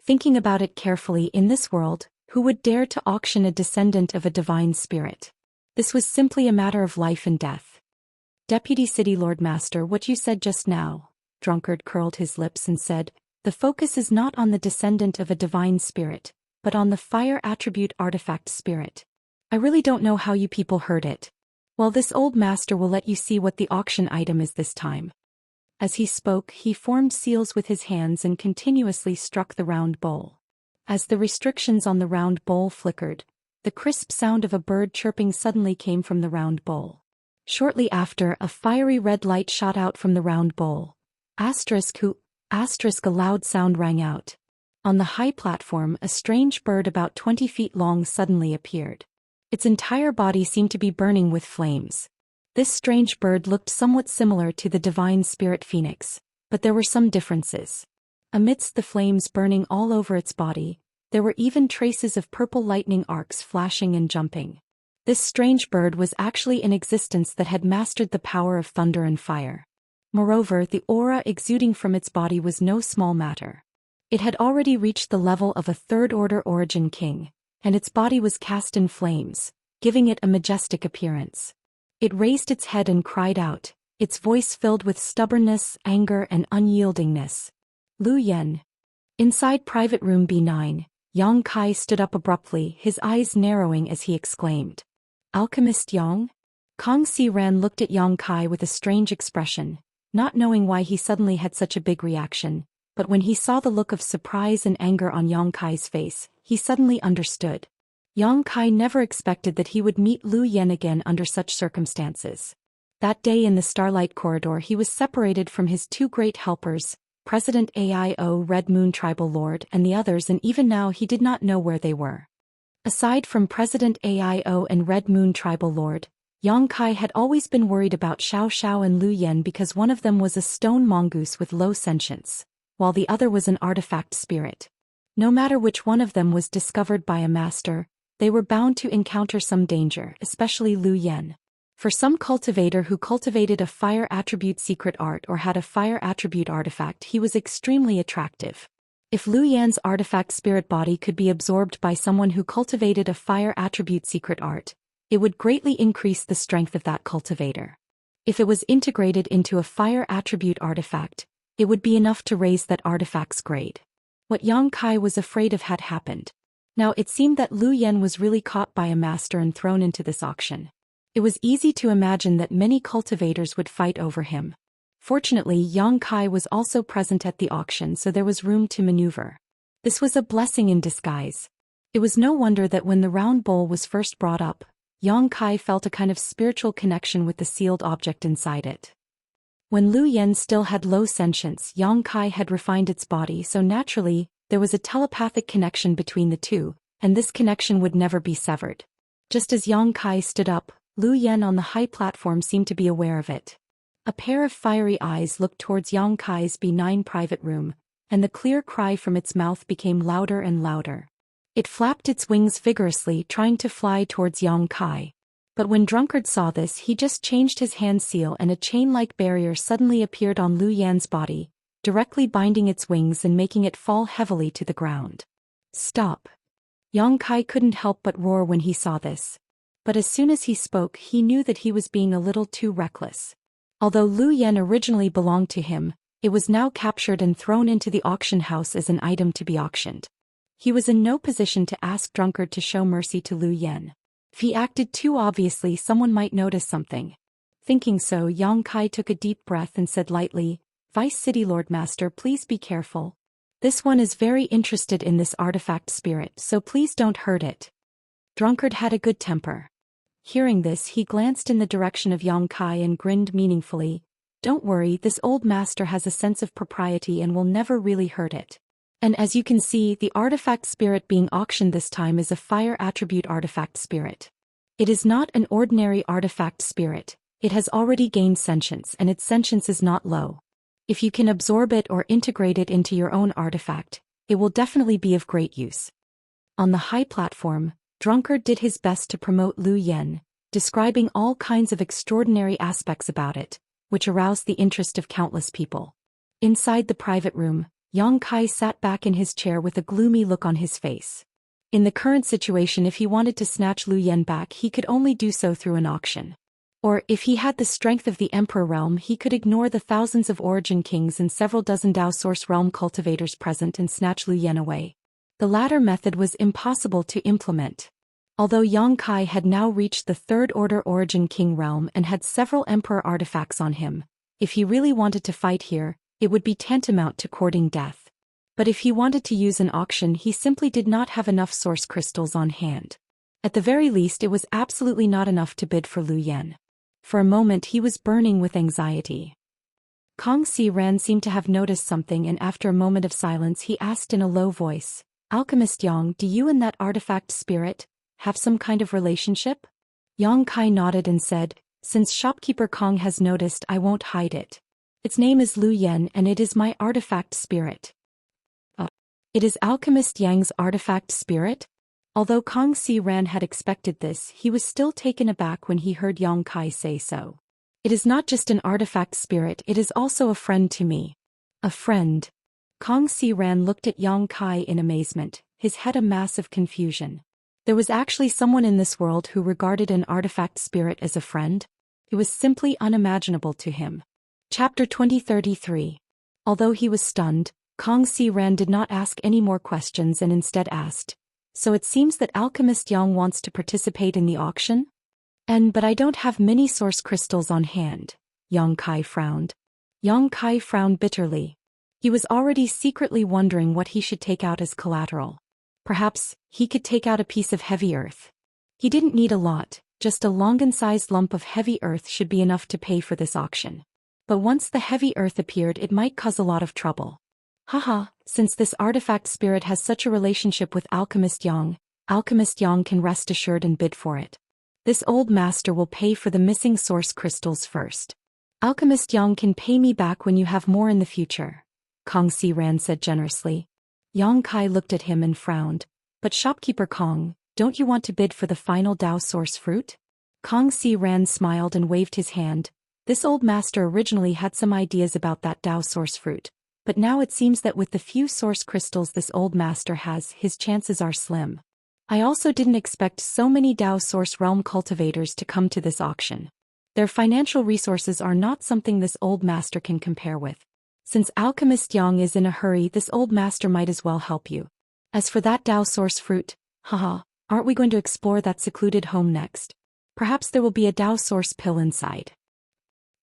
Thinking about it carefully, in this world, who would dare to auction a descendant of a divine spirit? This was simply a matter of life and death. Deputy City Lord Master, what you said just now, Drunkard curled his lips and said, the focus is not on the descendant of a divine spirit, but on the fire attribute artifact spirit. I really don't know how you people heard it. Well, this old master will let you see what the auction item is this time. As he spoke, he formed seals with his hands and continuously struck the round bowl. As the restrictions on the round bowl flickered, the crisp sound of a bird chirping suddenly came from the round bowl. Shortly after, a fiery red light shot out from the round bowl. A loud sound rang out. On the high platform, a strange bird about 20 feet long suddenly appeared. Its entire body seemed to be burning with flames. This strange bird looked somewhat similar to the divine spirit phoenix, but there were some differences. Amidst the flames burning all over its body, there were even traces of purple lightning arcs flashing and jumping. This strange bird was actually an existence that had mastered the power of thunder and fire. Moreover, the aura exuding from its body was no small matter. It had already reached the level of a third-order origin king, and its body was cast in flames, giving it a majestic appearance. It raised its head and cried out, its voice filled with stubbornness, anger, and unyieldingness. Lu Yen. Inside private room B9, Yang Kai stood up abruptly, his eyes narrowing as he exclaimed. Alchemist Yang? Kang Si-ran looked at Yang Kai with a strange expression, not knowing why he suddenly had such a big reaction, but when he saw the look of surprise and anger on Yang Kai's face, he suddenly understood. Yang Kai never expected that he would meet Lu Yen again under such circumstances. That day in the Starlight Corridor he was separated from his two great helpers, President Aio Red Moon Tribal Lord and the others, and even now he did not know where they were. Aside from President Aio and Red Moon Tribal Lord, Yang Kai had always been worried about Xiao and Lu Yen because one of them was a stone mongoose with low sentience, while the other was an artifact spirit. No matter which one of them was discovered by a master, they were bound to encounter some danger, especially Lu Yen. For some cultivator who cultivated a fire attribute secret art or had a fire attribute artifact, he was extremely attractive. If Lu Yan's artifact spirit body could be absorbed by someone who cultivated a fire attribute secret art, it would greatly increase the strength of that cultivator. If it was integrated into a fire attribute artifact, it would be enough to raise that artifact's grade. What Yang Kai was afraid of had happened. Now it seemed that Lu Yen was really caught by a master and thrown into this auction. It was easy to imagine that many cultivators would fight over him. Fortunately, Yang Kai was also present at the auction, so there was room to maneuver. This was a blessing in disguise. It was no wonder that when the round bowl was first brought up, Yang Kai felt a kind of spiritual connection with the sealed object inside it. When Lu Yen still had low sentience, Yang Kai had refined its body, so naturally, there was a telepathic connection between the two, and this connection would never be severed. Just as Yang Kai stood up, Lu Yen on the high platform seemed to be aware of it. A pair of fiery eyes looked towards Yang Kai's B9 private room, and the clear cry from its mouth became louder and louder. It flapped its wings vigorously, trying to fly towards Yang Kai. But when Drunkard saw this, he just changed his hand seal and a chain-like barrier suddenly appeared on Lu Yan's body, directly binding its wings and making it fall heavily to the ground. Stop! Yang Kai couldn't help but roar when he saw this. But as soon as he spoke, he knew that he was being a little too reckless. Although Lu Yen originally belonged to him, it was now captured and thrown into the auction house as an item to be auctioned. He was in no position to ask Drunkard to show mercy to Lu Yen. If he acted too obviously, someone might notice something. Thinking so, Yang Kai took a deep breath and said lightly, "Vice City Lord Master, please be careful. This one is very interested in this artifact spirit, so please don't hurt it." Drunkard had a good temper. Hearing this, he glanced in the direction of Yang Kai and grinned meaningfully. "Don't worry, this old master has a sense of propriety and will never really hurt it. And as you can see, the artifact spirit being auctioned this time is a fire attribute artifact spirit. It is not an ordinary artifact spirit, it has already gained sentience and its sentience is not low. If you can absorb it or integrate it into your own artifact, it will definitely be of great use." On the high platform, Drunkard did his best to promote Lu Yen, describing all kinds of extraordinary aspects about it, which aroused the interest of countless people. Inside the private room, Yang Kai sat back in his chair with a gloomy look on his face. In the current situation, if he wanted to snatch Lu Yen back, he could only do so through an auction. Or, if he had the strength of the Emperor Realm, he could ignore the thousands of Origin Kings and several dozen Dao Source Realm cultivators present and snatch Lu Yen away. The latter method was impossible to implement. Although Yang Kai had now reached the Third Order Origin King realm and had several Emperor artifacts on him, if he really wanted to fight here, it would be tantamount to courting death. But if he wanted to use an auction, he simply did not have enough source crystals on hand. At the very least, it was absolutely not enough to bid for Lu Yen. For a moment he was burning with anxiety. Kang Si-ran seemed to have noticed something, and after a moment of silence he asked in a low voice, "Alchemist Yang, do you and that artifact spirit have some kind of relationship?" Yang Kai nodded and said, "Since shopkeeper Kang has noticed, I won't hide it. Its name is Lu Yen and it is my artifact spirit." It is Alchemist Yang's artifact spirit? Although Kang Si-ran had expected this, he was still taken aback when he heard Yang Kai say so. "It is not just an artifact spirit, it is also a friend to me." A friend? Kang Si-ran looked at Yang Kai in amazement, his head a mass of confusion. There was actually someone in this world who regarded an artifact spirit as a friend? It was simply unimaginable to him. Chapter 2033. Although he was stunned, Kang Si-ran did not ask any more questions and instead asked, "So it seems that Alchemist Yang wants to participate in the auction? But I don't have many source crystals on hand." Yang Kai frowned. Yang Kai frowned bitterly. He was already secretly wondering what he should take out as collateral. Perhaps he could take out a piece of heavy earth. He didn't need a lot, just a Longan-sized lump of heavy earth should be enough to pay for this auction. But once the heavy earth appeared, it might cause a lot of trouble. Haha, since this artifact spirit has such a relationship with Alchemist Yang can rest assured and bid for it. This old master will pay for the missing source crystals first. Alchemist Yang can pay me back when you have more in the future, Kang Si-ran said generously. Yang Kai looked at him and frowned. But shopkeeper Kang, don't you want to bid for the final Dao source fruit? Kang Si-ran smiled and waved his hand. This old master originally had some ideas about that Dao source fruit, but now it seems that with the few source crystals this old master has, his chances are slim. I also didn't expect so many Dao source realm cultivators to come to this auction. Their financial resources are not something this old master can compare with. Since Alchemist Yang is in a hurry, this old master might as well help you. As for that Dao source fruit, haha, aren't we going to explore that secluded home next? Perhaps there will be a Dao source pill inside.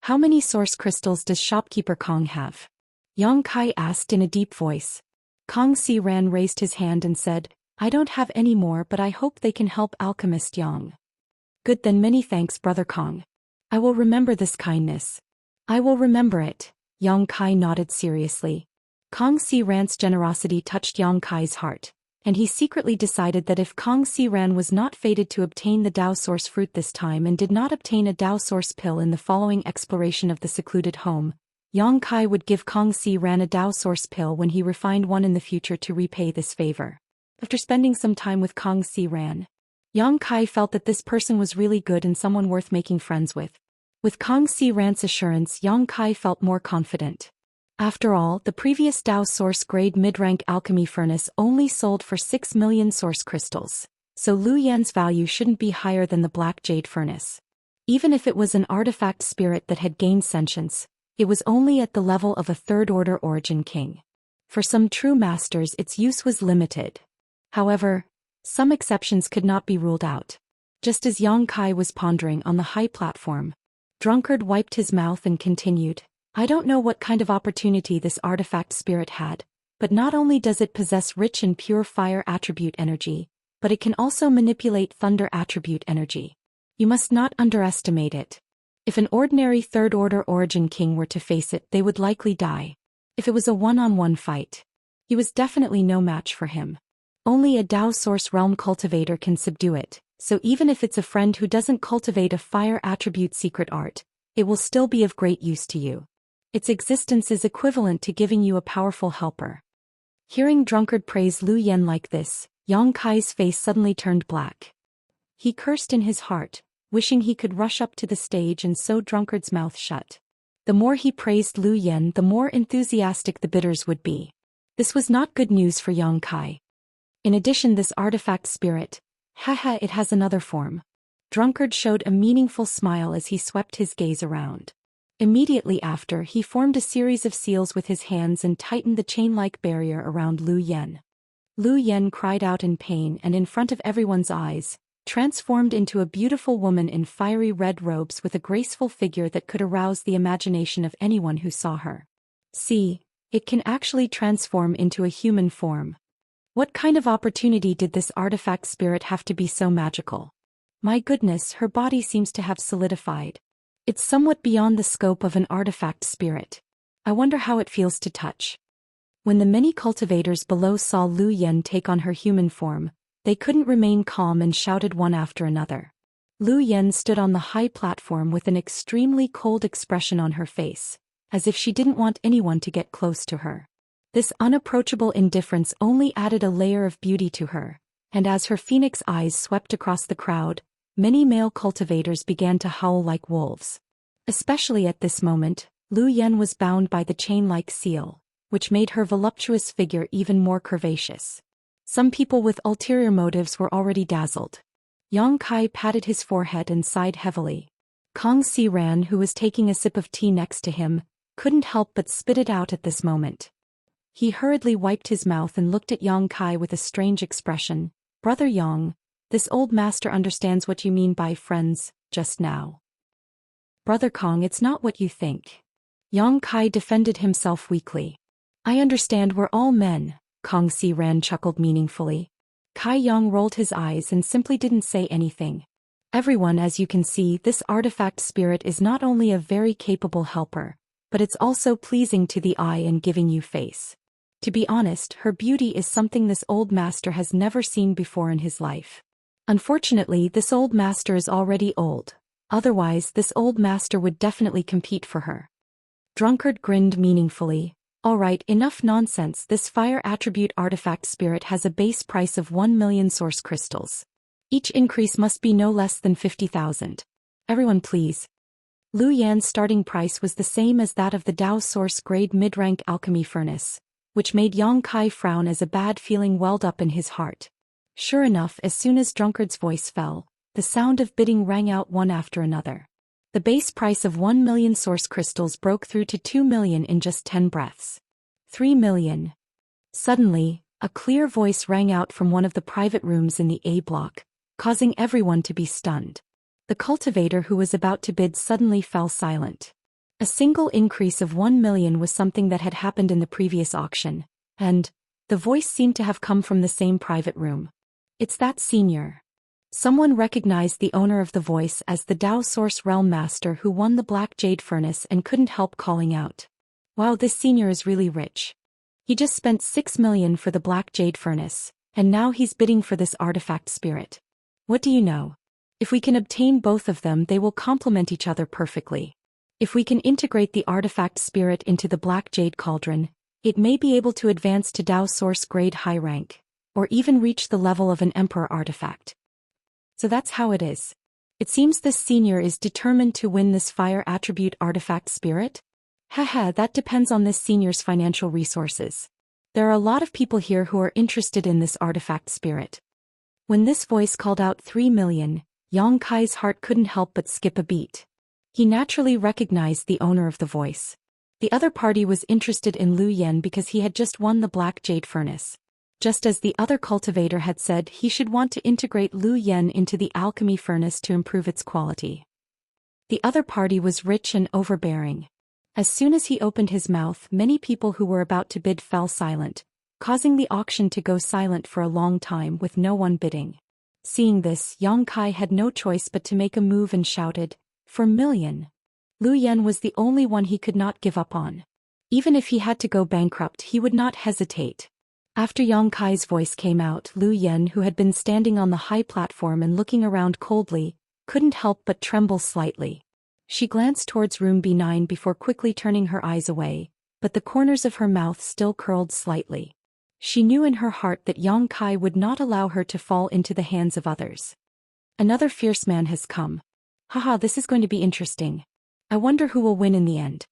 How many source crystals does shopkeeper Kang have? Yang Kai asked in a deep voice. Kang Si-ran raised his hand and said, I don't have any more, but I hope they can help Alchemist Yang. Good, then many thanks, brother Kang. I will remember this kindness. I will remember it. Yang Kai nodded seriously. Kang Si-ran's generosity touched Yang Kai's heart, and he secretly decided that if Kang Si-ran was not fated to obtain the Dao source fruit this time and did not obtain a Dao source pill in the following exploration of the secluded home, Yang Kai would give Kang Si-ran a Dao source pill when he refined one in the future to repay this favor. After spending some time with Kang Si-ran, Yang Kai felt that this person was really good and someone worth making friends with. With Kang Si-ran's assurance, Yang Kai felt more confident. After all, the previous Dao source grade mid-rank alchemy furnace only sold for 6 million source crystals, so Lu Yan's value shouldn't be higher than the black jade furnace. Even if it was an artifact spirit that had gained sentience, it was only at the level of a third-order origin king. For some true masters its use was limited. However, some exceptions could not be ruled out. Just as Yang Kai was pondering on the high platform, Drunkard wiped his mouth and continued, I don't know what kind of opportunity this artifact spirit had, but not only does it possess rich and pure fire attribute energy, but it can also manipulate thunder attribute energy. You must not underestimate it. If an ordinary third-order origin king were to face it, they would likely die. If it was a one-on-one fight, he was definitely no match for him. Only a Dao source realm cultivator can subdue it, so even if it's a friend who doesn't cultivate a fire attribute secret art, it will still be of great use to you. Its existence is equivalent to giving you a powerful helper. Hearing Drunkard praise Lu Yan like this, Yang Kai's face suddenly turned black. He cursed in his heart, wishing he could rush up to the stage and sew Drunkard's mouth shut. The more he praised Lu Yan, the more enthusiastic the bidders would be. This was not good news for Yang Kai. In addition, this artifact spirit, haha, it has another form. Drunkard showed a meaningful smile as he swept his gaze around. Immediately after, he formed a series of seals with his hands and tightened the chain-like barrier around Lu Yan. Lu Yan cried out in pain and in front of everyone's eyes, transformed into a beautiful woman in fiery red robes with a graceful figure that could arouse the imagination of anyone who saw her. See, it can actually transform into a human form. What kind of opportunity did this artifact spirit have to be so magical? My goodness, her body seems to have solidified. It's somewhat beyond the scope of an artifact spirit. I wonder how it feels to touch. When the many cultivators below saw Lu Yan take on her human form, they couldn't remain calm and shouted one after another. Lu Yan stood on the high platform with an extremely cold expression on her face, as if she didn't want anyone to get close to her. This unapproachable indifference only added a layer of beauty to her, and as her phoenix eyes swept across the crowd, many male cultivators began to howl like wolves. Especially at this moment, Lu Yan was bound by the chain-like seal, which made her voluptuous figure even more curvaceous. Some people with ulterior motives were already dazzled. Yang Kai patted his forehead and sighed heavily. Kong Si Ran, who was taking a sip of tea next to him, couldn't help but spit it out at this moment. He hurriedly wiped his mouth and looked at Yang Kai with a strange expression. Brother Yang, this old master understands what you mean by friends, just now. Brother Kong, it's not what you think. Yang Kai defended himself weakly. I understand we're all men, Kong Si Ran chuckled meaningfully. Kai Yang rolled his eyes and simply didn't say anything. Everyone, as you can see, this artifact spirit is not only a very capable helper, but it's also pleasing to the eye and giving you face. To be honest, her beauty is something this old master has never seen before in his life. Unfortunately, this old master is already old. Otherwise, this old master would definitely compete for her. Drunkard grinned meaningfully. Alright, enough nonsense. This fire attribute artifact spirit has a base price of 1 million source crystals. Each increase must be no less than 50,000. Everyone please. Lu Yan's starting price was the same as that of the Dao source grade mid-rank alchemy furnace, which made Yang Kai frown as a bad feeling welled up in his heart. Sure enough, as soon as Drunkard's voice fell, the sound of bidding rang out one after another. The base price of 1 million source crystals broke through to 2 million in just 10 breaths. 3 million. Suddenly, a clear voice rang out from one of the private rooms in the A block, causing everyone to be stunned. The cultivator who was about to bid suddenly fell silent. A single increase of 1 million was something that had happened in the previous auction, and the voice seemed to have come from the same private room. It's that senior. Someone recognized the owner of the voice as the Dao Source Realm Master who won the Black Jade Furnace and couldn't help calling out. Wow, this senior is really rich. He just spent 6 million for the Black Jade Furnace, and now he's bidding for this artifact spirit. What do you know? If we can obtain both of them, they will complement each other perfectly. If we can integrate the artifact spirit into the Black Jade Cauldron, it may be able to advance to Dao Source grade high rank, or even reach the level of an Emperor artifact. So that's how it is. It seems this senior is determined to win this fire attribute artifact spirit? Haha, that depends on this senior's financial resources. There are a lot of people here who are interested in this artifact spirit. When this voice called out 3 million, Yang Kai's heart couldn't help but skip a beat. He naturally recognized the owner of the voice. The other party was interested in Lu Yan because he had just won the Black Jade Furnace. Just as the other cultivator had said, he should want to integrate Lu Yan into the alchemy furnace to improve its quality. The other party was rich and overbearing. As soon as he opened his mouth, many people who were about to bid fell silent, causing the auction to go silent for a long time with no one bidding. Seeing this, Yang Kai had no choice but to make a move and shouted, "For million." Lu Yan was the only one he could not give up on. Even if he had to go bankrupt, he would not hesitate. After Yang Kai's voice came out, Lu Yan, who had been standing on the high platform and looking around coldly, couldn't help but tremble slightly. She glanced towards room B9 before quickly turning her eyes away, but the corners of her mouth still curled slightly. She knew in her heart that Yang Kai would not allow her to fall into the hands of others. Another fierce man has come. Haha, this is going to be interesting. I wonder who will win in the end.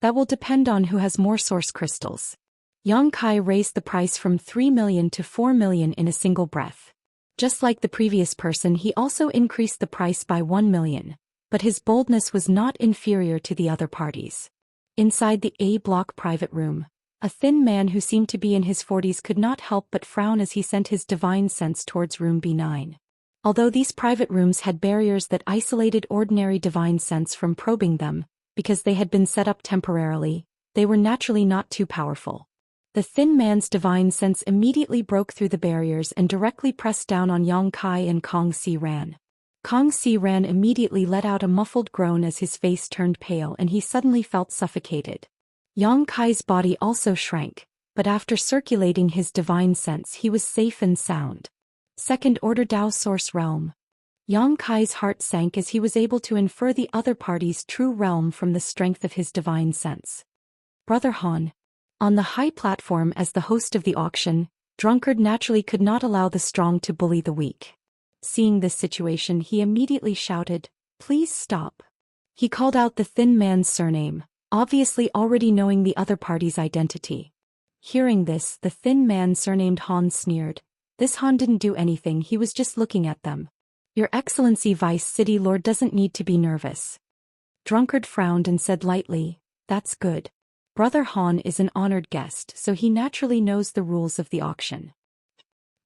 That will depend on who has more source crystals. Yang Kai raised the price from 3 million to 4 million in a single breath. Just like the previous person, he also increased the price by 1 million, but his boldness was not inferior to the other parties. Inside the A block private room, a thin man who seemed to be in his 40s could not help but frown as he sent his divine sense towards room B9. Although these private rooms had barriers that isolated ordinary divine sense from probing them, because they had been set up temporarily, they were naturally not too powerful. The thin man's divine sense immediately broke through the barriers and directly pressed down on Yang Kai and Kong Si Ran. Kong Si Ran immediately let out a muffled groan as his face turned pale and he suddenly felt suffocated. Yang Kai's body also shrank, but after circulating his divine sense he was safe and sound. Second order Dao Source Realm. Yang Kai's heart sank as he was able to infer the other party's true realm from the strength of his divine sense. Brother Han. On the high platform as the host of the auction, Drunkard naturally could not allow the strong to bully the weak. Seeing this situation, he immediately shouted, "Please stop." He called out the thin man's surname, obviously already knowing the other party's identity. Hearing this, the thin man surnamed Han sneered. This Han didn't do anything, he was just looking at them. Your Excellency Vice City Lord doesn't need to be nervous. Drunkard frowned and said lightly, "That's good. Brother Han is an honored guest, so he naturally knows the rules of the auction."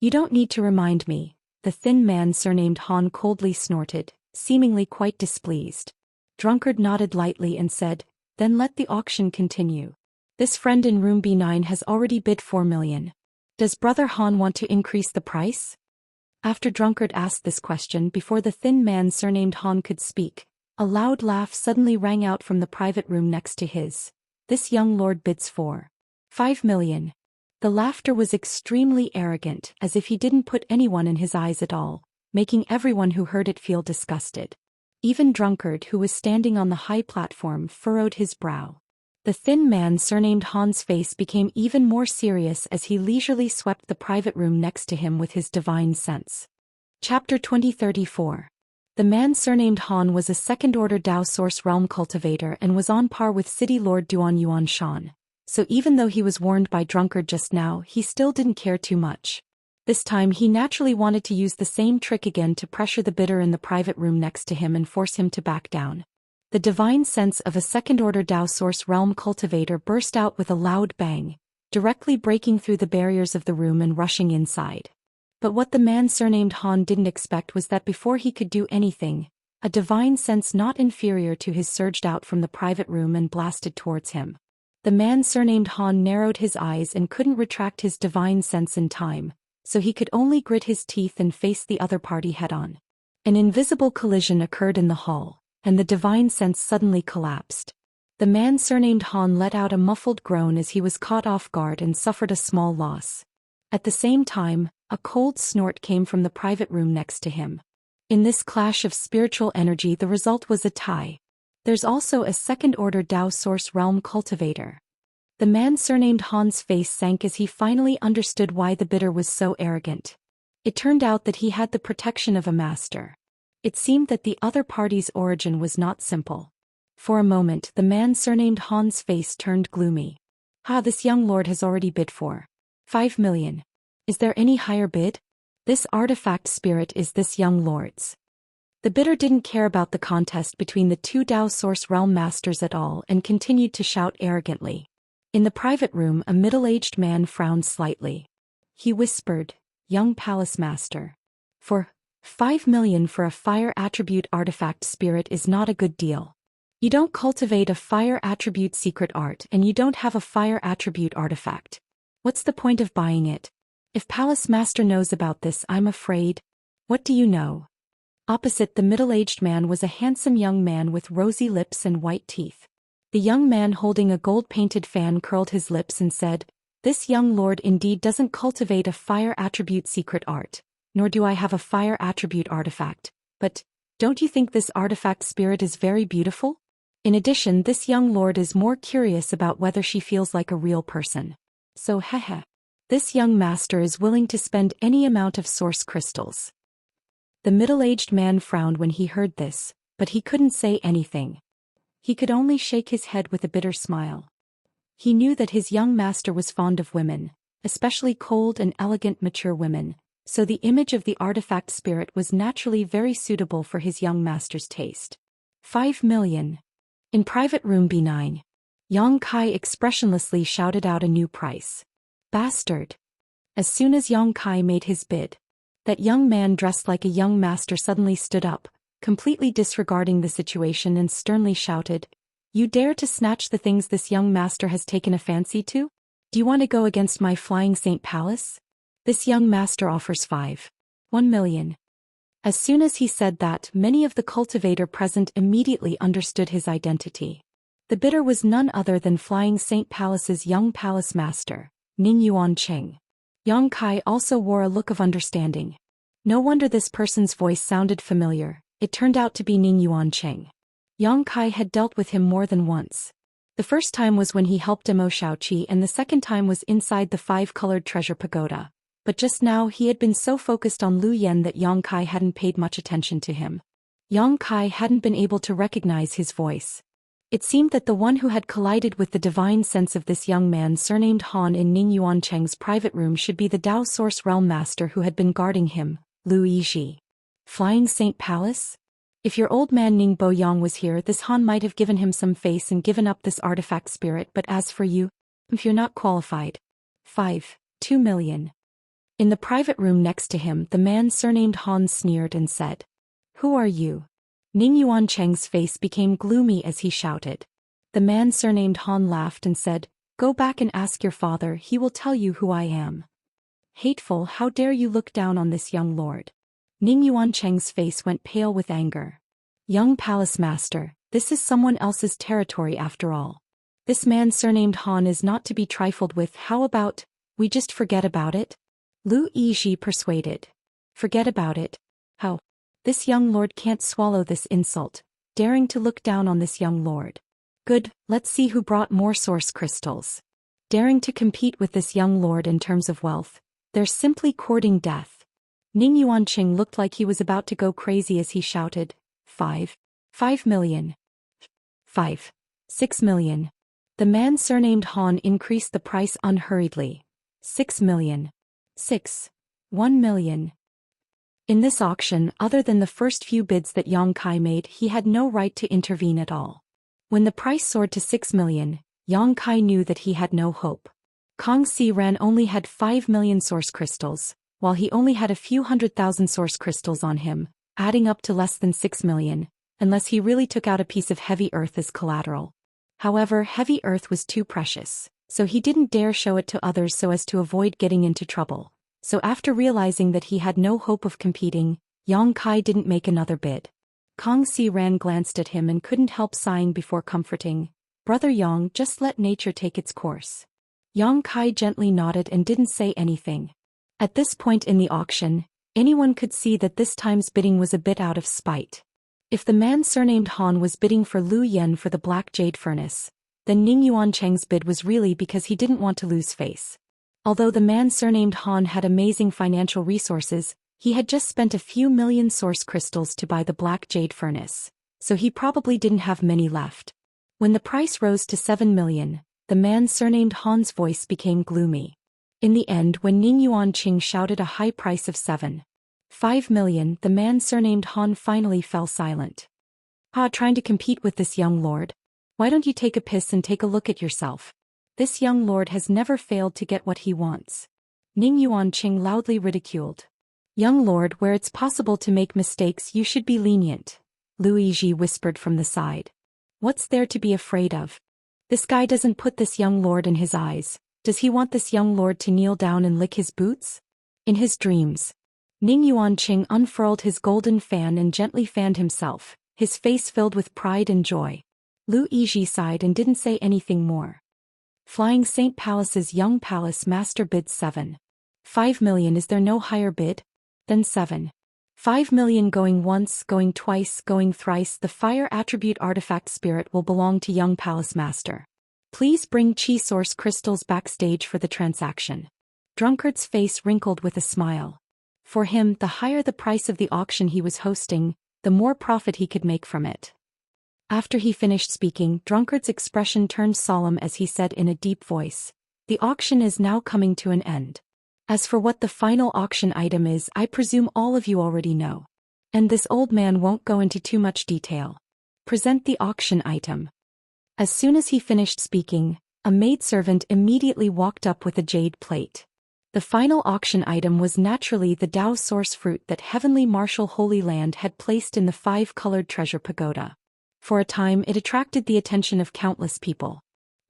"You don't need to remind me," the thin man surnamed Han coldly snorted, seemingly quite displeased. Drunkard nodded lightly and said, "Then let the auction continue. This friend in room B9 has already bid 4 million. Does Brother Han want to increase the price?" After Drunkard asked this question before the thin man surnamed Han could speak, a loud laugh suddenly rang out from the private room next to his. "This young lord bids for 5 million. The laughter was extremely arrogant, as if he didn't put anyone in his eyes at all, making everyone who heard it feel disgusted. Even Drunkard, who was standing on the high platform, furrowed his brow. The thin man surnamed Han's face became even more serious as he leisurely swept the private room next to him with his divine sense. Chapter 2034. The man surnamed Han was a second-order Dao Source Realm cultivator and was on par with City Lord Duan Yuan Shan, so even though he was warned by Drunkard just now, he still didn't care too much. This time he naturally wanted to use the same trick again to pressure the bidder in the private room next to him and force him to back down. The divine sense of a second-order Dao Source Realm cultivator burst out with a loud bang, directly breaking through the barriers of the room and rushing inside. But what the man surnamed Han didn't expect was that before he could do anything, a divine sense not inferior to his surged out from the private room and blasted towards him. The man surnamed Han narrowed his eyes and couldn't retract his divine sense in time, so he could only grit his teeth and face the other party head-on. An invisible collision occurred in the hall, and the divine sense suddenly collapsed. The man surnamed Han let out a muffled groan as he was caught off guard and suffered a small loss. At the same time, a cold snort came from the private room next to him. In this clash of spiritual energy, the result was a tie. There's also a second-order Dao Source Realm cultivator. The man surnamed Han's face sank as he finally understood why the bidder was so arrogant. It turned out that he had the protection of a master. It seemed that the other party's origin was not simple. For a moment the man surnamed Han's face turned gloomy. This young lord has already bid for 5 million. Is there any higher bid? This artifact spirit is this young lord's. The bidder didn't care about the contest between the two Dao Source Realm masters at all and continued to shout arrogantly. In the private room a middle-aged man frowned slightly. He whispered, "Young palace master. For 5 million for a fire attribute artifact spirit is not a good deal. You don't cultivate a fire attribute secret art and you don't have a fire attribute artifact. What's the point of buying it? If Palace Master knows about this, I'm afraid." "What do you know?" Opposite the middle-aged man was a handsome young man with rosy lips and white teeth. The young man holding a gold-painted fan curled his lips and said, "This young lord indeed doesn't cultivate a fire attribute secret art, nor do I have a fire attribute artifact, but don't you think this artifact spirit is very beautiful? In addition, this young lord is more curious about whether she feels like a real person. So this young master is willing to spend any amount of source crystals." The middle-aged man frowned when he heard this, but he couldn't say anything. He could only shake his head with a bitter smile. He knew that his young master was fond of women, especially cold and elegant mature women, so the image of the artifact spirit was naturally very suitable for his young master's taste. 5 million. In private room B9, Yang Kai expressionlessly shouted out a new price. "Bastard." As soon as Yang Kai made his bid, that young man dressed like a young master suddenly stood up, completely disregarding the situation, and sternly shouted, "You dare to snatch the things this young master has taken a fancy to? Do you want to go against my flying Saint Palace? This young master offers 1 million. As soon as he said that, many of the cultivator present immediately understood his identity. The bidder was none other than Flying Saint Palace's young palace master, Ning Yuan Cheng. Yang Kai also wore a look of understanding. No wonder this person's voice sounded familiar. It turned out to be Ning Yuan Cheng. Yang Kai had dealt with him more than once. The first time was when he helped Mo Shaoqi, and the second time was inside the 5-colored treasure pagoda. But just now he had been so focused on Lu Yen that Yang Kai hadn't paid much attention to him. Yang Kai hadn't been able to recognize his voice. It seemed that the one who had collided with the divine sense of this young man surnamed Han in Ning Yuan Cheng's private room should be the Dao Source Realm Master who had been guarding him, Lu Yizhi. Flying Saint Palace? If your old man Ning Boyang was here, this Han might have given him some face and given up this artifact spirit, but as for you, if you're not qualified. 2 million. In the private room next to him, the man surnamed Han sneered and said, "Who are you?" Ning Yuancheng's face became gloomy as he shouted. The man surnamed Han laughed and said, "Go back and ask your father, he will tell you who I am." Hateful, how dare you look down on this young lord? Ning Yuancheng's face went pale with anger. Young palace master, this is someone else's territory after all. This man surnamed Han is not to be trifled with. How about, we just forget about it? Lu Yizhi persuaded. Forget about it? How? This young lord can't swallow this insult, daring to look down on this young lord. Good, let's see who brought more source crystals. Daring to compete with this young lord in terms of wealth, they're simply courting death. Ning Yuanqing looked like he was about to go crazy as he shouted, 5 million. 6 million. The man surnamed Han increased the price unhurriedly. 6 million. 1 million. In this auction, other than the first few bids that Yang Kai made, he had no right to intervene at all. When the price soared to 6 million, Yang Kai knew that he had no hope. Kong Si Ran only had 5 million source crystals, while he only had a few 100,000 source crystals on him, adding up to less than 6 million, unless he really took out a piece of heavy earth as collateral. However, heavy earth was too precious, so he didn't dare show it to others so as to avoid getting into trouble. So after realizing that he had no hope of competing, Yang Kai didn't make another bid. Kong Si Ran glanced at him and couldn't help sighing before comforting, "Brother Yang, just let nature take its course." Yang Kai gently nodded and didn't say anything. At this point in the auction, anyone could see that this time's bidding was a bit out of spite. If the man surnamed Han was bidding for Lu Yen for the Black Jade Furnace, then Ning Yuancheng's bid was really because he didn't want to lose face. Although the man surnamed Han had amazing financial resources, he had just spent a few million source crystals to buy the Black Jade Furnace, so he probably didn't have many left. When the price rose to 7 million, the man surnamed Han's voice became gloomy. In the end, when Ning Yuanqing shouted a high price of 5 million, the man surnamed Han finally fell silent. Trying to compete with this young lord? Why don't you take a piss and take a look at yourself? This young lord has never failed to get what he wants. Ning Yuanqing loudly ridiculed. Young lord, where it's possible to make mistakes, you should be lenient, Lu Yizhi whispered from the side. What's there to be afraid of? This guy doesn't put this young lord in his eyes. Does he want this young lord to kneel down and lick his boots? In his dreams. Ning Yuanqing unfurled his golden fan and gently fanned himself, his face filled with pride and joy. Lu Yizhi sighed and didn't say anything more. Flying Saint Palace's young palace master bids 5 million. Is there no higher bid? Then 5 million. Going once, going twice, going thrice. The fire attribute artifact spirit will belong to young palace master. Please bring chi source crystals backstage for the transaction. Drunkard's face wrinkled with a smile. For him, the higher the price of the auction he was hosting, the more profit he could make from it. After he finished speaking, Drunkard's expression turned solemn as he said in a deep voice, "The auction is now coming to an end. As for what the final auction item is, I presume all of you already know. And this old man won't go into too much detail. Present the auction item." As soon as he finished speaking, a maidservant immediately walked up with a jade plate. The final auction item was naturally the Dao source fruit that Heavenly Marshal Holy Land had placed in the 5-colored treasure pagoda. For a time it attracted the attention of countless people.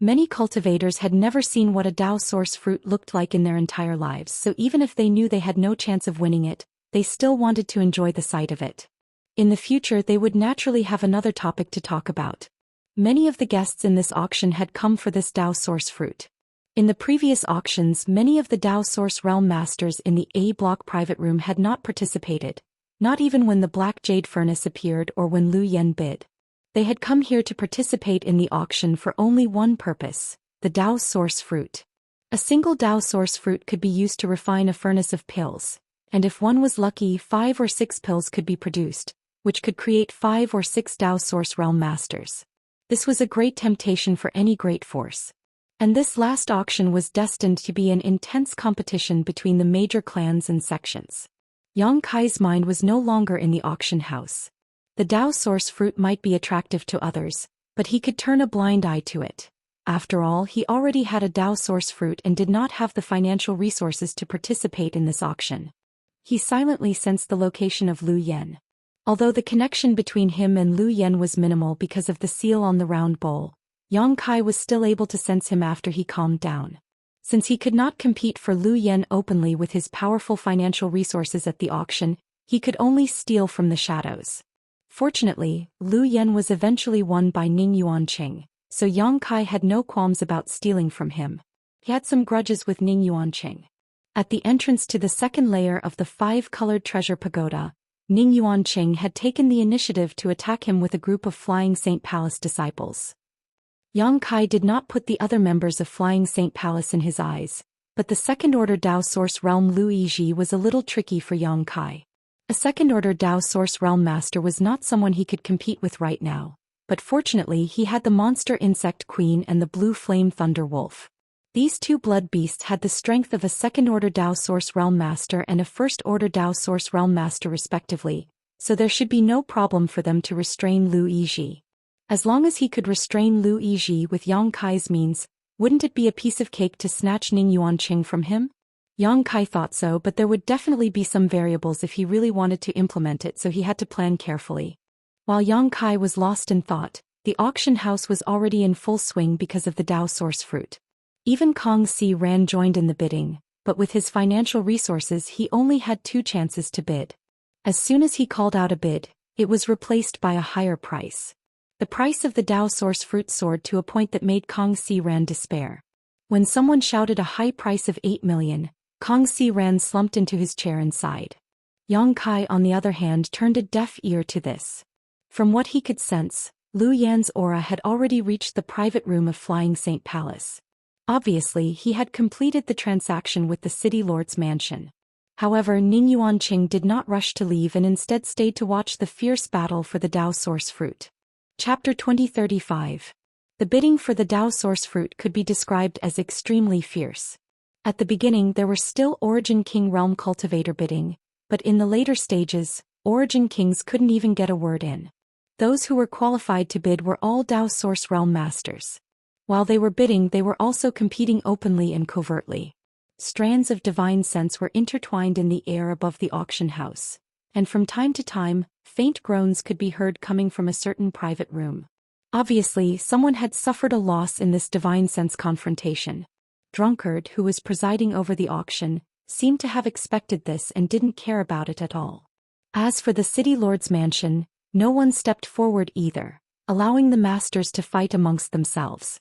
Many cultivators had never seen what a Dao source fruit looked like in their entire lives, so even if they knew they had no chance of winning it, they still wanted to enjoy the sight of it. In the future they would naturally have another topic to talk about. Many of the guests in this auction had come for this Dao source fruit. In the previous auctions, many of the Dao Source Realm Masters in the A-block private room had not participated, not even when the Black Jade Furnace appeared or when Lu Yen bid. They had come here to participate in the auction for only one purpose, the Dao Source Fruit. A single Dao Source Fruit could be used to refine a furnace of pills, and if one was lucky, 5 or 6 pills could be produced, which could create 5 or 6 Dao Source Realm Masters. This was a great temptation for any great force. And this last auction was destined to be an intense competition between the major clans and sections. Yang Kai's mind was no longer in the auction house. The Dao source fruit might be attractive to others, but he could turn a blind eye to it. After all, he already had a Dao source fruit and did not have the financial resources to participate in this auction. He silently sensed the location of Lu Yen. Although the connection between him and Lu Yen was minimal because of the seal on the round bowl, Yang Kai was still able to sense him after he calmed down. Since he could not compete for Lu Yen openly with his powerful financial resources at the auction, he could only steal from the shadows. Fortunately, Lu Yen was eventually won by Ning Yuanqing, so Yang Kai had no qualms about stealing from him. He had some grudges with Ning Yuanqing. At the entrance to the second layer of the five-colored treasure pagoda, Ning Yuanqing had taken the initiative to attack him with a group of Flying Saint Palace disciples. Yang Kai did not put the other members of Flying Saint Palace in his eyes, but the second-order Dao Source Realm Lu Yizhi was a little tricky for Yang Kai. A second-order Dao Source Realm Master was not someone he could compete with right now, but fortunately he had the Monster Insect Queen and the Blue Flame Thunder Wolf. These two blood beasts had the strength of a second-order Dao Source Realm Master and a first-order Dao Source Realm Master respectively, so there should be no problem for them to restrain Lu Yizhi. As long as he could restrain Lu Yizhi with Yang Kai's means, wouldn't it be a piece of cake to snatch Ning Yuanqing from him? Yang Kai thought so, but there would definitely be some variables if he really wanted to implement it, so he had to plan carefully. While Yang Kai was lost in thought, the auction house was already in full swing because of the Dao source fruit. Even Kong Si Ran joined in the bidding, but with his financial resources he only had 2 chances to bid. As soon as he called out a bid, it was replaced by a higher price. The price of the Dao source fruit soared to a point that made Kong Si Ran despair. When someone shouted a high price of 8 million, Kong Si Ran slumped into his chair and sighed. Yang Kai, on the other hand, turned a deaf ear to this. From what he could sense, Lu Yan's aura had already reached the private room of Flying Saint Palace. Obviously, he had completed the transaction with the city lord's mansion. However, Ning Yuanqing did not rush to leave and instead stayed to watch the fierce battle for the Dao source fruit. Chapter 2035. The bidding for the Dao source fruit could be described as extremely fierce. At the beginning there were still Origin King Realm Cultivator bidding, but in the later stages, Origin Kings couldn't even get a word in. Those who were qualified to bid were all Dao Source Realm Masters. While they were bidding, they were also competing openly and covertly. Strands of divine sense were intertwined in the air above the auction house, and from time to time, faint groans could be heard coming from a certain private room. Obviously, someone had suffered a loss in this divine sense confrontation. Drunkard, who was presiding over the auction, seemed to have expected this and didn't care about it at all. As for the city lord's mansion, no one stepped forward either, allowing the masters to fight amongst themselves.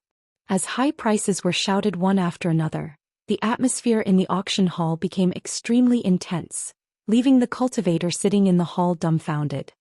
As high prices were shouted one after another, the atmosphere in the auction hall became extremely intense, leaving the cultivator sitting in the hall dumbfounded.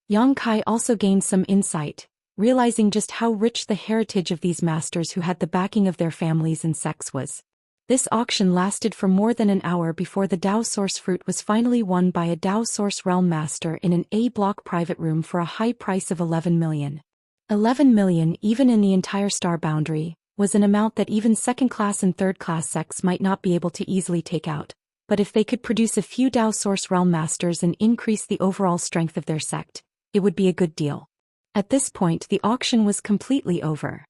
Yang Kai also gained some insight, realizing just how rich the heritage of these masters who had the backing of their families and sects was. This auction lasted for more than an hour before the Dao Source Fruit was finally won by a Dao Source Realm Master in an A-block private room for a high price of 11 million. 11 million, even in the entire star boundary, was an amount that even second-class and third-class sects might not be able to easily take out, but if they could produce a few Dao Source Realm Masters and increase the overall strength of their sect, it would be a good deal. At this point the auction was completely over.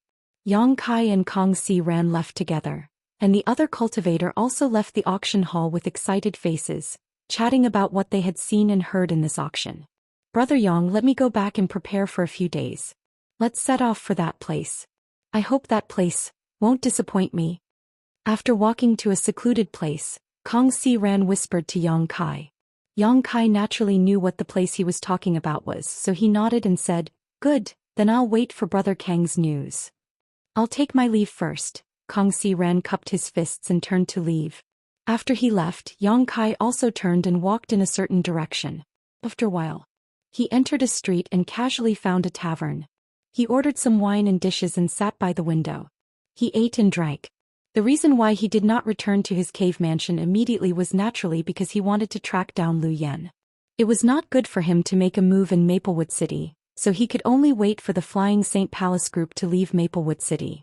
Yang Kai and Kong Si Ran left together, and the other cultivator also left the auction hall with excited faces, chatting about what they had seen and heard in this auction. "Brother Yang, let me go back and prepare for a few days. Let's set off for that place. I hope that place won't disappoint me." After walking to a secluded place, Kong Si Ran whispered to Yang Kai. Yang Kai naturally knew what the place he was talking about was, so he nodded and said, "Good, then I'll wait for Brother Kang's news." "I'll take my leave first." Kong Si Ran cupped his fists and turned to leave. After he left, Yang Kai also turned and walked in a certain direction. After a while, he entered a street and casually found a tavern. He ordered some wine and dishes and sat by the window. He ate and drank. The reason why he did not return to his cave mansion immediately was naturally because he wanted to track down Lu Yan. It was not good for him to make a move in Maplewood City, so he could only wait for the Flying Saint Palace group to leave Maplewood City.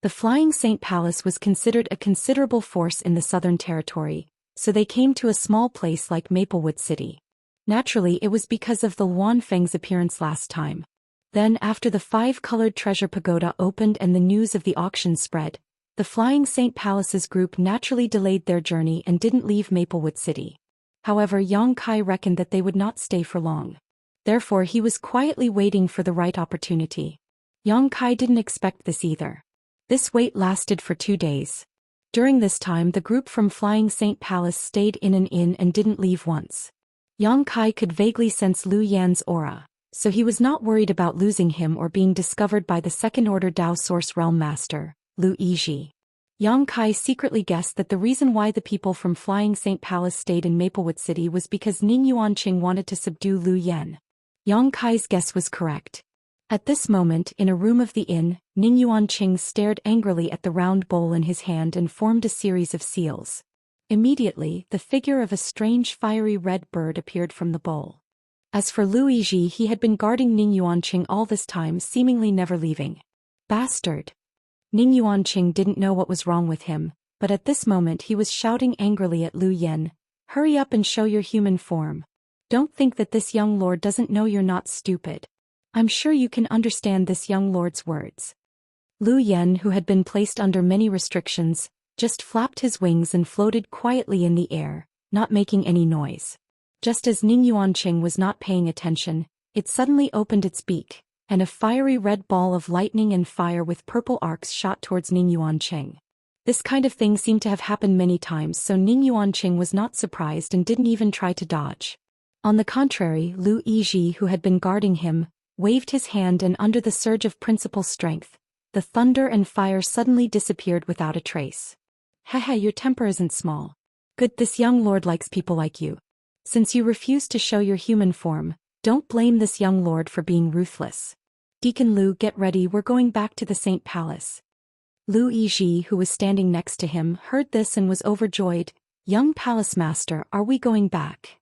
The Flying Saint Palace was considered a considerable force in the Southern Territory, so they came to a small place like Maplewood City. Naturally, it was because of the Luan Feng's appearance last time. Then, after the 5-colored treasure pagoda opened and the news of the auction spread, the Flying Saint Palace's group naturally delayed their journey and didn't leave Maplewood City. However, Yang Kai reckoned that they would not stay for long. Therefore, he was quietly waiting for the right opportunity. Yang Kai didn't expect this either. This wait lasted for 2 days. During this time, the group from Flying Saint Palace stayed in an inn and didn't leave once. Yang Kai could vaguely sense Lu Yan's aura, so he was not worried about losing him or being discovered by the second-order Dao Source Realm Master, Lu Yizhi. Yang Kai secretly guessed that the reason why the people from Flying Saint Palace stayed in Maplewood City was because Ning Yuanqing wanted to subdue Lu Yan. Yang Kai's guess was correct. At this moment, in a room of the inn, Ning Yuanqing stared angrily at the round bowl in his hand and formed a series of seals. Immediately, the figure of a strange fiery red bird appeared from the bowl. As for Lu Yizhi, he had been guarding Ning Yuanqing all this time, seemingly never leaving. Bastard! Ning Yuanqing didn't know what was wrong with him, but at this moment he was shouting angrily at Lu Yan, "Hurry up and show your human form. Don't think that this young lord doesn't know you're not stupid. I'm sure you can understand this young lord's words." Lu Yan, who had been placed under many restrictions, just flapped his wings and floated quietly in the air, not making any noise. Just as Ning Yuanqing was not paying attention, it suddenly opened its beak, and a fiery red ball of lightning and fire with purple arcs shot towards Ning Yuanqing. This kind of thing seemed to have happened many times, so Ning Yuanqing was not surprised and didn't even try to dodge. On the contrary, Lu Yizhi, who had been guarding him, waved his hand, and under the surge of principal strength, the thunder and fire suddenly disappeared without a trace. "Hehe, your temper isn't small. Good, this young lord likes people like you. Since you refuse to show your human form, don't blame this young lord for being ruthless. Deacon Lu, get ready, we're going back to the Saint Palace." Lu Yizhi, who was standing next to him, heard this and was overjoyed. "Young Palace Master, are we going back?"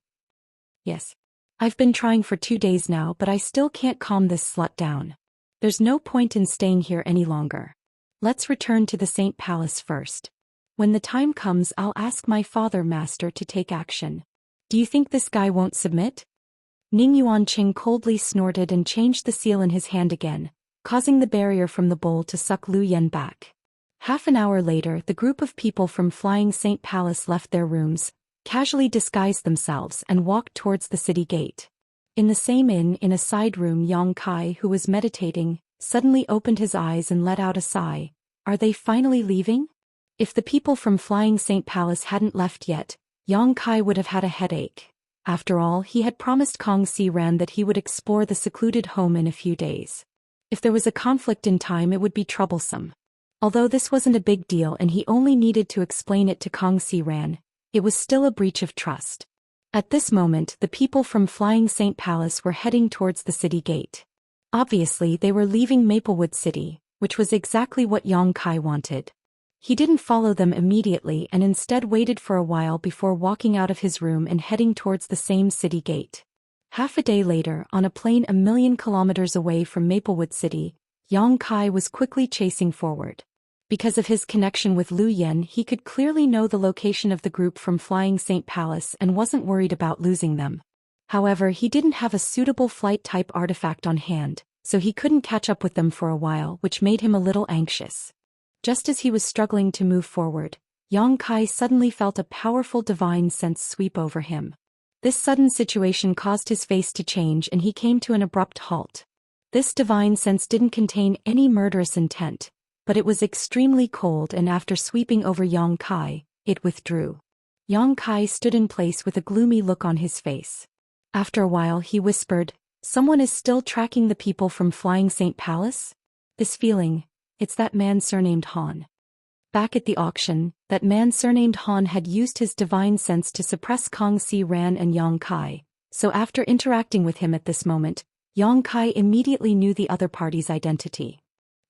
"Yes. I've been trying for 2 days now, but I still can't calm this slut down. There's no point in staying here any longer. Let's return to the Saint Palace first. When the time comes, I'll ask my father, Master, to take action. Do you think this guy won't submit?" Ning Yuanqing coldly snorted and changed the seal in his hand again, causing the barrier from the bowl to suck Lu Yan back. Half an hour later, the group of people from Flying Saint Palace left their rooms, casually disguised themselves, and walked towards the city gate. In the same inn, in a side room, Yang Kai, who was meditating, suddenly opened his eyes and let out a sigh. Are they finally leaving? If the people from Flying Saint Palace hadn't left yet, Yang Kai would have had a headache. After all, he had promised Kong Si Ran that he would explore the secluded home in a few days. If there was a conflict in time, it would be troublesome. Although this wasn't a big deal and he only needed to explain it to Kong Si Ran, it was still a breach of trust. At this moment, the people from Flying Saint Palace were heading towards the city gate. Obviously, they were leaving Maplewood City, which was exactly what Yang Kai wanted. He didn't follow them immediately and instead waited for a while before walking out of his room and heading towards the same city gate. Half a day later, on a plain 1,000,000 kilometers away from Maplewood City, Yang Kai was quickly chasing forward. Because of his connection with Lu Yan, he could clearly know the location of the group from Flying Saint Palace and wasn't worried about losing them. However, he didn't have a suitable flight-type artifact on hand, so he couldn't catch up with them for a while, which made him a little anxious. Just as he was struggling to move forward, Yang Kai suddenly felt a powerful divine sense sweep over him. This sudden situation caused his face to change and he came to an abrupt halt. This divine sense didn't contain any murderous intent, but it was extremely cold, and after sweeping over Yang Kai, it withdrew. Yang Kai stood in place with a gloomy look on his face. After a while he whispered, "Someone is still tracking the people from Flying Saint Palace? This feeling, it's that man surnamed Han." Back at the auction, that man surnamed Han had used his divine sense to suppress Kong Si Ran and Yang Kai, so after interacting with him at this moment, Yang Kai immediately knew the other party's identity.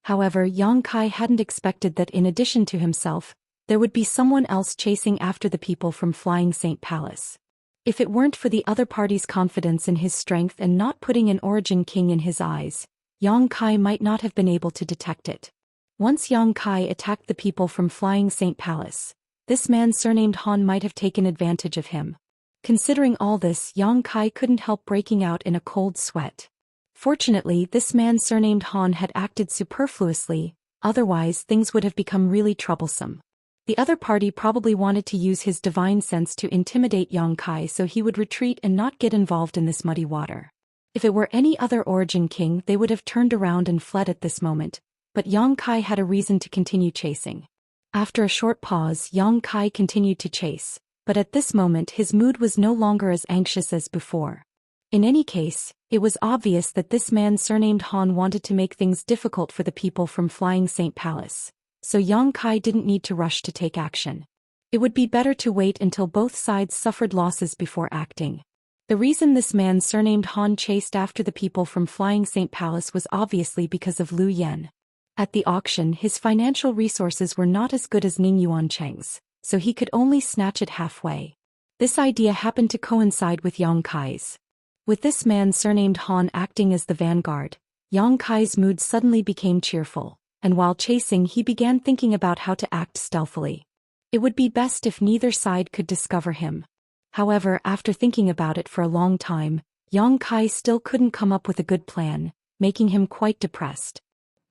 However, Yang Kai hadn't expected that in addition to himself, there would be someone else chasing after the people from Flying Saint Palace. If it weren't for the other party's confidence in his strength and not putting an origin king in his eyes, Yang Kai might not have been able to detect it. Once Yang Kai attacked the people from Flying Saint Palace, this man surnamed Han might have taken advantage of him. Considering all this, Yang Kai couldn't help breaking out in a cold sweat. Fortunately, this man surnamed Han had acted superfluously, otherwise things would have become really troublesome. The other party probably wanted to use his divine sense to intimidate Yang Kai so he would retreat and not get involved in this muddy water. If it were any other origin king, they would have turned around and fled at this moment, but Yang Kai had a reason to continue chasing. After a short pause, Yang Kai continued to chase, but at this moment his mood was no longer as anxious as before. In any case, it was obvious that this man surnamed Han wanted to make things difficult for the people from Flying Saint Palace, so Yang Kai didn't need to rush to take action. It would be better to wait until both sides suffered losses before acting. The reason this man surnamed Han chased after the people from Flying Saint Palace was obviously because of Liu Yan. At the auction, his financial resources were not as good as Ning Yuancheng's, so he could only snatch it halfway. This idea happened to coincide with Yang Kai's. With this man surnamed Han acting as the vanguard, Yang Kai's mood suddenly became cheerful, and while chasing he began thinking about how to act stealthily. It would be best if neither side could discover him. However, after thinking about it for a long time, Yang Kai still couldn't come up with a good plan, making him quite depressed.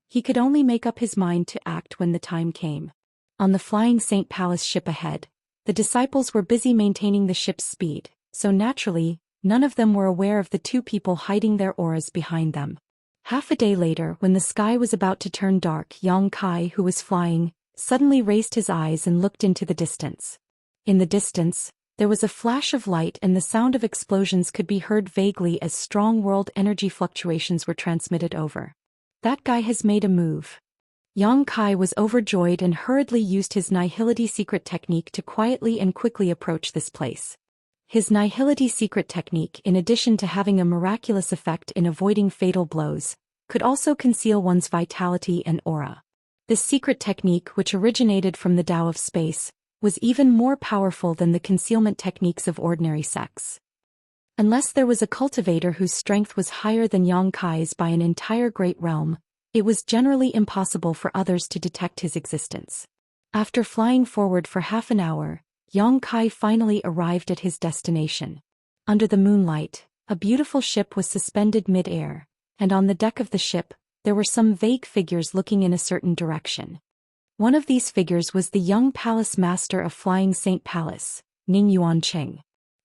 He could only make up his mind to act when the time came. On the Flying Saint Palace ship ahead, the disciples were busy maintaining the ship's speed, so naturally, none of them were aware of the two people hiding their auras behind them. Half a day later, when the sky was about to turn dark, Yang Kai, who was flying, suddenly raised his eyes and looked into the distance. In the distance, there was a flash of light and the sound of explosions could be heard vaguely as strong world energy fluctuations were transmitted over. That guy has made a move. Yang Kai was overjoyed and hurriedly used his Nihility secret technique to quietly and quickly approach this place. His Nihility secret technique, in addition to having a miraculous effect in avoiding fatal blows, could also conceal one's vitality and aura. This secret technique, which originated from the Tao of space, was even more powerful than the concealment techniques of ordinary sects. Unless there was a cultivator whose strength was higher than Yang Kai's by an entire great realm, it was generally impossible for others to detect his existence. After flying forward for half an hour, Yang Kai finally arrived at his destination. Under the moonlight, a beautiful ship was suspended mid-air, and on the deck of the ship, there were some vague figures looking in a certain direction. One of these figures was the young palace master of Flying Saint Palace, Ning Yuancheng.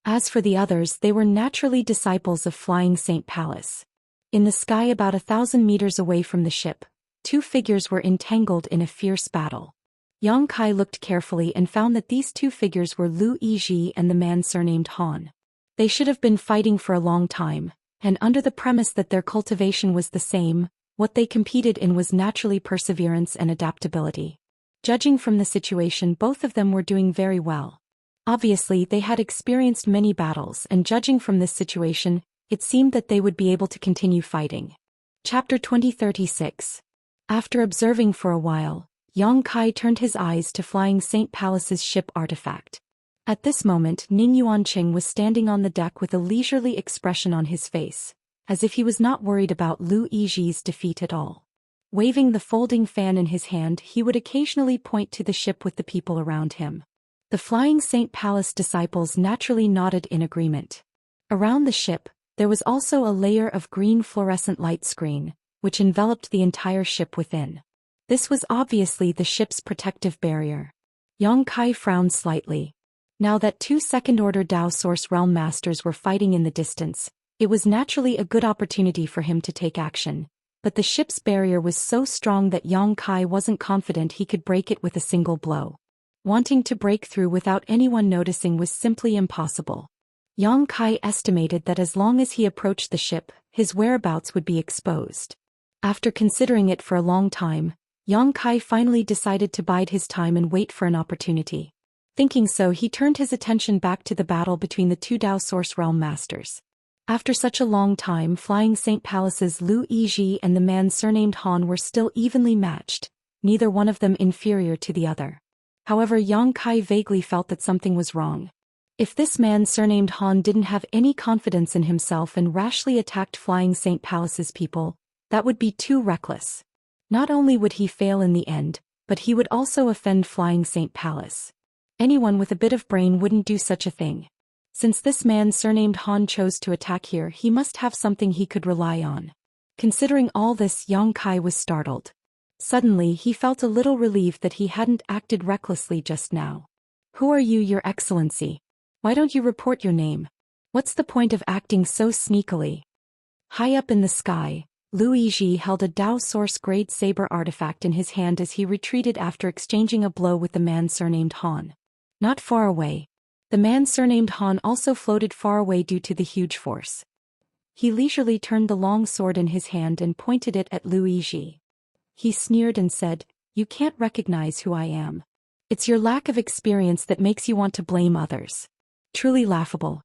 As for the others, they were naturally disciples of Flying Saint Palace. In the sky about 1,000 meters away from the ship, two figures were entangled in a fierce battle. Yang Kai looked carefully and found that these two figures were Lu Yizhi and the man surnamed Han. They should have been fighting for a long time, and under the premise that their cultivation was the same, what they competed in was naturally perseverance and adaptability. Judging from the situation, both of them were doing very well. Obviously, they had experienced many battles, and judging from this situation, it seemed that they would be able to continue fighting. Chapter 2036. After observing for a while, Yang Kai turned his eyes to Flying Saint Palace's ship artifact. At this moment, Ning Yuancheng was standing on the deck with a leisurely expression on his face, as if he was not worried about Lu Yizhi's defeat at all. Waving the folding fan in his hand, he would occasionally point to the ship with the people around him. The Flying Saint Palace disciples naturally nodded in agreement. Around the ship, there was also a layer of green fluorescent light screen, which enveloped the entire ship within. This was obviously the ship's protective barrier. Yang Kai frowned slightly. Now that two second-order Tao Source Realm Masters were fighting in the distance, it was naturally a good opportunity for him to take action, but the ship's barrier was so strong that Yang Kai wasn't confident he could break it with a single blow. Wanting to break through without anyone noticing was simply impossible. Yang Kai estimated that as long as he approached the ship, his whereabouts would be exposed. After considering it for a long time, Yang Kai finally decided to bide his time and wait for an opportunity. Thinking so, he turned his attention back to the battle between the two Tao Source Realm Masters. After such a long time, Flying Saint Palace's Lu Yizhi and the man surnamed Han were still evenly matched, neither one of them inferior to the other. However, Yang Kai vaguely felt that something was wrong. If this man surnamed Han didn't have any confidence in himself and rashly attacked Flying Saint Palace's people, that would be too reckless. Not only would he fail in the end, but he would also offend Flying Saint Palace. Anyone with a bit of brain wouldn't do such a thing. Since this man surnamed Han chose to attack here, he must have something he could rely on. Considering all this, Yang Kai was startled. Suddenly he felt a little relieved that he hadn't acted recklessly just now. Who are you, Your Excellency? Why don't you report your name? What's the point of acting so sneakily? High up in the sky, Lu Yizhi held a Dao Source-grade saber artifact in his hand as he retreated after exchanging a blow with the man surnamed Han. Not far away, the man surnamed Han also floated far away due to the huge force. He leisurely turned the long sword in his hand and pointed it at Lu Yizhi. He sneered and said, "You can't recognize who I am. It's your lack of experience that makes you want to blame others. Truly laughable."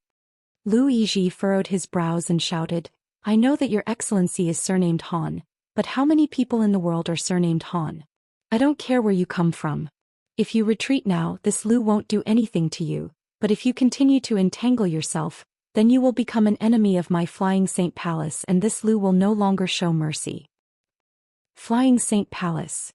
Lu Yizhi furrowed his brows and shouted, "I know that Your Excellency is surnamed Han, but how many people in the world are surnamed Han? I don't care where you come from. If you retreat now, this Lu won't do anything to you, but if you continue to entangle yourself, then you will become an enemy of my Flying Saint Palace and this Lu will no longer show mercy." Flying Saint Palace.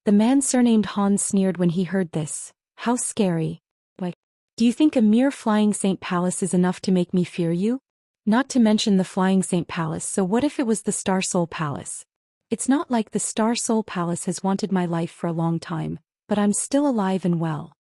The man surnamed Han sneered when he heard this. How scary. Why, do you think a mere Flying Saint Palace is enough to make me fear you? Not to mention the Flying Saint Palace, so what if it was the Star Soul Palace? It's not like the Star Soul Palace has wanted my life for a long time, but I'm still alive and well.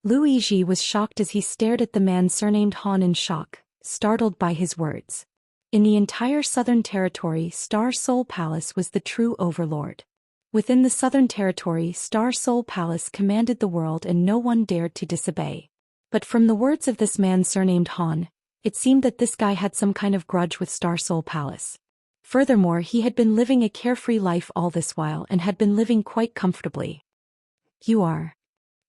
Lu Yizhi was shocked as he stared at the man surnamed Han in shock, startled by his words. In the entire Southern Territory, Star Soul Palace was the true overlord. Within the Southern Territory, Star Soul Palace commanded the world and no one dared to disobey. But from the words of this man surnamed Han, it seemed that this guy had some kind of grudge with Star Soul Palace. Furthermore, he had been living a carefree life all this while and had been living quite comfortably. You are.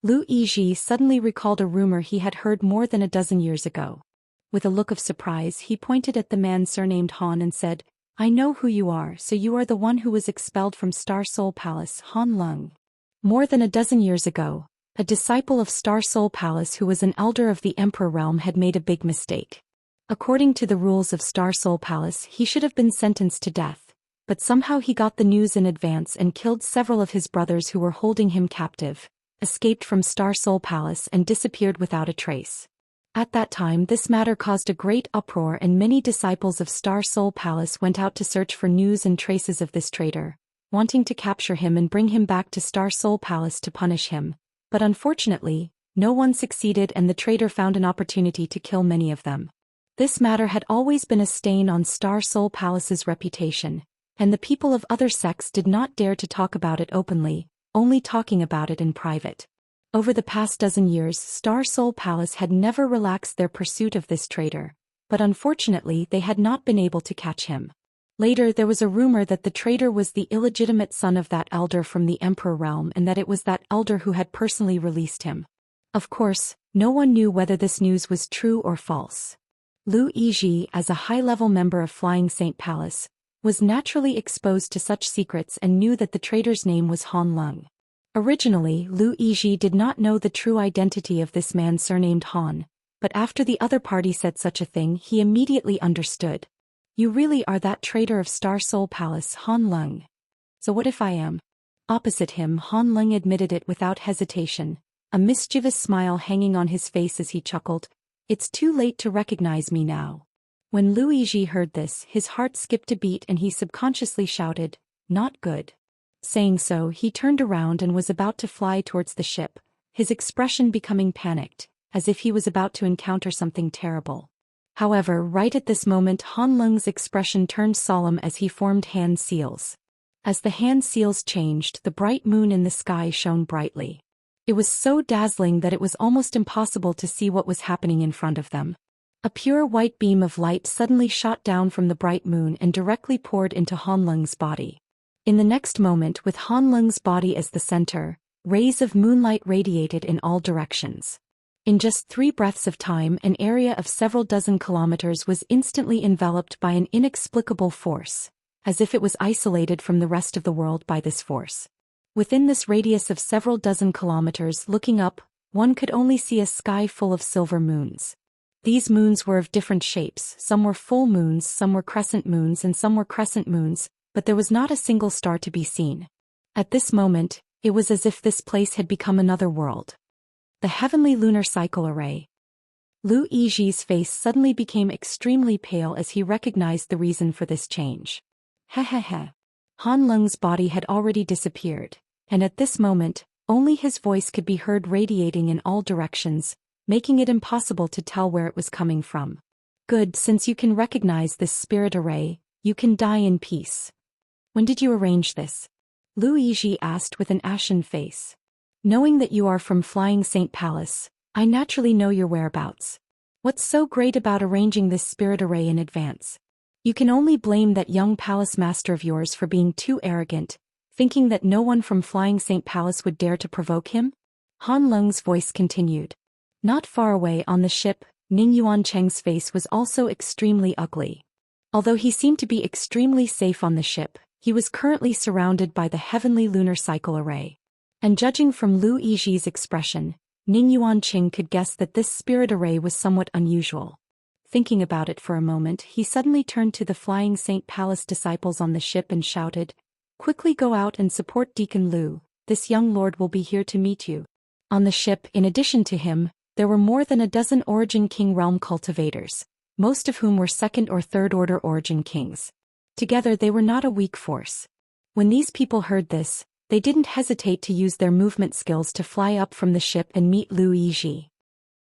Lu Yizhi suddenly recalled a rumor he had heard more than a dozen years ago. With a look of surprise, he pointed at the man surnamed Han and said, "I know who you are, so you are the one who was expelled from Star Soul Palace, Han Lung." More than a dozen years ago, a disciple of Star Soul Palace who was an elder of the Emperor realm had made a big mistake. According to the rules of Star Soul Palace, he should have been sentenced to death, but somehow he got the news in advance and killed several of his brothers who were holding him captive, escaped from Star Soul Palace and disappeared without a trace. At that time, this matter caused a great uproar and many disciples of Star Soul Palace went out to search for news and traces of this traitor, wanting to capture him and bring him back to Star Soul Palace to punish him. But unfortunately, no one succeeded and the traitor found an opportunity to kill many of them. This matter had always been a stain on Star Soul Palace's reputation, and the people of other sects did not dare to talk about it openly, only talking about it in private. Over the past dozen years, Star Soul Palace had never relaxed their pursuit of this traitor, but unfortunately they had not been able to catch him. Later there was a rumor that the traitor was the illegitimate son of that elder from the Emperor realm and that it was that elder who had personally released him. Of course, no one knew whether this news was true or false. Lu Yizhi, as a high-level member of Flying Saint Palace, was naturally exposed to such secrets and knew that the traitor's name was Han Lung. Originally, Lu Yizhi did not know the true identity of this man surnamed Han, but after the other party said such a thing, he immediately understood. You really are that traitor of Star Soul Palace, Han Lung. So what if I am? Opposite him, Han Lung admitted it without hesitation, a mischievous smile hanging on his face as he chuckled. It's too late to recognize me now. When Lu Yizhi heard this, his heart skipped a beat and he subconsciously shouted, "Not good." Saying so, he turned around and was about to fly towards the ship, his expression becoming panicked, as if he was about to encounter something terrible. However, right at this moment, Han Lung's expression turned solemn as he formed hand seals. As the hand seals changed, the bright moon in the sky shone brightly. It was so dazzling that it was almost impossible to see what was happening in front of them. A pure white beam of light suddenly shot down from the bright moon and directly poured into Han Lung's body. In the next moment, with Han Lung's body as the center, rays of moonlight radiated in all directions. In just 3 breaths of time, an area of several dozen kilometers was instantly enveloped by an inexplicable force, as if it was isolated from the rest of the world by this force. Within this radius of several dozen kilometers, looking up, one could only see a sky full of silver moons. These moons were of different shapes, some were full moons, some were crescent moons and some were crescent moons, but there was not a single star to be seen. At this moment, it was as if this place had become another world. The Heavenly Lunar Cycle Array. Lu Yiji's face suddenly became extremely pale as he recognized the reason for this change. Hehehe. Han Leng's body had already disappeared, and at this moment, only his voice could be heard radiating in all directions, making it impossible to tell where it was coming from. Good, since you can recognize this spirit array, you can die in peace. When did you arrange this? Lu Yiji asked with an ashen face. Knowing that you are from Flying Saint Palace, I naturally know your whereabouts. What's so great about arranging this spirit array in advance? You can only blame that young palace master of yours for being too arrogant, thinking that no one from Flying Saint Palace would dare to provoke him? Han Leng's voice continued. Not far away on the ship, Ning Yuancheng's face was also extremely ugly. Although he seemed to be extremely safe on the ship, he was currently surrounded by the Heavenly Lunar Cycle Array. And judging from Lu Yiji's expression, Ning Yuancheng could guess that this spirit array was somewhat unusual. Thinking about it for a moment, he suddenly turned to the Flying Saint Palace disciples on the ship and shouted, "Quickly go out and support Deacon Lu, this young lord will be here to meet you." On the ship, in addition to him, there were more than a dozen Origin King realm cultivators, most of whom were second or third order Origin Kings. Together they were not a weak force. When these people heard this, they didn't hesitate to use their movement skills to fly up from the ship and meet Lu Yiji.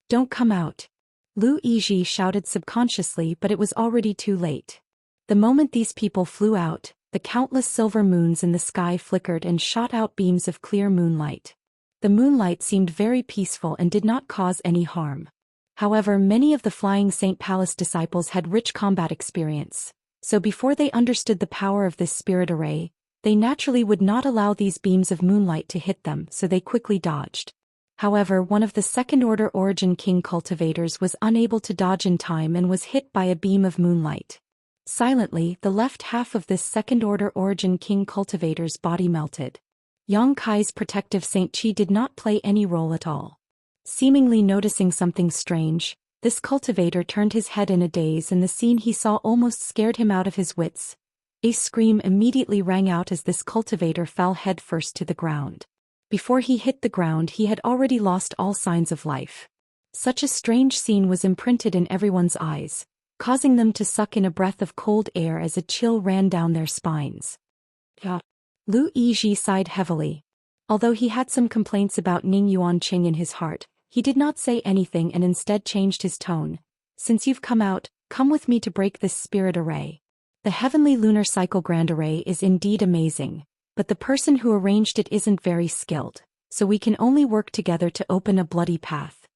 "Don't come out." Lu Yiji shouted subconsciously, but it was already too late. The moment these people flew out, the countless silver moons in the sky flickered and shot out beams of clear moonlight. The moonlight seemed very peaceful and did not cause any harm. However, many of the Flying Saint Palace disciples had rich combat experience, so before they understood the power of this spirit array, they naturally would not allow these beams of moonlight to hit them, so they quickly dodged. However, one of the second-order Origin King cultivators was unable to dodge in time and was hit by a beam of moonlight. Silently, the left half of this second-order Origin King cultivator's body melted. Yang Kai's protective Saint Qi did not play any role at all. Seemingly noticing something strange, this cultivator turned his head in a daze, and the scene he saw almost scared him out of his wits. A scream immediately rang out as this cultivator fell headfirst to the ground. Before he hit the ground, he had already lost all signs of life. Such a strange scene was imprinted in everyone's eyes, causing them to suck in a breath of cold air as a chill ran down their spines. Lu Yiji sighed heavily. Although he had some complaints about Ning Yuancheng in his heart, he did not say anything and instead changed his tone. "Since you've come out, come with me to break this spirit array. The Heavenly Lunar Cycle Grand Array is indeed amazing, but the person who arranged it isn't very skilled, so we can only work together to open a bloody path."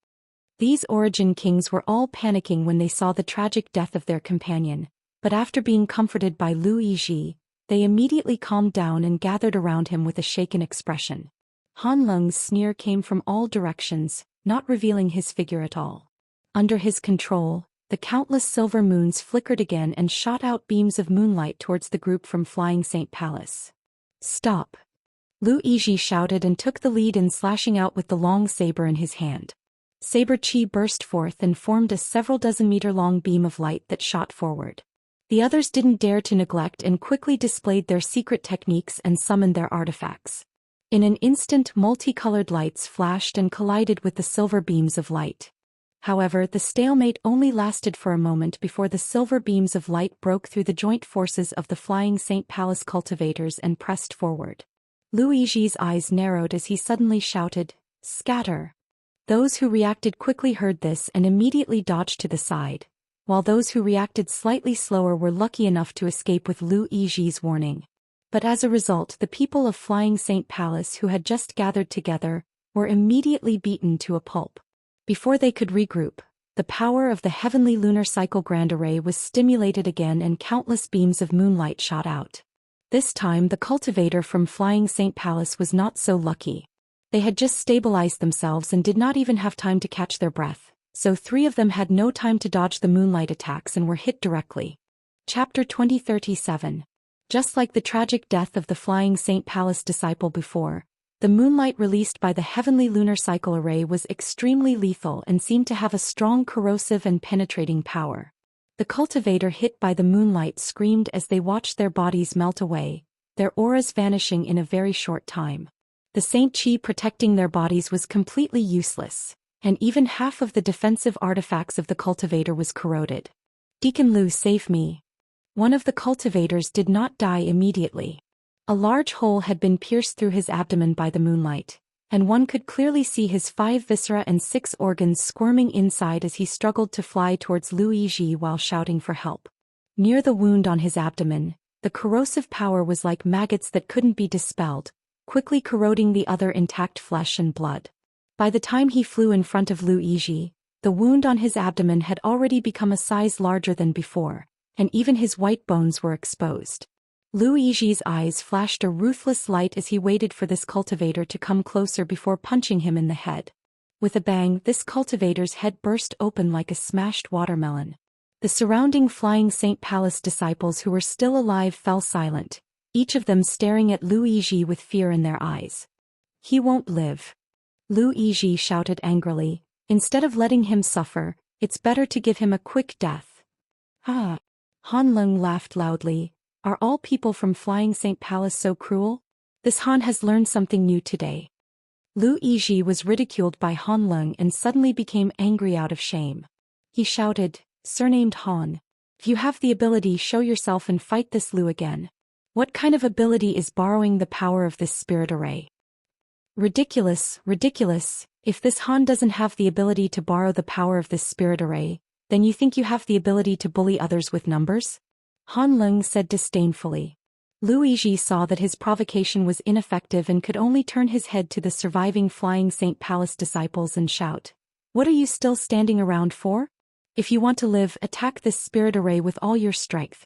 These Origin Kings were all panicking when they saw the tragic death of their companion, but after being comforted by Lu Yiji, they immediately calmed down and gathered around him with a shaken expression. Han Leng's sneer came from all directions, not revealing his figure at all. Under his control, the countless silver moons flickered again and shot out beams of moonlight towards the group from Flying Saint Palace. "Stop!" Lu Yiji shouted and took the lead in slashing out with the long saber in his hand. Saber Qi burst forth and formed a several dozen meter long beam of light that shot forward. The others didn't dare to neglect and quickly displayed their secret techniques and summoned their artifacts. In an instant, multicolored lights flashed and collided with the silver beams of light. However, the stalemate only lasted for a moment before the silver beams of light broke through the joint forces of the Flying Saint Palace cultivators and pressed forward. Lu Yiji's eyes narrowed as he suddenly shouted, "Scatter!" Those who reacted quickly heard this and immediately dodged to the side, while those who reacted slightly slower were lucky enough to escape with Lu Yiji's warning. But as a result, the people of Flying Saint Palace who had just gathered together were immediately beaten to a pulp. Before they could regroup, the power of the Heavenly Lunar Cycle Grand Array was stimulated again and countless beams of moonlight shot out. This time the cultivator from Flying Saint Palace was not so lucky. They had just stabilized themselves and did not even have time to catch their breath, so three of them had no time to dodge the moonlight attacks and were hit directly. Chapter 2037. Just like the tragic death of the Flying Saint Palace disciple before, the moonlight released by the Heavenly Lunar Cycle Array was extremely lethal and seemed to have a strong corrosive and penetrating power. The cultivator hit by the moonlight screamed as they watched their bodies melt away, their auras vanishing in a very short time. The Saint Qi protecting their bodies was completely useless, and even half of the defensive artifacts of the cultivator was corroded. Deacon Lu, save me. One of the cultivators did not die immediately. A large hole had been pierced through his abdomen by the moonlight, and one could clearly see his 5 viscera and 6 organs squirming inside as he struggled to fly towards Lu Yizhi while shouting for help. Near the wound on his abdomen, the corrosive power was like maggots that couldn't be dispelled, quickly corroding the other intact flesh and blood. By the time he flew in front of Lu Yizhi, the wound on his abdomen had already become a size larger than before, and even his white bones were exposed. Lu Yizhi's eyes flashed a ruthless light as he waited for this cultivator to come closer before punching him in the head. With a bang, this cultivator's head burst open like a smashed watermelon. The surrounding Flying Saint Palace disciples who were still alive fell silent, each of them staring at Lu Yizhi with fear in their eyes. He won't live. Lu Yizhi shouted angrily, instead of letting him suffer, it's better to give him a quick death. Ah! Han Leng laughed loudly. Are all people from Flying Saint Palace so cruel? This Han has learned something new today. Lu Yizhi was ridiculed by Han Leng and suddenly became angry out of shame. He shouted, surnamed Han. If you have the ability, show yourself and fight this Lu again. What kind of ability is borrowing the power of this spirit array? Ridiculous, ridiculous. If this Han doesn't have the ability to borrow the power of this spirit array, then you think you have the ability to bully others with numbers? Han Leng said disdainfully. Lu Yizhi saw that his provocation was ineffective and could only turn his head to the surviving Flying Saint Palace disciples and shout, "What are you still standing around for? If you want to live, attack this spirit array with all your strength."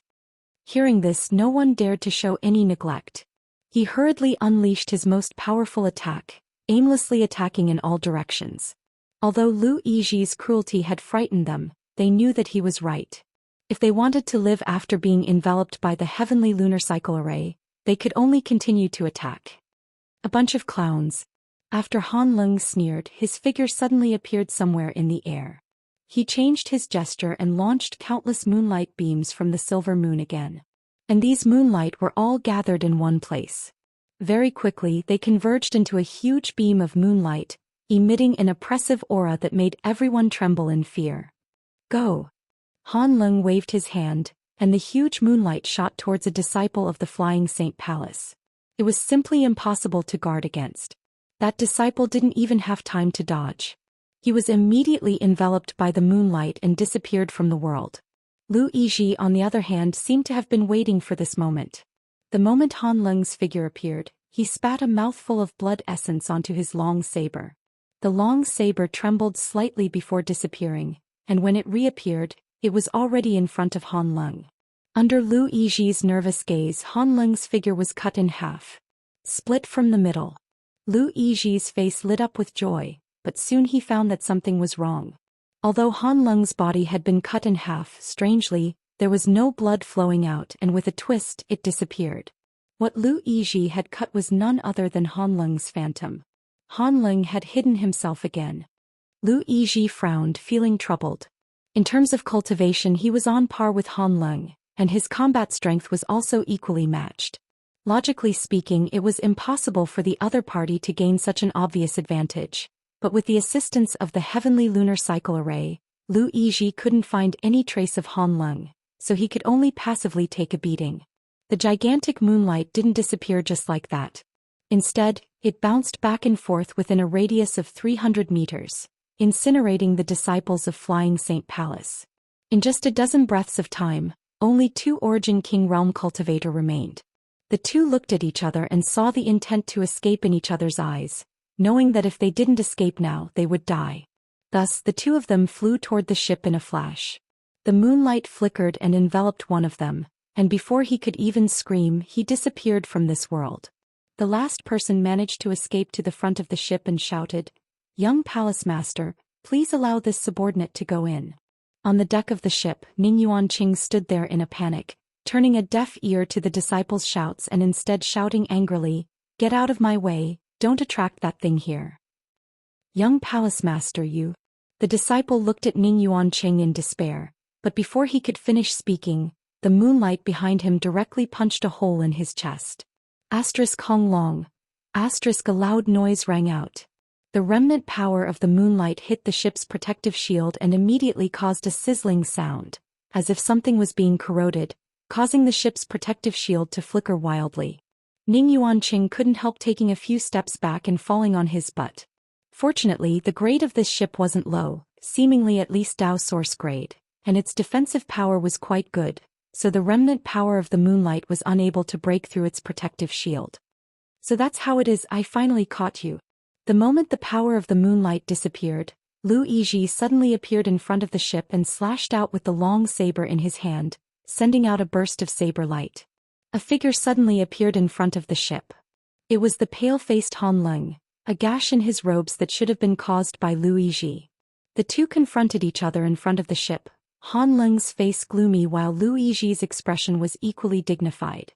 Hearing this, no one dared to show any neglect. He hurriedly unleashed his most powerful attack, aimlessly attacking in all directions. Although Lu Yizhi's cruelty had frightened them, they knew that he was right. If they wanted to live after being enveloped by the heavenly lunar cycle array, they could only continue to attack. A bunch of clowns. After Han Leng sneered, his figure suddenly appeared somewhere in the air. He changed his gesture and launched countless moonlight beams from the silver moon again. And these moonlight were all gathered in one place. Very quickly they converged into a huge beam of moonlight, emitting an oppressive aura that made everyone tremble in fear. Go! Han Leng waved his hand, and the huge moonlight shot towards a disciple of the Flying Saint Palace. It was simply impossible to guard against. That disciple didn't even have time to dodge. He was immediately enveloped by the moonlight and disappeared from the world. Lu Yizhi, on the other hand, seemed to have been waiting for this moment. The moment Han Leng's figure appeared, he spat a mouthful of blood essence onto his long saber. The long saber trembled slightly before disappearing, and when it reappeared, it was already in front of Han Leng. Under Lu Yizhi's nervous gaze, Han Leng's figure was cut in half. Split from the middle. Lu Yizhi's face lit up with joy, but soon he found that something was wrong. Although Han Leng's body had been cut in half, strangely, there was no blood flowing out, and with a twist, it disappeared. What Lu Yizhi had cut was none other than Han Leng's phantom. Han Leng had hidden himself again. Lu Yizhi frowned, feeling troubled. In terms of cultivation, he was on par with Han Leng, and his combat strength was also equally matched. Logically speaking, it was impossible for the other party to gain such an obvious advantage. But with the assistance of the heavenly lunar cycle array, Lu Yizhi couldn't find any trace of Han Leng, so he could only passively take a beating. The gigantic moonlight didn't disappear just like that. Instead, it bounced back and forth within a radius of 300 meters, incinerating the disciples of Flying Saint Palace. In just a dozen breaths of time, only 2 Origin King Realm Cultivator remained. The two looked at each other and saw the intent to escape in each other's eyes, knowing that if they didn't escape now, they would die. Thus, the two of them flew toward the ship in a flash. The moonlight flickered and enveloped one of them, and before he could even scream, he disappeared from this world. The last person managed to escape to the front of the ship and shouted, "Young Palace Master, please allow this subordinate to go in." On the deck of the ship, Ning Yuanqing stood there in a panic, turning a deaf ear to the disciples' shouts and instead shouting angrily, "Get out of my way, don't attract that thing here." "Young Palace Master, you..." The disciple looked at Ning Yuanqing in despair, but before he could finish speaking, the moonlight behind him directly punched a hole in his chest. Hong Long. Asterisk, a loud noise rang out. The remnant power of the moonlight hit the ship's protective shield and immediately caused a sizzling sound, as if something was being corroded, causing the ship's protective shield to flicker wildly. Ning Yuanqing couldn't help taking a few steps back and falling on his butt. Fortunately, the grade of this ship wasn't low, seemingly at least Dao source grade, and its defensive power was quite good, so the remnant power of the moonlight was unable to break through its protective shield. So that's how it is, I finally caught you. The moment the power of the moonlight disappeared, Lu Yizhi suddenly appeared in front of the ship and slashed out with the long saber in his hand, sending out a burst of saber light. A figure suddenly appeared in front of the ship. It was the pale-faced Han Leng, a gash in his robes that should have been caused by Lu Yizhi. The two confronted each other in front of the ship, Han Leng's face gloomy while Lu Yizhi's expression was equally dignified.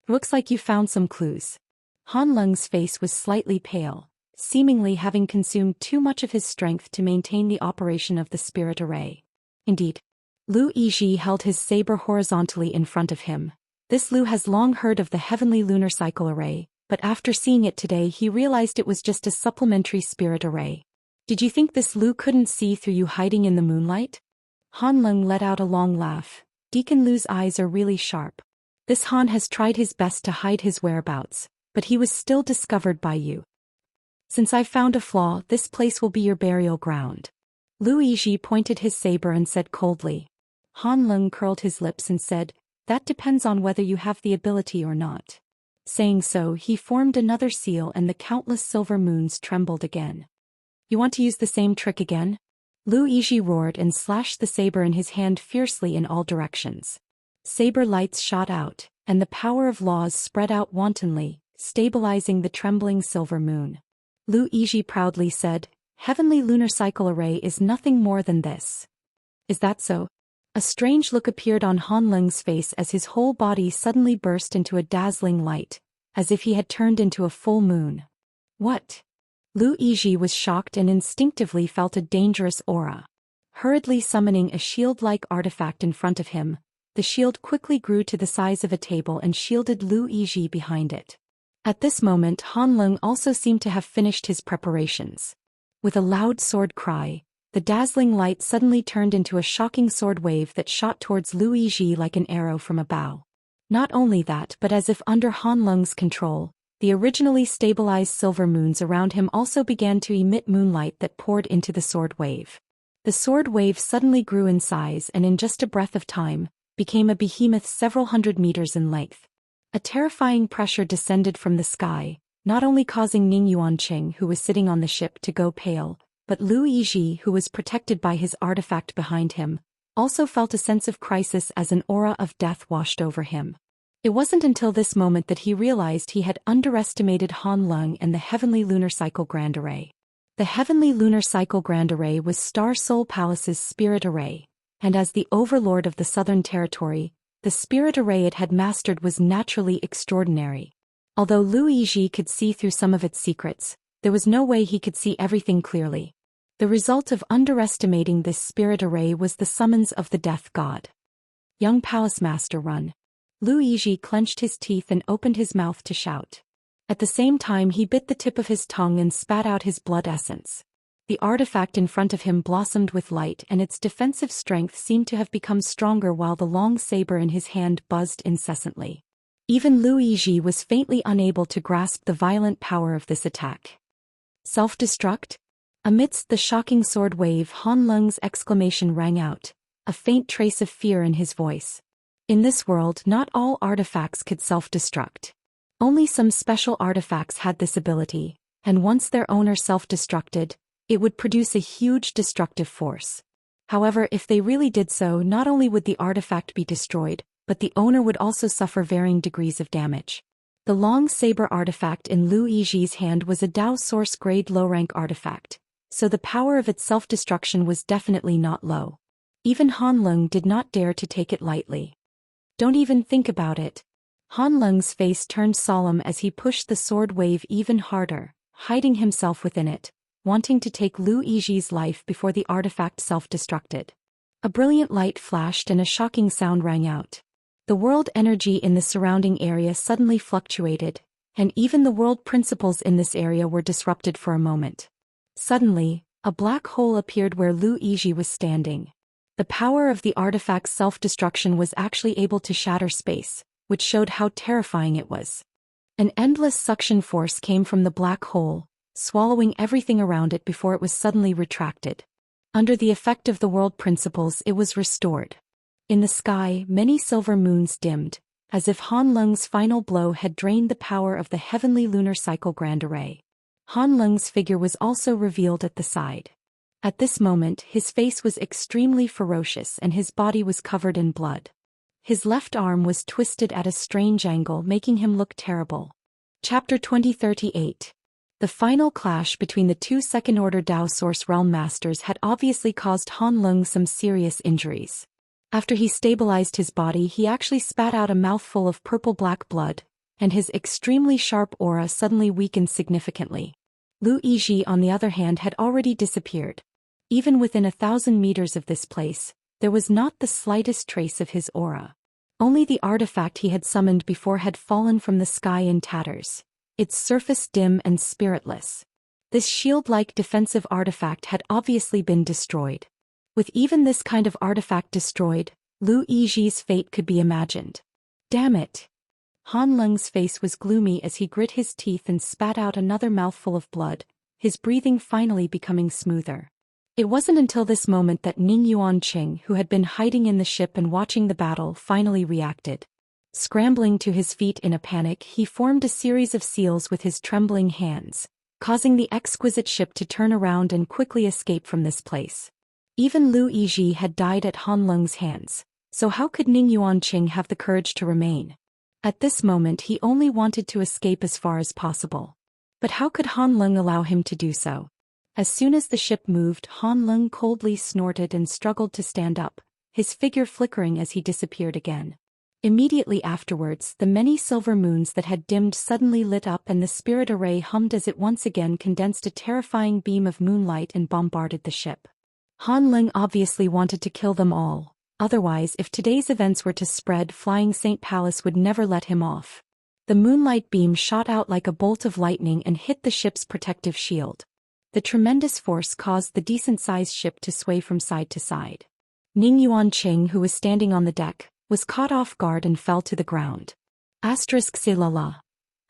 Looks like you found some clues. Han Leng's face was slightly pale, seemingly having consumed too much of his strength to maintain the operation of the spirit array. Indeed. Lu Yizhi held his saber horizontally in front of him. This Lu has long heard of the heavenly lunar cycle array, but after seeing it today he realized it was just a supplementary spirit array. Did you think this Lu couldn't see through you hiding in the moonlight? Han Leng let out a long laugh. Deacon Lu's eyes are really sharp. This Han has tried his best to hide his whereabouts, but he was still discovered by you. Since I've found a flaw, this place will be your burial ground. Lu Yizhi pointed his saber and said coldly. Han Leng curled his lips and said, that depends on whether you have the ability or not. Saying so, he formed another seal and the countless silver moons trembled again. You want to use the same trick again? Lu Yizhi roared and slashed the saber in his hand fiercely in all directions. Saber lights shot out, and the power of laws spread out wantonly, stabilizing the trembling silver moon. Lu Yizhi proudly said, Heavenly lunar cycle array is nothing more than this. Is that so? A strange look appeared on Han Leng's face as his whole body suddenly burst into a dazzling light, as if he had turned into a full moon. What? Lu Yizhi was shocked and instinctively felt a dangerous aura. Hurriedly summoning a shield-like artifact in front of him, the shield quickly grew to the size of a table and shielded Lu Yizhi behind it. At this moment Han Leng also seemed to have finished his preparations. With a loud sword cry, the dazzling light suddenly turned into a shocking sword wave that shot towards Lu Yizhi like an arrow from a bow. Not only that, but as if under Han Leng's control, the originally stabilized silver moons around him also began to emit moonlight that poured into the sword wave. The sword wave suddenly grew in size and in just a breath of time, became a behemoth several hundred meters in length. A terrifying pressure descended from the sky, not only causing Ning Yuanqing, who was sitting on the ship, to go pale, but Lu Yizhi, who was protected by his artifact behind him, also felt a sense of crisis as an aura of death washed over him. It wasn't until this moment that he realized he had underestimated Han Leng and the Heavenly Lunar Cycle Grand Array. The Heavenly Lunar Cycle Grand Array was Star Soul Palace's spirit array, and as the overlord of the Southern Territory, the spirit array it had mastered was naturally extraordinary. Although Lu Yizhi could see through some of its secrets, there was no way he could see everything clearly. The result of underestimating this spirit array was the summons of the Death God. Young Palace Master, run. Lu Yizhi clenched his teeth and opened his mouth to shout. At the same time he bit the tip of his tongue and spat out his blood essence. The artifact in front of him blossomed with light and its defensive strength seemed to have become stronger while the long saber in his hand buzzed incessantly. Even Lu Yizhi was faintly unable to grasp the violent power of this attack. Self-destruct? Amidst the shocking sword wave, Han Leng's exclamation rang out, a faint trace of fear in his voice. In this world, not all artifacts could self-destruct. Only some special artifacts had this ability, and once their owner self-destructed, it would produce a huge destructive force. However, if they really did so, not only would the artifact be destroyed, but the owner would also suffer varying degrees of damage. The long saber artifact in Lu Yizhi's hand was a Dao Source grade low-rank artifact, so the power of its self-destruction was definitely not low. Even Han Leng did not dare to take it lightly. Don't even think about it. Han Leng's face turned solemn as he pushed the sword wave even harder, hiding himself within it, wanting to take Lu Yizhi's life before the artifact self-destructed. A brilliant light flashed and a shocking sound rang out. The world energy in the surrounding area suddenly fluctuated, and even the world principles in this area were disrupted for a moment. Suddenly, a black hole appeared where Lu Yizhi was standing. The power of the artifact's self-destruction was actually able to shatter space, which showed how terrifying it was. An endless suction force came from the black hole, swallowing everything around it before it was suddenly retracted. Under the effect of the world principles, it was restored. In the sky, many silver moons dimmed, as if Han Lung's final blow had drained the power of the heavenly lunar cycle grand array. Han Lung's figure was also revealed at the side. At this moment, his face was extremely ferocious and his body was covered in blood. His left arm was twisted at a strange angle, making him look terrible. Chapter 2038. The final clash between the two second-order Dao Source Realm Masters had obviously caused Han Lung some serious injuries. After he stabilized his body, he actually spat out a mouthful of purple-black blood, and his extremely sharp aura suddenly weakened significantly. Lu Yizhi, on the other hand, had already disappeared. Even within 1,000 meters of this place, there was not the slightest trace of his aura. Only the artifact he had summoned before had fallen from the sky in tatters, its surface dim and spiritless. This shield-like defensive artifact had obviously been destroyed. With even this kind of artifact destroyed, Lu Yizhi's fate could be imagined. Damn it! Han Lung's face was gloomy as he grit his teeth and spat out another mouthful of blood, his breathing finally becoming smoother. It wasn't until this moment that Ning Yuanqing, who had been hiding in the ship and watching the battle, finally reacted. Scrambling to his feet in a panic, he formed a series of seals with his trembling hands, causing the exquisite ship to turn around and quickly escape from this place. Even Lu Yizhi had died at Han Lung's hands, so how could Ning Yuanqing have the courage to remain? At this moment he only wanted to escape as far as possible. But how could Han Lung allow him to do so? As soon as the ship moved, Han Lung coldly snorted and struggled to stand up, his figure flickering as he disappeared again. Immediately afterwards, the many silver moons that had dimmed suddenly lit up and the spirit array hummed as it once again condensed a terrifying beam of moonlight and bombarded the ship. Han Lung obviously wanted to kill them all, otherwise if today's events were to spread, Flying Saint Palace would never let him off. The moonlight beam shot out like a bolt of lightning and hit the ship's protective shield. The tremendous force caused the decent-sized ship to sway from side to side. Ning Yuanqing, who was standing on the deck, was caught off guard and fell to the ground. Selala.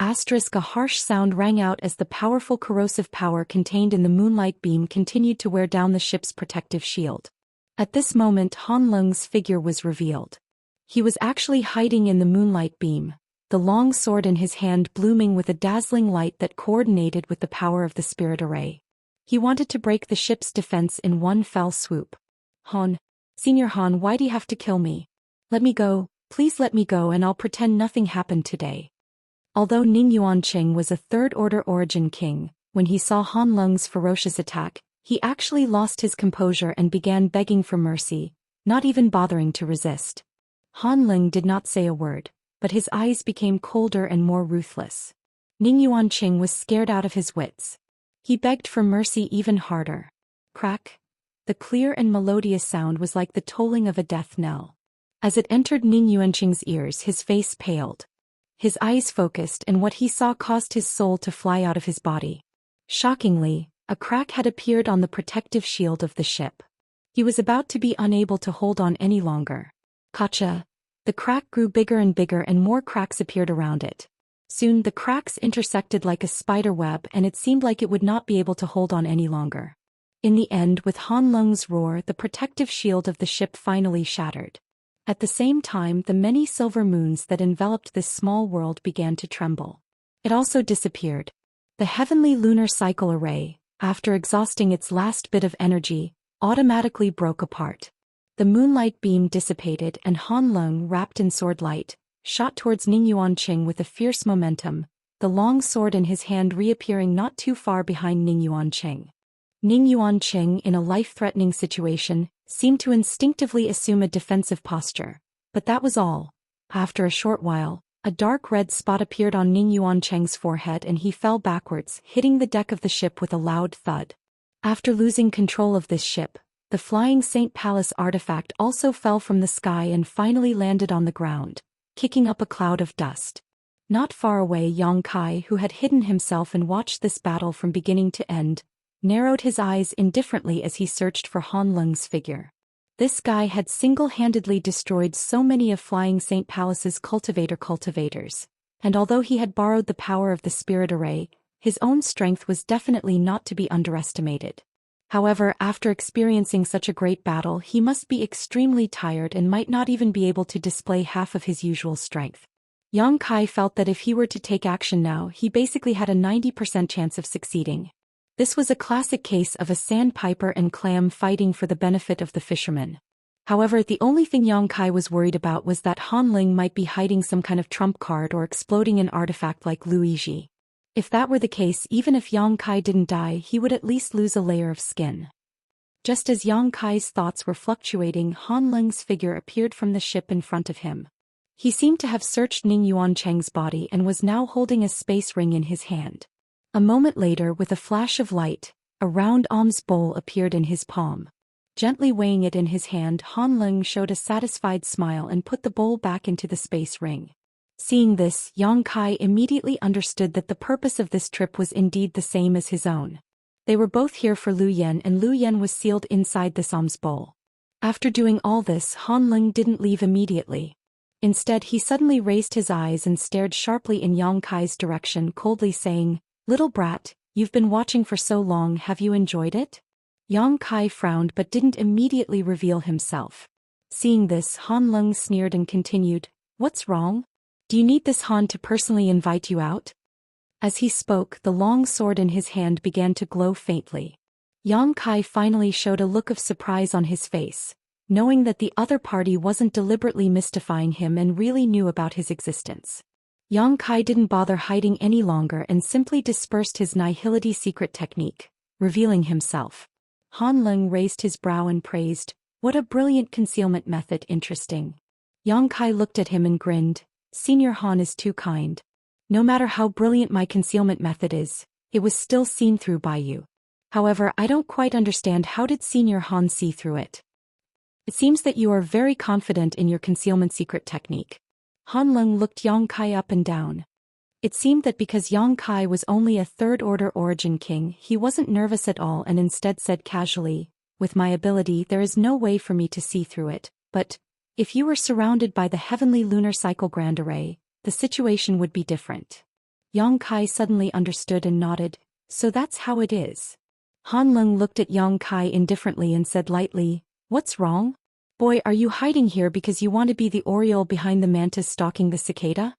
A harsh sound rang out as the powerful corrosive power contained in the moonlight beam continued to wear down the ship's protective shield. At this moment Han Lung's figure was revealed. He was actually hiding in the moonlight beam, the long sword in his hand blooming with a dazzling light that coordinated with the power of the spirit array. He wanted to break the ship's defense in one fell swoop. Han, Senior Han, why do you have to kill me? Let me go, please let me go and I'll pretend nothing happened today. Although Ning Yuanqing was a third-order origin king, when he saw Han Lung's ferocious attack, he actually lost his composure and began begging for mercy, not even bothering to resist. Han Lung did not say a word, but his eyes became colder and more ruthless. Ning Yuanqing was scared out of his wits. He begged for mercy even harder. Crack! The clear and melodious sound was like the tolling of a death knell. As it entered Ning Yuanqing's ears, his face paled. His eyes focused and what he saw caused his soul to fly out of his body. Shockingly, a crack had appeared on the protective shield of the ship. He was about to be unable to hold on any longer. Gotcha! The crack grew bigger and more cracks appeared around it. Soon the cracks intersected like a spider web and it seemed like it would not be able to hold on any longer. In the end, with Han Lung's roar, the protective shield of the ship finally shattered. At the same time, the many silver moons that enveloped this small world began to tremble. It also disappeared. The heavenly lunar cycle array, after exhausting its last bit of energy, automatically broke apart. The moonlight beam dissipated and Han Lung, wrapped in sword light, shot towards Ning Yuanqing with a fierce momentum, the long sword in his hand reappearing not too far behind Ning Yuanqing. Ning Yuanqing, in a life-threatening situation, seemed to instinctively assume a defensive posture, but that was all. After a short while, a dark red spot appeared on Ning Yuanqing's forehead and he fell backwards, hitting the deck of the ship with a loud thud. After losing control of this ship, the Flying Saint Palace artifact also fell from the sky and finally landed on the ground, kicking up a cloud of dust. Not far away, Yang Kai, who had hidden himself and watched this battle from beginning to end, narrowed his eyes indifferently as he searched for Han Lung's figure. This guy had single-handedly destroyed so many of Flying Saint Palace's cultivators, and although he had borrowed the power of the spirit array, his own strength was definitely not to be underestimated. However, after experiencing such a great battle, he must be extremely tired and might not even be able to display half of his usual strength. Yang Kai felt that if he were to take action now, he basically had a 90% chance of succeeding. This was a classic case of a sandpiper and clam fighting for the benefit of the fishermen. However, the only thing Yang Kai was worried about was that Han Ling might be hiding some kind of trump card or exploding an artifact like Luigi. If that were the case, even if Yang Kai didn't die, he would at least lose a layer of skin. Just as Yang Kai's thoughts were fluctuating, Han Ling's figure appeared from the ship in front of him. He seemed to have searched Ning Yuancheng's body and was now holding a space ring in his hand. A moment later, with a flash of light, a round alms bowl appeared in his palm. Gently weighing it in his hand, Han Ling showed a satisfied smile and put the bowl back into the space ring. Seeing this, Yang Kai immediately understood that the purpose of this trip was indeed the same as his own. They were both here for Lu Yen, and Lu Yen was sealed inside this alms bowl. After doing all this, Han Ling didn't leave immediately. Instead, he suddenly raised his eyes and stared sharply in Yang Kai's direction, coldly saying, "Little brat, you've been watching for so long, have you enjoyed it?" Yang Kai frowned but didn't immediately reveal himself. Seeing this, Han Lung sneered and continued, "What's wrong? Do you need this Han to personally invite you out?" As he spoke, the long sword in his hand began to glow faintly. Yang Kai finally showed a look of surprise on his face, knowing that the other party wasn't deliberately mystifying him and really knew about his existence. Yang Kai didn't bother hiding any longer and simply dispersed his nihility secret technique, revealing himself. Han Lung raised his brow and praised, "What a brilliant concealment method, interesting." Yang Kai looked at him and grinned, "Senior Han is too kind. No matter how brilliant my concealment method is, it was still seen through by you. However, I don't quite understand, how did Senior Han see through it? It seems that you are very confident in your concealment secret technique." Han Lung looked Yang Kai up and down. It seemed that because Yang Kai was only a third-order origin king, he wasn't nervous at all and instead said casually, "With my ability, there is no way for me to see through it, but if you were surrounded by the heavenly lunar cycle grand array, the situation would be different." Yang Kai suddenly understood and nodded, "So that's how it is." Han Lung looked at Yang Kai indifferently and said lightly, "What's wrong? Boy, are you hiding here because you want to be the Oriole behind the mantis stalking the cicada?"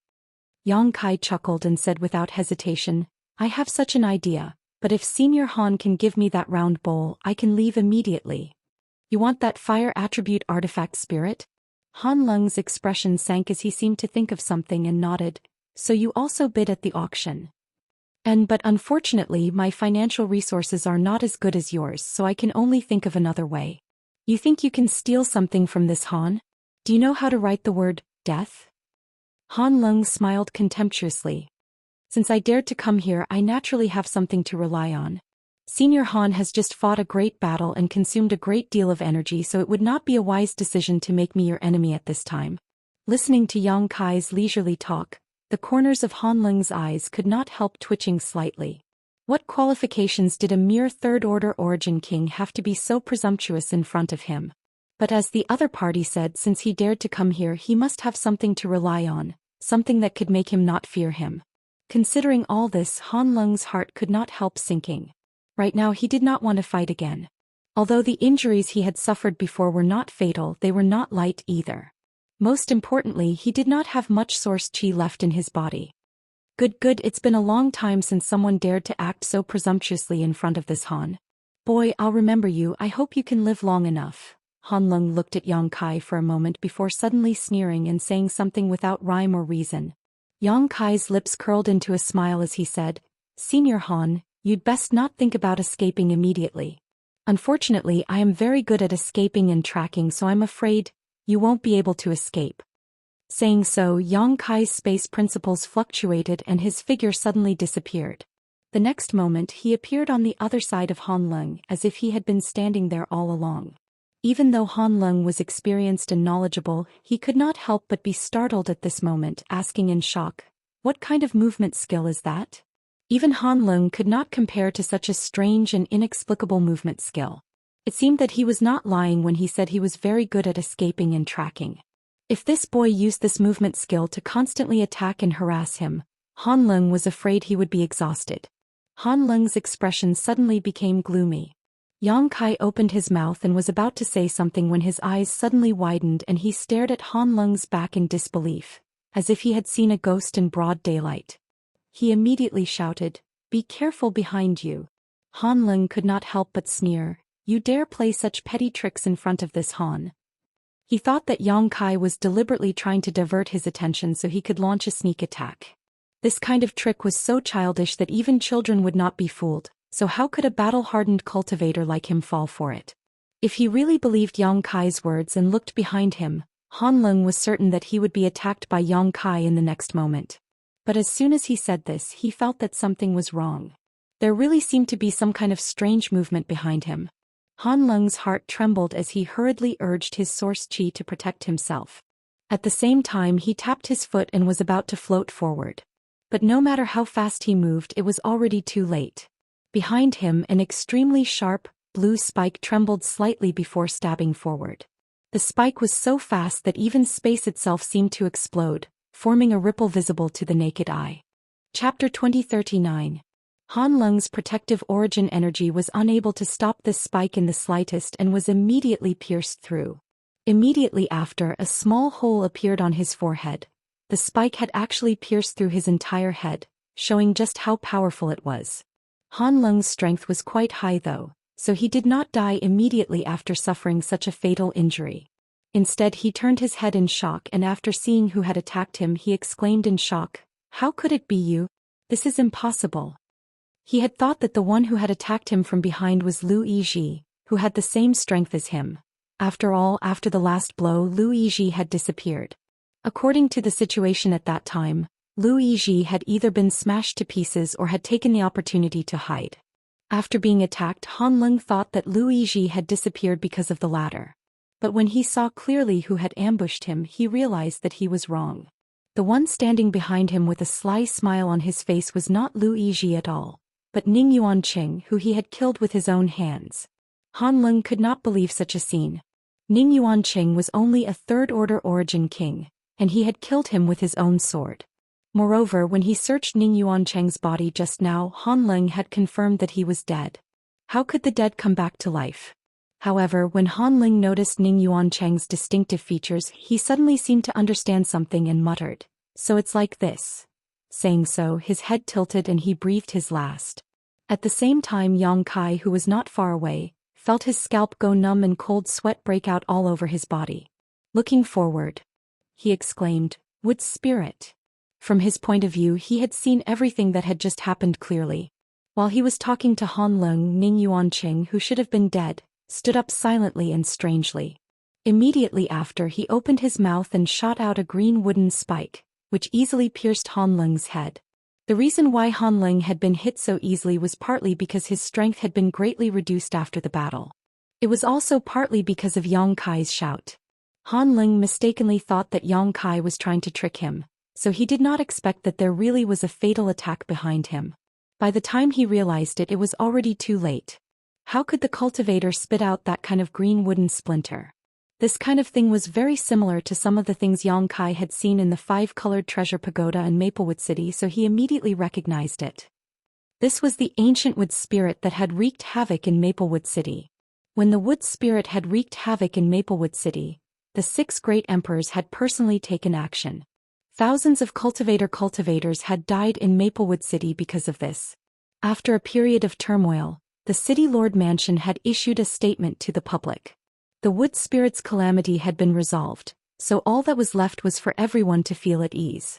Yang Kai chuckled and said without hesitation, "I have such an idea, but if Senior Han can give me that round bowl, I can leave immediately." "You want that fire attribute artifact spirit?" Han Lung's expression sank as he seemed to think of something and nodded, "So you also bid at the auction?" But unfortunately my financial resources are not as good as yours, so I can only think of another way." "You think you can steal something from this Han? Do you know how to write the word, death?" Han Lung smiled contemptuously. "Since I dared to come here, I naturally have something to rely on. Senior Han has just fought a great battle and consumed a great deal of energy, so it would not be a wise decision to make me your enemy at this time." Listening to Yang Kai's leisurely talk, the corners of Han Lung's eyes could not help twitching slightly. What qualifications did a mere third-order origin king have to be so presumptuous in front of him? But as the other party said, since he dared to come here, he must have something to rely on, something that could make him not fear him. Considering all this, Han Lung's heart could not help sinking. Right now he did not want to fight again. Although the injuries he had suffered before were not fatal, they were not light either. Most importantly, he did not have much source qi left in his body. Good, it's been a long time since someone dared to act so presumptuously in front of this Han. Boy, I'll remember you, I hope you can live long enough." Han Lung looked at Yang Kai for a moment before suddenly sneering and saying something without rhyme or reason. Yang Kai's lips curled into a smile as he said, "Senior Han, you'd best not think about escaping immediately. Unfortunately, I am very good at escaping and tracking, so I'm afraid you won't be able to escape." Saying so, Yang Kai's space principles fluctuated and his figure suddenly disappeared. The next moment he appeared on the other side of Han Lung as if he had been standing there all along. Even though Han Lung was experienced and knowledgeable, he could not help but be startled at this moment, asking in shock, What kind of movement skill is that? Even Han Lung could not compare to such a strange and inexplicable movement skill. It seemed that he was not lying when he said he was very good at escaping and tracking. If this boy used this movement skill to constantly attack and harass him, Han Lung was afraid he would be exhausted. Han Lung's expression suddenly became gloomy. Yang Kai opened his mouth and was about to say something when his eyes suddenly widened and he stared at Han Lung's back in disbelief, as if he had seen a ghost in broad daylight. He immediately shouted, "Be careful behind you." Han Lung could not help but sneer, "You dare play such petty tricks in front of this Han?" He thought that Yang Kai was deliberately trying to divert his attention so he could launch a sneak attack. This kind of trick was so childish that even children would not be fooled, so how could a battle-hardened cultivator like him fall for it? If he really believed Yang Kai's words and looked behind him, Han Lung was certain that he would be attacked by Yang Kai in the next moment. But as soon as he said this, he felt that something was wrong. There really seemed to be some kind of strange movement behind him. Han Lung's heart trembled as he hurriedly urged his source qi to protect himself. At the same time he tapped his foot and was about to float forward. But no matter how fast he moved, it was already too late. Behind him, an extremely sharp, blue spike trembled slightly before stabbing forward. The spike was so fast that even space itself seemed to explode, forming a ripple visible to the naked eye. Chapter 2039. Han Lung's protective origin energy was unable to stop this spike in the slightest and was immediately pierced through. Immediately after, a small hole appeared on his forehead. The spike had actually pierced through his entire head, showing just how powerful it was. Han Lung's strength was quite high though, so he did not die immediately after suffering such a fatal injury. Instead he turned his head in shock and after seeing who had attacked him he exclaimed in shock, "How could it be you? This is impossible." He had thought that the one who had attacked him from behind was Lu Yizhi, who had the same strength as him. After all, after the last blow Lu Yizhi had disappeared. According to the situation at that time, Lu Yizhi had either been smashed to pieces or had taken the opportunity to hide. After being attacked, Han Lung thought that Lu Yizhi had disappeared because of the latter. But when he saw clearly who had ambushed him, he realized that he was wrong. The one standing behind him with a sly smile on his face was not Lu Yizhi at all, but Ning Yuanqing, who he had killed with his own hands. Han Lung could not believe such a scene. Ning Yuanqing was only a third-order origin king, and he had killed him with his own sword. Moreover, when he searched Ning Yuanqing's body just now, Han Lung had confirmed that he was dead. How could the dead come back to life? However, when Han Lung noticed Ning Yuanqing's distinctive features, he suddenly seemed to understand something and muttered, "So it's like this." Saying so, his head tilted and he breathed his last. At the same time, Yang Kai, who was not far away, felt his scalp go numb and cold sweat break out all over his body. Looking forward, he exclaimed, "Wood spirit." From his point of view, he had seen everything that had just happened clearly. While he was talking to Han Lung, Ning Yuanqing, who should have been dead, stood up silently and strangely. Immediately after, he opened his mouth and shot out a green wooden spike, which easily pierced Han Lung's head. The reason why Han Lung had been hit so easily was partly because his strength had been greatly reduced after the battle. It was also partly because of Yang Kai's shout. Han Lung mistakenly thought that Yang Kai was trying to trick him, so he did not expect that there really was a fatal attack behind him. By the time he realized it, it was already too late. How could the cultivator spit out that kind of green wooden splinter? This kind of thing was very similar to some of the things Yang Kai had seen in the five-colored treasure pagoda in Maplewood City, so he immediately recognized it. This was the ancient wood spirit that had wreaked havoc in Maplewood City. When the wood spirit had wreaked havoc in Maplewood City, the 6 great emperors had personally taken action. Thousands of cultivators had died in Maplewood City because of this. After a period of turmoil, the City Lord Mansion had issued a statement to the public. The wood spirit's calamity had been resolved, so all that was left was for everyone to feel at ease.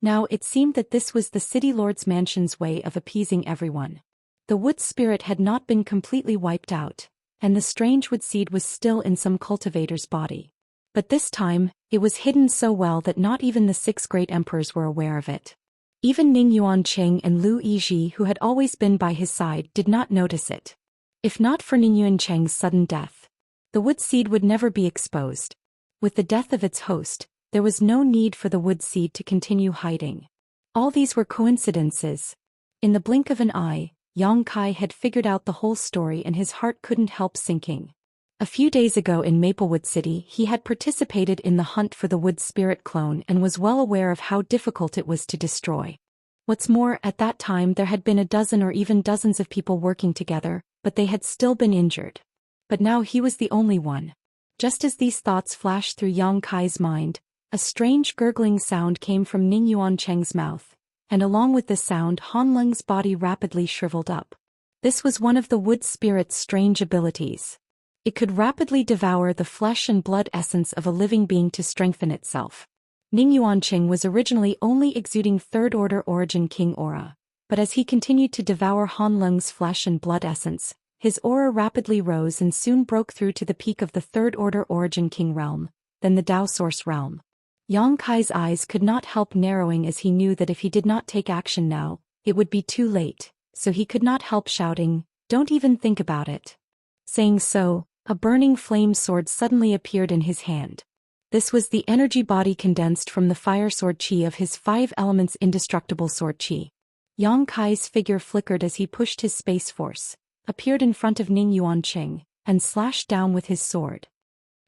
Now it seemed that this was the City Lord's Mansion's way of appeasing everyone. The wood spirit had not been completely wiped out, and the strange wood seed was still in some cultivator's body. But this time, it was hidden so well that not even the 6 great emperors were aware of it. Even Ning Yuanqing and Lu Yizhi, who had always been by his side, did not notice it. If not for Ning Yuanqing's sudden death, the wood seed would never be exposed. With the death of its host, there was no need for the wood seed to continue hiding. All these were coincidences. In the blink of an eye, Yang Kai had figured out the whole story and his heart couldn't help sinking. A few days ago in Maplewood City he had participated in the hunt for the wood spirit clone and was well aware of how difficult it was to destroy. What's more, at that time there had been a dozen or even dozens of people working together, but they had still been injured. But now he was the only one. Just as these thoughts flashed through Yang Kai's mind, a strange gurgling sound came from Ning Yuancheng's mouth, and along with the sound Han Leng's body rapidly shriveled up. This was one of the wood spirit's strange abilities. It could rapidly devour the flesh and blood essence of a living being to strengthen itself. Ning Yuancheng was originally only exuding third-order origin king aura, but as he continued to devour Han Leng's flesh and blood essence, his aura rapidly rose and soon broke through to the peak of the third-order origin king realm, then the Dao source realm. Yang Kai's eyes could not help narrowing as he knew that if he did not take action now, it would be too late, so he could not help shouting, "Don't even think about it." Saying so, a burning flame sword suddenly appeared in his hand. This was the energy body condensed from the fire sword chi of his 5 elements indestructible sword chi. Yang Kai's figure flickered as he pushed his space force, appeared in front of Ning Yuancheng, and slashed down with his sword.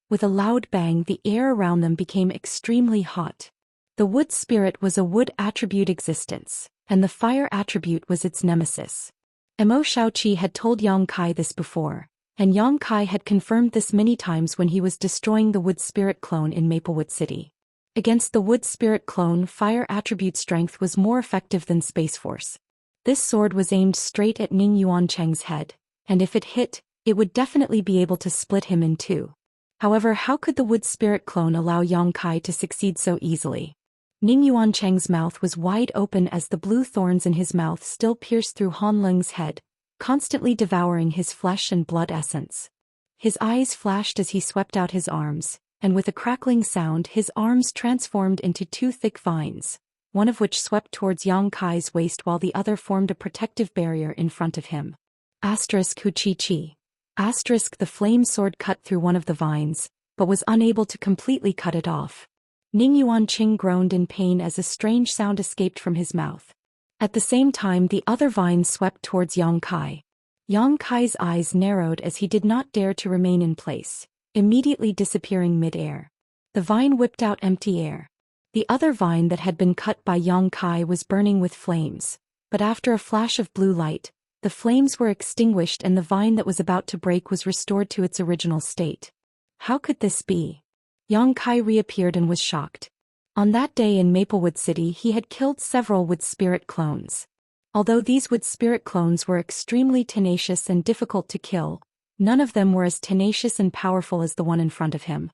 With a loud bang, the air around them became extremely hot. The wood spirit was a wood attribute existence, and the fire attribute was its nemesis. Mo Shaoqi had told Yang Kai this before, and Yang Kai had confirmed this many times when he was destroying the wood spirit clone in Maplewood City. Against the wood spirit clone, fire attribute strength was more effective than space force. This sword was aimed straight at Ning Yuancheng's head, and if it hit, it would definitely be able to split him in two. However, how could the wood spirit clone allow Yang Kai to succeed so easily? Ning Yuancheng's mouth was wide open as the blue thorns in his mouth still pierced through Han Leng's head, constantly devouring his flesh and blood essence. His eyes flashed as he swept out his arms, and with a crackling sound his arms transformed into 2 thick vines, one of which swept towards Yang Kai's waist while the other formed a protective barrier in front of him. Hu chi chi. The flame sword cut through one of the vines, but was unable to completely cut it off. Ning Yuancheng groaned in pain as a strange sound escaped from his mouth. At the same time the other vine swept towards Yang Kai. Yang Kai's eyes narrowed as he did not dare to remain in place, immediately disappearing mid-air. The vine whipped out empty air. The other vine that had been cut by Yang Kai was burning with flames, but after a flash of blue light, the flames were extinguished and the vine that was about to break was restored to its original state. How could this be? Yang Kai reappeared and was shocked. On that day in Maplewood City he had killed several wood spirit clones. Although these wood spirit clones were extremely tenacious and difficult to kill, none of them were as tenacious and powerful as the one in front of him.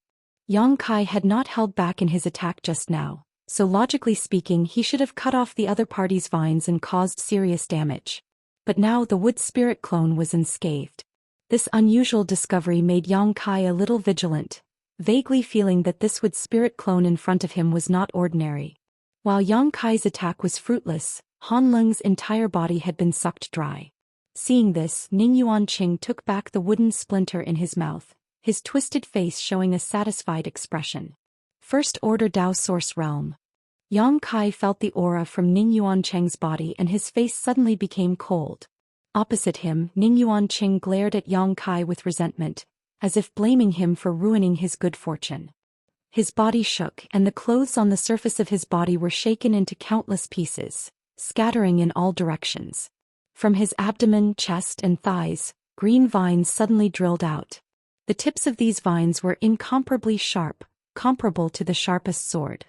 Yang Kai had not held back in his attack just now, so logically speaking he should have cut off the other party's vines and caused serious damage. But now the wood spirit clone was unscathed. This unusual discovery made Yang Kai a little vigilant, vaguely feeling that this wood spirit clone in front of him was not ordinary. While Yang Kai's attack was fruitless, Han Leng's entire body had been sucked dry. Seeing this, Ning Yuancheng took back the wooden splinter in his mouth, his twisted face showing a satisfied expression. First Order Dao Source Realm. Yang Kai felt the aura from Ning Yuancheng's body and his face suddenly became cold. Opposite him, Ning Yuancheng glared at Yang Kai with resentment, as if blaming him for ruining his good fortune. His body shook and the clothes on the surface of his body were shaken into countless pieces, scattering in all directions. From his abdomen, chest and thighs, green vines suddenly drilled out. The tips of these vines were incomparably sharp, comparable to the sharpest sword.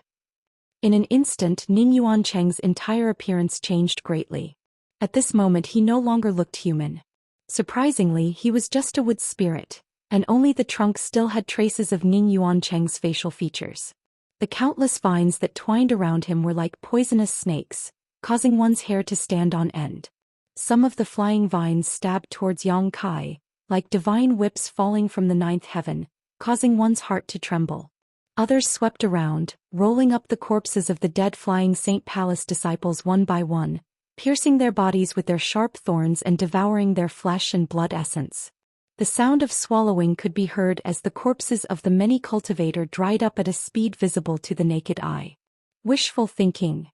In an instant Ning Yuancheng's entire appearance changed greatly. At this moment he no longer looked human. Surprisingly, he was just a wood spirit, and only the trunk still had traces of Ning Yuancheng's facial features. The countless vines that twined around him were like poisonous snakes, causing one's hair to stand on end. Some of the flying vines stabbed towards Yang Kai, like divine whips falling from the 9th heaven, causing one's heart to tremble. Others swept around, rolling up the corpses of the dead flying Saint Palace disciples one by one, piercing their bodies with their sharp thorns and devouring their flesh and blood essence. The sound of swallowing could be heard as the corpses of the many cultivator dried up at a speed visible to the naked eye. Wishful thinking.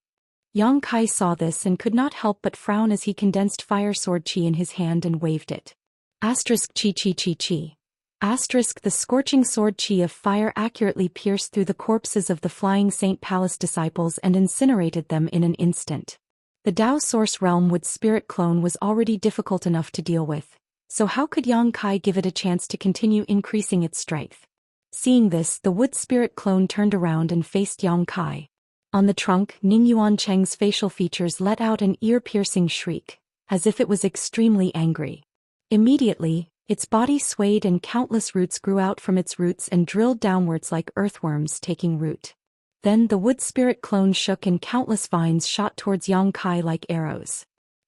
Yang Kai saw this and could not help but frown as he condensed fire sword chi in his hand and waved it. Asterisk chi chi chi chi. Asterisk the scorching sword chi of fire accurately pierced through the corpses of the flying Saint Palace disciples and incinerated them in an instant. The Dao Source Realm Wood Spirit clone was already difficult enough to deal with, so how could Yang Kai give it a chance to continue increasing its strength? Seeing this, the Wood Spirit clone turned around and faced Yang Kai. On the trunk, Ning Yuan Cheng's facial features let out an ear-piercing shriek, as if it was extremely angry. Immediately, its body swayed and countless roots grew out from its roots and drilled downwards like earthworms taking root. Then the Wood Spirit clone shook and countless vines shot towards Yang Kai like arrows.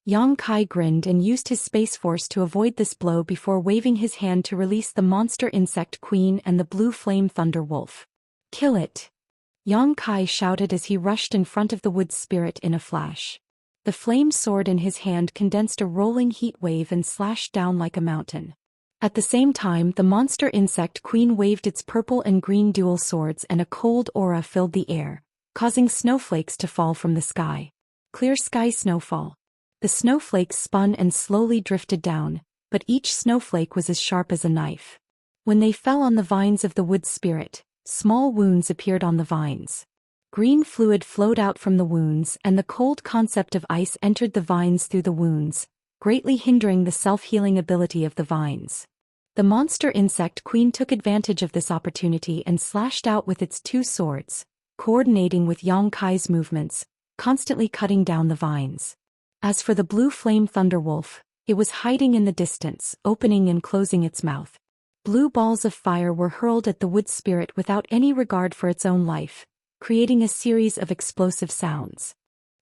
Yang Kai grinned and used his space force to avoid this blow before waving his hand to release the monster insect queen and the blue flame thunder wolf. Kill it! Yang Kai shouted as he rushed in front of the Wood Spirit in a flash. The flame sword in his hand condensed a rolling heat wave and slashed down like a mountain. At the same time, the monster insect queen waved its purple and green dual swords and a cold aura filled the air, causing snowflakes to fall from the sky. Clear sky snowfall. The snowflakes spun and slowly drifted down, but each snowflake was as sharp as a knife. When they fell on the vines of the Wood Spirit, small wounds appeared on the vines. Green fluid flowed out from the wounds and the cold concept of ice entered the vines through the wounds, greatly hindering the self-healing ability of the vines. The monster insect queen took advantage of this opportunity and slashed out with its two swords, coordinating with Yang Kai's movements, constantly cutting down the vines. As for the blue flame thunderwolf, it was hiding in the distance, opening and closing its mouth. Blue balls of fire were hurled at the Wood Spirit without any regard for its own life, creating a series of explosive sounds.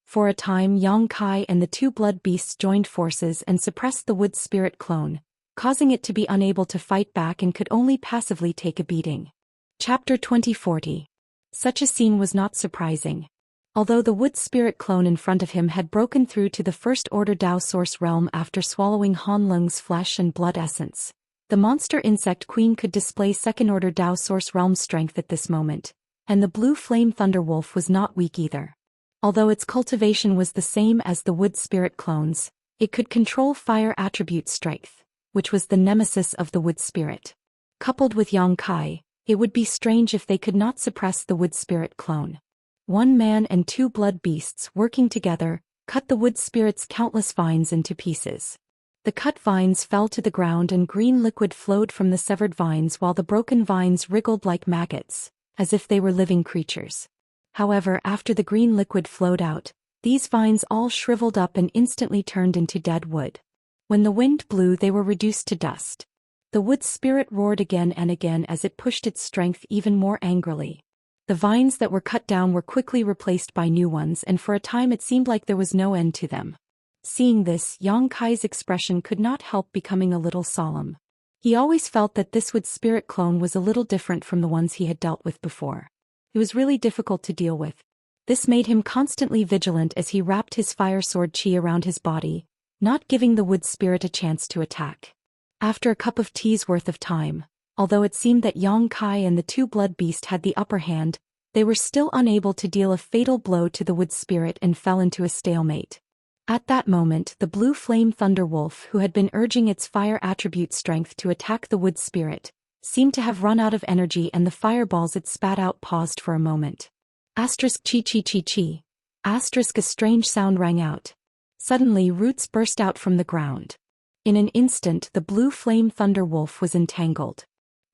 For a time, Yang Kai and the two blood beasts joined forces and suppressed the Wood Spirit clone, causing it to be unable to fight back and could only passively take a beating. Chapter 2040. Such a scene was not surprising. Although the Wood Spirit clone in front of him had broken through to the First Order Dao Source realm after swallowing Han Lung's flesh and blood essence, the monster insect queen could display Second Order Dao Source realm strength at this moment, and the blue flame thunderwolf was not weak either. Although its cultivation was the same as the Wood Spirit clone's, it could control fire attribute strength, which was the nemesis of the Wood Spirit. Coupled with Yang Kai, it would be strange if they could not suppress the Wood Spirit clone. One man and two blood beasts working together, cut the Wood Spirit's countless vines into pieces. The cut vines fell to the ground and green liquid flowed from the severed vines while the broken vines wriggled like maggots, as if they were living creatures. However, after the green liquid flowed out, these vines all shriveled up and instantly turned into dead wood. When the wind blew, they were reduced to dust. The Wood Spirit roared again and again as it pushed its strength even more angrily. The vines that were cut down were quickly replaced by new ones, and for a time it seemed like there was no end to them. Seeing this, Yang Kai's expression could not help becoming a little solemn. He always felt that this Wood Spirit clone was a little different from the ones he had dealt with before. It was really difficult to deal with. This made him constantly vigilant as he wrapped his fire sword chi around his body, not giving the Wood Spirit a chance to attack. After a cup of tea's worth of time, although it seemed that Yang Kai and the two blood beasts had the upper hand, they were still unable to deal a fatal blow to the Wood Spirit and fell into a stalemate. At that moment, the blue flame thunder wolf, who had been urging its fire attribute strength to attack the Wood Spirit, seemed to have run out of energy and the fireballs it spat out paused for a moment. Asterisk chi chi chi chi. Asterisk a strange sound rang out. Suddenly roots burst out from the ground. In an instant the blue flame thunder wolf was entangled.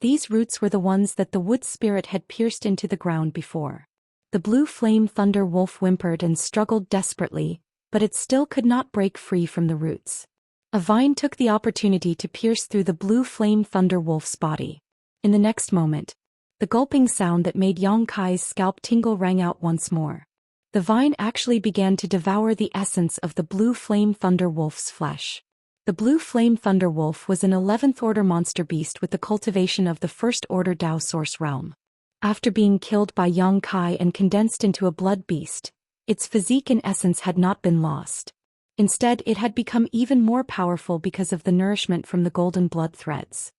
These roots were the ones that the Wood Spirit had pierced into the ground before. The blue flame thunder wolf whimpered and struggled desperately, but it still could not break free from the roots. A vine took the opportunity to pierce through the blue flame thunder wolf's body. In the next moment, the gulping sound that made Yang Kai's scalp tingle rang out once more. The vine actually began to devour the essence of the blue flame thunder wolf's flesh. The blue flame thunder wolf was an 11th order monster beast with the cultivation of the First Order Dao Source realm. After being killed by Yang Kai and condensed into a blood beast, its physique and essence had not been lost. Instead, it had become even more powerful because of the nourishment from the golden blood threads.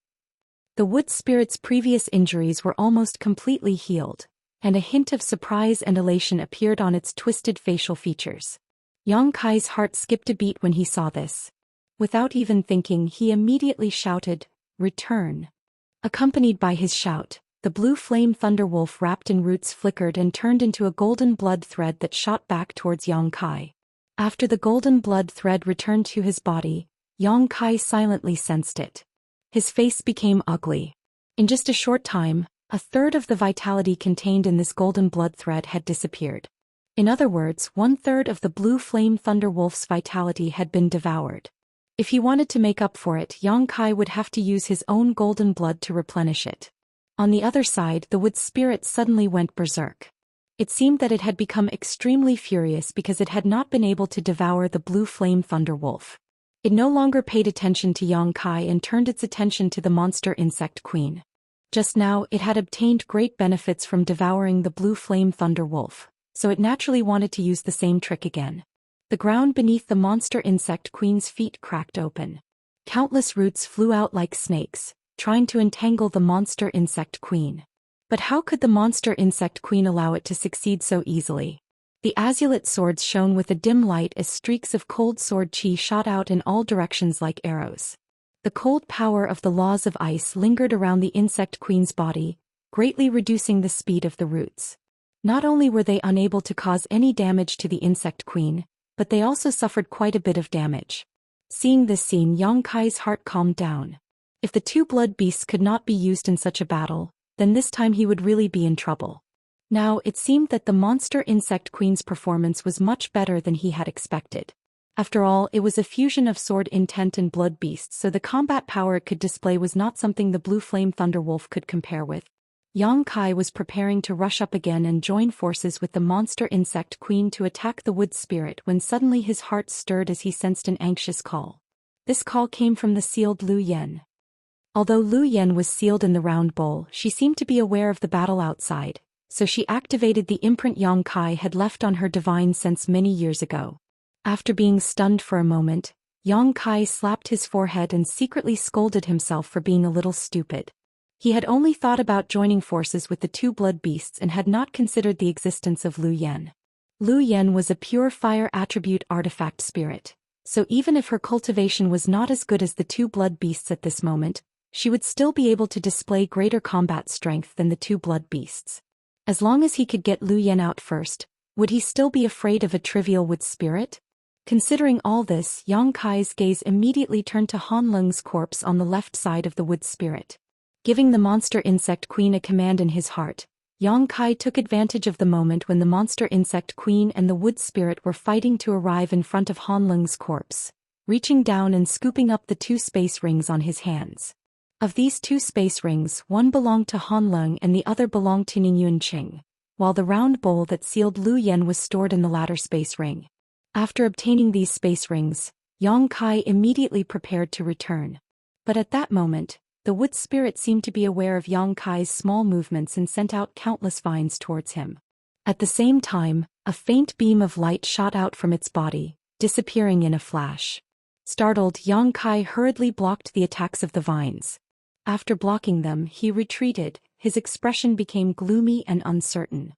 The Wood Spirit's previous injuries were almost completely healed, and a hint of surprise and elation appeared on its twisted facial features. Yang Kai's heart skipped a beat when he saw this. Without even thinking, he immediately shouted, "Return." Accompanied by his shout, the blue flame thunderwolf wrapped in roots flickered and turned into a golden blood thread that shot back towards Yang Kai. After the golden blood thread returned to his body, Yang Kai silently sensed it. His face became ugly. In just a short time, a third of the vitality contained in this golden blood thread had disappeared. In other words, 1/3 of the blue flame thunderwolf's vitality had been devoured. If he wanted to make up for it, Yang Kai would have to use his own golden blood to replenish it. On the other side, the wood spirit suddenly went berserk. It seemed that it had become extremely furious because it had not been able to devour the blue flame thunderwolf. It no longer paid attention to Yang Kai and turned its attention to the monster insect queen. Just now, it had obtained great benefits from devouring the blue flame thunderwolf, so it naturally wanted to use the same trick again. The ground beneath the monster insect queen's feet cracked open. Countless roots flew out like snakes, trying to entangle the monster insect queen. But how could the monster insect queen allow it to succeed so easily? The azulate swords shone with a dim light as streaks of cold sword chi shot out in all directions like arrows. The cold power of the laws of ice lingered around the insect queen's body, greatly reducing the speed of the roots. Not only were they unable to cause any damage to the insect queen, but they also suffered quite a bit of damage. Seeing this scene, Yang Kai's heart calmed down. If the two blood beasts could not be used in such a battle, then this time he would really be in trouble. Now, it seemed that the monster insect queen's performance was much better than he had expected. After all, it was a fusion of sword intent and blood beasts, so the combat power it could display was not something the blue flame thunderwolf could compare with. Yang Kai was preparing to rush up again and join forces with the monster insect queen to attack the wood spirit when suddenly his heart stirred as he sensed an anxious call. This call came from the sealed Lu Yen. Although Lu Yen was sealed in the round bowl, she seemed to be aware of the battle outside, so she activated the imprint Yang Kai had left on her divine sense many years ago. After being stunned for a moment, Yang Kai slapped his forehead and secretly scolded himself for being a little stupid. He had only thought about joining forces with the two blood beasts and had not considered the existence of Lu Yen. Lu Yen was a pure fire attribute artifact spirit, so even if her cultivation was not as good as the two blood beasts at this moment, she would still be able to display greater combat strength than the two blood beasts. As long as he could get Lu Yen out first, would he still be afraid of a trivial wood spirit? Considering all this, Yang Kai's gaze immediately turned to Han Lung's corpse on the left side of the wood spirit. Giving the monster insect queen a command in his heart, Yang Kai took advantage of the moment when the monster insect queen and the wood spirit were fighting to arrive in front of Han Lung's corpse, reaching down and scooping up the two space rings on his hands. Of these two space rings, one belonged to Han Lung and the other belonged to Ningyun Qing, while the round bowl that sealed Lu Yen was stored in the latter space ring. After obtaining these space rings, Yang Kai immediately prepared to return. But at that moment, the wood spirit seemed to be aware of Yang Kai's small movements and sent out countless vines towards him. At the same time, a faint beam of light shot out from its body, disappearing in a flash. Startled, Yang Kai hurriedly blocked the attacks of the vines. After blocking them, he retreated, his expression became gloomy and uncertain.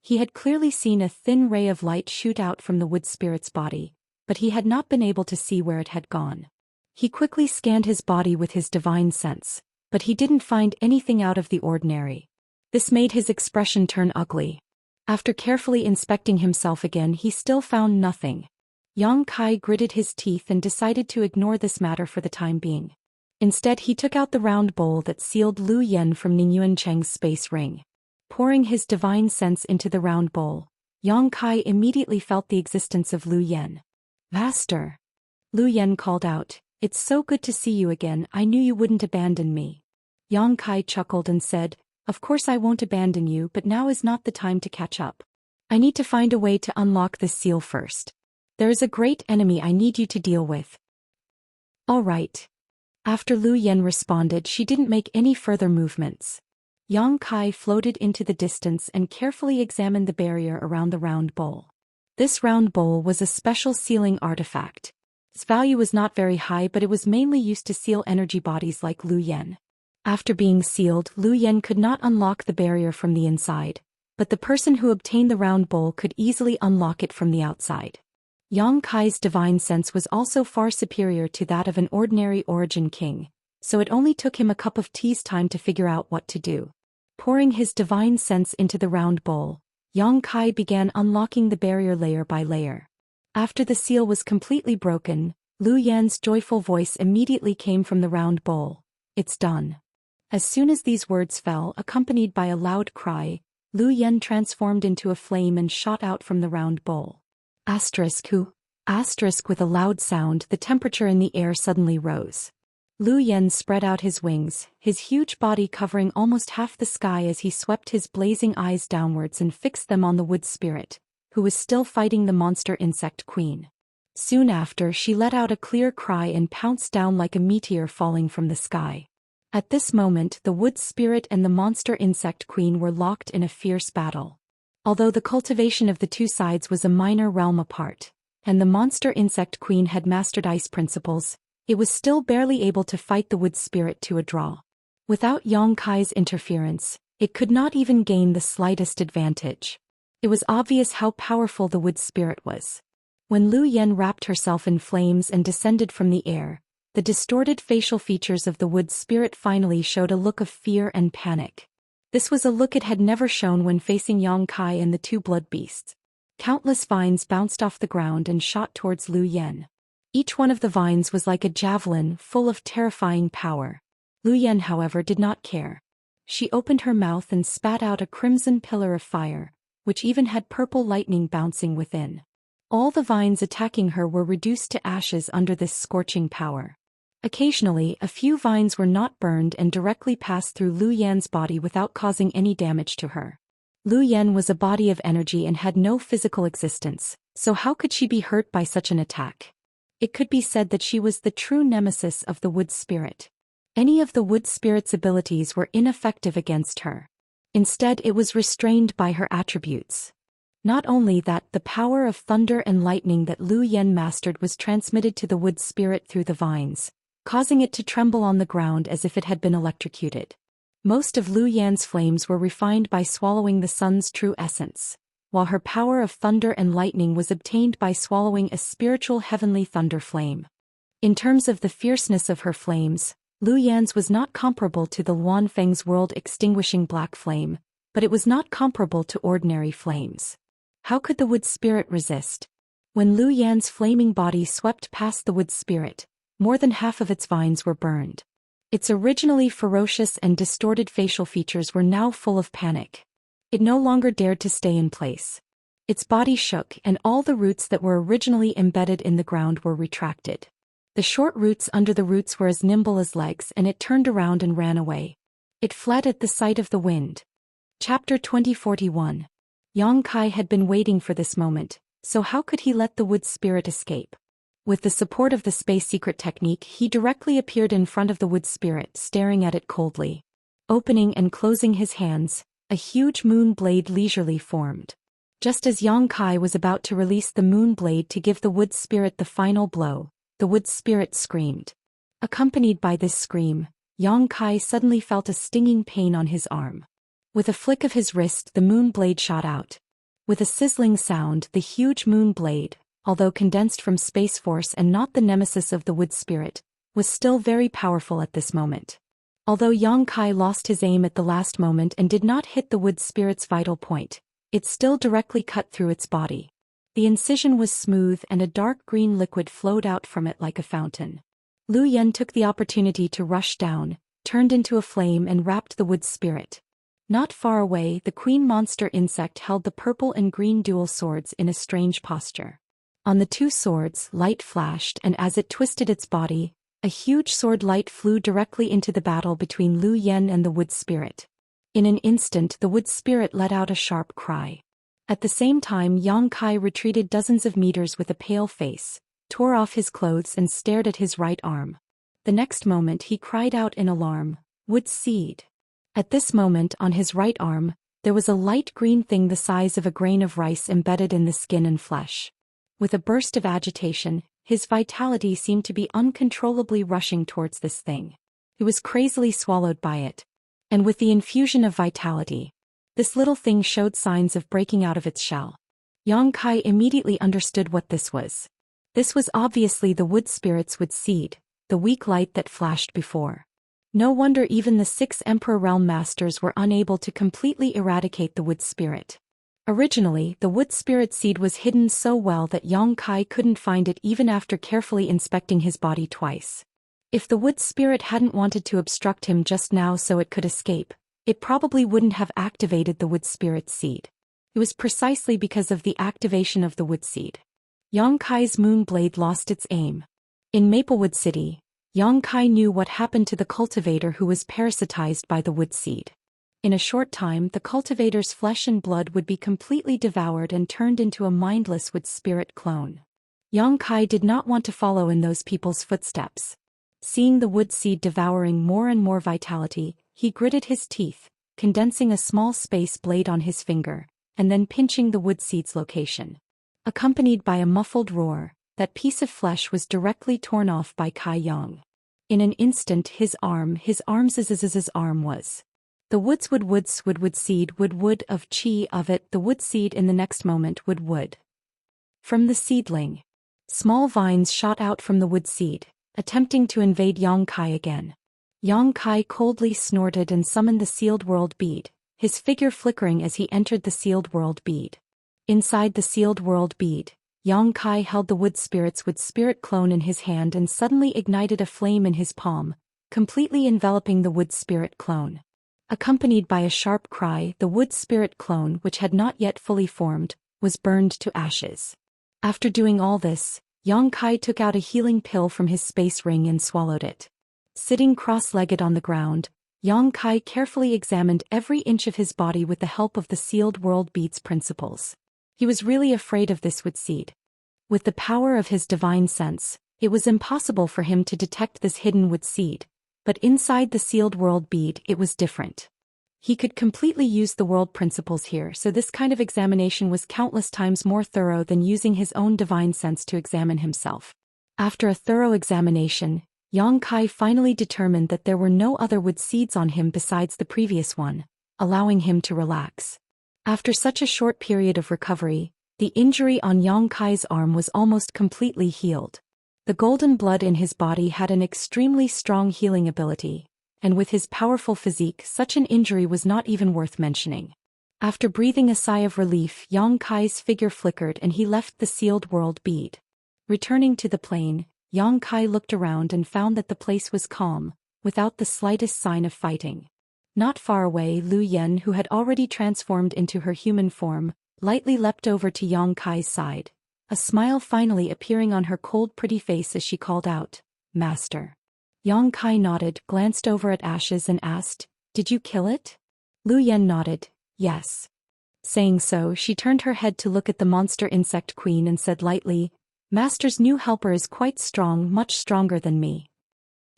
He had clearly seen a thin ray of light shoot out from the wood spirit's body, but he had not been able to see where it had gone. He quickly scanned his body with his divine sense, but he didn't find anything out of the ordinary. This made his expression turn ugly. After carefully inspecting himself again, he still found nothing. Yang Kai gritted his teeth and decided to ignore this matter for the time being. Instead, he took out the round bowl that sealed Lu Yen from Ningyun Cheng's space ring. Pouring his divine sense into the round bowl, Yang Kai immediately felt the existence of Lu Yen. "Master!" Lu Yen called out, "It's so good to see you again, I knew you wouldn't abandon me." Yang Kai chuckled and said, "Of course I won't abandon you, but now is not the time to catch up. I need to find a way to unlock this seal first. There is a great enemy I need you to deal with." "All right." After Lu Yen responded, she didn't make any further movements. Yang Kai floated into the distance and carefully examined the barrier around the round bowl. This round bowl was a special sealing artifact. Its value was not very high, but it was mainly used to seal energy bodies like Lu Yen. After being sealed, Lu Yen could not unlock the barrier from the inside, but the person who obtained the round bowl could easily unlock it from the outside. Yang Kai's divine sense was also far superior to that of an ordinary origin king, so it only took him a cup of tea's time to figure out what to do. Pouring his divine sense into the round bowl, Yang Kai began unlocking the barrier layer by layer. After the seal was completely broken, Lu Yan's joyful voice immediately came from the round bowl. "It's done." As soon as these words fell, accompanied by a loud cry, Lu Yan transformed into a flame and shot out from the round bowl. With a loud sound, the temperature in the air suddenly rose. Lu Yan spread out his wings, his huge body covering almost half the sky as he swept his blazing eyes downwards and fixed them on the wood spirit, who was still fighting the monster insect queen. Soon after, she let out a clear cry and pounced down like a meteor falling from the sky. At this moment, the wood spirit and the monster insect queen were locked in a fierce battle. Although the cultivation of the two sides was a minor realm apart, and the monster insect queen had mastered ice principles, it was still barely able to fight the wood spirit to a draw. Without Yang Kai's interference, it could not even gain the slightest advantage. It was obvious how powerful the wood spirit was. When Lu Yan wrapped herself in flames and descended from the air, the distorted facial features of the wood spirit finally showed a look of fear and panic. This was a look it had never shown when facing Yang Kai and the two blood beasts. Countless vines bounced off the ground and shot towards Lu Yan. Each one of the vines was like a javelin, full of terrifying power. Lu Yan, however, did not care. She opened her mouth and spat out a crimson pillar of fire, which even had purple lightning bouncing within. All the vines attacking her were reduced to ashes under this scorching power. Occasionally, a few vines were not burned and directly passed through Lu Yan's body without causing any damage to her. Lu Yan was a body of energy and had no physical existence, so how could she be hurt by such an attack? It could be said that she was the true nemesis of the wood spirit. Any of the wood spirit's abilities were ineffective against her. Instead, it was restrained by her attributes. Not only that, the power of thunder and lightning that Lu Yan mastered was transmitted to the wood spirit through the vines, causing it to tremble on the ground as if it had been electrocuted. Most of Lu Yan's flames were refined by swallowing the sun's true essence, while her power of thunder and lightning was obtained by swallowing a spiritual heavenly thunder flame. In terms of the fierceness of her flames, Lu Yan's was not comparable to the Luan Feng's world-extinguishing black flame, but it was not comparable to ordinary flames. How could the wood spirit resist? When Lu Yan's flaming body swept past the wood spirit, more than half of its vines were burned. Its originally ferocious and distorted facial features were now full of panic. It no longer dared to stay in place. Its body shook and all the roots that were originally embedded in the ground were retracted. The short roots under the roots were as nimble as legs and it turned around and ran away. It fled at the sight of the wind. Chapter 2041. Yang Kai had been waiting for this moment, so how could he let the wood spirit escape? With the support of the space secret technique, he directly appeared in front of the wood spirit, staring at it coldly. Opening and closing his hands, a huge moon blade leisurely formed. Just as Yang Kai was about to release the moon blade to give the wood spirit the final blow, the wood spirit screamed. Accompanied by this scream, Yang Kai suddenly felt a stinging pain on his arm. With a flick of his wrist, the moon blade shot out. With a sizzling sound, the huge moon blade, although condensed from space force and not the nemesis of the wood spirit, was still very powerful at this moment. Although Yang Kai lost his aim at the last moment and did not hit the wood spirit's vital point, it still directly cut through its body. The incision was smooth and a dark green liquid flowed out from it like a fountain. Lu Yan took the opportunity to rush down, turned into a flame and wrapped the wood spirit. Not far away, the queen monster insect held the purple and green dual swords in a strange posture. On the two swords, light flashed, and as it twisted its body, a huge sword light flew directly into the battle between Lu Yan and the wood spirit. In an instant, the wood spirit let out a sharp cry. At the same time, Yang Kai retreated dozens of meters with a pale face, tore off his clothes and stared at his right arm. The next moment he cried out in alarm, "Wood seed!" At this moment, on his right arm, there was a light green thing the size of a grain of rice embedded in the skin and flesh. With a burst of agitation, his vitality seemed to be uncontrollably rushing towards this thing. He was crazily swallowed by it. And with the infusion of vitality, This little thing showed signs of breaking out of its shell. Yang Kai immediately understood what this was. This was obviously the wood spirit's wood seed, the weak light that flashed before. No wonder even the 6 Emperor Realm Masters were unable to completely eradicate the wood spirit. Originally, the wood spirit seed was hidden so well that Yang Kai couldn't find it even after carefully inspecting his body twice. If the wood spirit hadn't wanted to obstruct him just now so it could escape, it probably wouldn't have activated the wood spirit seed. It was precisely because of the activation of the wood seed. Yang Kai's moon blade lost its aim. In Maplewood City, Yang Kai knew what happened to the cultivator who was parasitized by the wood seed. In a short time, the cultivator's flesh and blood would be completely devoured and turned into a mindless wood spirit clone. Yang Kai did not want to follow in those people's footsteps. Seeing the wood seed devouring more and more vitality, he gritted his teeth, condensing a small space blade on his finger, and then pinching the wood seed's location. Accompanied by a muffled roar, that piece of flesh was directly torn off by Kai Yang. In an instant his arm was. The wood seed wood of chi of it the wood seed in the next moment wood. From the seedling. Small vines shot out from the wood seed, attempting to invade Yang Kai again. Yang Kai coldly snorted and summoned the sealed world bead, his figure flickering as he entered the sealed world bead. Inside the sealed world bead, Yang Kai held the wood spirit's wood spirit clone in his hand and suddenly ignited a flame in his palm, completely enveloping the wood spirit clone. Accompanied by a sharp cry, the wood spirit clone, which had not yet fully formed, was burned to ashes. After doing all this, Yang Kai took out a healing pill from his space ring and swallowed it. Sitting cross-legged on the ground, Yang Kai carefully examined every inch of his body with the help of the sealed world bead's principles. He was really afraid of this wood seed. With the power of his divine sense, it was impossible for him to detect this hidden wood seed, but inside the sealed world bead it was different. He could completely use the world principles here, so this kind of examination was countless times more thorough than using his own divine sense to examine himself. After a thorough examination, Yang Kai finally determined that there were no other wood seeds on him besides the previous one, allowing him to relax. After such a short period of recovery, the injury on Yang Kai's arm was almost completely healed. The golden blood in his body had an extremely strong healing ability, and with his powerful physique such an injury was not even worth mentioning. After breathing a sigh of relief, Yang Kai's figure flickered and he left the sealed world bead. Returning to the plain, Yang Kai looked around and found that the place was calm, without the slightest sign of fighting. Not far away, Lu Yen, who had already transformed into her human form, lightly leapt over to Yang Kai's side, a smile finally appearing on her cold pretty face as she called out, "Master." Yang Kai nodded, glanced over at Ashes and asked, "Did you kill it?" Lu Yen nodded, "Yes." Saying so, she turned her head to look at the monster insect queen and said lightly, "Master's new helper is quite strong, much stronger than me."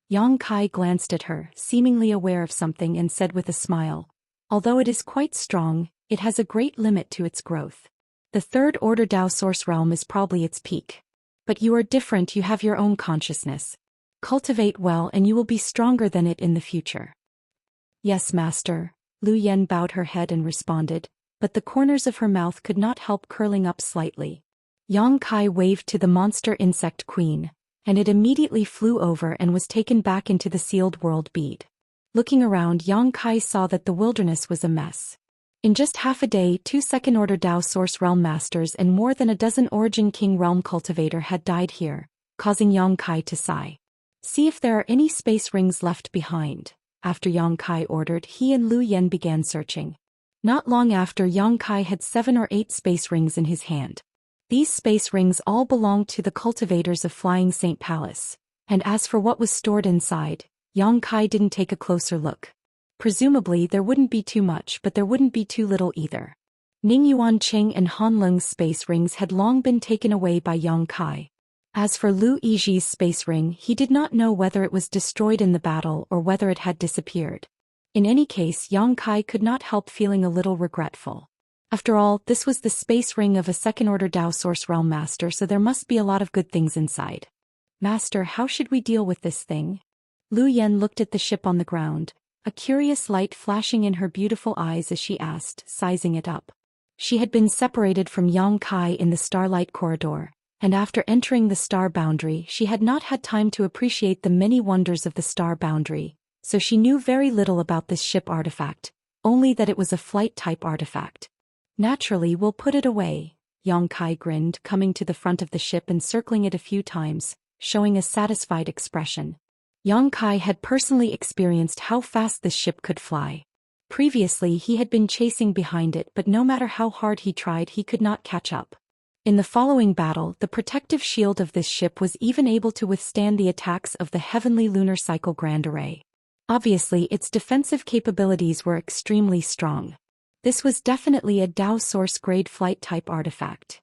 Yang Kai glanced at her, seemingly aware of something, and said with a smile, "Although it is quite strong, it has a great limit to its growth. The third order Dao Source realm is probably its peak. But you are different, you have your own consciousness. Cultivate well and you will be stronger than it in the future." "Yes, Master," Lu Yen bowed her head and responded, but the corners of her mouth could not help curling up slightly. Yang Kai waved to the monster insect queen, and it immediately flew over and was taken back into the sealed world bead. Looking around, Yang Kai saw that the wilderness was a mess. In just half a day, 2 second-order Dao Source Realm Masters and more than a dozen Origin King Realm Cultivator had died here, causing Yang Kai to sigh. "See if there are any space rings left behind." After Yang Kai ordered, he and Lu Yen began searching. Not long after, Yang Kai had 7 or 8 space rings in his hand. These space rings all belonged to the cultivators of Flying Saint Palace, and as for what was stored inside, Yang Kai didn't take a closer look. Presumably there wouldn't be too much, but there wouldn't be too little either. Ning Yuanqing and Han Lung's space rings had long been taken away by Yang Kai. As for Lu Yiji's space ring, he did not know whether it was destroyed in the battle or whether it had disappeared. In any case, Yang Kai could not help feeling a little regretful. After all, this was the space ring of a second-order Dao Source Realm Master, so there must be a lot of good things inside. "Master, how should we deal with this thing?" Lu Yen looked at the ship on the ground, a curious light flashing in her beautiful eyes as she asked, sizing it up. She had been separated from Yang Kai in the starlight corridor, and after entering the star boundary she had not had time to appreciate the many wonders of the star boundary, so she knew very little about this ship artifact, only that it was a flight-type artifact. Naturally, we'll put it away, Yang Kai grinned, coming to the front of the ship and circling it a few times, showing a satisfied expression. Yang Kai had personally experienced how fast this ship could fly. Previously he had been chasing behind it, but no matter how hard he tried he could not catch up. In the following battle, the protective shield of this ship was even able to withstand the attacks of the Heavenly Lunar Cycle Grand Array. Obviously its defensive capabilities were extremely strong. This was definitely a Dao Source-grade flight-type artifact.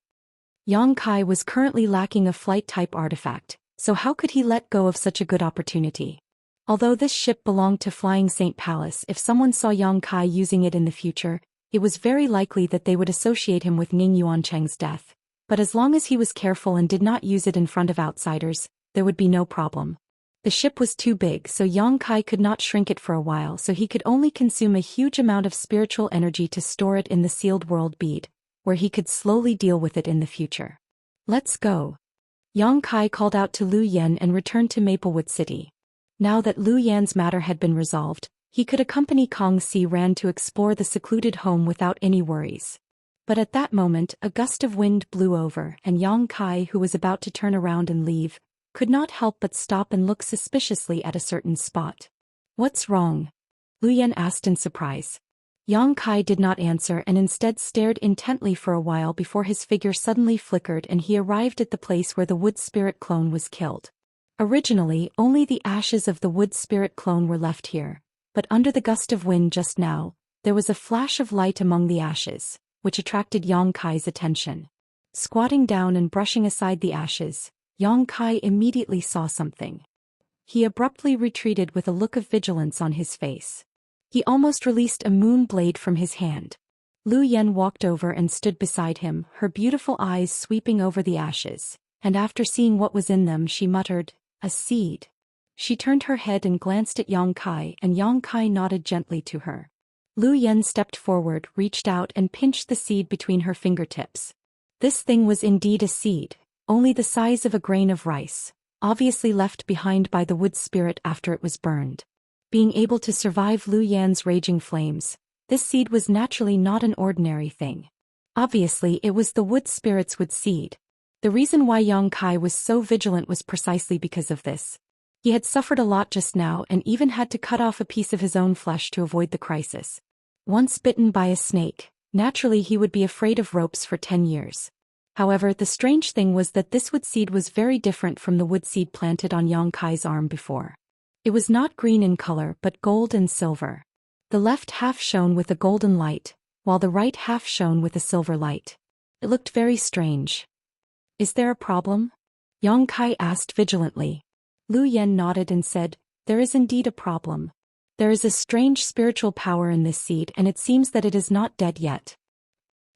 Yang Kai was currently lacking a flight-type artifact, so how could he let go of such a good opportunity? Although this ship belonged to Flying Saint Palace, if someone saw Yang Kai using it in the future, it was very likely that they would associate him with Ning Yuancheng's death. But as long as he was careful and did not use it in front of outsiders, there would be no problem. The ship was too big, so Yang Kai could not shrink it for a while, so he could only consume a huge amount of spiritual energy to store it in the sealed world bead, where he could slowly deal with it in the future. Let's go. Yang Kai called out to Lu Yan and returned to Maplewood City. Now that Lu Yan's matter had been resolved, he could accompany Kong Si Ran to explore the secluded home without any worries. But at that moment, a gust of wind blew over, and Yang Kai, who was about to turn around and leave, could not help but stop and look suspiciously at a certain spot. "What's wrong?" Lu Yan asked in surprise. Yang Kai did not answer and instead stared intently for a while before his figure suddenly flickered and he arrived at the place where the wood spirit clone was killed. Originally, only the ashes of the wood spirit clone were left here, but under the gust of wind just now, there was a flash of light among the ashes, which attracted Yang Kai's attention. Squatting down and brushing aside the ashes, Yang Kai immediately saw something. He abruptly retreated with a look of vigilance on his face. He almost released a moon blade from his hand. Lu Yan walked over and stood beside him, her beautiful eyes sweeping over the ashes, and after seeing what was in them she muttered, "A seed." She turned her head and glanced at Yang Kai, and Yang Kai nodded gently to her. Lu Yan stepped forward, reached out and pinched the seed between her fingertips. This thing was indeed a seed, only the size of a grain of rice, obviously left behind by the wood spirit after it was burned. Being able to survive Lu Yan's raging flames, this seed was naturally not an ordinary thing. Obviously it was the wood spirit's wood seed. The reason why Yang Kai was so vigilant was precisely because of this. He had suffered a lot just now and even had to cut off a piece of his own flesh to avoid the crisis. Once bitten by a snake, naturally he would be afraid of ropes for 10 years. However, the strange thing was that this wood seed was very different from the wood seed planted on Yang Kai's arm before. It was not green in color but gold and silver. The left half shone with a golden light, while the right half shone with a silver light. It looked very strange. "Is there a problem?" Yang Kai asked vigilantly. Lu Yan nodded and said, "There is indeed a problem. There is a strange spiritual power in this seed and it seems that it is not dead yet."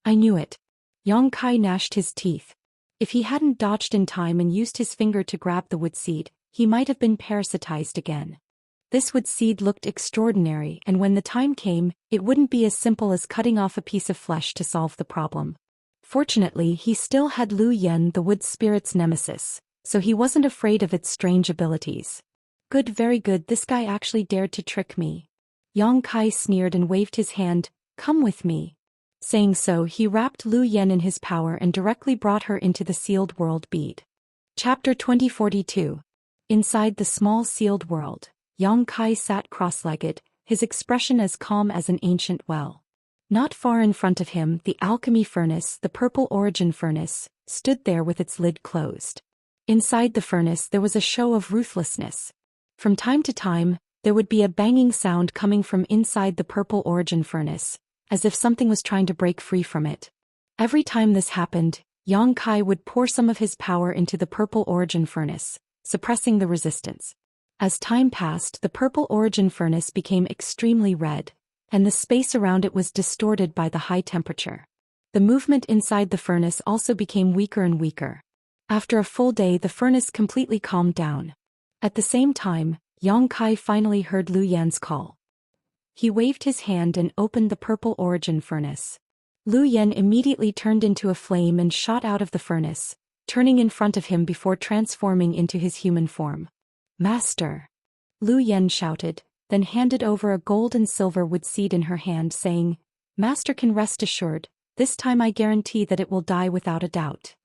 "I knew it." Yang Kai gnashed his teeth. If he hadn't dodged in time and used his finger to grab the wood seed, he might have been parasitized again. This wood seed looked extraordinary, and when the time came, it wouldn't be as simple as cutting off a piece of flesh to solve the problem. Fortunately, he still had Lu Yan, the wood spirit's nemesis, so he wasn't afraid of its strange abilities. "Good, very good, this guy actually dared to trick me." Yang Kai sneered and waved his hand, "Come with me." Saying so, he wrapped Lu Yan in his power and directly brought her into the sealed world bead. Chapter 2042. Inside the small sealed world, Yang Kai sat cross-legged, his expression as calm as an ancient well. Not far in front of him, the alchemy furnace, the purple origin furnace, stood there with its lid closed. Inside the furnace there was a show of ruthlessness. From time to time, there would be a banging sound coming from inside the purple origin furnace, as if something was trying to break free from it. Every time this happened, Yang Kai would pour some of his power into the purple origin furnace, suppressing the resistance. As time passed, the purple origin furnace became extremely red, and the space around it was distorted by the high temperature. The movement inside the furnace also became weaker and weaker. After a full day, the furnace completely calmed down. At the same time, Yang Kai finally heard Lu Yan's call. He waved his hand and opened the purple origin furnace. Lu Yen immediately turned into a flame and shot out of the furnace, turning in front of him before transforming into his human form. "Master!" Lu Yen shouted, then handed over a gold and silver wood seed in her hand, saying, "Master can rest assured, this time I guarantee that it will die without a doubt."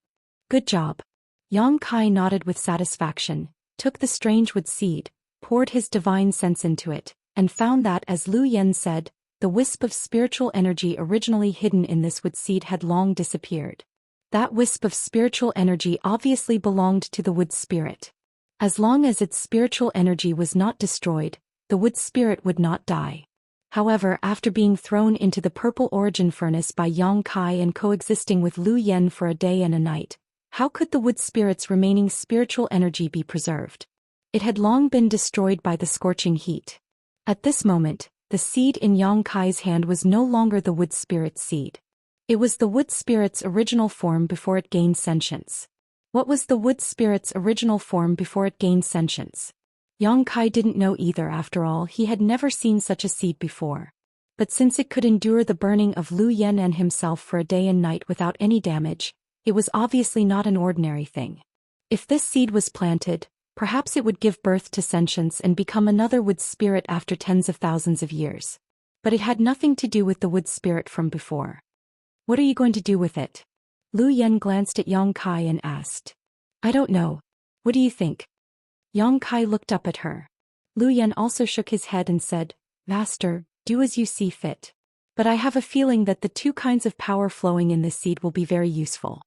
"Good job." Yang Kai nodded with satisfaction, took the strange wood seed, poured his divine sense into it, and found that, as Lu Yen said, the wisp of spiritual energy originally hidden in this wood seed had long disappeared. That wisp of spiritual energy obviously belonged to the wood spirit. As long as its spiritual energy was not destroyed, the wood spirit would not die. However, after being thrown into the purple origin furnace by Yang Kai and coexisting with Lu Yen for a day and a night, how could the wood spirit's remaining spiritual energy be preserved? It had long been destroyed by the scorching heat. At this moment, the seed in Yang Kai's hand was no longer the wood spirit's seed. It was the wood spirit's original form before it gained sentience. What was the wood spirit's original form before it gained sentience? Yang Kai didn't know either. After all, he had never seen such a seed before. But since it could endure the burning of Lu Yen and himself for a day and night without any damage, it was obviously not an ordinary thing. If this seed was planted, perhaps it would give birth to sentience and become another wood spirit after tens of thousands of years. But it had nothing to do with the wood spirit from before. "What are you going to do with it?" Lu Yen glanced at Yang Kai and asked. "I don't know. What do you think?" Yang Kai looked up at her. Lu Yen also shook his head and said, "Master, do as you see fit. But I have a feeling that the two kinds of power flowing in this seed will be very useful."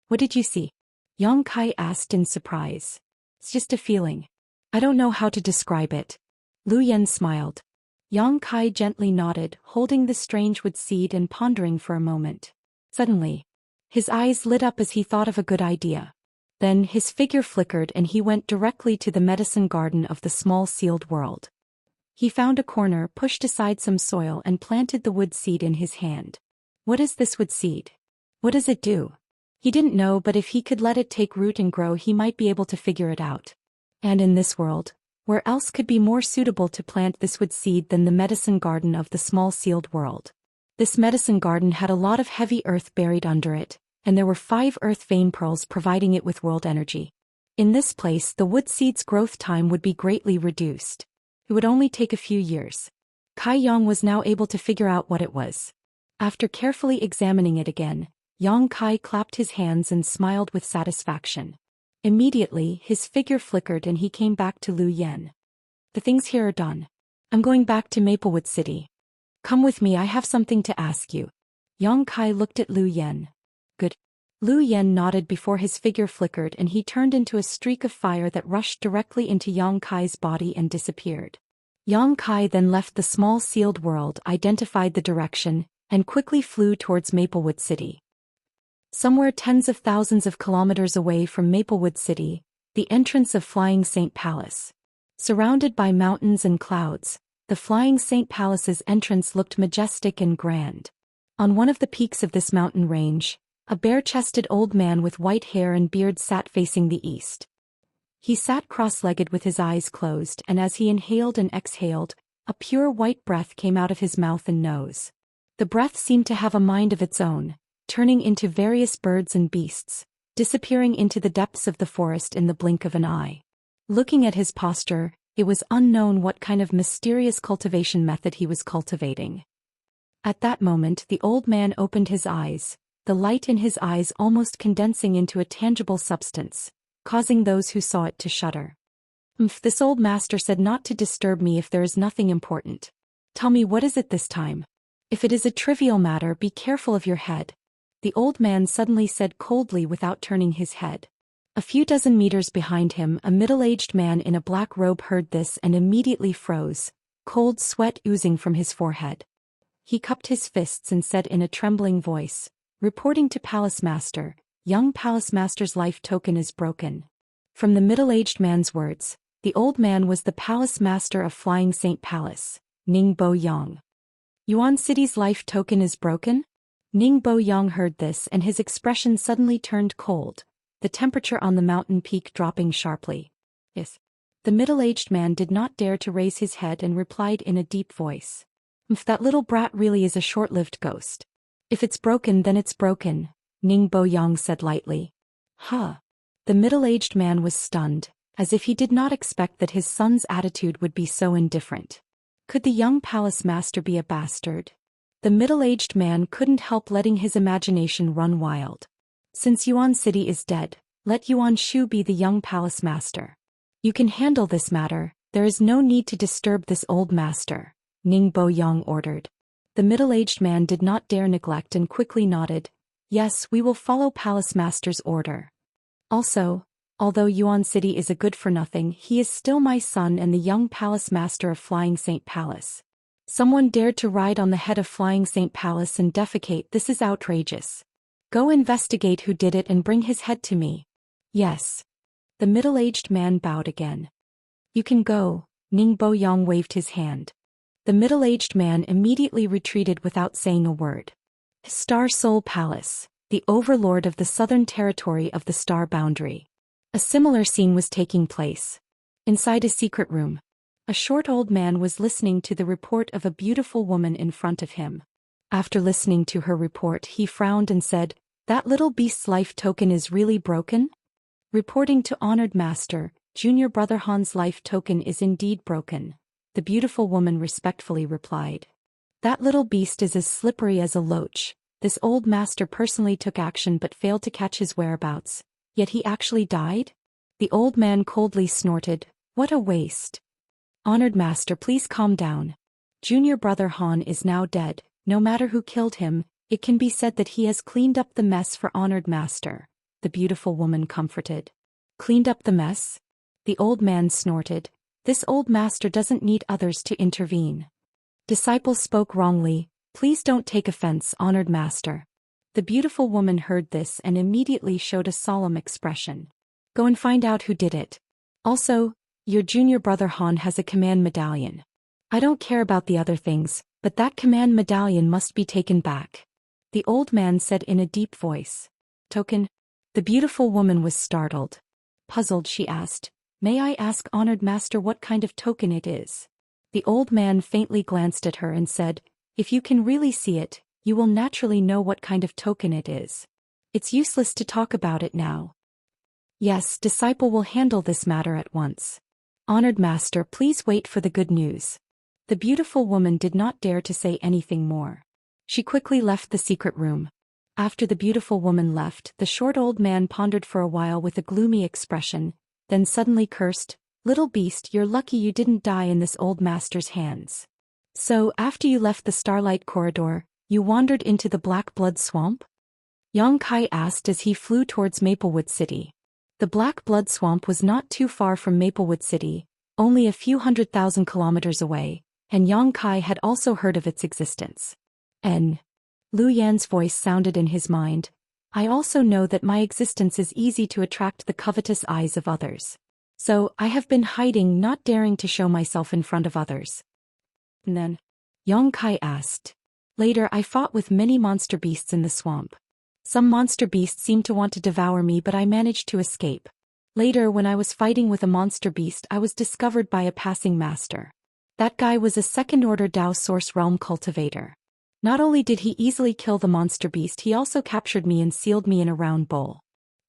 "What did you see?" Yang Kai asked in surprise. "It's just a feeling. I don't know how to describe it." Lu Yen smiled. Yang Kai gently nodded, holding the strange wood seed and pondering for a moment. Suddenly, his eyes lit up as he thought of a good idea. Then his figure flickered and he went directly to the medicine garden of the small sealed world. He found a corner, pushed aside some soil and planted the wood seed in his hand. What is this wood seed? What does it do? He didn't know, but if he could let it take root and grow, he might be able to figure it out. And in this world, where else could be more suitable to plant this wood seed than the medicine garden of the small sealed world? This medicine garden had a lot of heavy earth buried under it, and there were 5 earth vein pearls providing it with world energy. In this place, the wood seed's growth time would be greatly reduced. It would only take a few years. Kai Yang was now able to figure out what it was. After carefully examining it again, Yang Kai clapped his hands and smiled with satisfaction. Immediately, his figure flickered and he came back to Lu Yen. "The things here are done. I'm going back to Maplewood City. Come with me, I have something to ask you." Yang Kai looked at Lu Yen. "Good." Lu Yen nodded before his figure flickered and he turned into a streak of fire that rushed directly into Yang Kai's body and disappeared. Yang Kai then left the small sealed world, identified the direction, and quickly flew towards Maplewood City. Somewhere tens of thousands of kilometers away from Maplewood City, the entrance of Flying Saint Palace. Surrounded by mountains and clouds, the Flying Saint Palace's entrance looked majestic and grand. On one of the peaks of this mountain range, a bare-chested old man with white hair and beard sat facing the east. He sat cross-legged with his eyes closed, and as he inhaled and exhaled, a pure white breath came out of his mouth and nose. The breath seemed to have a mind of its own, turning into various birds and beasts, disappearing into the depths of the forest in the blink of an eye. Looking at his posture, it was unknown what kind of mysterious cultivation method he was cultivating. At that moment, the old man opened his eyes, the light in his eyes almost condensing into a tangible substance, causing those who saw it to shudder. This old master said not to disturb me if there is nothing important. Tell me, what is it this time? If it is a trivial matter, be careful of your head." The old man suddenly said coldly without turning his head. A few dozen meters behind him, a middle-aged man in a black robe heard this and immediately froze, cold sweat oozing from his forehead. He cupped his fists and said in a trembling voice, "Reporting to Palace Master, young Palace Master's life token is broken." From the middle-aged man's words, the old man was the Palace Master of Flying Saint Palace, Ning Bo Yang. "Yuan City's life token is broken?" Ning Bo Yang heard this and his expression suddenly turned cold, the temperature on the mountain peak dropping sharply. "Yes. The middle-aged man did not dare to raise his head and replied in a deep voice. If that little brat really is a short-lived ghost. If it's broken then it's broken, Ning Boyang said lightly. Huh. The middle-aged man was stunned, as if he did not expect that his son's attitude would be so indifferent. Could the young palace master be a bastard? The middle-aged man couldn't help letting his imagination run wild. Since Yuan City is dead, let Yuan Shu be the young palace master. You can handle this matter, there is no need to disturb this old master, Ning Boyang ordered. The middle-aged man did not dare neglect and quickly nodded. Yes, we will follow palace master's order. Also, although Yuan City is a good-for-nothing, he is still my son and the young palace master of Flying Saint Palace. Someone dared to ride on the head of Flying Saint Palace and defecate. This is outrageous. Go investigate who did it and bring his head to me. Yes. The middle-aged man bowed again. You can go, Ning Boyang waved his hand. The middle-aged man immediately retreated without saying a word. Star Soul Palace, the overlord of the southern territory of the Star Boundary. A similar scene was taking place. Inside a secret room, a short old man was listening to the report of a beautiful woman in front of him. After listening to her report, he frowned and said, "That little beast's life token is really broken?" Reporting to Honored Master, Junior Brother Han's life token is indeed broken, the beautiful woman respectfully replied. That little beast is as slippery as a loach. This old master personally took action but failed to catch his whereabouts. Yet he actually died? The old man coldly snorted. What a waste. Honored Master, please calm down. Junior Brother Han is now dead. No matter who killed him, it can be said that he has cleaned up the mess for Honored Master, the beautiful woman comforted. Cleaned up the mess? The old man snorted. This old master doesn't need others to intervene. Disciple spoke wrongly. Please don't take offense, Honored Master. The beautiful woman heard this and immediately showed a solemn expression. Go and find out who did it. Also, your junior brother Han has a command medallion. I don't care about the other things, but that command medallion must be taken back. The old man said in a deep voice. Token? The beautiful woman was startled. Puzzled, she asked, May I ask, Honored Master, what kind of token it is? The old man faintly glanced at her and said, If you can really see it, you will naturally know what kind of token it is. It's useless to talk about it now. Yes, Disciple will handle this matter at once. Honored Master, please wait for the good news. The beautiful woman did not dare to say anything more. She quickly left the secret room. After the beautiful woman left, the short old man pondered for a while with a gloomy expression, then suddenly cursed, Little beast, you're lucky you didn't die in this old master's hands. So, after you left the Starlight Corridor, you wandered into the Black Blood Swamp? Yang Kai asked as he flew towards Maplewood City. The Black Blood Swamp was not too far from Maplewood City, only a few 100,000 kilometers away, and Yang Kai had also heard of its existence. Lu Yan's voice sounded in his mind. I also know that my existence is easy to attract the covetous eyes of others. So, I have been hiding, not daring to show myself in front of others. And then, Yang Kai asked. Later I fought with many monster beasts in the swamp. Some monster beasts seemed to want to devour me, but I managed to escape. Later, when I was fighting with a monster beast, I was discovered by a passing master. That guy was a second-order Dao Source Realm cultivator. Not only did he easily kill the monster beast, he also captured me and sealed me in a round bowl.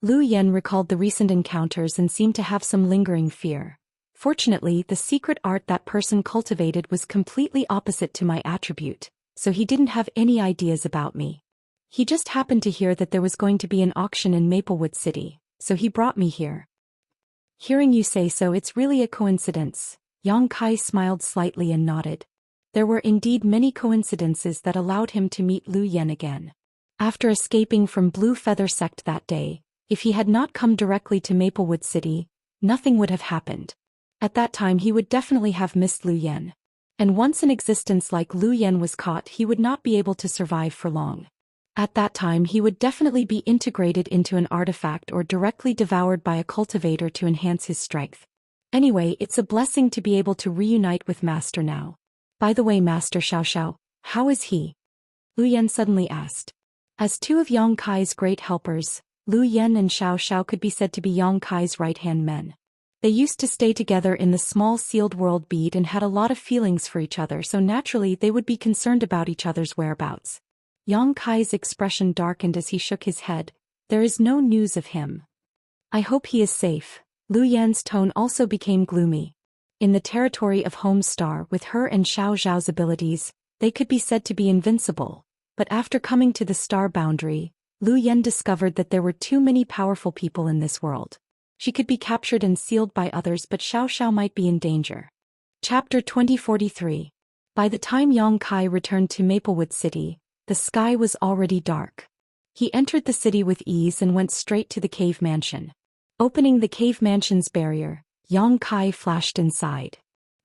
Lu Yan recalled the recent encounters and seemed to have some lingering fear. Fortunately, the secret art that person cultivated was completely opposite to my attribute, so he didn't have any ideas about me. He just happened to hear that there was going to be an auction in Maplewood City, so he brought me here. Hearing you say so, it's really a coincidence. Yang Kai smiled slightly and nodded. There were indeed many coincidences that allowed him to meet Lu Yan again. After escaping from Blue Feather Sect that day, if he had not come directly to Maplewood City, nothing would have happened. At that time he would definitely have missed Lu Yan. And once an existence like Lu Yan was caught, he would not be able to survive for long. At that time he would definitely be integrated into an artifact or directly devoured by a cultivator to enhance his strength. Anyway, it's a blessing to be able to reunite with Master now. By the way, Master Xiao, how is he? Lu Yan suddenly asked. As two of Yang Kai's great helpers, Lu Yan and Xiao could be said to be Yang Kai's right-hand men. They used to stay together in the small sealed world bead and had a lot of feelings for each other, so naturally they would be concerned about each other's whereabouts. Yang Kai's expression darkened as he shook his head. There is no news of him. I hope he is safe. Lu Yan's tone also became gloomy. In the territory of Homestar, with her and Xiao Zhao's abilities, they could be said to be invincible. But after coming to the star boundary, Lu Yan discovered that there were too many powerful people in this world. She could be captured and sealed by others, but Xiao Xiao might be in danger. Chapter 2043. By the time Yang Kai returned to Maplewood City, the sky was already dark. He entered the city with ease and went straight to the cave mansion. Opening the cave mansion's barrier, Yang Kai flashed inside.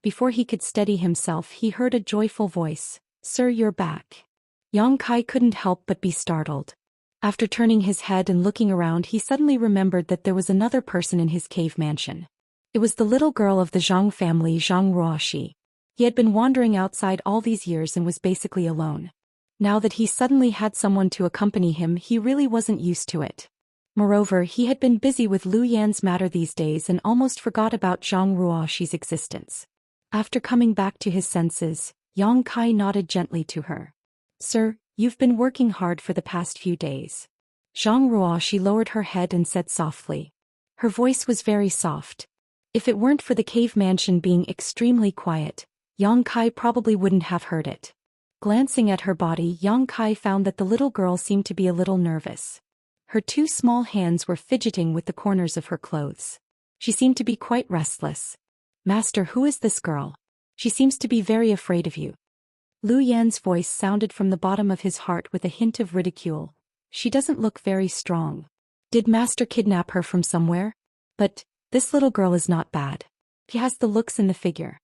Before he could steady himself, he heard a joyful voice. "Sir, you're back." Yang Kai couldn't help but be startled. After turning his head and looking around, he suddenly remembered that there was another person in his cave mansion. It was the little girl of the Zhang family, Zhang Ruoxi. He had been wandering outside all these years and was basically alone. Now that he suddenly had someone to accompany him, he really wasn't used to it. Moreover, he had been busy with Lu Yan's matter these days and almost forgot about Zhang Ruoxi's existence. After coming back to his senses, Yang Kai nodded gently to her. "Sir, you've been working hard for the past few days." Zhang Ruoxi lowered her head and said softly. Her voice was very soft. If it weren't for the cave mansion being extremely quiet, Yang Kai probably wouldn't have heard it. Glancing at her body, Yang Kai found that the little girl seemed to be a little nervous. Her two small hands were fidgeting with the corners of her clothes. She seemed to be quite restless. "Master, who is this girl? She seems to be very afraid of you." Lu Yan's voice sounded from the bottom of his heart with a hint of ridicule. "She doesn't look very strong. Did Master kidnap her from somewhere? But this little girl is not bad. She has the looks and the figure."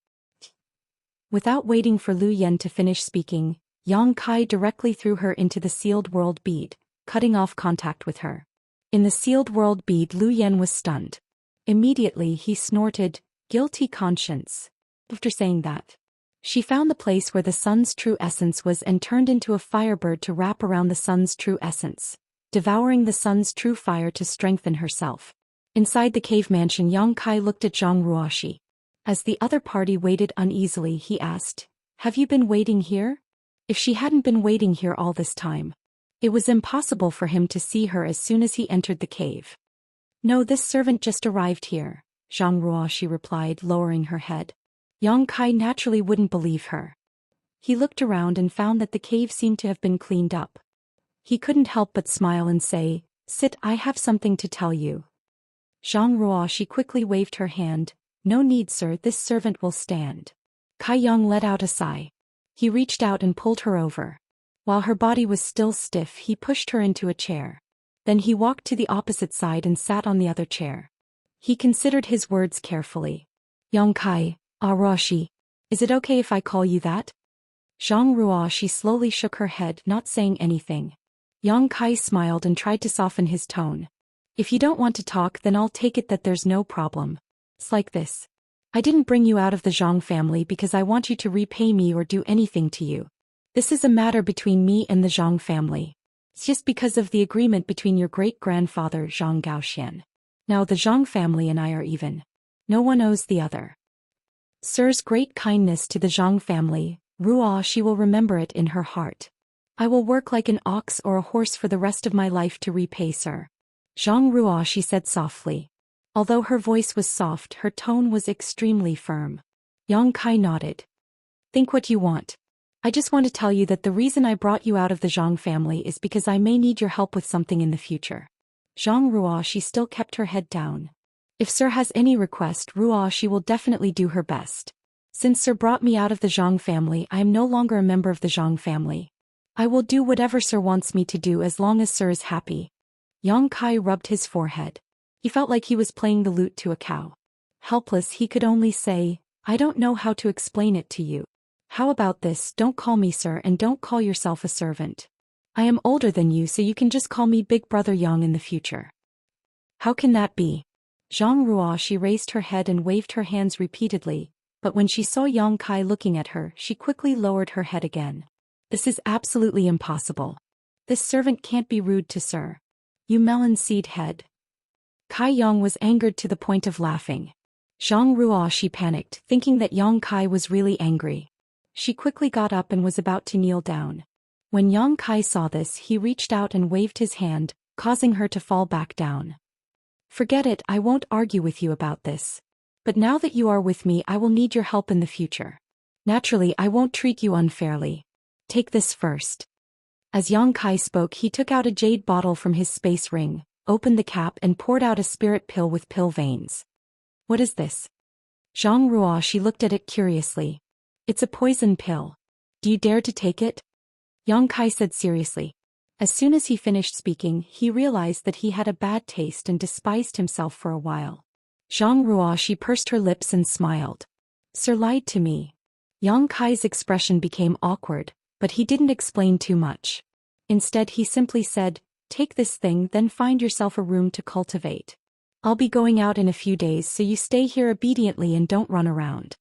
Without waiting for Lu Yan to finish speaking, Yang Kai directly threw her into the sealed world bead, cutting off contact with her. In the sealed world bead, Lu Yan was stunned. Immediately he snorted, "Guilty conscience." After saying that, she found the place where the sun's true essence was and turned into a firebird to wrap around the sun's true essence, devouring the sun's true fire to strengthen herself. Inside the cave mansion, Yang Kai looked at Zhang Ruoxi. As the other party waited uneasily, he asked, "Have you been waiting here?" If she hadn't been waiting here all this time, it was impossible for him to see her as soon as he entered the cave. "No, this servant just arrived here," Zhang Ruoxi replied, lowering her head. Yang Kai naturally wouldn't believe her. He looked around and found that the cave seemed to have been cleaned up. He couldn't help but smile and say, "Sit, I have something to tell you." Zhang Ruoxi quickly waved her hand. "No need, sir, this servant will stand." Kai Yang let out a sigh. He reached out and pulled her over. While her body was still stiff, he pushed her into a chair. Then he walked to the opposite side and sat on the other chair. He considered his words carefully. "Yang Kai, Ruoxi, is it okay if I call you that?" Zhang Ruoxi slowly shook her head, not saying anything. Yang Kai smiled and tried to soften his tone. "If you don't want to talk, then I'll take it that there's no problem. It's like this. I didn't bring you out of the Zhang family because I want you to repay me or do anything to you. This is a matter between me and the Zhang family. It's just because of the agreement between your great-grandfather Zhang Xian. Now the Zhang family and I are even. No one owes the other. Sir's great kindness to the Zhang family, Ruoxi will remember it in her heart. I will work like an ox or a horse for the rest of my life to repay sir." Zhang Ruoxi said softly. Although her voice was soft, her tone was extremely firm. Yang Kai nodded. "Think what you want. I just want to tell you that the reason I brought you out of the Zhang family is because I may need your help with something in the future." Zhang Ruoxi still kept her head down. "If sir has any request, Ruoxi will definitely do her best. Since sir brought me out of the Zhang family, I am no longer a member of the Zhang family. I will do whatever sir wants me to do as long as sir is happy." Yang Kai rubbed his forehead. He felt like he was playing the lute to a cow. Helpless, he could only say, "I don't know how to explain it to you. How about this, don't call me sir and don't call yourself a servant. I am older than you, so you can just call me Big Brother Yang in the future." "How can that be?" Zhang Ruoxi raised her head and waved her hands repeatedly, but when she saw Yang Kai looking at her, she quickly lowered her head again. "This is absolutely impossible. This servant can't be rude to sir. You melon seed head." Kai Yang was angered to the point of laughing. Zhang Ruo, she panicked, thinking that Yang Kai was really angry. She quickly got up and was about to kneel down. When Yang Kai saw this, he reached out and waved his hand, causing her to fall back down. Forget it, I won't argue with you about this. But now that you are with me, I will need your help in the future. Naturally, I won't treat you unfairly. Take this first. As Yang Kai spoke, he took out a jade bottle from his space ring, opened the cap and poured out a spirit pill with pill veins. What is this? Zhang Ruo, she looked at it curiously. It's a poison pill. Do you dare to take it? Yang Kai said seriously. As soon as he finished speaking, he realized that he had a bad taste and despised himself for a while. Zhang Ruo, she pursed her lips and smiled. Sir lied to me. Yang Kai's expression became awkward, but he didn't explain too much. Instead, he simply said, take this thing, then find yourself a room to cultivate. I'll be going out in a few days, so you stay here obediently and don't run around.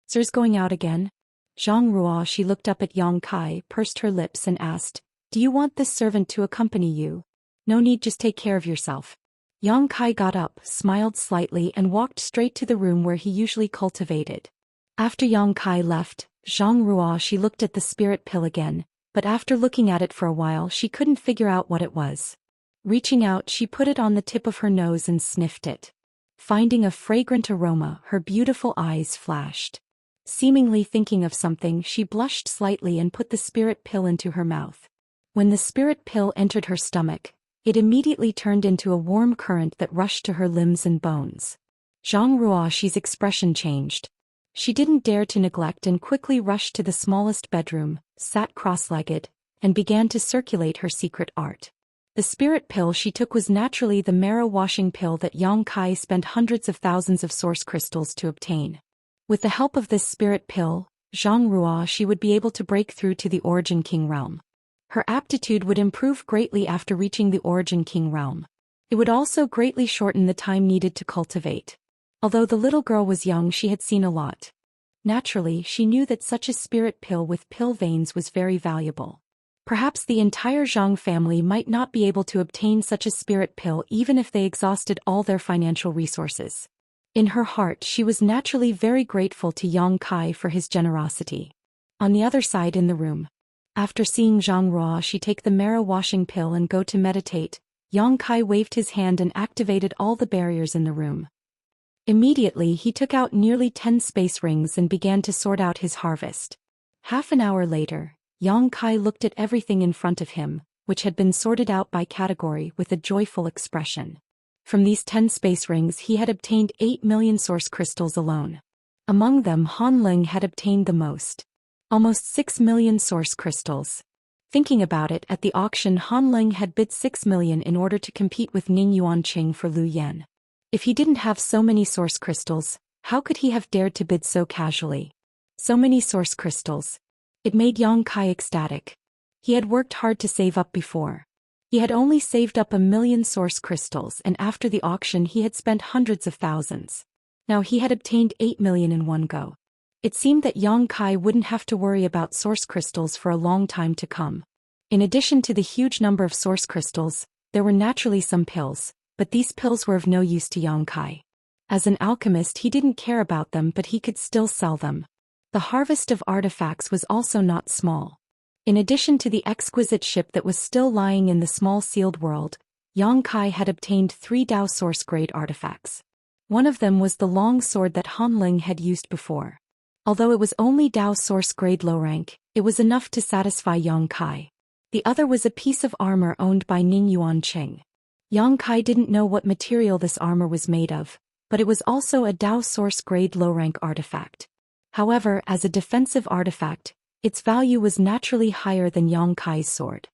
Sir's going out again? Zhang Ruo, she looked up at Yang Kai, pursed her lips and asked, do you want this servant to accompany you? No need, just take care of yourself. Yang Kai got up, smiled slightly and walked straight to the room where he usually cultivated. After Yang Kai left, Zhang Ruo, she looked at the spirit pill again, but after looking at it for a while she couldn't figure out what it was. Reaching out, she put it on the tip of her nose and sniffed it. Finding a fragrant aroma, her beautiful eyes flashed. Seemingly thinking of something, she blushed slightly and put the spirit pill into her mouth. When the spirit pill entered her stomach, it immediately turned into a warm current that rushed to her limbs and bones. Zhang Ruo, she's expression changed. She didn't dare to neglect and quickly rushed to the smallest bedroom, sat cross-legged, and began to circulate her secret art. The spirit pill she took was naturally the marrow washing pill that Yang Kai spent hundreds of thousands of source crystals to obtain. With the help of this spirit pill, Zhang Ruo, she would be able to break through to the Origin King realm. Her aptitude would improve greatly after reaching the Origin King realm. It would also greatly shorten the time needed to cultivate. Although the little girl was young, she had seen a lot. Naturally, she knew that such a spirit pill with pill veins was very valuable. Perhaps the entire Zhang family might not be able to obtain such a spirit pill even if they exhausted all their financial resources. In her heart, she was naturally very grateful to Yang Kai for his generosity. On the other side in the room, after seeing Zhang Ruo, she take the marrow washing pill and go to meditate, Yang Kai waved his hand and activated all the barriers in the room. Immediately, he took out nearly 10 space rings and began to sort out his harvest. Half an hour later, Yang Kai looked at everything in front of him, which had been sorted out by category, with a joyful expression. From these 10 space rings he had obtained 8 million source crystals alone. Among them, Han Ling had obtained the most. Almost 6 million source crystals. Thinking about it, at the auction Han Ling had bid 6 million in order to compete with Ning Yuanqing for Lu Yan. If he didn't have so many source crystals, how could he have dared to bid so casually? So many source crystals. It made Yang Kai ecstatic. He had worked hard to save up before. He had only saved up 1 million source crystals, and after the auction he had spent hundreds of thousands. Now he had obtained 8 million in one go. It seemed that Yang Kai wouldn't have to worry about source crystals for a long time to come. In addition to the huge number of source crystals, there were naturally some pills, but these pills were of no use to Yang Kai. As an alchemist he didn't care about them, but he could still sell them. The harvest of artifacts was also not small. In addition to the exquisite ship that was still lying in the small sealed world, Yang Kai had obtained 3 Dao source-grade artifacts. One of them was the long sword that Han Ling had used before. Although it was only Dao source-grade low rank, it was enough to satisfy Yang Kai. The other was a piece of armor owned by Ning Yuanqing. Yang Kai didn't know what material this armor was made of, but it was also a Dao source-grade low-rank artifact. However, as a defensive artifact, its value was naturally higher than Yang Kai's sword.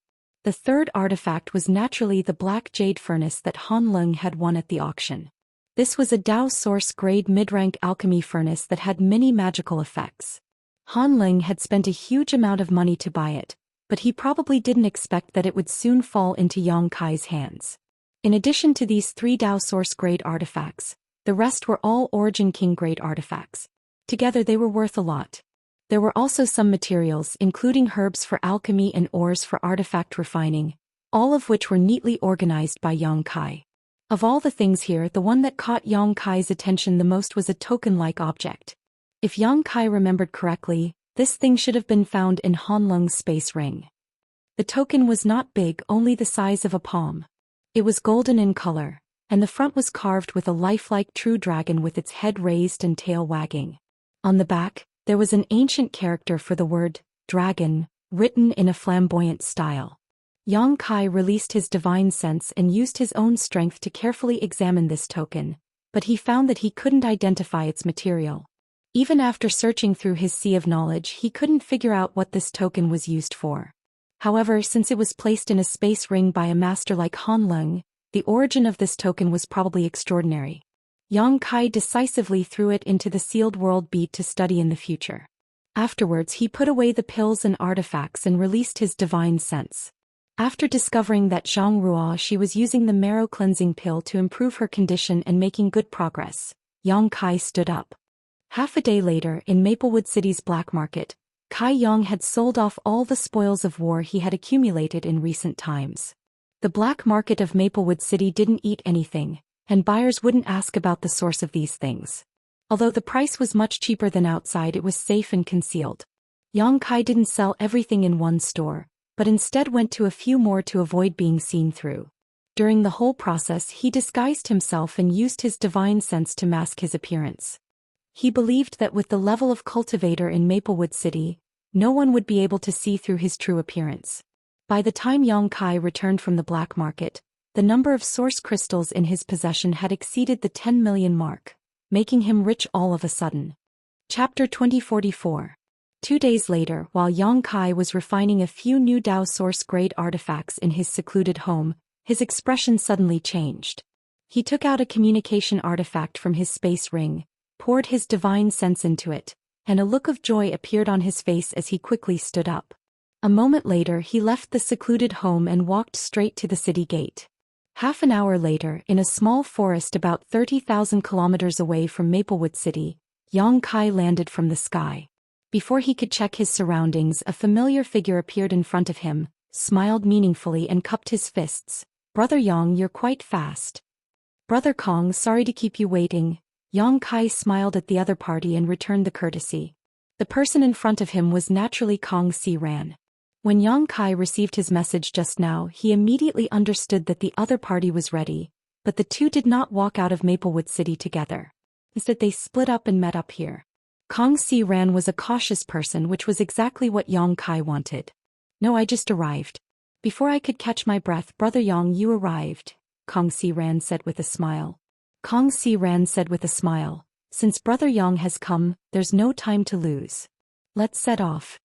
The third artifact was naturally the black jade furnace that Han Ling had won at the auction. This was a Dao source-grade mid-rank alchemy furnace that had many magical effects. Han Ling had spent a huge amount of money to buy it, but he probably didn't expect that it would soon fall into Yang Kai's hands. In addition to these 3 Dao source-grade artifacts, the rest were all Origin King-grade artifacts. Together they were worth a lot. There were also some materials, including herbs for alchemy and ores for artifact refining, all of which were neatly organized by Yang Kai. Of all the things here, the one that caught Yang Kai's attention the most was a token-like object. If Yang Kai remembered correctly, this thing should have been found in Hanlung's space ring. The token was not big, only the size of a palm. It was golden in color, and the front was carved with a lifelike true dragon with its head raised and tail wagging. On the back, there was an ancient character for the word, dragon, written in a flamboyant style. Yang Kai released his divine sense and used his own strength to carefully examine this token, but he found that he couldn't identify its material. Even after searching through his sea of knowledge, he couldn't figure out what this token was used for. However, since it was placed in a space ring by a master like Hanlung, the origin of this token was probably extraordinary. Yang Kai decisively threw it into the sealed world bead to study in the future. Afterwards, he put away the pills and artifacts and released his divine sense. After discovering that Zhang Ruo she was using the marrow cleansing pill to improve her condition and making good progress, Yang Kai stood up. Half a day later, in Maplewood City's black market, Kai Yang had sold off all the spoils of war he had accumulated in recent times. The black market of Maplewood City didn't eat anything, and buyers wouldn't ask about the source of these things. Although the price was much cheaper than outside, it was safe and concealed. Yang Kai didn't sell everything in one store, but instead went to a few more to avoid being seen through. During the whole process, he disguised himself and used his divine sense to mask his appearance. He believed that with the level of cultivator in Maplewood City, no one would be able to see through his true appearance. By the time Yang Kai returned from the black market, the number of source crystals in his possession had exceeded the 10 million mark, making him rich all of a sudden. Chapter 2044. 2 days later, while Yang Kai was refining a few new Dao source-grade artifacts in his secluded home, his expression suddenly changed. He took out a communication artifact from his space ring, poured his divine sense into it, and a look of joy appeared on his face as he quickly stood up. A moment later, he left the secluded home and walked straight to the city gate. Half an hour later, in a small forest about 30,000 kilometers away from Maplewood City, Yang Kai landed from the sky. Before he could check his surroundings, a familiar figure appeared in front of him, smiled meaningfully and cupped his fists. "Brother Yang, you're quite fast." "Brother Kong, sorry to keep you waiting." Yang Kai smiled at the other party and returned the courtesy. The person in front of him was naturally Kong Si-ran. When Yang Kai received his message just now, he immediately understood that the other party was ready, but the two did not walk out of Maplewood City together. Instead, they split up and met up here. Kong Si-ran was a cautious person, which was exactly what Yang Kai wanted. "No, I just arrived." "Before I could catch my breath, Brother Yang, you arrived," Kong Si-ran said with a smile. Kong Si-ran said with a smile, "Since Brother Yang has come, there's no time to lose. Let's set off."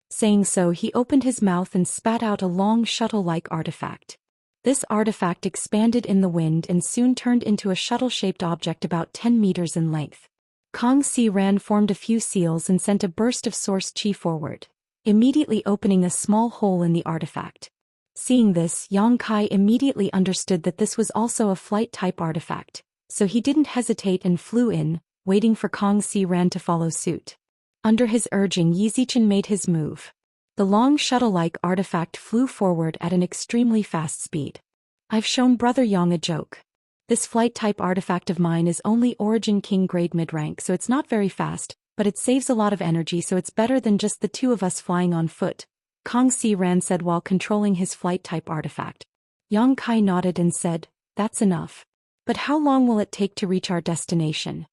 Saying so, he opened his mouth and spat out a long shuttle-like artifact. This artifact expanded in the wind and soon turned into a shuttle-shaped object about 10 meters in length. Kong Si-ran formed a few seals and sent a burst of source chi forward, immediately opening a small hole in the artifact. Seeing this, Yang Kai immediately understood that this was also a flight-type artifact, so he didn't hesitate and flew in, waiting for Kong Si-ran to follow suit. Under his urging, Yi Zichen made his move. The long shuttle-like artifact flew forward at an extremely fast speed. "I've shown Brother Yang a joke. This flight-type artifact of mine is only Origin King grade mid-rank, so it's not very fast, but it saves a lot of energy, so it's better than just the two of us flying on foot," Kong Si-ran said while controlling his flight-type artifact. Yang Kai nodded and said, "That's enough. But how long will it take to reach our destination?"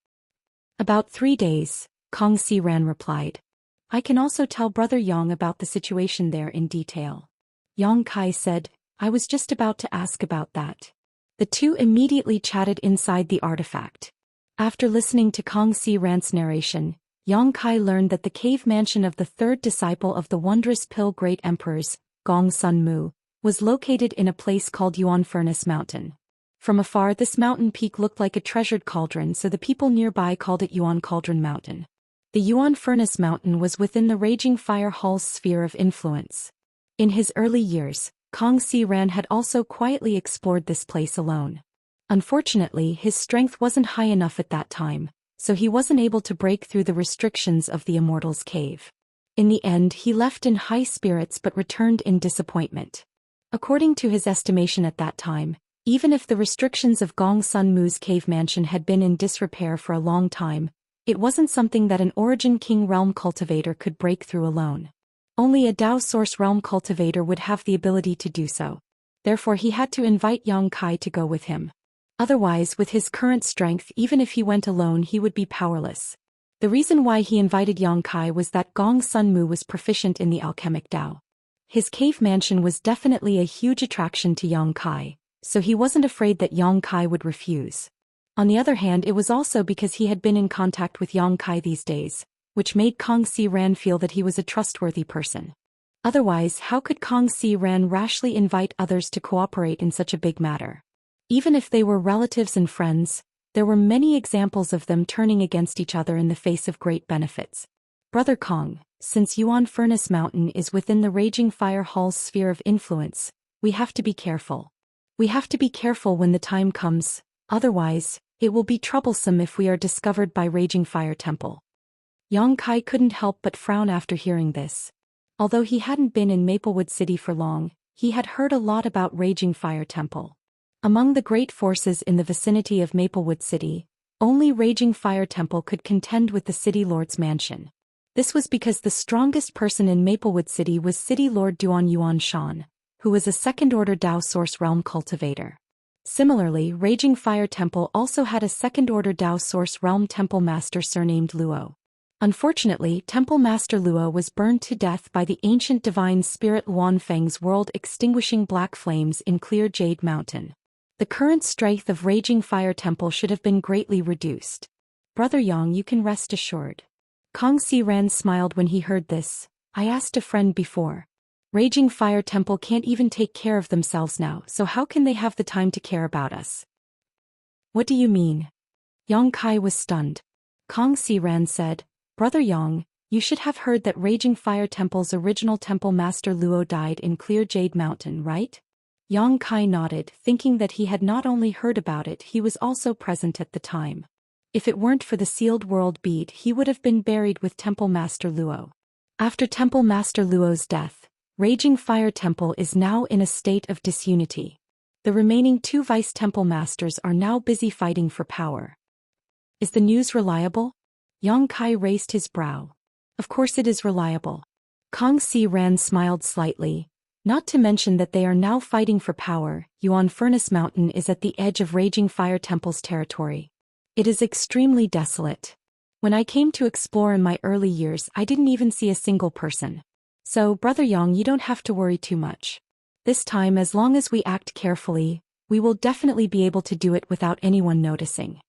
"About 3 days, Kong Si-ran replied. "I can also tell Brother Yang about the situation there in detail." Yang Kai said, "I was just about to ask about that." The two immediately chatted inside the artifact. After listening to Kong Si-ran's narration, Yang Kai learned that the cave mansion of the third disciple of the wondrous Pill Great Emperors, Gong Sun Mu, was located in a place called Yuan Furnace Mountain. From afar, this mountain peak looked like a treasured cauldron, so the people nearby called it Yuan Cauldron Mountain. The Yuan Furnace Mountain was within the Raging Fire Hall's sphere of influence. In his early years, Kong Si-ran had also quietly explored this place alone. Unfortunately, his strength wasn't high enough at that time, so he wasn't able to break through the restrictions of the Immortal's cave. In the end, he left in high spirits but returned in disappointment. According to his estimation at that time, Even if the restrictions of Gong Sun Mu's cave mansion had been in disrepair for a long time, it wasn't something that an Origin King realm cultivator could break through alone. Only a Dao Source realm cultivator would have the ability to do so. Therefore he had to invite Yang Kai to go with him. Otherwise, with his current strength, even if he went alone, he would be powerless. The reason why he invited Yang Kai was that Gong Sun Mu was proficient in the alchemic Dao. His cave mansion was definitely a huge attraction to Yang Kai, so he wasn't afraid that Yang Kai would refuse. On the other hand, it was also because he had been in contact with Yang Kai these days, which made Kong Si Ran feel that he was a trustworthy person. Otherwise, how could Kong Si Ran rashly invite others to cooperate in such a big matter? Even if they were relatives and friends, there were many examples of them turning against each other in the face of great benefits. Brother Kong, since Yuan Furnace Mountain is within the Raging Fire Hall's sphere of influence, we have to be careful. We have to be careful when the time comes, otherwise, it will be troublesome if we are discovered by Raging Fire Temple. Yang Kai couldn't help but frown after hearing this. Although he hadn't been in Maplewood City for long, he had heard a lot about Raging Fire Temple. Among the great forces in the vicinity of Maplewood City, only Raging Fire Temple could contend with the City Lord's mansion. This was because the strongest person in Maplewood City was City Lord Duan Yuanshan, who was a second-order Dao Source realm cultivator. Similarly, Raging Fire Temple also had a second-order Dao Source realm temple master surnamed Luo. Unfortunately, Temple Master Luo was burned to death by the ancient divine spirit Luan Feng's world-extinguishing black flames in Clear Jade Mountain. The current strength of Raging Fire Temple should have been greatly reduced. Brother Yang, you can rest assured. Kong Si Ran smiled when he heard this. I asked a friend before. Raging Fire Temple can't even take care of themselves now, so how can they have the time to care about us? What do you mean? Yang Kai was stunned. Kong Si Ran said, Brother Yang, you should have heard that Raging Fire Temple's original temple master Luo died in Clear Jade Mountain, right? Yang Kai nodded, thinking that he had not only heard about it, he was also present at the time. If it weren't for the sealed world bead, he would have been buried with Temple Master Luo. After Temple Master Luo's death, Raging Fire Temple is now in a state of disunity. The remaining two Vice Temple Masters are now busy fighting for power. Is the news reliable? Yang Kai raised his brow. Of course it is reliable. Kong Si Ran smiled slightly. Not to mention that they are now fighting for power. Yuan Furnace Mountain is at the edge of Raging Fire Temple's territory. It is extremely desolate. When I came to explore in my early years, I didn't even see a single person. So, Brother Yang, you don't have to worry too much. This time, as long as we act carefully, we will definitely be able to do it without anyone noticing.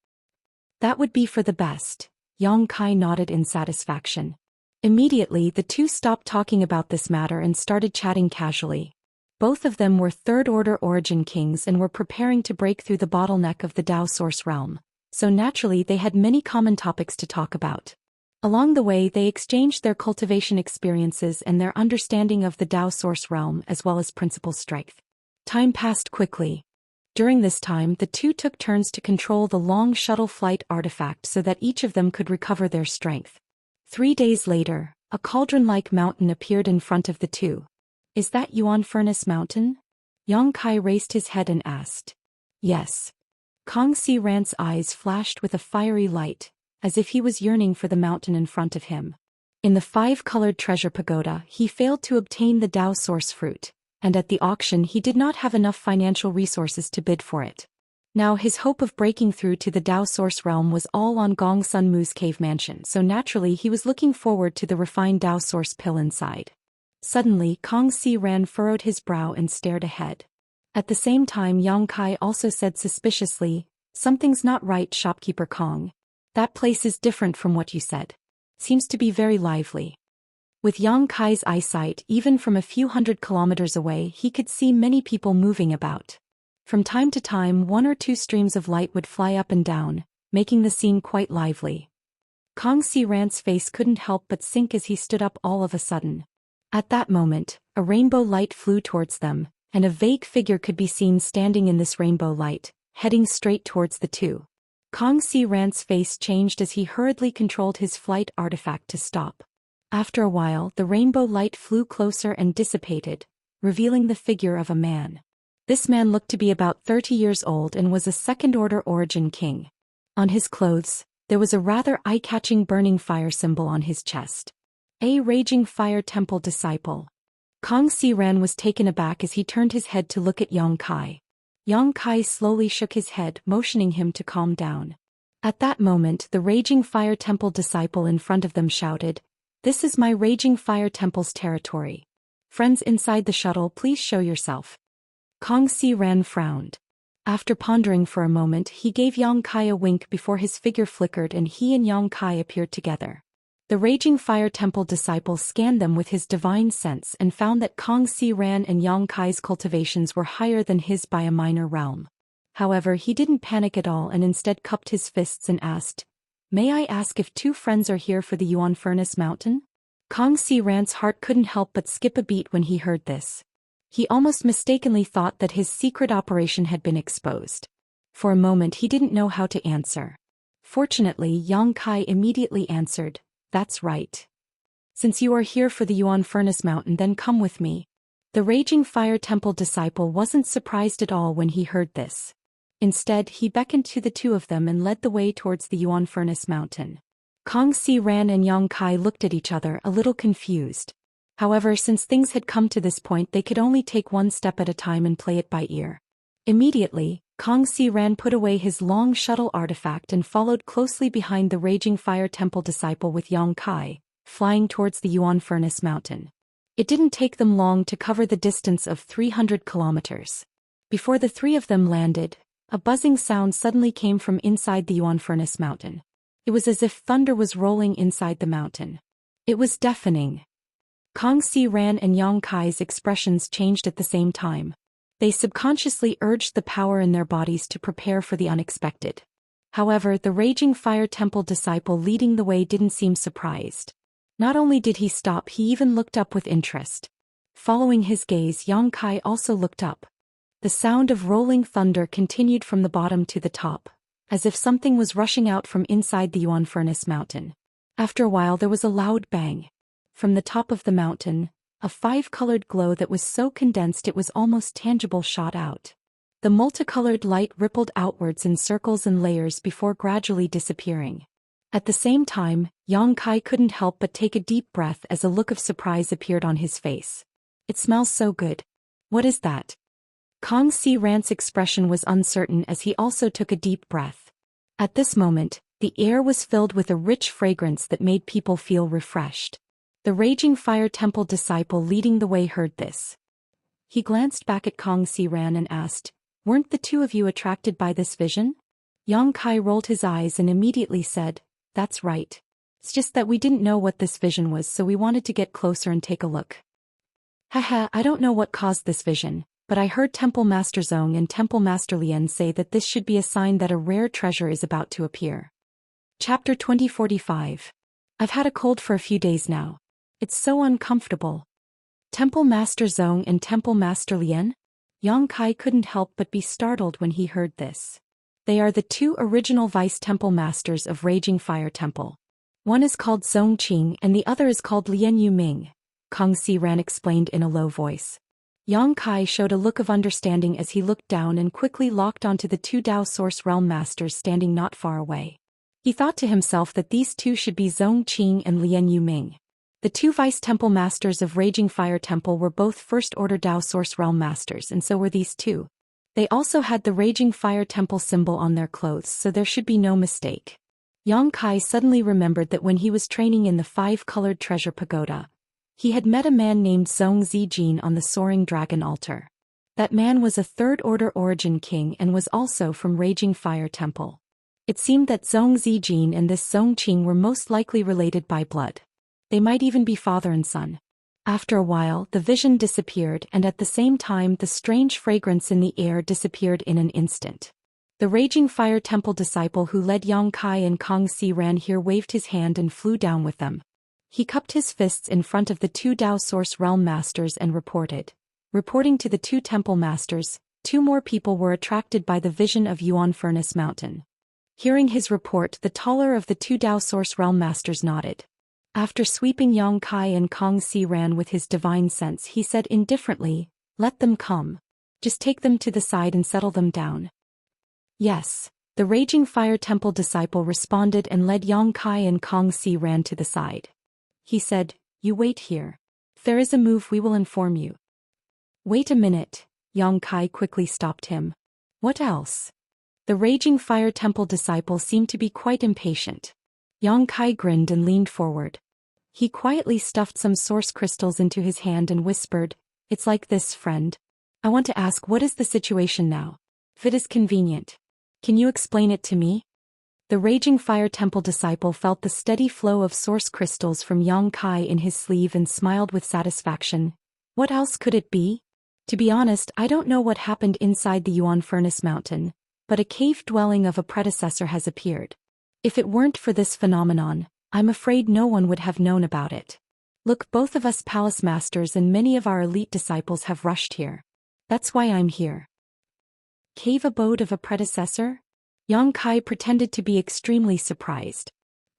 That would be for the best. Yang Kai nodded in satisfaction. Immediately, the two stopped talking about this matter and started chatting casually. Both of them were third-order Origin Kings and were preparing to break through the bottleneck of the Dao Source realm, so naturally they had many common topics to talk about. Along the way, they exchanged their cultivation experiences and their understanding of the Dao Source realm as well as principal strength. Time passed quickly. During this time, the two took turns to control the long shuttle flight artifact so that each of them could recover their strength. 3 days later, a cauldron-like mountain appeared in front of the two. Is that Yuan Furnace Mountain? Yang Kai raised his head and asked. Yes. Kong Si Ran's eyes flashed with a fiery light, as if he was yearning for the mountain in front of him. In the 5-colored treasure pagoda, he failed to obtain the Dao Source fruit, and at the auction he did not have enough financial resources to bid for it. Now his hope of breaking through to the Dao Source realm was all on Gong Sun Mu's cave mansion, so naturally he was looking forward to the refined Dao Source pill inside. Suddenly, Kong Si Ran furrowed his brow and stared ahead. At the same time, Yang Kai also said suspiciously, Something's not right, shopkeeper Kong. That place is different from what you said. Seems to be very lively. With Yang Kai's eyesight, even from a few hundred kilometers away, he could see many people moving about. From time to time, 1 or 2 streams of light would fly up and down, making the scene quite lively. Kong Si Ran's face couldn't help but sink as he stood up all of a sudden. At that moment, a rainbow light flew towards them, and a vague figure could be seen standing in this rainbow light, heading straight towards the two. Kong Si Ran's face changed as he hurriedly controlled his flight artifact to stop. After a while, the rainbow light flew closer and dissipated, revealing the figure of a man. This man looked to be about 30 years old and was a second-order origin king. On his clothes, there was a rather eye-catching burning fire symbol on his chest. A raging fire temple disciple. Kong Xiran was taken aback as he turned his head to look at Yang Kai. Yang Kai slowly shook his head, motioning him to calm down. At that moment, the raging fire temple disciple in front of them shouted, "This is my raging fire temple's territory. Friends inside the shuttle, please show yourself." Kong Xiran frowned. After pondering for a moment, he gave Yang Kai a wink before his figure flickered and he and Yang Kai appeared together. The raging fire temple disciple scanned them with his divine sense and found that Kong Xiran and Yang Kai's cultivations were higher than his by a minor realm. However, he didn't panic at all and instead cupped his fists and asked, "May I ask if two friends are here for the Yuan Furnace Mountain?" Kong Xiran's heart couldn't help but skip a beat when he heard this. He almost mistakenly thought that his secret operation had been exposed. For a moment he didn't know how to answer. Fortunately, Yang Kai immediately answered, "That's right. Since you are here for the Yuan Furnace Mountain, then come with me." The raging fire temple disciple wasn't surprised at all when he heard this. Instead, he beckoned to the two of them and led the way towards the Yuan Furnace Mountain. Kong Xiran and Yang Kai looked at each other, a little confused. However, since things had come to this point, they could only take one step at a time and play it by ear. Immediately, Kong Xiran put away his long shuttle artifact and followed closely behind the raging fire temple disciple with Yang Kai, flying towards the Yuan Furnace Mountain. It didn't take them long to cover the distance of 300 kilometers. Before the three of them landed, a buzzing sound suddenly came from inside the Yuan Furnace Mountain. It was as if thunder was rolling inside the mountain. It was deafening. Kong Xiran and Yang Kai's expressions changed at the same time. They subconsciously urged the power in their bodies to prepare for the unexpected. However, the raging fire temple disciple leading the way didn't seem surprised. Not only did he stop, he even looked up with interest. Following his gaze, Yang Kai also looked up. The sound of rolling thunder continued from the bottom to the top, as if something was rushing out from inside the Yuan Furnace Mountain. After a while there was a loud bang. From the top of the mountain, a five-colored glow that was so condensed it was almost tangible shot out. The multicolored light rippled outwards in circles and layers before gradually disappearing. At the same time, Yang Kai couldn't help but take a deep breath as a look of surprise appeared on his face. "It smells so good. What is that?" Kong Xiran's expression was uncertain as he also took a deep breath. At this moment, the air was filled with a rich fragrance that made people feel refreshed. The raging fire temple disciple leading the way heard this. He glanced back at Kong Xiran and asked, "Weren't the two of you attracted by this vision?" Yang Kai rolled his eyes and immediately said, "That's right. It's just that we didn't know what this vision was, so we wanted to get closer and take a look." "Haha, I don't know what caused this vision, but I heard Temple Master Zhong and Temple Master Lian say that this should be a sign that a rare treasure is about to appear." Chapter 2045. I've had a cold for a few days now. It's so uncomfortable. Temple Master Zhong and Temple Master Lian? Yang Kai couldn't help but be startled when he heard this. They are the two original Vice Temple Masters of Raging Fire Temple. One is called Zhong Qing and the other is called Lian Yuming, Kong Xiran explained in a low voice. Yang Kai showed a look of understanding as he looked down and quickly locked onto the two Dao Source Realm Masters standing not far away. He thought to himself that these two should be Zhong Qing and Lian Yuming. The two Vice Temple Masters of Raging Fire Temple were both First-Order Dao Source Realm Masters, and so were these two. They also had the Raging Fire Temple symbol on their clothes, so there should be no mistake. Yang Kai suddenly remembered that when he was training in the five-colored treasure pagoda, he had met a man named Zhong Zijin on the Soaring Dragon altar. That man was a Third-Order Origin King and was also from Raging Fire Temple. It seemed that Zhong Zijin and this Zhong Qing were most likely related by blood. They might even be father and son. After a while, the vision disappeared and at the same time the strange fragrance in the air disappeared in an instant. The Raging Fire Temple disciple who led Yang Kai and Kong Xiran here waved his hand and flew down with them. He cupped his fists in front of the two Dao Source Realm Masters and reporting to the two Temple Masters, two more people were attracted by the vision of Yuan Furnace Mountain. Hearing his report, the taller of the two Dao Source Realm Masters nodded. After sweeping Yang Kai and Kong Xiran with his divine sense, he said indifferently, "Let them come. Just take them to the side and settle them down. Yes. The Raging Fire Temple disciple responded and led Yang Kai and Kong Si ran to the side. He said, "You wait here. If there is a move we will inform you." "Wait a minute," Yang Kai quickly stopped him. "What else?" The Raging Fire Temple disciple seemed to be quite impatient. Yang Kai grinned and leaned forward. He quietly stuffed some source crystals into his hand and whispered, "It's like this, friend. I want to ask, what is the situation now? If it is convenient, can you explain it to me?" The Raging Fire Temple disciple felt the steady flow of source crystals from Yang Kai in his sleeve and smiled with satisfaction. "What else could it be? To be honest, I don't know what happened inside the Yuan Furnace Mountain, but a cave dwelling of a predecessor has appeared. If it weren't for this phenomenon, I'm afraid no one would have known about it. Look, both of us palace masters and many of our elite disciples have rushed here. That's why I'm here." Cave abode of a predecessor? Yang Kai pretended to be extremely surprised.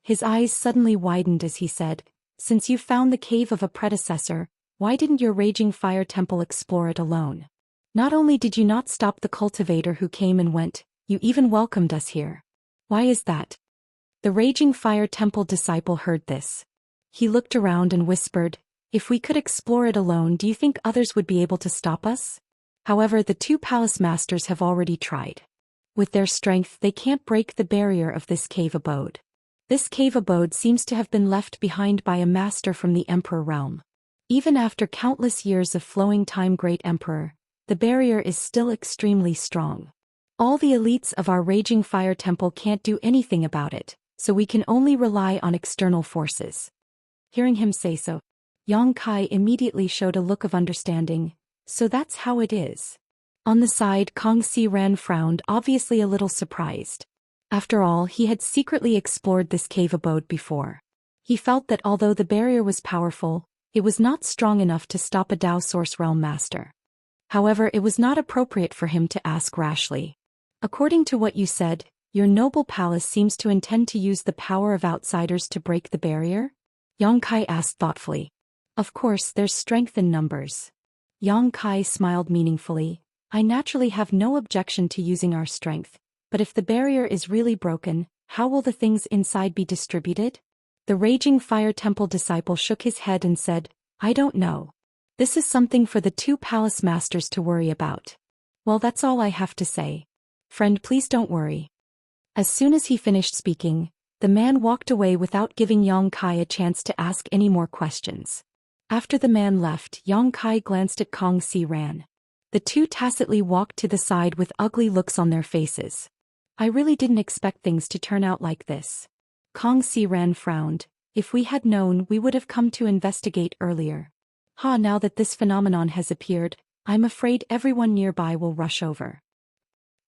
His eyes suddenly widened as he said, "Since you found the cave of a predecessor, why didn't your Raging Fire Temple explore it alone? Not only did you not stop the cultivator who came and went, you even welcomed us here. Why is that?" The Raging Fire Temple disciple heard this. He looked around and whispered, "If we could explore it alone, do you think others would be able to stop us? However, the two palace masters have already tried. With their strength they can't break the barrier of this cave abode. This cave abode seems to have been left behind by a master from the Emperor realm. Even after countless years of flowing time, Great Emperor, the barrier is still extremely strong. All the elites of our Raging Fire Temple can't do anything about it, so we can only rely on external forces." Hearing him say so, Yang Kai immediately showed a look of understanding. "So that's how it is." On the side, Kong Si Ran frowned, obviously a little surprised. After all, he had secretly explored this cave abode before. He felt that although the barrier was powerful, it was not strong enough to stop a Dao Source Realm master. However, it was not appropriate for him to ask rashly. "According to what you said, your noble palace seems to intend to use the power of outsiders to break the barrier?" Yang Kai asked thoughtfully. "Of course, there's strength in numbers." Yang Kai smiled meaningfully. "I naturally have no objection to using our strength, but if the barrier is really broken, how will the things inside be distributed?" The Raging Fire Temple disciple shook his head and said, "I don't know. This is something for the two palace masters to worry about." "Well, that's all I have to say. Friend, please don't worry." As soon as he finished speaking, the man walked away without giving Yang Kai a chance to ask any more questions. After the man left, Yang Kai glanced at Kong Si Ran. The two tacitly walked to the side with ugly looks on their faces. "I really didn't expect things to turn out like this." Kong Si Ran frowned. "If we had known, we would have come to investigate earlier. Now that this phenomenon has appeared, I'm afraid everyone nearby will rush over.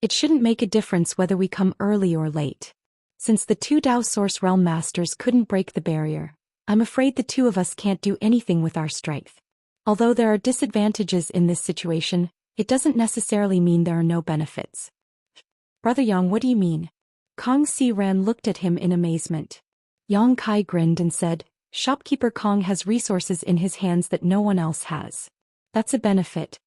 It shouldn't make a difference whether we come early or late. Since the two Dao Source Realm Masters couldn't break the barrier, I'm afraid the two of us can't do anything with our strength. Although there are disadvantages in this situation, it doesn't necessarily mean there are no benefits." "Brother Yang, what do you mean?" Kong Si Ran looked at him in amazement. Yang Kai grinned and said, "Shopkeeper Kong has resources in his hands that no one else has. That's a benefit."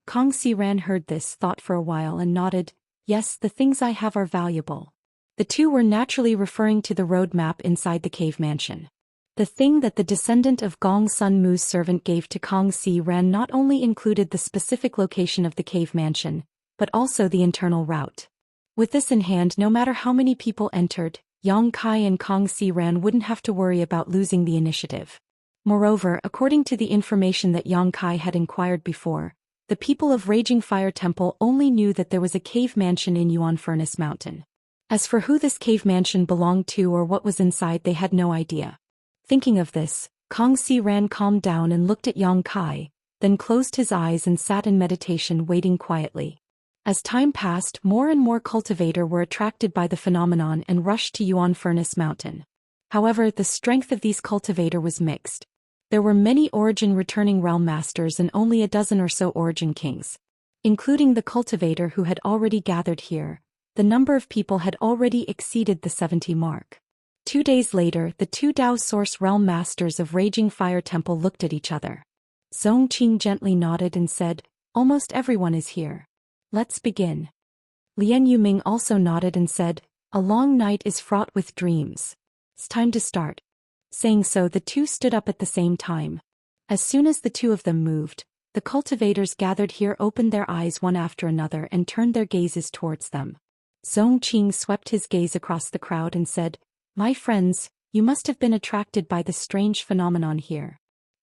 Kong Si Ran heard this, thought for a while and nodded. "Yes, the things I have are valuable." The two were naturally referring to the road map inside the cave mansion. The thing that the descendant of Gong Sun Mu's servant gave to Kong Si Ran not only included the specific location of the cave mansion, but also the internal route. With this in hand, no matter how many people entered, Yang Kai and Kong Si Ran wouldn't have to worry about losing the initiative. Moreover, according to the information that Yang Kai had inquired before, the people of Raging Fire Temple only knew that there was a cave mansion in Yuan Furnace Mountain. As for who this cave mansion belonged to or what was inside, they had no idea. Thinking of this, Kong Si Ran calmed down and looked at Yang Kai, then closed his eyes and sat in meditation waiting quietly. As time passed, more and more cultivator were attracted by the phenomenon and rushed to Yuan Furnace Mountain. However, the strength of these cultivator was mixed. There were many origin returning realm masters and only a dozen or so origin kings. Including the cultivator who had already gathered here, the number of people had already exceeded the 70 mark. 2 days later, the two Dao Source Realm Masters of Raging Fire Temple looked at each other. Zhou Xian gently nodded and said, Almost everyone is here. Let's begin. Lian Yuming also nodded and said, a long night is fraught with dreams. It's time to start. Saying so, the two stood up at the same time. As soon as the two of them moved, the cultivators gathered here opened their eyes one after another and turned their gazes towards them. Zhou Xian swept his gaze across the crowd and said, my friends, you must have been attracted by the strange phenomenon here.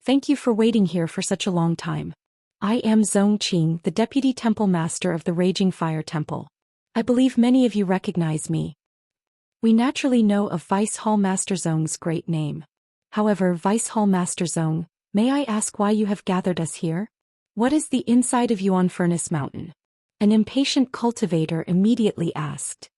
Thank you for waiting here for such a long time. I am Zhou Xian, the Deputy Temple Master of the Raging Fire Temple. I believe many of you recognize me. We naturally know of Vice Hall Master Zhong's great name. However, Vice Hall Master Zhong, may I ask why you have gathered us here? What is the inside of Yuan Furnace Mountain? An impatient cultivator immediately asked.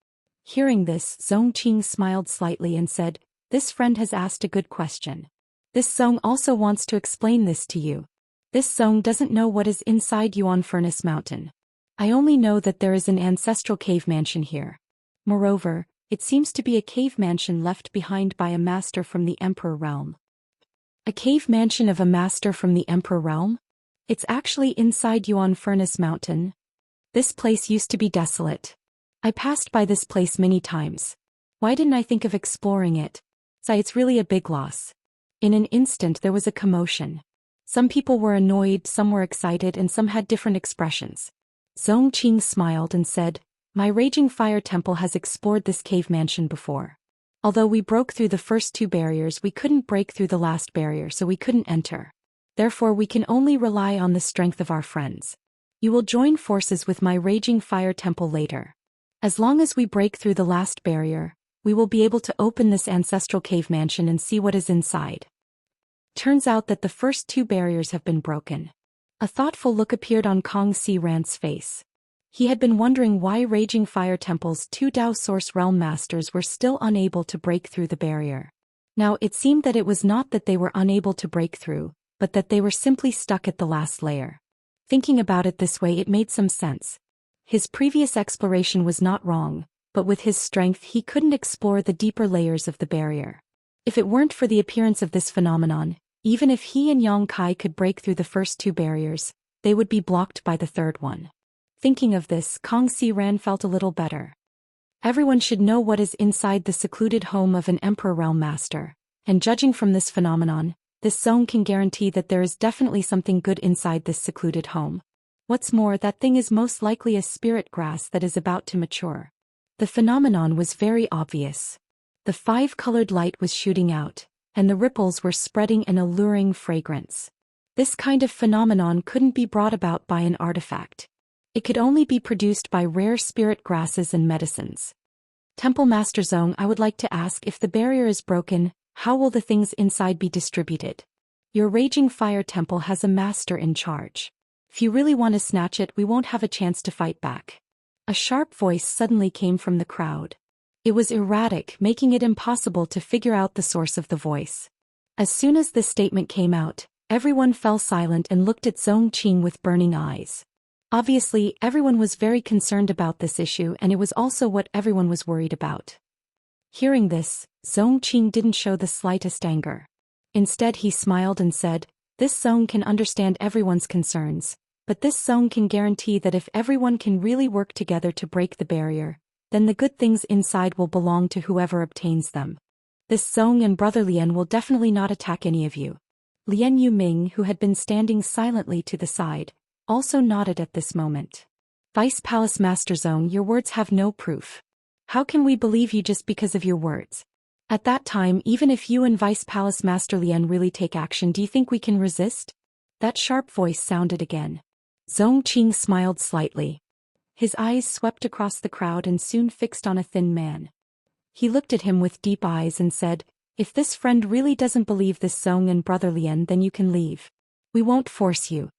Hearing this, Zhou Xian smiled slightly and said, this friend has asked a good question. This Zhong also wants to explain this to you. This Zhong doesn't know what is inside Yuan Furnace Mountain. I only know that there is an ancestral cave mansion here. Moreover, it seems to be a cave mansion left behind by a master from the Emperor Realm. A cave mansion of a master from the Emperor Realm? It's actually inside Yuan Furnace Mountain. This place used to be desolate. I passed by this place many times. Why didn't I think of exploring it? It's really a big loss. In an instant there was a commotion. Some people were annoyed, some were excited, and some had different expressions. Zhou Xian smiled and said, my Raging Fire Temple has explored this cave mansion before. Although we broke through the first two barriers, we couldn't break through the last barrier, so we couldn't enter. Therefore we can only rely on the strength of our friends. You will join forces with my Raging Fire Temple later. As long as we break through the last barrier, we will be able to open this ancestral cave mansion and see what is inside. Turns out that the first two barriers have been broken. A thoughtful look appeared on Kong Si Ran's face. He had been wondering why Raging Fire Temple's two Dao Source Realm Masters were still unable to break through the barrier. Now it seemed that it was not that they were unable to break through, but that they were simply stuck at the last layer. Thinking about it this way, it made some sense. His previous exploration was not wrong, but with his strength he couldn't explore the deeper layers of the barrier. If it weren't for the appearance of this phenomenon, even if he and Yang Kai could break through the first two barriers, they would be blocked by the third one. Thinking of this, Kong Si Ran felt a little better. Everyone should know what is inside the secluded home of an Emperor Realm Master, and judging from this phenomenon, this zone can guarantee that there is definitely something good inside this secluded home. What's more, that thing is most likely a spirit grass that is about to mature. The phenomenon was very obvious. The five-colored light was shooting out, and the ripples were spreading an alluring fragrance. This kind of phenomenon couldn't be brought about by an artifact. It could only be produced by rare spirit grasses and medicines. Temple Master Zhong, I would like to ask, if the barrier is broken, how will the things inside be distributed? Your Raging Fire Temple has a master in charge. If you really want to snatch it, we won't have a chance to fight back. A sharp voice suddenly came from the crowd. It was erratic, making it impossible to figure out the source of the voice. As soon as this statement came out, everyone fell silent and looked at Zhou Xian with burning eyes. Obviously, everyone was very concerned about this issue, and it was also what everyone was worried about. Hearing this, Zhou Xian didn't show the slightest anger. Instead he smiled and said, this zone can understand everyone's concerns, but this zone can guarantee that if everyone can really work together to break the barrier, then the good things inside will belong to whoever obtains them. This Zhong and Brother Lian will definitely not attack any of you. Lian Yuming, who had been standing silently to the side, also nodded at this moment. Vice Palace Master Zhong, your words have no proof. How can we believe you just because of your words? At that time, even if you and Vice Palace Master Lian really take action, do you think we can resist? That sharp voice sounded again. Zhou Xian smiled slightly. His eyes swept across the crowd and soon fixed on a thin man. He looked at him with deep eyes and said, if this friend really doesn't believe this Zhong and Brother Lian, then you can leave. We won't force you.